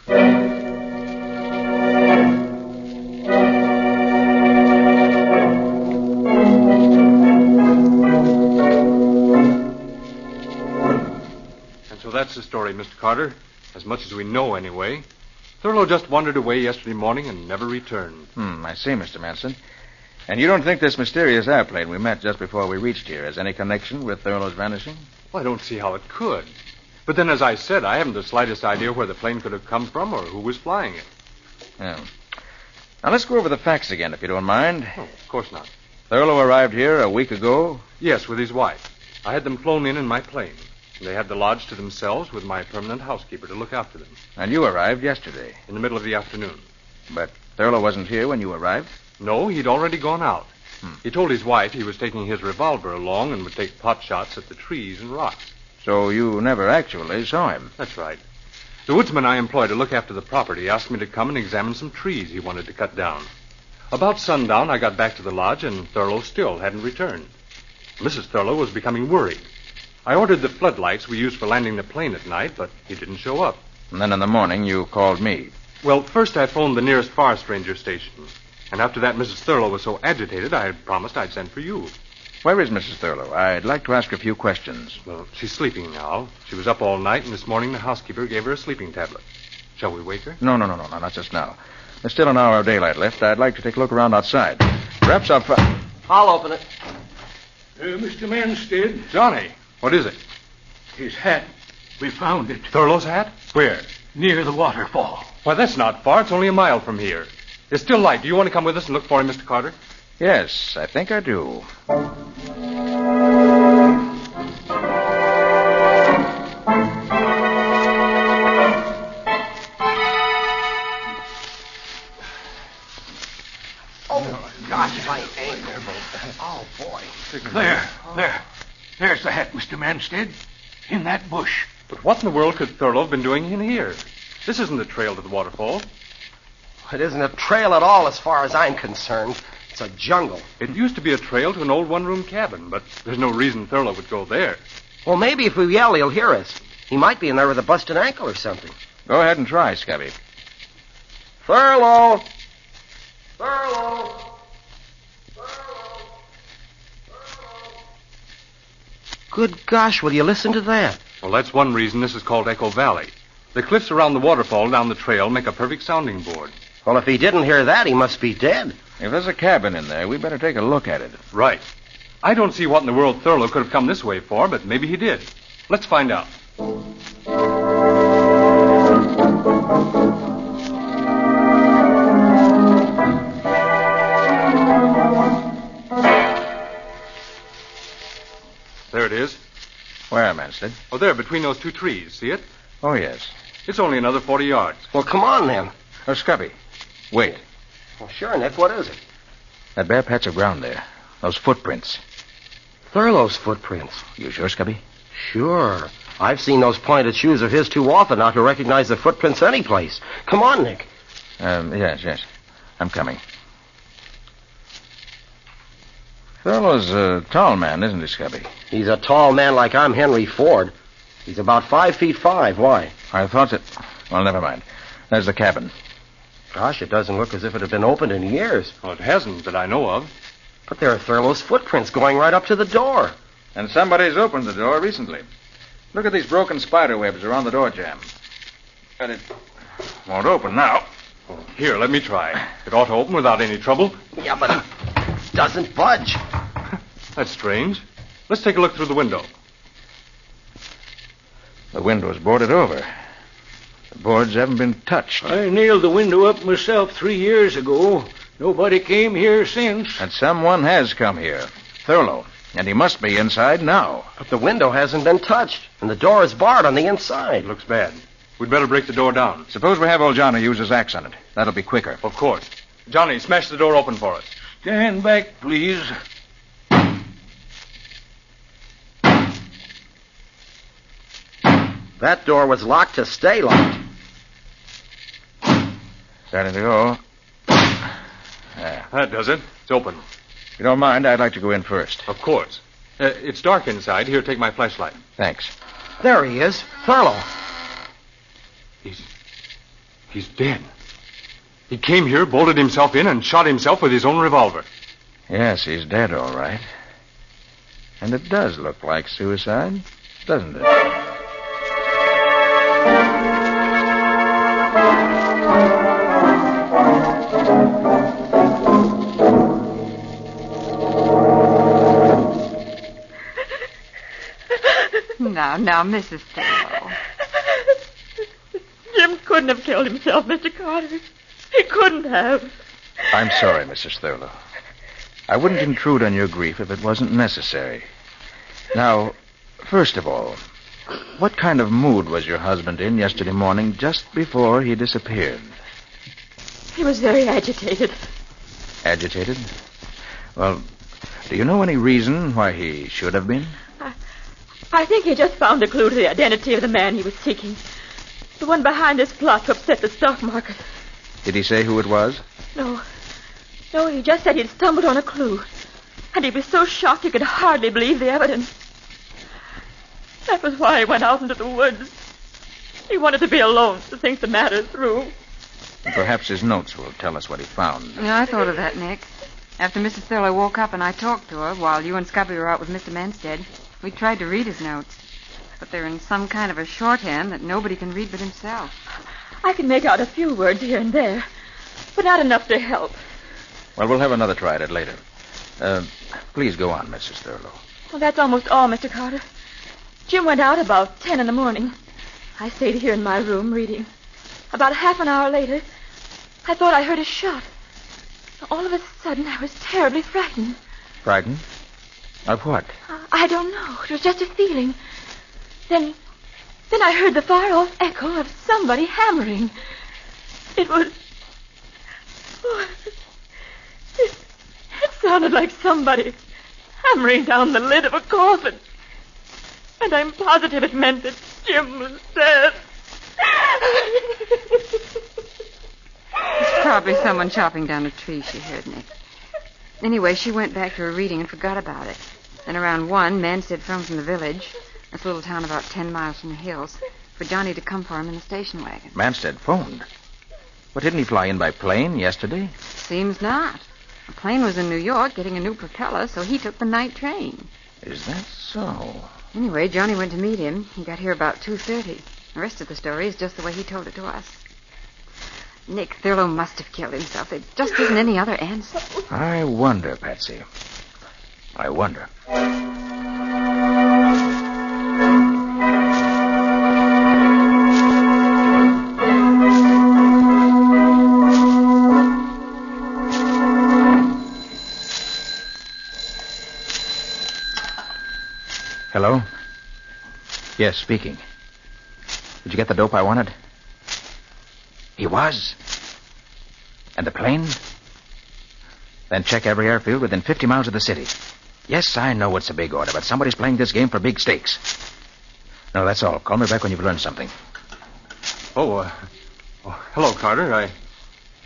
And so that's the story, Mr. Carter. As much as we know, anyway. Thurlow just wandered away yesterday morning and never returned. I see, Mr. Manson. And you don't think this mysterious airplane we met just before we reached here has any connection with Thurlow's vanishing? Well, I don't see how it could. But then, as I said, I haven't the slightest idea where the plane could have come from or who was flying it. Yeah. Now, let's go over the facts again, if you don't mind. Oh, of course not. Thurlow arrived here a week ago? Yes, with his wife. I had them flown in my plane. They had the lodge to themselves with my permanent housekeeper to look after them. And you arrived yesterday? In the middle of the afternoon. But Thurlow wasn't here when you arrived? No, he'd already gone out. He told his wife he was taking his revolver along and would take pot shots at the trees and rocks. So you never actually saw him? That's right. The woodsman I employ to look after the property asked me to come and examine some trees he wanted to cut down. About sundown, I got back to the lodge, and Thurlow still hadn't returned. Mrs. Thurlow was becoming worried. I ordered the floodlights we used for landing the plane at night, but he didn't show up. And then in the morning, you called me. Well, first I phoned the nearest forest ranger station. And after that, Mrs. Thurlow was so agitated, I promised I'd send for you. Where is Mrs. Thurlow? I'd like to ask a few questions. Well, she's sleeping now. She was up all night, and this morning the housekeeper gave her a sleeping tablet. Shall we wake her? No, not just now. There's still an hour of daylight left. I'd like to take a look around outside. Perhaps I'll open it. Mr. Manstead. Johnny, what is it? His hat. We found it. Thurlow's hat? Where? Near the waterfall. Why, that's not far. It's only a mile from here. There's still light. Do you want to come with us and look for him, Mr. Carter? Yes, I think I do. Oh, gosh, my ankle. Oh, boy. There's the hat, Mr. Manstead. In that bush. But what in the world could Thurlow have been doing in here? This isn't the trail to the waterfall. It isn't a trail at all as far as I'm concerned. It's a jungle. It used to be a trail to an old one-room cabin, but there's no reason Thurlow would go there. Well, maybe if we yell, he'll hear us. He might be in there with a busted ankle or something. Go ahead and try, Scabby. Thurlow! Thurlow! Good gosh, will you listen to that? Well, that's one reason this is called Echo Valley. The cliffs around the waterfall down the trail make a perfect sounding board. Well, if he didn't hear that, he must be dead. If there's a cabin in there, we better take a look at it. Right. I don't see what in the world Thurlow could have come this way for, but maybe he did. Let's find out. There it is. Where, Manstead? Oh, there, between those two trees. See it? Oh, yes. It's only another 40 yards. Well, come on, then. Oh, Scubby. Wait. Well, sure, Nick. What is it? That bare patch of ground there. Those footprints. Thurlow's footprints. You sure, Scubby? Sure. I've seen those pointed shoes of his too often not to recognize the footprints anyplace. Come on, Nick. Yes. I'm coming. Thurlow's a tall man, isn't he, Scubby? He's a tall man like I'm Henry Ford. He's about 5'5". Why? I thought that... Well, never mind. There's the cabin. Gosh, it doesn't look as if it had been opened in years. Well, it hasn't that I know of. But there are Thurlow's footprints going right up to the door. And somebody's opened the door recently. Look at these broken spider webs around the door jamb. And it won't open now. Oh, here, let me try. It ought to open without any trouble. Yeah, but it doesn't budge. That's strange. Let's take a look through the window. The window's boarded over. The boards haven't been touched. I nailed the window up myself 3 years ago. Nobody came here since. And someone has come here. Thurlow. And he must be inside now. But the window hasn't been touched, and the door is barred on the inside. Looks bad. We'd better break the door down. Suppose we have old Johnny use his axe on it. That'll be quicker. Of course. Johnny, smash the door open for us. Stand back, please. That door was locked to stay locked. Starting to go. There. That does it. It's open. If you don't mind, I'd like to go in first. Of course. It's dark inside. Here, take my flashlight. Thanks. There he is. Thurlow. He's dead. He came here, bolted himself in, and shot himself with his own revolver. Yes, he's dead, all right. And it does look like suicide, doesn't it? Now, Mrs. Thurlow. couldn't have killed himself, Mr. Carter. He couldn't have. I'm sorry, Mrs. Thurlow. I wouldn't intrude on your grief if it wasn't necessary. Now, first of all, what kind of mood was your husband in yesterday morning just before he disappeared? He was very agitated. Agitated? Well, do you know any reason why he should have been? I think he just found a clue to the identity of the man he was seeking. The one behind this plot to upset the stock market. Did he say who it was? No, he just said he'd stumbled on a clue. And he was so shocked he could hardly believe the evidence. That was why he went out into the woods. He wanted to be alone to think the matter through. Perhaps his notes will tell us what he found. Yeah, I thought of that, Nick. After Mrs. Thurlow woke up and I talked to her while you and Scubby were out with Mr. Manstead, we tried to read his notes. But they're in some kind of a shorthand that nobody can read but himself. I can make out a few words here and there, but not enough to help. Well, we'll have another try at it later. Please go on, Mrs. Thurlow. Well, that's almost all, Mr. Carter. Jim went out about 10 in the morning. I stayed here in my room reading. About half an hour later, I thought I heard a shot. All of a sudden, I was terribly frightened. Frightened? Of what? I don't know. It was just a feeling. Then I heard the far-off echo of somebody hammering. It was... Oh, it sounded like somebody hammering down the lid of a coffin. And I'm positive it meant that Jim was dead. It's probably someone chopping down a tree she heard, Nick. Anyway, she went back to her reading and forgot about it. Then around 1, Manstead phoned from the village, this little town about 10 miles from the hills, for Johnny to come for him in the station wagon. Manstead phoned? But didn't he fly in by plane yesterday? Seems not. The plane was in New York getting a new propeller, so he took the night train. Is that so? Anyway, Johnny went to meet him. He got here about 2:30. The rest of the story is just the way he told it to us. Nick Thurlow must have killed himself. There just isn't any other answer. I wonder, Patsy. I wonder. Hello? Yes, speaking. Did you get the dope I wanted? He was? And the plane? Then check every airfield within 50 miles of the city. Yes, I know it's a big order, but somebody's playing this game for big stakes. No, that's all. Call me back when you've learned something. Hello, Carter. I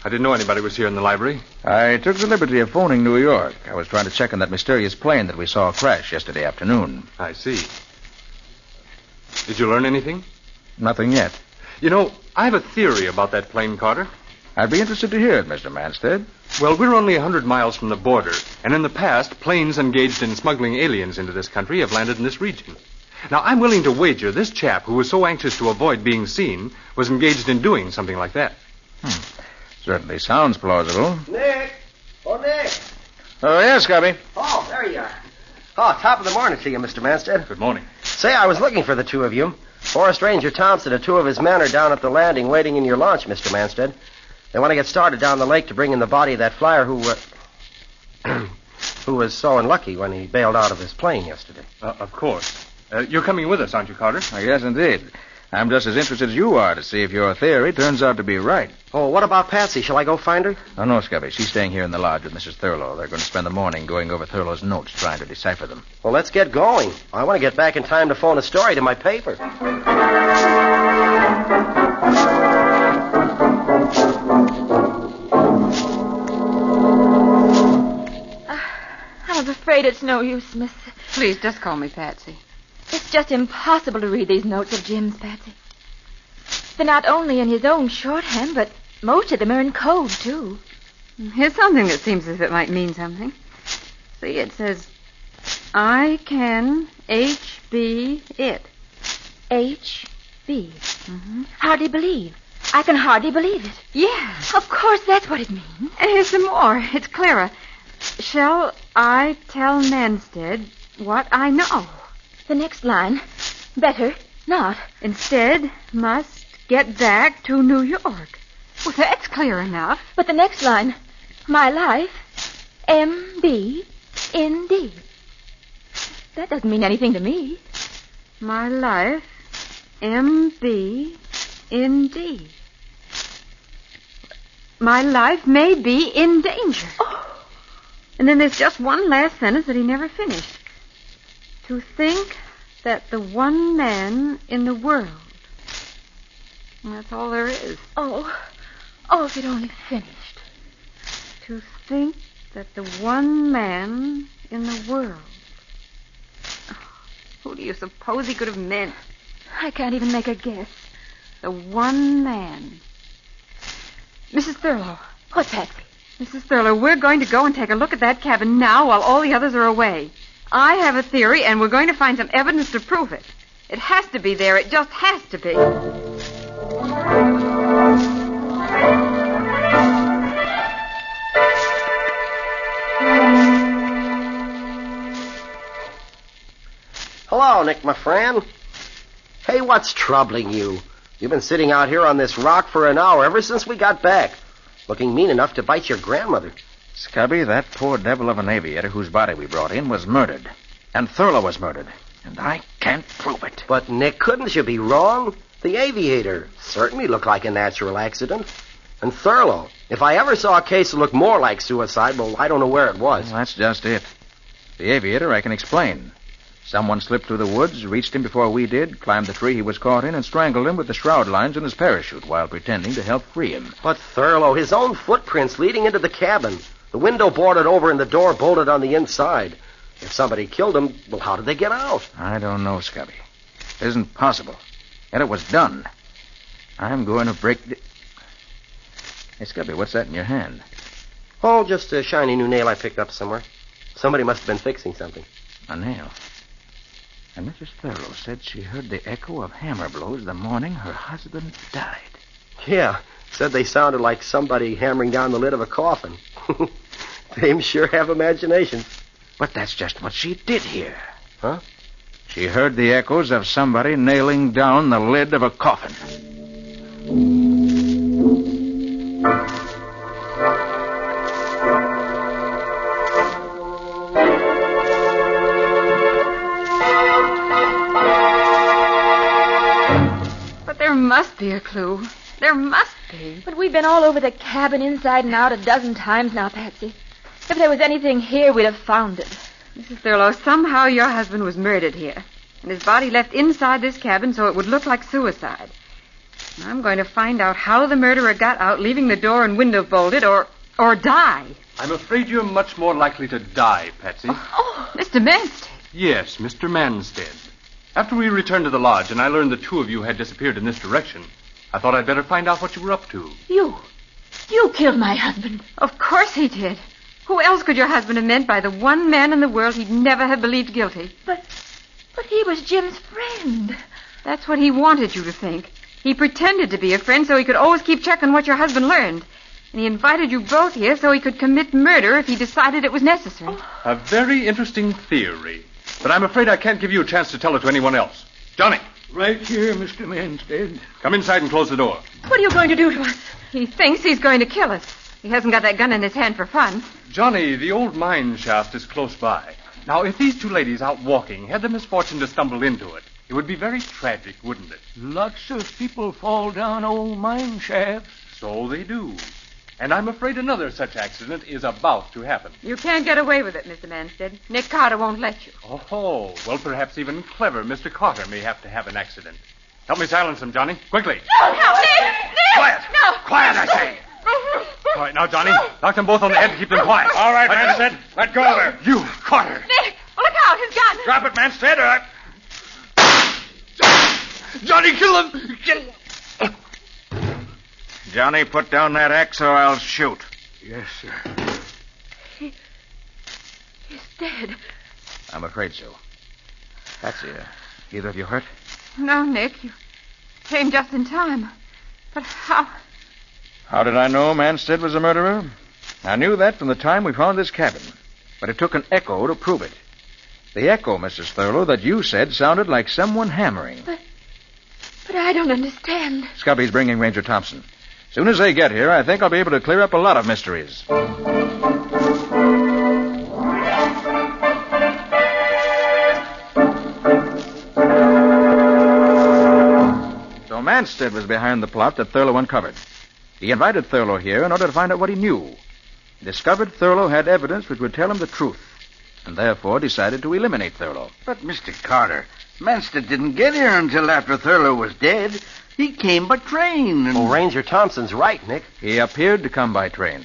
didn't know anybody was here in the library. I took the liberty of phoning New York. I was trying to check on that mysterious plane that we saw crash yesterday afternoon. I see. Did you learn anything? Nothing yet. You know, I have a theory about that plane, Carter. I'd be interested to hear it, Mr. Manstead. Well, we're only 100 miles from the border, and in the past, planes engaged in smuggling aliens into this country have landed in this region. Now, I'm willing to wager this chap, who was so anxious to avoid being seen, was engaged in doing something like that. Certainly sounds plausible. Nick! Oh, Nick! Oh, yes, Scubby. Oh, there you are. Oh, top of the morning to you, Mr. Manstead. Good morning. Say, I was looking for the two of you. Forest Ranger Thompson and 2 of his men are down at the landing waiting in your launch, Mr. Manstead. They want to get started down the lake to bring in the body of that flyer who was so unlucky when he bailed out of his plane yesterday. Of course. You're coming with us, aren't you, Carter? Yes, indeed. I'm just as interested as you are to see if your theory turns out to be right. Oh, what about Patsy? Shall I go find her? Oh, no, Scubby. She's staying here in the lodge with Mrs. Thurlow. They're going to spend the morning going over Thurlow's notes, trying to decipher them. Well, let's get going. I want to get back in time to phone a story to my paper. I'm afraid it's no use, Miss. Please, just call me Patsy. It's just impossible to read these notes of Jim's, Patsy. They're not only in his own shorthand, but most of them are in code, too. Here's something that seems as if it might mean something. See, it says, I can HB it. HB. Hardly believe. I can hardly believe it. Yeah. Of course, that's what it means. And here's some more. It's clearer. Shall I tell Manstead what I know? The next line. Better not. Instead, must get back to New York. Well, that's clear enough. But the next line, my life, M-B-N-D. That doesn't mean anything to me. My life, M-B-N-D. My life may be in danger. Oh. And then there's just one last sentence that he never finished. To think that the one man in the world. And that's all there is. Oh, if it only finished. To think that the one man in the world. Who do you suppose he could have meant? I can't even make a guess. The one man. Mrs. Thurlow. What's Patsy? Mrs. Thurlow, we're going to go and take a look at that cabin now while all the others are away. I have a theory, and we're going to find some evidence to prove it. It has to be there. It just has to be. Hello, Nick, my friend. Hey, what's troubling you? You've been sitting out here on this rock for an hour ever since we got back, looking mean enough to bite your grandmother. Scubby, that poor devil of an aviator whose body we brought in was murdered. And Thurlow was murdered. And I can't prove it. But, Nick, couldn't you be wrong? The aviator certainly looked like a natural accident. And Thurlow, if I ever saw a case that looked more like suicide, well, I don't know where it was. Well, that's just it. The aviator I can explain. Someone slipped through the woods, reached him before we did, climbed the tree he was caught in, and strangled him with the shroud lines in his parachute while pretending to help free him. But Thurlow, his own footprints leading into the cabin. The window boarded over and the door bolted on the inside. If somebody killed him, well, how did they get out? I don't know, Scubby. It isn't possible. Yet it was done. I'm going to break the... Hey, Scubby, what's that in your hand? Oh, just a shiny new nail I picked up somewhere. Somebody must have been fixing something. A nail. And Mrs. Thurlow said she heard the echo of hammer blows the morning her husband died. Yeah, said they sounded like somebody hammering down the lid of a coffin. Dames sure have imaginations. But that's just what she did hear. Huh? She heard the echoes of somebody nailing down the lid of a coffin. But there must be a clue. There must be. But we've been all over the cabin inside and out a dozen times now, Patsy. If there was anything here, we'd have found it. Mrs. Thurlow, somehow your husband was murdered here, and his body left inside this cabin so it would look like suicide. I'm going to find out how the murderer got out, leaving the door and window bolted, or die. I'm afraid you're much more likely to die, Patsy. Oh, Mr. Manstead. Yes, Mr. Manstead. After we returned to the lodge and I learned the two of you had disappeared in this direction, I thought I'd better find out what you were up to. You killed my husband. Of course he did. Who else could your husband have meant by the one man in the world he'd never have believed guilty? But he was Jim's friend. That's what he wanted you to think. He pretended to be a friend so he could always keep checking what your husband learned. And he invited you both here so he could commit murder if he decided it was necessary. A very interesting theory. But I'm afraid I can't give you a chance to tell it to anyone else. Johnny. Right here, Mr. Manstead. Come inside and close the door. What are you going to do to us? He thinks he's going to kill us. He hasn't got that gun in his hand for fun. Johnny, the old mine shaft is close by. Now, if these two ladies out walking had the misfortune to stumble into it, it would be very tragic, wouldn't it? Lots of people fall down old mine shafts. So they do. And I'm afraid another such accident is about to happen. You can't get away with it, Mr. Manstead. Nick Carter won't let you. Oh, well, perhaps even clever Mr. Carter may have to have an accident. Help me silence him, Johnny. Quickly. No, Nick! Quiet! No! Quiet, I say! All right, now, Johnny, knock them both on the head to keep them quiet. All right, Manstead. Let go of her. You, Carter. Nick, look out, his gun. Drop it, Manstead. Johnny, kill him. Kill him. Johnny, put down that axe or I'll shoot. Yes, sir. He's dead. I'm afraid so. Patsy, either of you hurt? No, Nick. You came just in time. But how? How did I know Manstead was a murderer? I knew that from the time we found this cabin. But it took an echo to prove it. The echo, Mrs. Thurlow, that you said sounded like someone hammering. But I don't understand. Scubby's bringing Ranger Thompson. As soon as they get here, I think I'll be able to clear up a lot of mysteries. So Manstead was behind the plot that Thurlow uncovered. He invited Thurlow here in order to find out what he knew. He discovered Thurlow had evidence which would tell him the truth, and therefore decided to eliminate Thurlow. But, Mr. Carter, Manstead didn't get here until after Thurlow was dead. He came by train. Oh, Ranger Thompson's right, Nick. He appeared to come by train.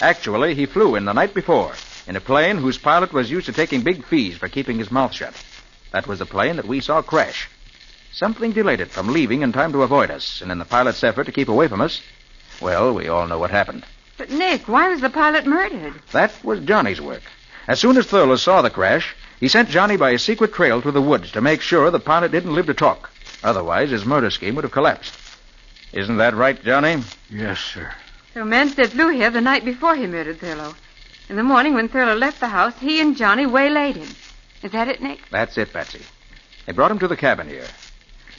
Actually, he flew in the night before, in a plane whose pilot was used to taking big fees for keeping his mouth shut. That was the plane that we saw crash. Something delayed it from leaving in time to avoid us, and in the pilot's effort to keep away from us, well, we all know what happened. But, Nick, why was the pilot murdered? That was Johnny's work. As soon as Thurlow saw the crash, he sent Johnny by a secret trail through the woods to make sure the pilot didn't live to talk. Otherwise, his murder scheme would have collapsed. Isn't that right, Johnny? Yes, sir. So Manstead flew here the night before he murdered Thurlow. In the morning, when Thurlow left the house, he and Johnny waylaid him. Is that it, Nick? That's it, Patsy. They brought him to the cabin here.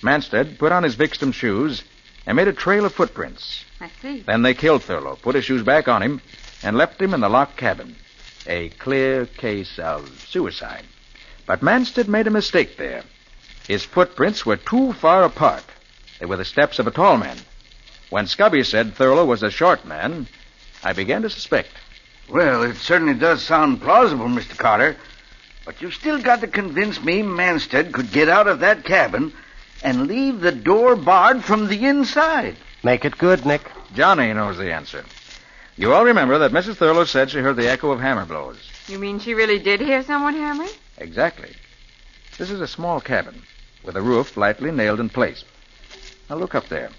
Manstead put on his victim's shoes and made a trail of footprints. I see. Then they killed Thurlow, put his shoes back on him, and left him in the locked cabin. A clear case of suicide. But Manstead made a mistake there. His footprints were too far apart. They were the steps of a tall man. When Scubby said Thurlow was a short man, I began to suspect. Well, it certainly does sound plausible, Mr. Carter. But you've still got to convince me Manstead could get out of that cabin and leave the door barred from the inside. Make it good, Nick. Johnny knows the answer. You all remember that Mrs. Thurlow said she heard the echo of hammer blows. You mean she really did hear someone hammering? Exactly. This is a small cabin with a roof lightly nailed in place. Now look up there.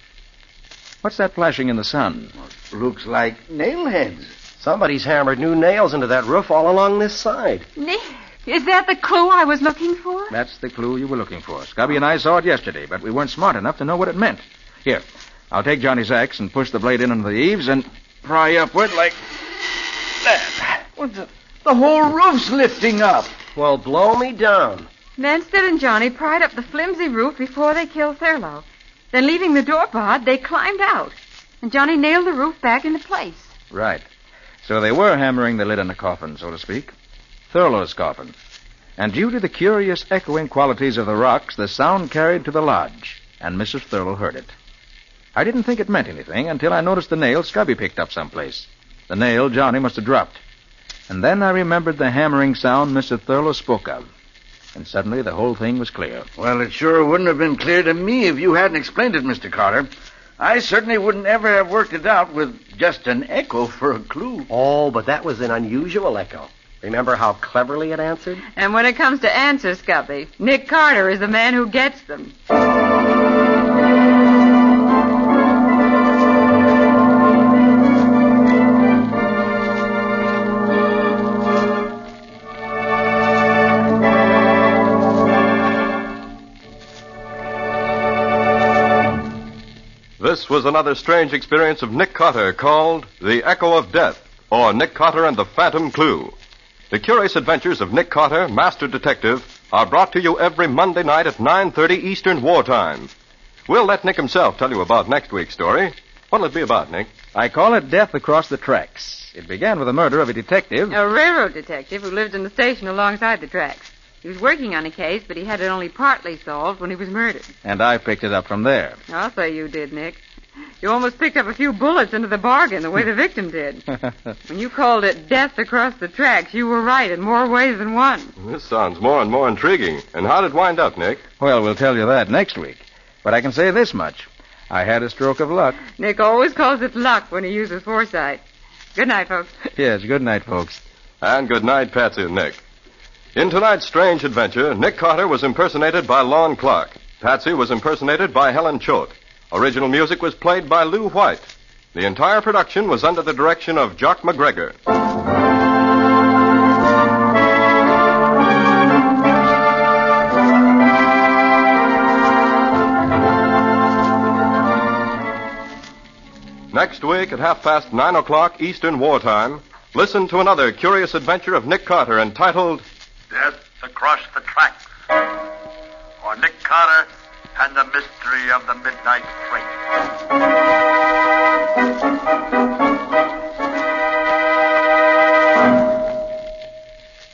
What's that flashing in the sun? Looks like nail heads. Somebody's hammered new nails into that roof all along this side. Nick, is that the clue I was looking for? That's the clue you were looking for. Scubby and I saw it yesterday, but we weren't smart enough to know what it meant. Here, I'll take Johnny's axe and push the blade in under the eaves and pry upward like that. Well, the whole roof's lifting up. Well, blow me down. Manstead and Johnny pried up the flimsy roof before they killed Thurlow. Then, leaving the door barred, they climbed out. And Johnny nailed the roof back into place. Right. So they were hammering the lid on the coffin, so to speak. Thurlow's coffin. And due to the curious echoing qualities of the rocks, the sound carried to the lodge, and Mrs. Thurlow heard it. I didn't think it meant anything until I noticed the nail Scubby picked up someplace. The nail Johnny must have dropped. And then I remembered the hammering sound Mr. Thurlow spoke of. And suddenly the whole thing was clear. Well, it sure wouldn't have been clear to me if you hadn't explained it, Mr. Carter. I certainly wouldn't ever have worked it out with just an echo for a clue. Oh, but that was an unusual echo. Remember how cleverly it answered? And when it comes to answers, Scubby, Nick Carter is the man who gets them. This was another strange experience of Nick Carter called The Echo of Death, or Nick Carter and the Phantom Clue. The curious adventures of Nick Carter, Master Detective, are brought to you every Monday night at 9:30 Eastern Wartime. We'll let Nick himself tell you about next week's story. What'll it be about, Nick? I call it Death Across the Tracks. It began with the murder of a detective. A railroad detective who lived in the station alongside the tracks. He was working on a case, but he had it only partly solved when he was murdered. And I picked it up from there. I'll say you did, Nick. You almost picked up a few bullets into the bargain the way the victim did. When you called it Death Across the Tracks, you were right in more ways than one. This sounds more and more intriguing. And how did it wind up, Nick? Well, we'll tell you that next week. But I can say this much. I had a stroke of luck. Nick always calls it luck when he uses foresight. Good night, folks. Yes, good night, folks. And good night, Patsy and Nick. In tonight's strange adventure, Nick Carter was impersonated by Lon Clark. Patsy was impersonated by Helen Choate. Original music was played by Lou White. The entire production was under the direction of Jock McGregor. Next week at 9:30 Eastern Wartime, listen to another curious adventure of Nick Carter entitled Death Across the Tracks. For Nick Carter and the mystery of the midnight train.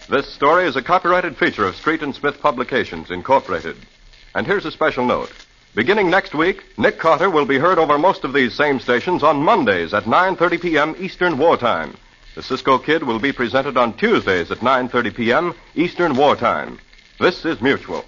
This story is a copyrighted feature of Street and Smith Publications, Incorporated. And here's a special note. Beginning next week, Nick Carter will be heard over most of these same stations on Mondays at 9:30 p.m. Eastern Wartime. The Cisco Kid will be presented on Tuesdays at 9:30 p.m. Eastern Wartime. This is Mutual.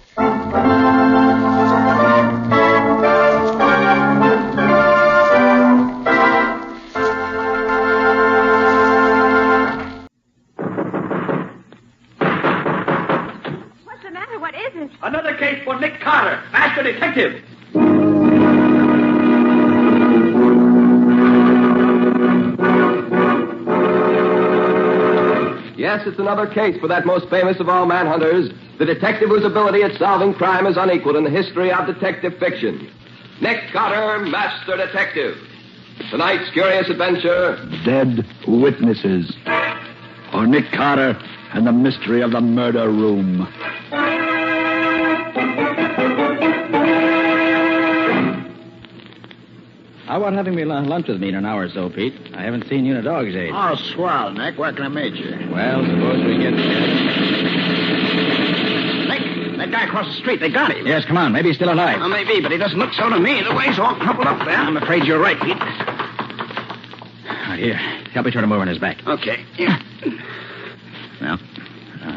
What's the matter? What is it? Another case for Nick Carter, master detective. Yes, it's another case for that most famous of all manhunters, the detective whose ability at solving crime is unequaled in the history of detective fiction. Nick Carter, Master Detective. Tonight's curious adventure, Dead Witnesses. Or Nick Carter and the Mystery of the Murder Room. How about having me lunch with me in an hour or so, Pete? I haven't seen you in a dog's age. Oh, swell, Nick. Where can I meet you? Well, suppose we get there. Nick, that guy across the street, they got him. Yes, come on. Maybe he's still alive. Well, maybe, but he doesn't look so to me. The way he's all crumpled up there. I'm afraid you're right, Pete. Oh, here. Help me turn him over on his back. Okay. Yeah. Well,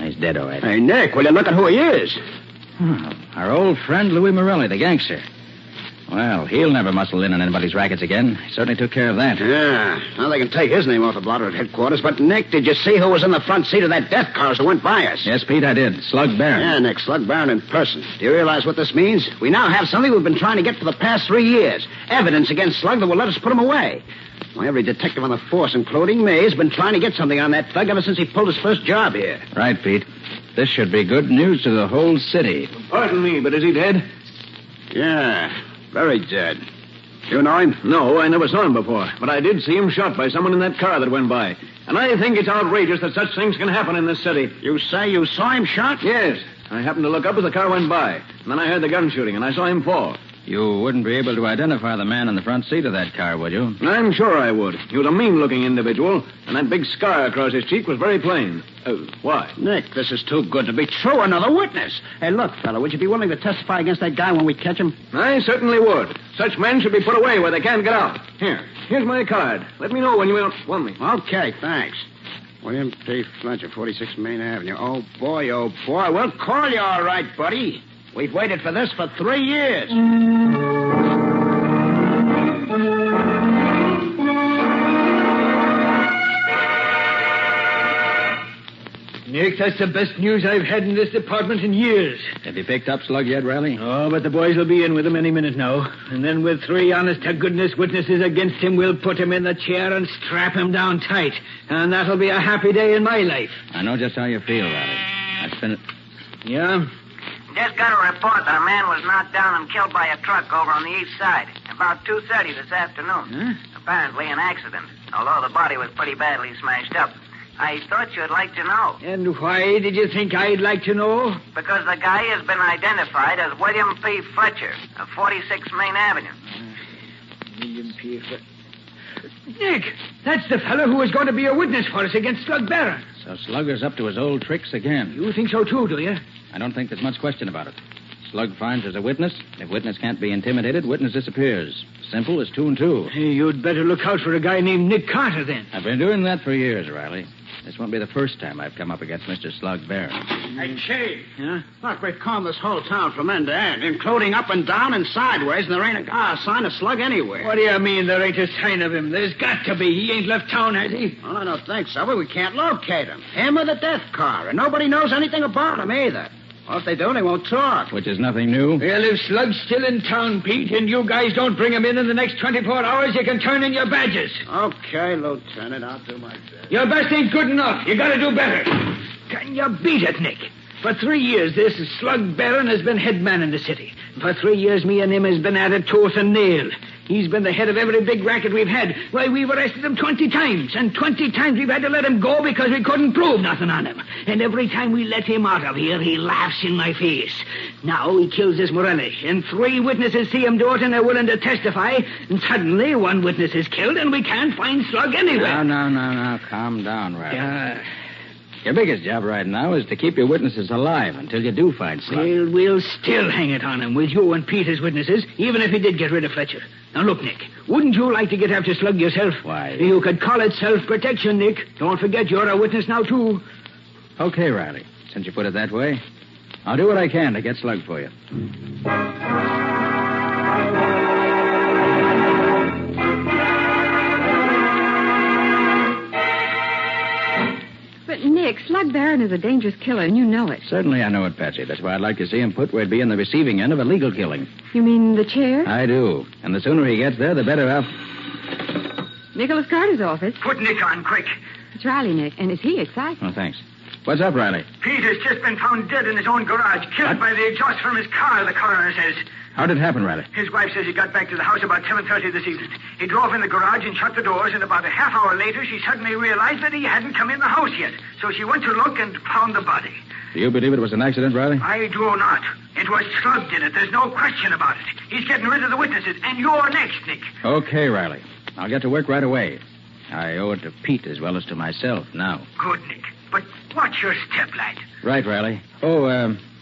he's dead, all right. Hey, Nick, will you look at who he is? Oh, our old friend Louis Morelli, the gangster. Well, he'll never muscle in on anybody's rackets again. He certainly took care of that. Yeah. Now they can take his name off the blotter at headquarters. But, Nick, did you see who was in the front seat of that death car as it went by us? Yes, Pete, I did. Slug Barron. Yeah, Nick, Slug Barron in person. Do you realize what this means? We now have something we've been trying to get for the past 3 years. Evidence against Slug that will let us put him away. Well, every detective on the force, including me, has been trying to get something on that thug ever since he pulled his first job here. Right, Pete. This should be good news to the whole city. Pardon me, but is he dead? Yeah, very dead. You know him? No, I never saw him before. But I did see him shot by someone in that car that went by. And I think it's outrageous that such things can happen in this city. You say you saw him shot? Yes. I happened to look up as the car went by. And then I heard the gun shooting, and I saw him fall. You wouldn't be able to identify the man in the front seat of that car, would you? I'm sure I would. He was a mean-looking individual, and that big scar across his cheek was very plain. Why? Nick, this is too good to be true. Another witness. Hey, look, fella, would you be willing to testify against that guy when we catch him? I certainly would. Such men should be put away where they can't get out. Here's my card. Let me know when you want me. Okay, thanks. William P. Fletcher, 46 Main Avenue. Oh, boy. We'll call you all right, buddy. We've waited for this for 3 years. Nick, that's the best news I've had in this department in years. Have you picked up Slug yet, Riley? Oh, but the boys will be in with him any minute now. And then with 3 honest-to-goodness witnesses against him, we'll put him in the chair and strap him down tight. And that'll be a happy day in my life. I know just how you feel, Riley. That's been... Yeah? Just got a report that a man was knocked down and killed by a truck over on the east side. About 2:30 this afternoon. Huh? Apparently an accident, although the body was pretty badly smashed up. I thought you'd like to know. And why did you think I'd like to know? Because the guy has been identified as William P. Fletcher of 46 Main Avenue. William P. Fletcher. Nick, that's the fellow who was going to be a witness for us against Slug Barron. So Slugger's up to his old tricks again. You think so, too, do you? I don't think there's much question about it. Slug finds there's a witness. If witness can't be intimidated, witness disappears. Simple as 2 and 2. Hey, you'd better look out for a guy named Nick Carter, then. I've been doing that for years, Riley. This won't be the first time I've come up against Mr. Slug Barron. Hey, Chief. Huh? Look, we've combed this whole town from end to end, including up and down and sideways, and there ain't a sign of Slug anywhere. What do you mean there ain't a sign of him? There's got to be. He ain't left town, has he? Well, I don't think so, but we can't locate him. Him or the death car, and nobody knows anything about him either. Well, if they do, they won't talk. Which is nothing new. Well, if Slug's still in town, Pete, and you guys don't bring him in the next 24 hours, you can turn in your badges. Okay, Lieutenant, I'll do my best. Your best ain't good enough. You gotta do better. Can you beat it, Nick? For 3 years, this Slug Barron has been head man in the city. For 3 years, me and him has been at it tooth and nail. He's been the head of every big racket we've had. Why, we've arrested him 20 times, and 20 times we've had to let him go because we couldn't prove nothing on him. And every time we let him out of here, he laughs in my face. Now he kills this Morelli, and 3 witnesses see him do it and are willing to testify, and suddenly 1 witness is killed and we can't find Slug anywhere. Now, calm down, Riley. Your biggest job right now is to keep your witnesses alive until you do find Slug. We'll still hang it on him with you and Pete as witnesses, even if he did get rid of Fletcher. Now, look, Nick, wouldn't you like to get after Slug yourself? Why? You could call it self-protection, Nick. Don't forget you're a witness now, too. Okay, Riley. Since you put it that way, I'll do what I can to get Slug for you. But, Nick, Slug Barron is a dangerous killer, and you know it. Certainly I know it, Patsy. That's why I'd like to see him put where he'd be in the receiving end of a legal killing. You mean the chair? I do. And the sooner he gets there, the better off. Nicholas Carter's office. Put Nick on, quick. It's Riley, Nick, and is he excited? Oh, thanks. What's up, Riley? Pete has just been found dead in his own garage, killed by the exhaust from his car, the coroner says. How did it happen, Riley? His wife says he got back to the house about 7:30 this evening. He drove in the garage and shut the doors, and about a half hour later, she suddenly realized that he hadn't come in the house yet. So she went to look and found the body. Do you believe it was an accident, Riley? I do not. It was Slug did it. There's no question about it. He's getting rid of the witnesses, and you're next, Nick. Okay, Riley. I'll get to work right away. I owe it to Pete as well as to myself now. Good, Nick. But watch your step, lad. Right, Riley. Oh,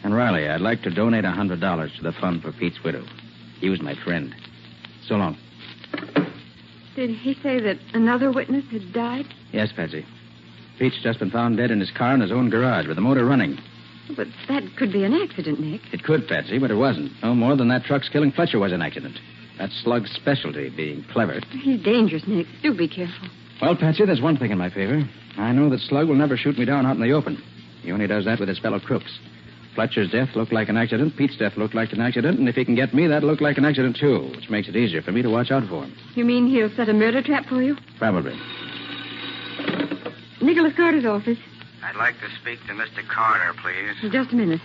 and Riley, I'd like to donate $100 to the fund for Pete's widow. He was my friend. So long. Did he say that another witness had died? Yes, Patsy. Pete's just been found dead in his car in his own garage with the motor running. But that could be an accident, Nick. It could, Patsy, but it wasn't. No more than that truck's killing Fletcher was an accident. That's Slug's specialty, being clever. He's dangerous, Nick. Do be careful. Well, Patsy, there's one thing in my favor. I know that Slug will never shoot me down out in the open. He only does that with his fellow crooks. Fletcher's death looked like an accident. Pete's death looked like an accident. And if he can get me, that'll look like an accident, too, which makes it easier for me to watch out for him. You mean he'll set a murder trap for you? Probably. Nicholas Carter's office. I'd like to speak to Mr. Carter, please. Just a minute.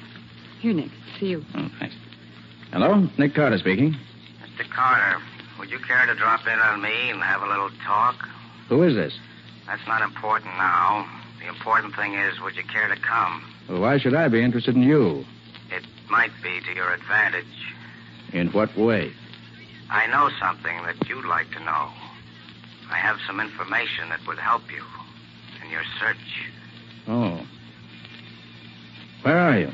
Here, Nick. See you. Oh, thanks. Hello? Nick Carter speaking. Mr. Carter, would you care to drop in on me and have a little talk? Who is this? That's not important now. The important thing is, would you care to come? Well, why should I be interested in you? It might be to your advantage. In what way? I know something that you'd like to know. I have some information that would help you in your search. Oh. Where are you?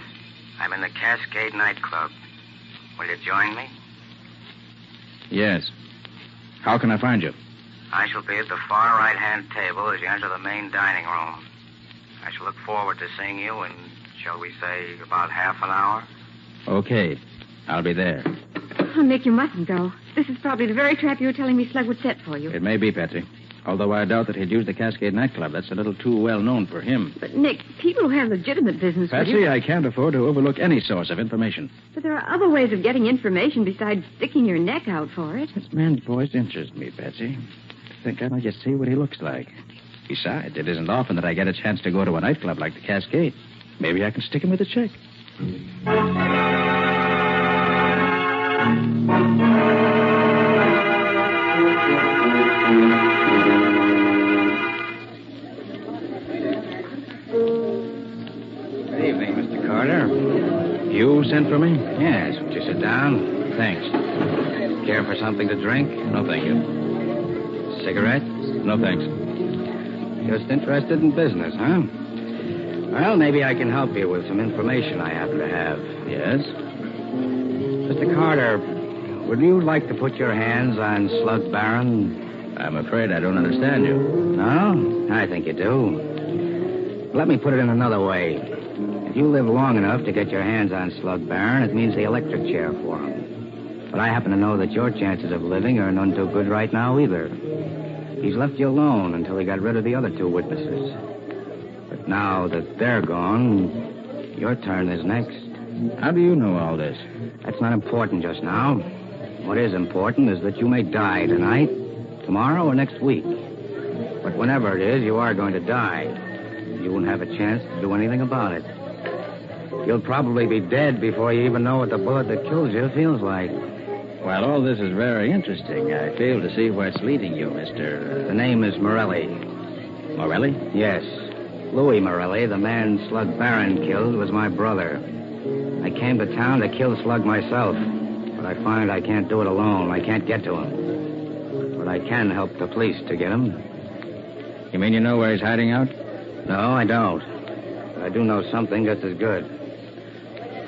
I'm in the Cascade nightclub. Will you join me? Yes. How can I find you? I shall be at the far right-hand table as you enter the main dining room. I shall look forward to seeing you in, shall we say, about half an hour. Okay. I'll be there. Oh, Nick, you mustn't go. This is probably the very trap you were telling me Slug would set for you. It may be, Patsy. Although I doubt that he'd use the Cascade nightclub. That's a little too well known for him. But, Nick, people who have legitimate business Patsy, with you... I can't afford to overlook any source of information. But there are other ways of getting information besides sticking your neck out for it. This man's voice interests me, Patsy. I think I might just see what he looks like. Besides, it isn't often that I get a chance to go to a nightclub like the Cascade. Maybe I can stick him with a check. Good evening, Mr. Carter. You sent for me? Yes. Would you sit down? Thanks. Care for something to drink? No, thank you. Cigarette? No, thanks. Just interested in business, huh? Well, maybe I can help you with some information I happen to have. Yes? Mr. Carter, would you like to put your hands on Slug Barron? I'm afraid I don't understand you. No? I think you do. Let me put it in another way. If you live long enough to get your hands on Slug Barron, it means the electric chair for him. But I happen to know that your chances of living are none too good right now either. He's left you alone until he got rid of the other 2 witnesses. But now that they're gone, your turn is next. How do you know all this? That's not important just now. What is important is that you may die tonight, tomorrow, or next week. But whenever it is, you are going to die. You won't have a chance to do anything about it. You'll probably be dead before you even know what the bullet that kills you feels like. Well, all this is very interesting. I fail to see where it's leading you, Mr. The name is Morelli. Morelli? Yes. Louis Morelli, the man Slug Barron killed, was my brother. I came to town to kill Slug myself, but I find I can't do it alone. I can't get to him. But I can help the police to get him. You mean you know where he's hiding out? No, I don't. But I do know something just as good.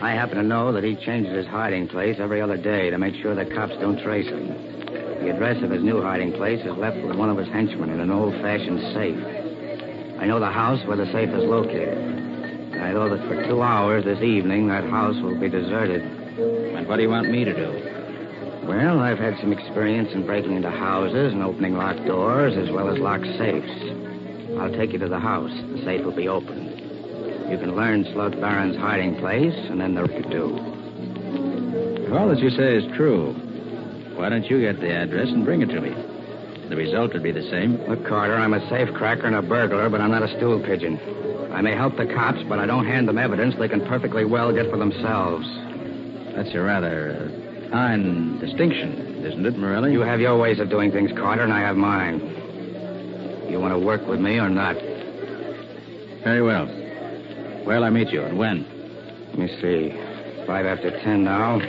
I happen to know that he changes his hiding place every other day to make sure the cops don't trace him. The address of his new hiding place is left with one of his henchmen in an old-fashioned safe. I know the house where the safe is located. And I know that for 2 hours this evening, that house will be deserted. And what do you want me to do? Well, I've had some experience in breaking into houses and opening locked doors as well as locked safes. I'll take you to the house. The safe will be opened. You can learn Slug Barron's hiding place, and then the rest to do. If all that you say is true, why don't you get the address and bring it to me? The result would be the same. Look, Carter, I'm a safe cracker and a burglar, but I'm not a stool pigeon. I may help the cops, but I don't hand them evidence they can perfectly well get for themselves. That's a rather fine distinction, isn't it, Morelli? You have your ways of doing things, Carter, and I have mine. You want to work with me or not? Very well. Where'll I meet you and when? Let me see. 5 after 10 now.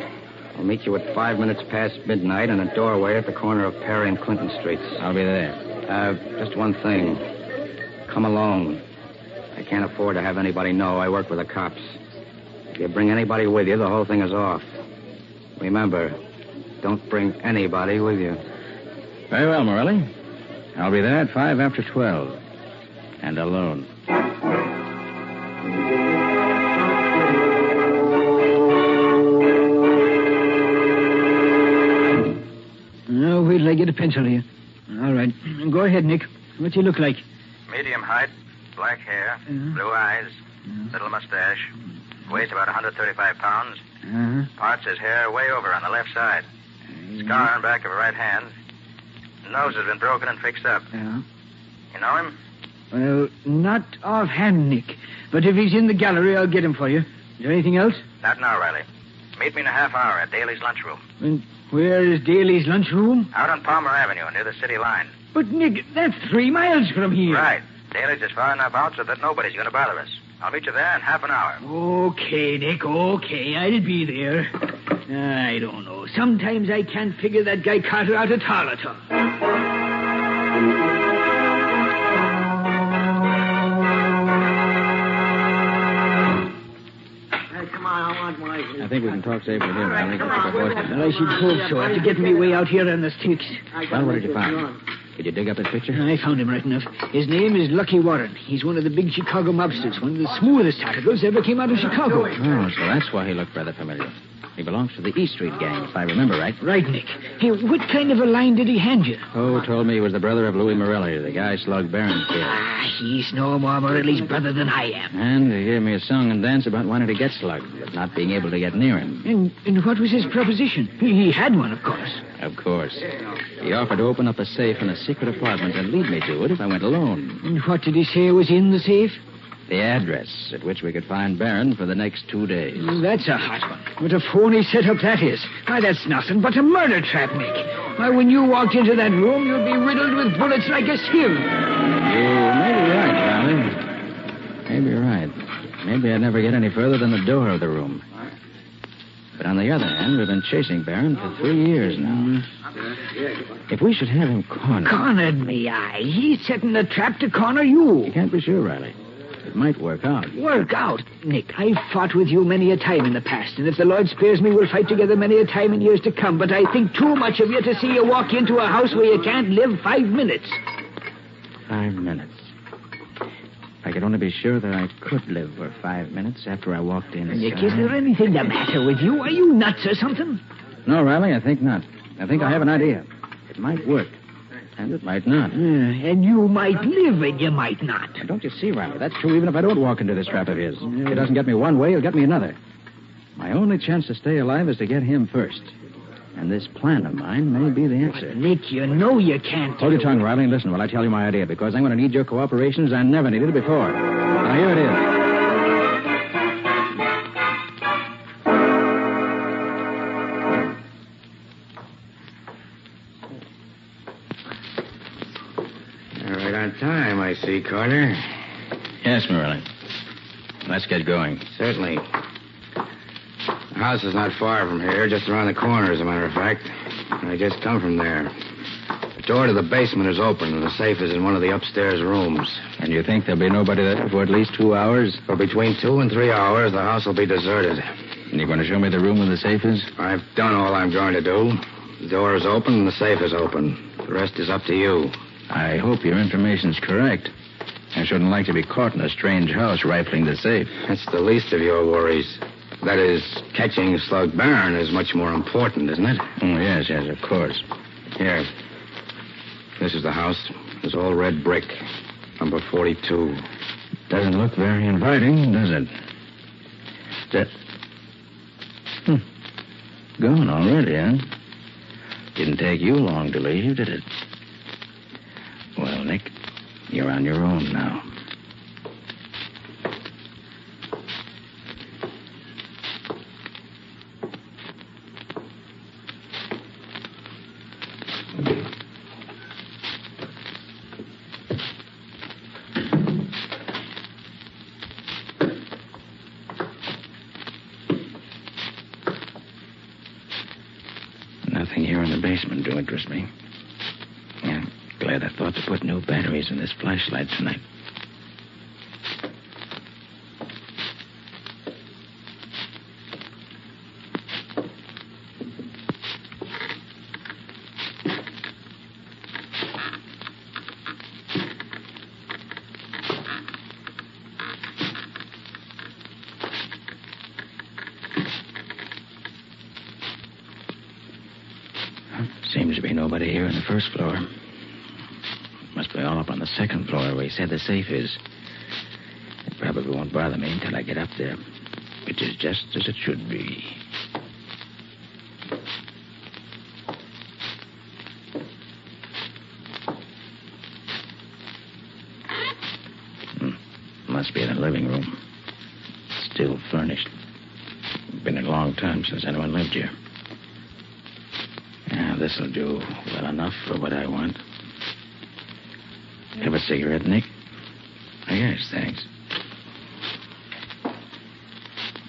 I'll meet you at 5 minutes past midnight in a doorway at the corner of Perry and Clinton Streets. I'll be there. Just one thing. Come alone. I can't afford to have anybody know I work with the cops. If you bring anybody with you, the whole thing is off. Remember, don't bring anybody with you. Very well, Morelli. I'll be there at 5 after 12. And alone. Now, wait till I get a pencil here. All right. Go ahead, Nick. What's he look like? Medium height, black hair, blue eyes, little mustache. Weighs about 135 pounds. Parts his hair way over on the left side. Scar on back of her right hand. Nose has been broken and fixed up. Yeah. You know him? Well, not offhand, Nick. But if he's in the gallery, I'll get him for you. Is there anything else? Not now, Riley. Meet me in a half hour at Daly's lunchroom. And where is Daly's lunchroom? Out on Palmer Avenue, near the city line. But, Nick, that's 3 miles from here. Right. Daly's is far enough out so that nobody's going to bother us. I'll meet you there in half an hour. Okay, Nick, okay. I'll be there. I don't know. Sometimes I can't figure that guy Carter out at all. Come on, I want my... I think we can talk safely here, Riley. Well, I should hope so. After getting me way out here on the sticks. Well, what did you find? Did you dig up his picture? I found him right enough. His name is Lucky Warren. He's one of the big Chicago mobsters, one of the smoothest articles ever came out of Chicago. Oh, so that's why he looked rather familiar. He belongs to the E Street gang, if I remember right. Right, Nick. Hey, what kind of a line did he hand you? Oh, told me he was the brother of Louis Morelli, the guy Slug Barron killed. He's no more Morelli's brother than I am. And he gave me a song and dance about wanting to get Slug, but not being able to get near him. And what was his proposition? He had one, of course. Of course. He offered to open up a safe in a secret apartment and lead me to it if I went alone. And what did he say was in the safe? The address at which we could find Barron for the next 2 days. That's a hot one. What a phony setup that is. Why, that's nothing but a murder trap, Nick. Why, when you walked into that room, you'd be riddled with bullets like a sieve. You may be right, Riley. Maybe you're right. Maybe I'd never get any further than the door of the room. But on the other hand, we've been chasing Barron for 3 years now. If we should have him cornered... Cornered me, aye. He's setting the trap to corner you. You can't be sure, Riley. It might work out. Work out? Nick, I've fought with you many a time in the past, and if the Lord spares me, we'll fight together many a time in years to come, but I think too much of you to see you walk into a house where you can't live 5 minutes. 5 minutes. I could only be sure that I could live for 5 minutes after I walked in. Nick, is there anything the matter with you? Are you nuts or something? No, Riley, I think not. I think I have an idea. It might work. And it might not. And you might live and you might not. Don't you see, Riley? That's true even if I don't walk into this trap of his. If it doesn't get me one way, he'll get me another. My only chance to stay alive is to get him first. And this plan of mine may be the answer. But Nick, you know you can't... Hold your tongue, Riley, and listen while I tell you my idea, because I'm going to need your cooperation as I never needed it before. Now, here it is. see, Carter. Yes, Merlin. Let's get going. Certainly. The house is not far from here, just around the corner, as a matter of fact. I just come from there. The door to the basement is open, and the safe is in one of the upstairs rooms. And you think there'll be nobody there for at least 2 hours? For between 2 and 3 hours, the house will be deserted. And you're going to show me the room where the safe is? I've done all I'm going to do. The door is open and the safe is open. The rest is up to you. I hope your information's correct. I shouldn't like to be caught in a strange house rifling the safe. That's the least of your worries. That is, catching Slug Barron is much more important, isn't it? Oh, yes, of course. Here. This is the house. It's all red brick. Number 42. Doesn't look very inviting, does it? Gone already, huh? Didn't take you long to leave, did it? Well, Nick, you're on your own now. Nothing here in the basement to interest me. Yeah, glad I thought to put new batteries in this flashlight tonight. Seems to be nobody here on the first floor. Must be all up on the second floor where he said the safe is. It probably won't bother me until I get up there, which is just as it should be. Must be in the living room. Still furnished. Been a long time since anyone lived here. This'll do well enough for what I want. Have a cigarette, Nick? Oh, yes, thanks.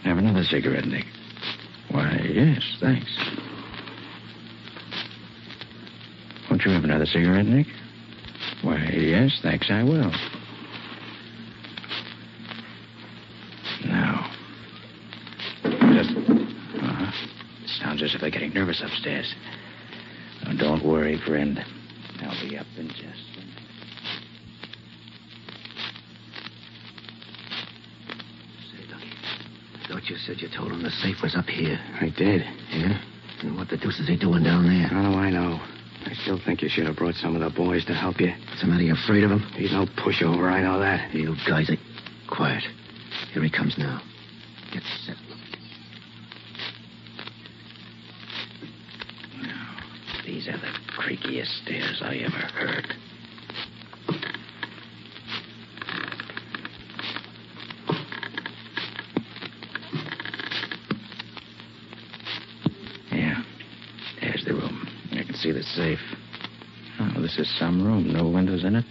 Have another cigarette, Nick? Why, yes, thanks. Won't you have another cigarette, Nick? Why, yes, thanks, I will. Now. Sounds as if they're getting nervous upstairs. Oh, don't worry, friend. I'll be up in just a minute. Say, Lucky, I thought you said you told him the safe was up here. I did. Yeah? And what the deuce is he doing down there? Oh, I know. I still think you should have brought some of the boys to help you. What's the matter? You afraid of him? He's no pushover, I know that. You guys are quiet. Here he comes now. Get set. These are the creakiest stairs I ever heard. Yeah, there's the room. I can see the safe. Oh, this is some room. No windows in it.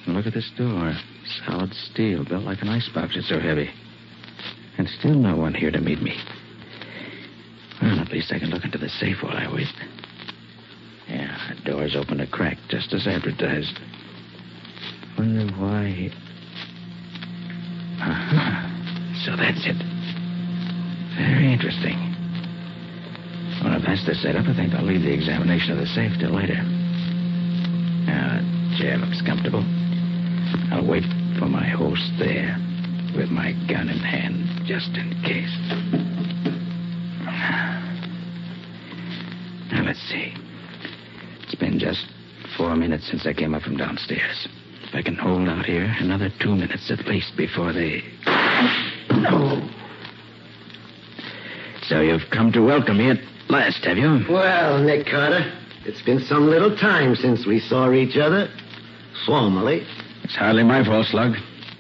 And look at this door. Solid steel, built like an icebox. It's so heavy. And still no one here to meet me. Well, at least I can look into the safe while I wait. Yeah, the door's open a crack, just as advertised. Wonder why... So that's it. Very interesting. Well, if that's the setup, I think I'll leave the examination of the safe till later. Now, the chair looks comfortable. I'll wait for my host there, with my gun in hand, just in case. Now, let's see. It's been just 4 minutes since I came up from downstairs. If I can hold out here another 2 minutes at least before they... No. So you've come to welcome me at last, have you? Well, Nick Carter, it's been some little time since we saw each other. Formally. It's hardly my fault, Slug.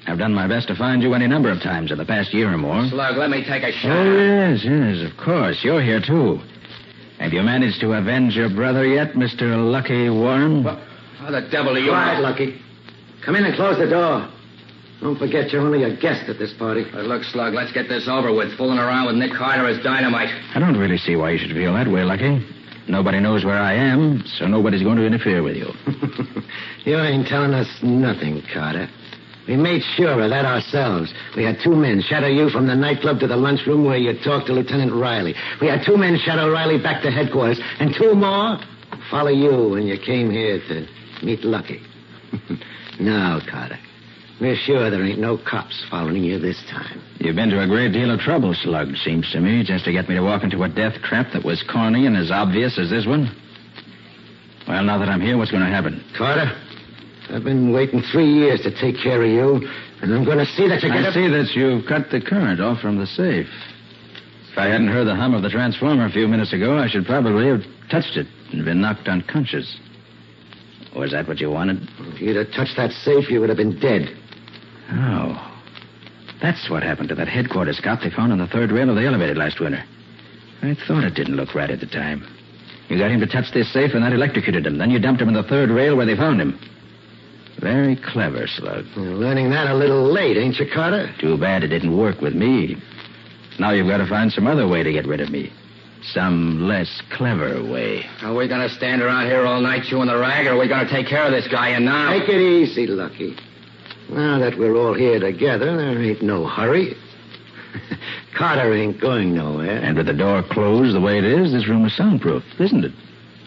I've done my best to find you any number of times in the past year or more. Slug, let me take a shot. Oh, yes, of course. You're here, too. Have you managed to avenge your brother yet, Mr. Lucky Warren? How the devil are you... Quiet, Lucky. Come in and close the door. Don't forget you're only a guest at this party. Look, Slug, let's get this over with. Fooling around with Nick Carter is dynamite. I don't really see why you should feel that way, Lucky. Nobody knows where I am, so nobody's going to interfere with you. You ain't telling us nothing, Carter. We made sure of that ourselves. We had 2 men shadow you from the nightclub to the lunchroom where you talked to Lieutenant Riley. We had 2 men shadow Riley back to headquarters, and 2 more follow you when you came here to meet Lucky. Now, Carter, we're sure there ain't no cops following you this time. You've been to a great deal of trouble, Slug, seems to me, just to get me to walk into a death trap that was corny and as obvious as this one. Well, now that I'm here, what's going to happen? Carter, I've been waiting 3 years to take care of you, and I'm going to see that you get I see that you've cut the current off from the safe. If I hadn't heard the hum of the transformer a few minutes ago, I should probably have touched it and been knocked unconscious. Was that what you wanted? If you'd have touched that safe, you would have been dead. Oh. That's what happened to that headquarters cop they found on the 3rd rail of the elevator last winter. I thought it didn't look right at the time. You got him to touch this safe, and that electrocuted him. Then you dumped him in the 3rd rail where they found him. Very clever, Slug. You're learning that a little late, ain't you, Carter? Too bad it didn't work with me. Now you've got to find some other way to get rid of me. Some less clever way. Are we going to stand around here all night chewing the rag, or are we going to take care of this guy and now? Take it easy, Lucky. Now that we're all here together, there ain't no hurry. Carter ain't going nowhere. And with the door closed the way it is, this room is soundproof, isn't it?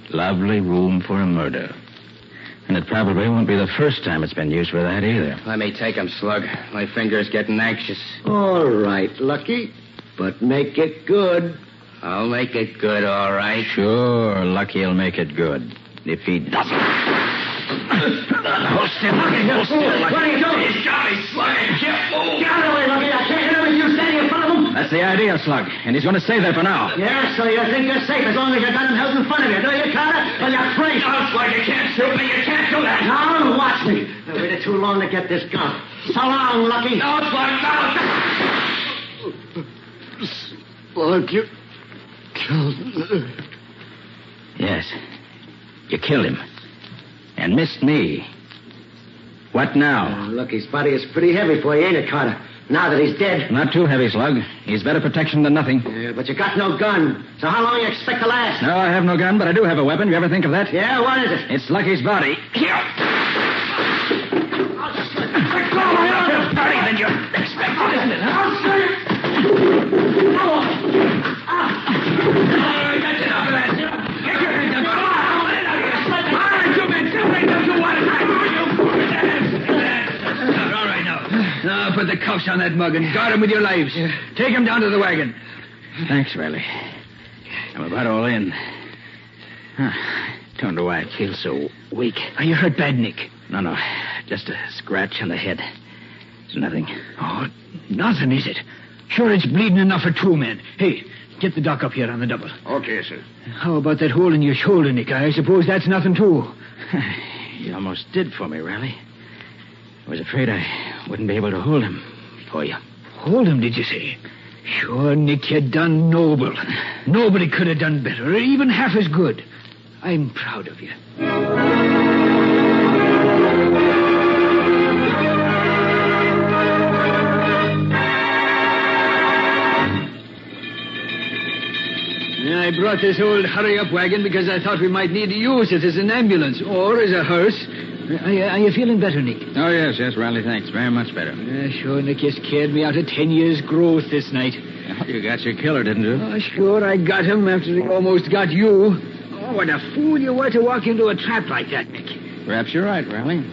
Lovely room for a murder. And it probably won't be the first time it's been used for that either. Let me take him, Slug. My finger's getting anxious. All right, Lucky. But make it good. I'll make it good, all right. Sure, Lucky'll make it good. If he doesn't. Hold still, Lucky. Hold still, Lucky. What are you doing? He's got me, Slug. Get moved. Get out of the way, Lucky. I can't hear you standing in front of him. That's the idea, Slug. And he's going to stay there for now. Yeah, so you think you're safe as long as you've got him held in front of you, do you, Carter? Well, you're free. No, Slug, you can't shoot me. You can't do that. Now, watch me. I waited too long to get this gun. So long, Lucky. No, Slug, no. Slug, you killed me. Yes. You killed him. And missed me. What now? Lucky's body is pretty heavy for you, ain't it, Carter? Now that he's dead. Not too heavy, Slug. He's better protection than nothing. Yeah, but you got no gun. So how long you expect to last? No, I have no gun, but I do have a weapon. You ever think of that? Yeah, what is it? It's Lucky's body. Here. Than you expected, isn't it, huh? I'll All right, that's enough of that. Get your hands up. Come on, let it out here. All right, you men, don't you want it? All right, now put the cuffs on that mug and guard him with your lives. Take him down to the wagon. Thanks, Riley. I'm about all in. Don't know why I feel so weak. Are you hurt bad, Nick? No. Just a scratch on the head. It's nothing. Oh, nothing, is it? Sure, it's bleeding enough for 2 men. Hey, get the doc up here on the double. Okay, sir. How about that hole in your shoulder, Nick? I suppose that's nothing, too. You almost did for me, Riley. I was afraid I wouldn't be able to hold him for you. Hold him, did you say? Sure, Nick, you done noble. Nobody could have done better, or even half as good. I'm proud of you. I brought this old hurry-up wagon because I thought we might need to use it as an ambulance or as a hearse. Are you feeling better, Nick? Oh, yes, Riley, thanks. Very much better. Sure, Nick, you scared me out of 10 years' growth this night. Well, you got your killer, didn't you? Oh, sure, I got him after he almost got you. Oh, what a fool you were to walk into a trap like that, Nick. Perhaps you're right, Riley.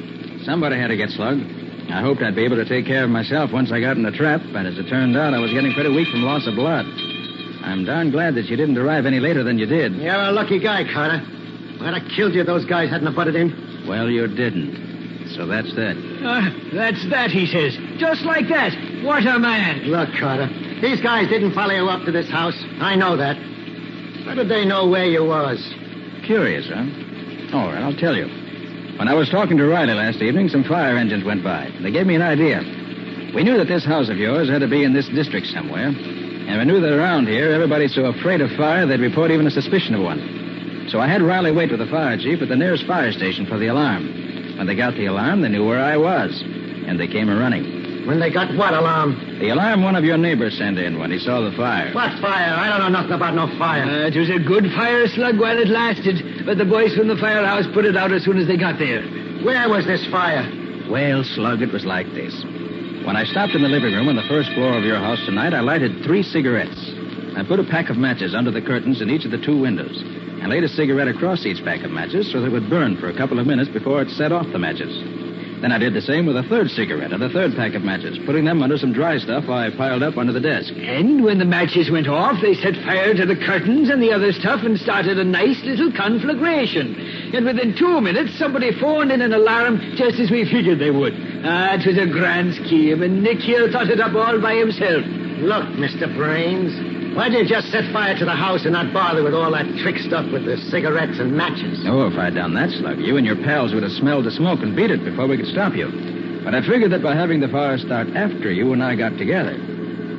Somebody had to get slugged. I hoped I'd be able to take care of myself once I got in the trap, but as it turned out, I was getting pretty weak from loss of blood. I'm darn glad that you didn't arrive any later than you did. You're a lucky guy, Carter. I'd have killed you if those guys hadn't butted in. Well, you didn't. So that's that. That's that, he says. Just like that. What a man. Look, Carter, these guys didn't follow you up to this house. I know that. How did they know where you was? Curious, huh? All right, I'll tell you. When I was talking to Riley last evening, some fire engines went by. They gave me an idea. We knew that this house of yours had to be in this district somewhere. And we knew that around here, everybody's so afraid of fire, they'd report even a suspicion of one. So I had Riley wait with the fire chief at the nearest fire station for the alarm. When they got the alarm, they knew where I was. And they came a-running. When they got what alarm? The alarm one of your neighbors sent in when he saw the fire. What fire? I don't know nothing about no fire. It was a good fire, Slug, while it lasted. But the boys from the firehouse put it out as soon as they got there. Where was this fire? Well, Slug, it was like this. When I stopped in the living room on the first floor of your house tonight, I lighted 3 cigarettes. I put a pack of matches under the curtains in each of the 2 windows and laid a cigarette across each pack of matches so that it would burn for a couple of minutes before it set off the matches. Then I did the same with a 3rd cigarette and a 3rd pack of matches, putting them under some dry stuff I piled up under the desk. And when the matches went off, they set fire to the curtains and the other stuff and started a nice little conflagration. And within 2 minutes, somebody phoned in an alarm just as we figured they would. It was a grand scheme, and Nick here thought it up all by himself. Look, Mr. Brains, why didn't you just set fire to the house and not bother with all that trick stuff with the cigarettes and matches? Oh, if I'd done that, Slug, you and your pals would have smelled the smoke and beat it before we could stop you. But I figured that by having the fire start after you and I got together,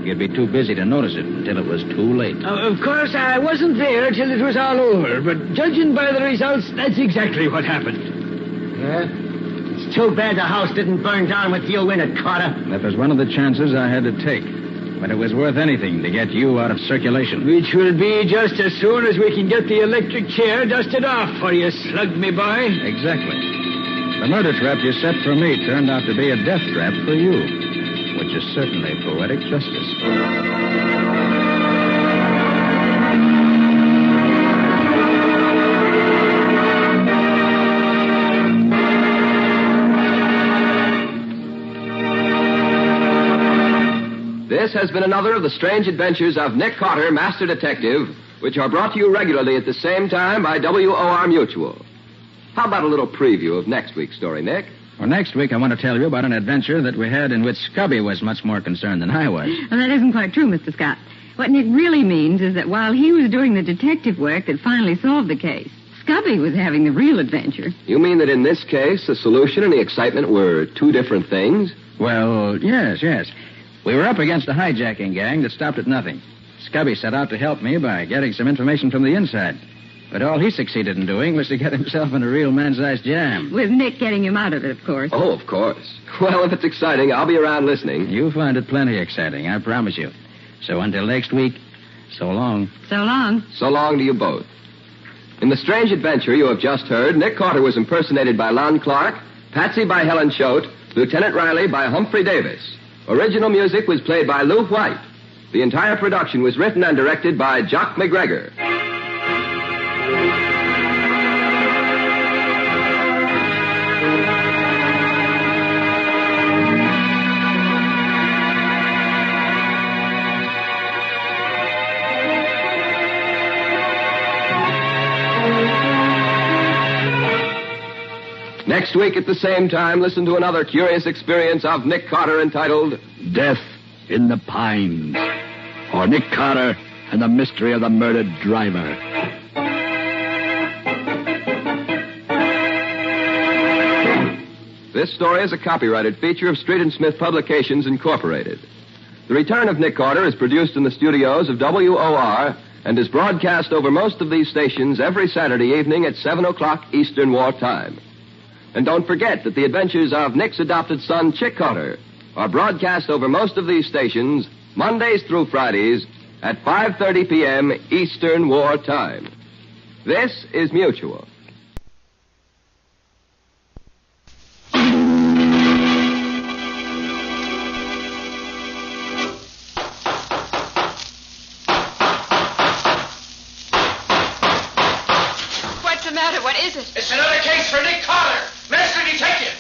you'd be too busy to notice it until it was too late. Of course, I wasn't there till it was all over, but judging by the results, that's exactly what happened. Yeah? It's too bad the house didn't burn down with you in it, Carter. That was one of the chances I had to take. But it was worth anything to get you out of circulation. Which will be just as soon as we can get the electric chair dusted off for you, Slug, me boy. Exactly. The murder trap you set for me turned out to be a death trap for you, which is certainly poetic justice. This has been another of the strange adventures of Nick Carter, Master Detective, which are brought to you regularly at the same time by WOR Mutual. How about a little preview of next week's story, Nick? Well, next week I want to tell you about an adventure that we had in which Scubby was much more concerned than I was. Well, that isn't quite true, Mr. Scott. What Nick really means is that while he was doing the detective work that finally solved the case, Scubby was having the real adventure. You mean that in this case, the solution and the excitement were 2 different things? Well, yes. We were up against a hijacking gang that stopped at nothing. Scubby set out to help me by getting some information from the inside. But all he succeeded in doing was to get himself in a real man-sized jam. With Nick getting him out of it, of course. Oh, of course. Well, if it's exciting, I'll be around listening. You'll find it plenty exciting, I promise you. So until next week, so long. So long. So long to you both. In the strange adventure you have just heard, Nick Carter was impersonated by Lon Clark, Patsy by Helen Choate, Lieutenant Riley by Humphrey Davis. Original music was played by Lou White. The entire production was written and directed by Jock McGregor. Next week at the same time, listen to another curious experience of Nick Carter entitled Death in the Pines, or Nick Carter and the Mystery of the Murdered Driver. This story is a copyrighted feature of Street and Smith Publications, Incorporated. The Return of Nick Carter is produced in the studios of WOR and is broadcast over most of these stations every Saturday evening at 7 o'clock Eastern War Time. And don't forget that the adventures of Nick's adopted son, Chick Carter, are broadcast over most of these stations Mondays through Fridays at 5:30 p.m. Eastern War Time. This is Mutual. What's the matter? What is it? It's another case for Nick Carter, Master Detective.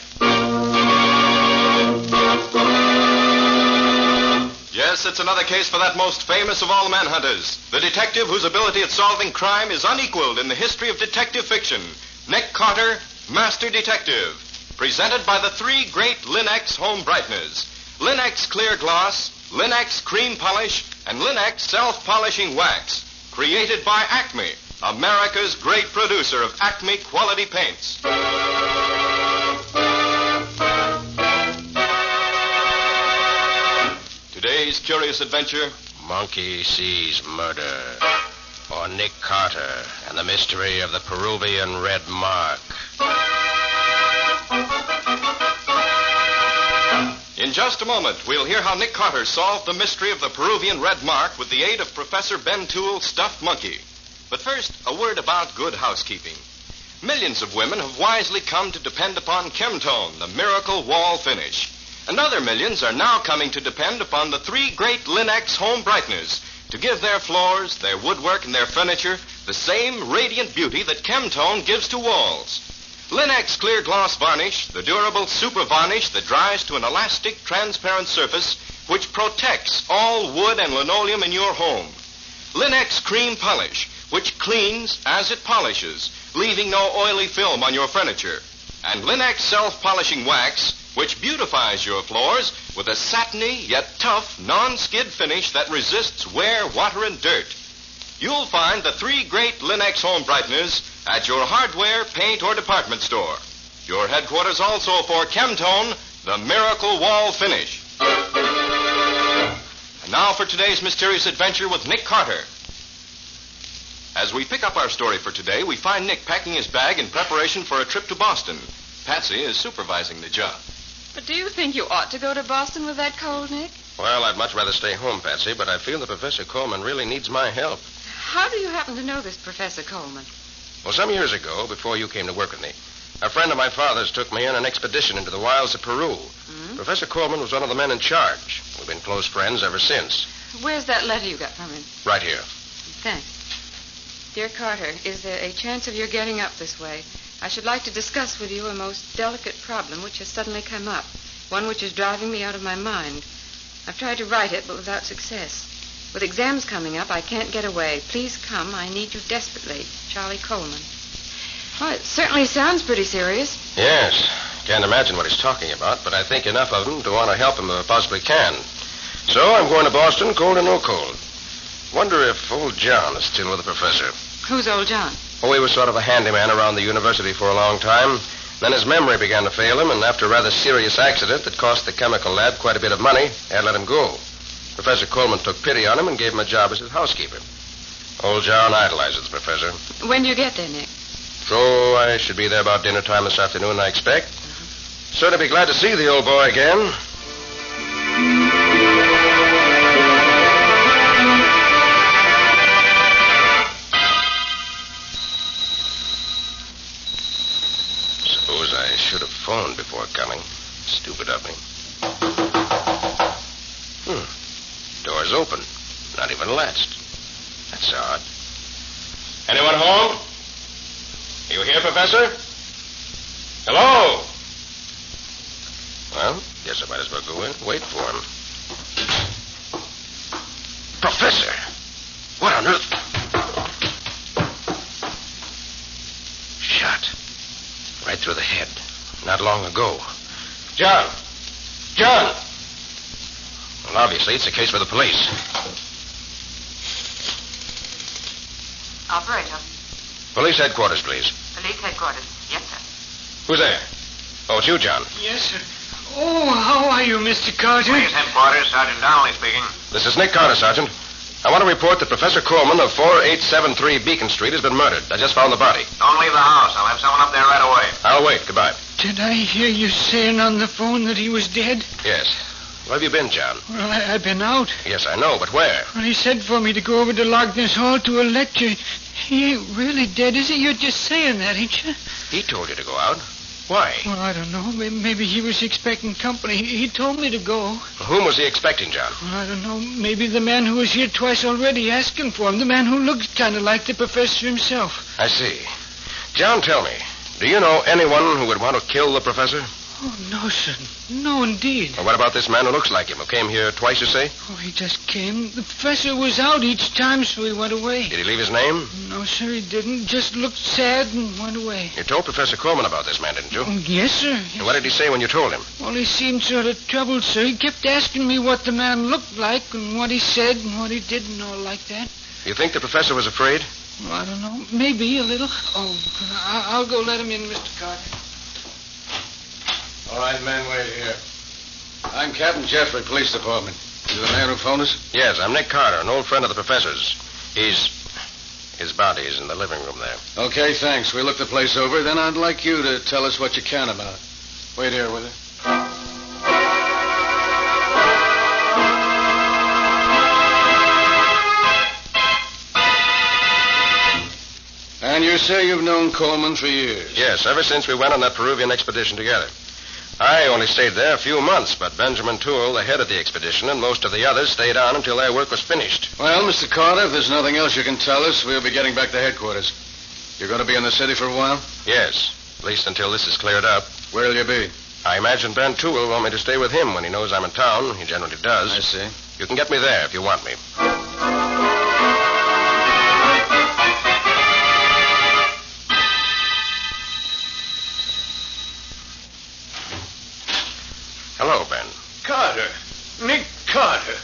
Yes, it's another case for that most famous of all manhunters, the detective whose ability at solving crime is unequaled in the history of detective fiction, Nick Carter, Master Detective, presented by the 3 great Linex home brighteners, Linex Clear Gloss, Linex Cream Polish, and Linex Self-Polishing Wax, created by Acme, America's great producer of Acme quality paints. Today's curious adventure, Monkey Sees Murder, or Nick Carter and the Mystery of the Peruvian Red Mark. In just a moment, we'll hear how Nick Carter solved the mystery of the Peruvian red mark with the aid of Professor Ben Toole's stuffed monkey. But first, a word about good housekeeping. Millions of women have wisely come to depend upon Chemtone, the miracle wall finish. And other millions are now coming to depend upon the 3 great Linex home brighteners to give their floors, their woodwork, and their furniture the same radiant beauty that Chemtone gives to walls. Linex Clear Gloss Varnish, the durable super varnish that dries to an elastic, transparent surface which protects all wood and linoleum in your home. Linex Cream Polish, which cleans as it polishes, leaving no oily film on your furniture. And Linex Self-Polishing Wax, which beautifies your floors with a satiny yet tough non-skid finish that resists wear, water, and dirt. You'll find the 3 great Linex home brighteners at your hardware, paint, or department store. Your headquarters also for Chemtone, the miracle wall finish. And now for today's mysterious adventure with Nick Carter. As we pick up our story for today, we find Nick packing his bag in preparation for a trip to Boston. Patsy is supervising the job. But do you think you ought to go to Boston with that cold, Nick? Well, I'd much rather stay home, Patsy, but I feel that Professor Coleman really needs my help. How do you happen to know this Professor Coleman? Well, some years ago, before you came to work with me, a friend of my father's took me on an expedition into the wilds of Peru. Mm-hmm. Professor Coleman was one of the men in charge. We've been close friends ever since. Where's that letter you got from him? Right here. Thanks. Dear Carter, is there a chance of your getting up this way? I should like to discuss with you a most delicate problem which has suddenly come up, one which is driving me out of my mind. I've tried to write it, but without success. With exams coming up, I can't get away. Please come. I need you desperately. Charlie Coleman. Well, it certainly sounds pretty serious. Yes. Can't imagine what he's talking about, but I think enough of him to want to help him if I possibly can. So I'm going to Boston, cold or no cold. Wonder if old John is still with the professor. Who's old John? Oh, he was sort of a handyman around the university for a long time. Then his memory began to fail him, and after a rather serious accident that cost the chemical lab quite a bit of money, they had let him go. Professor Coleman took pity on him and gave him a job as his housekeeper. Old John idolizes the professor. When do you get there, Nick? So I should be there about dinner time this afternoon, I expect. Certainly be glad to see the old boy again. Suppose I should have phoned before coming. Stupid of me. Door's open. Not even latched. That's odd. Anyone home? You here, Professor? Hello? Well, guess I might as well go in and wait for him. Professor! What on earth? Shot. Right through the head. Not long ago. John! John! Well, obviously, it's a case for the police. Operator. Police headquarters, please. Police headquarters. Yes, sir. Who's there? Oh, it's you, John. Yes, sir. Oh, how are you, Mr. Carter? Police headquarters, Sergeant Donnelly speaking. This is Nick Carter, Sergeant. I want to report that Professor Coleman of 4873 Beacon Street has been murdered. I just found the body. Don't leave the house. I'll have someone up there right away. I'll wait. Goodbye. Did I hear you saying on the phone that he was dead? Yes. Where have you been, John? Well, I've been out. Yes, I know, but where? Well, he said for me to go over to Logness Hall to a lecture. He ain't really dead, is he? You're just saying that, ain't you? He told you to go out. Why? Well, I don't know. Maybe he was expecting company. He told me to go. Whom was he expecting, John? Well, I don't know. Maybe the man who was here twice already asking for him. The man who looks kind of like the professor himself. I see. John, tell me, do you know anyone who would want to kill the professor? Oh, no, sir. No, indeed. Well, what about this man who looks like him, who came here twice, you say? Oh, he just came. The professor was out each time, so he went away. Did he leave his name? No, sir, he didn't. Just looked sad and went away. You told Professor Coleman about this man, didn't you? Oh, yes, sir. Yes. And what did he say when you told him? Well, he seemed sort of troubled, sir. He kept asking me what the man looked like and what he said and what he did and all like that. You think the professor was afraid? Well, I don't know. Maybe a little. Oh, I'll go let him in, Mr. Carter. All right, men, wait here. I'm Captain Jeffrey, Police Department. You the man who phoned us? Yes, I'm Nick Carter, an old friend of the professor's. His body's in the living room there. Okay, thanks. We looked the place over. Then I'd like you to tell us what you can about it. Wait here, will you? And you say you've known Coleman for years? Yes, ever since we went on that Peruvian expedition together. I only stayed there a few months, but Benjamin Toole, the head of the expedition, and most of the others stayed on until their work was finished. Well, Mr. Carter, if there's nothing else you can tell us, we'll be getting back to headquarters. You're going to be in the city for a while? Yes, at least until this is cleared up. Where'll you be? I imagine Ben Toole will want me to stay with him when he knows I'm in town. He generally does. I see. You can get me there if you want me. Hello, Ben. Carter. Nick Carter.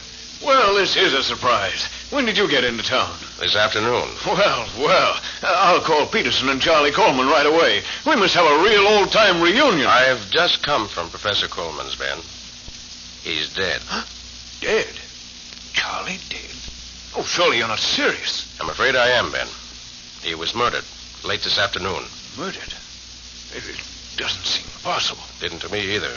Well, this is a surprise. When did you get into town? This afternoon. Well. I'll call Peterson and Charlie Coleman right away. We must have a real old-time reunion. I've just come from Professor Coleman's, Ben. He's dead. Huh? Dead? Charlie dead? Oh, surely you're not serious. I'm afraid I am, Ben. He was murdered late this afternoon. Murdered? It doesn't seem possible. Didn't to me either.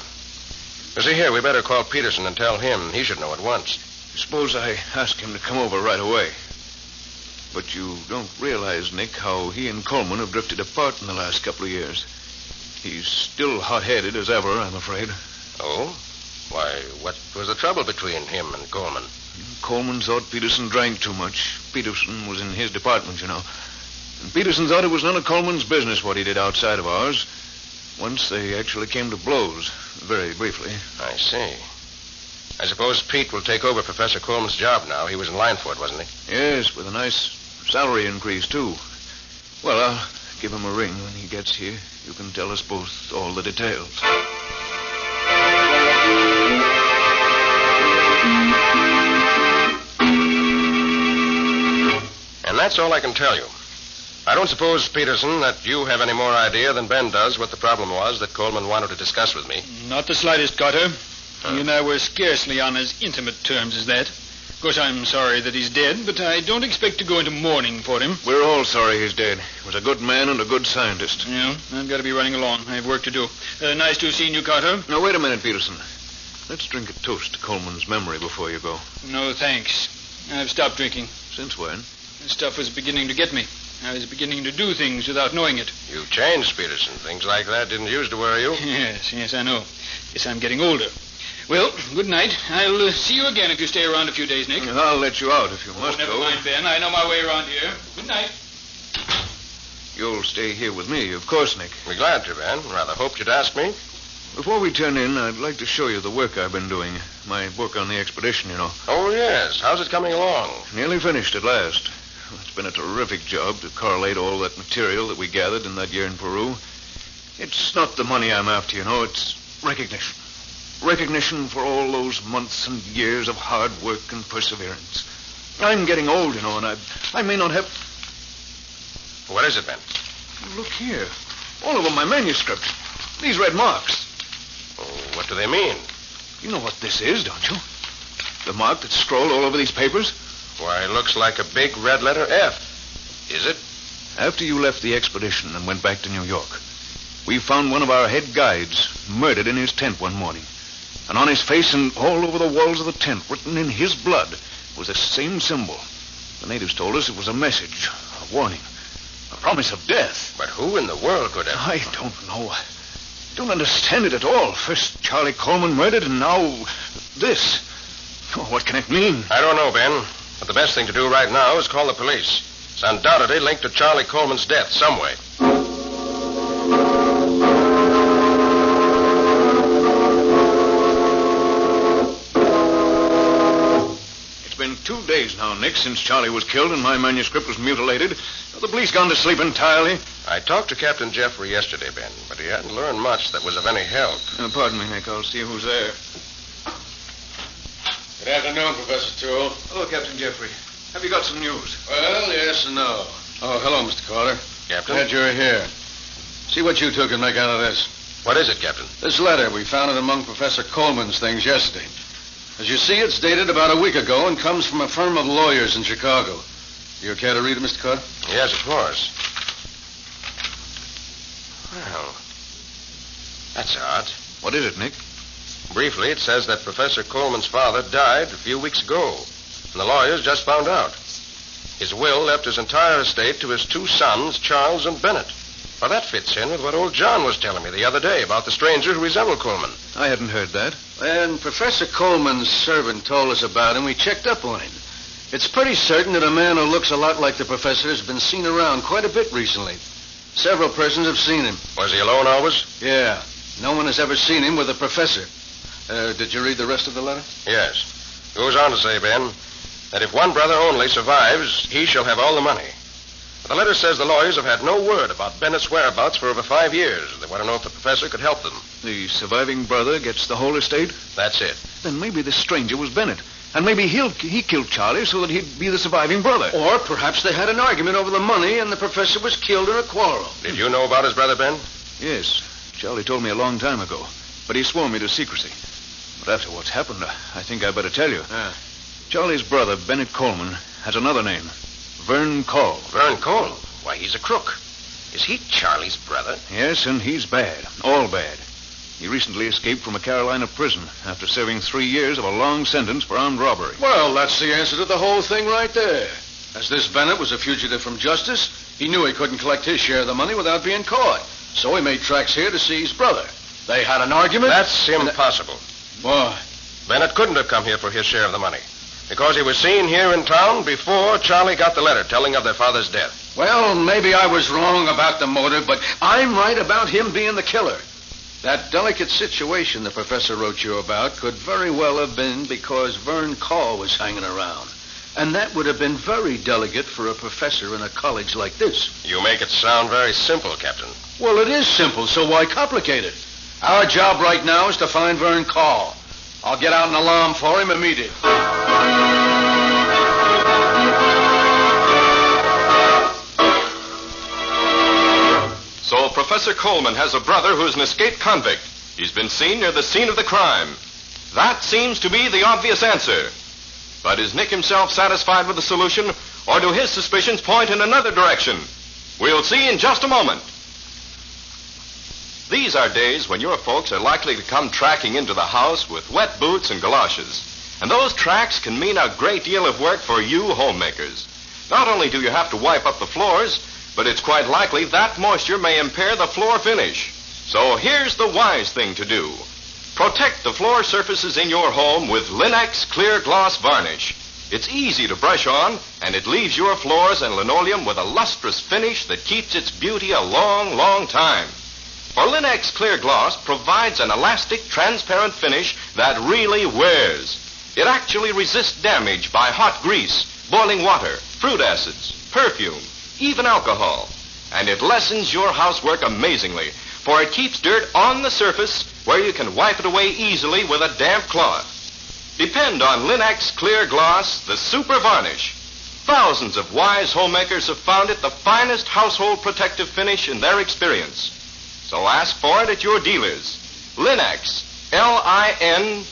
You see, here, we better call Peterson and tell him. He should know at once. Suppose I ask him to come over right away. But you don't realize, Nick, how he and Coleman have drifted apart in the last couple of years. He's still hot-headed as ever, I'm afraid. Oh? Why, what was the trouble between him and Coleman? Coleman thought Peterson drank too much. Peterson was in his department, you know. And Peterson thought it was none of Coleman's business what he did outside of ours. Once they actually came to blows, very briefly. I see. I suppose Pete will take over Professor Coleman's job now. He was in line for it, wasn't he? Yes, with a nice salary increase, too. Well, I'll give him a ring when he gets here. You can tell us both all the details. And that's all I can tell you. I don't suppose, Peterson, that you have any more idea than Ben does what the problem was that Coleman wanted to discuss with me. Not the slightest, Carter. You and I were scarcely on as intimate terms as that. Of course, I'm sorry that he's dead, but I don't expect to go into mourning for him. We're all sorry he's dead. He was a good man and a good scientist. Yeah, I've got to be running along. I have work to do. Nice to have seen you, Carter. Now, wait a minute, Peterson. Let's drink a toast to Coleman's memory before you go. No, thanks. I've stopped drinking. Since when? This stuff was beginning to get me. I was beginning to do things without knowing it. You've changed, Peterson. Things like that didn't used to worry you. Yes, I know. Guess I'm getting older. Well, good night. I'll see you again if you stay around a few days, Nick. I'll let you out if you must never go. mind, Ben. I know my way around here. Good night. You'll stay here with me, of course, Nick. We're glad to, Ben. Rather hoped you'd ask me. Before we turn in, I'd like to show you the work I've been doing. My book on the expedition, you know. Oh, yes. How's it coming along? Nearly finished at last. It's been a terrific job to correlate all that material that we gathered in that year in Peru. It's not the money I'm after, you know. It's recognition. Recognition for all those months and years of hard work and perseverance. I'm getting old, you know, and I may not have... What is it, Ben? Look here. All over my manuscript. These red marks. Oh, what do they mean? You know what this is, don't you? The mark that's scrolled all over these papers? Why, it looks like a big red letter F. Is it? After you left the expedition and went back to New York, we found one of our head guides murdered in his tent one morning. And on his face and all over the walls of the tent, written in his blood, was the same symbol. The natives told us it was a message, a warning, a promise of death. But who in the world could have... I don't know. I don't understand it at all. First Charlie Coleman murdered, and now this. Oh, what can it mean? I don't know, Ben. But the best thing to do right now is call the police. It's undoubtedly linked to Charlie Coleman's death some way. It's been 2 days now, Nick, since Charlie was killed and my manuscript was mutilated. Have the police gone to sleep entirely? I talked to Captain Jeffrey yesterday, Ben, but he hadn't learned much that was of any help. Pardon me, Nick. I'll see who's there. Good afternoon, Professor Toole. Hello, Captain Jeffrey. Have you got some news? Well, yes and no. Oh, hello, Mr. Carter. Captain? Glad you're here. See what you two can make out of this. What is it, Captain? This letter, we found it among Professor Coleman's things yesterday. As you see, it's dated about a week ago and comes from a firm of lawyers in Chicago. You care to read it, Mr. Carter? Yes, of course. Well, That's odd. What is it, Nick? Briefly, it says that Professor Coleman's father died a few weeks ago, and the lawyers just found out. His will left his entire estate to his 2 sons, Charles and Bennett. Well, that fits in with what old John was telling me the other day about the stranger who resembled Coleman. I hadn't heard that. When Professor Coleman's servant told us about him, we checked up on him. It's pretty certain that a man who looks a lot like the professor has been seen around quite a bit recently. Several persons have seen him. Was he alone always? Yeah. No one has ever seen him with the professor. Did you read the rest of the letter? Yes. Goes on to say, Ben, that if one brother only survives, he shall have all the money. The letter says the lawyers have had no word about Bennett's whereabouts for over 5 years. They want to know if the professor could help them. The surviving brother gets the whole estate? That's it. Then maybe this stranger was Bennett. And maybe he killed Charlie so that he'd be the surviving brother. Or perhaps they had an argument over the money and the professor was killed in a quarrel. Did you know about his brother, Ben? Yes. Charlie told me a long time ago. But he swore me to secrecy. But after what's happened, I think I better tell you. Charlie's brother, Bennett Coleman, has another name. Vern Call. Vern Call? Why, he's a crook. Is he Charlie's brother? Yes, and he's bad. All bad. He recently escaped from a Carolina prison after serving 3 years of a long sentence for armed robbery. Well, that's the answer to the whole thing right there. As this Bennett was a fugitive from justice, he knew he couldn't collect his share of the money without being caught. So he made tracks here to see his brother. They had an argument. That's impossible. Why? Bennett couldn't have come here for his share of the money, because he was seen here in town before Charlie got the letter telling of their father's death. Well, maybe I was wrong about the motive, but I'm right about him being the killer. That delicate situation the professor wrote you about could very well have been because Vern Call was hanging around. And that would have been very delicate for a professor in a college like this. You make it sound very simple, Captain. Well, it is simple, so why complicate it? Our job right now is to find Vern Call. I'll get out an alarm for him immediately. So Professor Coleman has a brother who's an escaped convict. He's been seen near the scene of the crime. That seems to be the obvious answer. But is Nick himself satisfied with the solution, or do his suspicions point in another direction? We'll see in just a moment. These are days when your folks are likely to come tracking into the house with wet boots and galoshes. And those tracks can mean a great deal of work for you homemakers. Not only do you have to wipe up the floors, but it's quite likely that moisture may impair the floor finish. So here's the wise thing to do. Protect the floor surfaces in your home with Linex Clear Gloss Varnish. It's easy to brush on, and it leaves your floors and linoleum with a lustrous finish that keeps its beauty a long, long time. For Linex Clear Gloss provides an elastic, transparent finish that really wears. It actually resists damage by hot grease, boiling water, fruit acids, perfume, even alcohol. And it lessens your housework amazingly, for it keeps dirt on the surface where you can wipe it away easily with a damp cloth. Depend on Linex Clear Gloss, the super varnish. Thousands of wise homemakers have found it the finest household protective finish in their experience. So ask for it at your dealers. Linex, L-I-N-X.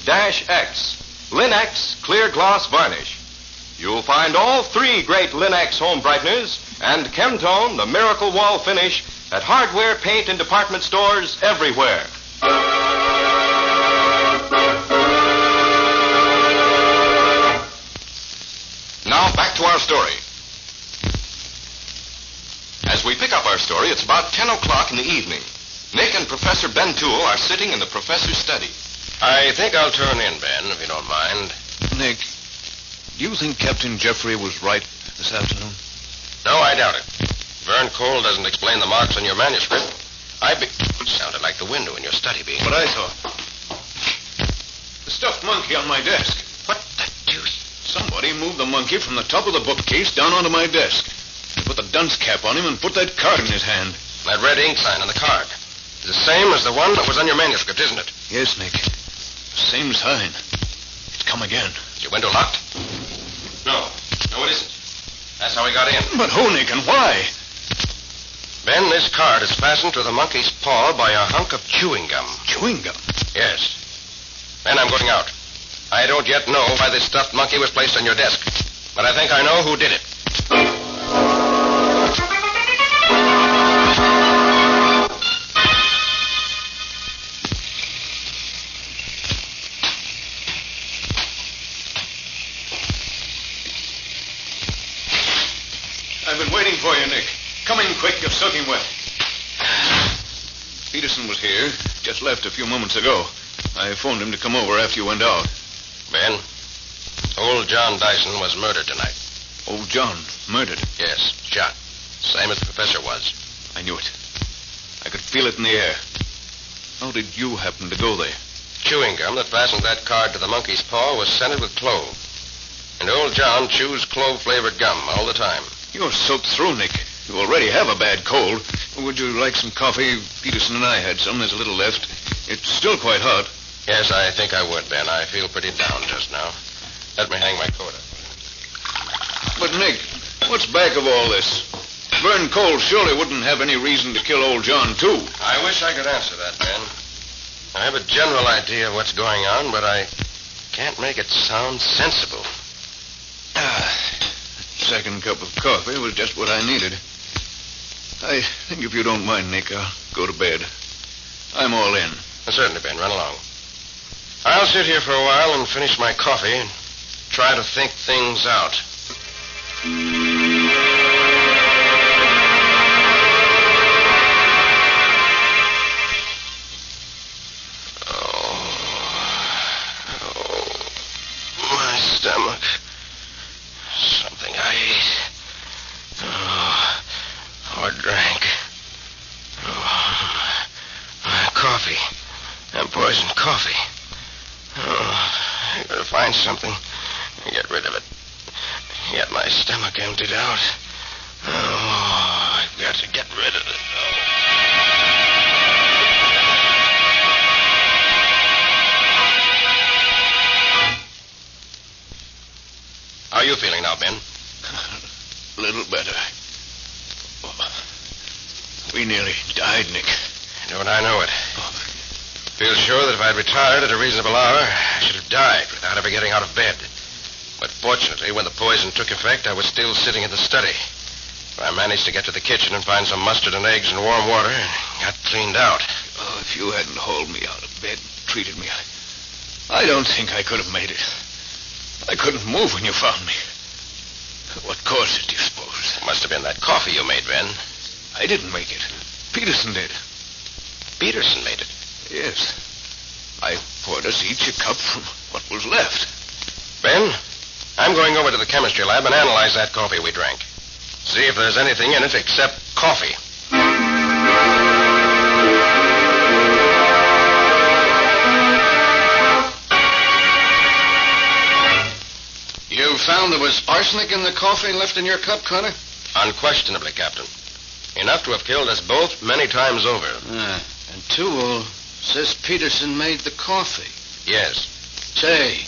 Linex Clear Gloss Varnish. You'll find all 3 great Linex home brighteners and Chemtone, the Miracle Wall Finish, at hardware, paint, and department stores everywhere. Now back to our story. As we pick up our story, it's about 10 o'clock in the evening. Nick and Professor Ben Toole are sitting in the professor's study. I think I'll turn in, Ben, if you don't mind. Nick, do you think Captain Jeffrey was right this afternoon? No, I doubt it. Vern Cole doesn't explain the marks on your manuscript. Sounded like the window in your study, Bean. What I thought. The stuffed monkey on my desk. What the deuce? Somebody moved the monkey from the top of the bookcase down onto my desk. They put the dunce cap on him and put that card in his hand. That red ink sign on the card. The same as the one that was on your manuscript, isn't it? Yes, Nick. Same sign. It's come again. Is your window locked? No. No, it isn't. That's how we got in. But who, Nick, and why? Ben, this card is fastened to the monkey's paw by a hunk of chewing gum. Chewing gum? Yes. Ben, I'm going out. I don't yet know why this stuffed monkey was placed on your desk, but I think I know who did it. for you, Nick. Come in quick. You're soaking wet. Peterson was here. Just left a few moments ago. I phoned him to come over after you went out. Ben, old John Dyson was murdered tonight. Old John murdered? Yes, shot. Same as the professor was. I knew it. I could feel it in the air. How did you happen to go there? Chewing gum that fastened that card to the monkey's paw was scented with clove. And old John chews clove-flavored gum all the time. You're soaked through, Nick. You already have a bad cold. Would you like some coffee? Peterson and I had some. There's a little left. It's still quite hot. Yes, I think I would, Ben. I feel pretty down just now. Let me hang my coat up. But, Nick, what's back of all this? Vern Cole surely wouldn't have any reason to kill old John, too. I wish I could answer that, Ben. I have a general idea of what's going on, but I can't make it sound sensible. Second cup of coffee was just what I needed. I think if you don't mind, Nick, I'll go to bed. I'm all in. Certainly, Ben. Run along. I'll sit here for a while and finish my coffee and try to think things out. My stomach. Something I ate. Or drank. Coffee. And poisoned coffee. I'm going to find something and get rid of it. Get my stomach emptied out. I've got to get rid of it. How are you feeling now, Ben? A little better. We nearly died, Nick. Don't I know it? Feel sure that if I'd retired at a reasonable hour, I should have died without ever getting out of bed. But fortunately, when the poison took effect, I was still sitting in the study. I managed to get to the kitchen and find some mustard and eggs and warm water and got cleaned out. Oh, if you hadn't hauled me out of bed and treated me, I don't think I could have made it. I couldn't move when you found me. What caused it, do you suppose? It must have been that coffee you made, Ben. I didn't make it. Peterson did. Peterson made it? Yes. I poured us each a cup from what was left. Ben, I'm going over to the chemistry lab and analyze that coffee we drank. See if there's anything in it except coffee. You found there was arsenic in the coffee left in your cup, Carter? Unquestionably, Captain. Enough to have killed us both many times over. And Toole says Peterson made the coffee. Yes. Say,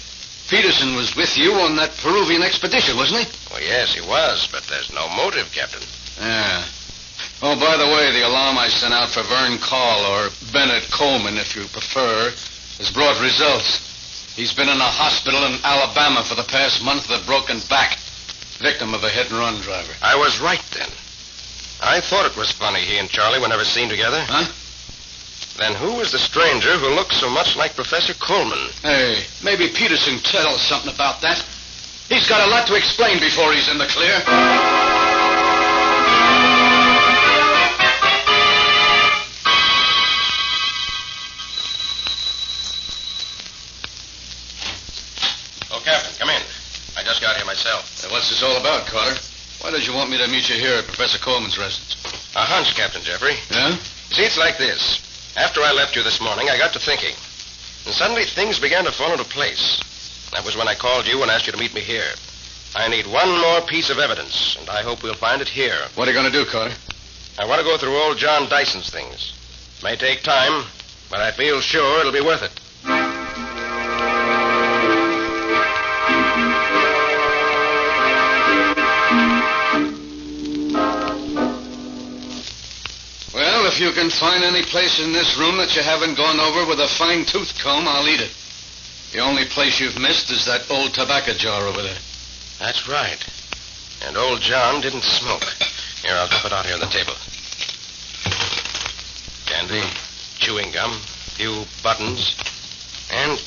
Peterson was with you on that Peruvian expedition, wasn't he? Well, yes, he was, but there's no motive, Captain. Yeah. Oh, by the way, the alarm I sent out for Vern Call, or Bennett Coleman, if you prefer, has brought results. He's been in a hospital in Alabama for the past month with a broken back. Victim of a hit-and-run driver. I was right then. I thought it was funny he and Charlie were never seen together. Huh? Then who was the stranger who looked so much like Professor Coleman? Hey, maybe Peterson tell us something about that. He's got a lot to explain before he's in the clear. Oh, Captain, come in. I just got here myself. What's this all about, Carter? Why did you want me to meet you here at Professor Coleman's residence? A hunch, Captain Jeffrey. Yeah? See, it's like this. After I left you this morning, I got to thinking. And suddenly things began to fall into place. That was when I called you and asked you to meet me here. I need one more piece of evidence, and I hope we'll find it here. What are you going to do, Carter? I want to go through old John Dyson's things. It may take time, but I feel sure it'll be worth it. Well, if you can find any place in this room that you haven't gone over with a fine-tooth comb, I'll eat it. The only place you've missed is that old tobacco jar over there. That's right. And old John didn't smoke. Here, I'll dump it out here on the table. Candy, chewing gum, few buttons, and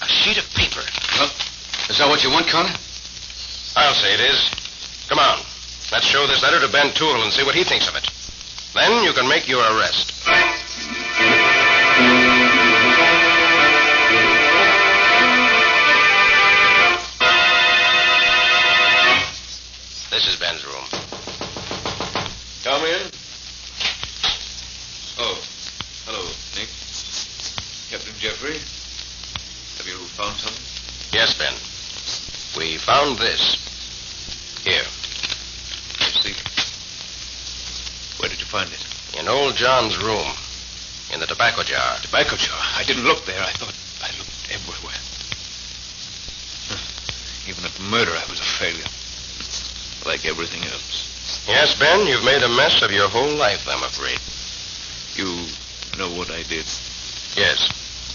a sheet of paper. Well, is that what you want, Connor? I'll say it is. Come on. Let's show this letter to Ben Toole and see what he thinks of it. Then you can make your arrest. This is Ben's room. Come in. Oh, hello, Nick. Captain Jeffrey, have you found something? Yes, Ben. We found this. Here. I see. Where did you find it? In old John's room. In the tobacco jar. Tobacco jar? I didn't look there. I thought I looked everywhere. Even at the murder, I was a failure. Like everything else. Yes, Ben, you've made a mess of your whole life, I'm afraid. You know what I did? Yes,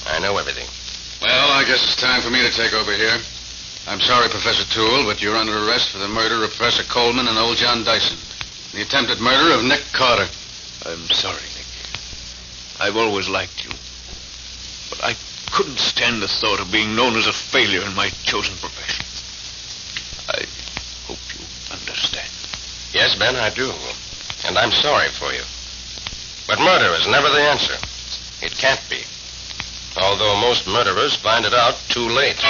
I know everything. Well, I guess it's time for me to take over here. I'm sorry, Professor Toole, but you're under arrest for the murder of Professor Coleman and old John Dyson. The attempted murder of Nick Carter. I'm sorry, Nick. I've always liked you. But I couldn't stand the thought of being known as a failure in my chosen profession. I hope you understand. Yes, Ben, I do. And I'm sorry for you. But murder is never the answer. It can't be. Although most murderers find it out too late.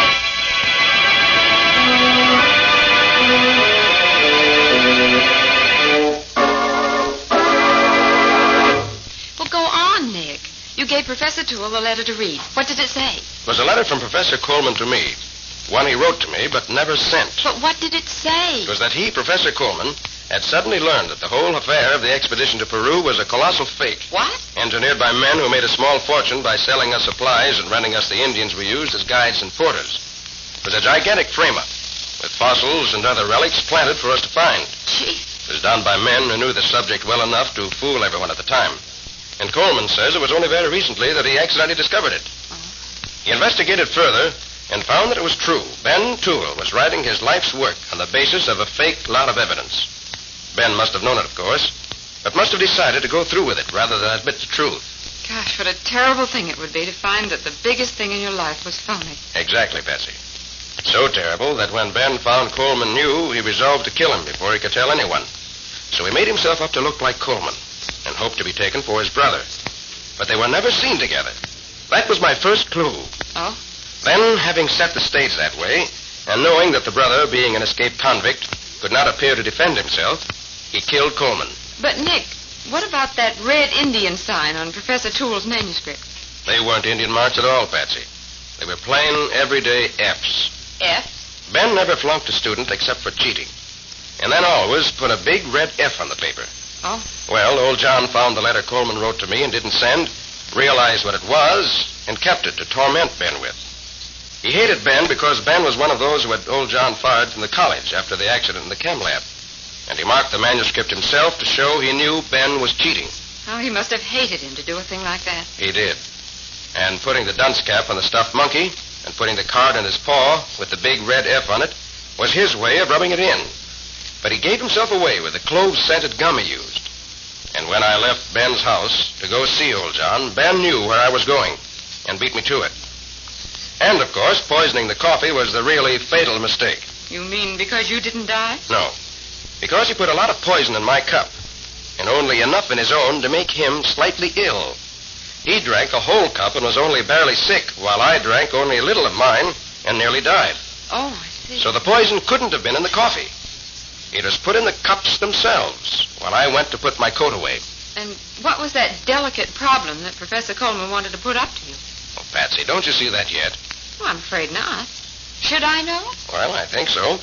Well, go on, Nick. You gave Professor Toole the letter to read. What did it say? It was a letter from Professor Coleman to me. One he wrote to me, but never sent. But what did it say? It was that he, Professor Coleman, had suddenly learned that the whole affair of the expedition to Peru was a colossal fake. What? Engineered by men who made a small fortune by selling us supplies and renting us the Indians we used as guides and porters. It was a gigantic frame-up, with fossils and other relics planted for us to find. Gee. It was done by men who knew the subject well enough to fool everyone at the time. And Coleman says it was only very recently that he accidentally discovered it. He investigated further and found that it was true. Ben Toole was writing his life's work on the basis of a fake lot of evidence. Ben must have known it, of course, but must have decided to go through with it rather than admit the truth. Gosh, what a terrible thing it would be to find that the biggest thing in your life was phony. Exactly, Patsy. So terrible that when Ben found Coleman knew, he resolved to kill him before he could tell anyone. So he made himself up to look like Coleman and hoped to be taken for his brother. But they were never seen together. That was my first clue. Oh? Then, having set the stage that way, and knowing that the brother, being an escaped convict, could not appear to defend himself, he killed Coleman. But, Nick, what about that red Indian sign on Professor Toole's manuscript? They weren't Indian marks at all, Patsy. They were plain, everyday F's. F? Ben never flunked a student except for cheating. And then always put a big red F on the paper. Oh? Well, old John found the letter Coleman wrote to me and didn't send, realized what it was, and kept it to torment Ben with. He hated Ben because Ben was one of those who had old John fired from the college after the accident in the chem lab. And he marked the manuscript himself to show he knew Ben was cheating. Oh, he must have hated him to do a thing like that. He did. And putting the dunce cap on the stuffed monkey and putting the card in his paw with the big red F on it was his way of rubbing it in. But he gave himself away with the clove-scented gum he used. And when I left Ben's house to go see old John, Ben knew where I was going and beat me to it. And, of course, poisoning the coffee was the really fatal mistake. You mean because you didn't die? No. Because he put a lot of poison in my cup, and only enough in his own to make him slightly ill. He drank the whole cup and was only barely sick, while I drank only a little of mine and nearly died. Oh, I see. So the poison couldn't have been in the coffee. It was put in the cups themselves when I went to put my coat away. And what was that delicate problem that Professor Coleman wanted to put up to you? Oh, Patsy, don't you see that yet? Well, I'm afraid not. Should I know? Well, I think so.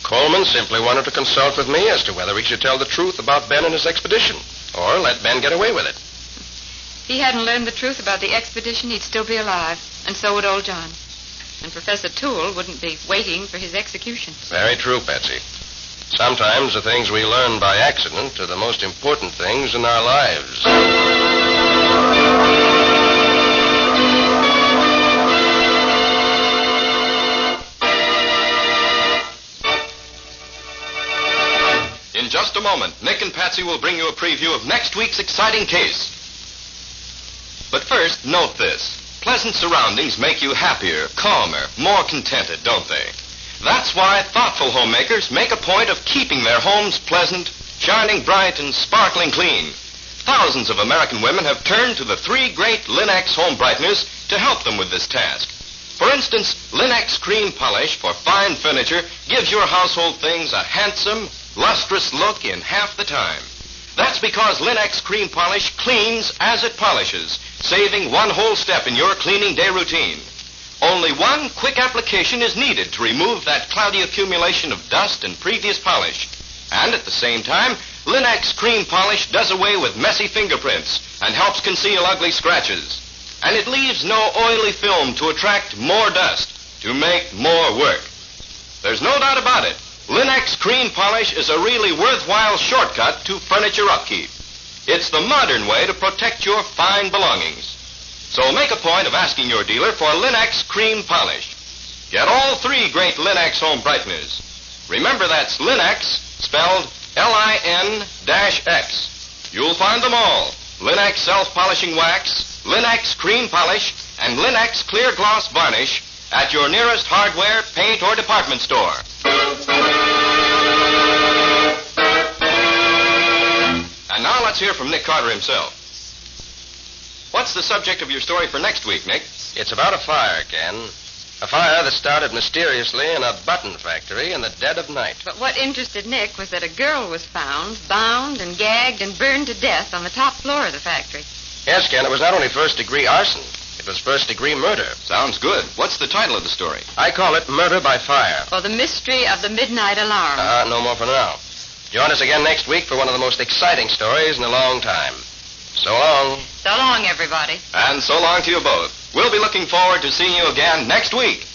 Coleman simply wanted to consult with me as to whether he should tell the truth about Ben and his expedition, or let Ben get away with it. If he hadn't learned the truth about the expedition, he'd still be alive, and so would old John. And Professor Toole wouldn't be waiting for his execution. Very true, Patsy. Sometimes the things we learn by accident are the most important things in our lives. In just a moment, Nick and Patsy will bring you a preview of next week's exciting case. But first, note this. Pleasant surroundings make you happier, calmer, more contented, don't they? That's why thoughtful homemakers make a point of keeping their homes pleasant, shining bright, and sparkling clean. Thousands of American women have turned to the 3 great Linex home brighteners to help them with this task. For instance, Linex cream polish for fine furniture gives your household things a handsome, lustrous look in half the time. That's because Linex cream polish cleans as it polishes, saving one whole step in your cleaning day routine. Only one quick application is needed to remove that cloudy accumulation of dust and previous polish. And at the same time, Linex cream polish does away with messy fingerprints and helps conceal ugly scratches. And it leaves no oily film to attract more dust, to make more work. There's no doubt about it. Linex cream polish is a really worthwhile shortcut to furniture upkeep. It's the modern way to protect your fine belongings. So make a point of asking your dealer for Linex cream polish. Get all 3 great Linex home brighteners. Remember, that's Linex, spelled Lin-X. You'll find them all. Linex self-polishing wax, Linex cream polish, and Linex clear gloss varnish at your nearest hardware, paint, or department store. And now let's hear from Nick Carter himself. What's the subject of your story for next week, Nick? It's about a fire, Ken. A fire that started mysteriously in a button factory in the dead of night. But what interested Nick was that a girl was found, bound and gagged and burned to death on the top floor of the factory. Yes, Ken, it was not only first-degree arson. It was first-degree murder. Sounds good. What's the title of the story? I call it Murder by Fire. Or The Mystery of the Midnight Alarm. No more for now. Join us again next week for one of the most exciting stories in a long time. So long. So long, everybody. And so long to you both. We'll be looking forward to seeing you again next week.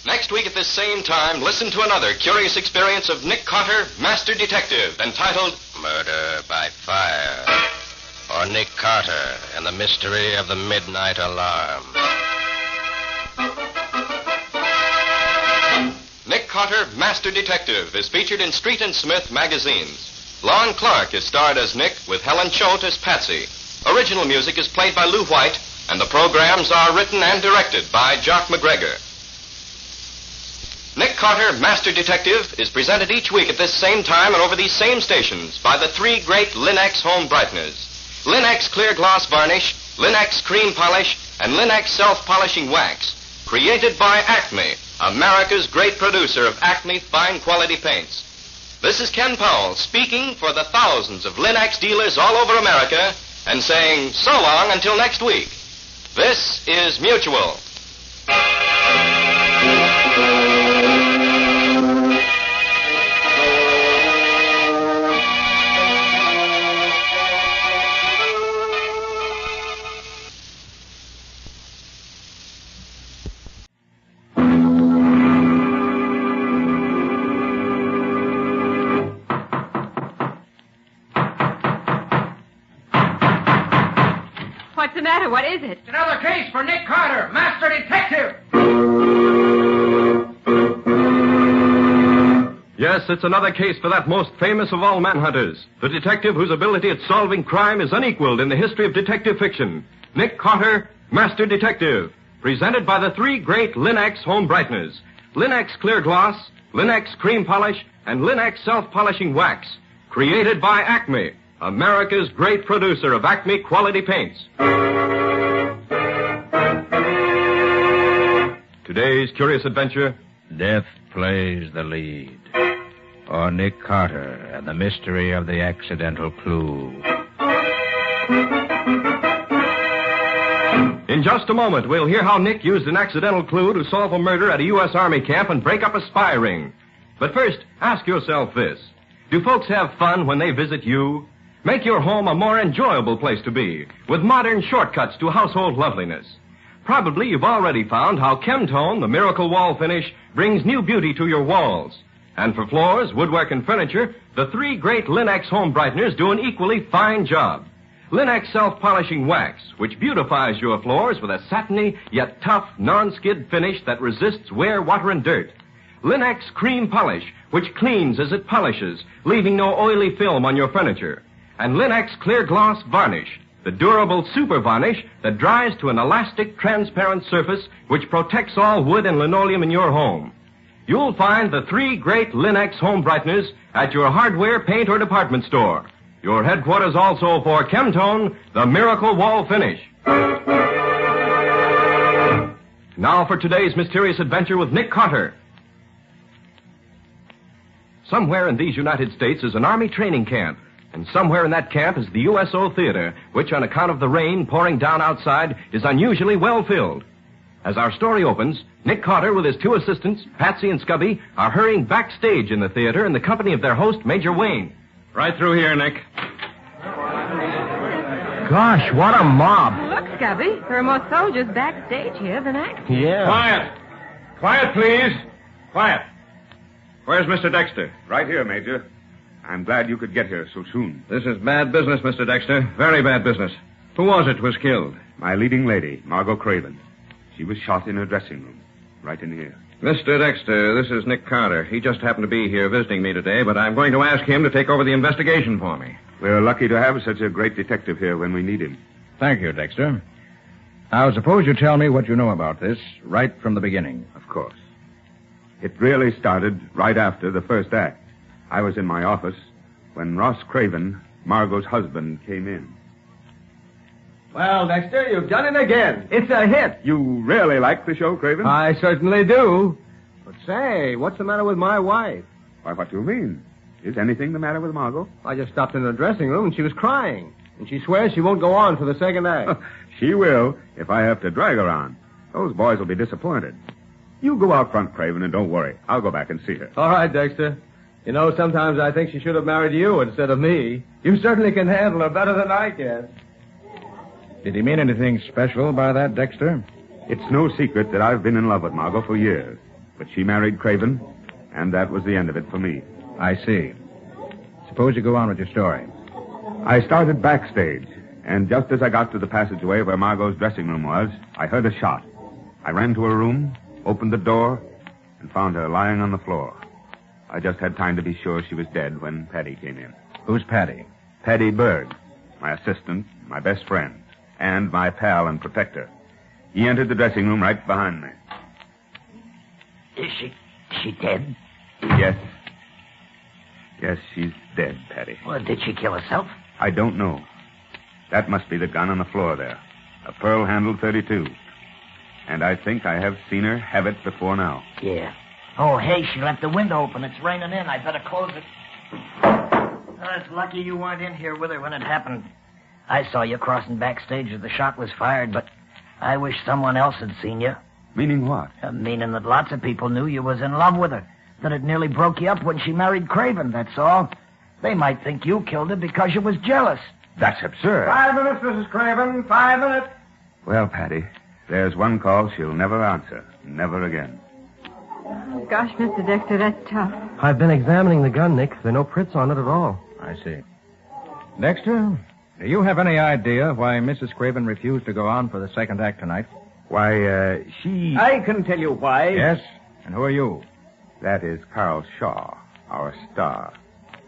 Next week at this same time, listen to another curious experience of Nick Carter, Master Detective, entitled Murder by Fire. Or Nick Carter and the Mystery of the Midnight Alarm. Nick Carter, Master Detective, is featured in Street and Smith magazines. Lon Clark is starred as Nick with Helen Choate as Patsy. Original music is played by Lou White, and the programs are written and directed by Jock McGregor. Nick Carter, Master Detective, is presented each week at this same time and over these same stations by the 3 great Linex home brighteners. Linex clear gloss varnish, Linex cream polish, and Linex self-polishing wax. Created by Acme, America's great producer of Acme fine quality paints. This is Ken Powell speaking for the thousands of Linex dealers all over America and saying so long until next week. This is Mutual. What's the matter? What is it? It's another case for Nick Carter, Master Detective. Yes, it's another case for that most famous of all manhunters, the detective whose ability at solving crime is unequaled in the history of detective fiction. Nick Carter, Master Detective, presented by the 3 great Linex home brighteners. Linex clear gloss, Linex cream polish, and Linex self-polishing wax. Created by Acme, America's great producer of Acme quality paints. Today's curious adventure, Death Plays the Lead. Or Nick Carter and the Mystery of the Accidental Clue. In just a moment, we'll hear how Nick used an accidental clue to solve a murder at a U.S. Army camp and break up a spy ring. But first, ask yourself this. Do folks have fun when they visit you? Make your home a more enjoyable place to be, with modern shortcuts to household loveliness. Probably you've already found how Chemtone, the miracle wall finish, brings new beauty to your walls. And for floors, woodwork, and furniture, the 3 great Linex home brighteners do an equally fine job. Linex self-polishing wax, which beautifies your floors with a satiny yet tough non-skid finish that resists wear, water, and dirt. Linex cream polish, which cleans as it polishes, leaving no oily film on your furniture. And Linex clear gloss varnish, the durable super varnish that dries to an elastic, transparent surface which protects all wood and linoleum in your home. You'll find the 3 great Linex home brighteners at your hardware, paint, or department store. Your headquarters also for Chemtone, the miracle wall finish. Now for today's mysterious adventure with Nick Carter. Somewhere in these United States is an Army training camp. And somewhere in that camp is the USO Theater, which on account of the rain pouring down outside is unusually well filled. As our story opens, Nick Carter with his 2 assistants, Patsy and Scubby, are hurrying backstage in the theater in the company of their host, Major Wayne. Right through here, Nick. Gosh, what a mob. Look, Scubby, there are more soldiers backstage here than actors. Yeah. Quiet. Quiet, please. Quiet. Where's Mr. Dexter? Right here, Major. I'm glad you could get here so soon. This is bad business, Mr. Dexter. Very bad business. Who was it was killed? My leading lady, Margot Craven. She was shot in her dressing room, right in here. Mr. Dexter, this is Nick Carter. He just happened to be here visiting me today, but I'm going to ask him to take over the investigation for me. We're lucky to have such a great detective here when we need him. Thank you, Dexter. Now, suppose you tell me what you know about this right from the beginning. Of course. It really started right after the first act. I was in my office when Ross Craven, Margot's husband, came in. Well, Dexter, you've done it again. It's a hit. You really like the show, Craven? I certainly do. But say, what's the matter with my wife? Why, what do you mean? Is anything the matter with Margot? I just stopped in the dressing room and she was crying. And she swears she won't go on for the second act. She will if I have to drag her on. Those boys will be disappointed. You go out front, Craven, and don't worry. I'll go back and see her. All right, Dexter. You know, sometimes I think she should have married you instead of me. You certainly can handle her better than I can. Did he mean anything special by that, Dexter? It's no secret that I've been in love with Margot for years. But she married Craven, and that was the end of it for me. I see. Suppose you go on with your story. I started backstage, and just as I got to the passageway where Margot's dressing room was, I heard a shot. I ran to her room, opened the door, and found her lying on the floor. I just had time to be sure she was dead when Patty came in. Who's Patty? Patty Bird, my assistant, my best friend, and my pal and protector. He entered the dressing room right behind me. Is she dead? Yes. Yes, she's dead, Patty. Well, did she kill herself? I don't know. That must be the gun on the floor there. A pearl-handled .32. And I think I have seen her have it before now. Yeah. Oh, hey, she left the window open. It's raining in. I better close it. Oh, it's lucky you weren't in here with her when it happened. I saw you crossing backstage as the shot was fired, but I wish someone else had seen you. Meaning what? Meaning that lots of people knew you was in love with her. That it nearly broke you up when she married Craven, that's all. They might think you killed her because you was jealous. That's absurd. 5 minutes, Mrs. Craven. 5 minutes. Well, Patty, there's one call she'll never answer. Never again. Gosh, Mr. Dexter, that's tough. I've been examining the gun, Nick. There are no prints on it at all. I see. Dexter, do you have any idea why Mrs. Craven refused to go on for the second act tonight? Why, she... I can tell you why. Yes? And who are you? That is Carl Shaw, our star.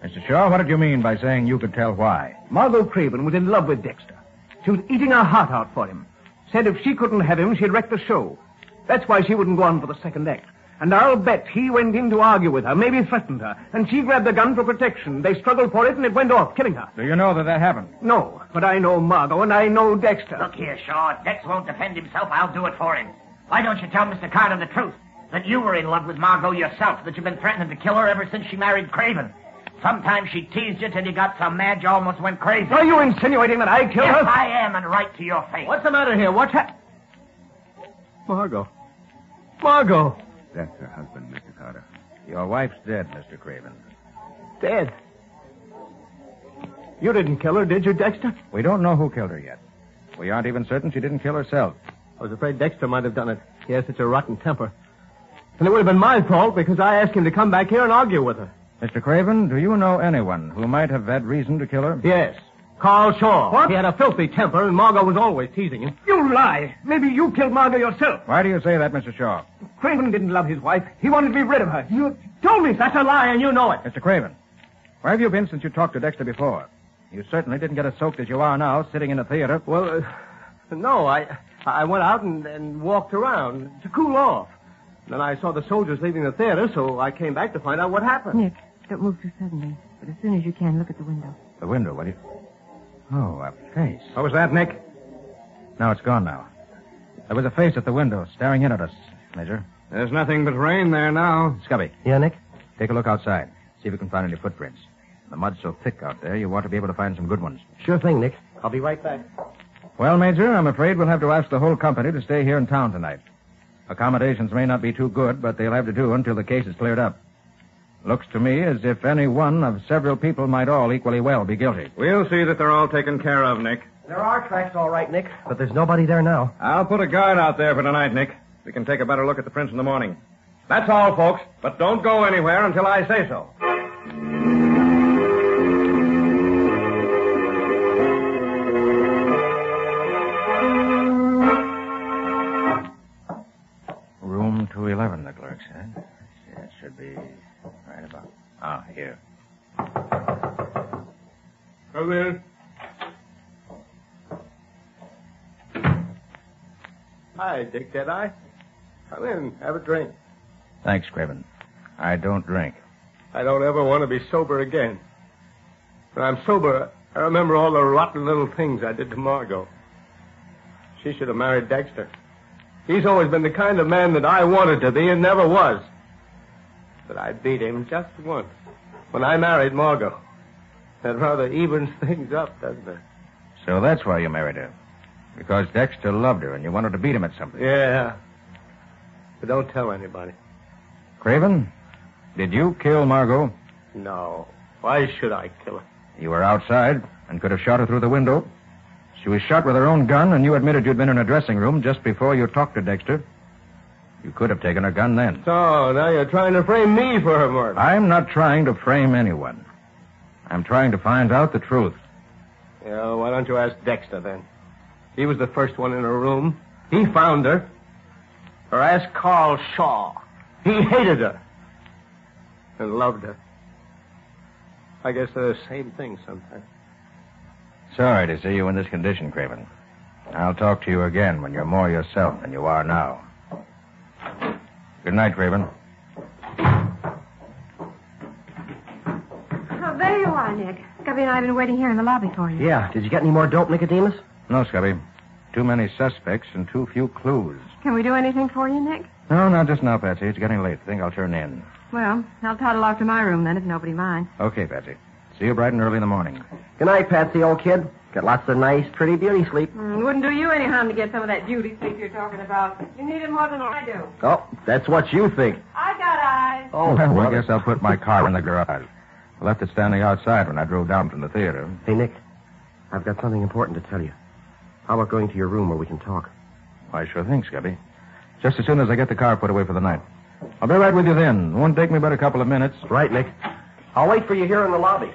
Mr. Shaw, what did you mean by saying you could tell why? Margot Craven was in love with Dexter. She was eating her heart out for him. Said if she couldn't have him, she'd wreck the show. That's why she wouldn't go on for the second act. And I'll bet he went in to argue with her, maybe threatened her. And she grabbed the gun for protection. They struggled for it, and it went off, killing her. Do you know that happened? No, but I know Margot, and I know Dexter. Look here, Shaw. If Dex won't defend himself, I'll do it for him. Why don't you tell Mr. Carter the truth? That you were in love with Margot yourself, that you've been threatening to kill her ever since she married Craven. Sometimes she teased you till you got so mad you almost went crazy. Are you insinuating that I killed her? Yes, I am, and right to your face. What's the matter here? What's happened? Margot. Margot. That's her husband, Mr. Carter. Your wife's dead, Mr. Craven. Dead? You didn't kill her, did you, Dexter? We don't know who killed her yet. We aren't even certain she didn't kill herself. I was afraid Dexter might have done it. He has such a rotten temper. And it would have been my fault because I asked him to come back here and argue with her. Mr. Craven, do you know anyone who might have had reason to kill her? Yes. Carl Shaw. What? He had a filthy temper, and Margot was always teasing him. You lie. Maybe you killed Margot yourself. Why do you say that, Mr. Shaw? Craven didn't love his wife. He wanted to be rid of her. You told me that's a lie, and you know it. Mr. Craven, where have you been since you talked to Dexter before? You certainly didn't get as soaked as you are now, sitting in a theater. Well, no, I went out and walked around to cool off. Then I saw the soldiers leaving the theater, so I came back to find out what happened. Nick, don't move too suddenly. But as soon as you can, look at the window. The window, what do you... Oh, a face. What was that, Nick? No, it's gone now. There was a face at the window, staring in at us, Major. There's nothing but rain there now. Scubby. Yeah, Nick? Take a look outside. See if you can find any footprints. The mud's so thick out there, you want to be able to find some good ones. Sure thing, Nick. I'll be right back. Well, Major, I'm afraid we'll have to ask the whole company to stay here in town tonight. Accommodations may not be too good, but they'll have to do until the case is cleared up. Looks to me as if any one of several people might all equally well be guilty. We'll see that they're all taken care of, Nick. There are tracks, all right, Nick, but there's nobody there now. I'll put a guard out there for tonight, Nick. We can take a better look at the prints in the morning. That's all, folks, but don't go anywhere until I say so. Room 211, the clerk said. Yeah, it should be right about... Ah, here. Come in. Hi, Dick Deadeye. Come in, have a drink. Thanks, Craven. I don't drink. I don't ever want to be sober again. When I'm sober, I remember all the rotten little things I did to Margot. She should have married Dexter. He's always been the kind of man that I wanted to be and never was. But I beat him just once. When I married Margot. That rather evens things up, doesn't it? So that's why you married her. Because Dexter loved her and you wanted to beat him at something. Yeah. But don't tell anybody. Craven, did you kill Margot? No. Why should I kill her? You were outside and could have shot her through the window. She was shot with her own gun, and you admitted you'd been in her dressing room just before you talked to Dexter. You could have taken her gun then. So, now you're trying to frame me for her murder. I'm not trying to frame anyone. I'm trying to find out the truth. Yeah, why don't you ask Dexter, then? He was the first one in her room. He found her. Or ask Carl Shaw. He hated her. And loved her. I guess they're the same thing sometimes. Sorry to see you in this condition, Craven. I'll talk to you again when you're more yourself than you are now. Good night, Craven. Oh, there you are, Nick. Scubby and I have been waiting here in the lobby for you. Yeah, did you get any more dope, Nicodemus? No, Scubby. Too many suspects and too few clues. Can we do anything for you, Nick? No, not just now, Patsy. It's getting late. I think I'll turn in. Well, I'll toddle off to my room then, if nobody minds. Okay, Patsy. See you bright and early in the morning. Good night, Patsy, old kid. Got lots of nice, pretty beauty sleep. Wouldn't do you any harm to get some of that beauty sleep you're talking about. You need it more than I do. Oh, that's what you think. I got eyes. Oh, well, I brother. guess I'll put my car in the garage. I left it standing outside when I drove down from the theater. Hey, Nick, I've got something important to tell you. How about going to your room where we can talk? Why, sure thing, Scubby. Just as soon as I get the car put away for the night. I'll be right with you then. It won't take me but a couple of minutes. Right, Nick. I'll wait for you here in the lobby.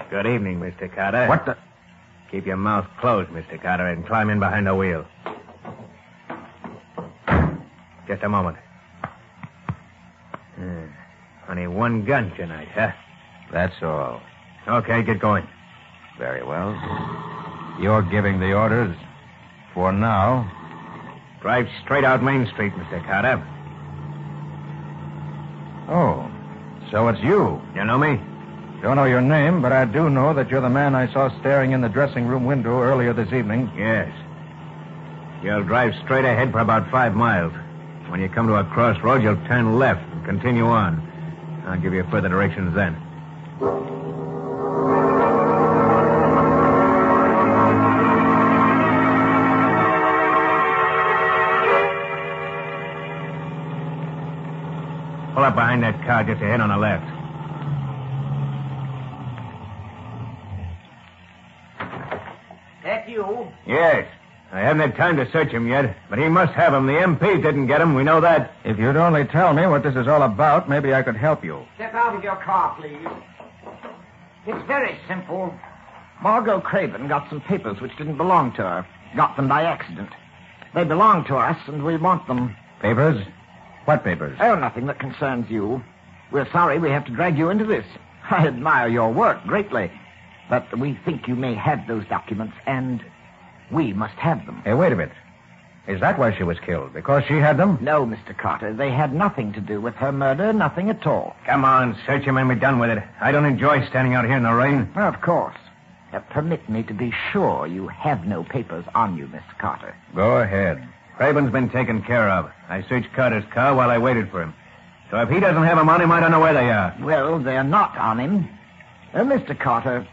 Good evening, Mr. Carter. What the... Keep your mouth closed, Mr. Carter, and climb in behind the wheel. Just a moment. Only one gun tonight, huh? That's all. Okay, get going. Very well. You're giving the orders. For now. Drive straight out Main Street, Mr. Carter. Oh, so it's you. You know me? Don't know your name, but I do know that you're the man I saw staring in the dressing room window earlier this evening. Yes. You'll drive straight ahead for about 5 miles. When you come to a crossroads, you'll turn left and continue on. I'll give you further directions then. Pull up behind that car just ahead on the left. That you? Yes. I haven't had time to search him yet, but he must have him. The MP didn't get him. We know that. If you'd only tell me what this is all about, maybe I could help you. Step out of your car, please. It's very simple. Margot Craven got some papers which didn't belong to her. Got them by accident. They belong to us, and we want them. Papers? What papers? Oh, nothing that concerns you. We're sorry we have to drag you into this. I admire your work greatly. But we think you may have those documents, and we must have them. Hey, wait a bit. Is that why she was killed? Because she had them? No, Mr. Carter. They had nothing to do with her murder, nothing at all. Come on, search him and we're done with it. I don't enjoy standing out here in the rain. Of course. Permit me to be sure you have no papers on you, Mr. Carter. Go ahead. Craven's been taken care of. I searched Carter's car while I waited for him. So if he doesn't have them on him, I don't know where they are. Well, they're not on him. Mr. Carter,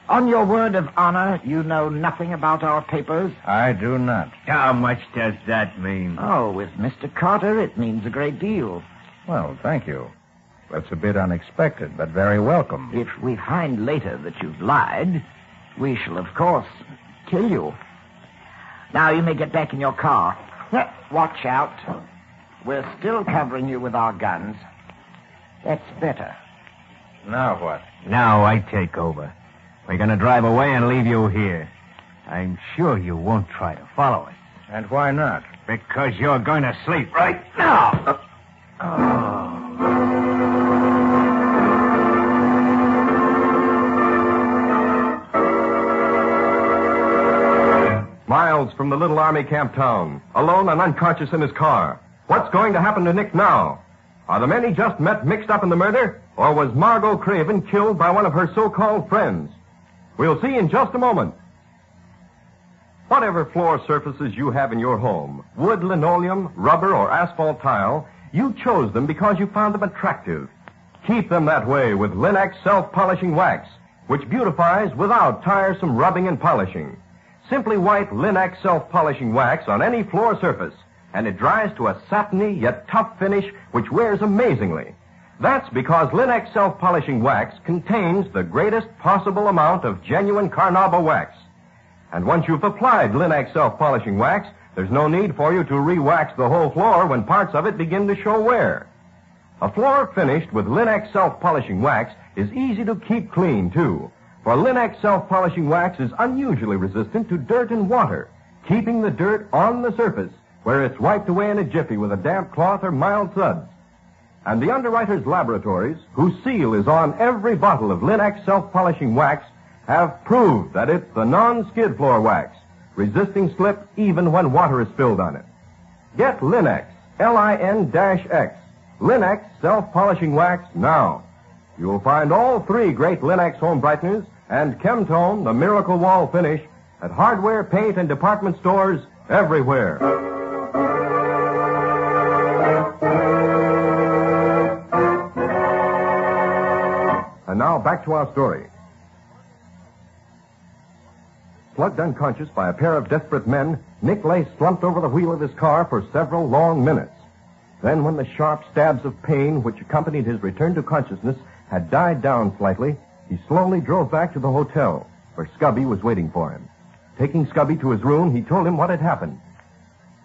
on your word of honor, you know nothing about our papers? I do not. How much does that mean? Oh, with Mr. Carter, it means a great deal. Well, thank you. That's a bit unexpected, but very welcome. If we find later that you've lied, we shall, of course, kill you. Now you may get back in your car. Watch out. We're still covering you with our guns. That's better. Now what? Now I take over. We're going to drive away and leave you here. I'm sure you won't try to follow us. And why not? Because you're going to sleep right now. Miles from the little army camp town, alone and unconscious in his car. What's going to happen to Nick now? Are the men he just met mixed up in the murder? Or was Margot Craven killed by one of her so-called friends? We'll see in just a moment. Whatever floor surfaces you have in your home, wood, linoleum, rubber, or asphalt tile, you chose them because you found them attractive. Keep them that way with Linex self-polishing wax, which beautifies without tiresome rubbing and polishing. Simply wipe Linex self-polishing wax on any floor surface, and it dries to a satiny yet tough finish which wears amazingly. That's because Linex self-polishing wax contains the greatest possible amount of genuine carnauba wax. And once you've applied Linex self-polishing wax, there's no need for you to re-wax the whole floor when parts of it begin to show wear. A floor finished with Linex self-polishing wax is easy to keep clean, too. For Linex self-polishing wax is unusually resistant to dirt and water, keeping the dirt on the surface, where it's wiped away in a jiffy with a damp cloth or mild suds. And the underwriters' laboratories, whose seal is on every bottle of Linex self-polishing wax, have proved that it's the non-skid floor wax, resisting slip even when water is spilled on it. Get Linex, Lin-X, Linex self-polishing wax now. You'll find all three great Linex home brighteners and Chemtone, the Miracle Wall finish, at hardware, paint, and department stores everywhere. And now back to our story. Slugged unconscious by a pair of desperate men, Nick lay slumped over the wheel of his car for several long minutes. Then, when the sharp stabs of pain which accompanied his return to consciousness had died down slightly, he slowly drove back to the hotel, where Scubby was waiting for him. Taking Scubby to his room, he told him what had happened.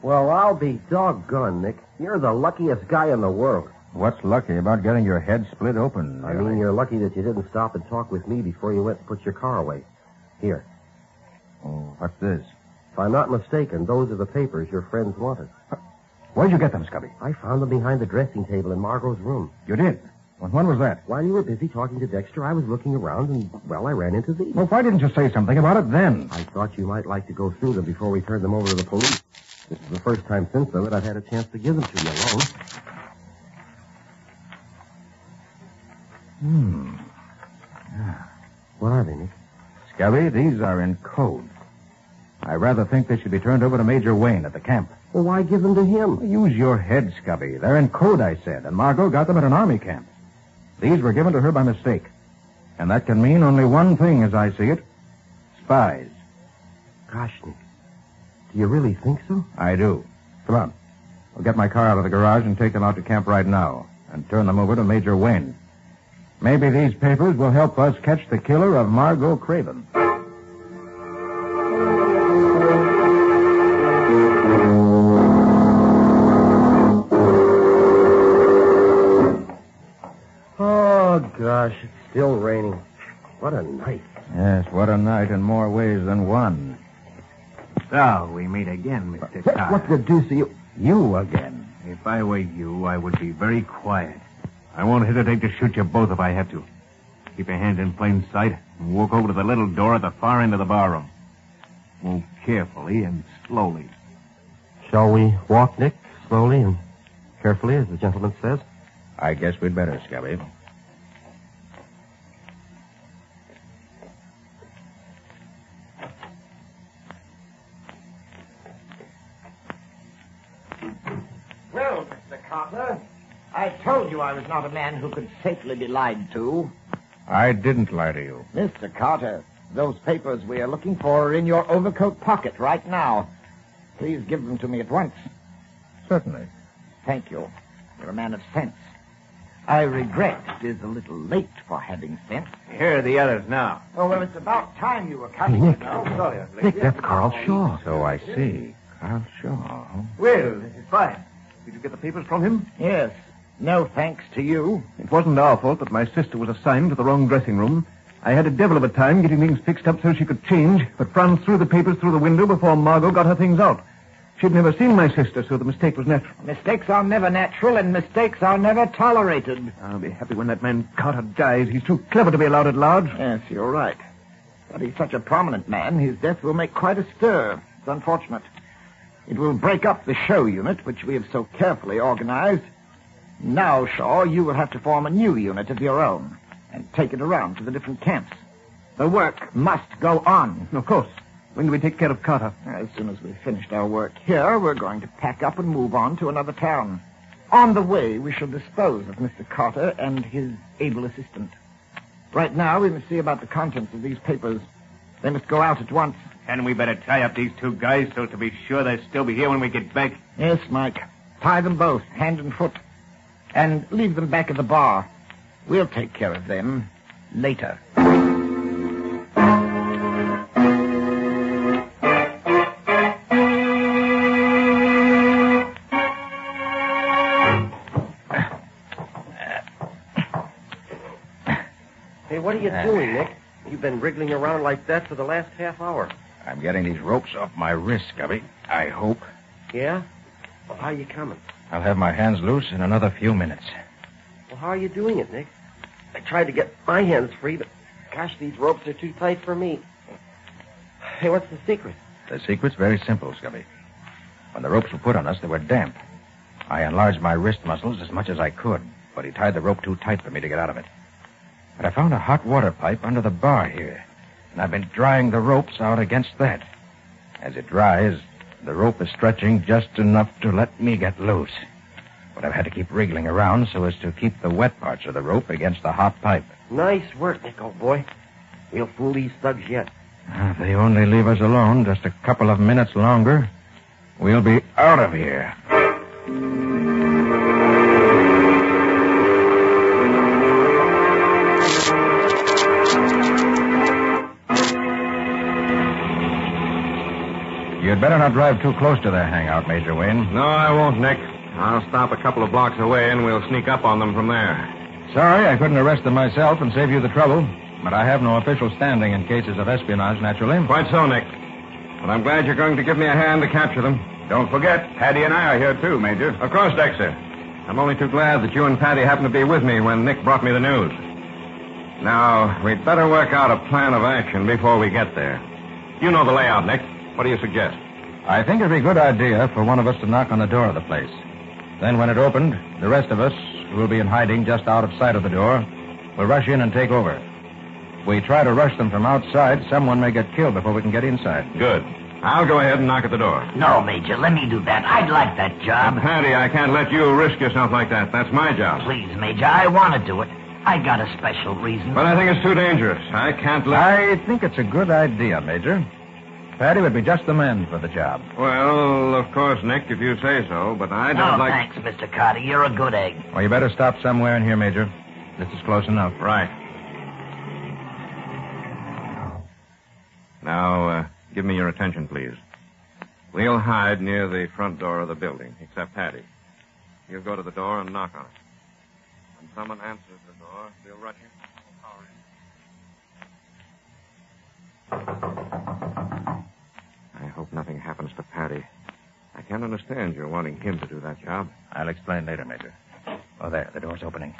Well, I'll be doggone, Nick. You're the luckiest guy in the world. What's lucky about getting your head split open? I mean, you're lucky that you didn't stop and talk with me before you went and put your car away. Here. Oh, what's this? If I'm not mistaken, those are the papers your friends wanted. Where'd you get them, Scubby? I found them behind the dressing table in Margot's room. You did? When was that? While you were busy talking to Dexter, I was looking around, and, well, I ran into these. Well, why didn't you say something about it then? I thought you might like to go through them before we turned them over to the police. This is the first time since then that I've had a chance to give them to you alone. Yeah. What are they, Nick? Scubby, these are in code. I rather think they should be turned over to Major Wayne at the camp. Well, why give them to him? Use your head, Scubby. They're in code, I said, and Margot got them at an army camp. These were given to her by mistake. And that can mean only one thing as I see it. Spies. Gosh, Nick. Do you really think so? I do. Come on. I'll get my car out of the garage and take them out to camp right now and turn them over to Major Wayne. Maybe these papers will help us catch the killer of Margot Craven. Oh, gosh, it's still raining. What a night. Yes, what a night in more ways than one. So, we meet again, Mr. Carter. What the deuce are you... You again. If I were you, I would be very quiet. I won't hesitate to shoot you both if I have to. Keep your hands in plain sight and walk over to the little door at the far end of the barroom. Move carefully and slowly. Shall we walk, Nick? Slowly and carefully, as the gentleman says? I guess we'd better, Scubby. Well, Mr. Carter, I told you I was not a man who could safely be lied to. I didn't lie to you. Mr. Carter, those papers we are looking for are in your overcoat pocket right now. Please give them to me at once. Certainly. Thank you. You're a man of sense. I regret it is a little late for having sense. Here are the others now. Oh, well, it's about time you were coming. Nick. Sorry, Nick, that's Carl Shaw. So I see. Carl Shaw, huh? Well, this is fine. Did you get the papers from him? Yes. No thanks to you. It wasn't our fault that my sister was assigned to the wrong dressing room. I had a devil of a time getting things fixed up so she could change, but Franz threw the papers through the window before Margot got her things out. She'd never seen my sister, so the mistake was natural. Mistakes are never natural, and mistakes are never tolerated. I'll be happy when that man Carter dies. He's too clever to be allowed at large. Yes, you're right. But he's such a prominent man, his death will make quite a stir. It's unfortunate. It will break up the show unit, which we have so carefully organized. Now, Shaw, you will have to form a new unit of your own and take it around to the different camps. The work must go on. Of course. When do we take care of Carter? As soon as we've finished our work here, we're going to pack up and move on to another town. On the way, we shall dispose of Mr. Carter and his able assistant. Right now, we must see about the contents of these papers. They must go out at once. And we better tie up these two guys so to be sure they'll still be here when we get back. Yes, Mike. Tie them both, hand and foot. And leave them back at the bar. We'll take care of them later. Hey, what are you doing, Nick? You've been wriggling around like that for the last half hour. I'm getting these ropes off my wrists, Scubby. I hope. Yeah? Well, how are you coming? I'll have my hands loose in another few minutes. Well, how are you doing it, Nick? I tried to get my hands free, but gosh, these ropes are too tight for me. Hey, what's the secret? The secret's very simple, Scubby. When the ropes were put on us, they were damp. I enlarged my wrist muscles as much as I could, but he tied the rope too tight for me to get out of it. But I found a hot water pipe under the bar here, and I've been drying the ropes out against that. As it dries, the rope is stretching just enough to let me get loose. But I've had to keep wriggling around so as to keep the wet parts of the rope against the hot pipe. Nice work, Nick, old boy. We'll fool these thugs yet. If they only leave us alone just a couple of minutes longer, we'll be out of here. You'd better not drive too close to their hangout, Major Wayne. No, I won't, Nick. I'll stop a couple of blocks away and we'll sneak up on them from there. Sorry, I couldn't arrest them myself and save you the trouble. But I have no official standing in cases of espionage, naturally. Quite so, Nick. But I'm glad you're going to give me a hand to capture them. Don't forget, Patty and I are here, too, Major. Of course, Dexter. I'm only too glad that you and Patty happened to be with me when Nick brought me the news. Now, we'd better work out a plan of action before we get there. You know the layout, Nick. What do you suggest? I think it'd be a good idea for one of us to knock on the door of the place. Then when it opened, the rest of us, who will be in hiding just out of sight of the door, will rush in and take over. If we try to rush them from outside, someone may get killed before we can get inside. Good. I'll go ahead and knock at the door. No, Major, let me do that. I'd like that job. Patty, I can't let you risk yourself like that. That's my job. Please, Major, I want to do it. I got a special reason. But I think it's too dangerous. I can't let... I think it's a good idea, Major. Patty would be just the man for the job. Well, of course, Nick, if you say so, but I don't like... Thanks, Mr. Carter. You're a good egg. Well, you better stop somewhere in here, Major. This is close enough. Right. Now, give me your attention, please. We'll hide near the front door of the building, except Patty. You'll go to the door and knock on it. When someone answers the door, we'll rush in. I hope nothing happens to Patty. I can't can't understand your wanting him to do that job. I'll explain later, Major. Oh, there. The door's opening.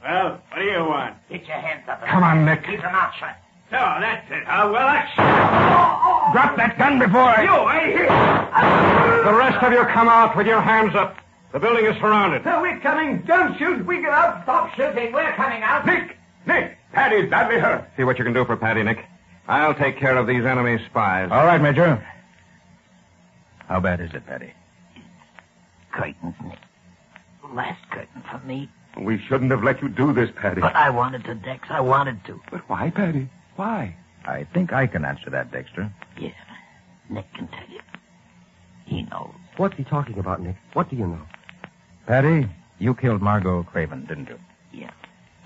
Well, what do you want? Get your hands up. Come on, Nick. Keep your mouth shut. So, that's it. Well, that's... Drop that gun before I... You, The rest of you come out with your hands up. The building is surrounded. We're coming. Don't shoot. We get out. Stop shooting. We're coming out. Nick! Patty's badly hurt. See what you can do for Patty, Nick. I'll take care of these enemy spies. All right, Major. How bad is it, Patty? Curtains, Nick. Last curtain for me. We shouldn't have let you do this, Patty. But I wanted to, Dex. I wanted to. But why, Patty? Why? I think I can answer that, Dexter. Yeah. Nick can tell you. He knows. What's he talking about, Nick? What do you know? Patty, you killed Margot Craven, didn't you? Yeah.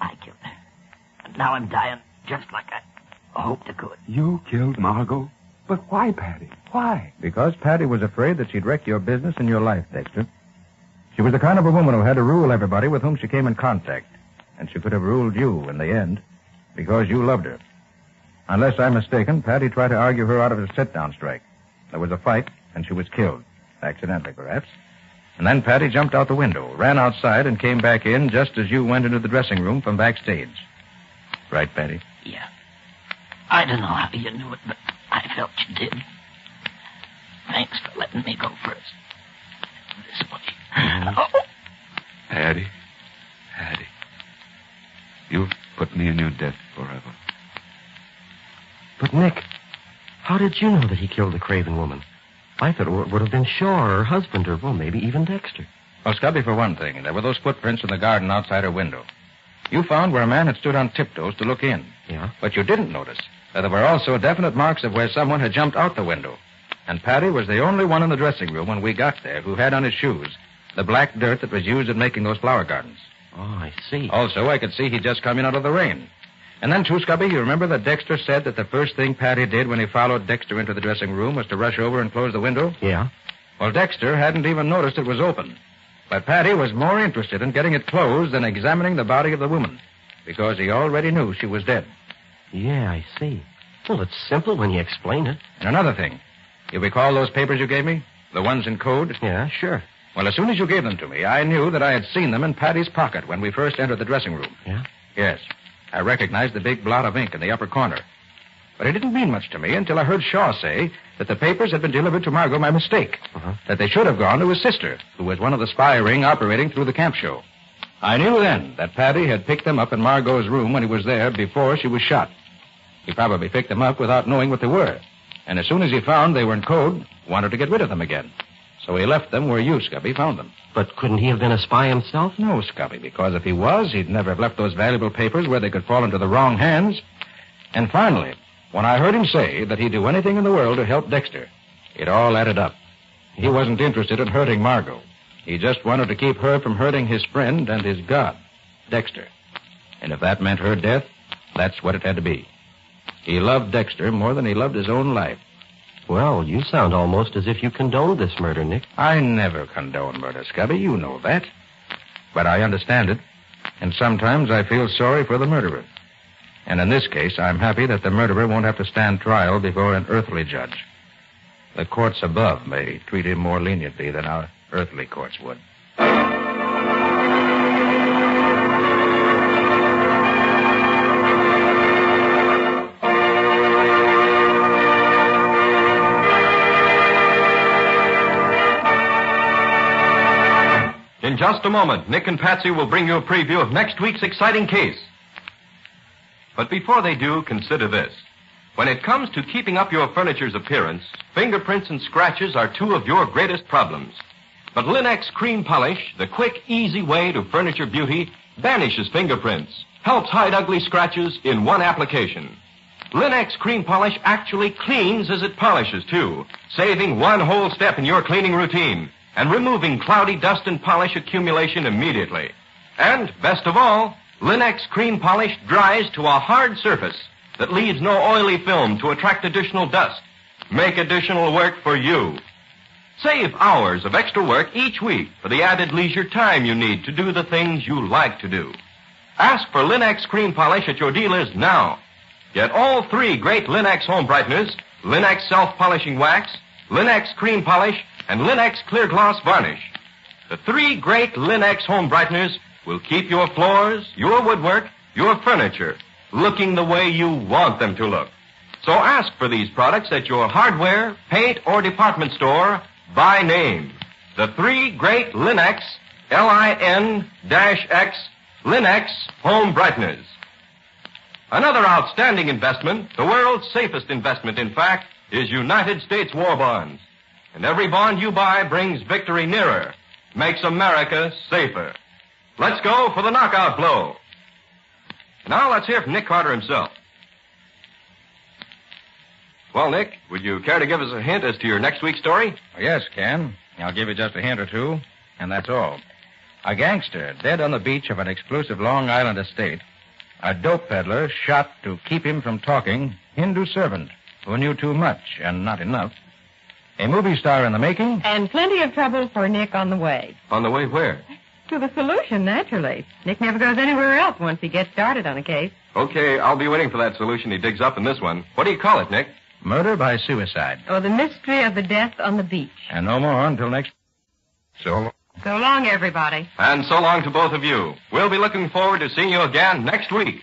I killed her. And now I'm dying just like I hoped I could. You killed Margot? But why, Patty? Why? Because Patty was afraid that she'd wreck your business and your life, Dexter. She was the kind of a woman who had to rule everybody with whom she came in contact. And she could have ruled you in the end because you loved her. Unless I'm mistaken, Patty tried to argue her out of a sit-down strike. There was a fight, and she was killed. Accidentally, perhaps. And then Patty jumped out the window, ran outside, and came back in just as you went into the dressing room from backstage. Right, Patty? Yeah. I don't know how you knew it, but I felt you did. Thanks for letting me go first. This way. Oh. Patty. You've put me in your debt forever. But, Nick, how did you know that he killed the Craven woman? I thought it would have been Shaw or her husband or, well, maybe even Dexter. Well, Scubby, for one thing, there were those footprints in the garden outside her window. You found where a man had stood on tiptoes to look in. Yeah? But you didn't notice that there were also definite marks of where someone had jumped out the window. And Patty was the only one in the dressing room when we got there who had on his shoes the black dirt that was used in making those flower gardens. Oh, I see. Also, I could see he'd just come in out of the rain. And then, too, Scubby, you remember that Dexter said that the first thing Patty did when he followed Dexter into the dressing room was to rush over and close the window? Yeah. Well, Dexter hadn't even noticed it was open. But Patty was more interested in getting it closed than examining the body of the woman, because he already knew she was dead. Yeah, I see. Well, it's simple when you explain it. And another thing. You recall those papers you gave me? The ones in code? Yeah, sure. Well, as soon as you gave them to me, I knew that I had seen them in Patty's pocket when we first entered the dressing room. Yeah? Yes. I recognized the big blot of ink in the upper corner. But it didn't mean much to me until I heard Shaw say that the papers had been delivered to Margot by mistake. That they should have gone to his sister, who was one of the spy ring operating through the camp show. I knew then that Patty had picked them up in Margot's room when he was there before she was shot. He probably picked them up without knowing what they were. And as soon as he found they were in code, wanted to get rid of them again. So he left them where you, Scubby, found them. But couldn't he have been a spy himself? No, Scubby, because if he was, he'd never have left those valuable papers where they could fall into the wrong hands. And finally, when I heard him say that he'd do anything in the world to help Dexter, it all added up. He wasn't interested in hurting Margot. He just wanted to keep her from hurting his friend and his God, Dexter. And if that meant her death, that's what it had to be. He loved Dexter more than he loved his own life. Well, you sound almost as if you condoned this murder, Nick. I never condone murder, Scubby. You know that. But I understand it. And sometimes I feel sorry for the murderer. And in this case, I'm happy that the murderer won't have to stand trial before an earthly judge. The courts above may treat him more leniently than our earthly courts would. In just a moment, Nick and Patsy will bring you a preview of next week's exciting case. But before they do, consider this. When it comes to keeping up your furniture's appearance, fingerprints and scratches are two of your greatest problems. But Linex Cream Polish, the quick, easy way to furniture beauty, banishes fingerprints, helps hide ugly scratches in one application. Linex Cream Polish actually cleans as it polishes, too, saving one whole step in your cleaning routine and removing cloudy dust and polish accumulation immediately. And, best of all, Linex Cream Polish dries to a hard surface that leaves no oily film to attract additional dust. Make additional work for you. Save hours of extra work each week for the added leisure time you need to do the things you like to do. Ask for Linex Cream Polish at your dealers now. Get all three great Linex home brighteners, Linex self-polishing wax, Linex Cream Polish, and Linex Clear Gloss Varnish. The 3 great Linex home brighteners will keep your floors, your woodwork, your furniture looking the way you want them to look. So ask for these products at your hardware, paint, or department store by name. The 3 great Linex, L-I-N-X, Linex home brighteners. Another outstanding investment, the world's safest investment, in fact, is United States war bonds. And every bond you buy brings victory nearer, makes America safer. Let's go for the knockout blow. Now let's hear from Nick Carter himself. Well, Nick, would you care to give us a hint as to your next week's story? Yes, Ken. I'll give you just a hint or two, and that's all. A gangster dead on the beach of an exclusive Long Island estate. A dope peddler shot to keep him from talking. Hindu servant who knew too much and not enough. A movie star in the making. And plenty of trouble for Nick on the way. On the way where? To the solution, naturally. Nick never goes anywhere else once he gets started on a case. Okay, I'll be waiting for that solution he digs up in this one. What do you call it, Nick? Murder by suicide. Or the mystery of the death on the beach. And no more until next... So long, everybody. And so long to both of you. We'll be looking forward to seeing you again next week.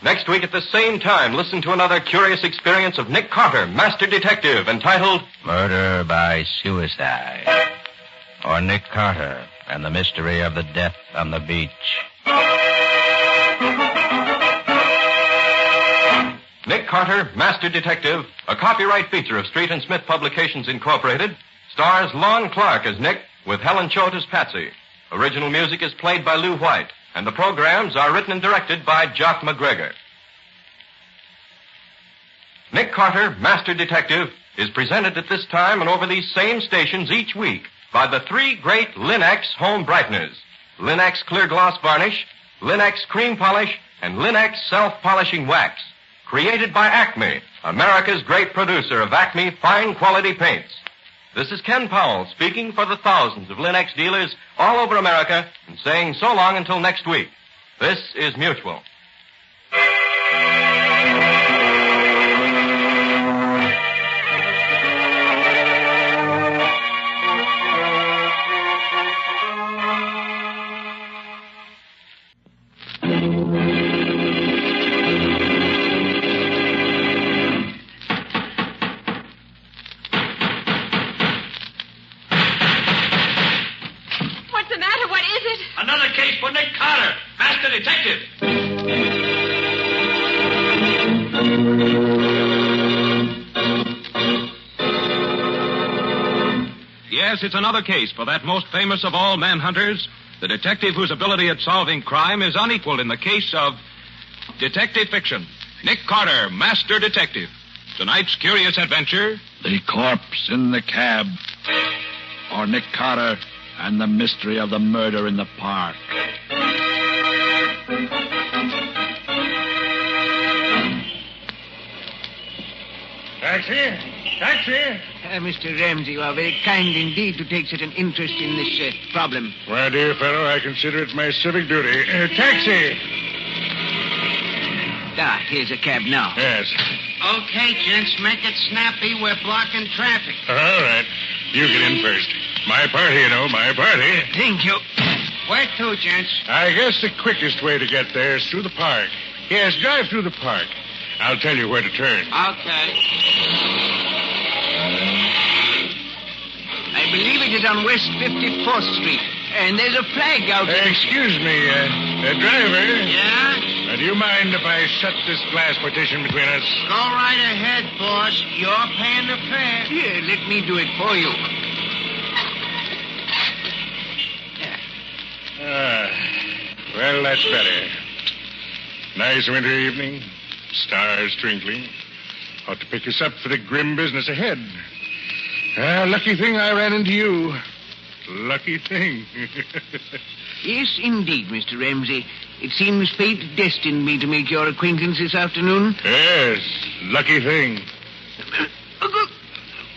Next week at the same time, listen to another curious experience of Nick Carter, Master Detective, entitled Murder by Suicide. Or Nick Carter and the Mystery of the Death on the Beach. Nick Carter, Master Detective, a copyright feature of Street and Smith Publications, Incorporated, stars Lon Clark as Nick with Helen Choate as Patsy. Original music is played by Lou White, and the programs are written and directed by Jock McGregor. Nick Carter, Master Detective, is presented at this time and over these same stations each week by the 3 great Linex home brighteners. Linex Clear Gloss Varnish, Linex Cream Polish, and Linex Self-Polishing Wax. Created by Acme, America's great producer of Acme fine quality paints. This is Ken Powell speaking for the thousands of Linex dealers all over America and saying so long until next week. This is Mutual. Another case for Nick Carter, Master Detective. Yes, it's another case for that most famous of all manhunters, the detective whose ability at solving crime is unequaled in the case of detective fiction. Nick Carter, Master Detective. Tonight's curious adventure... The Corpse in the Cab. Or Nick Carter and the Mystery of the Murder in the Park. Taxi? Taxi? Mr. Ramsey, you are very kind indeed to take such an interest in this problem. My dear fellow, I consider it my civic duty. Taxi! Here's a cab now. Yes. Okay, gents, make it snappy. We're blocking traffic. All right. You get in first. My party, you know, my party. Thank you. Where to, gents? I guess the quickest way to get there is through the park. Yes, drive through the park. I'll tell you where to turn. Okay. I believe it is on West 54th Street. And there's a flag out there. Excuse me, driver. Yeah? Do you mind if I shut this glass partition between us? Go right ahead, boss. You're paying the fare. Here, let me do it for you. Well, that's better. Nice winter evening. Stars twinkling. Ought to pick us up for the grim business ahead. Lucky thing I ran into you. Lucky thing. Yes, indeed, Mr. Ramsey. It seems fate destined me to make your acquaintance this afternoon. Yes, lucky thing.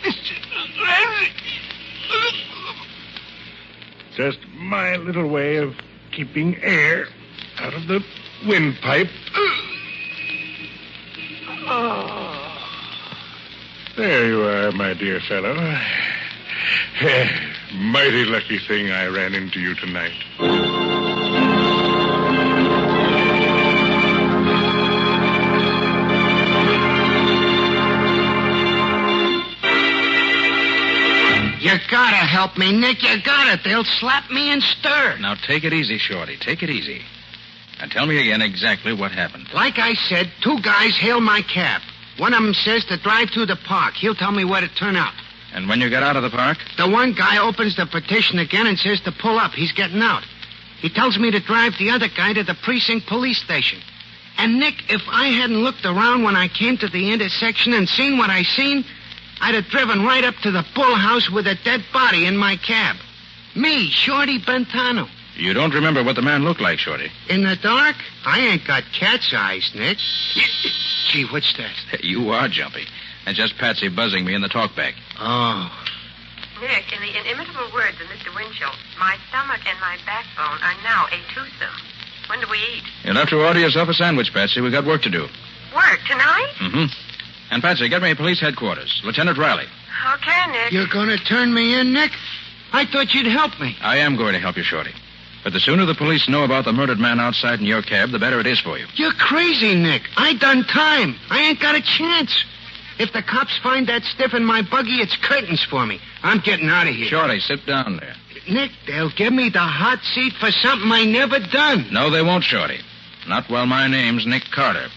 Mr. Ramsey. Just my little way of keeping air out of the windpipe. There you are, my dear fellow. Mighty lucky thing I ran into you tonight. You gotta help me, Nick. You gotta. They'll slap me and stir. Now, take it easy, Shorty. Take it easy. And tell me again exactly what happened. Like I said, 2 guys hail my cab. One of them says to drive to the park. He'll tell me where to turn out. And when you got out of the park? The one guy opens the petition again and says to pull up. He's getting out. He tells me to drive the other guy to the precinct police station. And, Nick, if I hadn't looked around when I came to the intersection and seen what I seen, I'd have driven right up to the bull house with a dead body in my cab. Me, Shorty Bentano. You don't remember what the man looked like, Shorty? In the dark? I ain't got cat's eyes, Nick. Gee, what's that? You are jumpy. And just Patsy buzzing me in the talkback. Oh. Nick, in the inimitable words of Mr. Winchell, my stomach and my backbone are now a twosome. When do we eat? You'll have to order yourself a sandwich, Patsy. We've got work to do. Work tonight? Mm-hmm. And, Patsy, get me police headquarters. Lieutenant Riley. Okay, Nick. You're gonna turn me in, Nick? I thought you'd help me. I am going to help you, Shorty. But the sooner the police know about the murdered man outside in your cab, the better it is for you. You're crazy, Nick. I done time. I ain't got a chance. If the cops find that stiff in my buggy, it's curtains for me. I'm getting out of here. Shorty, sit down there. Nick, they'll give me the hot seat for something I never done. No, they won't, Shorty. Not while my name's Nick Carter.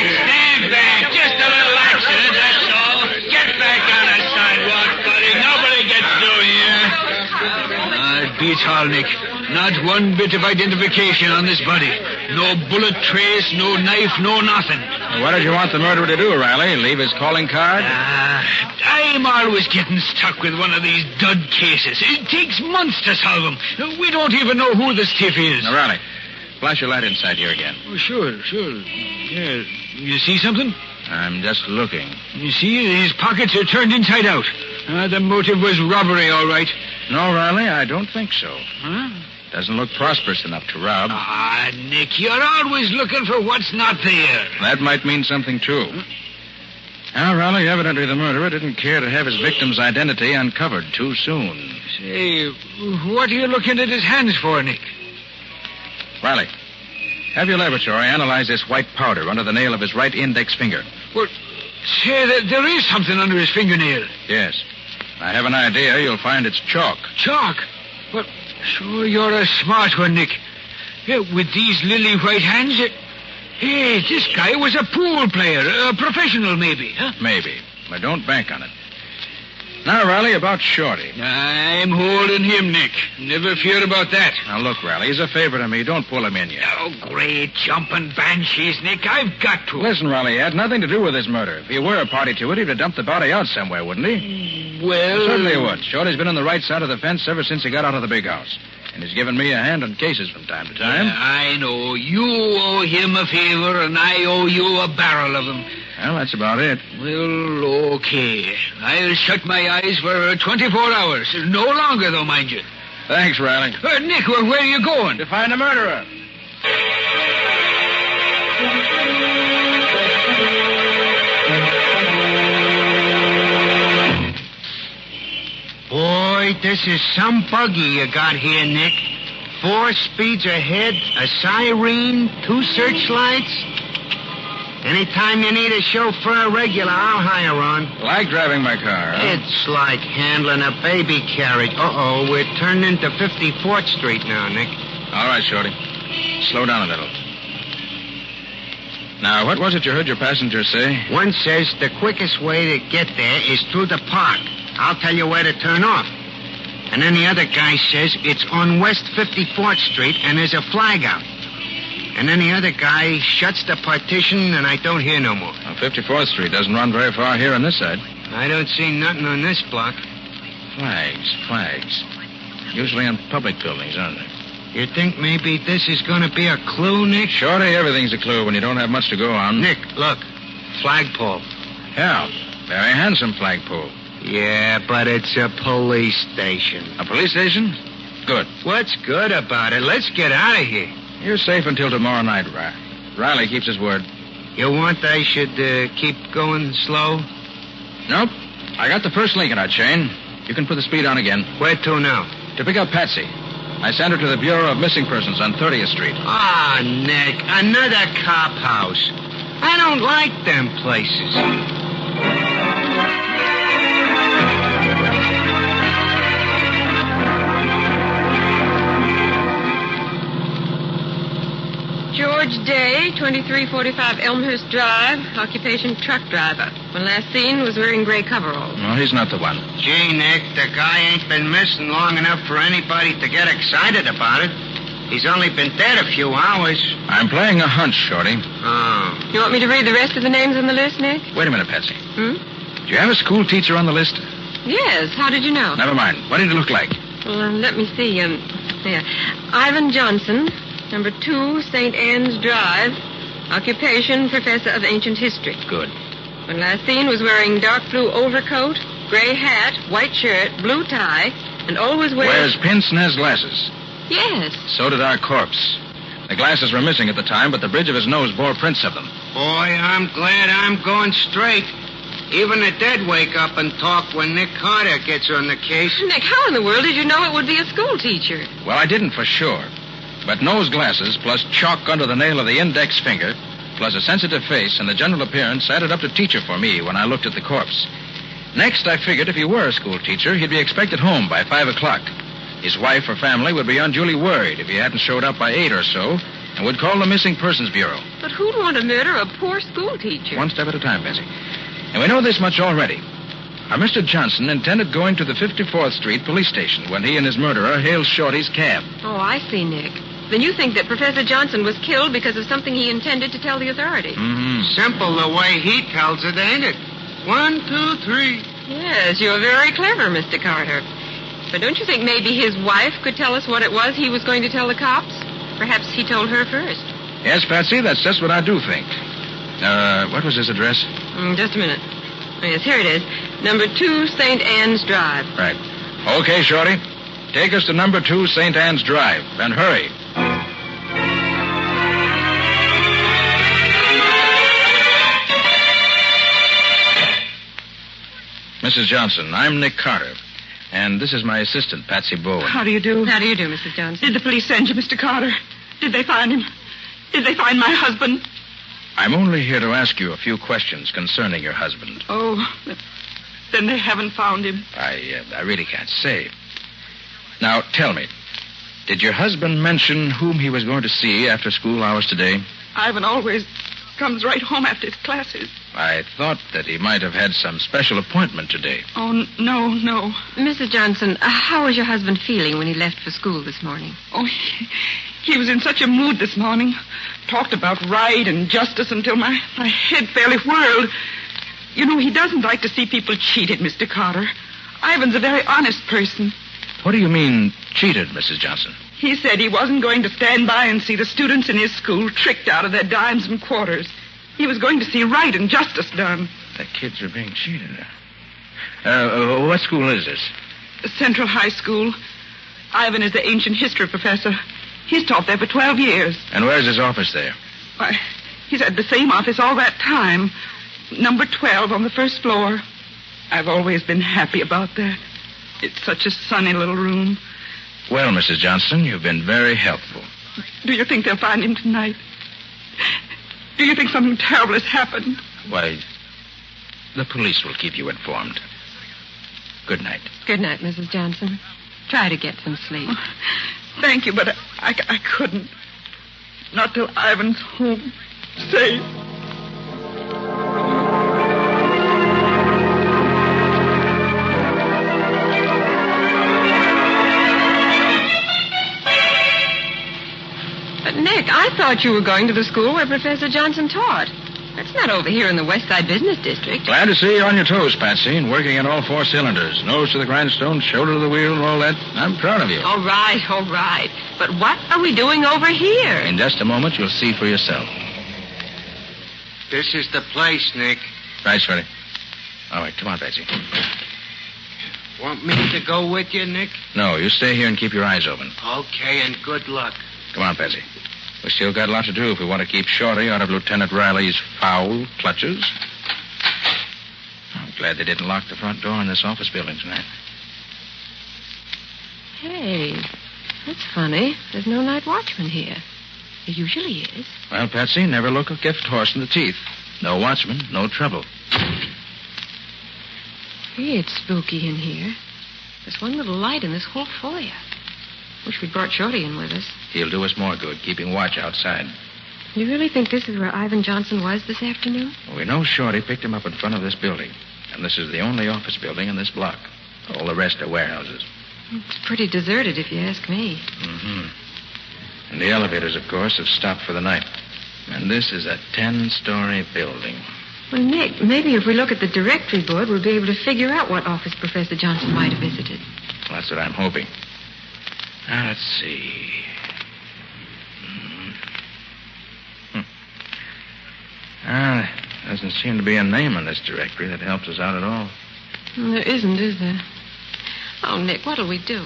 Stand back. Just a little accident, that's all. Get back on the sidewalk, buddy. Nobody gets through here. Beats all, Nick. Not one bit of identification on this body. No bullet trace, no knife, no nothing. What did you want the murderer to do, Riley? Leave his calling card? I'm always getting stuck with one of these dud cases. It takes months to solve them. We don't even know who the stiff is. Now, Riley, flash your light inside here again. Oh, sure. Yeah. You see something? I'm just looking. You see, his pockets are turned inside out. The motive was robbery, all right. No, Riley, I don't think so. Huh? Doesn't look prosperous enough to rob. Nick, you're always looking for what's not there. That might mean something, too. Now, Riley, evidently the murderer didn't care to have his victim's identity uncovered too soon. Say, what are you looking at his hands for, Nick? Riley, have your laboratory analyze this white powder under the nail of his right index finger. Well, say, there is something under his fingernail. Yes. I have an idea you'll find it's chalk. Chalk? Well, sure, you're a smart one, Nick. Yeah, with these lily white hands, hey, this guy was a pool player, a professional maybe, huh? Maybe, but don't bank on it. Now, Riley, about Shorty. I'm holding him, Nick. Never fear about that. Now, look, Riley, he's a favor to me. Don't pull him in yet. Oh, great jumping banshees, Nick. I've got to. Listen, Riley, it had nothing to do with his murder. If he were a party to it, he'd have dumped the body out somewhere, wouldn't he? Well... Certainly he would. Shorty's been on the right side of the fence ever since he got out of the big house. And he's given me a hand on cases from time to time. Yeah, I know. You owe him a favor, and I owe you a barrel of them. Well, that's about it. Well, okay. I'll shut my eyes for 24 hours. No longer, though, mind you. Thanks, Riley. Nick, where are you going? To find the murderer. Boy, this is some buggy you got here, Nick. 4 speeds ahead, a siren, 2 searchlights. Anytime you need a chauffeur regular, I'll hire on. Like driving my car, huh? It's like handling a baby carriage. Uh-oh, we're turning into 54th Street now, Nick. All right, Shorty. Slow down a little. Now, what was it you heard your passenger say? One says the quickest way to get there is through the park. I'll tell you where to turn off. And then the other guy says it's on West 54th Street and there's a flag out. And then the other guy shuts the partition and I don't hear no more. Well, 54th Street doesn't run very far here on this side. I don't see nothing on this block. Flags. Usually on public buildings, aren't they? You think maybe this is going to be a clue, Nick? Shorty, everything's a clue when you don't have much to go on. Nick, look. Flagpole. Yeah, very handsome flagpole. Yeah, but it's a police station. A police station? Good. What's good about it? Let's get out of here. You're safe until tomorrow night, Riley keeps his word. You want I should keep going slow? Nope. I got the first link in our chain. You can put the speed on again. Where to now? To pick up Patsy. I sent her to the Bureau of Missing Persons on 30th Street. Ah, Nick, another cop house. I don't like them places. George Day, 2345 Elmhurst Drive, occupation truck driver. When last seen, was wearing gray coveralls. No, he's not the one. Gee, Nick, the guy ain't been missing long enough for anybody to get excited about it. He's only been dead a few hours. I'm playing a hunch, Shorty. Oh. You want me to read the rest of the names on the list, Nick? Wait a minute, Patsy. Do you have a school teacher on the list? Yes. How did you know? Never mind. What did he look like? Well, let me see. Ivan Johnson, number 2, St. Anne's Drive, occupation professor of ancient history. Good. When last seen, was wearing dark blue overcoat, gray hat, white shirt, blue tie, and always wears pince-nez glasses. Yes. So did our corpse. The glasses were missing at the time, but the bridge of his nose bore prints of them. Boy, I'm glad I'm going straight. Even the dead wake up and talk when Nick Carter gets on the case. Nick, how in the world did you know it would be a school teacher? Well, I didn't for sure. But nose glasses, plus chalk under the nail of the index finger, plus a sensitive face and the general appearance added up to teacher for me when I looked at the corpse. Next, I figured if he were a school teacher, he'd be expected home by 5 o'clock. His wife or family would be unduly worried if he hadn't showed up by 8 or so and would call the Missing Persons Bureau. But who'd want to murder a poor school teacher? One step at a time, Patsy. And we know this much already. Our Mr. Johnson intended going to the 54th Street police station when he and his murderer hailed Shorty's cab. Oh, I see, Nick. Then you think that Professor Johnson was killed because of something he intended to tell the authorities. Simple the way he tells it, ain't it? 1, 2, 3. Yes, you're very clever, Mr. Carter. But don't you think maybe his wife could tell us what it was he was going to tell the cops? Perhaps he told her first. Yes, Patsy, that's just what I do think. What was his address? Just a minute. Oh, yes, here it is. Number 2, St. Anne's Drive. Right. Okay, Shorty. Take us to number 2, St. Anne's Drive. And hurry. Mrs. Johnson, I'm Nick Carter. And this is my assistant, Patsy Bowen. How do you do? How do you do, Mrs. Johnson? Did the police send you, Mr. Carter? Did they find him? Did they find my husband? I'm only here to ask you a few questions concerning your husband. Oh, then they haven't found him. I really can't say. Now, tell me, did your husband mention whom he was going to see after school hours today? Ivan always comes right home after his classes. I thought that he might have had some special appointment today. Oh, no. Mrs. Johnson, how was your husband feeling when he left for school this morning? Oh, he was in such a mood this morning. Talked about right and justice until my head fairly whirled. You know, he doesn't like to see people cheated, Mr. Carter. Ivan's a very honest person. What do you mean, cheated, Mrs. Johnson? He said he wasn't going to stand by and see the students in his school tricked out of their dimes and quarters. He was going to see right and justice done. The kids are being cheated. What school is this? Central High School. Ivan is the ancient history professor. He's taught there for 12 years. And where's his office there? Why, he's had the same office all that time. Number 12 on the first floor. I've always been happy about that. It's such a sunny little room. Well, Mrs. Johnson, you've been very helpful. Do you think they'll find him tonight? Do you think something terrible has happened? Why, the police will keep you informed. Good night. Good night, Mrs. Johnson. Try to get some sleep. Oh, thank you, but I couldn't. Not till Ivan's home. Safe. But, Nick, I thought you were going to the school where Professor Johnson taught. That's not over here in the West Side Business District. Glad to see you on your toes, Patsy, and working on all 4 cylinders. Nose to the grindstone, shoulder to the wheel, and all that. I'm proud of you. All right. But what are we doing over here? In just a moment, you'll see for yourself. This is the place, Nick. Right, Shorty. All right, come on, Patsy. Want me to go with you, Nick? No, you stay here and keep your eyes open. Okay, and good luck. Come on, Patsy. We still got a lot to do if we want to keep Shorty out of Lieutenant Riley's foul clutches. I'm glad they didn't lock the front door in this office building tonight. Hey, that's funny. There's no night watchman here. There usually is. Well, Patsy, never look a gift horse in the teeth. No watchman, no trouble. Hey, it's spooky in here. There's one little light in this whole foyer. Wish we'd brought Shorty in with us. He'll do us more good, keeping watch outside. You really think this is where Ivan Johnson was this afternoon? We know Shorty picked him up in front of this building. And this is the only office building in this block. All the rest are warehouses. It's pretty deserted, if you ask me. Mm-hmm. And the elevators, of course, have stopped for the night. And this is a 10-story building. Well, Nick, maybe if we look at the directory board, we'll be able to figure out what office Professor Johnson might have visited. Well, that's what I'm hoping. Now, let's see. There doesn't seem to be a name on this directory that helps us out at all. There isn't, is there? Oh, Nick, what'll we do?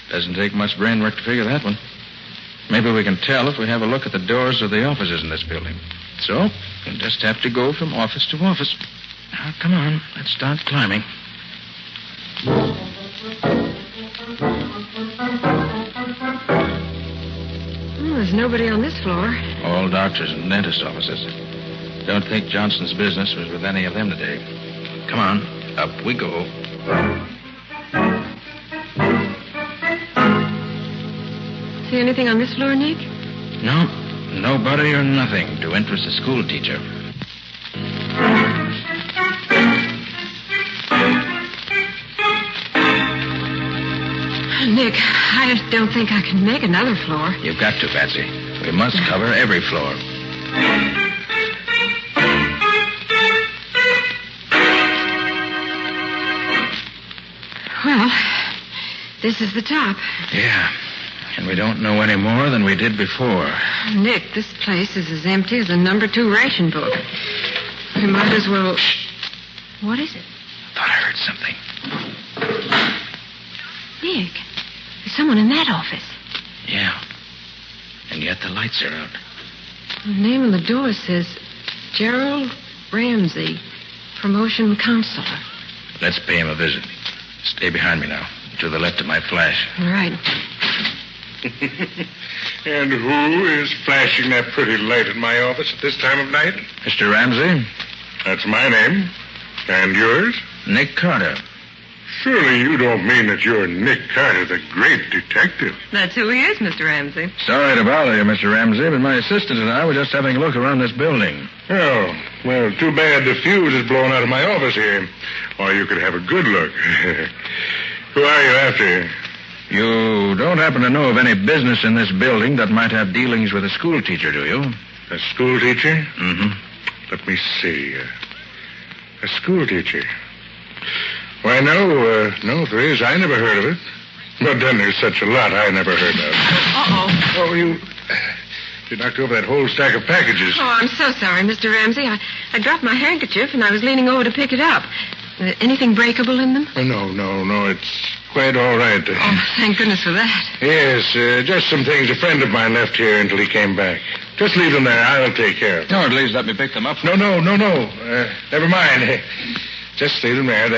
Doesn't take much brain work to figure that one. Maybe we can tell if we have a look at the doors of the offices in this building. So, we'll just have to go from office to office. Now, come on. Let's start climbing. There's nobody on this floor. All doctors and dentist offices. Don't think Johnson's business was with any of them today. Come on. Up we go. See anything on this floor, Nick? No. Nobody or nothing to interest a school teacher. Nick, I don't think I can make another floor. You've got to, Patsy. We must cover every floor. Well, this is the top. Yeah. And we don't know any more than we did before. Nick, this place is as empty as a number 2 ration book. We might as well... What is it? Thought I heard something. Nick, there's someone in that office. Yeah. And yet the lights are out. The name on the door says Gerald Ramsey, promotion counselor. Let's pay him a visit. Stay behind me now, to the left of my flash. All right. And who is flashing that pretty light in my office at this time of night? Mr. Ramsey? That's my name. And yours? Nick Carter. Surely you don't mean that you're Nick Carter, the great detective. That's who he is, Mr. Ramsey. Sorry to bother you, Mr. Ramsey, but my assistant and I were just having a look around this building. Oh, well, too bad the fuse is blown out of my office here. Or you could have a good look. Who are you after? You don't happen to know of any business in this building that might have dealings with a school teacher, do you? A school teacher? Mm-hmm. Let me see. A school teacher. Why, no, there is. I never heard of it. But then there's such a lot I never heard of. Uh-oh. Oh, you knocked over that whole stack of packages. Oh, I'm so sorry, Mr. Ramsey. I dropped my handkerchief and I was leaning over to pick it up. Anything breakable in them? Oh, no. It's quite all right. Oh, thank goodness for that. Yes, just some things a friend of mine left here until he came back. Just leave them there. I'll take care of them. No, at least let me pick them up. No. Never mind. Just leave them there.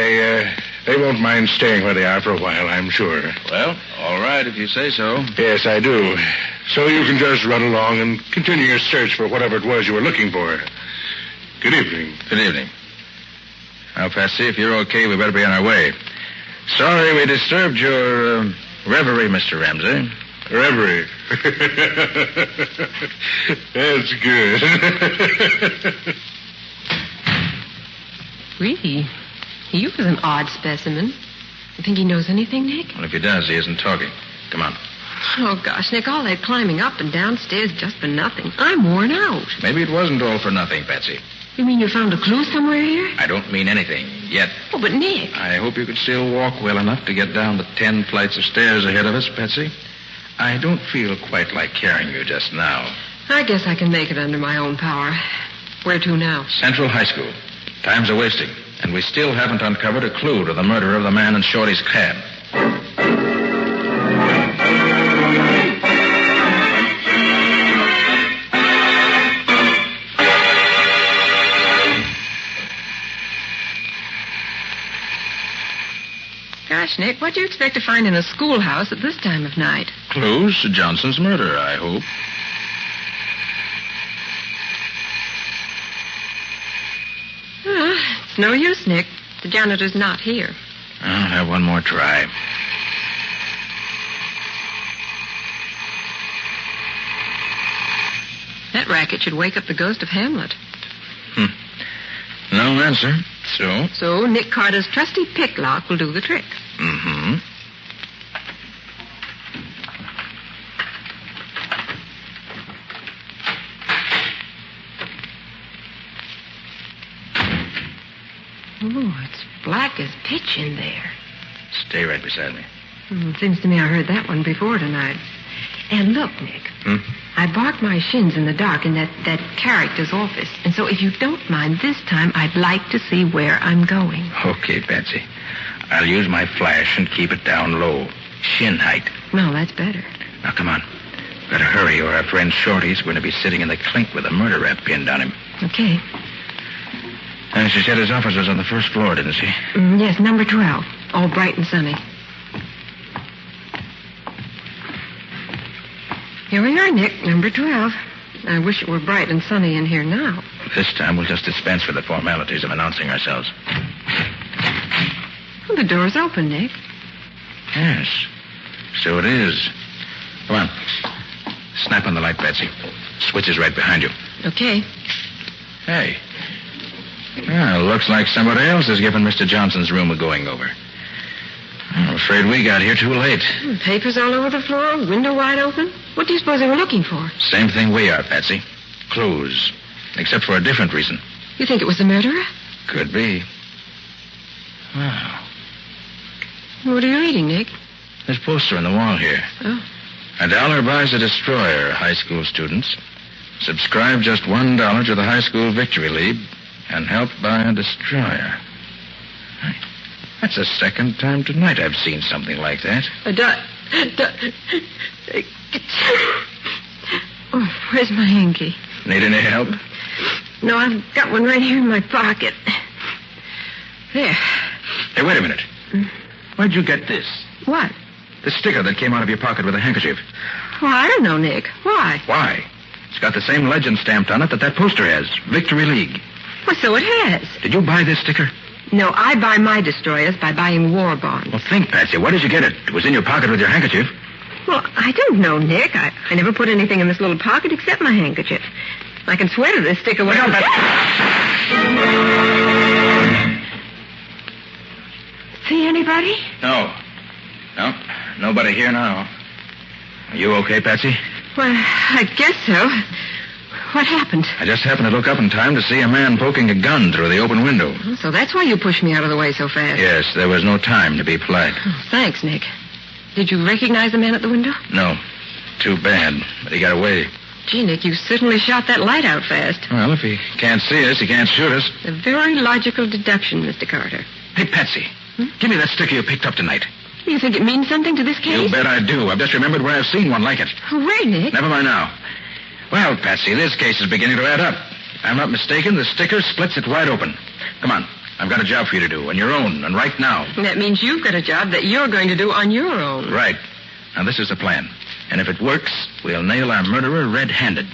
They won't mind staying where they are for a while, I'm sure. Well, all right, if you say so. Yes, I do. So you can just run along and continue your search for whatever it was you were looking for. Good evening. Good evening. Now, Patsy, if you're okay, we better be on our way. Sorry we disturbed your reverie, Mr. Ramsey. Reverie? That's good. Really? He was an odd specimen. You think he knows anything, Nick? Well, if he does, he isn't talking. Come on. Oh, gosh, Nick, all that climbing up and downstairs just for nothing. I'm worn out. Maybe it wasn't all for nothing, Patsy. You mean you found a clue somewhere here? I don't mean anything, yet. Oh, but Nick... I hope you could still walk well enough to get down the 10 flights of stairs ahead of us, Patsy. I don't feel quite like carrying you just now. I guess I can make it under my own power. Where to now? Central High School. Time's a-wasting. And we still haven't uncovered a clue to the murder of the man in Shorty's cab. Gosh, Nick, what do you expect to find in a schoolhouse at this time of night? Clues to Johnson's murder, I hope. It's no use, Nick. The janitor's not here. I'll have one more try. That racket should wake up the ghost of Hamlet. No answer. So Nick Carter's trusty pick lock will do the trick. Mm-hmm. Oh, it's black as pitch in there. Stay right beside me. It seems to me I heard that one before tonight. And look, Nick. I barked my shins in the dark in that character's office. And so if you don't mind, this time I'd like to see where I'm going. Okay, Patsy. I'll use my flash and keep it down low. Shin height. No, that's better. Now, come on. Better hurry, or our friend Shorty's going to be sitting in the clink with a murder rap pinned on him. Okay. And she said his office was on the first floor, didn't she? Yes, number 12. All bright and sunny. Here we are, Nick, number 12. I wish it were bright and sunny in here now. This time we'll just dispense with the formalities of announcing ourselves. Well, the door's open, Nick. Yes, so it is. Come on. Snap on the light, Betsy. Switch is right behind you. Okay. Hey. Well, looks like somebody else has given Mr. Johnson's room a going-over. I'm afraid we got here too late. Papers all over the floor, window wide open. What do you suppose they were looking for? Same thing we are, Patsy. Clues. Except for a different reason. You think it was the murderer? Could be. Wow. What are you reading, Nick? This poster on the wall here. Oh. $1 buys a destroyer, high school students. Subscribe just $1 to the High School Victory League and help buy a destroyer. That's the second time tonight I've seen something like that. Oh, where's my hanky? Need any help? No, I've got one right here in my pocket. There. Hey, wait a minute. Where'd you get this? What? The sticker that came out of your pocket with a handkerchief. Well, I don't know, Nick. Why? Why? It's got the same legend stamped on it that poster has. Victory League. Well, so it has. Did you buy this sticker? No, I buy my destroyers by buying war bonds. Well, think, Patsy. Where did you get it? It was in your pocket with your handkerchief. Well, I don't know, Nick. I never put anything in this little pocket except my handkerchief. I can swear to this sticker. Look out, See anybody? No. No, nobody here now. Are you okay, Patsy? Well, I guess so. What happened? I just happened to look up in time to see a man poking a gun through the open window. So that's why you pushed me out of the way so fast. Yes, there was no time to be polite. Oh, thanks, Nick. Did you recognize the man at the window? No. Too bad, but he got away. Gee, Nick, you certainly shot that light out fast. Well, if he can't see us, he can't shoot us. A very logical deduction, Mr. Carter. Hey, Patsy, give me that sticker you picked up tonight. You think it means something to this case? You bet I do. I've just remembered where I've seen one like it. Where, Nick? Never mind now. Well, Patsy, this case is beginning to add up. If I'm not mistaken, the sticker splits it wide open. Come on. I've got a job for you to do, on your own, and right now. That means you've got a job that you're going to do on your own. Right. Now, this is the plan. And if it works, we'll nail our murderer red-handed.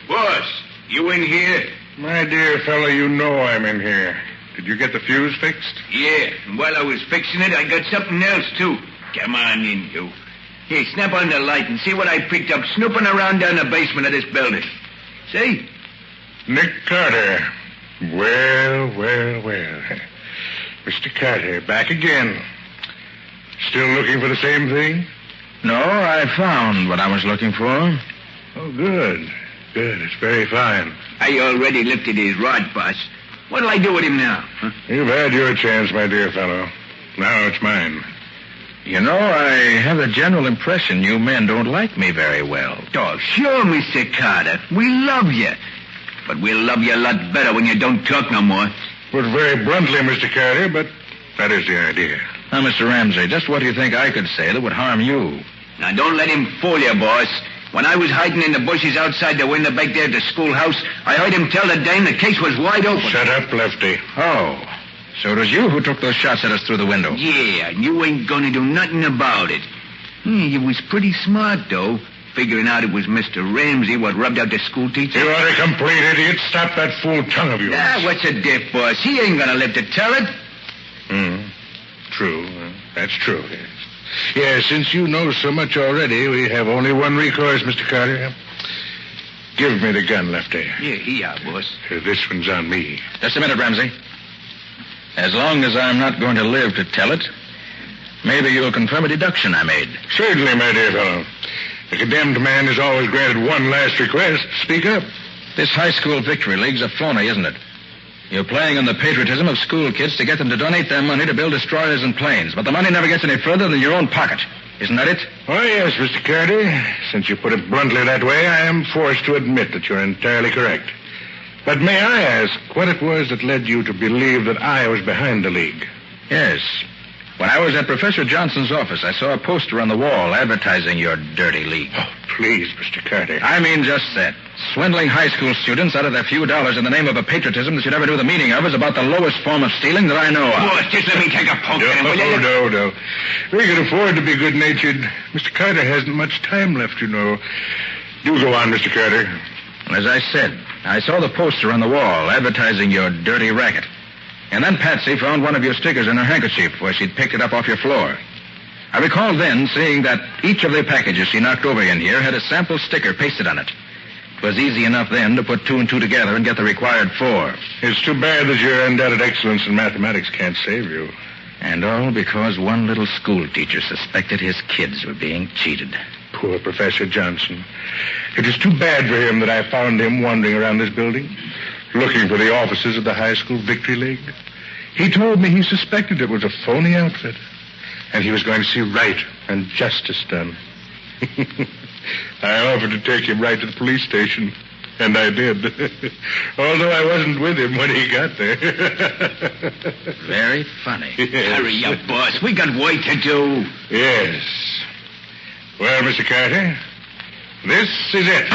Boss, you in here? My dear fellow, you know I'm in here. Did you get the fuse fixed? Yeah, and while I was fixing it, I got something else, too. Come on in, you. Here, snap on the light and see what I picked up snooping around down the basement of this building. See? Nick Carter. Well. Mr. Carter, back again. Still looking for the same thing? No, I found what I was looking for. Oh, good. Good. It's very fine. I already lifted his rod, boss. What'll I do with him now? Huh? You've had your chance, my dear fellow. Now it's mine. You know, I have the general impression you men don't like me very well. Oh, sure, Mr. Carter. We love you. But we'll love you a lot better when you don't talk no more. Put very bluntly, Mr. Carter, but that is the idea. Now, Mr. Ramsey, just what do you think I could say that would harm you? Now, don't let him fool you, boss. When I was hiding in the bushes outside the window back there at the schoolhouse, I heard him tell the dame the case was wide open. Shut up, Lefty. Oh, so it was you who took those shots at us through the window? Yeah, and you ain't gonna do nothing about it. You was pretty smart, though, figuring out it was Mr. Ramsey what rubbed out the school teacher. You are a complete idiot. Stop that fool tongue of yours. Ah, what's the diff, boss? He ain't gonna live to tell it. True. That's true. Yes, since you know so much already, we have only one recourse, Mr. Carter. Give me the gun, Lefty. Yeah, boss. This one's on me. Just a minute, Ramsey. As long as I'm not going to live to tell it, maybe you'll confirm a deduction I made. Certainly, my dear fellow. The condemned man is always granted one last request. Speak up. This high school victory league's a phony, isn't it? You're playing on the patriotism of school kids to get them to donate their money to build destroyers and planes, but the money never gets any further than your own pocket. Isn't that it? Oh, yes, Mr. Carter. Since you put it bluntly that way, I am forced to admit that you're entirely correct. But may I ask what it was that led you to believe that I was behind the league? Yes. When I was at Professor Johnson's office, I saw a poster on the wall advertising your dirty league. Oh, please, Mr. Carter. I mean just that. Swindling high school students out of their few dollars in the name of a patriotism that you never knew the meaning of is about the lowest form of stealing that I know of. Boss, just let me take a poke at him, will you? No. We can afford to be good-natured. Mr. Carter hasn't much time left, you know. Do go on, Mr. Carter. As I said, I saw the poster on the wall advertising your dirty racket. And then Patsy found one of your stickers in her handkerchief where she'd picked it up off your floor. I recall then seeing that each of the packages she knocked over in here had a sample sticker pasted on it. It was easy enough then to put two and two together and get the required 4. It's too bad that your undoubted excellence in mathematics can't save you. And all because one little school teacher suspected his kids were being cheated. Poor Professor Johnson. It is too bad for him that I found him wandering around this building, looking for the offices of the High School Victory League. He told me he suspected it was a phony outfit, and he was going to see right and justice done. I offered to take him right to the police station, and I did. Although I wasn't with him when he got there. Very funny. Yes. Hurry up, boss. We got work to do. Yes. Well, Mr. Carter, this is it.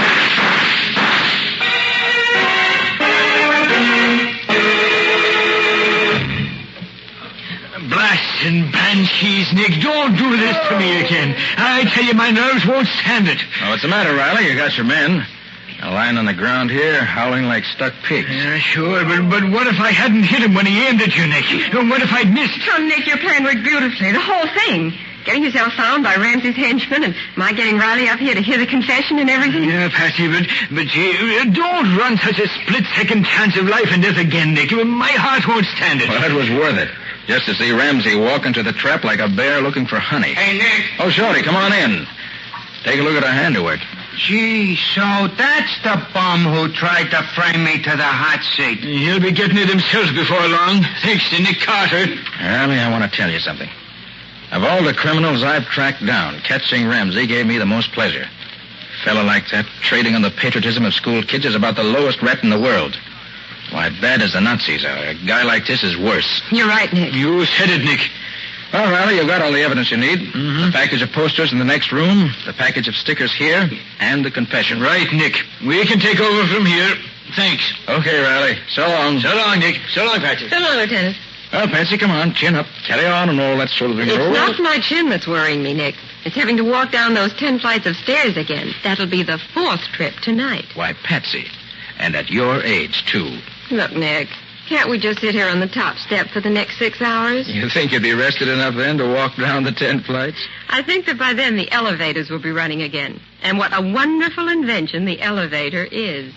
Blasting banshees, Nick. Don't do this to me again. I tell you, my nerves won't stand it. Oh, what's the matter, Riley? You got your men. They're lying on the ground here, howling like stuck pigs. Yeah, sure, but what if I hadn't hit him when he aimed at you, Nick? What if I'd missed? Oh, Nick, your plan worked beautifully. The whole thing. Getting yourself found by Ramsey's henchmen and my getting Riley up here to hear the confession and everything. Yeah, Patsy, but don't run such a split-second chance of life and death again, Nick. My heart won't stand it. Well, that was worth it. Just to see Ramsey walk into the trap like a bear looking for honey. Hey, Nick. Oh, Shorty, come on in. Take a look at her handiwork. Gee, so that's the bum who tried to frame me to the hot seat. He'll be getting it himself before long, thanks to Nick Carter. Riley, I want to tell you something. Of all the criminals I've tracked down, catching Ramsey gave me the most pleasure. A fella like that, trading on the patriotism of school kids, is about the lowest rat in the world. Why, bad as the Nazis are, a guy like this is worse. You're right, Nick. You said it, Nick. Well, Riley, you've got all the evidence you need. Mm-hmm. The package of posters in the next room, the package of stickers here, and the confession. Right, Nick. We can take over from here. Thanks. Okay, Riley. So long. So long, Nick. So long, Patsy. So long, Lieutenant. Well, Patsy, come on. Chin up. Carry on and all that sort of thing. It's not my chin that's worrying me, Nick. It's having to walk down those 10 flights of stairs again. That'll be the 4th trip tonight. Why, Patsy. And at your age, too. Look, Nick, can't we just sit here on the top step for the next 6 hours? You think you'd be rested enough then to walk down the 10 flights? I think that by then the elevators will be running again. And what a wonderful invention the elevator is.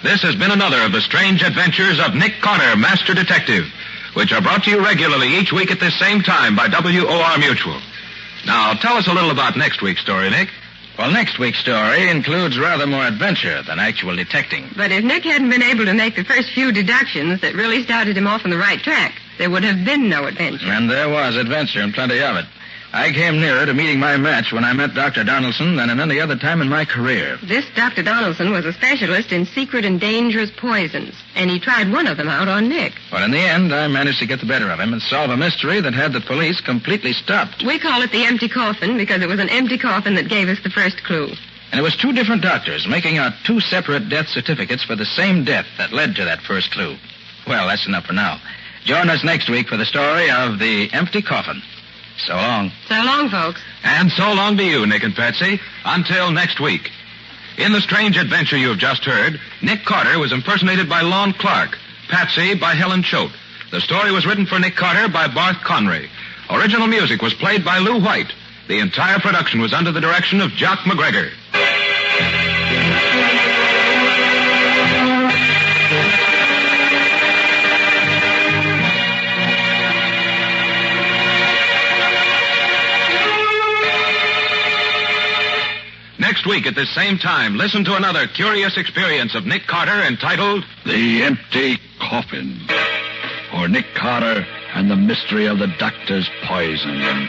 This has been another of the strange adventures of Nick Carter, Master Detective, which are brought to you regularly each week at this same time by WOR Mutual. Now, tell us a little about next week's story, Nick. Well, next week's story includes rather more adventure than actual detecting. But if Nick hadn't been able to make the first few deductions that really started him off on the right track, there would have been no adventure. And there was adventure, and plenty of it. I came nearer to meeting my match when I met Dr. Donaldson than at any other time in my career. This Dr. Donaldson was a specialist in secret and dangerous poisons, and he tried one of them out on Nick. But in the end, I managed to get the better of him and solve a mystery that had the police completely stopped. We call it the empty coffin because it was an empty coffin that gave us the first clue. And it was two different doctors making out two separate death certificates for the same death that led to that first clue. Well, that's enough for now. Join us next week for the story of the empty coffin. So long. So long, folks. And so long to you, Nick and Patsy. Until next week. In the strange adventure you have just heard, Nick Carter was impersonated by Lon Clark, Patsy by Helen Choate. The story was written for Nick Carter by Barth Conry. Original music was played by Lou White. The entire production was under the direction of Jock McGregor. Next week at this same time, listen to another curious experience of Nick Carter entitled The Empty Coffin, or Nick Carter and the Mystery of the Doctor's Poison.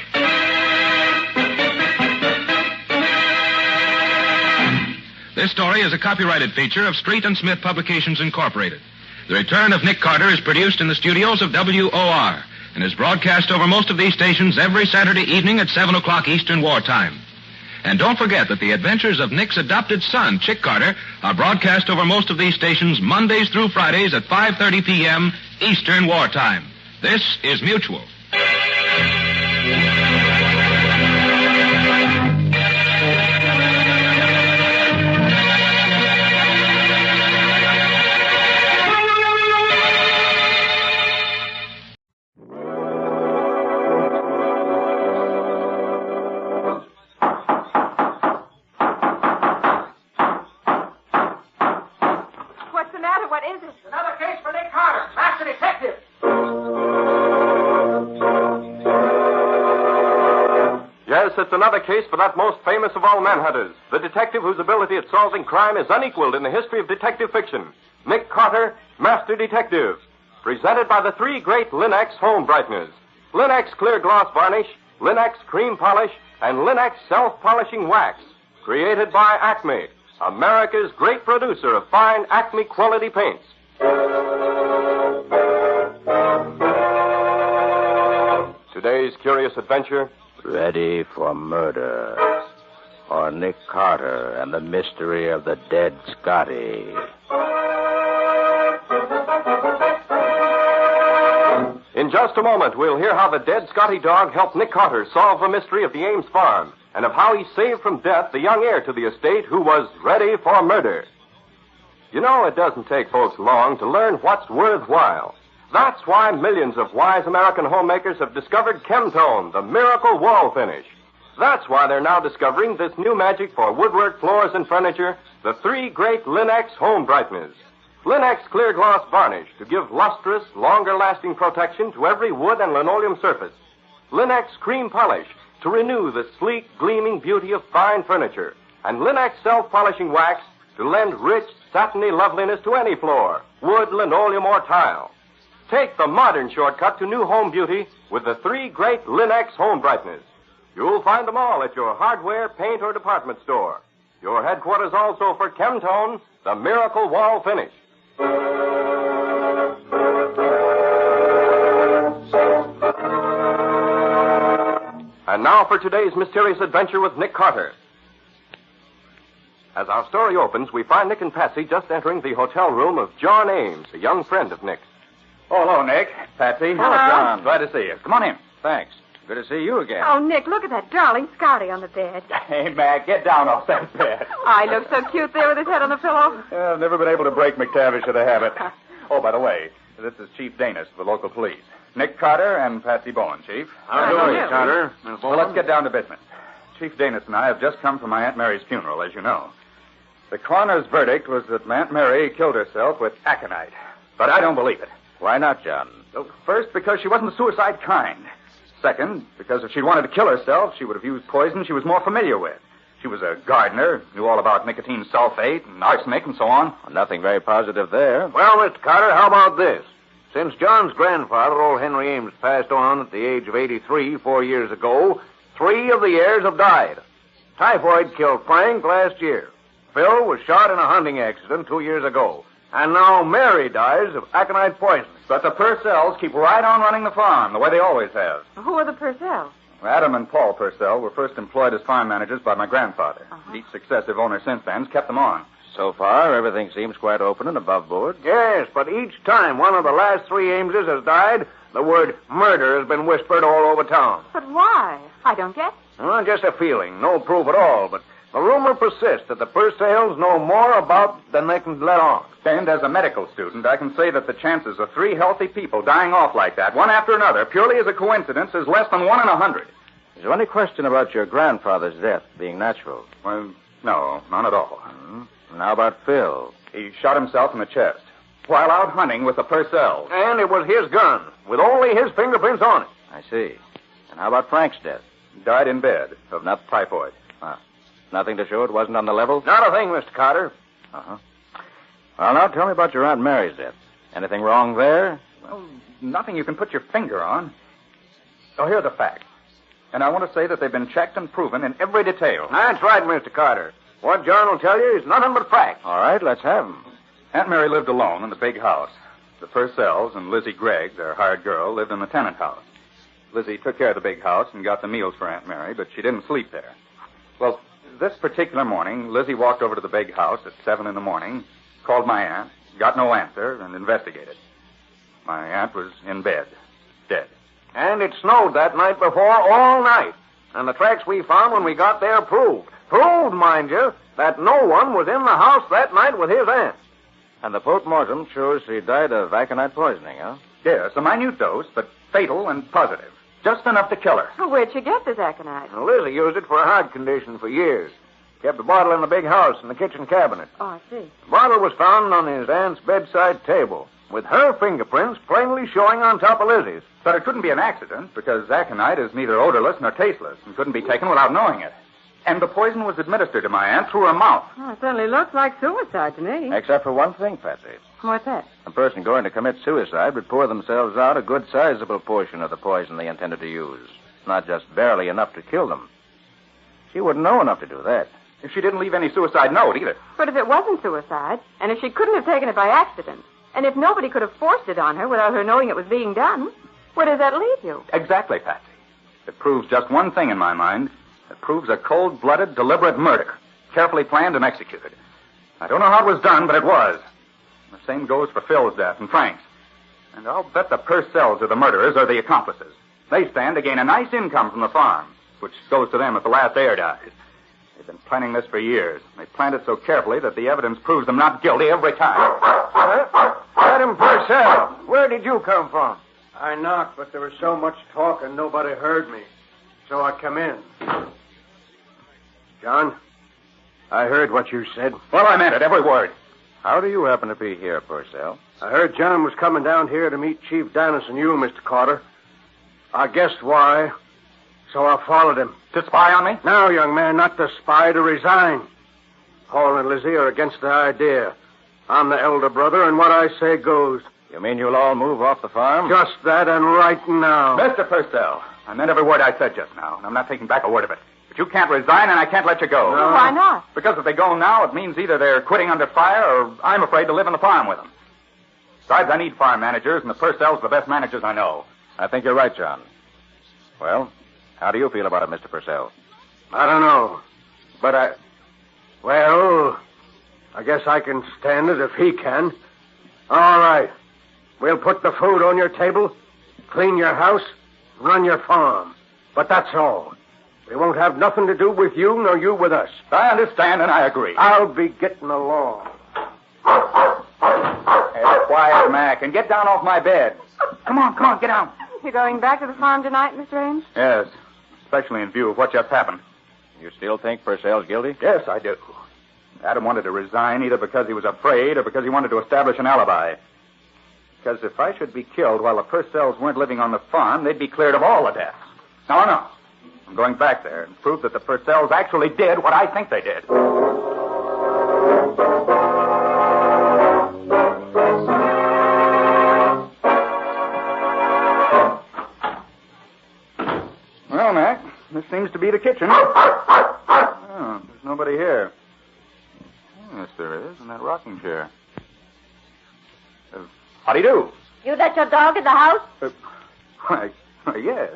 This story is a copyrighted feature of Street and Smith Publications, Incorporated. The Return of Nick Carter is produced in the studios of WOR and is broadcast over most of these stations every Saturday evening at 7 o'clock Eastern Wartime. And don't forget that the adventures of Nick's adopted son, Chick Carter, are broadcast over most of these stations Mondays through Fridays at 5:30 p.m. Eastern Wartime. This is Mutual. It's another case for that most famous of all manhunters, the detective whose ability at solving crime is unequaled in the history of detective fiction, Nick Carter, Master Detective. Presented by the three great Linex home brighteners, Linex Clear Gloss Varnish, Linex Cream Polish, and Linex Self-Polishing Wax. Created by Acme, America's great producer of fine Acme quality paints. Today's curious adventure, Ready for Murder, or Nick Carter and the Mystery of the Dead Scotty. In just a moment, we'll hear how the dead Scotty dog helped Nick Carter solve the mystery of the Ames farm, and of how he saved from death the young heir to the estate who was ready for murder. You know, it doesn't take folks long to learn what's worthwhile. That's why millions of wise American homemakers have discovered Chemtone, the miracle wall finish. That's why they're now discovering this new magic for woodwork, floors, and furniture, the three great Linex home brighteners. Linex Clear Gloss Varnish to give lustrous, longer-lasting protection to every wood and linoleum surface. Linex Cream Polish to renew the sleek, gleaming beauty of fine furniture. And Linex Self-Polishing Wax to lend rich, satiny loveliness to any floor, wood, linoleum, or tile. Take the modern shortcut to new home beauty with the three great Linex home brighteners. You'll find them all at your hardware, paint, or department store. Your headquarters also for Chemtone, the miracle wall finish. And now for today's mysterious adventure with Nick Carter. As our story opens, we find Nick and Patsy just entering the hotel room of John Ames, a young friend of Nick's. Oh, hello, Nick. Patsy. Hello. John. Glad to see you. Come on in. Thanks. Good to see you again. Oh, Nick, look at that darling Scotty on the bed. Hey, Mac, get down off that bed. I look so cute there with his head on the pillow. I've never been able to break McTavish of the habit. Oh, by the way, this is Chief Danis of the local police. Nick Carter and Patsy Bowen, Chief. How do you, Carter? Well, let's get down to business. Chief Danis and I have just come from my Aunt Mary's funeral, as you know. The coroner's verdict was that Aunt Mary killed herself with aconite. But I don't believe it. Why not, John? Well, first, because she wasn't the suicide kind. Second, because if she'd wanted to kill herself, she would have used poison she was more familiar with. She was a gardener, knew all about nicotine sulfate and arsenic and so on. Well, nothing very positive there. Well, Mr. Carter, how about this? Since John's grandfather, old Henry Ames, passed on at the age of 83 4 years ago, 3 of the heirs have died. Typhoid killed Frank last year. Phil was shot in a hunting accident 2 years ago. And now Mary dies of aconite poisoning. But the Purcells keep right on running the farm, the way they always have. Who are the Purcells? Adam and Paul Purcell were first employed as farm managers by my grandfather. Each successive owner since then has kept them on. So far, everything seems quite open and above board. Yes, but each time one of the last 3 Ameses has died, the word murder has been whispered all over town. But why? I don't get it. Well, just a feeling, no proof at all, but the rumor persists that the Purcells know more about than they can let on. And as a medical student, I can say that the chances of 3 healthy people dying off like that, one after another, purely as a coincidence, is less than 1 in 100. Is there any question about your grandfather's death being natural? Well, no, none at all. And how about Phil? He shot himself in the chest while out hunting with the Purcells. And it was his gun, with only his fingerprints on it. I see. And how about Frank's death? Died in bed of typhoid. Nothing to show it wasn't on the level? Not a thing, Mr. Carter. Uh-huh. Well, now tell me about your Aunt Mary's death. Anything wrong there? Well, nothing you can put your finger on. Oh, here are the facts. And I want to say that they've been checked and proven in every detail. That's right, Mr. Carter. What John will tell you is nothing but facts. All right, let's have them. Aunt Mary lived alone in the big house. The Purcells and Lizzie Gregg, their hired girl, lived in the tenant house. Lizzie took care of the big house and got the meals for Aunt Mary, but she didn't sleep there. Well, this particular morning, Lizzie walked over to the big house at 7 in the morning, called my aunt, got no answer, and investigated. My aunt was in bed, dead. And it snowed that night before all night. And the tracks we found when we got there proved, mind you, that no one was in the house that night with his aunt. And the post-mortem shows she died of aconite poisoning, huh? Yes, a minute dose, but fatal and positive. Just enough to kill her. Where'd you get this aconite? Well, Lizzie used it for a heart condition for years. Kept the bottle in the big house in the kitchen cabinet. Oh, I see. The bottle was found on his aunt's bedside table, with her fingerprints plainly showing on top of Lizzie's. But it couldn't be an accident, because aconite is neither odorless nor tasteless and couldn't be taken without knowing it. And the poison was administered to my aunt through her mouth. Oh, it certainly looks like suicide to me. Except for one thing, Patsy. What's that? A person going to commit suicide would pour themselves out a good sizable portion of the poison they intended to use. Not just barely enough to kill them. She wouldn't know enough to do that. If she didn't leave any suicide note, either. But if it wasn't suicide, and if she couldn't have taken it by accident, and if nobody could have forced it on her without her knowing it was being done, where does that leave you? Exactly, Patsy. It proves just one thing in my mind. It proves a cold-blooded, deliberate murder, carefully planned and executed. I don't know how it was done, but it was. The same goes for Phil's death and Frank's. And I'll bet the Purcells are the murderers or the accomplices. They stand to gain a nice income from the farm, which goes to them if the last heir dies. They've been planning this for years. They planned it so carefully that the evidence proves them not guilty every time. Adam Purcell, where did you come from? I knocked, but there was so much talk and nobody heard me. So I come in. John, I heard what you said. Well, I meant it, every word. How do you happen to be here, Purcell? I heard John was coming down here to meet Chief Dennis and you, Mr. Carter. I guessed why, so I followed him. To spy on me? No, young man, not to spy, to resign. Paul and Lizzie are against the idea. I'm the elder brother, and what I say goes. You mean you'll all move off the farm? Just that, and right now. Mr. Purcell, I meant every word I said just now, and I'm not taking back a word of it. But you can't resign, and I can't let you go. No. Why not? Because if they go now, it means either they're quitting under fire, or I'm afraid to live in the farm with them. Besides, I need farm managers, and the Purcells are the best managers I know. I think you're right, John. Well, how do you feel about it, Mr. Purcell? I don't know. But I guess I can stand it if he can. All right. We'll put the food on your table, clean your house, run your farm. But that's all. We won't have nothing to do with you, nor you with us. I understand, and I agree. I'll be getting along. Hey, quiet, Mac, and get down off my bed. Come on, get down. You going back to the farm tonight, Mr. Ames? Yes, especially in view of what just happened. You still think Purcell's guilty? Yes, I do. Adam wanted to resign either because he was afraid or because he wanted to establish an alibi. Because if I should be killed while the Purcells weren't living on the farm, they'd be cleared of all the deaths. No. I'm going back there and prove that the Purcells actually did what I think they did. Well, Mac, this seems to be the kitchen. Oh, there's nobody here. Yes, there is, in that rocking chair. How do you do? You let your dog in the house? Why, yes.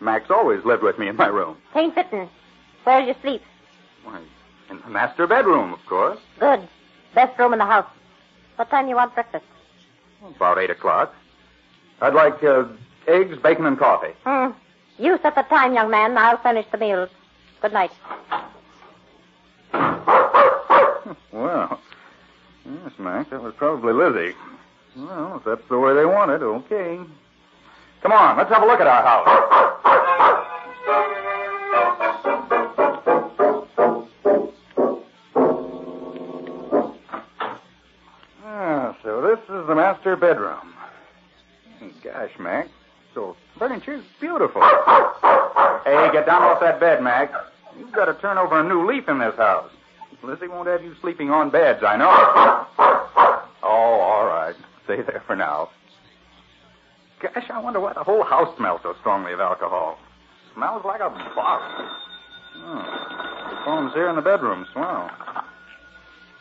Max always lived with me in my room. Tain't fitting. Where do you sleep? Why, in the master bedroom, of course. Good. Best room in the house. What time you want breakfast? About 8 o'clock. I'd like eggs, bacon, and coffee. You set the time, young man. I'll furnish the meals. Good night. Well, yes, Mac, that was probably Lizzie. Well, if that's the way they want it, okay. Come on, let's have a look at our house. So this is the master bedroom. Gosh, Mac, so furniture's beautiful. Hey, get down off that bed, Mac. You've got to turn over a new leaf in this house. Lizzie won't have you sleeping on beds, I know. Oh, all right. Stay there for now. Gosh, I wonder why the whole house smells so strongly of alcohol. Smells like a bottle. The phone's here in the bedroom. Swell.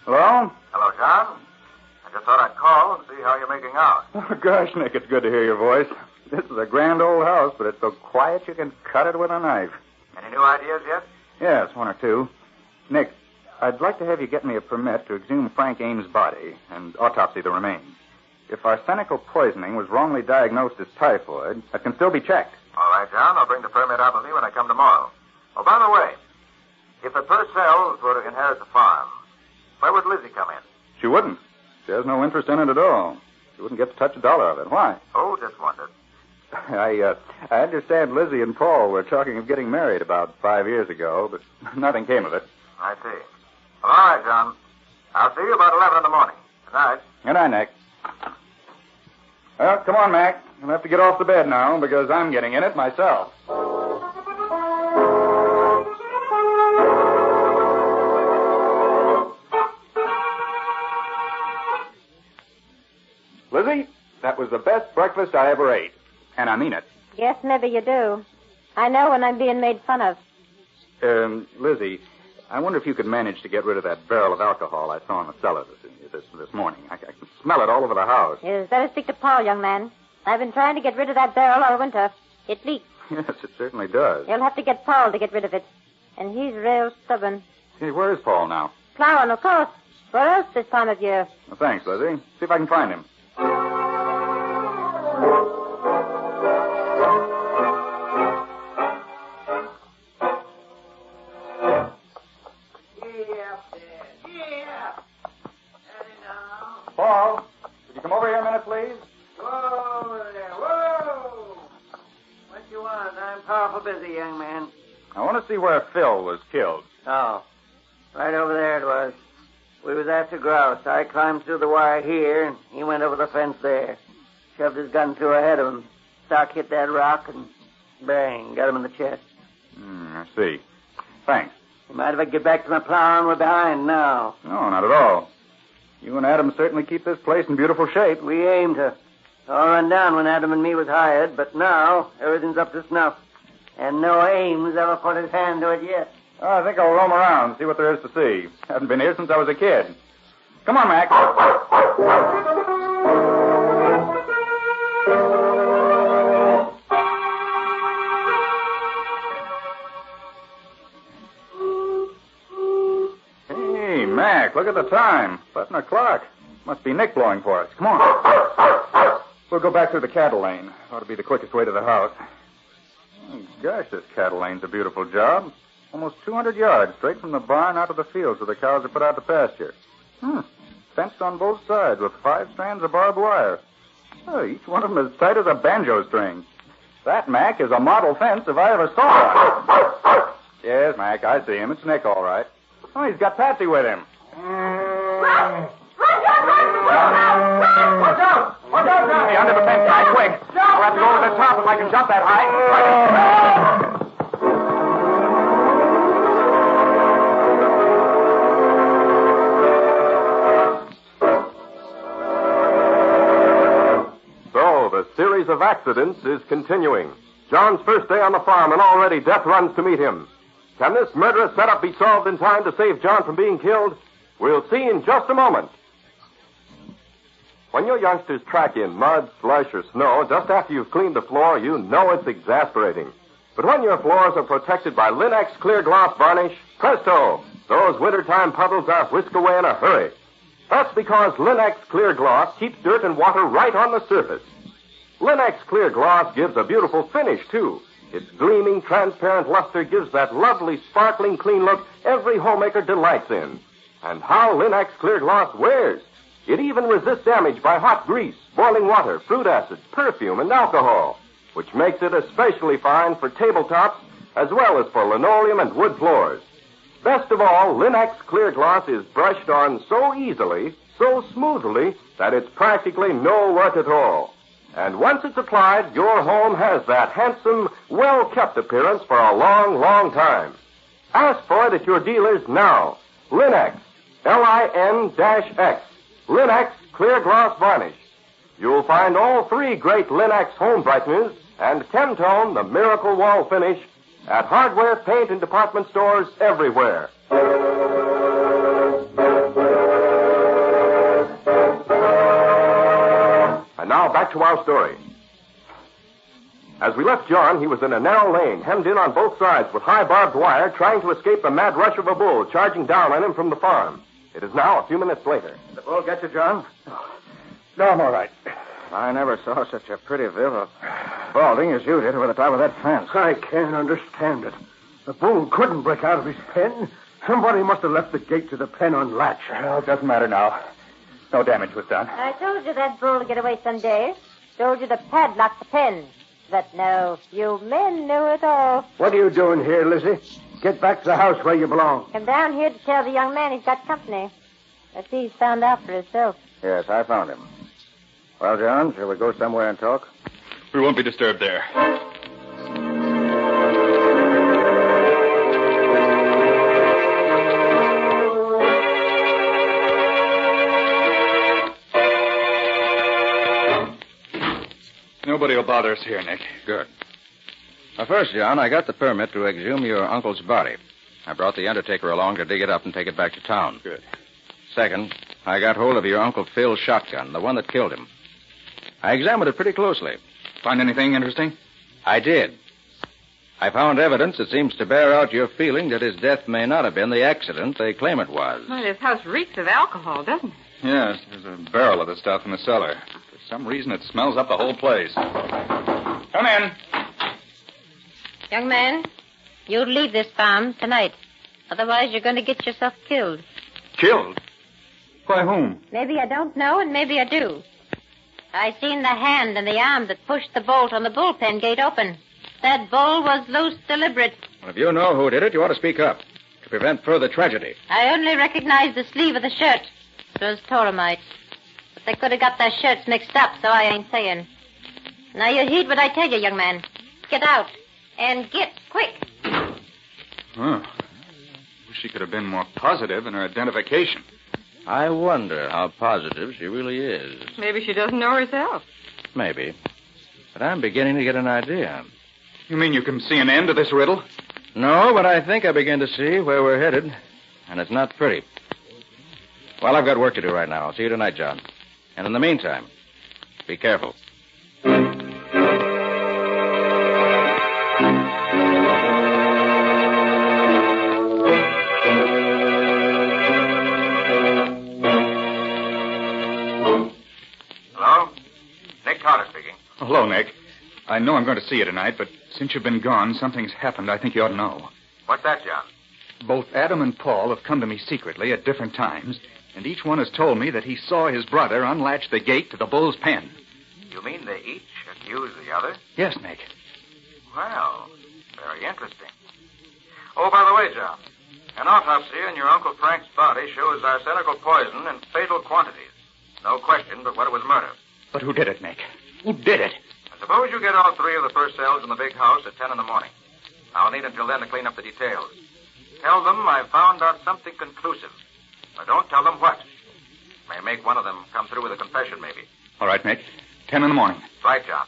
Hello? Hello, John. I just thought I'd call and see how you're making out. Oh, gosh, Nick, it's good to hear your voice. This is a grand old house, but it's so quiet you can cut it with a knife. Any new ideas yet? Yes, one or two. Nick, I'd like to have you get me a permit to exhume Frank Ames' body and autopsy the remains. If arsenical poisoning was wrongly diagnosed as typhoid, that can still be checked. All right, John. I'll bring the permit out with me when I come tomorrow. Oh, by the way, if the Purcells were to inherit the farm, where would Lizzie come in? She wouldn't. She has no interest in it at all. She wouldn't get to touch a dollar of it. Why? Oh, just wondered. I understand Lizzie and Paul were talking of getting married about 5 years ago, but nothing came of it. I see. Well, all right, John. I'll see you about 11 in the morning. Good night. Good night, Nick. Well, come on, Mac. You'll have to get off the bed now, because I'm getting in it myself. Lizzie, that was the best breakfast I ever ate. And I mean it. Yes, maybe you do. I know when I'm being made fun of. Lizzie, I wonder if you could manage to get rid of that barrel of alcohol I saw in the cellar this morning. I can smell it all over the house. You'd better speak to Paul, young man. I've been trying to get rid of that barrel all winter. It leaks. Yes, it certainly does. You'll have to get Paul to get rid of it. And he's real stubborn. Hey, where is Paul now? Plowing, of course. Where else this time of year? Well, thanks, Lizzie. See if I can find him. Paul, could you come over here a minute, please? Whoa there, whoa! What you want? I'm powerful busy, young man. I want to see where Phil was killed. Oh, right over there it was. We was after grouse. I climbed through the wire here, and he went over the fence there. Shoved his gun through ahead of him. Stock hit that rock, and bang, got him in the chest. I see. Thanks. You might have get back to my plowing. We're behind now. No, not at all. You and Adam certainly keep this place in beautiful shape. We aimed to. All run down when Adam and me was hired, but now everything's up to snuff. And no Ames ever put his hand to it yet. I think I'll roam around and see what there is to see. Haven't been here since I was a kid. Come on, Mac. Hey, Mac, look at the time. 11 o'clock. Must be Nick blowing for us. Come on. We'll go back through the cattle lane. Ought to be the quickest way to the house. Oh, gosh, this cattle lane's a beautiful job. Almost 200 yards straight from the barn out to the fields where the cows are put out to pasture. Fenced on both sides with 5 strands of barbed wire. Oh, each one of them as tight as a banjo string. That, Mac, is a model fence if I ever saw one. Yes, Mac, I see him. It's Nick, all right. Oh, he's got Patsy with him. Watch out! Watch out, Johnny! Hey, under the fence, guy, quick. I'll have to go over the top if I can jump that high. So, the series of accidents is continuing. John's first day on the farm, and already death runs to meet him. Can this murderous setup be solved in time to save John from being killed? We'll see in just a moment. When your youngsters track in mud, slush, or snow just after you've cleaned the floor, you know it's exasperating. But when your floors are protected by Linex clear gloss varnish, presto, those wintertime puddles are whisked away in a hurry. That's because Linex clear gloss keeps dirt and water right on the surface. Linex clear gloss gives a beautiful finish, too. Its gleaming, transparent luster gives that lovely, sparkling, clean look every homemaker delights in. And how Linex clear gloss wears. It even resists damage by hot grease, boiling water, fruit acids, perfume, and alcohol, which makes it especially fine for tabletops as well as for linoleum and wood floors. Best of all, Linex clear gloss is brushed on so easily, so smoothly, that it's practically no work at all. And once it's applied, your home has that handsome, well-kept appearance for a long, long time. Ask for it at your dealers now. Linex, Lin-X, Linex Clear Gloss Varnish. You'll find all three great Linex home brighteners and Chemtone, the miracle wall finish, at hardware, paint, and department stores everywhere. And now back to our story. As we left John, he was in a narrow lane, hemmed in on both sides with high barbed wire, trying to escape the mad rush of a bull charging down on him from the farm. It is now a few minutes later. The bull get you, John? No, I'm all right. I never saw such a pretty bit of balding as you did over the top of that fence. I can't understand it. The bull couldn't break out of his pen. Somebody must have left the gate to the pen unlatched. Well, it doesn't matter now. No damage was done. I told you that bull to get away someday. Told you to padlock the pen. But no, you men knew it all. What are you doing here, Lizzie? Get back to the house where you belong. Come down here to tell the young man he's got company. Let's see he's found out for himself. Yes, I found him. Well, John, shall we go somewhere and talk? We won't be disturbed there. Nobody will bother us here, Nick. Good. Well, first, John, I got the permit to exhume your uncle's body. I brought the undertaker along to dig it up and take it back to town. Good. Second, I got hold of your Uncle Phil's shotgun, the one that killed him. I examined it pretty closely. Find anything interesting? I did. I found evidence that seems to bear out your feeling that his death may not have been the accident they claim it was. Well, this house reeks of alcohol, doesn't it? Yes, there's a barrel of the stuff in the cellar. For some reason, it smells up the whole place. Come in. Young man, you leave this farm tonight. Otherwise, you're going to get yourself killed. Killed? By whom? Maybe I don't know, and maybe I do. I seen the hand and the arm that pushed the bolt on the bullpen gate open. That bull was loose deliberate. Well, if you know who did it, you ought to speak up to prevent further tragedy. I only recognized the sleeve of the shirt. It was Toromite. But they could have got their shirts mixed up, so I ain't saying. Now you heed what I tell you, young man. Get out. And get quick. Huh. Wish she could have been more positive in her identification. I wonder how positive she really is. Maybe she doesn't know herself. Maybe. But I'm beginning to get an idea. You mean you can see an end to this riddle? No, but I think I begin to see where we're headed. And it's not pretty. Well, I've got work to do right now. I'll see you tonight, John. And in the meantime, be careful. Hello? Nick Carter speaking. Hello, Nick. I know I'm going to see you tonight, but since you've been gone, something's happened I think you ought to know. What's that, John? Both Adam and Paul have come to me secretly at different times, and each one has told me that he saw his brother unlatch the gate to the bull's pen. You mean they each accuse the other? Yes, Nick. Well, very interesting. Oh, by the way, John, an autopsy on your Uncle Frank's body shows arsenical poison in fatal quantities. No question but what it was murder. But who did it, Nick? Who did it? Suppose you get all three of the first cells in the big house at 10 in the morning. I'll need until then to clean up the details. Tell them I found out something conclusive. But don't tell them what. May make one of them come through with a confession, maybe. All right, Nick. 10 in the morning. Right, John.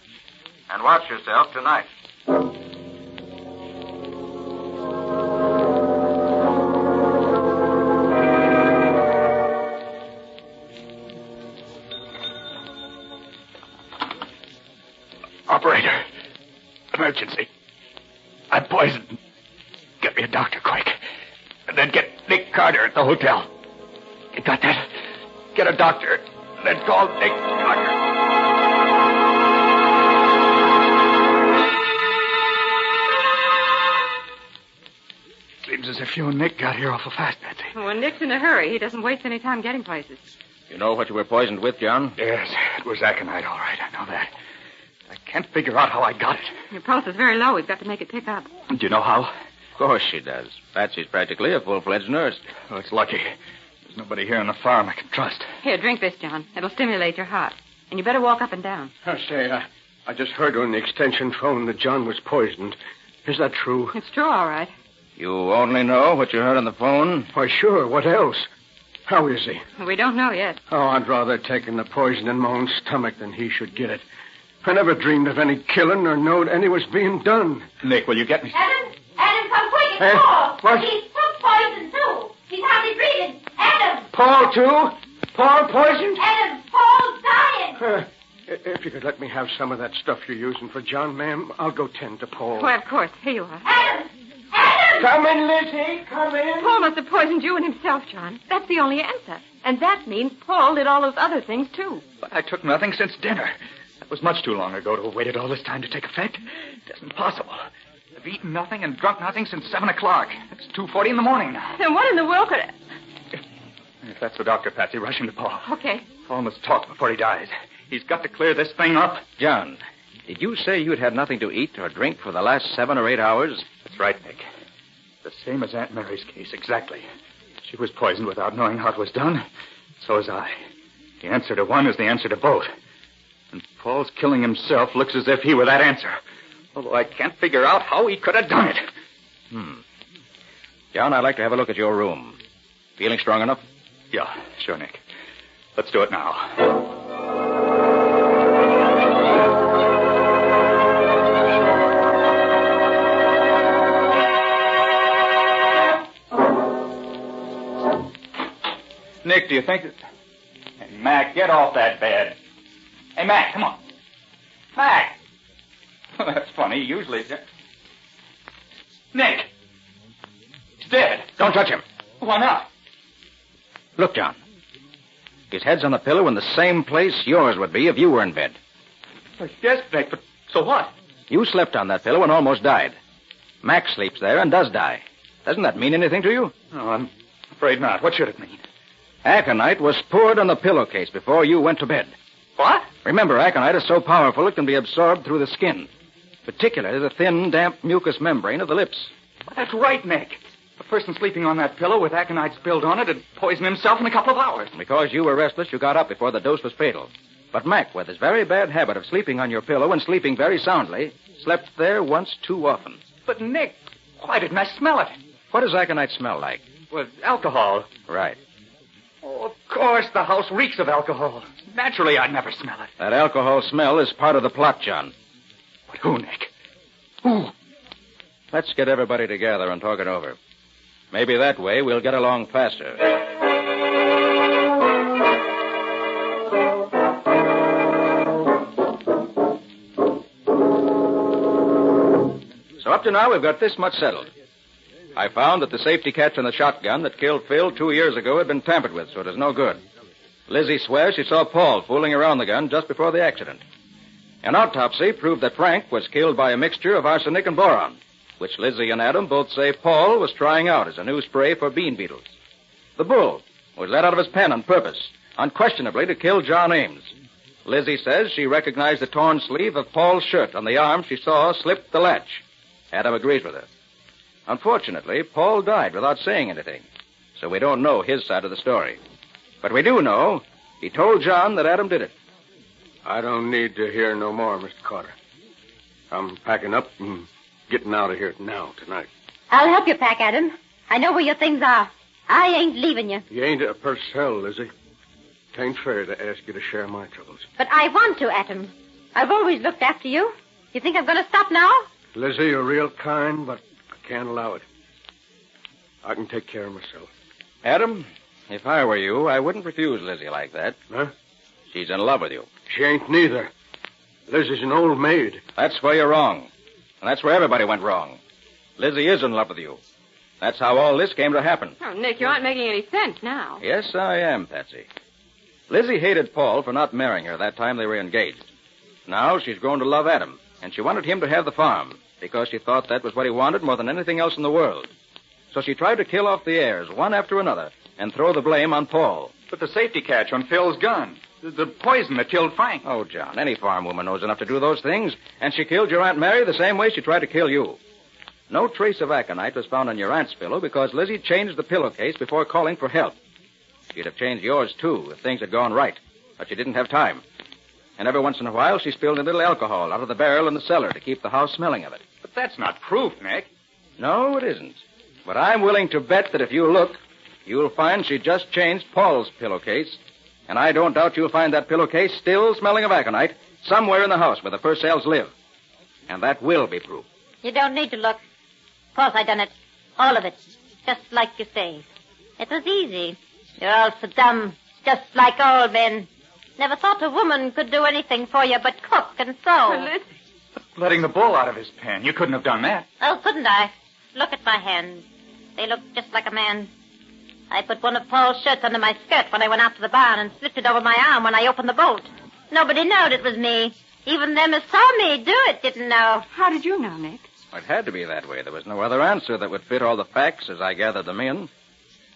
And watch yourself tonight. Operator. Emergency. I'm poisoned. Get me a doctor quick. And then get Nick Carter at the hotel. You got that? Get a doctor. And then call Nick Carter. Seems as if you and Nick got here awful fast, Patsy. Well, Nick's in a hurry. He doesn't waste any time getting places. You know what you were poisoned with, John? Yes, it was aconite, all right. I know that. I can't figure out how I got it. Your pulse is very low. We've got to make it pick up. Do you know how? Of course she does. Patsy's practically a full-fledged nurse. Oh, it's lucky. There's nobody here on the farm I can trust. Here, drink this, John. It'll stimulate your heart. And you better walk up and down. I just heard on the extension phone that John was poisoned. Is that true? It's true, all right. You only know what you heard on the phone? Why, sure. What else? How is he? We don't know yet. Oh, I'd rather taken the poison in my own stomach than he should get it. I never dreamed of any killing or knowed any was being done. Nick, will you get me? Adam, come quick. It's Paul. What? He's food poisoned, too. He's hardly breathing. Adam. Paul, too? Paul poisoned? Adam, Paul's dying. If you could let me have some of that stuff you're using for John, ma'am, I'll go tend to Paul. Why, of course. Here you are. Adam. Come in, Lizzie. Come in. Paul must have poisoned you and himself, John. That's the only answer. And that means Paul did all those other things, too. But I took nothing since dinner. That was much too long ago to have waited all this time to take effect. It isn't possible. I've eaten nothing and drunk nothing since 7 o'clock. It's 2:40 in the morning now. Then what in the world could... If that's the doctor, Patsy, rush him to Paul. Okay. Paul must talk before he dies. He's got to clear this thing up. John, did you say you'd had nothing to eat or drink for the last 7 or 8 hours? That's right, Nick. The same as Aunt Mary's case, exactly. She was poisoned without knowing how it was done. So was I. The answer to one is the answer to both. And Paul's killing himself looks as if he were that answer. Although I can't figure out how he could have done it. John, I'd like to have a look at your room. Feeling strong enough? Yeah, sure, Nick. Let's do it now. Nick, do you think that... Hey, Mac, get off that bed. Hey, Mac, come on. Mac! That's funny. Usually... Nick! He's dead. Don't touch him. Why not? Look, John. His head's on the pillow in the same place yours would be if you were in bed. Yes, Nick, but so what? You slept on that pillow and almost died. Mac sleeps there and does die. Doesn't that mean anything to you? No, I'm afraid not. What should it mean? Aconite was poured on the pillowcase before you went to bed. What? Remember, aconite is so powerful it can be absorbed through the skin, particularly the thin, damp mucous membrane of the lips. Well, that's right, Nick. A person sleeping on that pillow with aconite spilled on it had poisoned himself in a couple of hours. Because you were restless, you got up before the dose was fatal. But Mac, with his very bad habit of sleeping on your pillow and sleeping very soundly, slept there once too often. But, Nick, why didn't I smell it? What does aconite smell like? Well, alcohol. Right. Oh, of course, the house reeks of alcohol. Naturally, I'd never smell it. That alcohol smell is part of the plot, John. But who, Nick? Who? Let's get everybody together and talk it over. Maybe that way we'll get along faster. So up to now, we've got this much settled. I found that the safety catch on the shotgun that killed Phil 2 years ago had been tampered with, so it is no good. Lizzie swears she saw Paul fooling around the gun just before the accident. An autopsy proved that Frank was killed by a mixture of arsenic and boron, which Lizzie and Adam both say Paul was trying out as a new spray for bean beetles. The bull was let out of his pen on purpose, unquestionably to kill John Ames. Lizzie says she recognized the torn sleeve of Paul's shirt on the arm she saw slip the latch. Adam agrees with her. Unfortunately, Paul died without saying anything, so we don't know his side of the story. But we do know he told John that Adam did it. I don't need to hear no more, Mr. Carter. I'm packing up and getting out of here now, tonight. I'll help you pack, Adam. I know where your things are. I ain't leaving you. You ain't a Purcell, Lizzie. It ain't fair to ask you to share my troubles. But I want to, Adam. I've always looked after you. You think I'm going to stop now? Lizzie, you're real kind, but I can't allow it. I can take care of myself. Adam, if I were you, I wouldn't refuse Lizzie like that. Huh? She's in love with you. She ain't neither. Lizzie's an old maid. That's where you're wrong. And that's where everybody went wrong. Lizzie is in love with you. That's how all this came to happen. Oh, Nick, you aren't making any sense now. Yes, I am, Patsy. Lizzie hated Paul for not marrying her that time they were engaged. Now she's grown to love Adam, and she wanted him to have the farm because she thought that was what he wanted more than anything else in the world. So she tried to kill off the heirs, one after another, and throw the blame on Paul. But the safety catch on Phil's gun. The poison that killed Frank. Oh, John, any farm woman knows enough to do those things, and she killed your Aunt Mary the same way she tried to kill you. No trace of aconite was found on your aunt's pillow because Lizzie changed the pillowcase before calling for help. She'd have changed yours, too, if things had gone right, but she didn't have time. And every once in a while, she spilled a little alcohol out of the barrel in the cellar to keep the house smelling of it. But that's not proof, Nick. No, it isn't. But I'm willing to bet that if you look, you'll find she just changed Paul's pillowcase. And I don't doubt you'll find that pillowcase still smelling of aconite somewhere in the house where the Purcells live. And that will be proof. You don't need to look. Of course I done it. All of it. Just like you say. It was easy. You're all so dumb. Just like old men. Never thought a woman could do anything for you but cook and sew. Letting the bull out of his pen. You couldn't have done that. Oh, couldn't I? Look at my hands. They look just like a man. I put one of Paul's shirts under my skirt when I went out to the barn and slipped it over my arm when I opened the bolt. Nobody knowed it was me. Even them who saw me do it didn't know. How did you know, Nick? It had to be that way. There was no other answer that would fit all the facts as I gathered them in.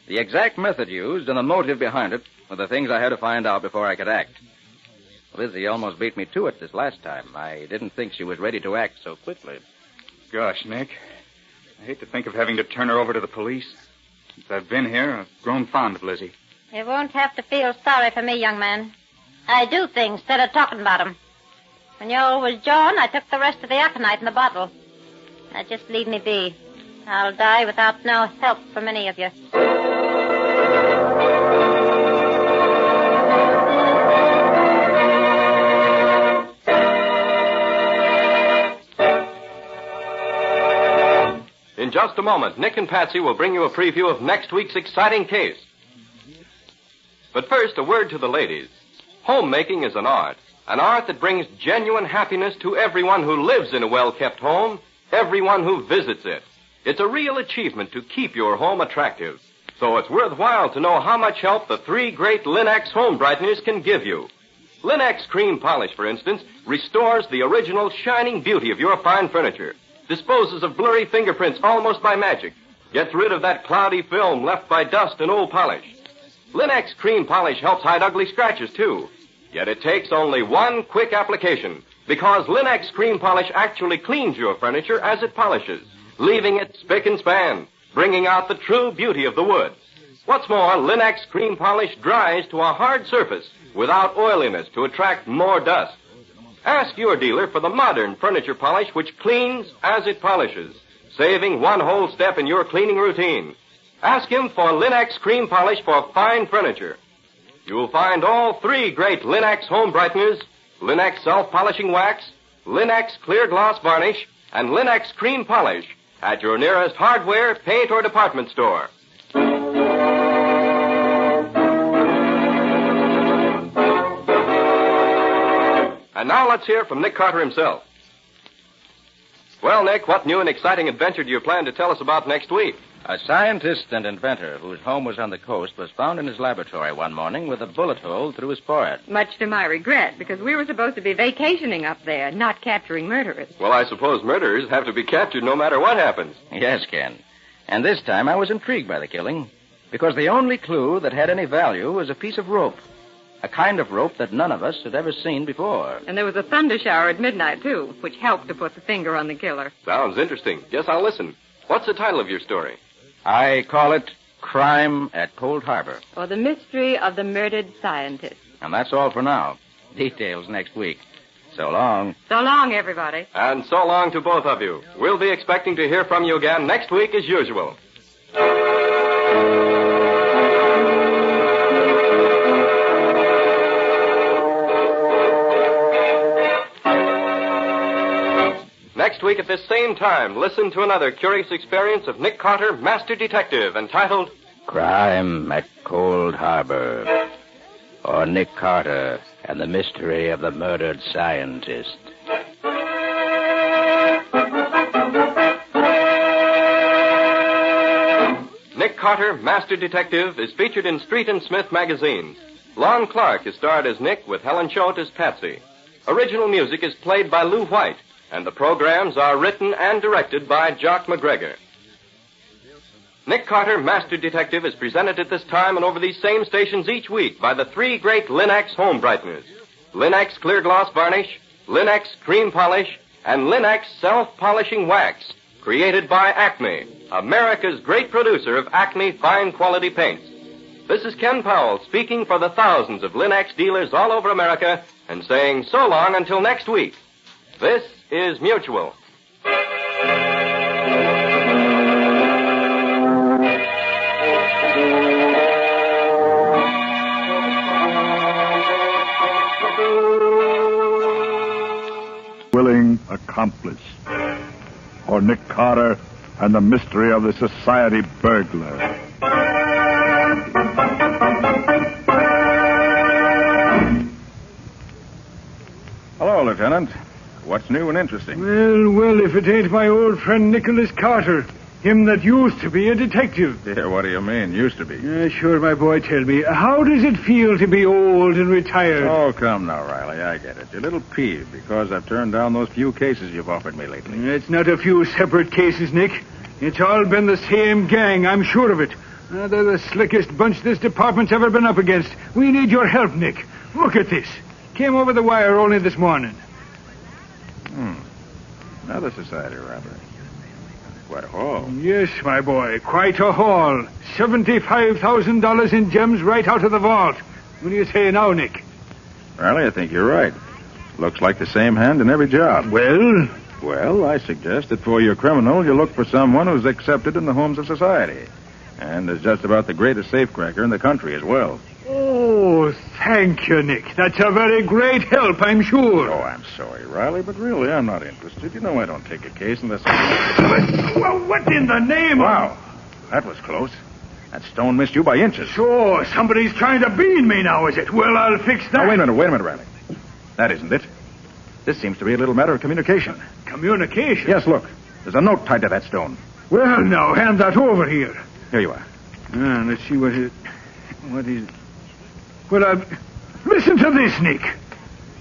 The exact method used and the motive behind it were the things I had to find out before I could act. Lizzie almost beat me to it this last time. I didn't think she was ready to act so quickly. Gosh, Nick. I hate to think of having to turn her over to the police. Since I've been here, I've grown fond of Lizzie. You won't have to feel sorry for me, young man. I do things instead of talking about them. When you was John, I took the rest of the aconite in the bottle. Now just leave me be. I'll die without no help from any of you. In just a moment, Nick and Patsy will bring you a preview of next week's exciting case. But first, a word to the ladies. Homemaking is an art that brings genuine happiness to everyone who lives in a well-kept home, everyone who visits it. It's a real achievement to keep your home attractive. So it's worthwhile to know how much help the three great Linex home brighteners can give you. Linex Cream Polish, for instance, restores the original shining beauty of your fine furniture, disposes of blurry fingerprints almost by magic, gets rid of that cloudy film left by dust and old polish. Linex Cream Polish helps hide ugly scratches, too. Yet it takes only one quick application, because Linex Cream Polish actually cleans your furniture as it polishes, leaving it spick and span, bringing out the true beauty of the wood. What's more, Linex Cream Polish dries to a hard surface without oiliness to attract more dust. Ask your dealer for the modern furniture polish which cleans as it polishes, saving one whole step in your cleaning routine. Ask him for Linex Cream Polish for fine furniture. You'll find all three great Linex home brighteners, Linex self-polishing wax, Linex clear gloss varnish, and Linex Cream Polish at your nearest hardware, paint, or department store. And now let's hear from Nick Carter himself. Well, Nick, what new and exciting adventure do you plan to tell us about next week? A scientist and inventor whose home was on the coast was found in his laboratory one morning with a bullet hole through his forehead. Much to my regret, because we were supposed to be vacationing up there, not capturing murderers. Well, I suppose murderers have to be captured no matter what happens. Yes, Ken. And this time I was intrigued by the killing, because the only clue that had any value was a piece of rope. A kind of rope that none of us had ever seen before. And there was a thunder shower at midnight, too, which helped to put the finger on the killer. Sounds interesting. Yes, I'll listen. What's the title of your story? I call it Crime at Cold Harbor. Or The Mystery of the Murdered Scientist. And that's all for now. Details next week. So long. So long, everybody. And so long to both of you. We'll be expecting to hear from you again next week as usual. Next week at this same time, listen to another curious experience of Nick Carter, Master Detective, entitled Crime at Cold Harbor, or Nick Carter and the Mystery of the Murdered Scientist. Nick Carter, Master Detective, is featured in Street and Smith magazines. Lon Clark is starred as Nick with Helen Choate as Patsy. Original music is played by Lou White, and the programs are written and directed by Jock McGregor. Nick Carter, Master Detective, is presented at this time and over these same stations each week by the three great Linx home brighteners. Linx Clear Gloss Varnish, Linx Cream Polish, and Linx Self-Polishing Wax, created by Acme, America's great producer of Acme fine quality paints. This is Ken Powell speaking for the thousands of Linx dealers all over America and saying so long until next week. This is Mutual. Willing accomplice, or Nick Carter and the Mystery of the Society Burglar. Hello, Lieutenant. What's new and interesting? Well, if it ain't my old friend Nicholas Carter, him that used to be a detective. Yeah, what do you mean, used to be? Sure, my boy, tell me, how does it feel to be old and retired? Oh, come now, Riley, I get it. You're a little peeved because I've turned down those few cases you've offered me lately. It's not a few separate cases, Nick. It's all been the same gang, I'm sure of it. They're the slickest bunch this department's ever been up against. We need your help, Nick. Look at this. Came over the wire only this morning. Another society robbery. Quite a haul. Yes, my boy, quite a haul. $75,000 in gems right out of the vault. What do you say now, Nick? Riley, I think you're right. Looks like the same hand in every job. Well? Well, I suggest that for your criminal, you look for someone who's accepted in the homes of society. And is just about the greatest safecracker in the country as well. Oh, thank you, Nick. That's a very great help, I'm sure. Oh, I'm sorry, Riley, but really, I'm not interested. You know I don't take a case unless... Well, what in the name Wow, that was close. That stone missed you by inches. So, somebody's trying to bean me now, is it? Well, I'll fix that. Now, wait a minute, Riley. That isn't it. This seems to be a little matter of communication. Communication? Yes, look. There's a note tied to that stone. Well, now, hand that over here. Here you are. Let's see what is... Well, listen to this, Nick.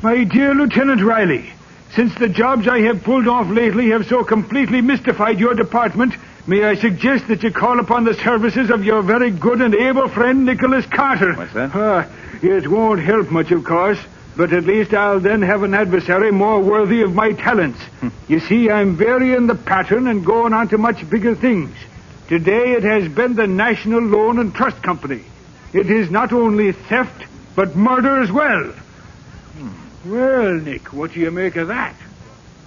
My dear Lieutenant Riley, since the jobs I have pulled off lately have so completely mystified your department, may I suggest that you call upon the services of your very good and able friend, Nicholas Carter. What's that? It won't help much, of course, but at least I'll then have an adversary more worthy of my talents. You see, I'm varying the pattern and going on to much bigger things. Today it has been the National Loan and Trust Company. It is not only theft, but murder as well. Well, Nick, what do you make of that?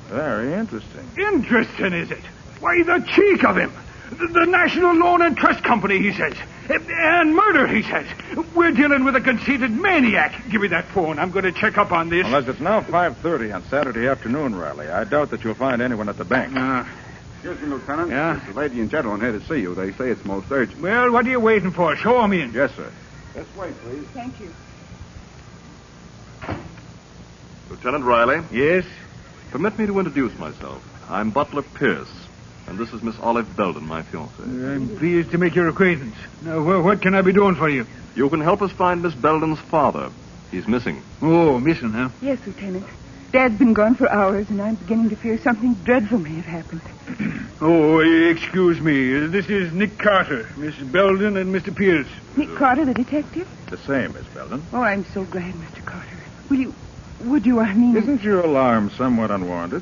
Very interesting. Interesting, is it? Why, the cheek of him. The National Loan and Trust Company, he says. And murder, he says. We're dealing with a conceited maniac. Give me that phone. I'm going to check up on this. Well, as it's now 5:30 on Saturday afternoon, Riley, I doubt that you'll find anyone at the bank. Excuse me, Lieutenant. Yeah? There's a lady and gentleman here to see you. They say it's most urgent. Well, what are you waiting for? Show 'em in. Yes, sir. This way, please. Thank you. Lieutenant Riley? Yes? Permit me to introduce myself. I'm Butler Pierce, and this is Miss Olive Belden, my fiancée. I'm pleased to make your acquaintance. Now, what can I be doing for you? You can help us find Miss Belden's father. He's missing. Oh, missing, huh? Yes, Lieutenant. Dad's been gone for hours, and I'm beginning to fear something dreadful may have happened. Oh, excuse me. This is Nick Carter, Miss Belden, and Mr. Pierce. Nick Carter, the detective? The same, Miss Belden. Oh, I'm so glad, Mr. Carter. Would you, Isn't your alarm somewhat unwarranted?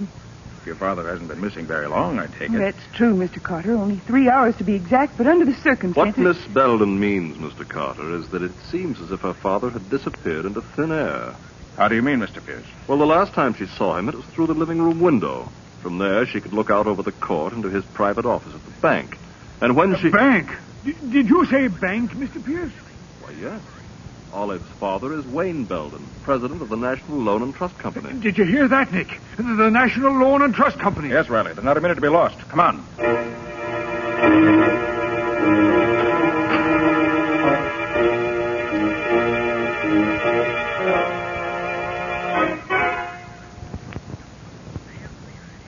If your father hasn't been missing very long, I take it. That's true, Mr. Carter. Only 3 hours to be exact, but under the circumstances... What Miss Belden means, Mr. Carter, is that it seems as if her father had disappeared into thin air. How do you mean, Mr. Pierce? Well, the last time she saw him, it was through the living room window. From there, she could look out over the court into his private office at the bank. And when she... Bank? Did you say bank, Mr. Pierce? Why, yes. Olive's father is Wayne Belden, president of the National Loan and Trust Company. Did you hear that, Nick? The National Loan and Trust Company. Yes, Riley. There's not a minute to be lost. Come on.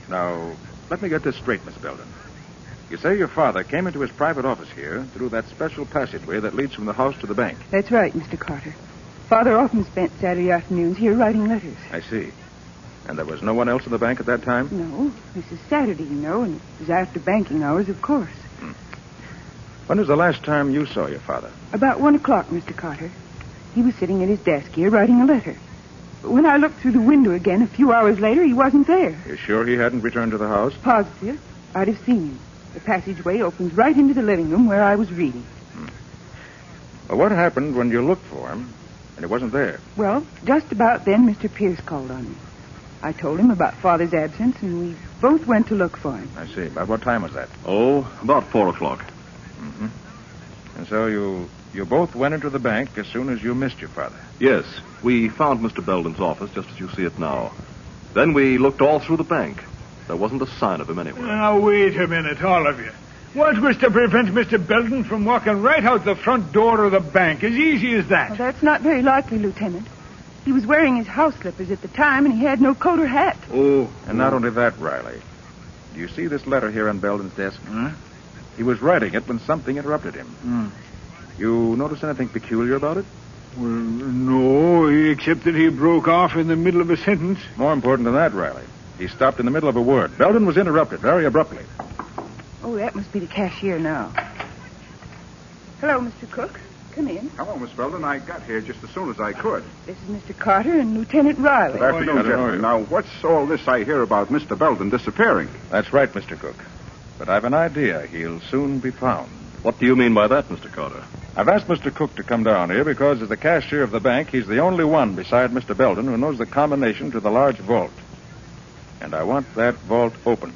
Now, let me get this straight, Miss Belden. You say your father came into his private office here through that special passageway that leads from the house to the bank. That's right, Mr. Carter. Father often spent Saturday afternoons here writing letters. I see. And there was no one else in the bank at that time? No. This is Saturday, you know, and it was after banking hours, of course. When was the last time you saw your father? About 1 o'clock, Mr. Carter. He was sitting at his desk here writing a letter. But when I looked through the window again a few hours later, he wasn't there. You're sure he hadn't returned to the house? Positive. I'd have seen him. The passageway opens right into the living room where I was reading. Well, what happened when you looked for him and he wasn't there? Well, just about then, Mr. Pierce called on me. I told him about Father's absence, and we both went to look for him. I see. About what time was that? Oh, about 4 o'clock. Mm-hmm. And so you both went into the bank as soon as you missed your father? Yes. We found Mr. Belden's office just as you see it now. Then we looked all through the bank. There wasn't a sign of him anywhere. Now, wait a minute, all of you. What was to prevent Mr. Belden from walking right out the front door of the bank? As easy as that. Well, that's not very likely, Lieutenant. He was wearing his house slippers at the time, and he had no coat or hat. Oh. And not only that, Riley. Do you see this letter here on Belden's desk? Huh? He was writing it when something interrupted him. You notice anything peculiar about it? Well, no, except that he broke off in the middle of a sentence. More important than that, Riley. He stopped in the middle of a word. Belden was interrupted very abruptly. Oh, that must be the cashier now. Hello, Mr. Cook. Come in. Hello, Miss Belden. I got here just as soon as I could. This is Mr. Carter and Lieutenant Riley. Good afternoon, gentlemen. Now, what's all this I hear about Mr. Belden disappearing? That's right, Mr. Cook. But I've an idea he'll soon be found. What do you mean by that, Mr. Carter? I've asked Mr. Cook to come down here because as the cashier of the bank, he's the only one beside Mr. Belden who knows the combination to the large vault. And I want that vault opened.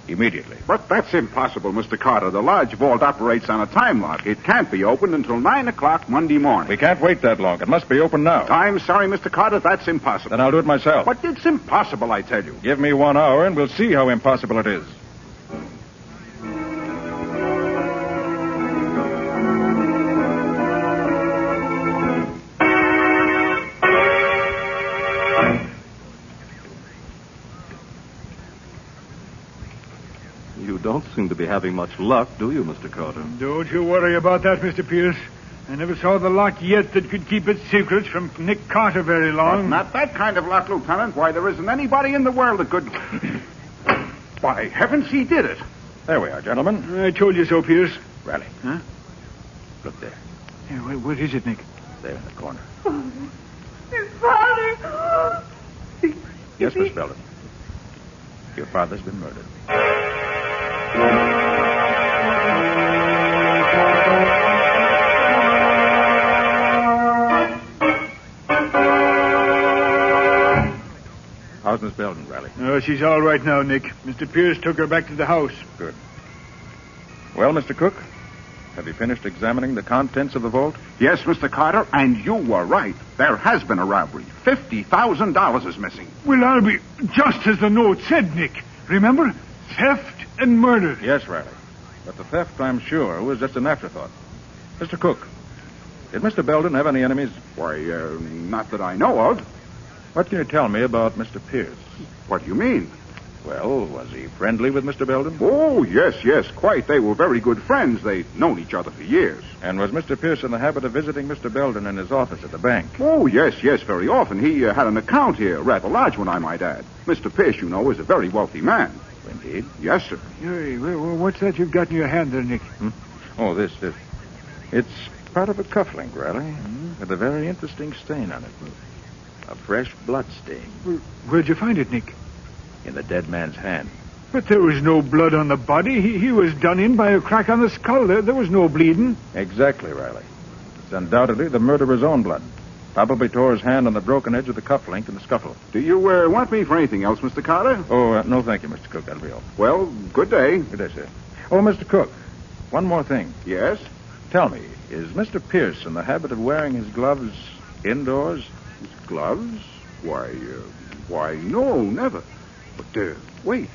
Immediately. But that's impossible, Mr. Carter. The large vault operates on a time lock. It can't be opened until 9 o'clock Monday morning. We can't wait that long. It must be open now. I'm sorry, Mr. Carter. That's impossible. Then I'll do it myself. But it's impossible, I tell you. Give me 1 hour and we'll see how impossible it is. You don't seem to be having much luck, do you, Mr. Carter? Don't you worry about that, Mr. Pierce. I never saw the lock yet that could keep its secrets from Nick Carter very long. But not that kind of lock, Lieutenant. Why, there isn't anybody in the world that could... By heavens, he did it. There we are, gentlemen. I told you so, Pierce. Riley. Huh? Look there. Yeah, what is it, Nick? There in the corner. His father! Yes, Miss Belden. Your father's been murdered. How's Miss Belden, Riley? Oh, she's all right now, Nick. Mr. Pierce took her back to the house. Good. Well, Mr. Cook, have you finished examining the contents of the vault? Yes, Mr. Carter, and you were right. There has been a robbery. $50,000 is missing. Well, I'll be just as the note said, Nick. Remember? Theft and murder. Yes, Riley. But the theft, I'm sure, was just an afterthought. Mr. Cook, did Mr. Belden have any enemies? Why, not that I know of. What can you tell me about Mr. Pierce? What do you mean? Well, was he friendly with Mr. Belden? Oh, yes, quite. They were very good friends. They'd known each other for years. And was Mr. Pierce in the habit of visiting Mr. Belden in his office at the bank? Oh, yes, very often. He had an account here, rather large one, I might add. Mr. Pierce, you know, is a very wealthy man. Indeed. Yes, sir. Hey, what's that you've got in your hand there, Nick? Oh, this. It's part of a cufflink, Riley, with a very interesting stain on it. A fresh blood stain. Where'd you find it, Nick? In the dead man's hand. But there was no blood on the body. He was done in by a crack on the skull. There was no bleeding. Exactly, Riley. It's undoubtedly the murderer's own blood. Probably tore his hand on the broken edge of the cuff link in the scuffle. Do you want me for anything else, Mr. Carter? Oh, no, thank you, Mr. Cook. That'll be all. Well, good day. Good day, sir. Oh, Mr. Cook, one more thing. Yes? Tell me, is Mr. Pierce in the habit of wearing his gloves indoors? His gloves? Why, no, never. But, wait.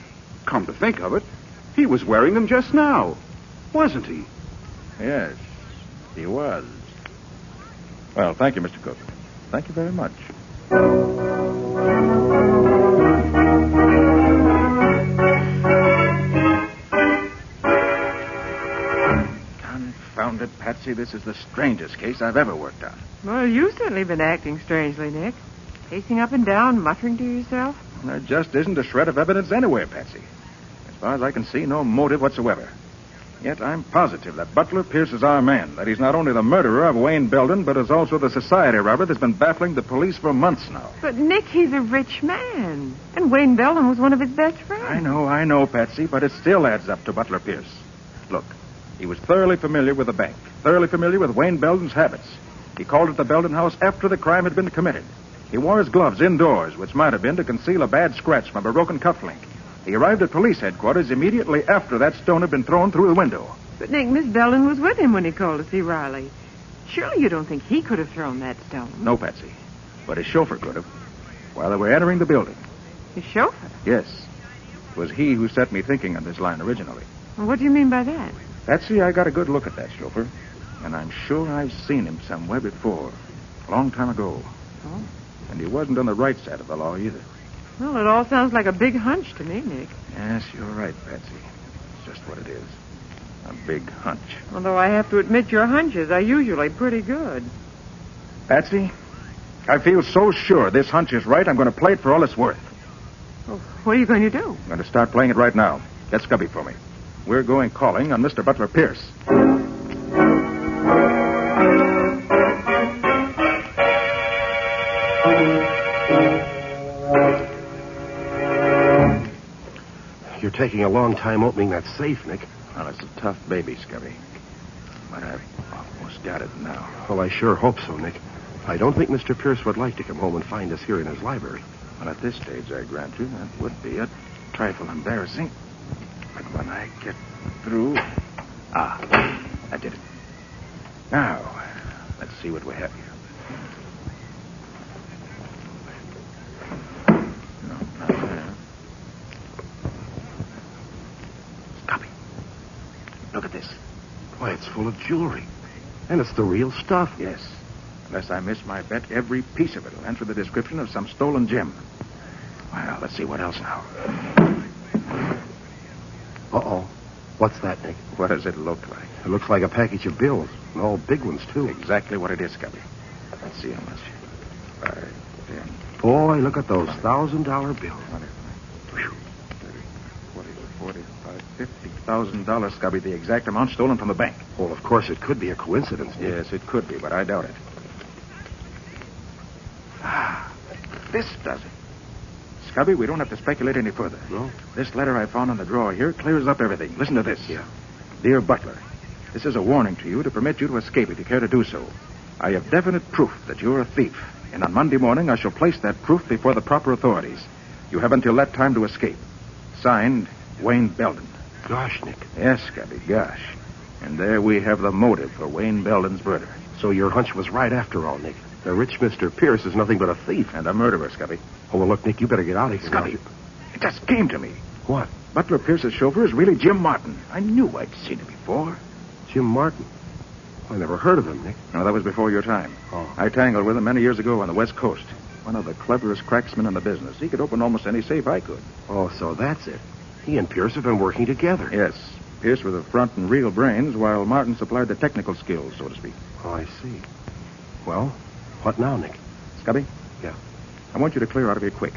Come to think of it, he was wearing them just now, wasn't he? Yes, he was. Well, thank you, Mr. Cook. Thank you very much. Confound it, Patsy. This is the strangest case I've ever worked on. Well, you've certainly been acting strangely, Nick. Pacing up and down, muttering to yourself. There just isn't a shred of evidence anywhere, Patsy. As far as I can see, no motive whatsoever. Yet I'm positive that Butler Pierce is our man, that he's not only the murderer of Wayne Belden, but is also the society robber that's been baffling the police for months now. But, Nick, he's a rich man. And Wayne Belden was one of his best friends. I know, Patsy, but it still adds up to Butler Pierce. Look, he was thoroughly familiar with the bank, thoroughly familiar with Wayne Belden's habits. He called at the Belden house after the crime had been committed. He wore his gloves indoors, which might have been to conceal a bad scratch from a broken cuff link. He arrived at police headquarters immediately after that stone had been thrown through the window. But, Nick, Miss Belden was with him when he called to see Riley. Surely you don't think he could have thrown that stone? No, Patsy. But his chauffeur could have. While they were entering the building. His chauffeur? Yes. It was he who set me thinking on this line originally. Well, what do you mean by that? Patsy, I got a good look at that chauffeur. And I'm sure I've seen him somewhere before. A long time ago. Oh. And he wasn't on the right side of the law either. Well, it all sounds like a big hunch to me, Nick. Yes, you're right, Patsy. It's just what it is. A big hunch. Although I have to admit your hunches are usually pretty good. Patsy, I feel so sure this hunch is right, I'm going to play it for all it's worth. Well, what are you going to do? I'm going to start playing it right now. Get Scubby for me. We're going calling on Mr. Butler Pierce. You're taking a long time opening that safe, Nick. Well, it's a tough baby, Scubby. But I've almost got it now. Well, I sure hope so, Nick. I don't think Mr. Pierce would like to come home and find us here in his library. Well, at this stage, I grant you, that would be a trifle embarrassing. But when I get through... I did it. Now, let's see what we have here. Look at this. Why, it's full of jewelry. And it's the real stuff. Yes. Unless I miss my bet, every piece of it will answer the description of some stolen gem. Well, let's see what else now. Uh-oh. What's that, Nick? What does it look like? It looks like a package of bills. And all big ones, too. Exactly what it is, Scubby. Let's see how much. 5, 10. Boy, look at those $1,000 bills. 50,000, Scubby, the exact amount stolen from the bank. Well, of course, it could be a coincidence. Nick. Yes, it could be, but I doubt it. This does it. Scubby, we don't have to speculate any further. No? This letter I found in the drawer here clears up everything. Listen to this. Yeah. Dear Butler, this is a warning to you to permit you to escape if you care to do so. I have definite proof that you're a thief, and on Monday morning I shall place that proof before the proper authorities. You have until that time to escape. Signed, Wayne Belden. Gosh, Nick. Yes, Scubby, gosh. And there we have the motive for Wayne Belden's murder. So your hunch was right after all, Nick. The rich Mr. Pierce is nothing but a thief. And a murderer, Scubby. Oh, well, look, Nick, you better get out of here. Scubby, it just came to me. What? Butler Pierce's chauffeur is really Jim Martin. I knew I'd seen him before. Jim Martin? I never heard of him, Nick. No, that was before your time. Oh. I tangled with him many years ago on the West Coast. One of the cleverest cracksmen in the business. He could open almost any safe I could. Oh, so that's it. He and Pierce have been working together. Yes. Pierce with the front and real brains, while Martin supplied the technical skills, so to speak. Oh, I see. Well, what now, Nick? Scubby? Yeah. I want you to clear out of here quick.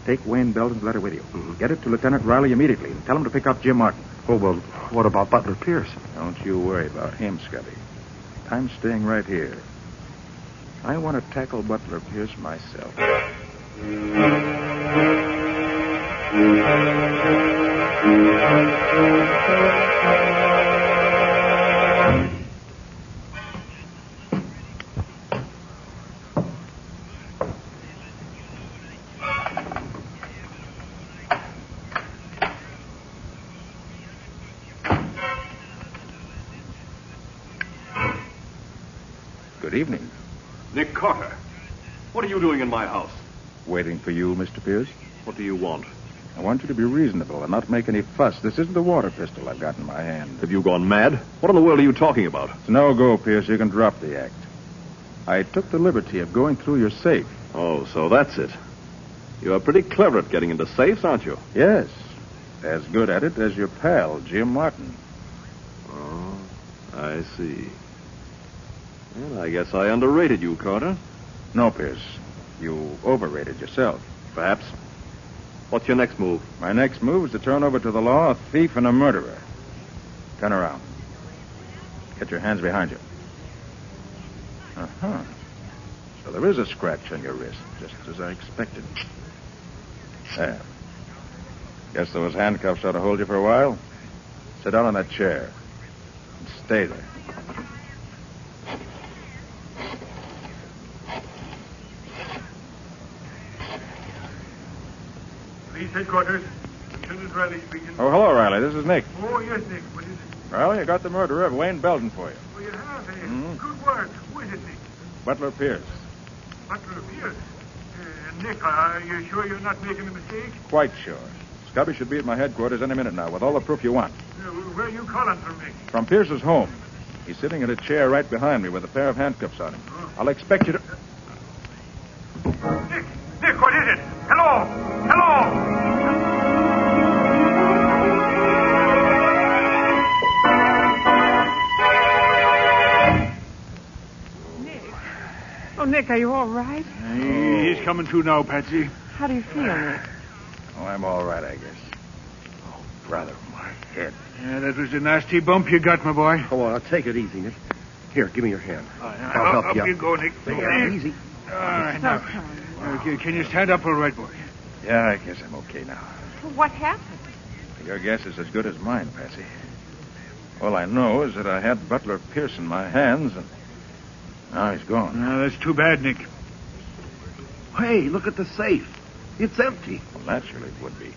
Take Wayne Belden's letter with you. Mm-hmm. Get it to Lieutenant Riley immediately and tell him to pick up Jim Martin. Oh, well, what about Butler Pierce? Don't you worry about him, Scubby. I'm staying right here. I want to tackle Butler Pierce myself. Good evening. Nick Carter, what are you doing in my house? Waiting for you, Mr. Pierce. What do you want? I want you to be reasonable and not make any fuss. This isn't a water pistol I've got in my hand. Have you gone mad? What in the world are you talking about? It's no go, Pierce. You can drop the act. I took the liberty of going through your safe. Oh, so that's it. You're pretty clever at getting into safes, aren't you? Yes. As good at it as your pal, Jim Martin. Oh, I see. Well, I guess I underrated you, Carter. No, Pierce. You overrated yourself. Perhaps. What's your next move? My next move is to turn over to the law a thief and a murderer. Turn around. Get your hands behind you. Uh-huh. So there is a scratch on your wrist, just as I expected. There. Guess those handcuffs ought to hold you for a while. Sit down on that chair. And stay there. Police headquarters. Lieutenant Riley speaking. Oh, hello, Riley. This is Nick. Oh, yes, Nick. What is it? Riley, I got the murderer of Wayne Belden for you. Oh, you have, eh? Mm-hmm. Good work. Who is it, Nick? Butler Pierce. Butler Pierce. Nick, are you sure you're not making a mistake? Quite sure. Scubby should be at my headquarters any minute now with all the proof you want. Where are you calling from, Nick? From Pierce's home. He's sitting in a chair right behind me with a pair of handcuffs on him. I'll expect you to... Nick, what is it? Hello! Hello! Oh, Nick, are you all right? He's coming to now, Patsy. How do you feel, Nick? Oh, I'm all right, I guess. Oh, brother, my head. Yeah, that was a nasty bump you got, my boy. Come on, I'll take it easy, Nick. Here, give me your hand. I'll help you. Up you go, Nick. Yeah, easy. All right, now. Okay, can you stand up all right, boy? Yeah, I guess I'm okay now. What happened? Your guess is as good as mine, Patsy. All I know is that I had Butler Pierce in my hands, and now he's gone. No, that's too bad, Nick. Hey, look at the safe. It's empty. Well, naturally it would be. You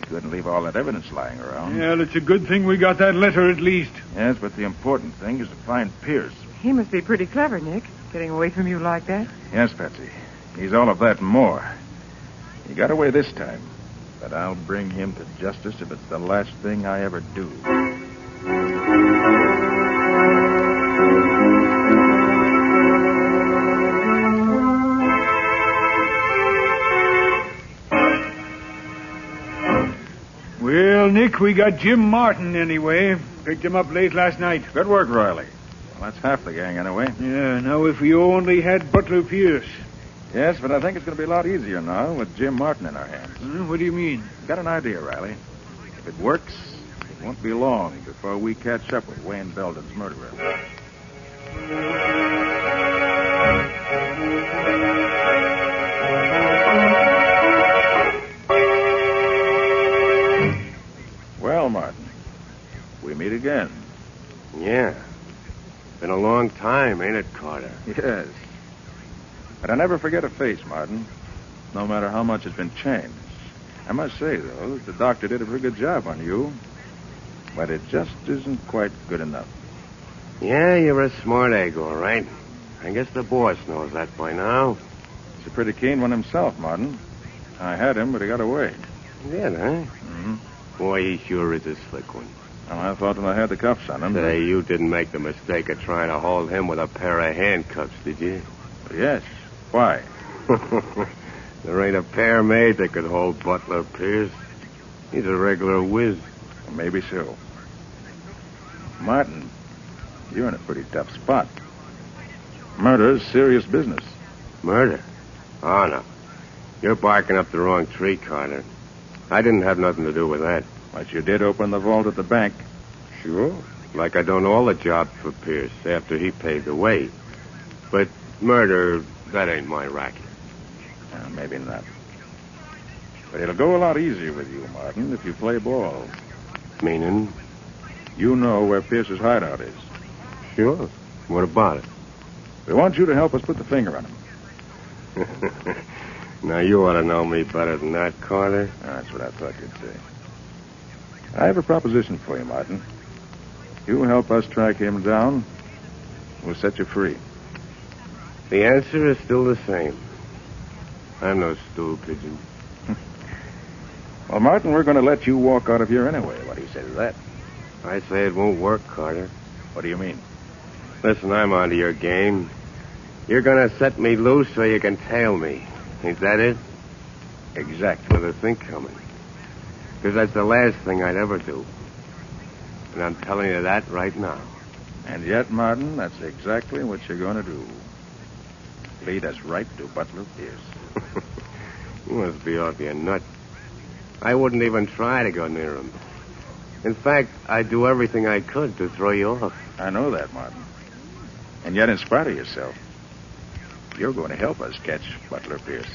couldn't leave all that evidence lying around. Yeah, it's a good thing we got that letter at least. Yes, but the important thing is to find Pierce. He must be pretty clever, Nick, getting away from you like that. Yes, Patsy. He's all of that and more. He got away this time, but I'll bring him to justice if it's the last thing I ever do. Well, Nick, we got Jim Martin anyway. Picked him up late last night. Good work, Riley. Well, that's half the gang anyway. Yeah, now if we only had Butler Pierce. Yes, but I think it's going to be a lot easier now with Jim Martin in our hands. What do you mean? Got an idea, Riley. If it works, it won't be long before we catch up with Wayne Belden's murderer. Well, Martin, we meet again. Yeah. Been a long time, ain't it, Carter? Yes. But I never forget a face, Martin, no matter how much has been changed. I must say, though, that the doctor did a pretty good job on you, but it just isn't quite good enough. Yeah, you're a smart egg, all right. I guess the boss knows that by now. He's a pretty keen one himself, Martin. I had him, but he got away. Did, huh? Mm-hmm. Boy, he sure is a slick one. Well, I thought when I had the cuffs on him... Say, you didn't make the mistake of trying to hold him with a pair of handcuffs, did you? Yes. Why? There ain't a pair made that could hold Butler Pierce. He's a regular whiz. Maybe so. Martin, you're in a pretty tough spot. Murder's serious business. Murder? Oh, no. You're barking up the wrong tree, Carter. I didn't have nothing to do with that. But you did open the vault at the bank. Sure. Like I done all the jobs for Pierce after he paved the way. But murder, that ain't my racket. Maybe not. But it'll go a lot easier with you, Martin, if you play ball. Meaning? You know where Pierce's hideout is. Sure. What about it? We want you to help us put the finger on him. Now, you ought to know me better than that, Carter. That's what I thought you'd say. I have a proposition for you, Martin. You help us track him down, we'll set you free. The answer is still the same. I'm no stool pigeon. Well, Martin, we're going to let you walk out of here anyway. What do you say to that? I say it won't work, Carter. What do you mean? Listen, I'm onto your game. You're going to set me loose so you can tail me. Ain't that it? Exactly. With a think coming. Because that's the last thing I'd ever do. And I'm telling you that right now. And yet, Martin, that's exactly what you're going to do. Lead us right to Butler Pierce. You must be off your nut. I wouldn't even try to go near him. In fact, I'd do everything I could to throw you off. I know that, Martin. And yet, in spite of yourself, you're going to help us catch Butler Pierce.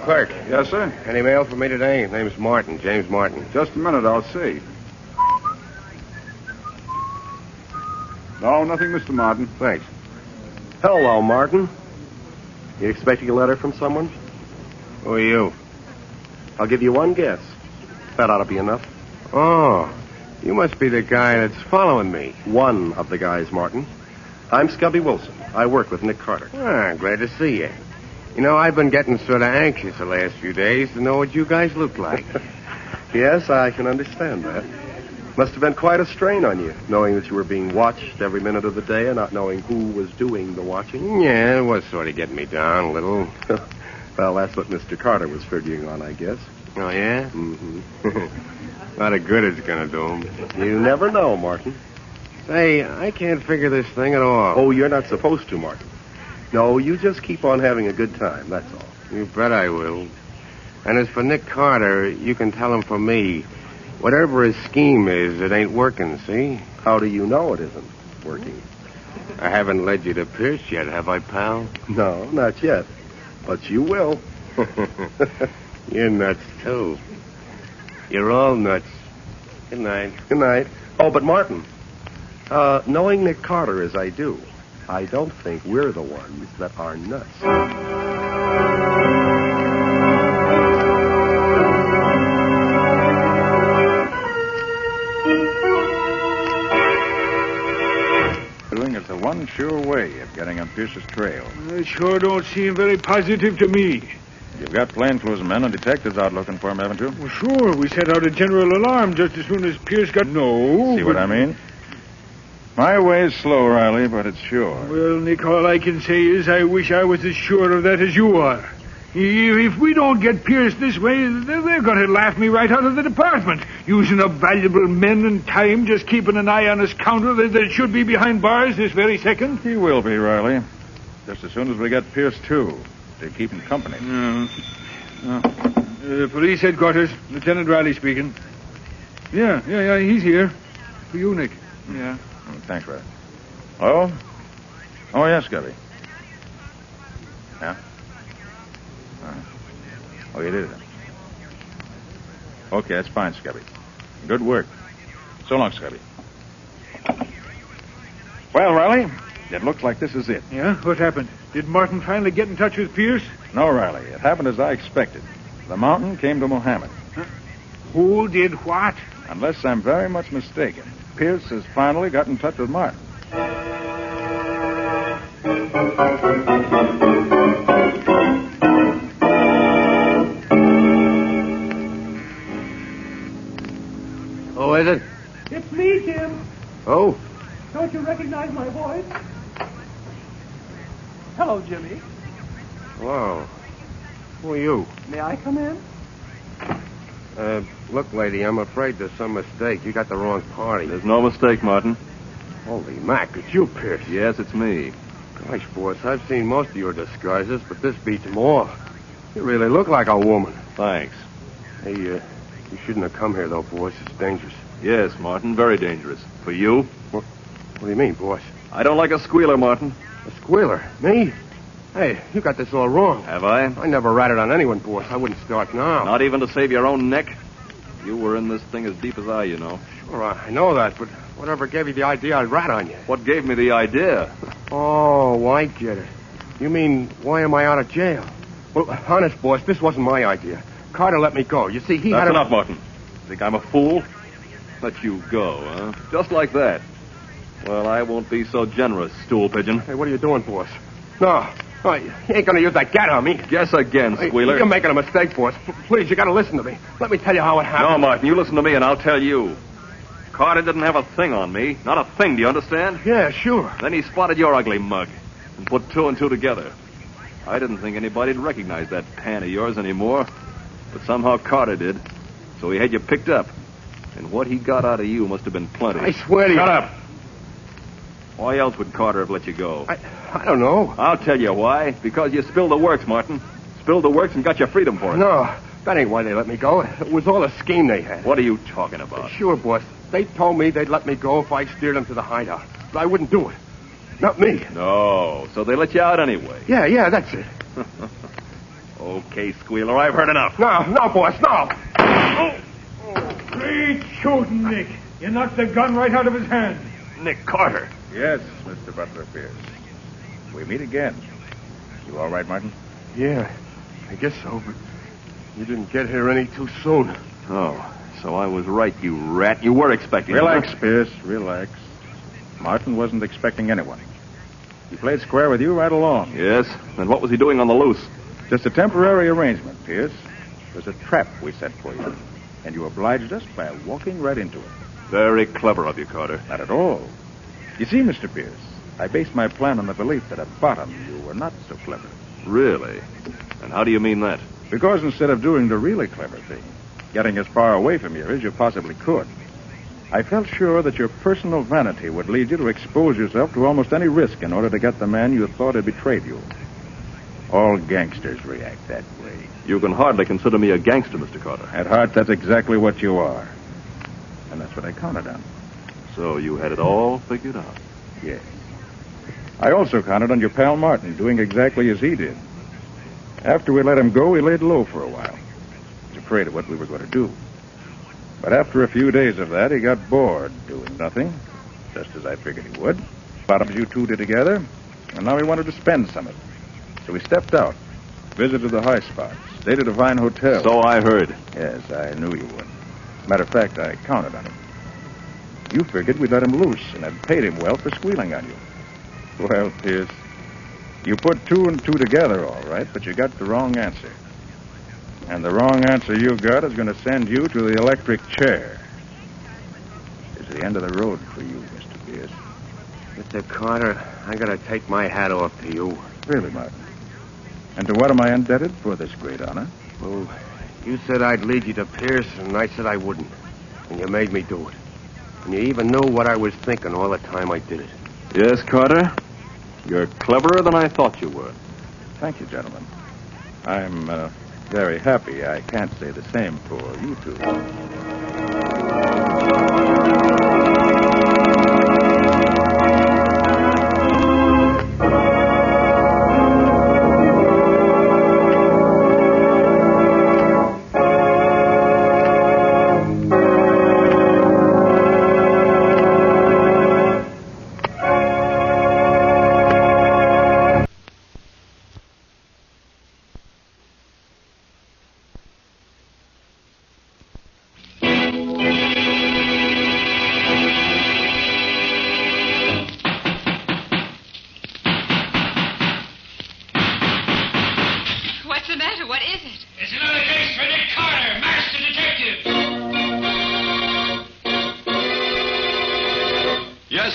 Clerk. Yes, sir? Any mail for me today? His name's Martin, James Martin. Just a minute, I'll see. No, nothing, Mr. Martin. Thanks. Hello, Martin. You expecting a letter from someone? Who are you? I'll give you one guess. That ought to be enough. Oh, you must be the guy that's following me. One of the guys, Martin. I'm Scubby Wilson. I work with Nick Carter. Glad to see you. You know, I've been getting sort of anxious the last few days to know what you guys look like. Yes, I can understand that. Must have been quite a strain on you, knowing that you were being watched every minute of the day and not knowing who was doing the watching. Yeah, it was sort of getting me down a little. Well, that's what Mr. Carter was figuring on, I guess. Oh, yeah? Mm-hmm. A lot of good it's going to do him. You never know, Martin. Say, I can't figure this thing at all. Oh, you're not supposed to, Martin. No, you just keep on having a good time, that's all. You bet I will. And as for Nick Carter, you can tell him for me, whatever his scheme is, it ain't working, see? How do you know it isn't working? I haven't led you to Pierce yet, have I, pal? No, not yet. But you will. You're nuts, too. You're all nuts. Good night. Good night. Oh, but Martin, knowing Nick Carter as I do, I don't think we're the ones that are nuts. Doing is the one sure way of getting on Pierce's trail. It sure don't seem very positive to me. You've got plainclothes men and detectives out looking for him, haven't you? Well, sure. We set out a general alarm just as soon as Pierce got... No. See what I mean? My way's slow, Riley, but it's sure. Well, Nick, all I can say is I wish I was as sure of that as you are. If we don't get Pierce this way, they're going to laugh me right out of the department. Using up valuable men and time, just keeping an eye on his counter that should be behind bars this very second. He will be, Riley. Just as soon as we get Pierce, too, to keep him company. Police headquarters, Lieutenant Riley speaking. Yeah, he's here. For you, Nick. Yeah. Thanks, Riley. Oh? Oh, yes, Scubby. Yeah? Oh, you did it. Okay, that's fine, Scubby. Good work. So long, Scubby. Well, Riley, it looks like this is it. Yeah? What happened? Did Martin finally get in touch with Pierce? No, Riley. It happened as I expected. The mountain came to Mohammed. Huh? Who did what? Unless I'm very much mistaken, Pierce has finally got in touch with Martin. Who is it? It's me, Jim. Oh? Don't you recognize my voice? Hello, Jimmy. Whoa. Who are you? May I come in? Look, lady, I'm afraid there's some mistake. You got the wrong party. There's no mistake, Martin. Holy Mac, it's you, Pierce. Yes, it's me. Gosh, boss, I've seen most of your disguises, but this beats them all. You really look like a woman. Thanks. Hey, you shouldn't have come here, though, boss. It's dangerous. Yes, Martin, very dangerous. For you? What do you mean, boss? I don't like a squealer, Martin. A squealer? Me? Hey, you got this all wrong. Have I? I never ratted on anyone, boss. I wouldn't start now. Not even to save your own neck? You were in this thing as deep as I, you know. Sure, I know that, but whatever gave you the idea I'd rat on you? What gave me the idea? Oh, I get it. You mean, why am I out of jail? Well, honest, boss, this wasn't my idea. Carter let me go. You see, he That's had enough, Martin. Think I'm a fool? Let you go, huh? Just like that. Well, I won't be so generous, stool pigeon. Hey, what are you doing, boss? No, you ain't gonna use that gat on me. Guess again, squealer. You're making a mistake, boss. Please, you gotta listen to me. Let me tell you how it happened. No, Martin, you listen to me and I'll tell you. Carter didn't have a thing on me. Not a thing, do you understand? Yeah, sure. Then he spotted your ugly mug and put two and two together. I didn't think anybody'd recognize that pan of yours anymore, but somehow Carter did. So he had you picked up. And what he got out of you must have been plenty. I swear to you. Shut up. Why else would Carter have let you go? I don't know. I'll tell you why. Because you spilled the works, Martin. Spilled the works and got your freedom for it. No, that ain't why they let me go. It was all a scheme they had. What are you talking about? Sure, boss. They told me they'd let me go if I steered them to the hideout. But I wouldn't do it. Not me. No, so they let you out anyway. Yeah, that's it. Okay, squealer, I've heard enough. No, boss, no. Great shooting, Nick. You knocked the gun right out of his hand. Nick Carter. Yes, Mr. Butler Pierce. We meet again. You all right, Martin? Yeah, I guess so, but you didn't get here any too soon. Oh, so I was right, you rat. You were expecting Relax, him. Pierce, relax. Martin wasn't expecting anyone. He played square with you right along. Yes? Then what was he doing on the loose? Just a temporary arrangement, Pierce. It was a trap we set for you. And you obliged us by walking right into it. Very clever of you, Carter. Not at all. You see, Mr. Pierce, I based my plan on the belief that at bottom you were not so clever. Really? And how do you mean that? Because instead of doing the really clever thing, getting as far away from you as you possibly could, I felt sure that your personal vanity would lead you to expose yourself to almost any risk in order to get the man you thought had betrayed you. All gangsters react that way. You can hardly consider me a gangster, Mr. Carter. At heart, that's exactly what you are. And that's what I counted on. So you had it all figured out? Yes. I also counted on your pal Martin doing exactly as he did. After we let him go, he laid low for a while. He was afraid of what we were going to do. But after a few days of that, he got bored doing nothing, just as I figured he would. Bottoms you two did together, and now he wanted to spend some of it. So he stepped out, visited the high spots, stayed at a fine hotel. So I heard. Yes, I knew you would. Matter of fact, I counted on him. You figured we'd let him loose and had paid him well for squealing on you. Well, Pierce, you put two and two together all right, but you got the wrong answer. And the wrong answer you got is going to send you to the electric chair. It's the end of the road for you, Mr. Pierce. Mr. Carter, I gotta take my hat off to you. Really, Martin? And to what am I indebted for this great honor? Well, you said I'd lead you to Pierce, and I said I wouldn't. And you made me do it. And you even knew what I was thinking all the time I did it. Yes, Carter. You're cleverer than I thought you were. Thank you, gentlemen. I'm very happy I can't say the same for you two.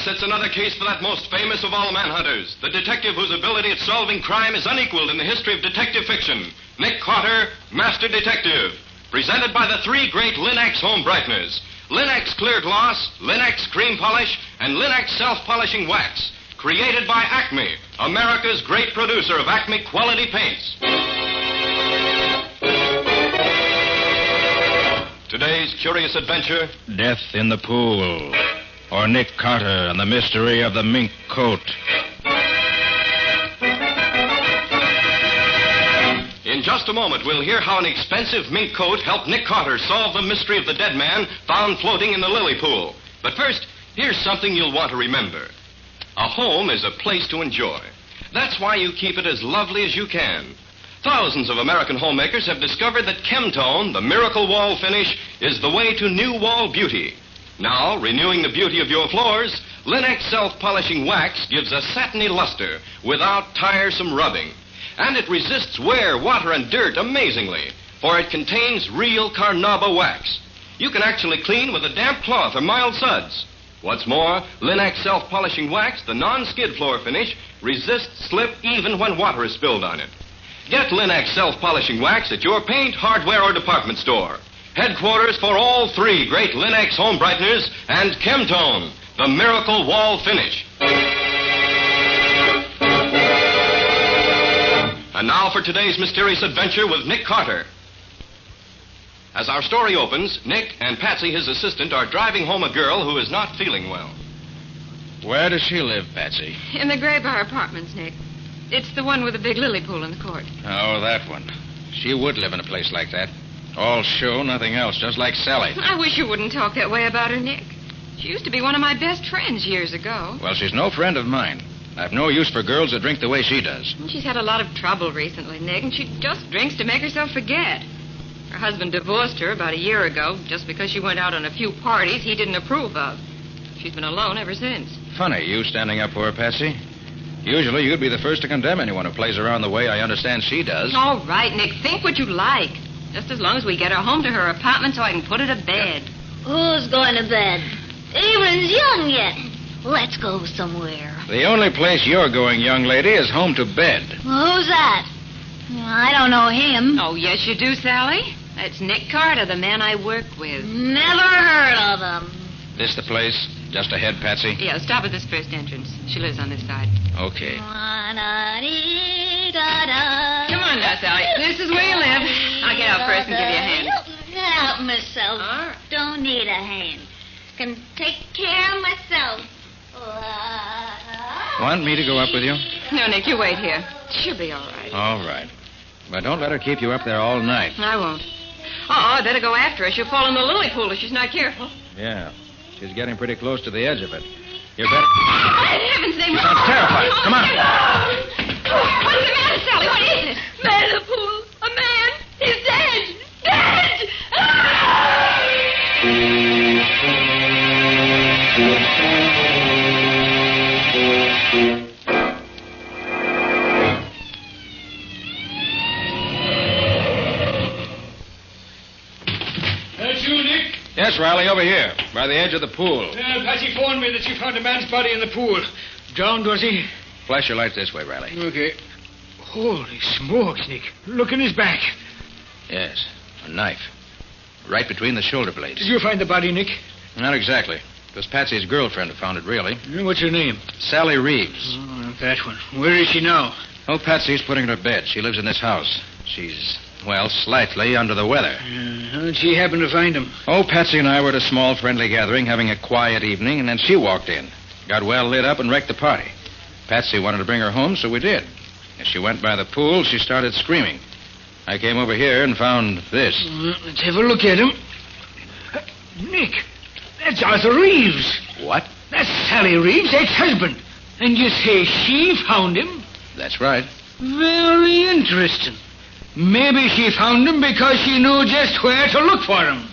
It's another case for that most famous of all manhunters, the detective whose ability at solving crime is unequaled in the history of detective fiction, Nick Carter, Master Detective, presented by the three great Linx home brighteners, Linx Clear Gloss, Linx Cream Polish, and Linx Self-Polishing Wax, created by Acme, America's great producer of Acme quality paints. Today's curious adventure, Death in the Pool. Or Nick Carter and the mystery of the mink coat. In just a moment, we'll hear how an expensive mink coat helped Nick Carter solve the mystery of the dead man found floating in the lily pool. But first, here's something you'll want to remember. A home is a place to enjoy. That's why you keep it as lovely as you can. Thousands of American homemakers have discovered that Chemtone, the miracle wall finish, is the way to new wall beauty. Now, renewing the beauty of your floors, Linex self-polishing wax gives a satiny luster without tiresome rubbing. And it resists wear, water, and dirt amazingly, for it contains real carnauba wax. You can actually clean with a damp cloth or mild suds. What's more, Linex self-polishing wax, the non-skid floor finish, resists slip even when water is spilled on it. Get Linex self-polishing wax at your paint, hardware, or department store. Headquarters for all three great Linex home brighteners and Chemtone, the miracle wall finish. And now for today's mysterious adventure with Nick Carter. As our story opens, Nick and Patsy, his assistant, are driving home a girl who is not feeling well. Where does she live, Patsy? In the Gray Bar Apartments, Nick. It's the one with the big lily pool in the court. Oh, that one. She would live in a place like that. All show, nothing else, just like Sally. I wish you wouldn't talk that way about her, Nick. She used to be one of my best friends years ago. Well, she's no friend of mine. I've no use for girls that drink the way she does. She's had a lot of trouble recently, Nick, and she just drinks to make herself forget. Her husband divorced her about a year ago just because she went out on a few parties he didn't approve of. She's been alone ever since. Funny, you standing up for her, Patsy. Usually you'd be the first to condemn anyone who plays around the way I understand she does. All right, Nick, think what you like. Just as long as we get her home to her apartment so I can put her to bed. Who's going to bed? Aaron's young yet. Let's go somewhere. The only place you're going, young lady, is home to bed. Well, who's that? I don't know him. Oh, yes, you do, Sally. That's Nick Carter, the man I work with. Never heard of him. This the place? Just ahead, Patsy? Yeah, stop at this first entrance. She lives on this side. Okay. Come on now, Sally. This is where you live. I'll get out first and give you a hand. Help myself. All right. Don't need a hand. Can take care of myself. Want me to go up with you? No, Nick, you wait here. She'll be all right. All right. But don't let her keep you up there all night. I won't. I better go after her. She'll fall in the lily pool if she's not careful. Yeah. She's getting pretty close to the edge of it. You better... In heaven's name... She sounds terrified. Come on. What's the matter, Sally? What is it? Man in the pool. A man. He's dead. Dead! That's you, Nick? Yes, Riley, over here, by the edge of the pool. Patsy phoned me that she found a man's body in the pool. Drowned, was he? Flash your light this way, Riley. Okay. Holy smokes, Nick. Look in his back. Yes, a knife. Right between the shoulder blades. Did you find the body, Nick? Not exactly. It was Patsy's girlfriend who found it, really. What's her name? Sally Reeves. Oh, that one. Where is she now? Oh, Patsy's putting her to bed. She lives in this house. She's, well, slightly under the weather. How'd she happen to find him? Oh, Patsy and I were at a small friendly gathering having a quiet evening, and then she walked in. Got well lit up and wrecked the party. Patsy wanted to bring her home, so we did. As she went by the pool, she started screaming. I came over here and found this. Let's have a look at him. Nick, that's Arthur Reeves. What? That's Sally Reeves' ex-husband. And you say she found him? That's right. Very interesting. Maybe she found him because she knew just where to look for him.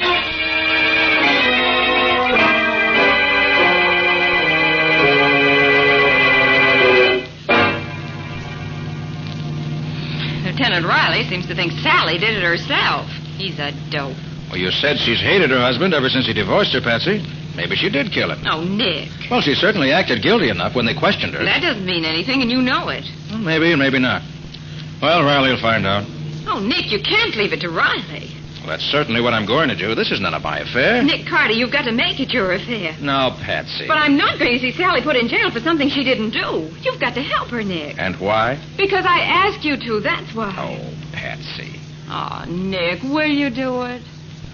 Lieutenant Riley seems to think Sally did it herself. He's a dope. Well, you said she's hated her husband ever since he divorced her, Patsy. Maybe she did kill him. Oh, Nick. Well, she certainly acted guilty enough when they questioned her. That doesn't mean anything, and you know it. Well, maybe and maybe not. Well, Riley will find out. Oh, Nick, you can't leave it to Riley. Well, that's certainly what I'm going to do. This is none of my affair. Nick Carter, you've got to make it your affair. No, Patsy. But I'm not going to see Sally put in jail for something she didn't do. You've got to help her, Nick. And why? Because I asked you to, that's why. Oh, Patsy. Oh, Nick, will you do it?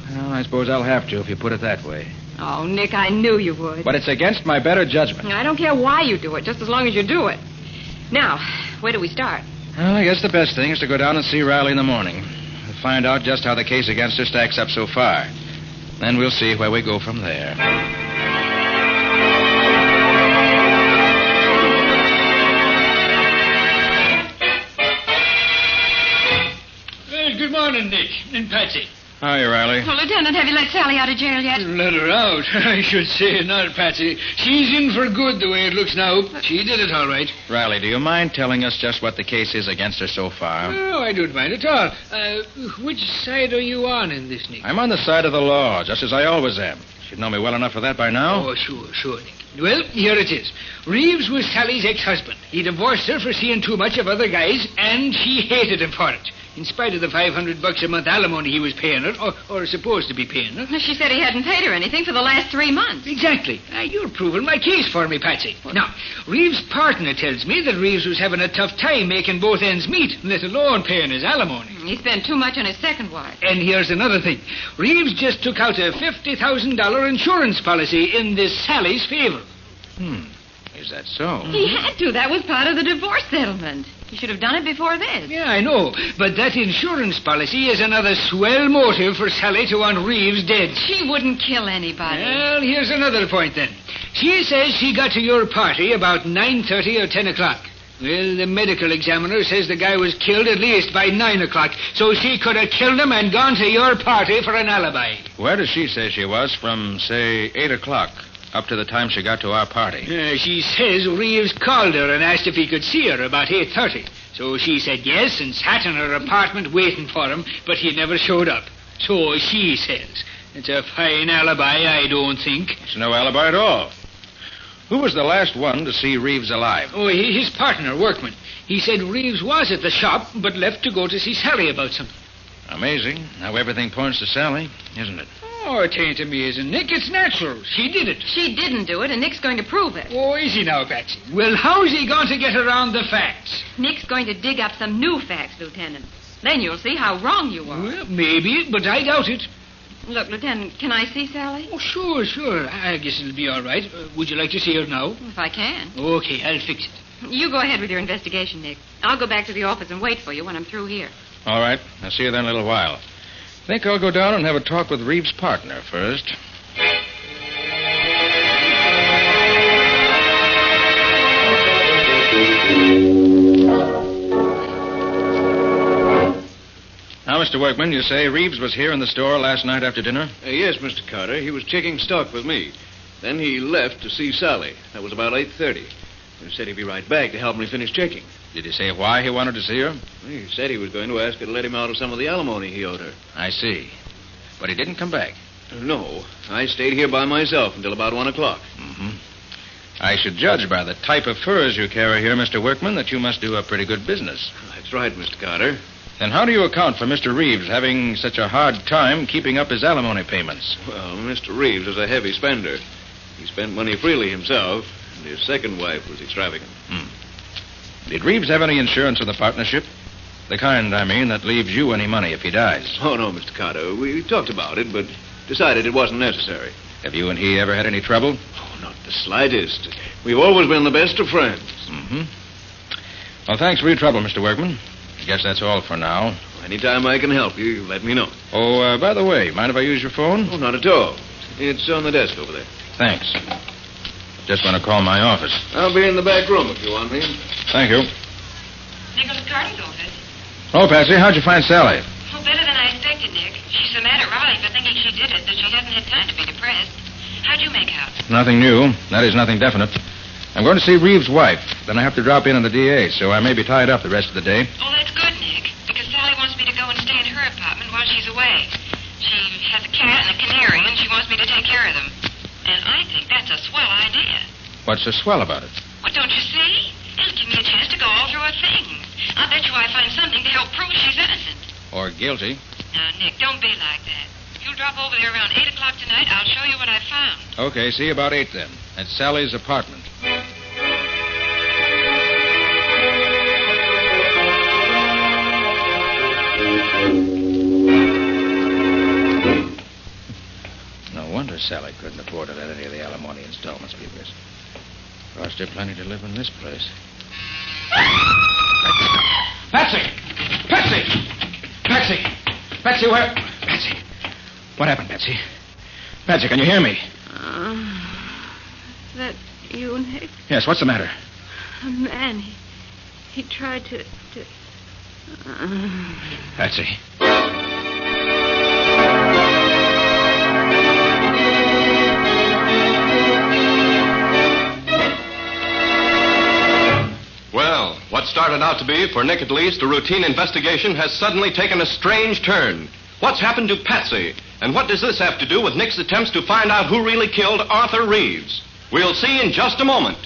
Well, I suppose I'll have to if you put it that way. Oh, Nick, I knew you would. But it's against my better judgment. I don't care why you do it, just as long as you do it. Now, where do we start? Well, I guess the best thing is to go down and see Riley in the morning. We'll find out just how the case against her stacks up so far. Then we'll see where we go from there. evening, Patsy. Hi, Riley. Well, Lieutenant, have you let Sally out of jail yet? Let her out. I should say not, Patsy. She's in for good the way it looks now. She did it all right. Riley, do you mind telling us just what the case is against her so far? No, I don't mind at all. Which side are you on in this, Nick? I'm on the side of the law, just as I always am. Should know me well enough for that by now. Oh, sure, Nick. Well, here it is. Reeves was Sally's ex-husband. He divorced her for seeing too much of other guys, and she hated him for it. In spite of the $500 a month alimony he was paying her, or supposed to be paying her. She said he hadn't paid her anything for the last 3 months. Exactly. You're proving my case for me, Patsy. Now, Reeves' partner tells me that Reeves was having a tough time making both ends meet, let alone paying his alimony. He spent too much on his second wife. And here's another thing. Reeves just took out a $50,000 insurance policy in this Sally's favor. Is that so? He had to. That was part of the divorce settlement. He should have done it before this. Yeah, I know. But that insurance policy is another swell motive for Sally to want Reeves dead. She wouldn't kill anybody. Well, here's another point then. She says she got to your party about 9:30 or 10 o'clock. Well, the medical examiner says the guy was killed at least by 9 o'clock, so she could have killed him and gone to your party for an alibi. Where does she say she was from, say, 8 o'clock? Up to the time she got to our party. She says Reeves called her and asked if he could see her about 8:30. So she said yes and sat in her apartment waiting for him, but he never showed up. So she says. It's a fine alibi, I don't think. It's no alibi at all. Who was the last one to see Reeves alive? Oh, his partner, Workman. He said Reeves was at the shop, but left to go to see Sally about something. Amazing how everything points to Sally, isn't it? Oh, it ain't amazing, Nick. It's natural. She did it. She didn't do it, and Nick's going to prove it. Oh, is he now, Patsy? Well, how's he going to get around the facts? Nick's going to dig up some new facts, Lieutenant. Then you'll see how wrong you are. Well, maybe, but I doubt it. Look, Lieutenant, can I see Sally? Oh, sure. I guess it'll be all right. Would you like to see her now? If I can. Okay, I'll fix it. You go ahead with your investigation, Nick. I'll go back to the office and wait for you when I'm through here. All right. I'll see you then in a little while. Think I'll go down and have a talk with Reeves' partner first. Now, Mr. Workman, you say Reeves was here in the store last night after dinner? Yes, Mr. Carter. He was checking stock with me. Then he left to see Sally. That was about 8:30. He said he'd be right back to help me finish checking. Did he say why he wanted to see her? He said he was going to ask her to let him out of some of the alimony he owed her. I see. But he didn't come back. No. I stayed here by myself until about 1 o'clock. Mm-hmm. I should judge by the type of furs you carry here, Mr. Workman, that you must do a pretty good business. That's right, Mr. Carter. Then how do you account for Mr. Reeves having such a hard time keeping up his alimony payments? Well, Mr. Reeves is a heavy spender. He spent money freely himself, and his second wife was extravagant. Did Reeves have any insurance in the partnership? The kind, I mean, that leaves you any money if he dies. Oh, no, Mr. Carter. We talked about it, but decided it wasn't necessary. Have you and he ever had any trouble? Oh, not the slightest. We've always been the best of friends. Mm-hmm. Well, thanks for your trouble, Mr. Workman. I guess that's all for now. Anytime I can help you, let me know. Oh, by the way, mind if I use your phone? Oh, not at all. It's on the desk over there. Thanks. Just want to call my office. I'll be in the back room if you want me. Thank you. Nicholas Carter's office. Oh, Patsy, how'd you find Sally? Oh, better than I expected, Nick. She's so mad at Riley for thinking she did it that she hasn't had time to be depressed. How'd you make out? Nothing new. That is, nothing definite. I'm going to see Reeves' wife. Then I have to drop in on the DA, so I may be tied up the rest of the day. Oh, that's good, Nick, because Sally wants me to go and stay in her apartment while she's away. She has a cat and a canary, and she wants me to take care of them. And I think that's a swell idea. What's so swell about it? Well, don't you see? It'll give me a chance to go all through her things. I'll bet you I find something to help prove she's innocent. Or guilty. Now, Nick, don't be like that. If you'll drop over there around 8 o'clock tonight, I'll show you what I found. Okay, see you about 8 then. At Sally's apartment. No wonder Sally couldn't afford to let any of the alimony installments be missed. Cost her plenty to live in this place. Patsy! Patsy, where? Patsy. What happened, Patsy? Patsy, can you hear me? That you, Nick? Yes, what's the matter? A man, he tried to... Patsy. What started out to be, for Nick at least, a routine investigation has suddenly taken a strange turn. What's happened to Patsy? And what does this have to do with Nick's attempts to find out who really killed Arthur Reeves? We'll see in just a moment.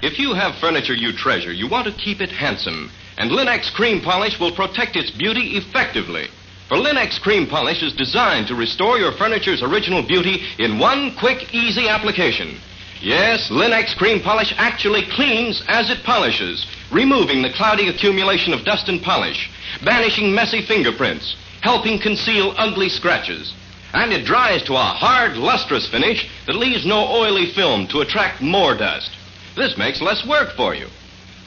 If you have furniture you treasure, you want to keep it handsome. And Linex Cream Polish will protect its beauty effectively. For Linex Cream Polish is designed to restore your furniture's original beauty in one quick, easy application. Yes, Linex Cream Polish actually cleans as it polishes, removing the cloudy accumulation of dust and polish, banishing messy fingerprints, helping conceal ugly scratches. And it dries to a hard, lustrous finish that leaves no oily film to attract more dust. This makes less work for you.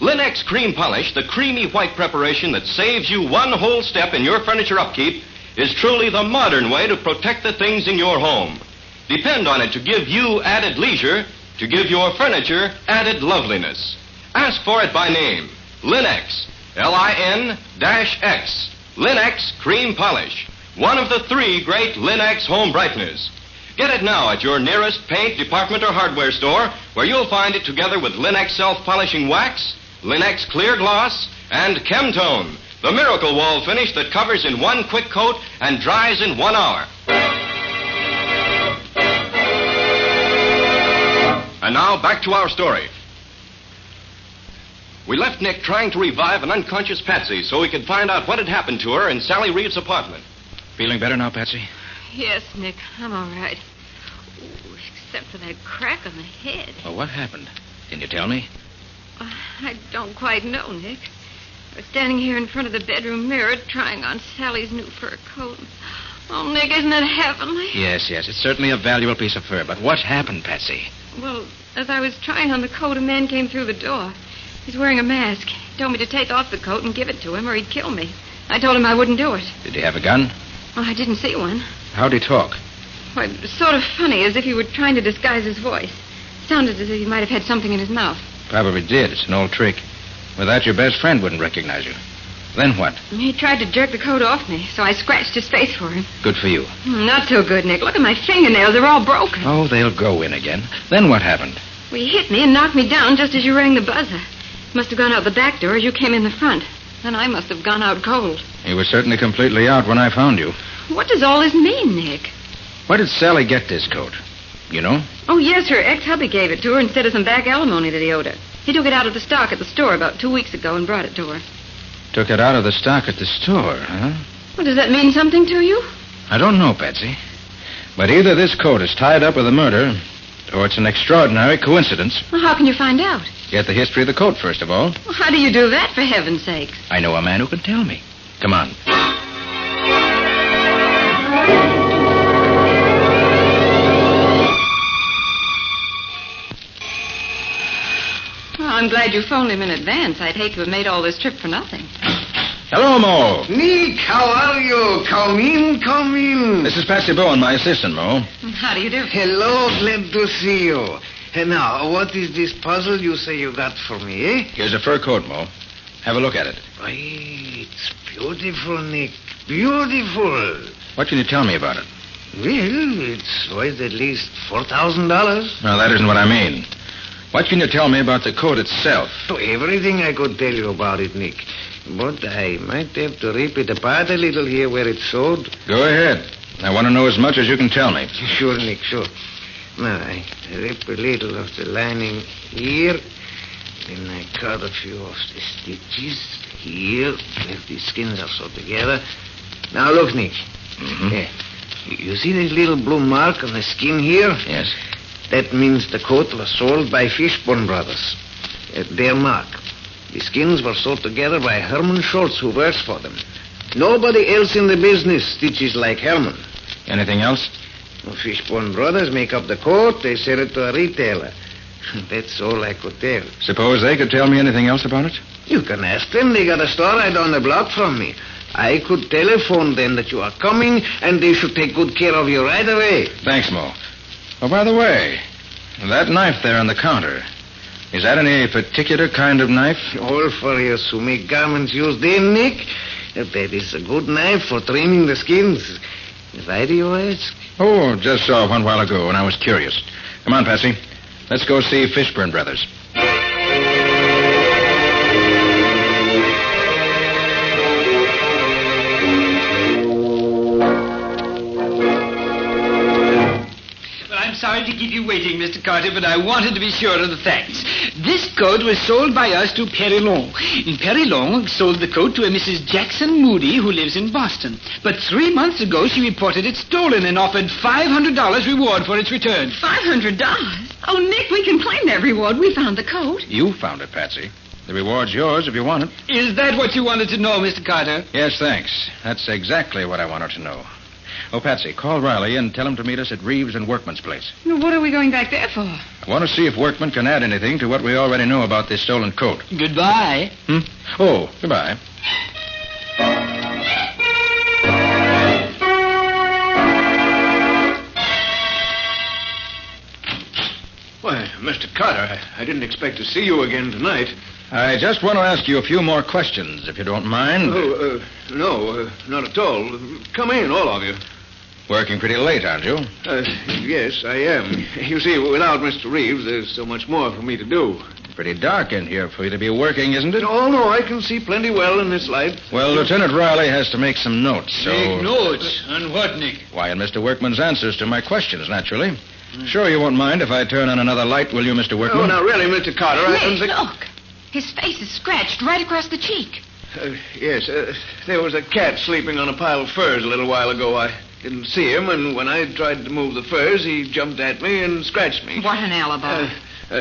Linex Cream Polish, the creamy white preparation that saves you one whole step in your furniture upkeep, is truly the modern way to protect the things in your home. Depend on it to give you added leisure, to give your furniture added loveliness. Ask for it by name. Linex. L-I-N-X. Linex Cream Polish. One of the 3 great Linex home brighteners. Get it now at your nearest paint, department, or hardware store, where you'll find it together with Linex self-polishing wax, Linex clear gloss, and Chemtone, the miracle wall finish that covers in one quick coat and dries in 1 hour. And now, back to our story. We left Nick trying to revive an unconscious Patsy so he could find out what had happened to her in Sally Reeves' apartment. Feeling better now, Patsy? Yes, Nick, I'm all right. Ooh, except for that crack on the head. Well, what happened? Can you tell me? I don't quite know, Nick. I was standing here in front of the bedroom mirror trying on Sally's new fur coat. Oh, Nick, isn't it heavenly? Yes, it's certainly a valuable piece of fur. But what happened, Patsy? Well, as I was trying on the coat, a man came through the door. He's wearing a mask. He told me to take off the coat and give it to him or he'd kill me. I told him I wouldn't do it. Did he have a gun? Well, I didn't see one. How'd he talk? Well, it was sort of funny, as if he were trying to disguise his voice. Sounded as if he might have had something in his mouth. Probably did. It's an old trick. Without your best friend wouldn't recognize you. Then what? He tried to jerk the coat off me, so I scratched his face for him. Good for you. Not so good, Nick. Look at my fingernails. They're all broken. Oh, they'll go in again. Then what happened? Well, he hit me and knocked me down just as you rang the buzzer. Must have gone out the back door as you came in the front. Then I must have gone out cold. You were certainly completely out when I found you. What does all this mean, Nick? Where did Sally get this coat? You know? Oh, yes, her ex-hubby gave it to her instead of some back alimony that he owed her. He took it out of the stock at the store about 2 weeks ago and brought it to her. Took it out of the stock at the store, huh? Well, does that mean something to you? I don't know, Patsy. But either this coat is tied up with a murder, or it's an extraordinary coincidence. Well, how can you find out? Get the history of the coat, first of all. Well, how do you do that, for heaven's sakes? I know a man who can tell me. Come on. Well, I'm glad you phoned him in advance. I'd hate to have made all this trip for nothing. Hello, Mo. Nick, how are you? Come in, come in. This is Patsy Bowen, my assistant, Mo. How do you do? Hello, glad to see you. And now, what is this puzzle you say you got for me, eh? Here's a fur coat, Mo. Have a look at it. Why, it's beautiful, Nick. Beautiful. What can you tell me about it? Well, it's worth at least $4,000. No, that isn't what I mean. What can you tell me about the coat itself? Oh, everything I could tell you about it, Nick. But I might have to rip it apart a little here where it's sewed. Go ahead. I want to know as much as you can tell me. Sure, Nick, sure. Now, I rip a little of the lining here. Then I cut a few of the stitches here, where the skins are sewed together. Now, look, Nick. Mm-hmm. Yeah. You see this little blue mark on the skin here? Yes. That means the coat was sold by Fishbone Brothers. Their mark. The skins were sewed together by Herman Schultz, who works for them. Nobody else in the business stitches like Herman. Anything else? Well, Fishbone Brothers make up the coat. They sell it to a retailer. That's all I could tell. Suppose they could tell me anything else about it? You can ask them. They got a store right down the block from me. I could telephone them that you are coming, and they should take good care of you right away. Thanks, Mo. Oh, by the way, that knife there on the counter, is that any particular kind of knife? All for you to make garments used in, Nick. That is a good knife for trimming the skins. Why do you ask? Oh, just saw one while ago, and I was curious. Come on, Patsy. Let's go see Fishburne Brothers. keep you waiting, Mr. Carter, but I wanted to be sure of the facts. This coat was sold by us to Perilon. And Perilon sold the coat to a Mrs. Jackson Moody, who lives in Boston. But 3 months ago, she reported it stolen and offered $500 reward for its return. $500? Oh, Nick, we can claim that reward. We found the coat. You found it, Patsy. The reward's yours if you want it. Is that what you wanted to know, Mr. Carter? Yes, thanks. That's exactly what I wanted to know. Oh, Patsy, call Riley and tell him to meet us at Reeves and Workman's place. What are we going back there for? I want to see if Workman can add anything to what we already know about this stolen coat. Goodbye. Oh, goodbye. Why, Mr. Carter, I didn't expect to see you again tonight. I just want to ask you a few more questions, if you don't mind. No, not at all. Come in, all of you. Working pretty late, aren't you? Yes, I am. You see, without Mr. Reeves, there's so much more for me to do. Pretty dark in here for you to be working, isn't it? Oh, no, I can see plenty well in this light. Well, Lieutenant Riley has to make some notes, so... Make notes? On what, Nick? Why, on Mr. Workman's answers to my questions, naturally. Sure you won't mind if I turn on another light, will you, Mr. Workman? Oh, now, really, Mr. Carter, I don't think... Look. His face is scratched right across the cheek. Yes, there was a cat sleeping on a pile of furs a little while ago. I didn't see him, and when I tried to move the furs, he jumped at me and scratched me. What an alibi.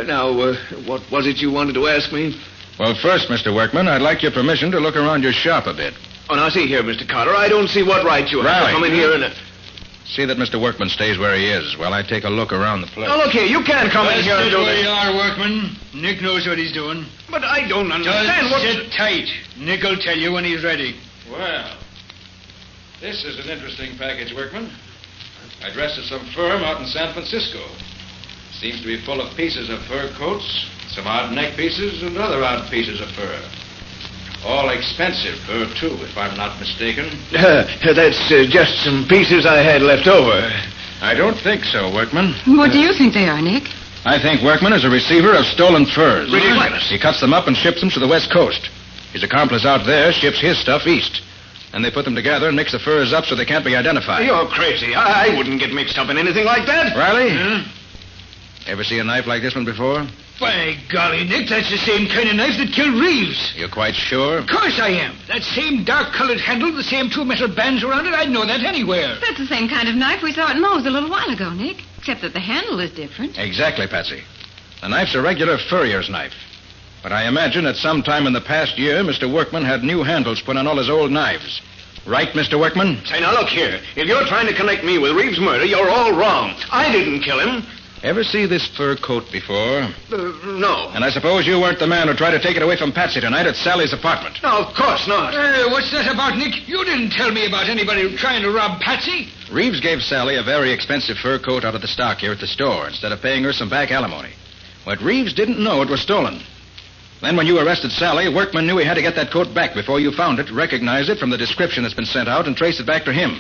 Now, what was it you wanted to ask me? Well, first, Mr. Workman, I'd like your permission to look around your shop a bit. Oh, now, see here, Mr. Carter, I don't see what right you have to come in here and... See that Mr. Workman stays where he is while I take a look around the place. Now, look here, you can't come in here and do where this. you are, Workman. Nick knows what he's doing. But I don't understand Just sit tight. Nick'll tell you when he's ready. Well, this is an interesting package, Workman. Addressed to some firm out in San Francisco. Seems to be full of pieces of fur coats, some odd neck pieces, and other odd pieces of fur. All expensive fur, too, if I'm not mistaken. That's just some pieces I had left over. I don't think so, Workman. What do you think they are, Nick? I think Workman is a receiver of stolen furs. Ridiculous. He cuts them up and ships them to the West Coast. His accomplice out there ships his stuff east. Then they put them together and mix the furs up so they can't be identified. You're crazy. I wouldn't get mixed up in anything like that. Riley? Ever see a knife like this one before? By golly, Nick, that's the same kind of knife that killed Reeves. You're quite sure? Of course I am. That same dark-colored handle, the same two metal bands around it, I'd know that anywhere. That's the same kind of knife we saw at Moe's a little while ago, Nick. Except that the handle is different. Exactly, Patsy. The knife's a regular furrier's knife. But I imagine at some time in the past year, Mr. Workman had new handles put on all his old knives. Right, Mr. Workman? Say, now look here. If you're trying to connect me with Reeves' murder, you're all wrong. I didn't kill him. Ever see this fur coat before? No. And I suppose you weren't the man who tried to take it away from Patsy tonight at Sally's apartment. No, of course not. What's that about, Nick? You didn't tell me about anybody trying to rob Patsy. Reeves gave Sally a very expensive fur coat out of the stock here at the store instead of paying her some back alimony. But Reeves didn't know it was stolen. Then when you arrested Sally, Workman knew he had to get that coat back before you found it, recognize it from the description that's been sent out, and trace it back to him.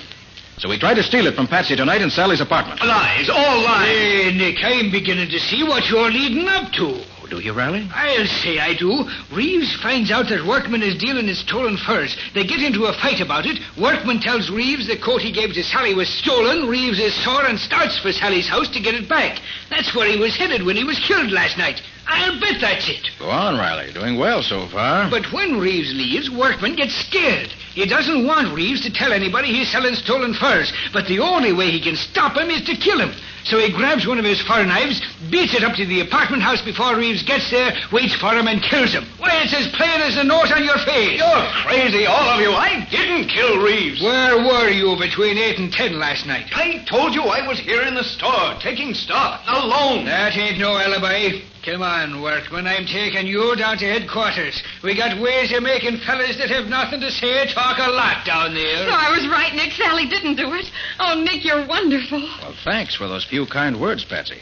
So he tried to steal it from Patsy tonight in Sally's apartment. Lies, all lies. Hey, Nick, I'm beginning to see what you're leading up to. Do you, Riley? I'll say I do. Reeves finds out that Workman is dealing in stolen furs. They get into a fight about it. Workman tells Reeves the coat he gave to Sally was stolen. Reeves is sore and starts for Sally's house to get it back. That's where he was headed when he was killed last night. I'll bet that's it. Go on, Riley. Doing well so far. But when Reeves leaves, Workman gets scared. He doesn't want Reeves to tell anybody he's selling stolen furs. But the only way he can stop him is to kill him. So he grabs one of his fur knives, beats it up to the apartment house before Reeves gets there, waits for him, and kills him. Why, it's as plain as the nose on your face. You're crazy, all of you. I didn't kill Reeves. Where were you between 8 and 10 last night? I told you I was here in the store, taking stock, alone. That ain't no alibi. Come on, Workman. I'm taking you down to headquarters. We got ways of making fellas that have nothing to say talk a lot down there. So I was right, Nick. Sally didn't do it. Oh, Nick, you're wonderful. Well, thanks for those few kind words, Patsy.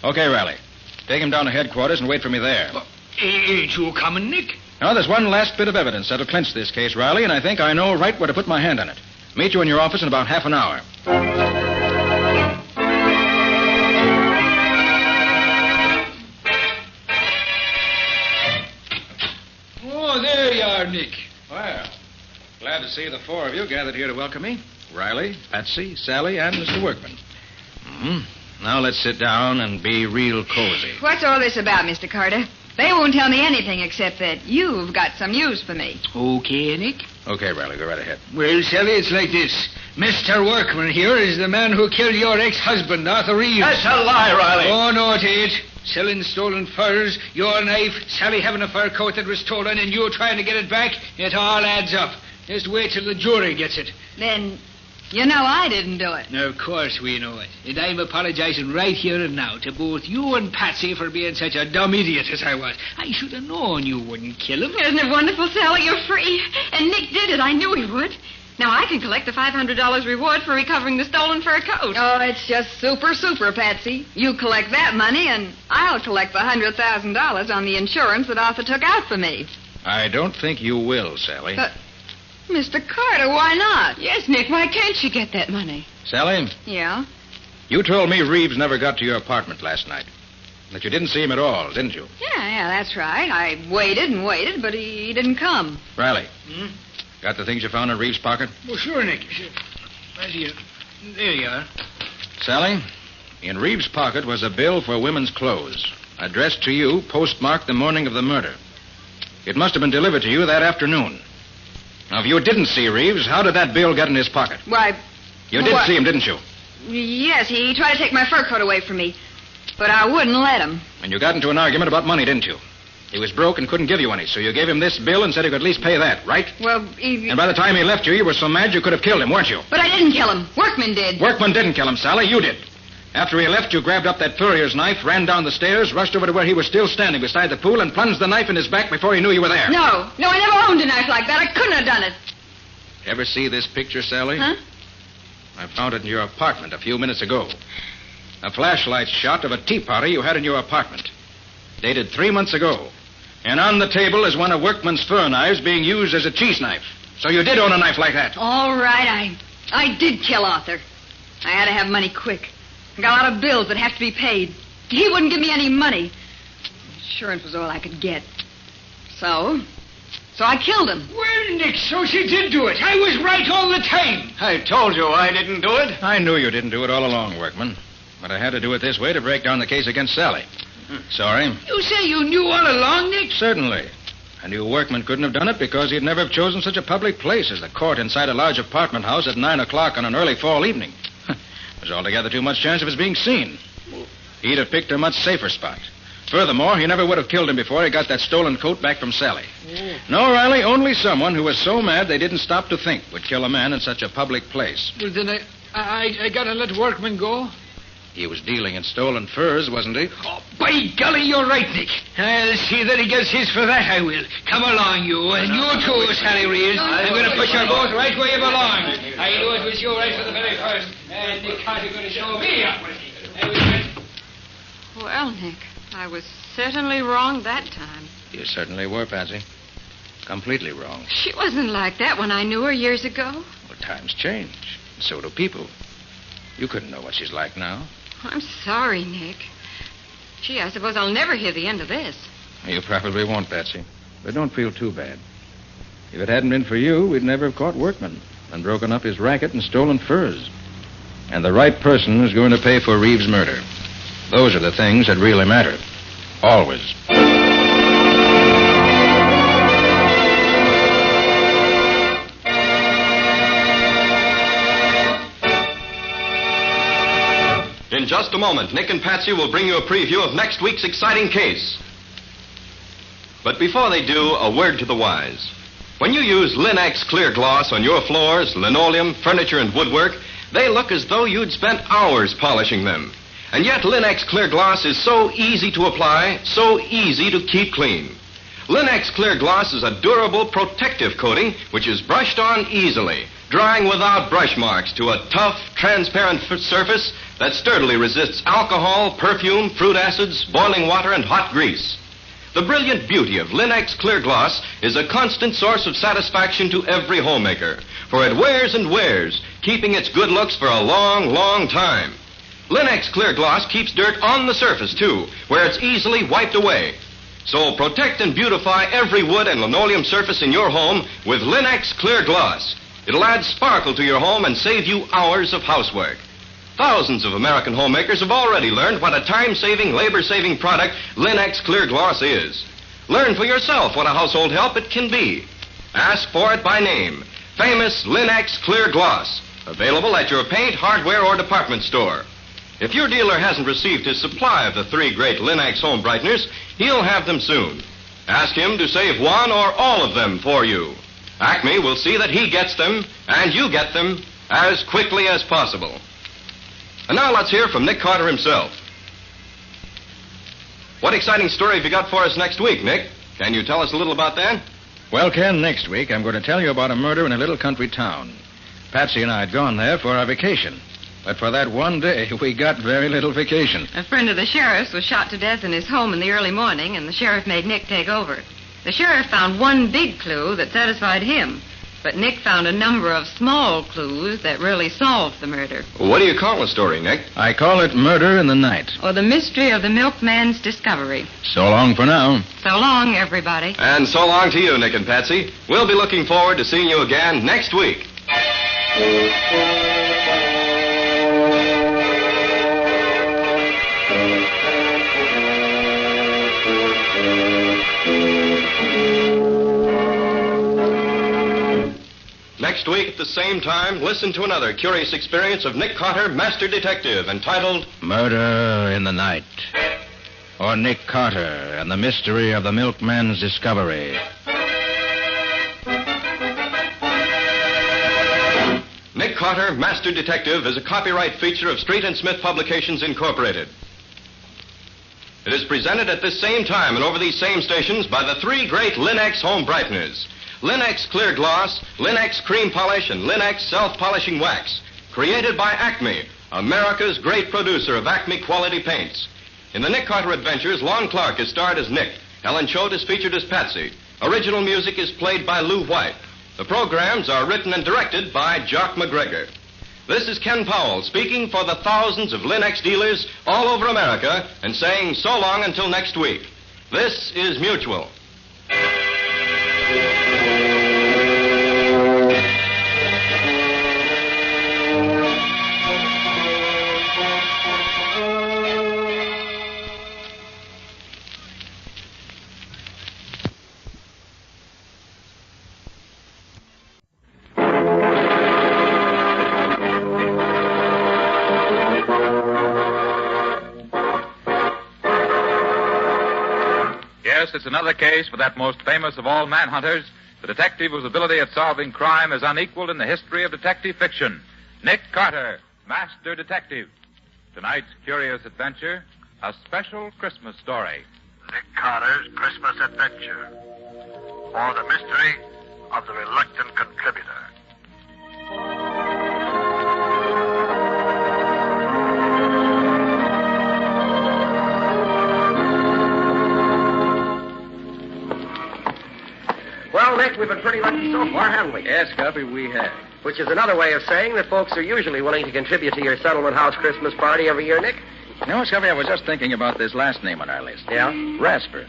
Okay, Riley. Take him down to headquarters and wait for me there. Ain't you coming, Nick? Now, there's one last bit of evidence that'll clinch this case, Riley, and I think I know right where to put my hand on it. Meet you in your office in about half an hour. Oh, there you are, Nick. Well, glad to see the four of you gathered here to welcome me. Riley, Patsy, Sally, and Mr. Workman. Now let's sit down and be real cozy. What's all this about, Mr. Carter? They won't tell me anything except that you've got some use for me. Okay, Nick. Okay, Riley, go right ahead. Well, Sally, it's like this. Mr. Workman here is the man who killed your ex-husband, Arthur Reeves. That's a lie, Riley. Oh, no, it ain't. Selling stolen furs, your knife, Sally having a fur coat that was stolen, and you trying to get it back, it all adds up. Just wait till the jury gets it. Then, you know I didn't do it. Of course we know it. And I'm apologizing right here and now to both you and Patsy for being such a dumb idiot as I was. I should have known you wouldn't kill him. Isn't it wonderful, Sally? You're free. And Nick did it. I knew he would. Now I can collect the $500 reward for recovering the stolen fur coat. Oh, it's just super, Patsy. You collect that money, and I'll collect the $100,000 on the insurance that Arthur took out for me. I don't think you will, Sally. Mr. Carter, why not? Yes, Nick, why can't you get that money? Sally, Yeah? you told me Reeves never got to your apartment last night. That you didn't see him at all, didn't you? Yeah, that's right. I waited and waited, but he didn't come. Riley, got the things you found in Reeves' pocket? Well, sure, Nick. Right here. There you are. Sally, in Reeves' pocket was a bill for women's clothes, addressed to you, postmarked the morning of the murder. It must have been delivered to you that afternoon. Now, if you didn't see Reeves, how did that bill get in his pocket? Why... You did see him, didn't you? Yes, he tried to take my fur coat away from me, but I wouldn't let him. And you got into an argument about money, didn't you? He was broke and couldn't give you any, so you gave him this bill and said he could at least pay that, right? Well, And by the time he left you, you were so mad you could have killed him, weren't you? But I didn't kill him. Workman did. Workman didn't kill him, Sally. You did. After he left, you grabbed up that furrier's knife, ran down the stairs, rushed over to where he was still standing beside the pool, and plunged the knife in his back before he knew you were there. No, I never owned a knife like that. I couldn't have done it. Ever see this picture, Sally? Huh? I found it in your apartment a few minutes ago. A flashlight shot of a tea party you had in your apartment. Dated 3 months ago. And on the table is one of Workman's fur knives being used as a cheese knife. So you did own a knife like that. All right, I did kill Arthur. I had to have money quick. I got a lot of bills that have to be paid. He wouldn't give me any money. Insurance was all I could get. So I killed him. Well, Nick, so she did do it. I was right all the time. I told you I didn't do it. I knew you didn't do it all along, Workman. But I had to do it this way to break down the case against Sally. Sorry. You say you knew all along, Nick? Certainly. I knew Workman couldn't have done it because he'd never have chosen such a public place as the court inside a large apartment house at 9 o'clock on an early fall evening. There's altogether too much chance of his being seen. He'd have picked a much safer spot. Furthermore, he never would have killed him before he got that stolen coat back from Sally. No, Riley, only someone who was so mad they didn't stop to think would kill a man in such a public place. Well, then I gotta let Workman go? He was dealing in stolen furs, wasn't he? Oh, by golly, you're right, Nick. I'll see that he gets his for that, I will. Come along, you. And you too, Sally Reeves. I'm going to put you both right where you belong. I knew it was you right from the very first. And Nick Carter's going to show me up. Well, Nick, I was certainly wrong that time. You certainly were, Patsy. Completely wrong. She wasn't like that when I knew her years ago. Well, times change. So do people. You couldn't know what she's like now. I'm sorry, Nick. Gee, I suppose I'll never hear the end of this. You probably won't, Patsy. But don't feel too bad. If it hadn't been for you, we'd never have caught Workman and broken up his racket and stolen furs. And the right person is going to pay for Reeves' murder. Those are the things that really matter. Always. In just a moment, Nick and Patsy will bring you a preview of next week's exciting case. But before they do, a word to the wise. When you use Linex Clear Gloss on your floors, linoleum, furniture, and woodwork, they look as though you'd spent hours polishing them. And yet Linex Clear Gloss is so easy to apply, so easy to keep clean. Linex Clear Gloss is a durable, protective coating which is brushed on easily, drying without brush marks to a tough, transparent surface that sturdily resists alcohol, perfume, fruit acids, boiling water, and hot grease. The brilliant beauty of Linex Clear Gloss is a constant source of satisfaction to every homemaker, for it wears and wears, keeping its good looks for a long, long time. Linex Clear Gloss keeps dirt on the surface, too, where it's easily wiped away. So protect and beautify every wood and linoleum surface in your home with Linex Clear Gloss. It'll add sparkle to your home and save you hours of housework. Thousands of American homemakers have already learned what a time-saving, labor-saving product Linex Clear Gloss is. Learn for yourself what a household help it can be. Ask for it by name. Famous Linex Clear Gloss. Available at your paint, hardware, or department store. If your dealer hasn't received his supply of the 3 great Linex home brighteners, he'll have them soon. Ask him to save one or all of them for you. Acme will see that he gets them, and you get them, as quickly as possible. And now let's hear from Nick Carter himself. What exciting story have you got for us next week, Nick? Can you tell us a little about that? Well, Ken, next week I'm going to tell you about a murder in a little country town. Patsy and I had gone there for our vacation. But for that one day, we got very little vacation. A friend of the sheriff's was shot to death in his home in the early morning, and the sheriff made Nick take over. The sheriff found one big clue that satisfied him, but Nick found a number of small clues that really solved the murder. What do you call the story, Nick? I call it Murder in the Night. Or the mystery of the milkman's discovery. So long for now. So long, everybody. And so long to you, Nick and Patsy. We'll be looking forward to seeing you again next week. Next week at the same time, listen to another curious experience of Nick Carter, Master Detective, entitled Murder in the Night. Or Nick Carter and the Mystery of the Milkman's Discovery. Nick Carter, Master Detective, is a copyright feature of Street and Smith Publications, Incorporated. It is presented at this same time and over these same stations by the 3 great Linex home brighteners. Linex Clear Gloss, Linex Cream Polish, and Linex Self-Polishing Wax. Created by Acme, America's great producer of Acme quality paints. In the Nick Carter Adventures, Lon Clark is starred as Nick. Helen Choate is featured as Patsy. Original music is played by Lou White. The programs are written and directed by Jock McGregor. This is Ken Powell speaking for the thousands of Linex dealers all over America and saying so long until next week. This is Mutual. Yes, it's another case for that most famous of all manhunters, the detective whose ability at solving crime is unequaled in the history of detective fiction, Nick Carter, Master Detective. Tonight's curious adventure, a special Christmas story. Nick Carter's Christmas Adventure, or the mystery of the reluctant contributor. Well, Nick, we've been pretty lucky so far, haven't we? Yes, Guppy, we have. Which is another way of saying that folks are usually willing to contribute to your settlement house Christmas party every year, Nick. You know, Guppy, I was just thinking about this last name on our list. Yeah? Rasper.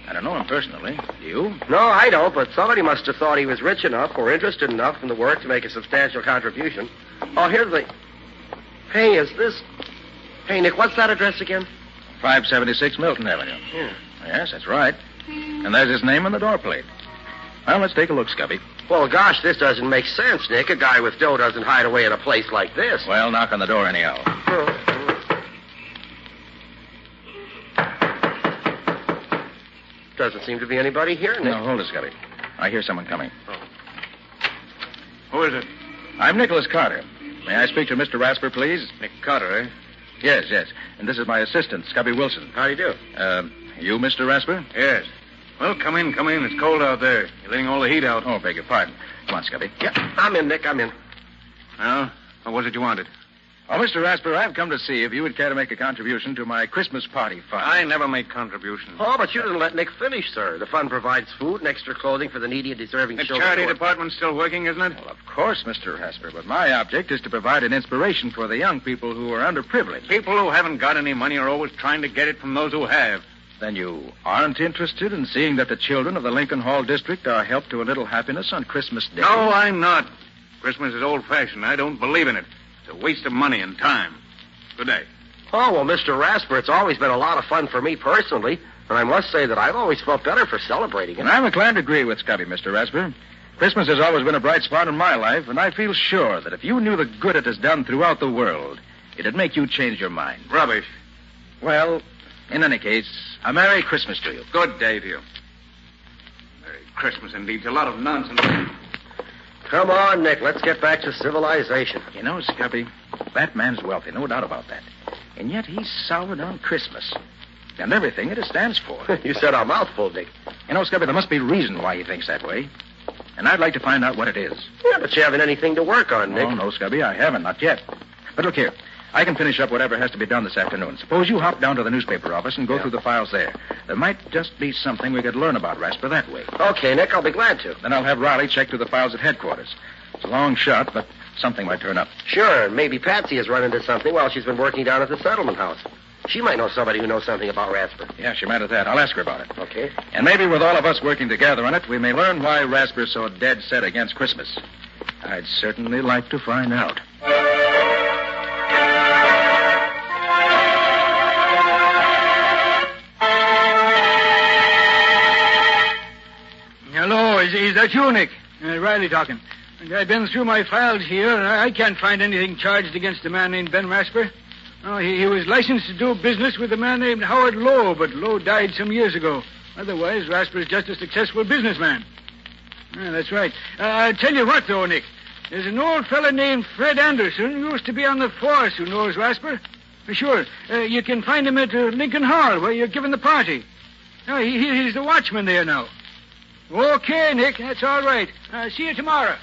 I don't know him personally. Do you? No, I don't, but somebody must have thought he was rich enough or interested enough in the work to make a substantial contribution. Oh, here's the... Hey, is this... Hey, Nick, what's that address again? 576 Milton Avenue. Yeah. Yes, that's right. And there's his name on the door plate. Well, let's take a look, Scubby. Well, gosh, this doesn't make sense, Nick. A guy with dough doesn't hide away in a place like this. Well, knock on the door anyhow. Doesn't seem to be anybody here, Nick. No, hold it, Scubby. I hear someone coming. Oh. Who is it? I'm Nicholas Carter. May I speak to Mr. Rasper, please? Nick Carter, eh? Yes, yes. And this is my assistant, Scubby Wilson. How do you do? You, Mr. Rasper? Yes. Well, come in. It's cold out there. You're letting all the heat out. Oh, beg your pardon. Come on, Scubby. Yeah, I'm in, Nick. I'm in. Well, what was it you wanted? Oh, Mr. Rasper, I've come to see if you would care to make a contribution to my Christmas party fund. I never make contributions. Oh, but you didn't let Nick finish, sir. The fund provides food and extra clothing for the needy and deserving The children. charity department's still working, isn't it? Well, of course, Mr. Rasper, but my object is to provide an inspiration for the young people who are underprivileged. People who haven't got any money are always trying to get it from those who have. Then you aren't interested in seeing that the children of the Lincoln Hall district are helped to a little happiness on Christmas Day? No, I'm not. Christmas is old-fashioned. I don't believe in it. It's a waste of money and time. Good day. Oh, well, Mr. Rasper, it's always been a lot of fun for me personally, and I must say that I've always felt better for celebrating it. And I'm inclined to agree with Scubby, Mr. Rasper. Christmas has always been a bright spot in my life, and I feel sure that if you knew the good it has done throughout the world, it'd make you change your mind. Rubbish. Well, in any case, a Merry Christmas to you. Good day to you. Merry Christmas, indeed. It's a lot of nonsense. Come on, Nick. Let's get back to civilization. You know, Scubby, that man's wealthy, no doubt about that. And yet he's soured on Christmas and everything it stands for. You said a mouthful, Dick. You know, Scubby, there must be a reason why he thinks that way. And I'd like to find out what it is. Yeah, but you haven't anything to work on, Nick. Oh, no, Scubby, I haven't, not yet. But look here. I can finish up whatever has to be done this afternoon. Suppose you hop down to the newspaper office and go through the files there. There might just be something we could learn about Rasper that way. Okay, Nick, I'll be glad to. Then I'll have Riley check through the files at headquarters. It's a long shot, but something might turn up. Sure, maybe Patsy has run into something while she's been working down at the settlement house. She might know somebody who knows something about Rasper. Yeah, she might at that. I'll ask her about it. Okay. And maybe with all of us working together on it, we may learn why Rasper's so dead set against Christmas. I'd certainly like to find out. Hello, is that you, Nick? Riley talking. And I've been through my files here, and I can't find anything charged against a man named Ben Rasper. Oh, he was licensed to do business with a man named Howard Lowe, but Lowe died some years ago. Otherwise, Rasper's just a successful businessman. Yeah, that's right. I'll tell you what, though, Nick. There's an old fella named Fred Anderson who used to be on the force who knows Rasper. Sure. You can find him at Lincoln Hall, where you're giving the party. Oh, he's the watchman there now. Okay, Nick, that's all right. See you tomorrow.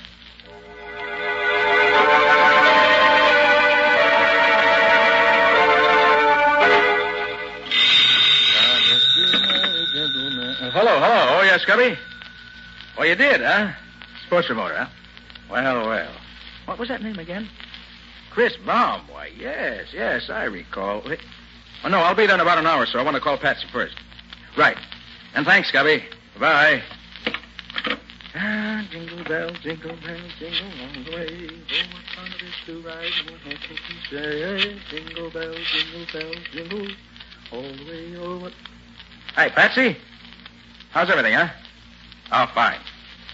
Hello. Oh, yes, Scubby? Oh, you did, huh? Sports remoter, huh? Well. What was that name again? Chris Baum. Why, yes, I recall. Oh, no, I'll be there in about an hour, so I want to call Patsy first. Right. And thanks, Scubby. Bye. Jingle bells, jingle all the way. Oh, what fun it is to ride in one horse open sleigh. Jingle bells, jingle all the way. Oh, what... Hey, Patsy. How's everything, huh? Oh, fine.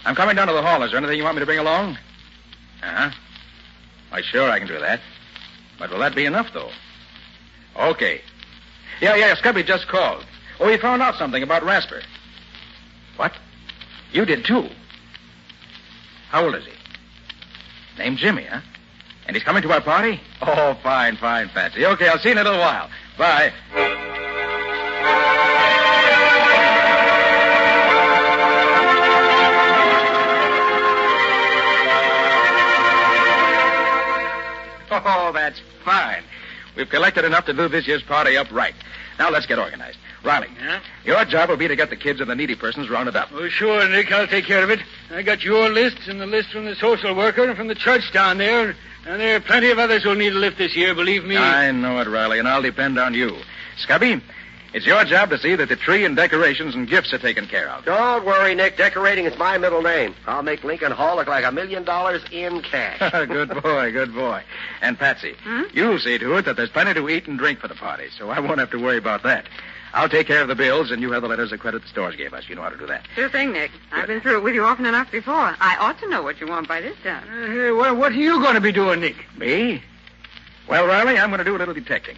I'm coming down to the hall. Is there anything you want me to bring along? Uh-huh. Why, sure, I can do that. But will that be enough, though? Okay. Yeah, Scubby just called. Oh, he found out something about Rasper. What? You did, too? How old is he? Named Jimmy, huh? And he's coming to our party? Oh, fine, Patsy. Okay, I'll see you in a little while. Bye. Oh, that's fine. We've collected enough to do this year's party up right. Now let's get organized. Riley, your job will be to get the kids and the needy persons rounded up. Oh, sure, Nick. I'll take care of it. I got your lists and the list from the social worker and from the church down there. And there are plenty of others who'll need a lift this year, believe me. I know it, Riley, and I'll depend on you. Scubby, it's your job to see that the tree and decorations and gifts are taken care of. Don't worry, Nick. Decorating is my middle name. I'll make Lincoln Hall look like $1 million in cash. Good boy. And Patsy, you'll see to it that there's plenty to eat and drink for the party, so I won't have to worry about that. I'll take care of the bills, and you have the letters of credit the stores gave us. You know how to do that. Sure thing, Nick. I've been through it with you often enough before. I ought to know what you want by this time. What are you going to be doing, Nick? Me? Well, Riley, I'm going to do a little detecting.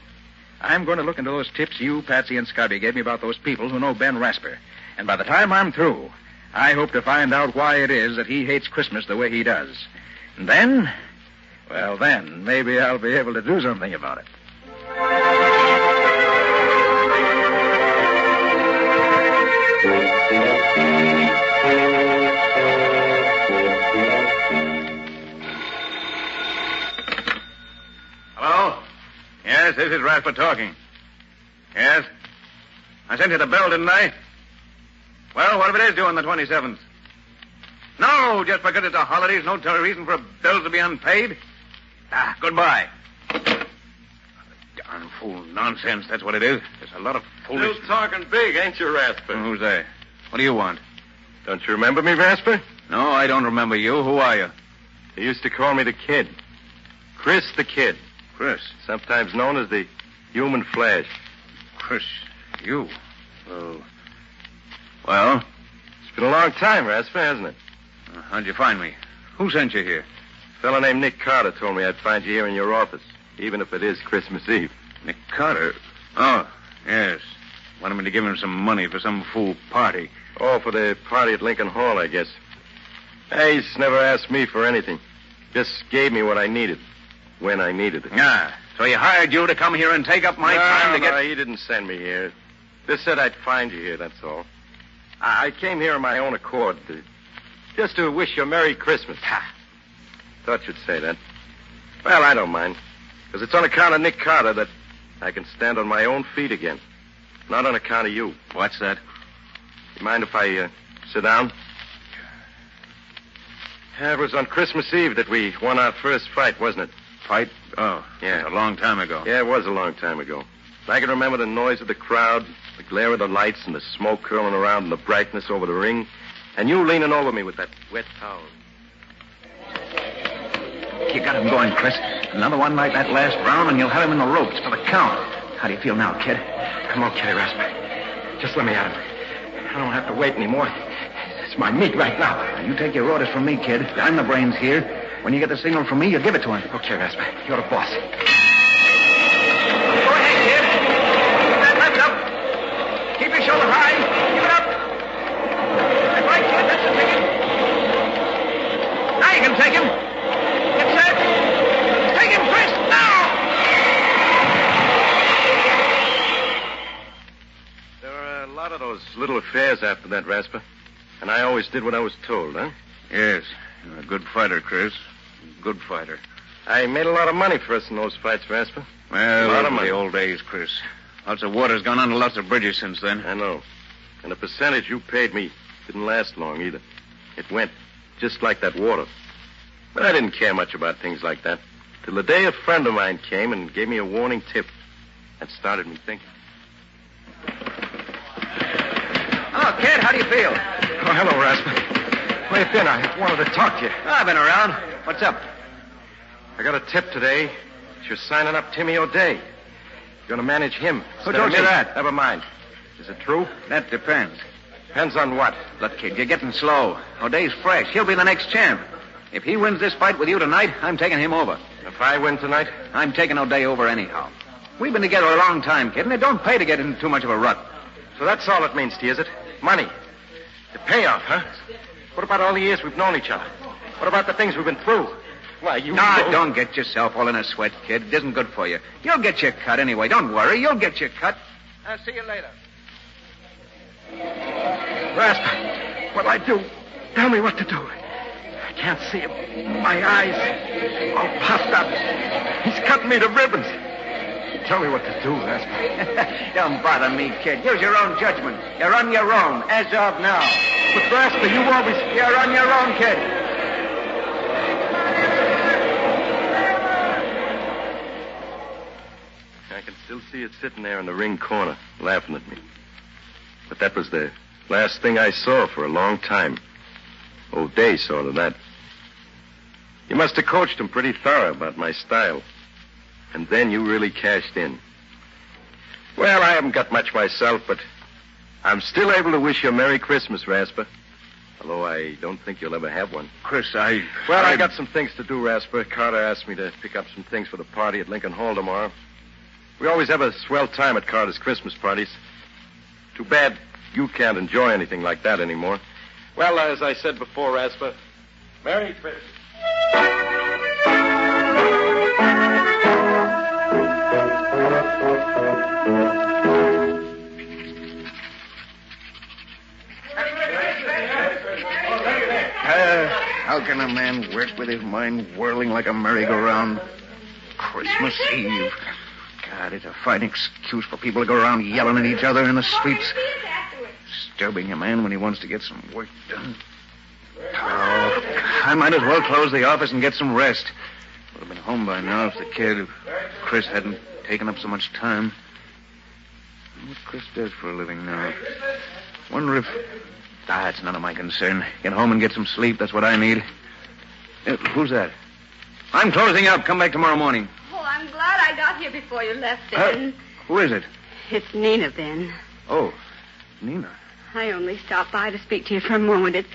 I'm going to look into those tips you, Patsy, and Scubby gave me about those people who know Ben Rasper. And by the time I'm through, I hope to find out why it is that he hates Christmas the way he does. And then, maybe I'll be able to do something about it. Hello? Yes, this is Rasper talking. Yes? I sent you the bill, didn't I? Well, what if it is due on the 27th? No, just because it's a holiday is no reason for bills to be unpaid. Goodbye. Darn fool nonsense, that's what it is. There's a lot of foolish... Still talking big, ain't you, Rasper? Who's that? What do you want? Don't you remember me, Rasper? No, I don't remember you. Who are you? They used to call me the Kid. Chris the Kid. Chris. Sometimes known as the human flash. Chris, you? Well? It's been a long time, Rasper, hasn't it? How'd you find me? Who sent you here? A fellow named Nick Carter told me I'd find you here in your office, even if it is Christmas Eve. Nick Carter? Oh, yes. Wanted me to give him some money for some fool party. Oh, for the party at Lincoln Hall, I guess. Hey, he's never asked me for anything. Just gave me what I needed, when I needed it. Ah, so he hired you to come here and take up my time to get... No, he didn't send me here. Just said I'd find you here, that's all. I came here of my own accord, just to wish you a Merry Christmas. Thought you'd say that. Well, I don't mind, because it's on account of Nick Carter that I can stand on my own feet again. Not on account of you. What's that? You mind if I sit down? It was on Christmas Eve that we won our first fight, wasn't it? Fight? Oh, yeah, a long time ago. Yeah, it was a long time ago. I can remember the noise of the crowd, the glare of the lights, and the smoke curling around, and the brightness over the ring, and you leaning over me with that wet towel. You got him going, Chris. Another one like that last round, and you'll have him in the ropes for the count. How do you feel now, kid? I'm okay, Rasper. Just let me at him. I don't have to wait anymore. It's my meat right now. You take your orders from me, kid. I'm the brains here. When you get the signal from me, you give it to him. Okay, Rasper. You're the boss. Go ahead, kid. Keep that left up. Keep your shoulder high. Keep it up. That's right, kid. That's the ticket. Now you can take him. Get set. Take him, Chris. Now! There were a lot of those little affairs after that, Rasper. And I always did what I was told, huh? Yes. You're a good fighter, Chris. Good fighter. I made a lot of money for us in those fights, Rasper. Well, a lot of money. The old days, Chris. Lots of water's gone under lots of bridges since then. I know. And the percentage you paid me didn't last long either. It went just like that water. But I didn't care much about things like that. Till the day a friend of mine came and gave me a warning tip. That started me thinking. Oh, kid, how do you feel? Oh, hello, Rasper. Where you been? I wanted to talk to you. I've been around. What's up? I got a tip today. You're signing up Timmy O'Day. You're going to manage him. Who told you that? Never mind. Is it true? That depends. Depends on what? Look, kid, you're getting slow. O'Day's fresh. He'll be the next champ. If he wins this fight with you tonight, I'm taking him over. If I win tonight? I'm taking O'Day over anyhow. We've been together a long time, kid, and it don't pay to get in too much of a rut. So that's all it means to you, is it? Money. The payoff, huh? What about all the years we've known each other? What about the things we've been through? Why, you... No, don't get yourself all in a sweat, kid. It isn't good for you. You'll get your cut anyway. Don't worry. You'll get your cut. I'll see you later. Rasper, what'll I do? Tell me what to do. I can't see him. My eyes all puffed up. He's cutting me to ribbons. Tell me what to do, Rasper. Don't bother me, kid. Use your own judgment. You're on your own, as of now. But, Rasper, you always... You're on your own, kid. I can still see it sitting there in the ring corner, laughing at me. But that was the last thing I saw for a long time. O'Day saw to that. You must have coached him pretty thorough about my style. And then you really cashed in. Well, I haven't got much myself, but I'm still able to wish you a Merry Christmas, Rasper. Although I don't think you'll ever have one. Chris, I got some things to do, Rasper. Carter asked me to pick up some things for the party at Lincoln Hall tomorrow. We always have a swell time at Carter's Christmas parties. Too bad you can't enjoy anything like that anymore. Well, as I said before, Rasper, Merry Christmas. How can a man work with his mind whirling like a merry-go-round? Christmas Eve. God, it's a fine excuse for people to go around yelling at each other in the streets. Disturbing a man when he wants to get some work done. Oh, I might as well close the office and get some rest. Would have been home by now if the kid, if Chris hadn't taken up so much time. What Chris does for a living now. Wonder if... it's none of my concern. Get home and get some sleep. That's what I need. Who's that? I'm closing up. Come back tomorrow morning. Oh, I'm glad here before you left, Ben. Who is it? It's Nina, Ben. Oh, Nina. I only stopped by to speak to you for a moment. It's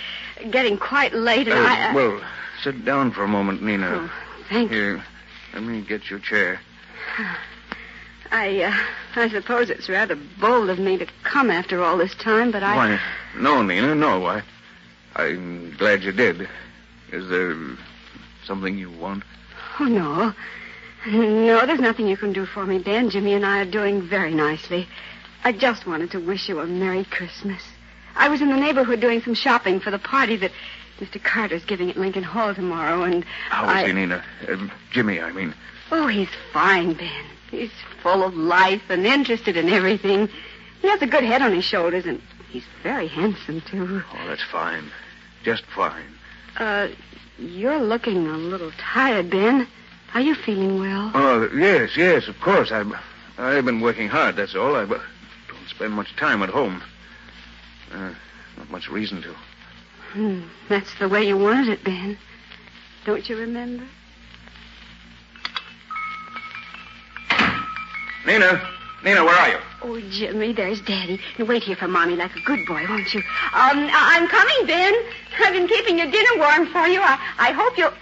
getting quite late, and Well, sit down for a moment, Nina. Oh, thank you. Here, let me get your chair. I suppose it's rather bold of me to come after all this time, but Why, no, Nina, no. I'm glad you did. Is there something you want? Oh, no. No, there's nothing you can do for me, Ben. Jimmy and I are doing very nicely. I just wanted to wish you a Merry Christmas. I was in the neighborhood doing some shopping for the party that Mr. Carter's giving at Lincoln Hall tomorrow, and How is he, Nina? Jimmy, I mean. Oh, he's fine, Ben. He's full of life and interested in everything. He has a good head on his shoulders, and he's very handsome, too. Oh, that's fine. Just fine. You're looking a little tired, Ben. Are you feeling well? Oh, yes, of course. I've been working hard, that's all. I don't spend much time at home. Not much reason to. That's the way you wanted it, Ben. Don't you remember? Nina, where are you? Oh, Jimmy, there's Daddy. You wait here for Mommy like a good boy, won't you? I'm coming, Ben. I've been keeping your dinner warm for you. I hope you'll...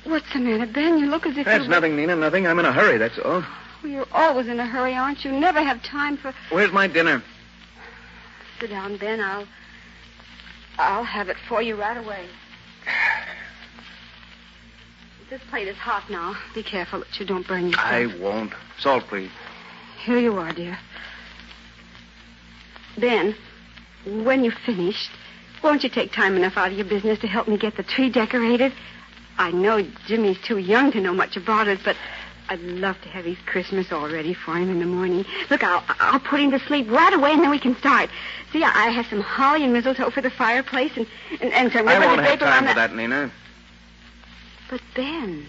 What's the matter, Ben? You look as if That's nothing, Nina, nothing. I'm in a hurry, that's all. Well, you're always in a hurry, aren't you? Never have time for... Where's my dinner? Sit down, Ben. I'll have it for you right away. This plate is hot now. Be careful that you don't burn yourself. I won't. Salt, please. Here you are, dear. Ben, when you've finished, won't you take time enough out of your business to help me get the tree decorated? I know Jimmy's too young to know much about it, but I'd love to have his Christmas all ready for him in the morning. Look, I'll put him to sleep right away, and then we can start. See, I have some holly and mistletoe for the fireplace, and some ribbon I won't to have drape around time for that, Nina. But, Ben,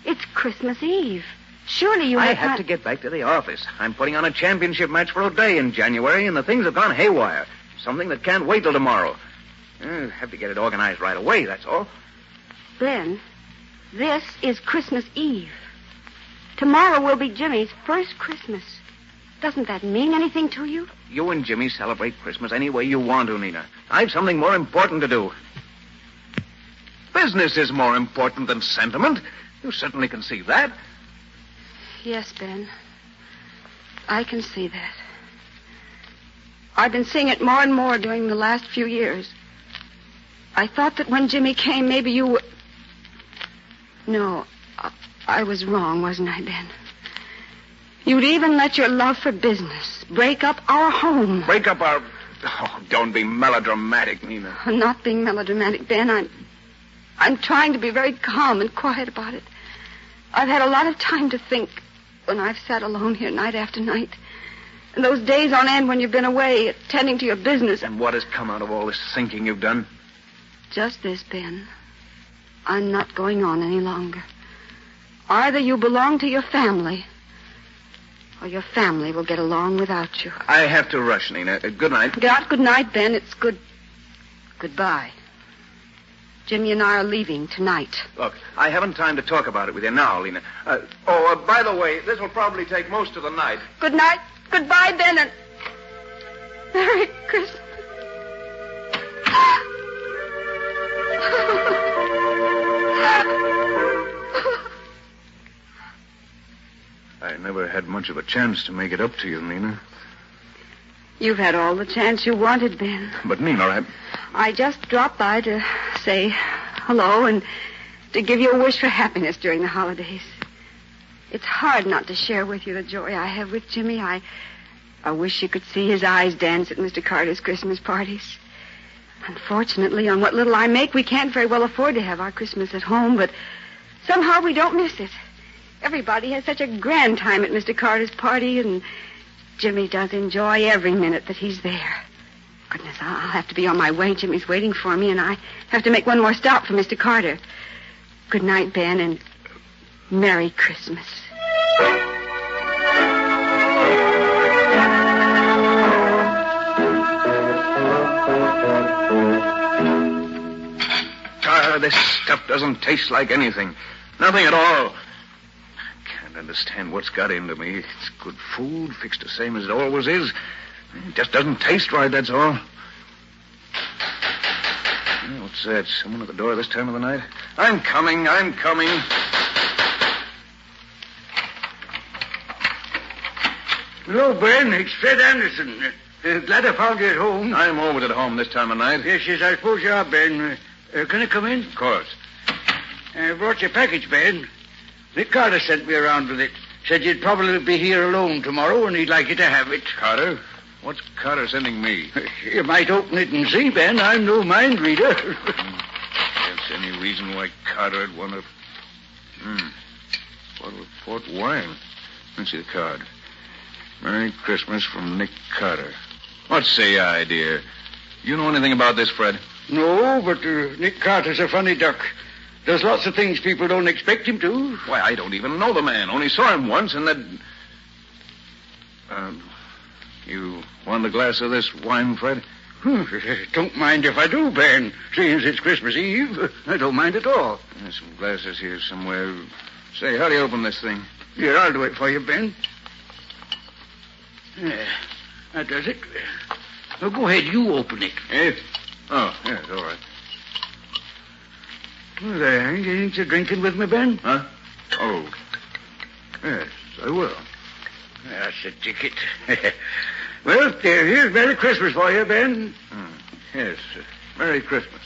it's Christmas Eve. Surely you I have have to get back to the office. I'm putting on a championship match for O'Day in January, and the things have gone haywire. Something that can't wait till tomorrow. I have to get it organized right away, that's all. Ben, this is Christmas Eve. Tomorrow will be Jimmy's first Christmas. Doesn't that mean anything to you? You and Jimmy celebrate Christmas any way you want to, Nina. I've something more important to do. Business is more important than sentiment. You certainly can see that. Yes, Ben. I can see that. I've been seeing it more and more during the last few years. I thought that when Jimmy came, maybe you would... No, I was wrong, wasn't I, Ben? You'd even let your love for business break up our home. Break up our... Oh, don't be melodramatic, Nina. I'm not being melodramatic, Ben. I'm trying to be very calm and quiet about it. I've had a lot of time to think when I've sat alone here night after night. And those days on end when you've been away attending to your business. And what has come out of all this thinking you've done? Just this, Ben. I'm not going on any longer. Either you belong to your family, or your family will get along without you. I have to rush, Nina. Good night. Good night, Ben. It's goodbye. Jimmy and I are leaving tonight. Look, I haven't time to talk about it with you now, Lena. By the way, this will probably take most of the night. Good night. Goodbye, Ben, and Merry Christmas. I never had much of a chance to make it up to you, Nina. You've had all the chance you wanted, Ben. But, Nina, I just dropped by to say hello and to give you a wish for happiness during the holidays. It's hard not to share with you the joy I have with Jimmy. I wish you could see his eyes dance at Mr. Carter's Christmas parties. Unfortunately, on what little I make, we can't very well afford to have our Christmas at home, but somehow we don't miss it. Everybody has such a grand time at Mr. Carter's party, and Jimmy does enjoy every minute that he's there. Goodness, I'll have to be on my way. Jimmy's waiting for me, and I have to make one more stop for Mr. Carter. Good night, Ben, and Merry Christmas. This stuff doesn't taste like anything. Nothing at all. I can't understand what's got into me. It's good food, fixed the same as it always is. It just doesn't taste right, that's all. What's that? Someone at the door this time of the night? I'm coming. Hello, Ben. It's Fred Anderson. Glad I found you at home. I'm always at home this time of night. Yes, I suppose you are, Ben. Can I come in? Of course. I brought you a package, Ben. Nick Carter sent me around with it. Said you'd probably be here alone tomorrow, and he'd like you to have it. Carter? What's Carter sending me? You might open it and see, Ben. I'm no mind reader. There's any reason why Carter would want to... Bottle of port wine. Let's see the card. Merry Christmas from Nick Carter. What say I, dear? You know anything about this, Fred? No, but Nick Carter's a funny duck. Does lots of things people don't expect him to. Why, I don't even know the man. Only saw him once, and that... You want a glass of this wine, Fred? Don't mind if I do, Ben. Seeing as it's Christmas Eve, I don't mind at all. There's some glasses here somewhere. Say, how do you open this thing? Here, I'll do it for you, Ben. Yeah, that does it. Now, go ahead, you open it. It? Oh, yes, all right. Well, there, ain't you drinking with me, Ben? Huh? Oh, yes, I will. That's the ticket. Well, here's Merry Christmas for you, Ben. Yes, Merry Christmas.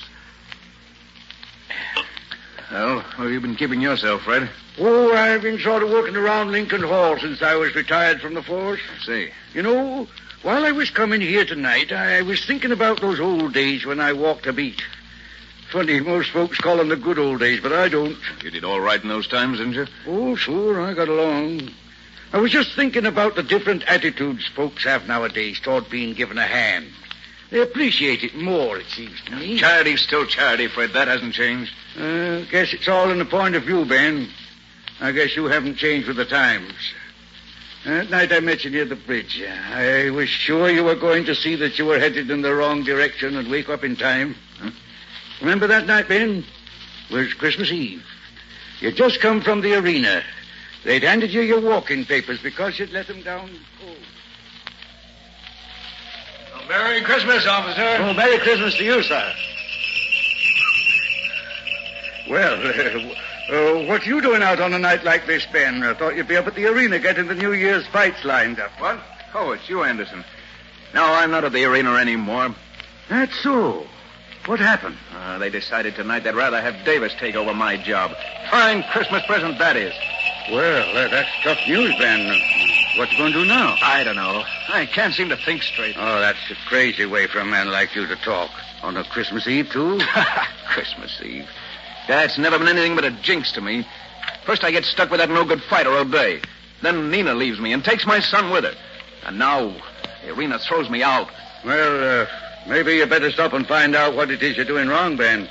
Well, how have you been keeping yourself, Fred? Oh, I've been sort of working around Lincoln Hall since I was retired from the force. I see. You know, while I was coming here tonight, I was thinking about those old days when I walked a beat. Funny, most folks call them the good old days, but I don't. You did all right in those times, didn't you? Oh, sure, I got along. I was just thinking about the different attitudes folks have nowadays toward being given a hand. They appreciate it more, it seems to me. Charity's still charity, Fred. That hasn't changed. Guess it's all in the point of view, Ben. I guess you haven't changed with the times. That night I met you near the bridge. I was sure you were going to see that you were headed in the wrong direction and wake up in time. Huh? Remember that night, Ben? It was Christmas Eve. You'd just come from the arena. They'd handed you your walking papers because you'd let them down cold. Oh, Merry Christmas, officer. Oh, Merry Christmas to you, sir. Well, what you doing out on a night like this, Ben? I thought you'd be up at the arena getting the New Year's fights lined up. What? Oh, it's you, Anderson. No, I'm not at the arena anymore. That's so. What happened? They decided tonight they'd rather have Davis take over my job. Fine Christmas present that is. Well, that's tough news, Ben. What you going to do now? I don't know. I can't seem to think straight. Oh, that's a crazy way for a man like you to talk. On a Christmas Eve, too? Christmas Eve. That's never been anything but a jinx to me. First I get stuck with that no-good fighter all day. Then Nina leaves me and takes my son with her. And now the arena throws me out. Well, maybe you better stop and find out what it is you're doing wrong, Ben.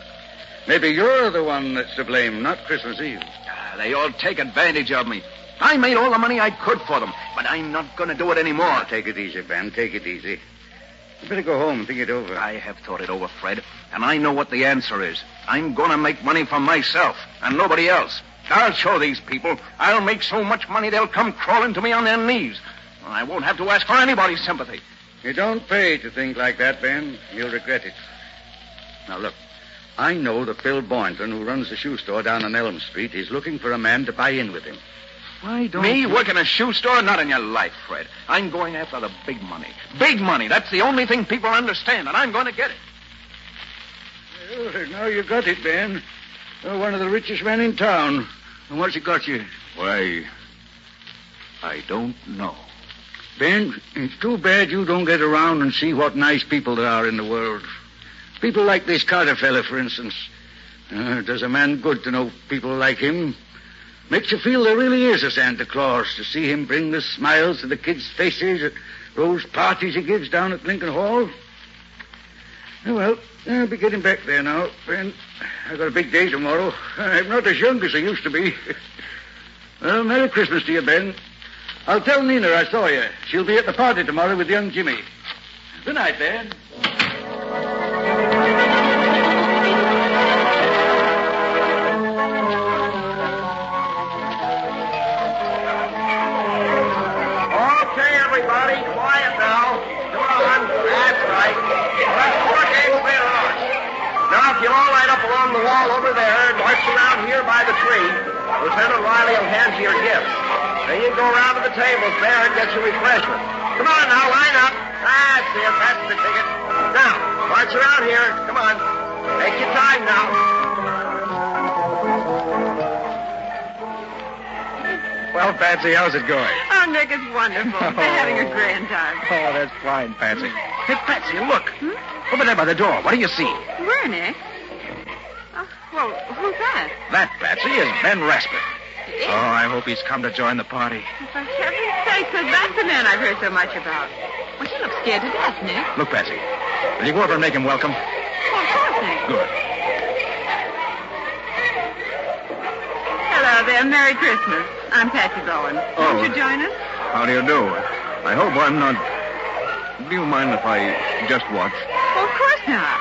Maybe you're the one that's to blame, not Christmas Eve. They all take advantage of me. I made all the money I could for them, but I'm not going to do it anymore. Now, take it easy, Ben. Take it easy. You better go home and think it over. I have thought it over, Fred, and I know what the answer is. I'm going to make money for myself and nobody else. I'll show these people. I'll make so much money they'll come crawling to me on their knees. I won't have to ask for anybody's sympathy. You don't pay to think like that, Ben. You'll regret it. Now, look. I know that Bill Boynton, who runs the shoe store down on Elm Street, is looking for a man to buy in with him. Why don't Me work in a shoe store? Not in your life, Fred. I'm going after the big money. Big money. That's the only thing people understand, and I'm going to get it. Well, now you got it, Ben. You're one of the richest men in town. And what's it got you? Why, I don't know. Ben, it's too bad you don't get around and see what nice people there are in the world. People like this Carter fella, for instance. Does a man good to know people like him. Makes you feel there really is a Santa Claus to see him bring the smiles to the kids' faces at those parties he gives down at Lincoln Hall. Well, I'll be getting back there now, Ben. I've got a big day tomorrow. I'm not as young as I used to be. Well, Merry Christmas to you, Ben. I'll tell Nina I saw you. She'll be at the party tomorrow with young Jimmy. Good night, Ben. march around here by the tree. Lieutenant Riley will hand you your gifts. Then you go around to the tables there and get your refreshments. Come on now, line up. That's it. That's the ticket. Now, march around here. Come on. Take your time now. Well, Patsy, how's it going? Oh, Nick, it's wonderful. They're having a grand time. Oh, that's fine, Patsy. Hey, Patsy, look. Over there by the door. What do you see? Where, Nick? Oh, well, who's that? That, Patsy, is Ben Rasper. Oh, I hope he's come to join the party. For heaven's sake, that's the man I've heard so much about. Well, he looks scared to death, Nick. Look, Patsy, will you go over and make him welcome? Well, of course, Nick. Good. Hello there. Merry Christmas. I'm Patsy Bowen. Oh. Won't you join us? How do you do? I hope I'm not... Do you mind if I just watch? Well, of course not.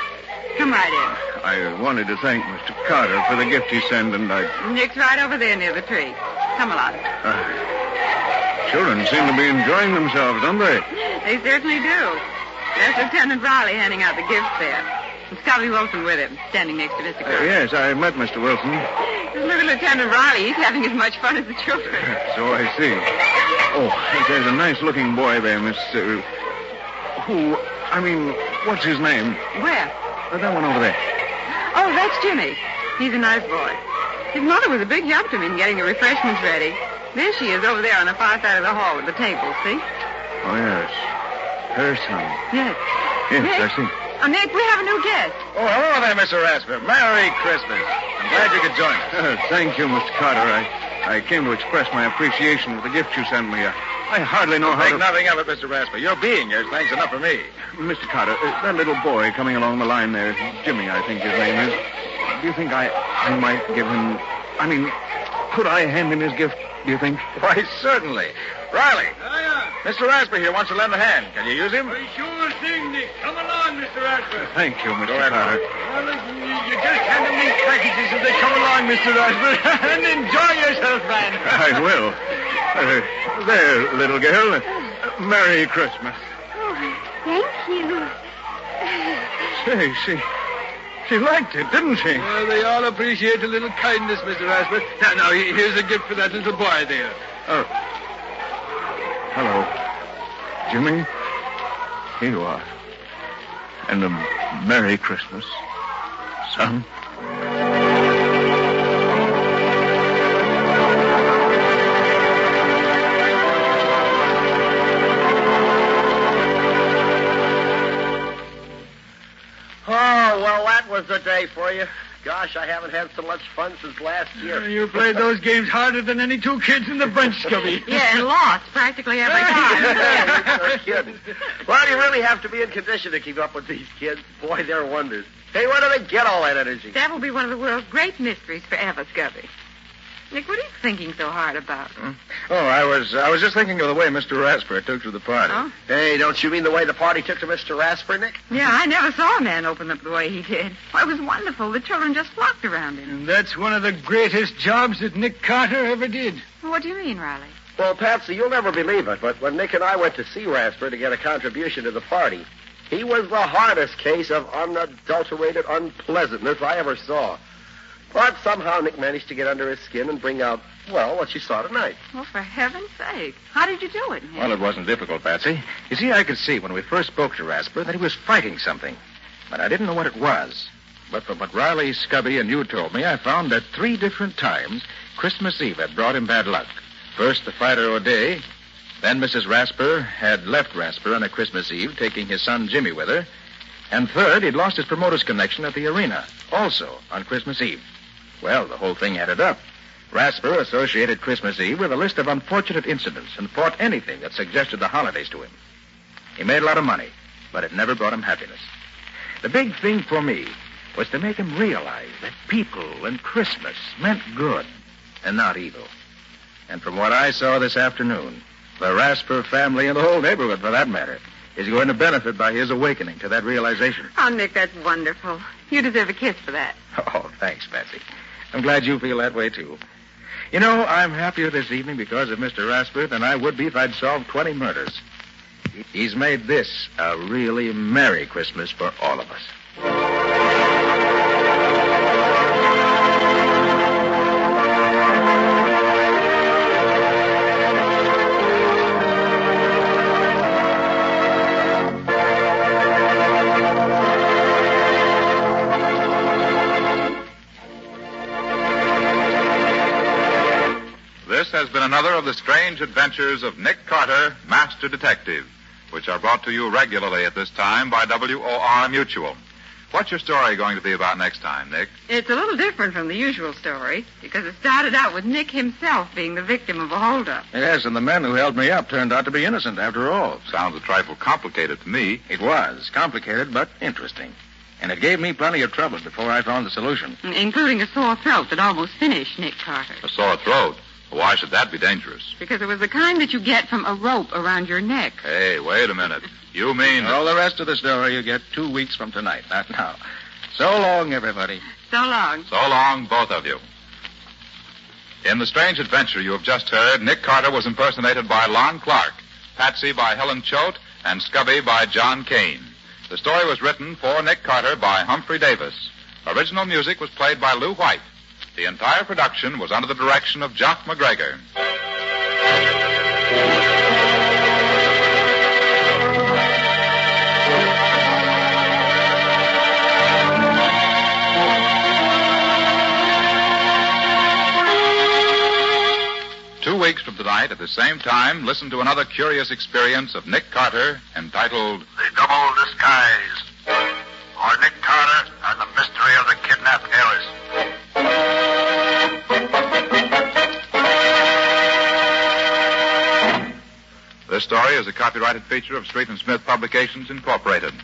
Come right in. I wanted to thank Mr. Carter for the gift he sent, and I... Nick's right over there near the tree. Come along. Children seem to be enjoying themselves, don't they? They certainly do. There's Lieutenant Riley handing out the gifts there. And Scotty Wilson with him, standing next to Mr. Carter. Yes, I met Mr. Wilson. Just look at Lieutenant Riley. He's having as much fun as the children. So I see. Oh, there's a nice-looking boy there, Miss... what's his name? Where? That one over there. Oh, that's Jimmy. He's a nice boy. His mother was a big help to me in getting the refreshments ready. There she is over there on the far side of the hall with the tables, see? Oh, yes. Her son. Yes. Yes, Nick? I see. Oh, Nick, we have a new guest. Oh, hello there, Mr. Rasper. Merry Christmas. I'm glad you could join us. Thank you, Mr. Carter. I came to express my appreciation for the gift you sent me. I hardly know how to... Think nothing of it, Mr. Rasper. Your being here is thanks enough for me. Mr. Carter, that little boy coming along the line there, Jimmy, I think his name is. Do you think I might give him... could I hand him his gift, do you think? Why, certainly. Riley. Mr. Rasper here wants to lend a hand. Can you use him? Sure thing, Nick. Come along, Mr. Rasper. Thank you, Mr. Carter. Well, listen, you just hand them these packages as they come along, Mr. Rasper, and enjoy yourself, man. I will. There, little girl. Merry Christmas. Oh, thank you. Say, she liked it, didn't she? Well, they all appreciate a little kindness, Mr. Rasper. Now, here's a gift for that little boy there. Oh. Hello. Jimmy, here you are. And a Merry Christmas, son. Oh, well, that was the day for you. Gosh, I haven't had so much fun since last year. You played those games harder than any two kids in the bunch, Scubby. Yeah, and lost practically every time. You're kidding. Well, you really have to be in condition to keep up with these kids. Boy, they're wonders. Hey, where do they get all that energy? That will be one of the world's great mysteries forever, Scubby. Nick, what are you thinking so hard about? Oh, I was just thinking of the way Mr. Rasper took to the party. Oh? Hey, don't you mean the way the party took to Mr. Rasper, Nick? Yeah, I never saw a man open up the way he did. Well, it was wonderful. The children just flocked around him. And that's one of the greatest jobs that Nick Carter ever did. Well, what do you mean, Riley? Well, Patsy, you'll never believe it, but when Nick and I went to see Rasper to get a contribution to the party, he was the hardest case of unadulterated unpleasantness I ever saw. But somehow Nick managed to get under his skin and bring out, well, what you saw tonight. Well, for heaven's sake. How did you do it, Nick? Well, it wasn't difficult, Patsy. You see, I could see when we first spoke to Rasper that he was fighting something. But I didn't know what it was. But from what Riley, Scubby, and you told me, I found that 3 different times Christmas Eve had brought him bad luck. First, the fighter O'Day. Then Mrs. Rasper had left Rasper on a Christmas Eve, taking his son Jimmy with her. And third, he'd lost his promoter's connection at the arena, also on Christmas Eve. Well, the whole thing added up. Rasper associated Christmas Eve with a list of unfortunate incidents and fought anything that suggested the holidays to him. He made a lot of money, but it never brought him happiness. The big thing for me was to make him realize that people and Christmas meant good and not evil. And from what I saw this afternoon, the Rasper family and the whole neighborhood, for that matter, is going to benefit by his awakening to that realization. Oh, Nick, that's wonderful. You deserve a kiss for that. Oh, thanks, Patsy. I'm glad you feel that way, too. You know, I'm happier this evening because of Mr. Rasper than I would be if I'd solved 20 murders. He's made this a really Merry Christmas for all of us. This has been another of the strange adventures of Nick Carter, Master Detective, which are brought to you regularly at this time by WOR Mutual. What's your story going to be about next time, Nick? It's a little different from the usual story because it started out with Nick himself being the victim of a holdup. Yes, and the men who held me up turned out to be innocent after all. Sounds a trifle complicated to me. It was. Complicated, but interesting. And it gave me plenty of trouble before I found the solution. Including a sore throat that almost finished Nick Carter. A sore throat? Why should that be dangerous? Because it was the kind that you get from a rope around your neck. Hey, wait a minute. You mean... All the rest of the story you get 2 weeks from tonight, not now. So long, everybody. So long. So long, both of you. In the strange adventure you have just heard, Nick Carter was impersonated by Lon Clark, Patsy by Helen Choate, and Scubby by John Kane. The story was written for Nick Carter by Humphrey Davis. Original music was played by Lou White. The entire production was under the direction of Jock McGregor. 2 weeks from tonight, at the same time, listen to another curious experience of Nick Carter entitled The Double Disguise, or Nick Carter and the Mystery of the Kidnapped Heiress. This story is a copyrighted feature of Street and Smith Publications, Incorporated.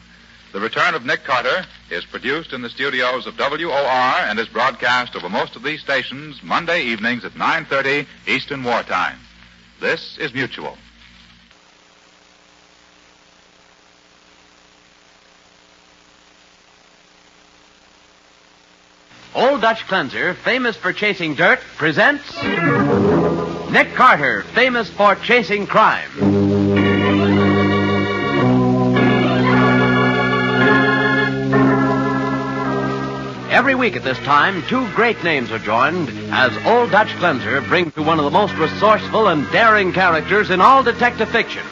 The Return of Nick Carter is produced in the studios of WOR and is broadcast over most of these stations Monday evenings at 9:30 Eastern Wartime. This is Mutual. Old Dutch Cleanser, famous for chasing dirt, presents Nick Carter, famous for chasing crime. Every week at this time, 2 great names are joined as Old Dutch Cleanser brings to one of the most resourceful and daring characters in all detective fiction,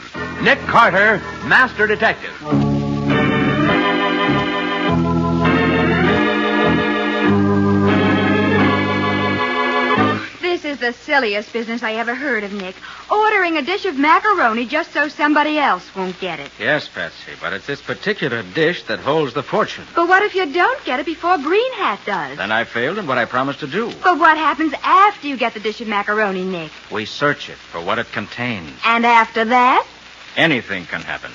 Nick Carter, Master Detective. This is the silliest business I ever heard of, Nick. Ordering a dish of macaroni just so somebody else won't get it. Yes, Patsy, but it's this particular dish that holds the fortune. But what if you don't get it before Green Hat does? Then I failed in what I promised to do. But what happens after you get the dish of macaroni, Nick? We search it for what it contains. And after that? Anything can happen.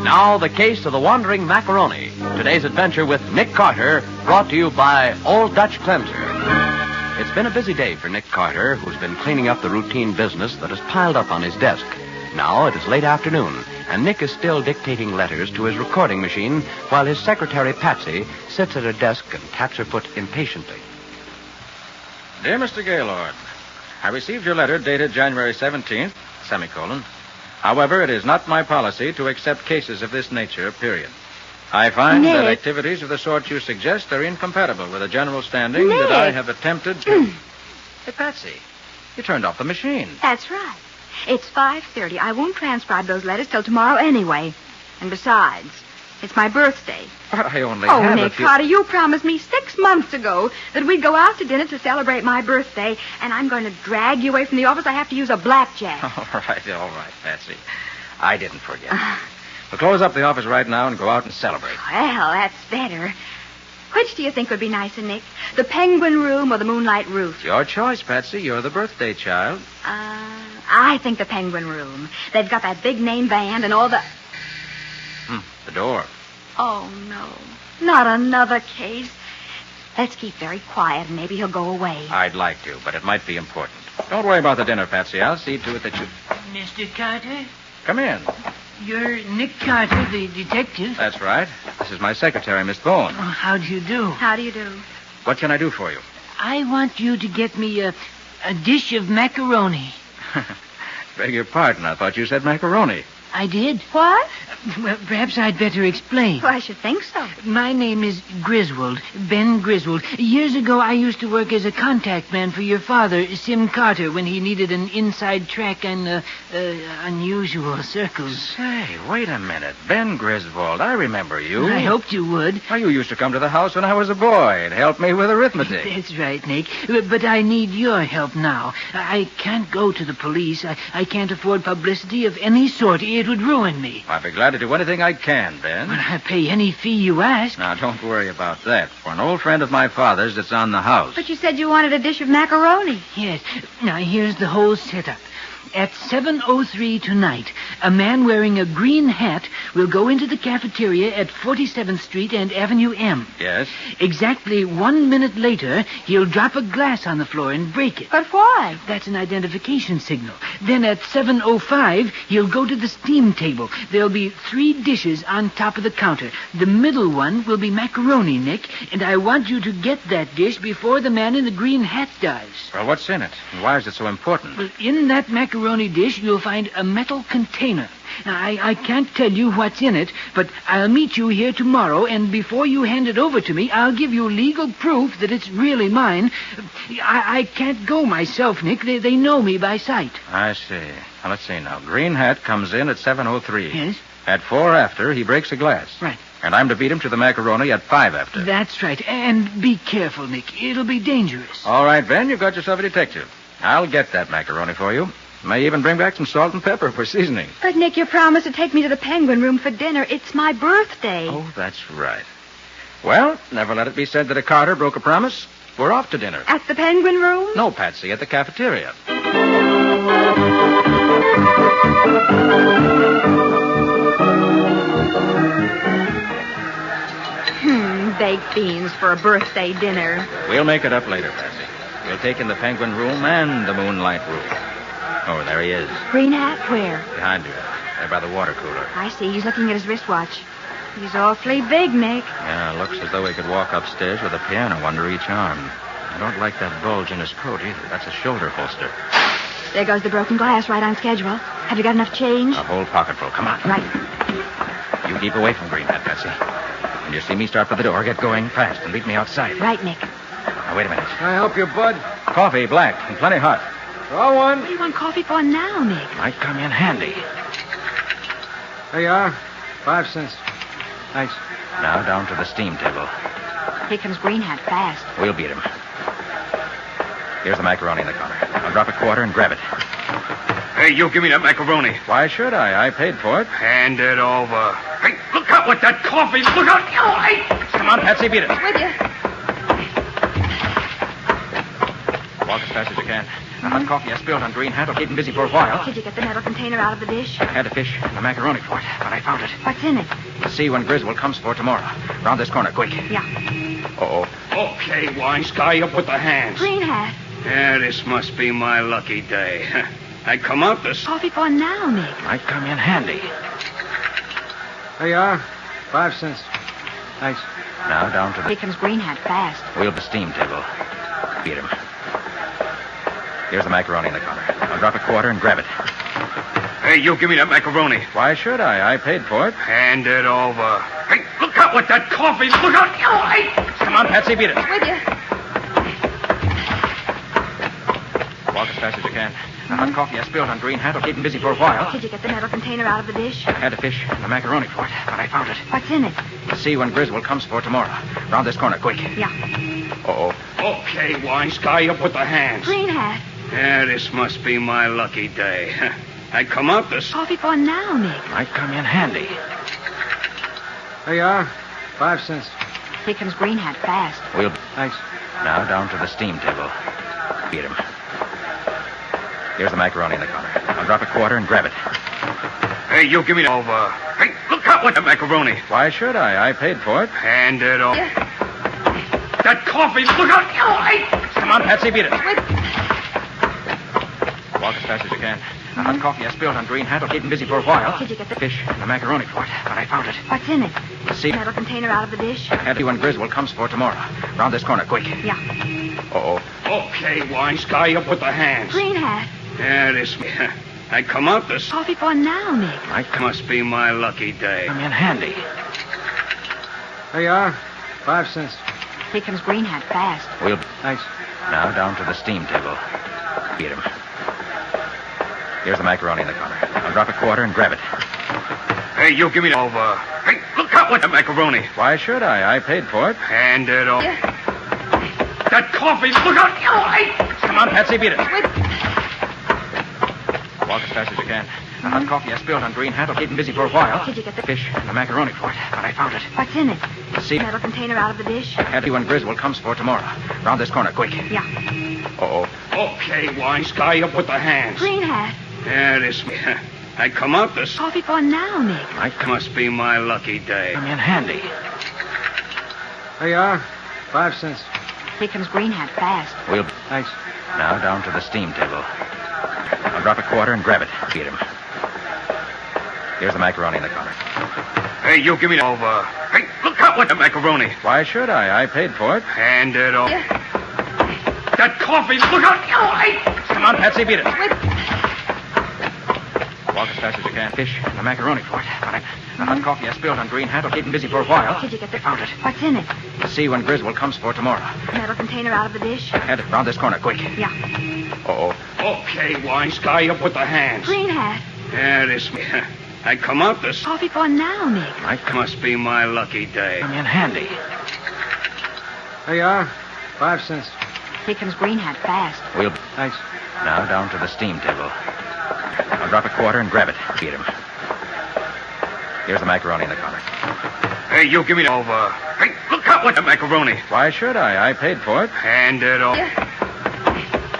Now, the case of the wandering macaroni. Today's adventure with Nick Carter, brought to you by Old Dutch Cleanser. It's been a busy day for Nick Carter, who's been cleaning up the routine business that has piled up on his desk. Now it is late afternoon, and Nick is still dictating letters to his recording machine while his secretary, Patsy, sits at her desk and taps her foot impatiently. Dear Mr. Gaylord, I received your letter dated January 17th, semicolon. However, it is not my policy to accept cases of this nature, period. I find Nick. that activities of the sort you suggest are incompatible with the general standing that I have attempted to... Hey, Patsy, you turned off the machine. That's right. It's 5:30. I won't transcribe those letters till tomorrow anyway. And besides, it's my birthday. But I only Oh, have Nick a few... Carter, you promised me 6 months ago that we'd go out to dinner to celebrate my birthday, and I'm going to drag you away from the office. I have to use a blackjack. All right, Patsy. I didn't forget. We'll close up the office right now and go out and celebrate. Well, that's better. Which do you think would be nicer, Nick? The penguin room or the moonlight roof? It's your choice, Patsy. You're the birthday child. I think the penguin room. They've got that big name band and all the... The door. Oh, no. Not another case. Let's keep very quiet and maybe he'll go away. I'd like to, but it might be important. Don't worry about the dinner, Patsy. I'll see to it that you... Mr. Carter? Come in. You're Nick Carter, the detective? That's right. This is my secretary, Miss Bone. Oh, how do you do? How do you do? What can I do for you? I want you to get me a dish of macaroni. Beg your pardon. I thought you said macaroni. I did. What? Well, perhaps I'd better explain. Well, I should think so. My name is Griswold, Ben Griswold. Years ago, I used to work as a contact man for your father, Sim Carter, when he needed an inside track on unusual circles. Say, wait a minute. Ben Griswold, I remember you. I hoped you would. Well, you used to come to the house when I was a boy and help me with arithmetic. That's right, Nick. But I need your help now. I can't go to the police. I can't afford publicity of any sort. It would ruin me. I'd be glad to do anything I can, Ben. But I pay any fee you ask. Now, don't worry about that. For an old friend of my father's that's on the house. But you said you wanted a dish of macaroni. Yes. Now, here's the whole setup. At 7:03 tonight, a man wearing a green hat will go into the cafeteria at 47th Street and Avenue M. Yes? Exactly 1 minute later, he'll drop a glass on the floor and break it. But why? That's an identification signal. Then at 7:05, he'll go to the steam table. There'll be 3 dishes on top of the counter. The middle one will be macaroni, Nick, and I want you to get that dish before the man in the green hat does. Well, what's in it? And why is it so important? Well, in that macaroni dish, you'll find a metal container. Now, I can't tell you what's in it, but I'll meet you here tomorrow, and before you hand it over to me, I'll give you legal proof that it's really mine. I can't go myself, Nick. They know me by sight. I see. Now, let's see now. Green hat comes in at 7:03. Yes? At 4 after, he breaks a glass. Right. And I'm to beat him to the macaroni at 5 after. That's right. And be careful, Nick. It'll be dangerous. All right, Ben, you've got yourself a detective. I'll get that macaroni for you. May even bring back some salt and pepper for seasoning. But, Nick, you promised to take me to the Penguin Room for dinner. It's my birthday. Oh, that's right. Well, never let it be said that a Carter broke a promise. We're off to dinner. At the Penguin Room? No, Patsy, at the cafeteria. Baked beans for a birthday dinner. We'll make it up later, Patsy. We'll take in the Penguin Room and the Moonlight Room. Oh, there he is. Green hat, where? Behind you. There by the water cooler. I see. He's looking at his wristwatch. He's awfully big, Nick. Yeah, looks as though he could walk upstairs with a piano under each arm. I don't like that bulge in his coat either. That's a shoulder holster. There goes the broken glass, right on schedule. Have you got enough change? A whole pocketful. Come on. Right. You keep away from Green Hat, Patsy. When you see me start for the door, get going fast and meet me outside. Right, Nick. Now, wait a minute. Can I help you, Bud? Coffee, black, and plenty hot. Draw one. What do you want coffee for now, Nick? Might come in handy. There you are. 5 cents. Thanks. Now down to the steam table. Here comes Green Hat fast. We'll beat him. Here's the macaroni in the counter. I'll drop a quarter and grab it. Hey, you give me that macaroni. Why should I? I paid for it. Hand it over. Hey, look out with that coffee. Look out. Oh, hey. Come on, Patsy, beat it. With you. Walk as fast as you can. The hot coffee I spilled on Green Hat will keep him busy for a while. Did you get the metal container out of the dish? I had to fish the macaroni for it, but I found it. What's in it? We'll see when Griswold comes for tomorrow. Round this corner, quick. Yeah. Uh-oh. Okay, wine sky, up with the hands. Green Hat. Yeah, this must be my lucky day. I come out this. Coffee for now, Nick. Might come in handy. There you are. 5 cents. Thanks. Now down to the... Here comes Green Hat fast. We'll the steam table. Beat him. Here's the macaroni in the counter. I'll drop a quarter and grab it. Hey, you give me that macaroni. Why should I? I paid for it. Hand it over. Hey, look out with that coffee. Look out. Oh, hey. Come on, Patsy, beat it. With you. Walk as fast as you can. The hot coffee I spilled on Green Hat will keep him busy for a while. Did you get the metal container out of the dish? I had to fish the macaroni for it, but I found it. What's in it? We'll see when Griswold comes for tomorrow. Round this corner, quick. Yeah. Uh-oh. Okay, wine sky, up with the hands. Green Hat. Yeah, this must be my lucky day. I come out this. Coffee for now, Nick. Might come in handy. There you are. 5 cents. Here comes Green Hat fast. We'll... Thanks. Now down to the steam table. Beat him. Here's the macaroni in the counter. I'll drop a quarter and grab it. Hey, you give me that over. Hey, look out with the macaroni. Why should I? I paid for it. Hand it over. Yeah. That coffee. Look out. Oh, hey. Come on, Patsy, beat it. With... Walk as fast as you can. The hot coffee I spilled on Green Hat will keep him busy for a while. Did you get the... Fish the macaroni for it, but I found it. What's in it? We'll see. Metal container out of the dish? I had to when Griswold comes for tomorrow. Round this corner, quick. Yeah. Uh-oh. Okay, wine sky, up with the hands. Green Hat. Yeah, this... I come out this. Coffee for now, Nick. It must be my lucky day. Come in handy. There you are. 5 cents. Here comes Green Hat fast. We'll... Thanks. Now down to the steam table. Beat him. Here's the macaroni in the corner. I'll drop a quarter and grab it. Hey, you give me the over. Hey, look out with the macaroni. Why should I? I paid for it. Hand it over. That coffee, look out. Oh, hey. Come on, Patsy, beat it. Walk as fast as you can. The hot coffee I spilled on Green Hat will keep him busy for a while. Did you get the fish and the macaroni for it? But I found it. What's in it? See? Metal container out of the dish? Had you when Griswold comes for tomorrow. Round this corner, quick. Yeah. Uh-oh. Okay, wise guy, up with the hands. Green Hat. There it is. I come out this. Coffee for now, Nick. It must be my lucky day. Come in handy. There you are. 5 cents. Here comes Green Hat fast. We'll... Thanks. Now down to the steam table. I'll drop a quarter and grab it. Beat him. Here's the macaroni in the corner. Hey, you give me the over. Hey, look out with the macaroni. Why should I? I paid for it. Hand it over. That coffee, look out. Oh, hey. Come on, Patsy, beat it. Walk as fast as you can. Fish and the macaroni for it. But the hot coffee I spilled on Green Hat will keep him busy for a while. Did you get the... Found it. What's in it? See when Griswold comes for tomorrow. Metal container out of the dish? Had it round this corner, quick. Yeah. Uh-oh. Okay, wise guy, up with the hands. Green Hat. There it is. I come out this. Coffee for now, Nick. It must be my lucky day. Come in handy. There you are. 5 cents. Here comes Green Hat fast. We'll... Thanks. Now down to the steam table. I'll drop a quarter and grab it. Beat him. Here's the macaroni in the corner. Hey, you give me the over. Hey, look out with the macaroni. Why should I? I paid for it. Hand it over.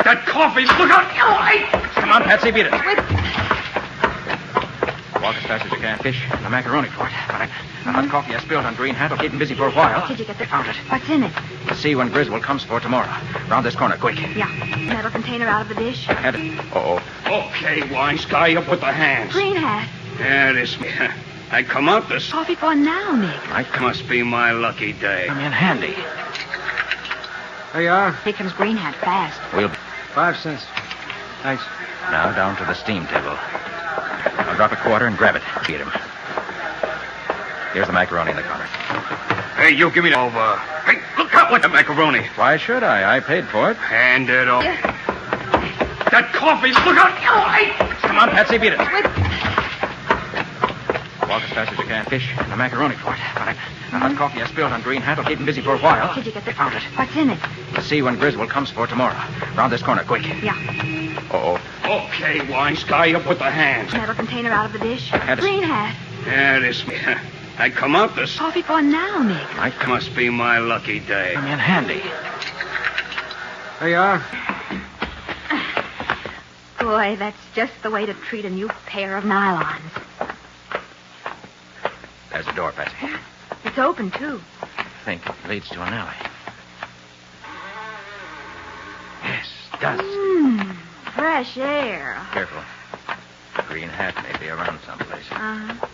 That coffee, look out. Oh, hey. Come on, Patsy, beat it. Walk as fast as you can. Fish and the macaroni for it. But the hot coffee I spilled on Green Hat will keep him busy for a while. Did you get the... Found it. What's in it? See when Griswold comes for tomorrow. Round this corner, quick. Yeah. Metal container out of the dish? Had it. Uh-oh. Okay, wise guy, up with the hands. Green Hat. There it is. I come out this. Coffee for now, Nick. It must be my lucky day. Come in handy. There you are. Here comes Green Hat fast. We'll... 5 cents. Thanks. Now down to the steam table. I'll drop a quarter and grab it. Beat him. Here's the macaroni in the corner. Hey, you give me the over. Hey, look out with the macaroni. Why should I? I paid for it. Hand it over. That coffee, look out. Oh, hey. Come on, Patsy, beat it. Walk as fast as you can. Fish and the macaroni for it. But the hot coffee I spilled on Green Hat will keep him busy for a while. Did you get the... Found it. What's in it? See when Griswold comes for tomorrow. Round this corner, quick. Yeah. Uh-oh. Okay, wise guy, up with the hands. Metal container out of the dish? Had it. Green Hat. There it is. I come out this. Coffee for now, Nick. It must be my lucky day. Come in handy. There you are. Boy, that's just the way to treat a new pair of nylons. There's the door, Patsy. It's open, too. I think it leads to an alley. Yes, it does. Fresh air. Careful. Green Hat may be around someplace. Uh-huh.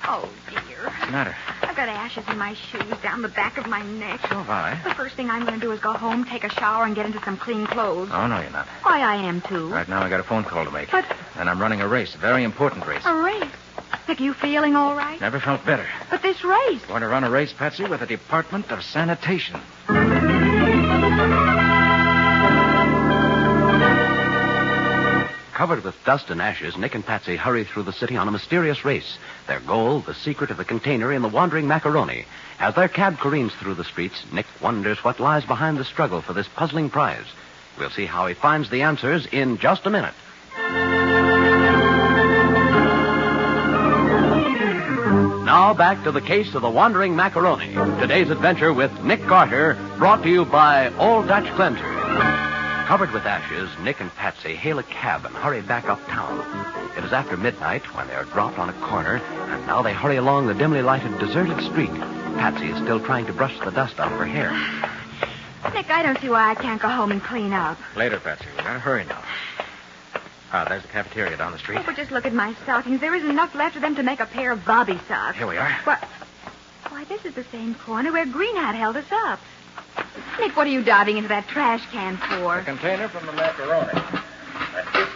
Oh, dear. What's the matter? I've got ashes in my shoes down the back of my neck. So have I. The first thing I'm going to do is go home, take a shower, and get into some clean clothes. Oh, no, you're not. Why, I am, too. Right now I got a phone call to make. But... And I'm running a race, a very important race. A race? Nick, you feeling all right? Never felt better. But this race... Going to run a race, Patsy, with the Department of Sanitation. Covered with dust and ashes, Nick and Patsy hurry through the city on a mysterious race. Their goal, the secret of the container in the wandering macaroni. As their cab careens through the streets, Nick wonders what lies behind the struggle for this puzzling prize. We'll see how he finds the answers in just a minute. Now back to the case of the wandering macaroni. Today's adventure with Nick Carter, brought to you by Old Dutch Cleanser. Covered with ashes, Nick and Patsy hail a cab and hurry back uptown. It is after midnight when they are dropped on a corner, and now they hurry along the dimly lighted, deserted street. Patsy is still trying to brush the dust out of her hair. Nick, I don't see why I can't go home and clean up. Later, Patsy. We gotta hurry now. Ah, there's the cafeteria down the street. Oh, but just look at my stockings. There isn't enough left of them to make a pair of bobby socks. Here we are. Why, this is the same corner where Green Hat held us up. Nick, what are you diving into that trash can for? The container from the macaroni.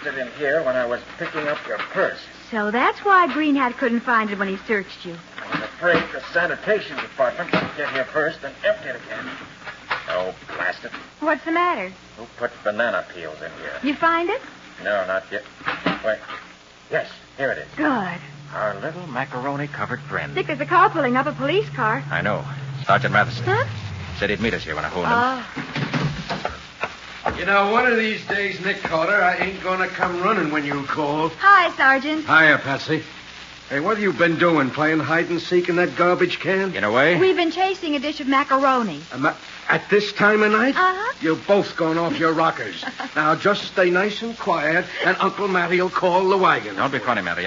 it in here when I was picking up your purse. So that's why Green Hat couldn't find it when he searched you. I was afraid the sanitation department would get here first and empty it again. Oh, blast it. What's the matter? Who put banana peels in here? You find it? No, not yet. Wait. Yes, here it is. Good. Our little macaroni-covered friend. Dick, there's a car pulling up, a police car. I know. Sergeant Matheson. Huh? Said he'd meet us here when I phoned him. You know, one of these days, Nick Carter, I ain't gonna come running when you call. Hi, Sergeant. Hiya, Patsy. Hey, what have you been doing? Playing hide and seek in that garbage can? Get away? We've been chasing a dish of macaroni. At this time of night? Uh-huh. You're both going off your rockers. Now, just stay nice and quiet, and Uncle Matty'll call the wagon. Don't be funny, Matty.